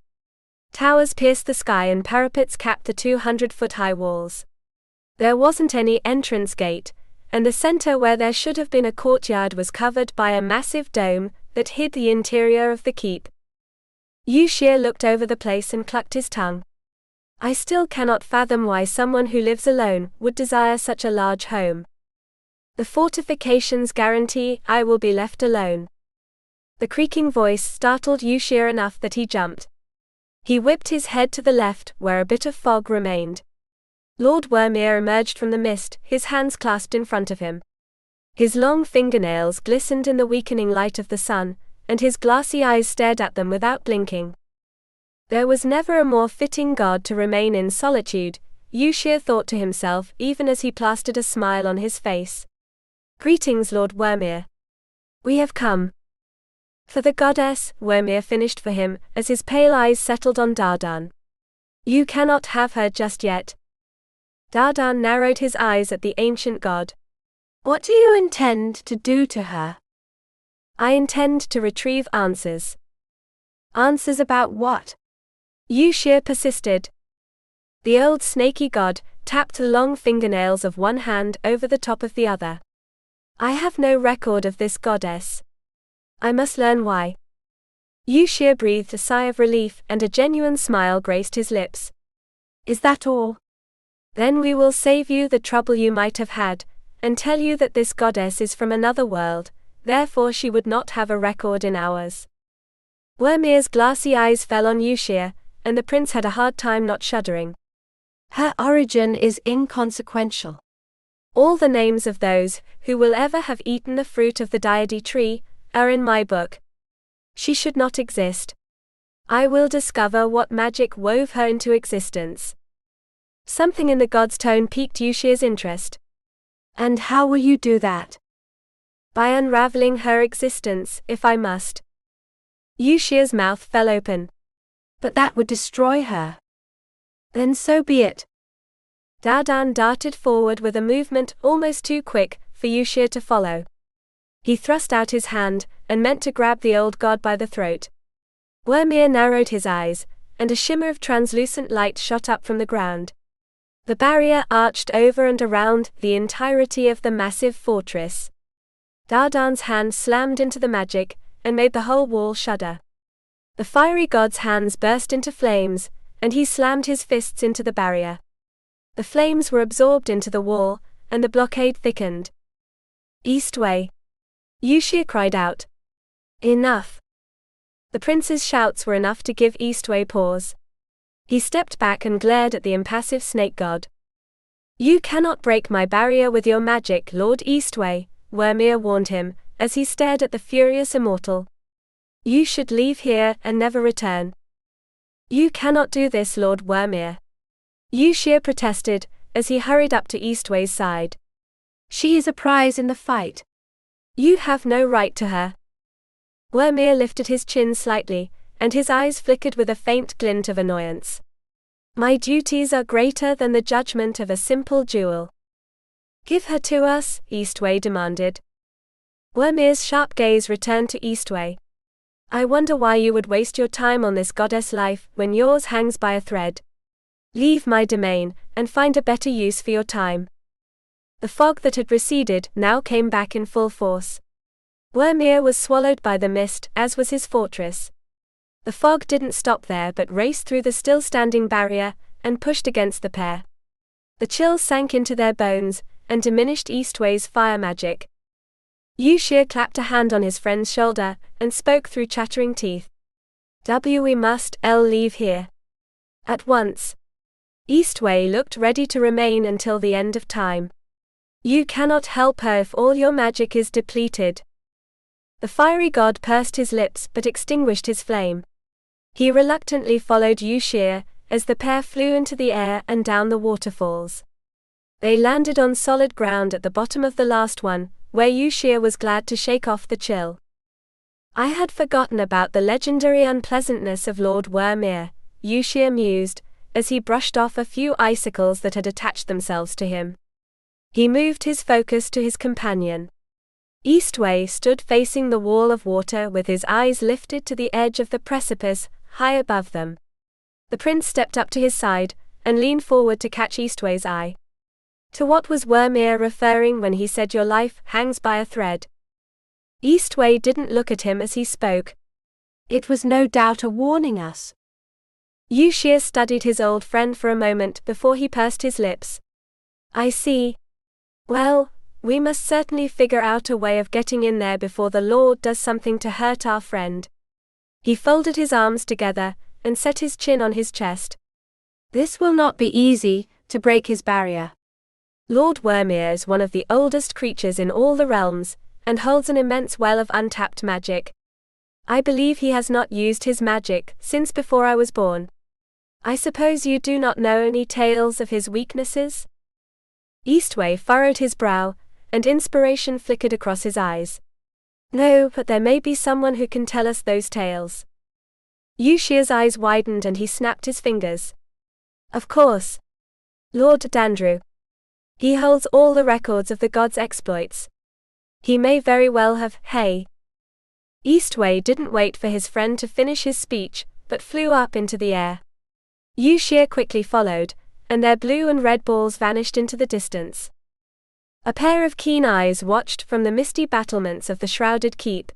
Towers pierced the sky and parapets capped the 200-foot-high walls. There wasn't any entrance gate, and the center where there should have been a courtyard was covered by a massive dome that hid the interior of the keep. Yushir looked over the place and clucked his tongue. "I still cannot fathom why someone who lives alone would desire such a large home. The fortifications guarantee I will be left alone." The creaking voice startled Yushir enough that he jumped. He whipped his head to the left, where a bit of fog remained. Lord Wermir emerged from the mist, his hands clasped in front of him. His long fingernails glistened in the weakening light of the sun, and his glassy eyes stared at them without blinking. There was never a more fitting god to remain in solitude, Yushir thought to himself, even as he plastered a smile on his face. "Greetings, Lord Wermir. We have come." "For the goddess," Wermir finished for him, as his pale eyes settled on Dardan. "You cannot have her just yet." Dardan narrowed his eyes at the ancient god. "What do you intend to do to her?" "I intend to retrieve answers." "Answers about what?" Yushir persisted. The old snaky god tapped the long fingernails of one hand over the top of the other. "I have no record of this goddess. I must learn why." Yushir breathed a sigh of relief and a genuine smile graced his lips. "Is that all?" "Then we will save you the trouble you might have had, and tell you that this goddess is from another world, therefore she would not have a record in ours." Wermir's glassy eyes fell on Yushir, and the prince had a hard time not shuddering. "Her origin is inconsequential. All the names of those who will ever have eaten the fruit of the deity tree are in my book. She should not exist. I will discover what magic wove her into existence." Something in the god's tone piqued Yushir's interest. "And how will you do that?" "By unraveling her existence, if I must." Yushir's mouth fell open. "But that would destroy her." "Then so be it." Dardan darted forward with a movement almost too quick for Yushir to follow. He thrust out his hand and meant to grab the old god by the throat. Wermir narrowed his eyes, and a shimmer of translucent light shot up from the ground. The barrier arched over and around the entirety of the massive fortress. Dardan's hand slammed into the magic and made the whole wall shudder. The fiery god's hands burst into flames, and he slammed his fists into the barrier. The flames were absorbed into the wall, and the blockade thickened. "Eastwei!" Yushir cried out. "Enough!" The prince's shouts were enough to give Eastwei pause. He stepped back and glared at the impassive snake god. "You cannot break my barrier with your magic, Lord Eastwei," Wermir warned him, as he stared at the furious immortal. "You should leave here and never return." "You cannot do this, Lord Wermir," Yushir protested, as he hurried up to Eastwei's side. "She is a prize in the fight. You have no right to her." Wermir lifted his chin slightly, and his eyes flickered with a faint glint of annoyance. "My duties are greater than the judgment of a simple jewel." "Give her to us," Eastwei demanded. Wermir's sharp gaze returned to Eastwei. "I wonder why you would waste your time on this goddess life when yours hangs by a thread." Leave my domain, and find a better use for your time." The fog that had receded now came back in full force. Wermir was swallowed by the mist, as was his fortress. The fog didn't stop there but raced through the still-standing barrier, and pushed against the pair. The chill sank into their bones, and diminished Eastwei's fire magic. Yushir clapped a hand on his friend's shoulder, and spoke through chattering teeth. "We must leave here. At once." Eastwei looked ready to remain until the end of time. "You cannot help her if all your magic is depleted." The fiery god pursed his lips but extinguished his flame. He reluctantly followed Yushir, as the pair flew into the air and down the waterfalls. They landed on solid ground at the bottom of the last one, where Yushir was glad to shake off the chill. "I had forgotten about the legendary unpleasantness of Lord Wermir," Yushir mused, as he brushed off a few icicles that had attached themselves to him. He moved his focus to his companion. Eastwei stood facing the wall of water with his eyes lifted to the edge of the precipice, high above them. The prince stepped up to his side, and leaned forward to catch Eastwei's eye. To what was Wermir referring when he said your life hangs by a thread? Eastwei didn't look at him as he spoke. "It was no doubt a warning us." Yushir studied his old friend for a moment before he pursed his lips. "I see. Well, we must certainly figure out a way of getting in there before the Lord does something to hurt our friend." He folded his arms together, and set his chin on his chest. "This will not be easy, to break his barrier." Lord Wermir is one of the oldest creatures in all the realms, and holds an immense well of untapped magic. I believe he has not used his magic since before I was born. I suppose you do not know any tales of his weaknesses? Eastwei furrowed his brow, and inspiration flickered across his eyes. "No, but there may be someone who can tell us those tales." Yushir's eyes widened and he snapped his fingers. "Of course. Lord Dandru. He holds all the records of the god's exploits. He may very well have, hey." Eastwei didn't wait for his friend to finish his speech, but flew up into the air. Yushir quickly followed, and their blue and red balls vanished into the distance. A pair of keen eyes watched from the misty battlements of the shrouded keep.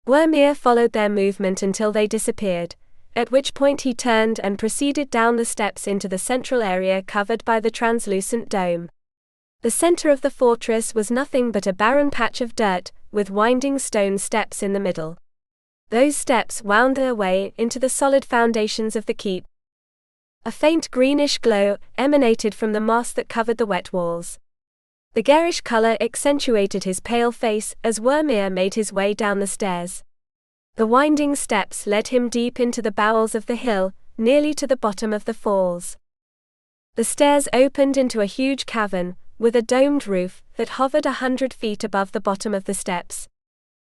Wermir followed their movement until they disappeared, at which point he turned and proceeded down the steps into the central area covered by the translucent dome. The center of the fortress was nothing but a barren patch of dirt, with winding stone steps in the middle. Those steps wound their way into the solid foundations of the keep. A faint greenish glow emanated from the moss that covered the wet walls. The garish color accentuated his pale face as Wermir made his way down the stairs. The winding steps led him deep into the bowels of the hill, nearly to the bottom of the falls. The stairs opened into a huge cavern, with a domed roof that hovered 100 feet above the bottom of the steps.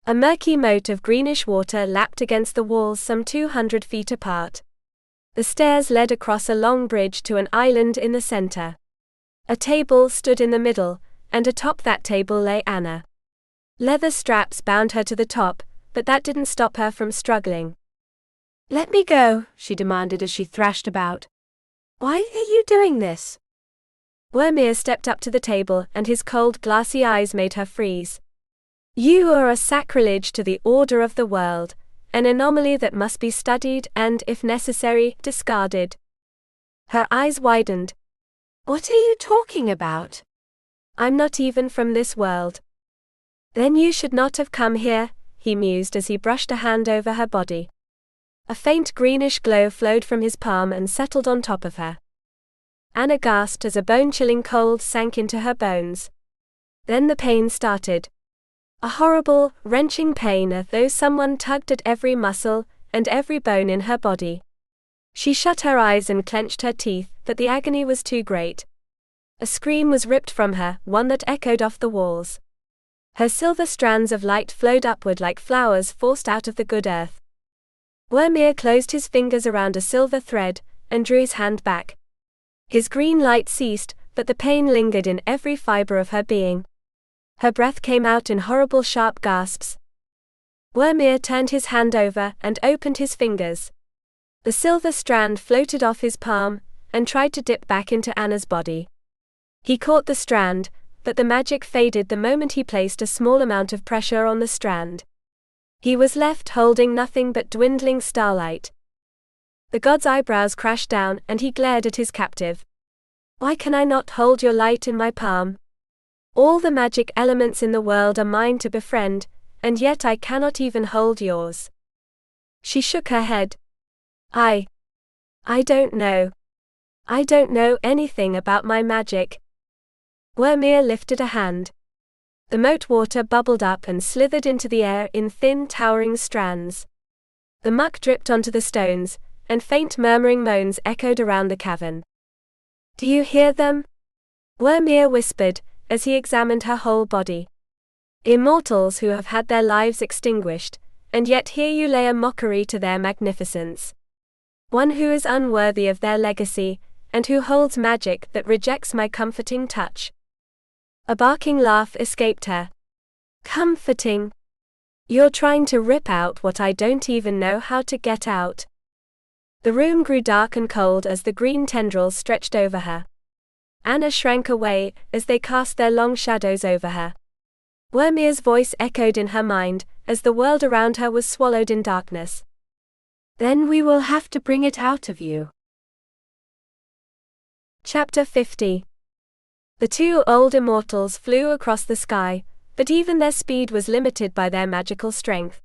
A murky moat of greenish water lapped against the walls some 200 feet apart. The stairs led across a long bridge to an island in the center. A table stood in the middle, and atop that table lay Anna. Leather straps bound her to the top, but that didn't stop her from struggling. "Let me go," she demanded as she thrashed about. "Why are you doing this?" Wermir stepped up to the table and his cold, glassy eyes made her freeze. "You are a sacrilege to the order of the world, an anomaly that must be studied and, if necessary, discarded." Her eyes widened. "What are you talking about?" "I'm not even from this world." "Then you should not have come here," he mused as he brushed a hand over her body. A faint greenish glow flowed from his palm and settled on top of her. Anna gasped as a bone-chilling cold sank into her bones. Then the pain started. A horrible, wrenching pain as though someone tugged at every muscle and every bone in her body. She shut her eyes and clenched her teeth, but the agony was too great. A scream was ripped from her, one that echoed off the walls. Her silver strands of light flowed upward like flowers forced out of the good earth. Wermir closed his fingers around a silver thread, and drew his hand back. His green light ceased, but the pain lingered in every fiber of her being. Her breath came out in horrible sharp gasps. Wermir turned his hand over and opened his fingers. The silver strand floated off his palm, and tried to dip back into Anna's body. He caught the strand, but the magic faded the moment he placed a small amount of pressure on the strand. He was left holding nothing but dwindling starlight. The god's eyebrows crashed down and he glared at his captive. "Why can I not hold your light in my palm? All the magic elements in the world are mine to befriend, and yet I cannot even hold yours." She shook her head. I don't know. I don't know anything about my magic." Wormir lifted a hand. The moat water bubbled up and slithered into the air in thin, towering strands. The muck dripped onto the stones, and faint murmuring moans echoed around the cavern. "Do you hear them?" Wormir whispered, as he examined her whole body. "Immortals who have had their lives extinguished, and yet here you lay a mockery to their magnificence. One who is unworthy of their legacy, and who holds magic that rejects my comforting touch." A barking laugh escaped her. "Comforting? You're trying to rip out what I don't even know how to get out." The room grew dark and cold as the green tendrils stretched over her. Anna shrank away as they cast their long shadows over her. Wormir's voice echoed in her mind as the world around her was swallowed in darkness. "Then we will have to bring it out of you." Chapter 50. The two old immortals flew across the sky, but even their speed was limited by their magical strength.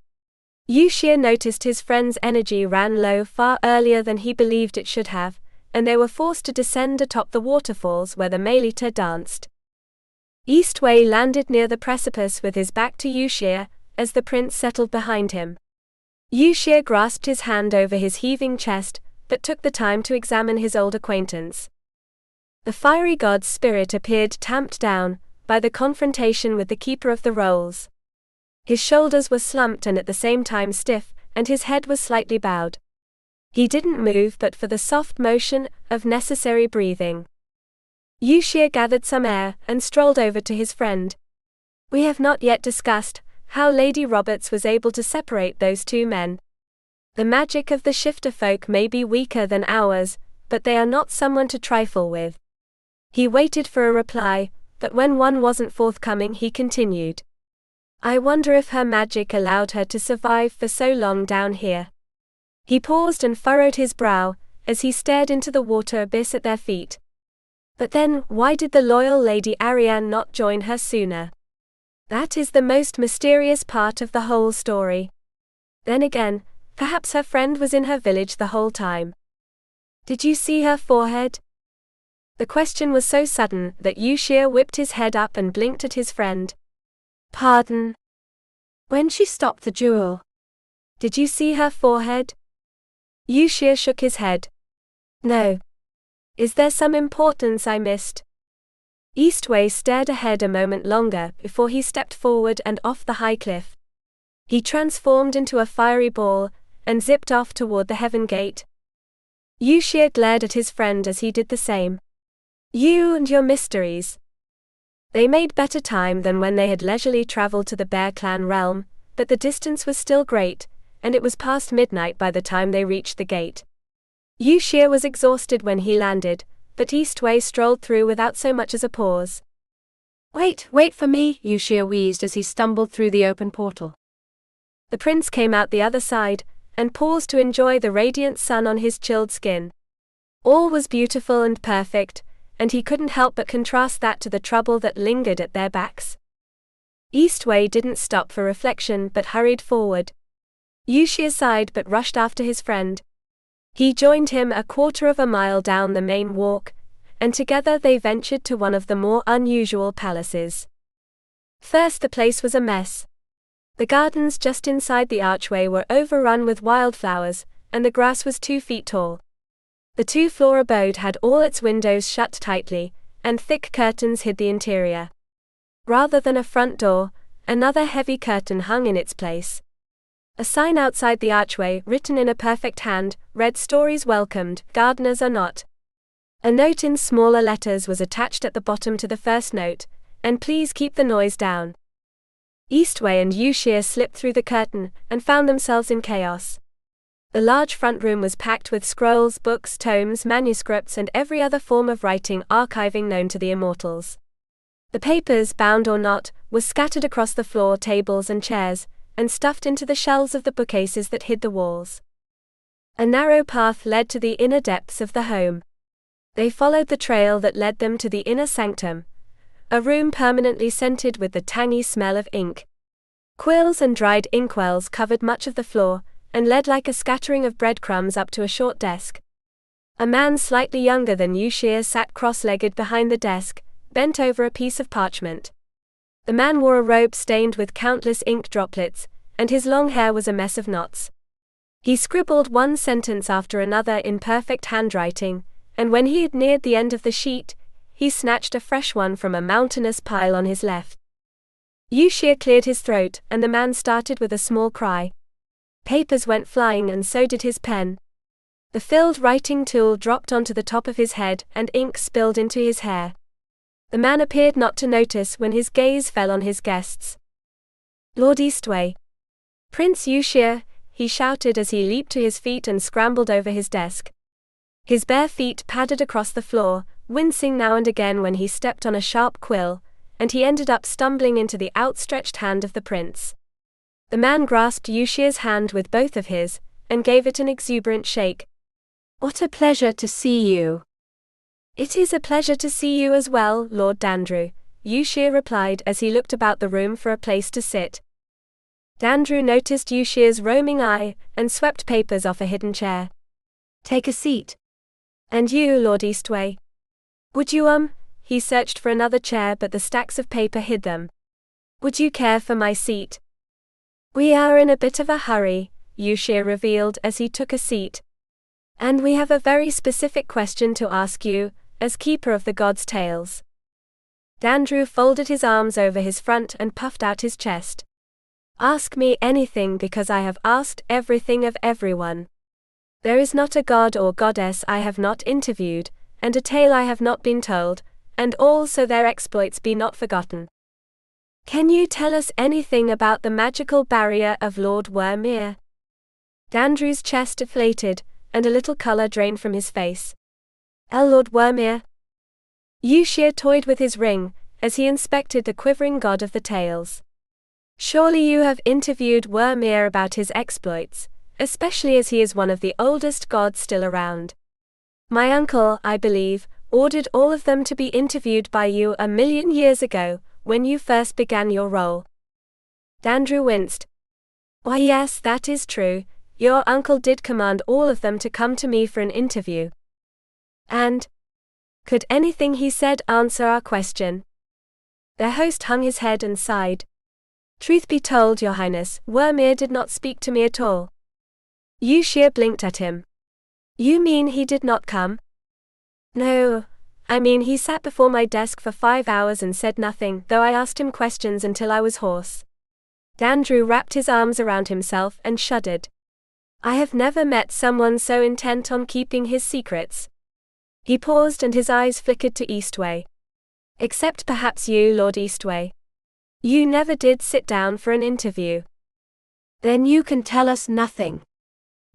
Yushir noticed his friend's energy ran low far earlier than he believed it should have, and they were forced to descend atop the waterfalls where the Melita danced. Eastwei landed near the precipice with his back to Yushir, as the prince settled behind him. Yushir grasped his hand over his heaving chest, but took the time to examine his old acquaintance. The fiery god's spirit appeared tamped down by the confrontation with the keeper of the rolls. His shoulders were slumped and at the same time stiff, and his head was slightly bowed. He didn't move but for the soft motion of necessary breathing. Yushir gathered some air and strolled over to his friend. "We have not yet discussed how Lady Roberts was able to separate those two men. The magic of the shifter folk may be weaker than ours, but they are not someone to trifle with." He waited for a reply, but when one wasn't forthcoming he continued. "I wonder if her magic allowed her to survive for so long down here." He paused and furrowed his brow, as he stared into the water abyss at their feet. But then, why did the loyal Lady Arian not join her sooner? That is the most mysterious part of the whole story. Then again, perhaps her friend was in her village the whole time. "Did you see her forehead?" The question was so sudden that Yushir whipped his head up and blinked at his friend. "Pardon?" "When she stopped the duel." "Did you see her forehead?" Yushir shook his head. "No. Is there some importance I missed?" Eastwei stared ahead a moment longer before he stepped forward and off the high cliff. He transformed into a fiery ball and zipped off toward the heaven gate. Yushir glared at his friend as he did the same. "You and your mysteries." They made better time than when they had leisurely traveled to the Bear Clan realm, but the distance was still great, and it was past midnight by the time they reached the gate. Yushir was exhausted when he landed, but Eastwei strolled through without so much as a pause. Wait for me," Yushir wheezed as he stumbled through the open portal. The prince came out the other side, and paused to enjoy the radiant sun on his chilled skin. All was beautiful and perfect, and he couldn't help but contrast that to the trouble that lingered at their backs. Eastwei didn't stop for reflection but hurried forward. Yushir sighed but rushed after his friend. He joined him a quarter of a mile down the main walk, and together they ventured to one of the more unusual palaces. First, the place was a mess. The gardens just inside the archway were overrun with wildflowers, and the grass was 2 feet tall. The 2-floor abode had all its windows shut tightly, and thick curtains hid the interior. Rather than a front door, another heavy curtain hung in its place. A sign outside the archway, written in a perfect hand, read "Stories welcomed, gardeners are not." A note in smaller letters was attached at the bottom to the first note, "And please keep the noise down." Eastwei and Yushir slipped through the curtain, and found themselves in chaos. The large front room was packed with scrolls, books, tomes, manuscripts, and every other form of writing archiving known to the immortals. The papers, bound or not, were scattered across the floor, tables, and chairs, and stuffed into the shelves of the bookcases that hid the walls. A narrow path led to the inner depths of the home. They followed the trail that led them to the inner sanctum, a room permanently scented with the tangy smell of ink. Quills and dried inkwells covered much of the floor, and led like a scattering of breadcrumbs up to a short desk. A man slightly younger than Yushir sat cross-legged behind the desk, bent over a piece of parchment. The man wore a robe stained with countless ink droplets, and his long hair was a mess of knots. He scribbled one sentence after another in perfect handwriting, and when he had neared the end of the sheet, he snatched a fresh one from a mountainous pile on his left. Yushir cleared his throat, and the man started with a small cry. Papers went flying, and so did his pen. The filled writing tool dropped onto the top of his head, and ink spilled into his hair. The man appeared not to notice when his gaze fell on his guests. "Lord Eastwei." "Prince Yushir," he shouted as he leaped to his feet and scrambled over his desk. His bare feet padded across the floor, wincing now and again when he stepped on a sharp quill, and he ended up stumbling into the outstretched hand of the prince. The man grasped Yushir's hand with both of his, and gave it an exuberant shake. "What a pleasure to see you." "It is a pleasure to see you as well, Lord Dandrew," Yushir replied as he looked about the room for a place to sit. Dandrew noticed Yushir's roaming eye, and swept papers off a hidden chair. "Take a seat." "And you, Lord Eastwei? Would you, He searched for another chair, but the stacks of paper hid them. "Would you care for my seat?" "We are in a bit of a hurry," Yushir revealed as he took a seat. "And we have a very specific question to ask you, as keeper of the gods' tales." Dandrew folded his arms over his front and puffed out his chest. "Ask me anything, because I have asked everything of everyone. There is not a god or goddess I have not interviewed, and a tale I have not been told, and all so their exploits be not forgotten. Can you tell us anything about the magical barrier of Lord Wermere?" Dandrew's chest deflated, and a little color drained from his face. "Lord Wermere?" Yushir toyed with his ring, as he inspected the quivering god of the tales. "Surely you have interviewed Wermere about his exploits, especially as he is one of the oldest gods still around. My uncle, I believe, ordered all of them to be interviewed by you 1,000,000 years ago, when you first began your role." Dandrew winced. "Why yes, that is true. Your uncle did command all of them to come to me for an interview. And could anything he said answer our question?" Their host hung his head and sighed. "Truth be told, Your Highness, Wermere did not speak to me at all." Yushir blinked at him. "You mean he did not come?" "No. I mean he sat before my desk for 5 hours and said nothing, though I asked him questions until I was hoarse." Dandrew wrapped his arms around himself and shuddered. "I have never met someone so intent on keeping his secrets." He paused and his eyes flickered to Eastwei. "Except perhaps you, Lord Eastwei. You never did sit down for an interview." "Then you can tell us nothing?"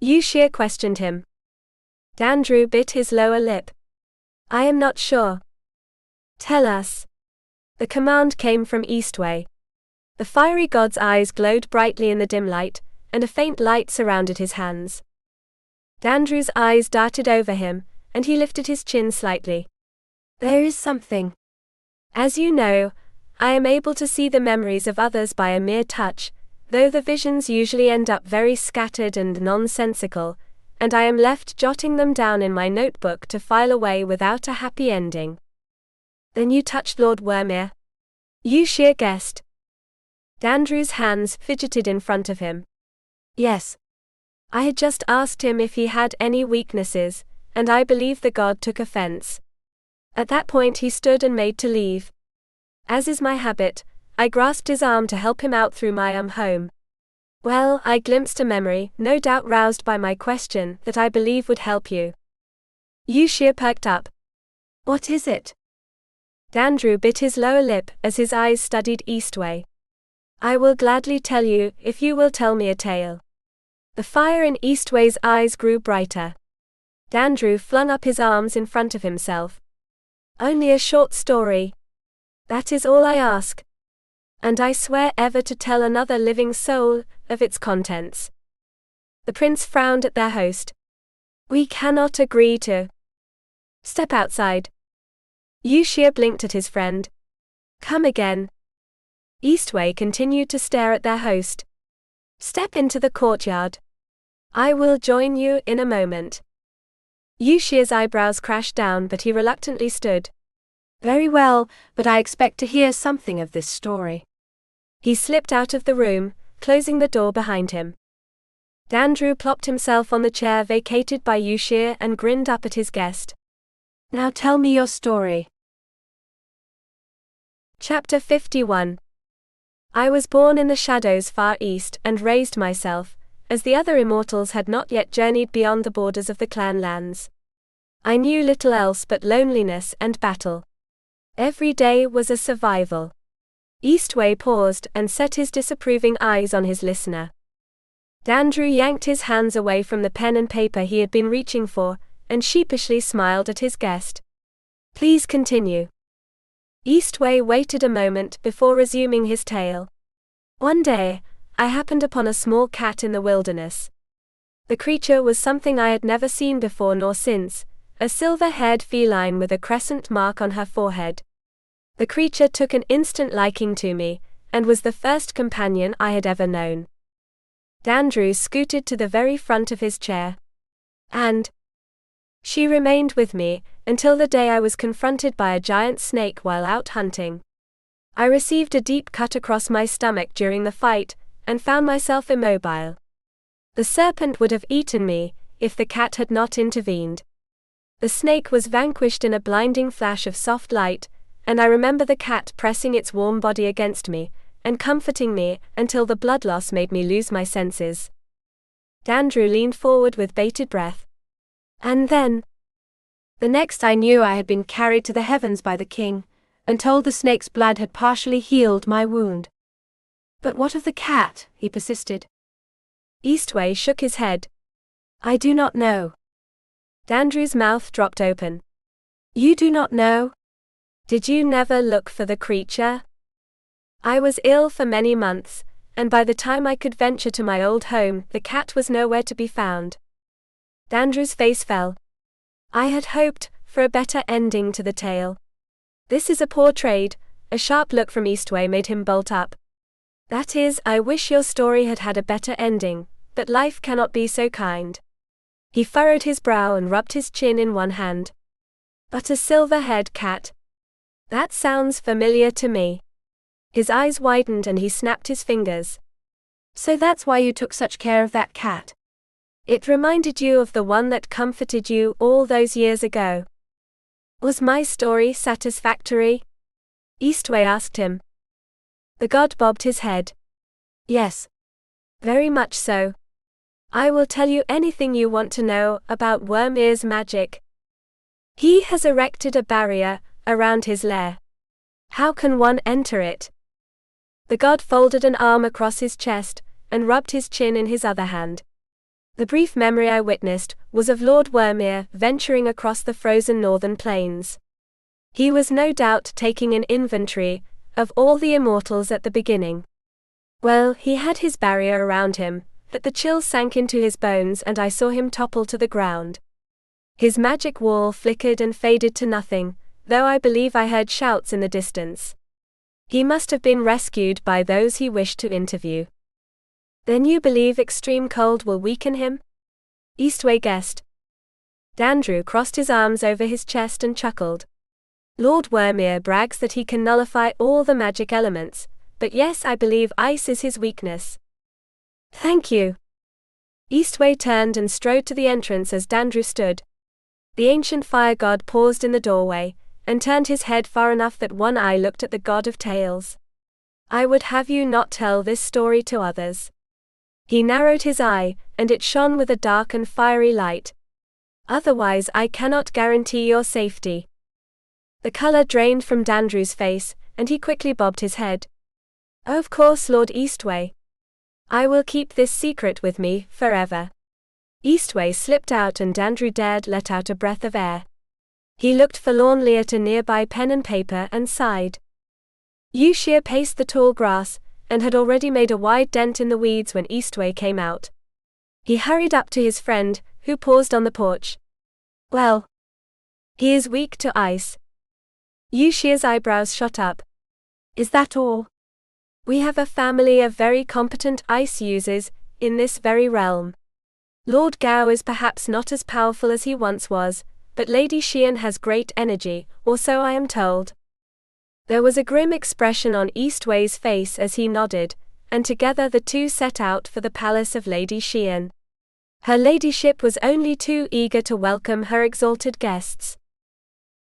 Yushir questioned him. Dandrew bit his lower lip. "I am not sure." "Tell us." The command came from Eastwei. The fiery god's eyes glowed brightly in the dim light, and a faint light surrounded his hands. Dandrew's eyes darted over him, and he lifted his chin slightly. "There is something. As you know, I am able to see the memories of others by a mere touch, though the visions usually end up very scattered and nonsensical, and I am left jotting them down in my notebook to file away without a happy ending." "Then you touched Lord Wermere?" Yushir guessed. Dandrew's hands fidgeted in front of him. "Yes. I had just asked him if he had any weaknesses, and I believe the god took offense. At that point he stood and made to leave. As is my habit, I grasped his arm to help him out through my home. Well, I glimpsed a memory, no doubt roused by my question, that I believe would help you." Yushir perked up. "What is it?" Dandrew bit his lower lip as his eyes studied Eastwei. "I will gladly tell you, if you will tell me a tale. The fire in Eastwei's eyes grew brighter. Dandrew flung up his arms in front of himself. Only a short story. That is all I ask. And I swear ever to tell another living soul of its contents. The prince frowned at their host. We cannot agree to. Step outside. Yushir blinked at his friend. Come again. Eastwei continued to stare at their host. Step into the courtyard. I will join you in a moment. Yushir's eyebrows crashed down, but he reluctantly stood. Very well, but I expect to hear something of this story. He slipped out of the room, closing the door behind him. Dandrew plopped himself on the chair vacated by Yushir and grinned up at his guest. Now tell me your story. Chapter 51. I was born in the shadows far east and raised myself, as the other immortals had not yet journeyed beyond the borders of the clan lands. I knew little else but loneliness and battle. Every day was a survival. Eastwei paused and set his disapproving eyes on his listener. Dandrew yanked his hands away from the pen and paper he had been reaching for, and sheepishly smiled at his guest. Please continue. Eastwei waited a moment before resuming his tale. One day, I happened upon a small cat in the wilderness. The creature was something I had never seen before nor since, a silver-haired feline with a crescent mark on her forehead. The creature took an instant liking to me, and was the first companion I had ever known. Dandrew scooted to the very front of his chair. And she remained with me, until the day I was confronted by a giant snake while out hunting. I received a deep cut across my stomach during the fight, and found myself immobile. The serpent would have eaten me, if the cat had not intervened. The snake was vanquished in a blinding flash of soft light, and I remember the cat pressing its warm body against me, and comforting me, until the blood loss made me lose my senses. Dandrew leaned forward with bated breath. And then? The next I knew I had been carried to the heavens by the king, and told the snake's blood had partially healed my wound. But what of the cat? He persisted. Eastwei shook his head. I do not know. Dandrew's mouth dropped open. You do not know? Did you never look for the creature? I was ill for many months, and by the time I could venture to my old home, the cat was nowhere to be found. Dandrew's face fell. I had hoped for a better ending to the tale. This is a poor trade. A sharp look from Eastwei made him bolt up. That is, I wish your story had had a better ending, but life cannot be so kind. He furrowed his brow and rubbed his chin in one hand. But a silver-haired cat? That sounds familiar to me. His eyes widened and he snapped his fingers. So that's why you took such care of that cat? It reminded you of the one that comforted you all those years ago. Was my story satisfactory? Eastwei asked him. The god bobbed his head. Yes. Very much so. I will tell you anything you want to know about Worm-Ear's magic. He has erected a barrier around his lair. How can one enter it? The god folded an arm across his chest, and rubbed his chin in his other hand. The brief memory I witnessed was of Lord Worm-Ear venturing across the frozen northern plains. He was no doubt taking an inventory of all the immortals at the beginning. Well, he had his barrier around him, but the chill sank into his bones and I saw him topple to the ground. His magic wall flickered and faded to nothing, though I believe I heard shouts in the distance. He must have been rescued by those he wished to interview. Then you believe extreme cold will weaken him? Eastwei guessed. Dandrew crossed his arms over his chest and chuckled. Lord Worm-Ear brags that he can nullify all the magic elements, but yes, I believe ice is his weakness. Thank you. Eastwei turned and strode to the entrance as Dandrew stood. The ancient fire god paused in the doorway, and turned his head far enough that one eye looked at the god of tales. I would have you not tell this story to others. He narrowed his eye, and it shone with a dark and fiery light. Otherwise I cannot guarantee your safety. The color drained from Dandrew's face, and he quickly bobbed his head. Of course, Lord Eastwei. I will keep this secret with me, forever. Eastwei slipped out and Andrew dared let out a breath of air. He looked forlornly at a nearby pen and paper and sighed. Yushir paced the tall grass, and had already made a wide dent in the weeds when Eastwei came out. He hurried up to his friend, who paused on the porch. Well, he is weak to ice. Yushir's eyebrows shot up. Is that all? We have a family of very competent ice users in this very realm. Lord Gao is perhaps not as powerful as he once was, but Lady Xian has great energy, or so I am told. There was a grim expression on Eastwei's face as he nodded, and together the two set out for the palace of Lady Xian. Her ladyship was only too eager to welcome her exalted guests.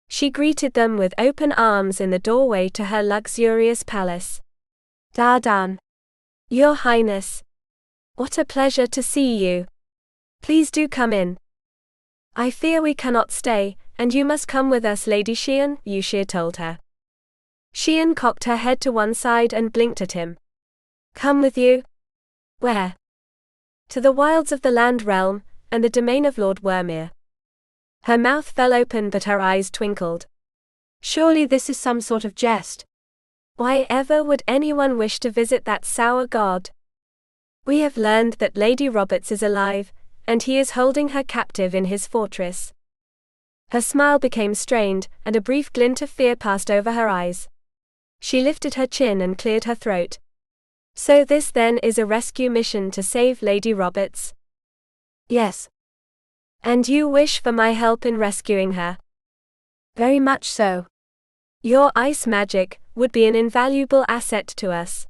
She greeted them with open arms in the doorway to her luxurious palace. Dardan. Your Highness. What a pleasure to see you. Please do come in. I fear we cannot stay, and you must come with us, Lady Xian, Yushir told her. Xian cocked her head to one side and blinked at him. Come with you? Where? To the wilds of the land realm, and the domain of Lord Wormir. Her mouth fell open but her eyes twinkled. Surely this is some sort of jest. Why ever would anyone wish to visit that sour god? We have learned that Lady Roberts is alive, and he is holding her captive in his fortress. Her smile became strained, and a brief glint of fear passed over her eyes. She lifted her chin and cleared her throat. So this then is a rescue mission to save Lady Roberts? Yes. And you wish for my help in rescuing her? Very much so. Your ice magic would be an invaluable asset to us.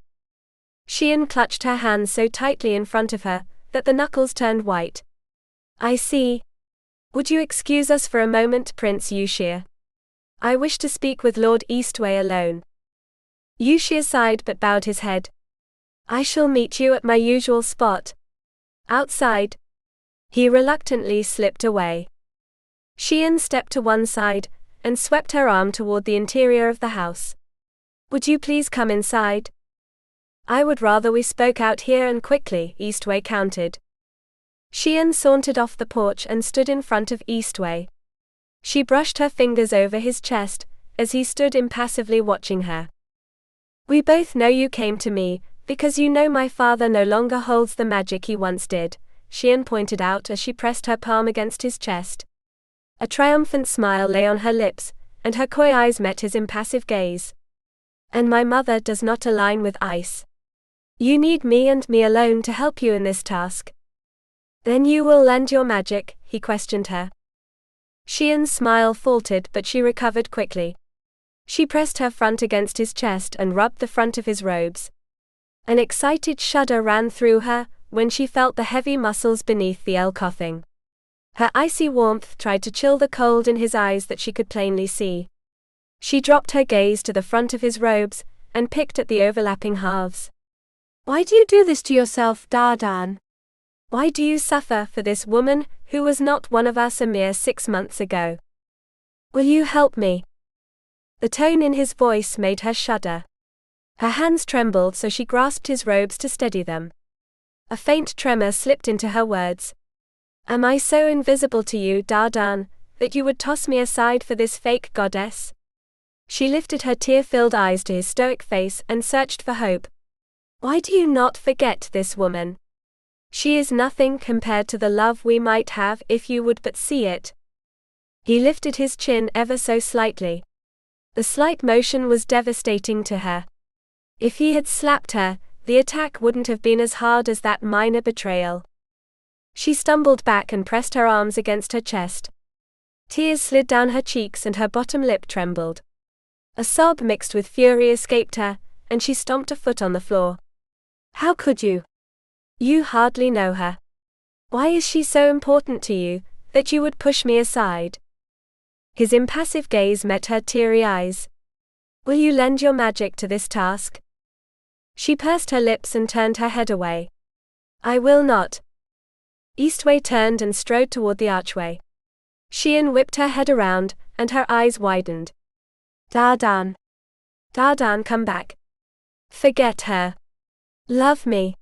Xian clutched her hands so tightly in front of her that the knuckles turned white. I see. Would you excuse us for a moment, Prince Yushir? I wish to speak with Lord Eastwei alone. Yushir sighed but bowed his head. I shall meet you at my usual spot. Outside. He reluctantly slipped away. Xian stepped to one side, and swept her arm toward the interior of the house. Would you please come inside? I would rather we spoke out here and quickly, Eastwei countered. Xian sauntered off the porch and stood in front of Eastwei. She brushed her fingers over his chest, as he stood impassively watching her. We both know you came to me, because you know my father no longer holds the magic he once did, Xian pointed out as she pressed her palm against his chest. A triumphant smile lay on her lips, and her coy eyes met his impassive gaze. And my mother does not align with ice. You need me and me alone to help you in this task. Then you will lend your magic, he questioned her. Xian's smile faltered but she recovered quickly. She pressed her front against his chest and rubbed the front of his robes. An excited shudder ran through her when she felt the heavy muscles beneath the alcothing. Her icy warmth tried to chill the cold in his eyes that she could plainly see. She dropped her gaze to the front of his robes and picked at the overlapping halves. Why do you do this to yourself, Dardan? Why do you suffer for this woman who was not one of us a mere 6 months ago? Will you help me? The tone in his voice made her shudder. Her hands trembled so she grasped his robes to steady them. A faint tremor slipped into her words. Am I so invisible to you, Dardan, that you would toss me aside for this fake goddess? She lifted her tear-filled eyes to his stoic face and searched for hope. Why do you not forget this woman? She is nothing compared to the love we might have if you would but see it. He lifted his chin ever so slightly. The slight motion was devastating to her. If he had slapped her, the attack wouldn't have been as hard as that minor betrayal. She stumbled back and pressed her arms against her chest. Tears slid down her cheeks and her bottom lip trembled. A sob mixed with fury escaped her, and she stomped a foot on the floor. How could you? You hardly know her. Why is she so important to you, that you would push me aside? His impassive gaze met her teary eyes. Will you lend your magic to this task? She pursed her lips and turned her head away. I will not. Eastwei turned and strode toward the archway. Xian whipped her head around, and her eyes widened. Dardan. Dardan, come back. Forget her. Love me.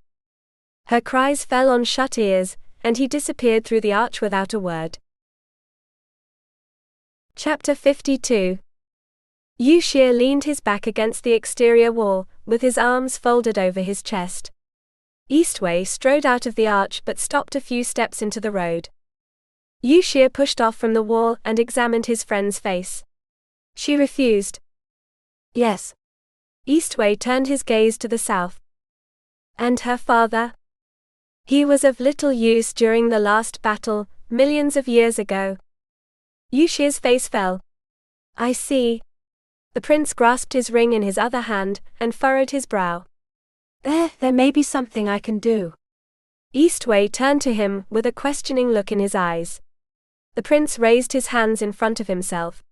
Her cries fell on shut ears, and he disappeared through the arch without a word. Chapter 52. Yushir leaned his back against the exterior wall, with his arms folded over his chest. Eastwei strode out of the arch but stopped a few steps into the road. Yushir pushed off from the wall and examined his friend's face. She refused. Yes. Eastwei turned his gaze to the south. And her father? He was of little use during the last battle, millions of years ago. Yushir's face fell. I see. The prince grasped his ring in his other hand, and furrowed his brow. There may be something I can do. Eastwei turned to him with a questioning look in his eyes. The prince raised his hands in front of himself.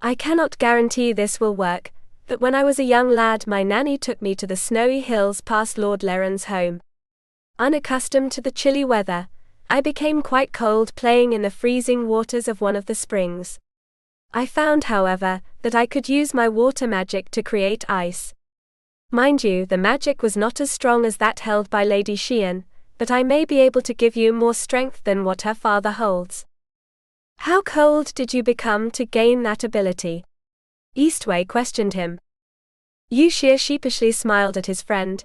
I cannot guarantee this will work, but when I was a young lad my nanny took me to the snowy hills past Lord Leren's home. Unaccustomed to the chilly weather, I became quite cold playing in the freezing waters of one of the springs. I found, however, that I could use my water magic to create ice. Mind you, the magic was not as strong as that held by Lady Xian, but I may be able to give you more strength than what her father holds. How cold did you become to gain that ability? Eastwei questioned him. Yushir sheepishly smiled at his friend.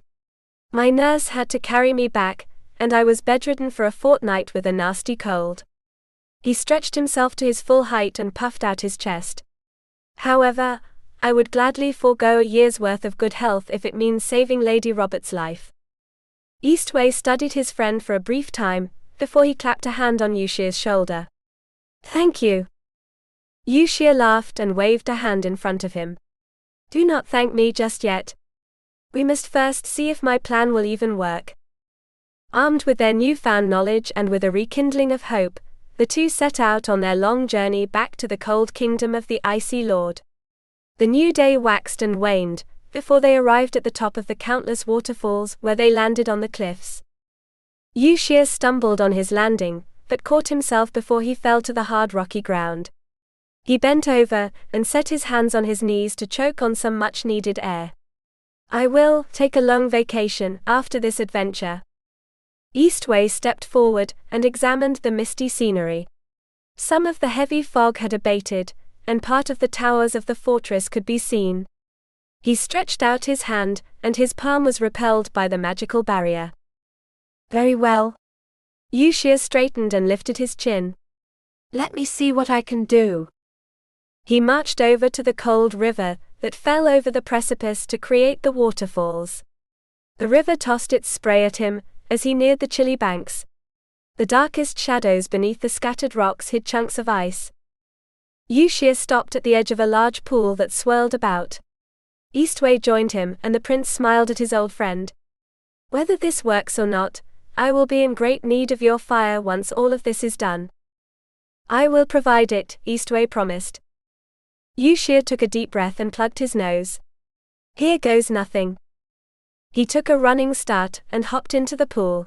My nurse had to carry me back, and I was bedridden for a fortnight with a nasty cold. He stretched himself to his full height and puffed out his chest. However, I would gladly forego a year's worth of good health if it means saving Lady Robert's life. Eastwei studied his friend for a brief time, before he clapped a hand on Yushir's shoulder. Thank you. Yushir laughed and waved a hand in front of him. Do not thank me just yet. We must first see if my plan will even work. Armed with their newfound knowledge and with a rekindling of hope, the two set out on their long journey back to the cold kingdom of the Icy Lord. The new day waxed and waned, before they arrived at the top of the countless waterfalls where they landed on the cliffs. Yushir stumbled on his landing, but caught himself before he fell to the hard rocky ground. He bent over, and set his hands on his knees to choke on some much-needed air. I will take a long vacation after this adventure. Eastwei stepped forward, and examined the misty scenery. Some of the heavy fog had abated, and part of the towers of the fortress could be seen. He stretched out his hand, and his palm was repelled by the magical barrier. Very well. Yushir straightened and lifted his chin. Let me see what I can do. He marched over to the cold river that fell over the precipice to create the waterfalls. The river tossed its spray at him as he neared the chilly banks. The darkest shadows beneath the scattered rocks hid chunks of ice. Yushir stopped at the edge of a large pool that swirled about. Eastwei joined him, and the prince smiled at his old friend. Whether this works or not, I will be in great need of your fire once all of this is done. I will provide it, Eastwei promised. Yushir took a deep breath and plugged his nose. Here goes nothing. He took a running start and hopped into the pool.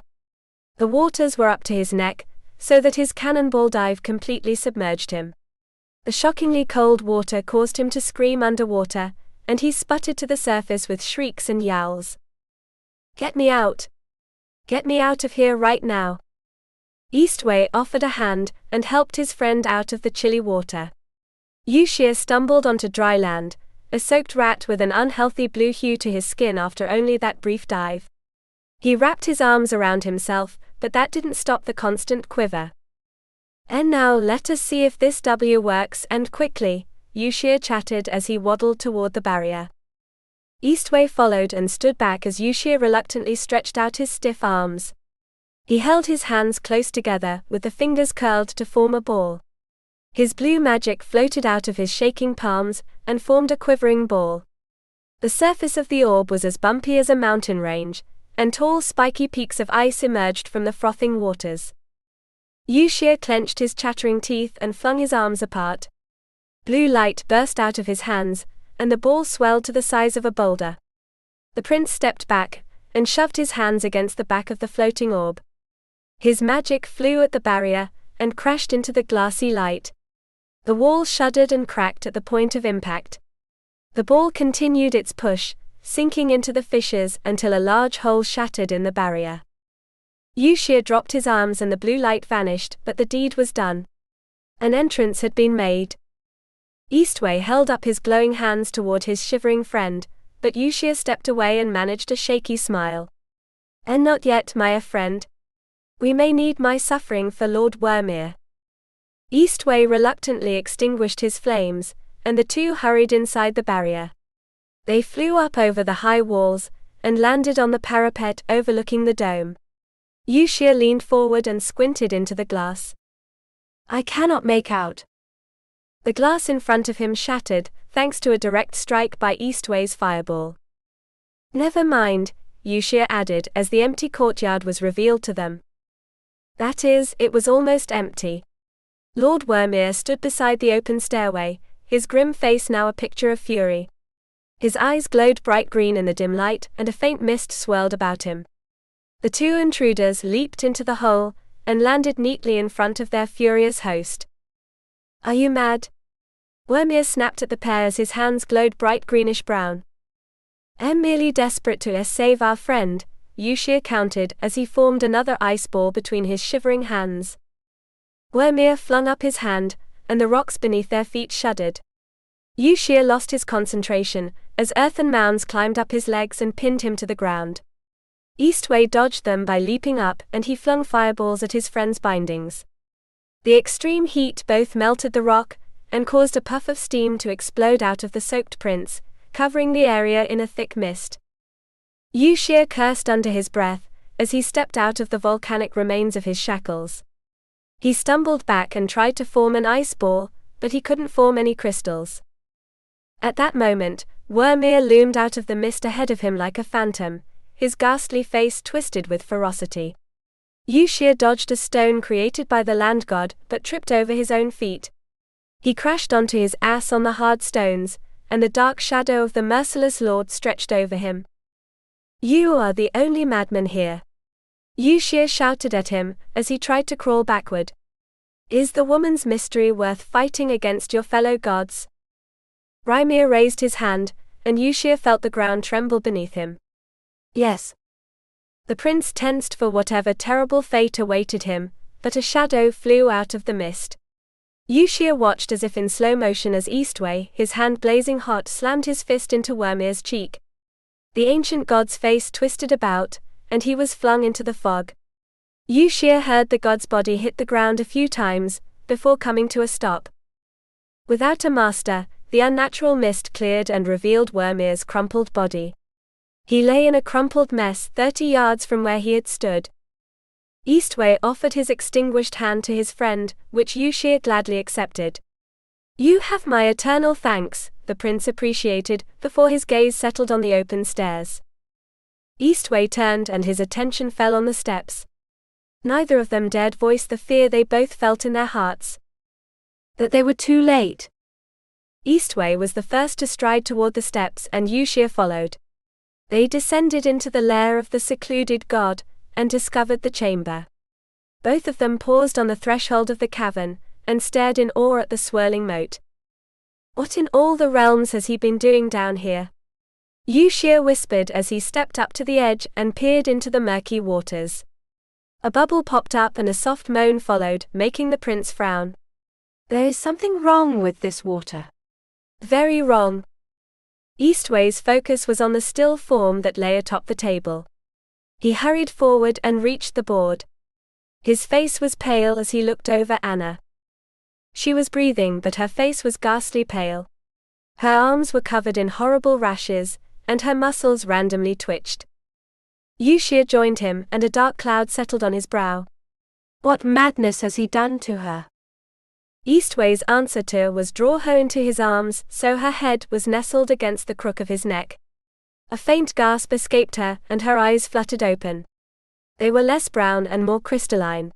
The waters were up to his neck, so that his cannonball dive completely submerged him. The shockingly cold water caused him to scream underwater, and he sputtered to the surface with shrieks and yowls. Get me out! Get me out of here right now! Eastwei offered a hand and helped his friend out of the chilly water. Yushir stumbled onto dry land, a soaked rat with an unhealthy blue hue to his skin after only that brief dive. He wrapped his arms around himself, but that didn't stop the constant quiver. And now let us see if this W works, and quickly, Yushir chattered as he waddled toward the barrier. Eastwei followed and stood back as Yushir reluctantly stretched out his stiff arms. He held his hands close together, with the fingers curled to form a ball. His blue magic floated out of his shaking palms, and formed a quivering ball. The surface of the orb was as bumpy as a mountain range, and tall spiky peaks of ice emerged from the frothing waters. Yushir clenched his chattering teeth and flung his arms apart. Blue light burst out of his hands, and the ball swelled to the size of a boulder. The prince stepped back, and shoved his hands against the back of the floating orb. His magic flew at the barrier, and crashed into the glassy light. The wall shuddered and cracked at the point of impact. The ball continued its push, sinking into the fissures until a large hole shattered in the barrier. Yushir dropped his arms and the blue light vanished, but the deed was done. An entrance had been made. Eastwei held up his glowing hands toward his shivering friend, but Yushir stepped away and managed a shaky smile. "And not yet, my friend. We may need my suffering for Lord Wormir." Eastwei reluctantly extinguished his flames, and the two hurried inside the barrier. They flew up over the high walls, and landed on the parapet overlooking the dome. Yushir leaned forward and squinted into the glass. "I cannot make out." The glass in front of him shattered, thanks to a direct strike by Eastwei's fireball. "Never mind," Yushir added as the empty courtyard was revealed to them. That is, it was almost empty. Lord Wormir stood beside the open stairway, his grim face now a picture of fury. His eyes glowed bright green in the dim light, and a faint mist swirled about him. The two intruders leaped into the hole, and landed neatly in front of their furious host. "Are you mad?" Wormir snapped at the pair as his hands glowed bright greenish-brown. "I'm merely desperate to save our friend," Yushir countered as he formed another ice ball between his shivering hands. Wormir flung up his hand, and the rocks beneath their feet shuddered. Yushir lost his concentration, as earthen mounds climbed up his legs and pinned him to the ground. Eastwei dodged them by leaping up, and he flung fireballs at his friend's bindings. The extreme heat both melted the rock, and caused a puff of steam to explode out of the soaked prince, covering the area in a thick mist. Yushir cursed under his breath, as he stepped out of the volcanic remains of his shackles. He stumbled back and tried to form an ice ball, but he couldn't form any crystals. At that moment, Wormir loomed out of the mist ahead of him like a phantom, his ghastly face twisted with ferocity. Yushir dodged a stone created by the land god, but tripped over his own feet. He crashed onto his ass on the hard stones, and the dark shadow of the merciless lord stretched over him. "You are the only madman here," Yushir shouted at him, as he tried to crawl backward. "Is the woman's mystery worth fighting against your fellow gods?" Rymir raised his hand, and Yushir felt the ground tremble beneath him. "Yes." The prince tensed for whatever terrible fate awaited him, but a shadow flew out of the mist. Yushir watched as if in slow motion as Eastwei, his hand blazing hot, slammed his fist into Wormir's cheek. The ancient god's face twisted about, and he was flung into the fog. Yushir heard the god's body hit the ground a few times, before coming to a stop. Without a master, the unnatural mist cleared and revealed Wormir's crumpled body. He lay in a crumpled mess 30 yards from where he had stood. Eastwei offered his extinguished hand to his friend, which Yushir gladly accepted. "You have my eternal thanks," the prince appreciated, before his gaze settled on the open stairs. Eastwei turned and his attention fell on the steps. Neither of them dared voice the fear they both felt in their hearts. That they were too late. Eastwei was the first to stride toward the steps and Yushir followed. They descended into the lair of the secluded god, and discovered the chamber. Both of them paused on the threshold of the cavern, and stared in awe at the swirling moat. "What in all the realms has he been doing down here?" Yushir whispered as he stepped up to the edge and peered into the murky waters. A bubble popped up and a soft moan followed, making the prince frown. "There is something wrong with this water." "Very wrong." Eastwei's focus was on the still form that lay atop the table. He hurried forward and reached the board. His face was pale as he looked over Anna. She was breathing, but her face was ghastly pale. Her arms were covered in horrible rashes, and her muscles randomly twitched. Yushir joined him, and a dark cloud settled on his brow. "What madness has he done to her?" Eastwei's answer to was draw her into his arms, so her head was nestled against the crook of his neck. A faint gasp escaped her, and her eyes fluttered open. They were less brown and more crystalline.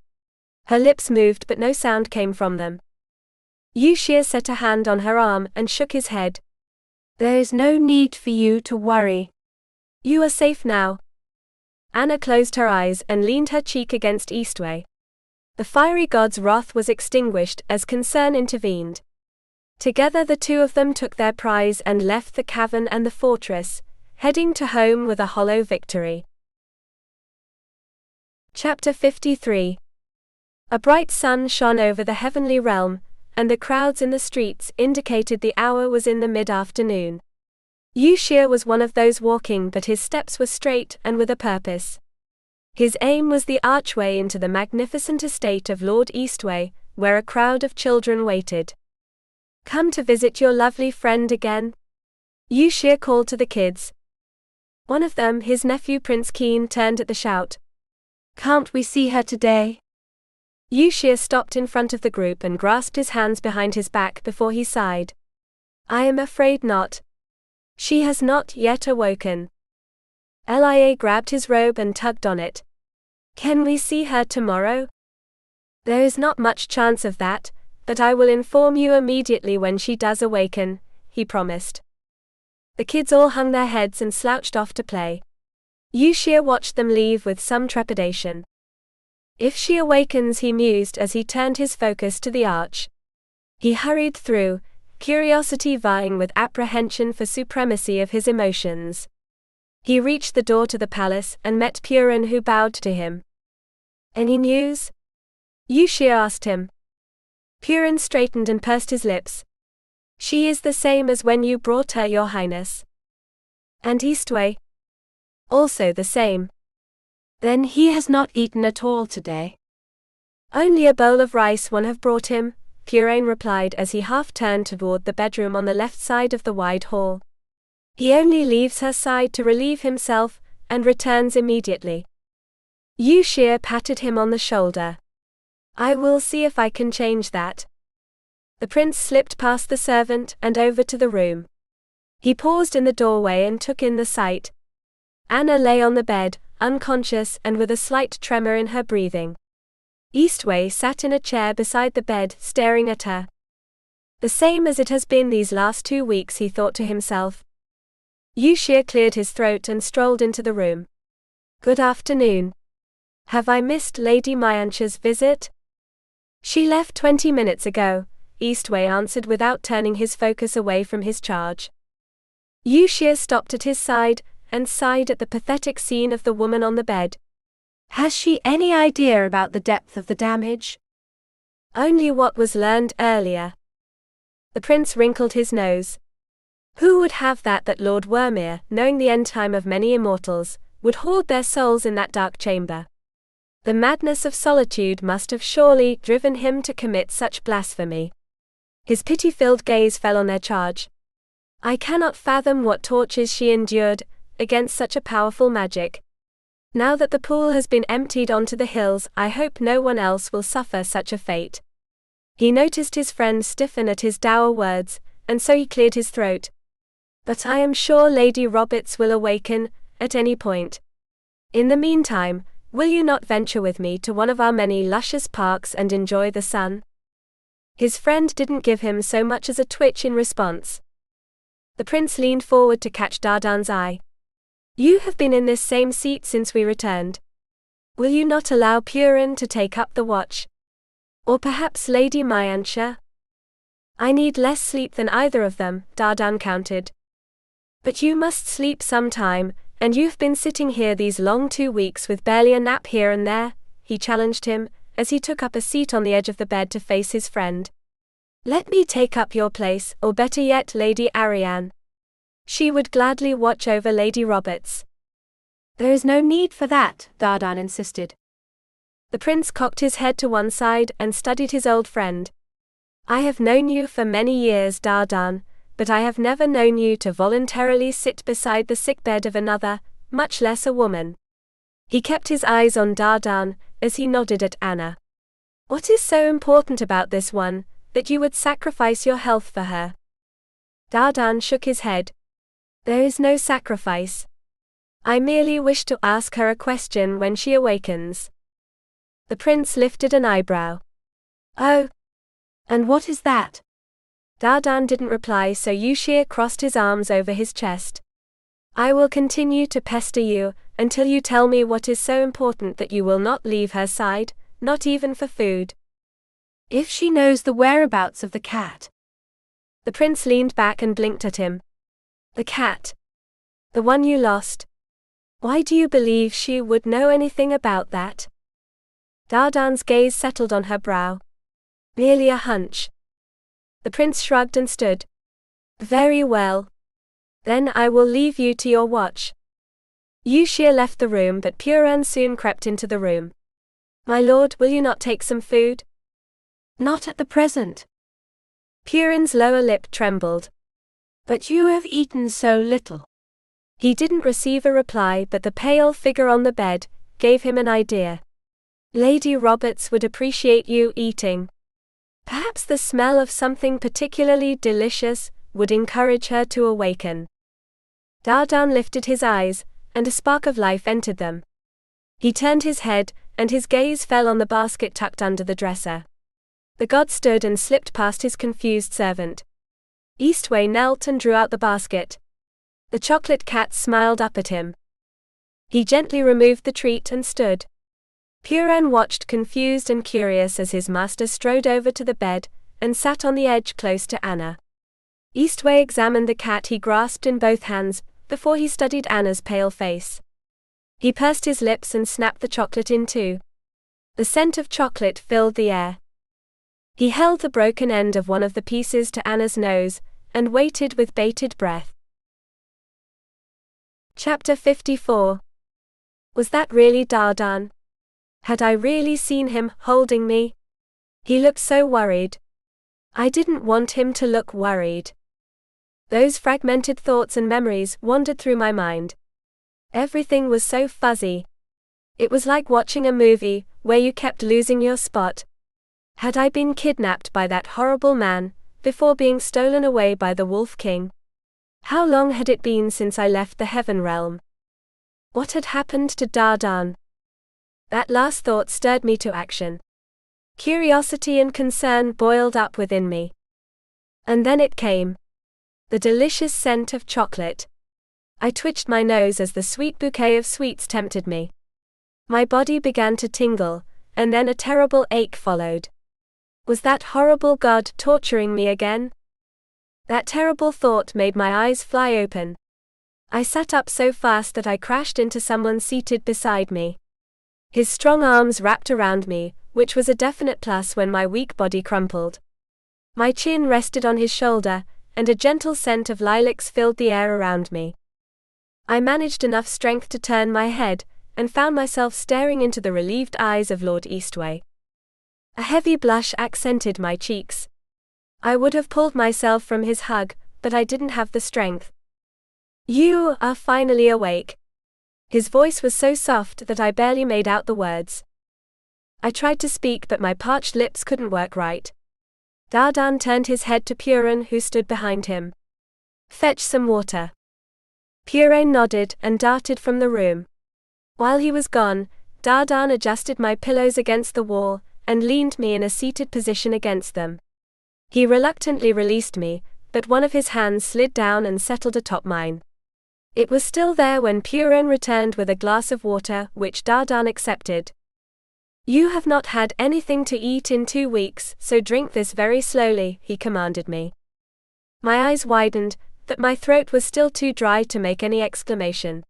Her lips moved, but no sound came from them. Yushir set a hand on her arm and shook his head. "There is no need for you to worry. You are safe now." Anna closed her eyes and leaned her cheek against Eastwei. The fiery god's wrath was extinguished as concern intervened. Together the two of them took their prize and left the cavern and the fortress, heading to home with a hollow victory. Chapter 53. A bright sun shone over the heavenly realm, and the crowds in the streets indicated the hour was in the mid-afternoon. Yushir was one of those walking, but his steps were straight and with a purpose. His aim was the archway into the magnificent estate of Lord Eastwei, where a crowd of children waited. "Come to visit your lovely friend again?" Yushir called to the kids. One of them, his nephew Prince Keen, turned at the shout. "Can't we see her today?" Yushir stopped in front of the group and grasped his hands behind his back before he sighed. "I am afraid not. She has not yet awoken." Lia grabbed his robe and tugged on it. "Can we see her tomorrow?" "There is not much chance of that, but I will inform you immediately when she does awaken," he promised. The kids all hung their heads and slouched off to play. Yushir watched them leave with some trepidation. "If she awakens," he mused as he turned his focus to the arch. He hurried through, curiosity vying with apprehension for supremacy of his emotions. He reached the door to the palace and met Purin, who bowed to him. "Any news?" Yushir asked him. Purin straightened and pursed his lips. "She is the same as when you brought her, Your Highness." "And Eastwei?" "Also the same." "Then he has not eaten at all today?" "Only a bowl of rice one have brought him," Purin replied as he half turned toward the bedroom on the left side of the wide hall. "He only leaves her side to relieve himself, and returns immediately." Yushir patted him on the shoulder. "I will see if I can change that." The prince slipped past the servant and over to the room. He paused in the doorway and took in the sight. Anna lay on the bed, unconscious and with a slight tremor in her breathing. Eastwei sat in a chair beside the bed, staring at her. "The same as it has been these last 2 weeks," he thought to himself. Yushir cleared his throat and strolled into the room. "Good afternoon. Have I missed Lady Myancha's visit?" "She left 20 minutes ago," Eastwei answered without turning his focus away from his charge. Yushir stopped at his side and sighed at the pathetic scene of the woman on the bed. "Has she any idea about the depth of the damage?" "Only what was learned earlier." The prince wrinkled his nose. Who would have that Lord Wormir, knowing the end time of many immortals, would hoard their souls in that dark chamber? The madness of solitude must have surely driven him to commit such blasphemy. His pity-filled gaze fell on their charge. "I cannot fathom what tortures she endured against such a powerful magic. Now that the pool has been emptied onto the hills, I hope no one else will suffer such a fate." He noticed his friend stiffen at his dour words, and so he cleared his throat. "But I am sure Lady Roberts will awaken at any point. In the meantime, will you not venture with me to one of our many luscious parks and enjoy the sun?" His friend didn't give him so much as a twitch in response. The prince leaned forward to catch Dardan's eye. "You have been in this same seat since we returned. Will you not allow Purin to take up the watch? Or perhaps Lady Myancha?" "I need less sleep than either of them," Dardan countered. "But you must sleep sometime, and you've been sitting here these long 2 weeks with barely a nap here and there," he challenged him, as he took up a seat on the edge of the bed to face his friend. "Let me take up your place, or better yet Lady Arian. She would gladly watch over Lady Roberts." "There is no need for that," Dardan insisted. The prince cocked his head to one side and studied his old friend. "I have known you for many years, Dardan, but I have never known you to voluntarily sit beside the sickbed of another, much less a woman." He kept his eyes on Dardan as he nodded at Anna. "What is so important about this one, that you would sacrifice your health for her?" Dardan shook his head. "There is no sacrifice. I merely wish to ask her a question when she awakens." The prince lifted an eyebrow. "Oh, and what is that?" Dardan didn't reply, so Yushir crossed his arms over his chest. "I will continue to pester you until you tell me what is so important that you will not leave her side, not even for food." "If she knows the whereabouts of the cat." The prince leaned back and blinked at him. "The cat? The one you lost? Why do you believe she would know anything about that?" Dardan's gaze settled on her brow. Merely a hunch. The prince shrugged and stood. Very well. Then I will leave you to your watch. Yushir left the room, but Puran soon crept into the room. My lord, will you not take some food? Not at the present. Puran's lower lip trembled. But you have eaten so little. He didn't receive a reply, but the pale figure on the bed gave him an idea. Lady Roberts would appreciate you eating. Perhaps the smell of something particularly delicious would encourage her to awaken. Dardan lifted his eyes, and a spark of life entered them. He turned his head, and his gaze fell on the basket tucked under the dresser. The god stood and slipped past his confused servant. Eastwei knelt and drew out the basket. The chocolate cat smiled up at him. He gently removed the treat and stood. Puran watched confused and curious as his master strode over to the bed and sat on the edge close to Anna. Eastwei examined the cat he grasped in both hands before he studied Anna's pale face. He pursed his lips and snapped the chocolate in two. The scent of chocolate filled the air. He held the broken end of one of the pieces to Anna's nose and waited with bated breath. Chapter 54. Was that really Dardan? Had I really seen him holding me? He looked so worried. I didn't want him to look worried. Those fragmented thoughts and memories wandered through my mind. Everything was so fuzzy. It was like watching a movie where you kept losing your spot. Had I been kidnapped by that horrible man before being stolen away by the Wolf King? How long had it been since I left the Heaven Realm? What had happened to Dardan? That last thought stirred me to action. Curiosity and concern boiled up within me. And then it came. The delicious scent of chocolate. I twitched my nose as the sweet bouquet of sweets tempted me. My body began to tingle, and then a terrible ache followed. Was that horrible god torturing me again? That terrible thought made my eyes fly open. I sat up so fast that I crashed into someone seated beside me. His strong arms wrapped around me, which was a definite plus when my weak body crumpled. My chin rested on his shoulder, and a gentle scent of lilacs filled the air around me. I managed enough strength to turn my head, and found myself staring into the relieved eyes of Lord Eastwei. A heavy blush accented my cheeks. I would have pulled myself from his hug, but I didn't have the strength. You are finally awake. His voice was so soft that I barely made out the words. I tried to speak, but my parched lips couldn't work right. Dardan turned his head to Puran, who stood behind him. Fetch some water. Puran nodded and darted from the room. While he was gone, Dardan adjusted my pillows against the wall and leaned me in a seated position against them. He reluctantly released me, but one of his hands slid down and settled atop mine. It was still there when Puran returned with a glass of water, which Dardan accepted. You have not had anything to eat in 2 weeks, so drink this very slowly, he commanded me. My eyes widened, but my throat was still too dry to make any exclamation.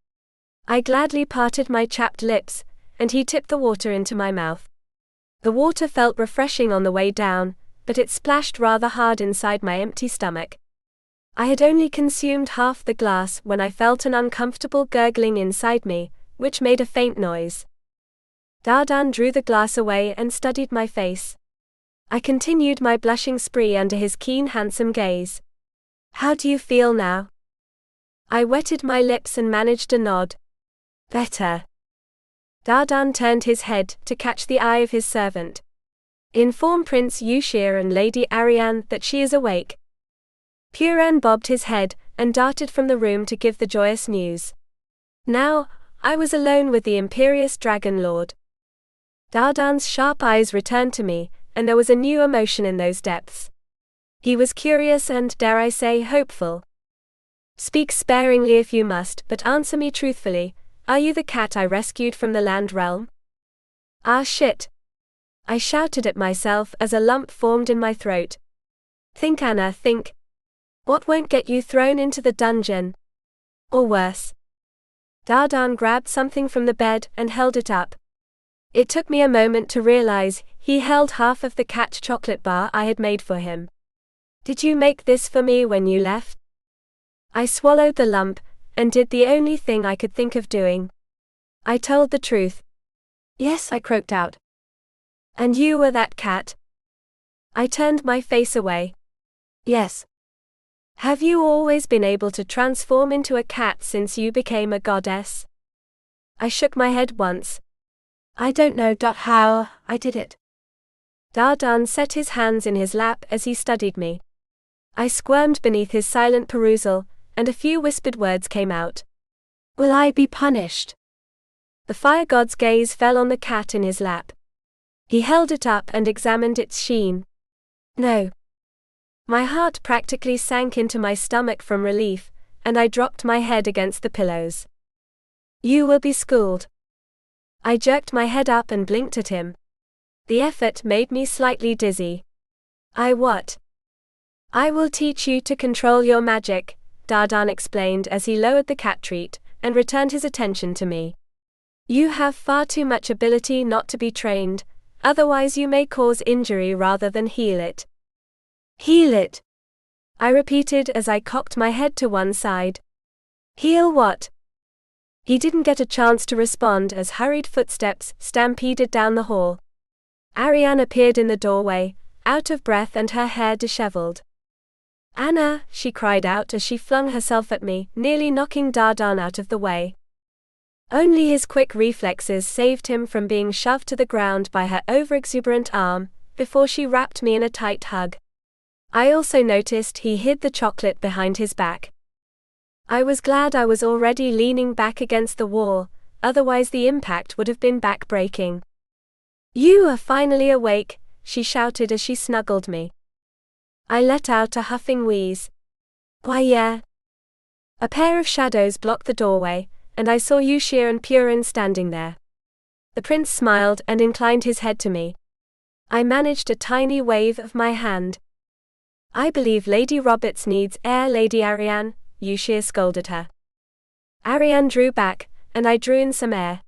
I gladly parted my chapped lips, and he tipped the water into my mouth. The water felt refreshing on the way down, but it splashed rather hard inside my empty stomach. I had only consumed half the glass when I felt an uncomfortable gurgling inside me, which made a faint noise. Dardan drew the glass away and studied my face. I continued my blushing spree under his keen, handsome gaze. How do you feel now? I wetted my lips and managed a nod. Better. Dardan turned his head to catch the eye of his servant. Inform Prince Yushir and Lady Arian that she is awake. Puran bobbed his head and darted from the room to give the joyous news. Now, I was alone with the imperious Dragon Lord. Dardan's sharp eyes returned to me, and there was a new emotion in those depths. He was curious and, dare I say, hopeful. Speak sparingly if you must, but answer me truthfully. Are you the cat I rescued from the land realm? Ah shit. I shouted at myself as a lump formed in my throat. Think, Anna, think. What won't get you thrown into the dungeon? Or worse. Dardan grabbed something from the bed and held it up. It took me a moment to realize he held half of the cat chocolate bar I had made for him. Did you make this for me when you left? I swallowed the lump, and did the only thing I could think of doing. I told the truth. Yes, I croaked out. And you were that cat? I turned my face away. Yes. Have you always been able to transform into a cat since you became a goddess? I shook my head once. I don't know how I did it. Dardan set his hands in his lap as he studied me. I squirmed beneath his silent perusal, and a few whispered words came out. Will I be punished? The fire god's gaze fell on the cat in his lap. He held it up and examined its sheen. No. My heart practically sank into my stomach from relief, and I dropped my head against the pillows. You will be schooled. I jerked my head up and blinked at him. The effort made me slightly dizzy. What? I will teach you to control your magic, Dardan explained as he lowered the cat treat and returned his attention to me. You have far too much ability not to be trained, otherwise you may cause injury rather than heal it. Heal it? I repeated as I cocked my head to one side. Heal what? He didn't get a chance to respond as hurried footsteps stampeded down the hall. Arian appeared in the doorway, out of breath and her hair disheveled. Anna, she cried out as she flung herself at me, nearly knocking Dardan out of the way. Only his quick reflexes saved him from being shoved to the ground by her overexuberant arm, before she wrapped me in a tight hug. I also noticed he hid the chocolate behind his back. I was glad I was already leaning back against the wall, otherwise the impact would have been back-breaking. You are finally awake, she shouted as she snuggled me. I let out a huffing wheeze. Why yeah. A pair of shadows blocked the doorway, and I saw Yushir and Purin standing there. The prince smiled and inclined his head to me. I managed a tiny wave of my hand. I believe Lady Roberts needs air, Lady Arian, Yushir scolded her. Arian drew back, and I drew in some air.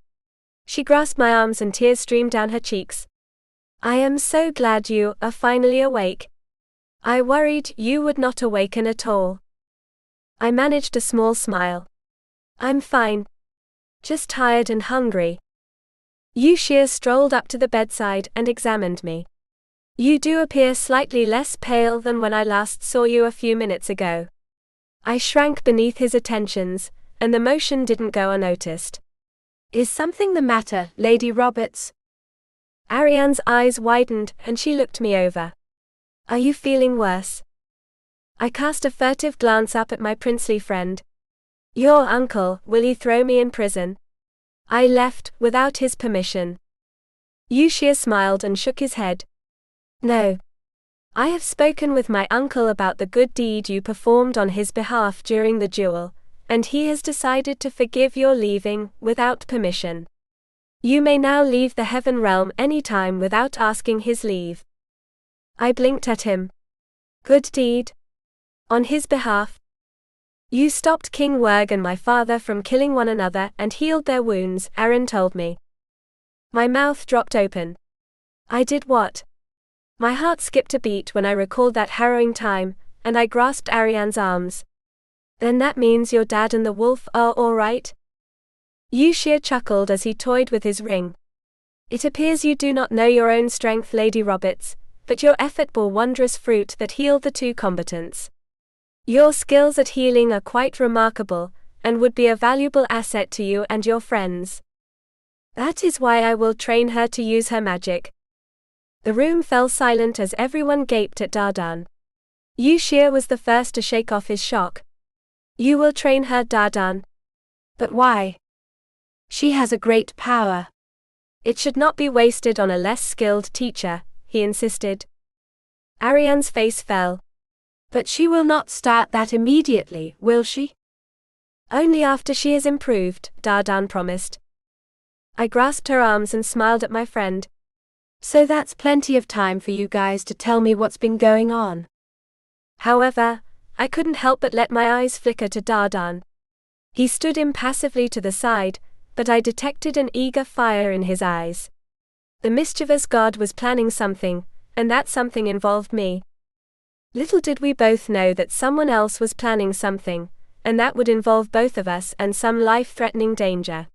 She grasped my arms and tears streamed down her cheeks. I am so glad you are finally awake. I worried you would not awaken at all. I managed a small smile. I'm fine. Just tired and hungry. Yushir strolled up to the bedside and examined me. You do appear slightly less pale than when I last saw you a few minutes ago. I shrank beneath his attentions, and the motion didn't go unnoticed. Is something the matter, Lady Roberts? Arian's eyes widened and she looked me over. Are you feeling worse? I cast a furtive glance up at my princely friend. Your uncle, will he throw me in prison? I left, without his permission. Yushir smiled and shook his head. No. I have spoken with my uncle about the good deed you performed on his behalf during the duel, and he has decided to forgive your leaving, without permission. You may now leave the Heaven Realm anytime without asking his leave. I blinked at him. Good deed? On his behalf? You stopped King Werg and my father from killing one another and healed their wounds, Arian told me. My mouth dropped open. I did what? My heart skipped a beat when I recalled that harrowing time, and I grasped Arian's arms. Then that means your dad and the wolf are all right? Yushir chuckled as he toyed with his ring. It appears you do not know your own strength, Lady Roberts, but your effort bore wondrous fruit that healed the two combatants. Your skills at healing are quite remarkable, and would be a valuable asset to you and your friends. That is why I will train her to use her magic. The room fell silent as everyone gaped at Dardan. Yushir was the first to shake off his shock. You will train her, Dardan. But why? She has a great power. It should not be wasted on a less skilled teacher, he insisted. Arian's face fell. But she will not start that immediately, will she? Only after she has improved, Dardan promised. I grasped her arms and smiled at my friend. So that's plenty of time for you guys to tell me what's been going on. However, I couldn't help but let my eyes flicker to Dardan. He stood impassively to the side, but I detected an eager fire in his eyes. The mischievous god was planning something, and that something involved me. Little did we both know that someone else was planning something, and that would involve both of us and some life-threatening danger.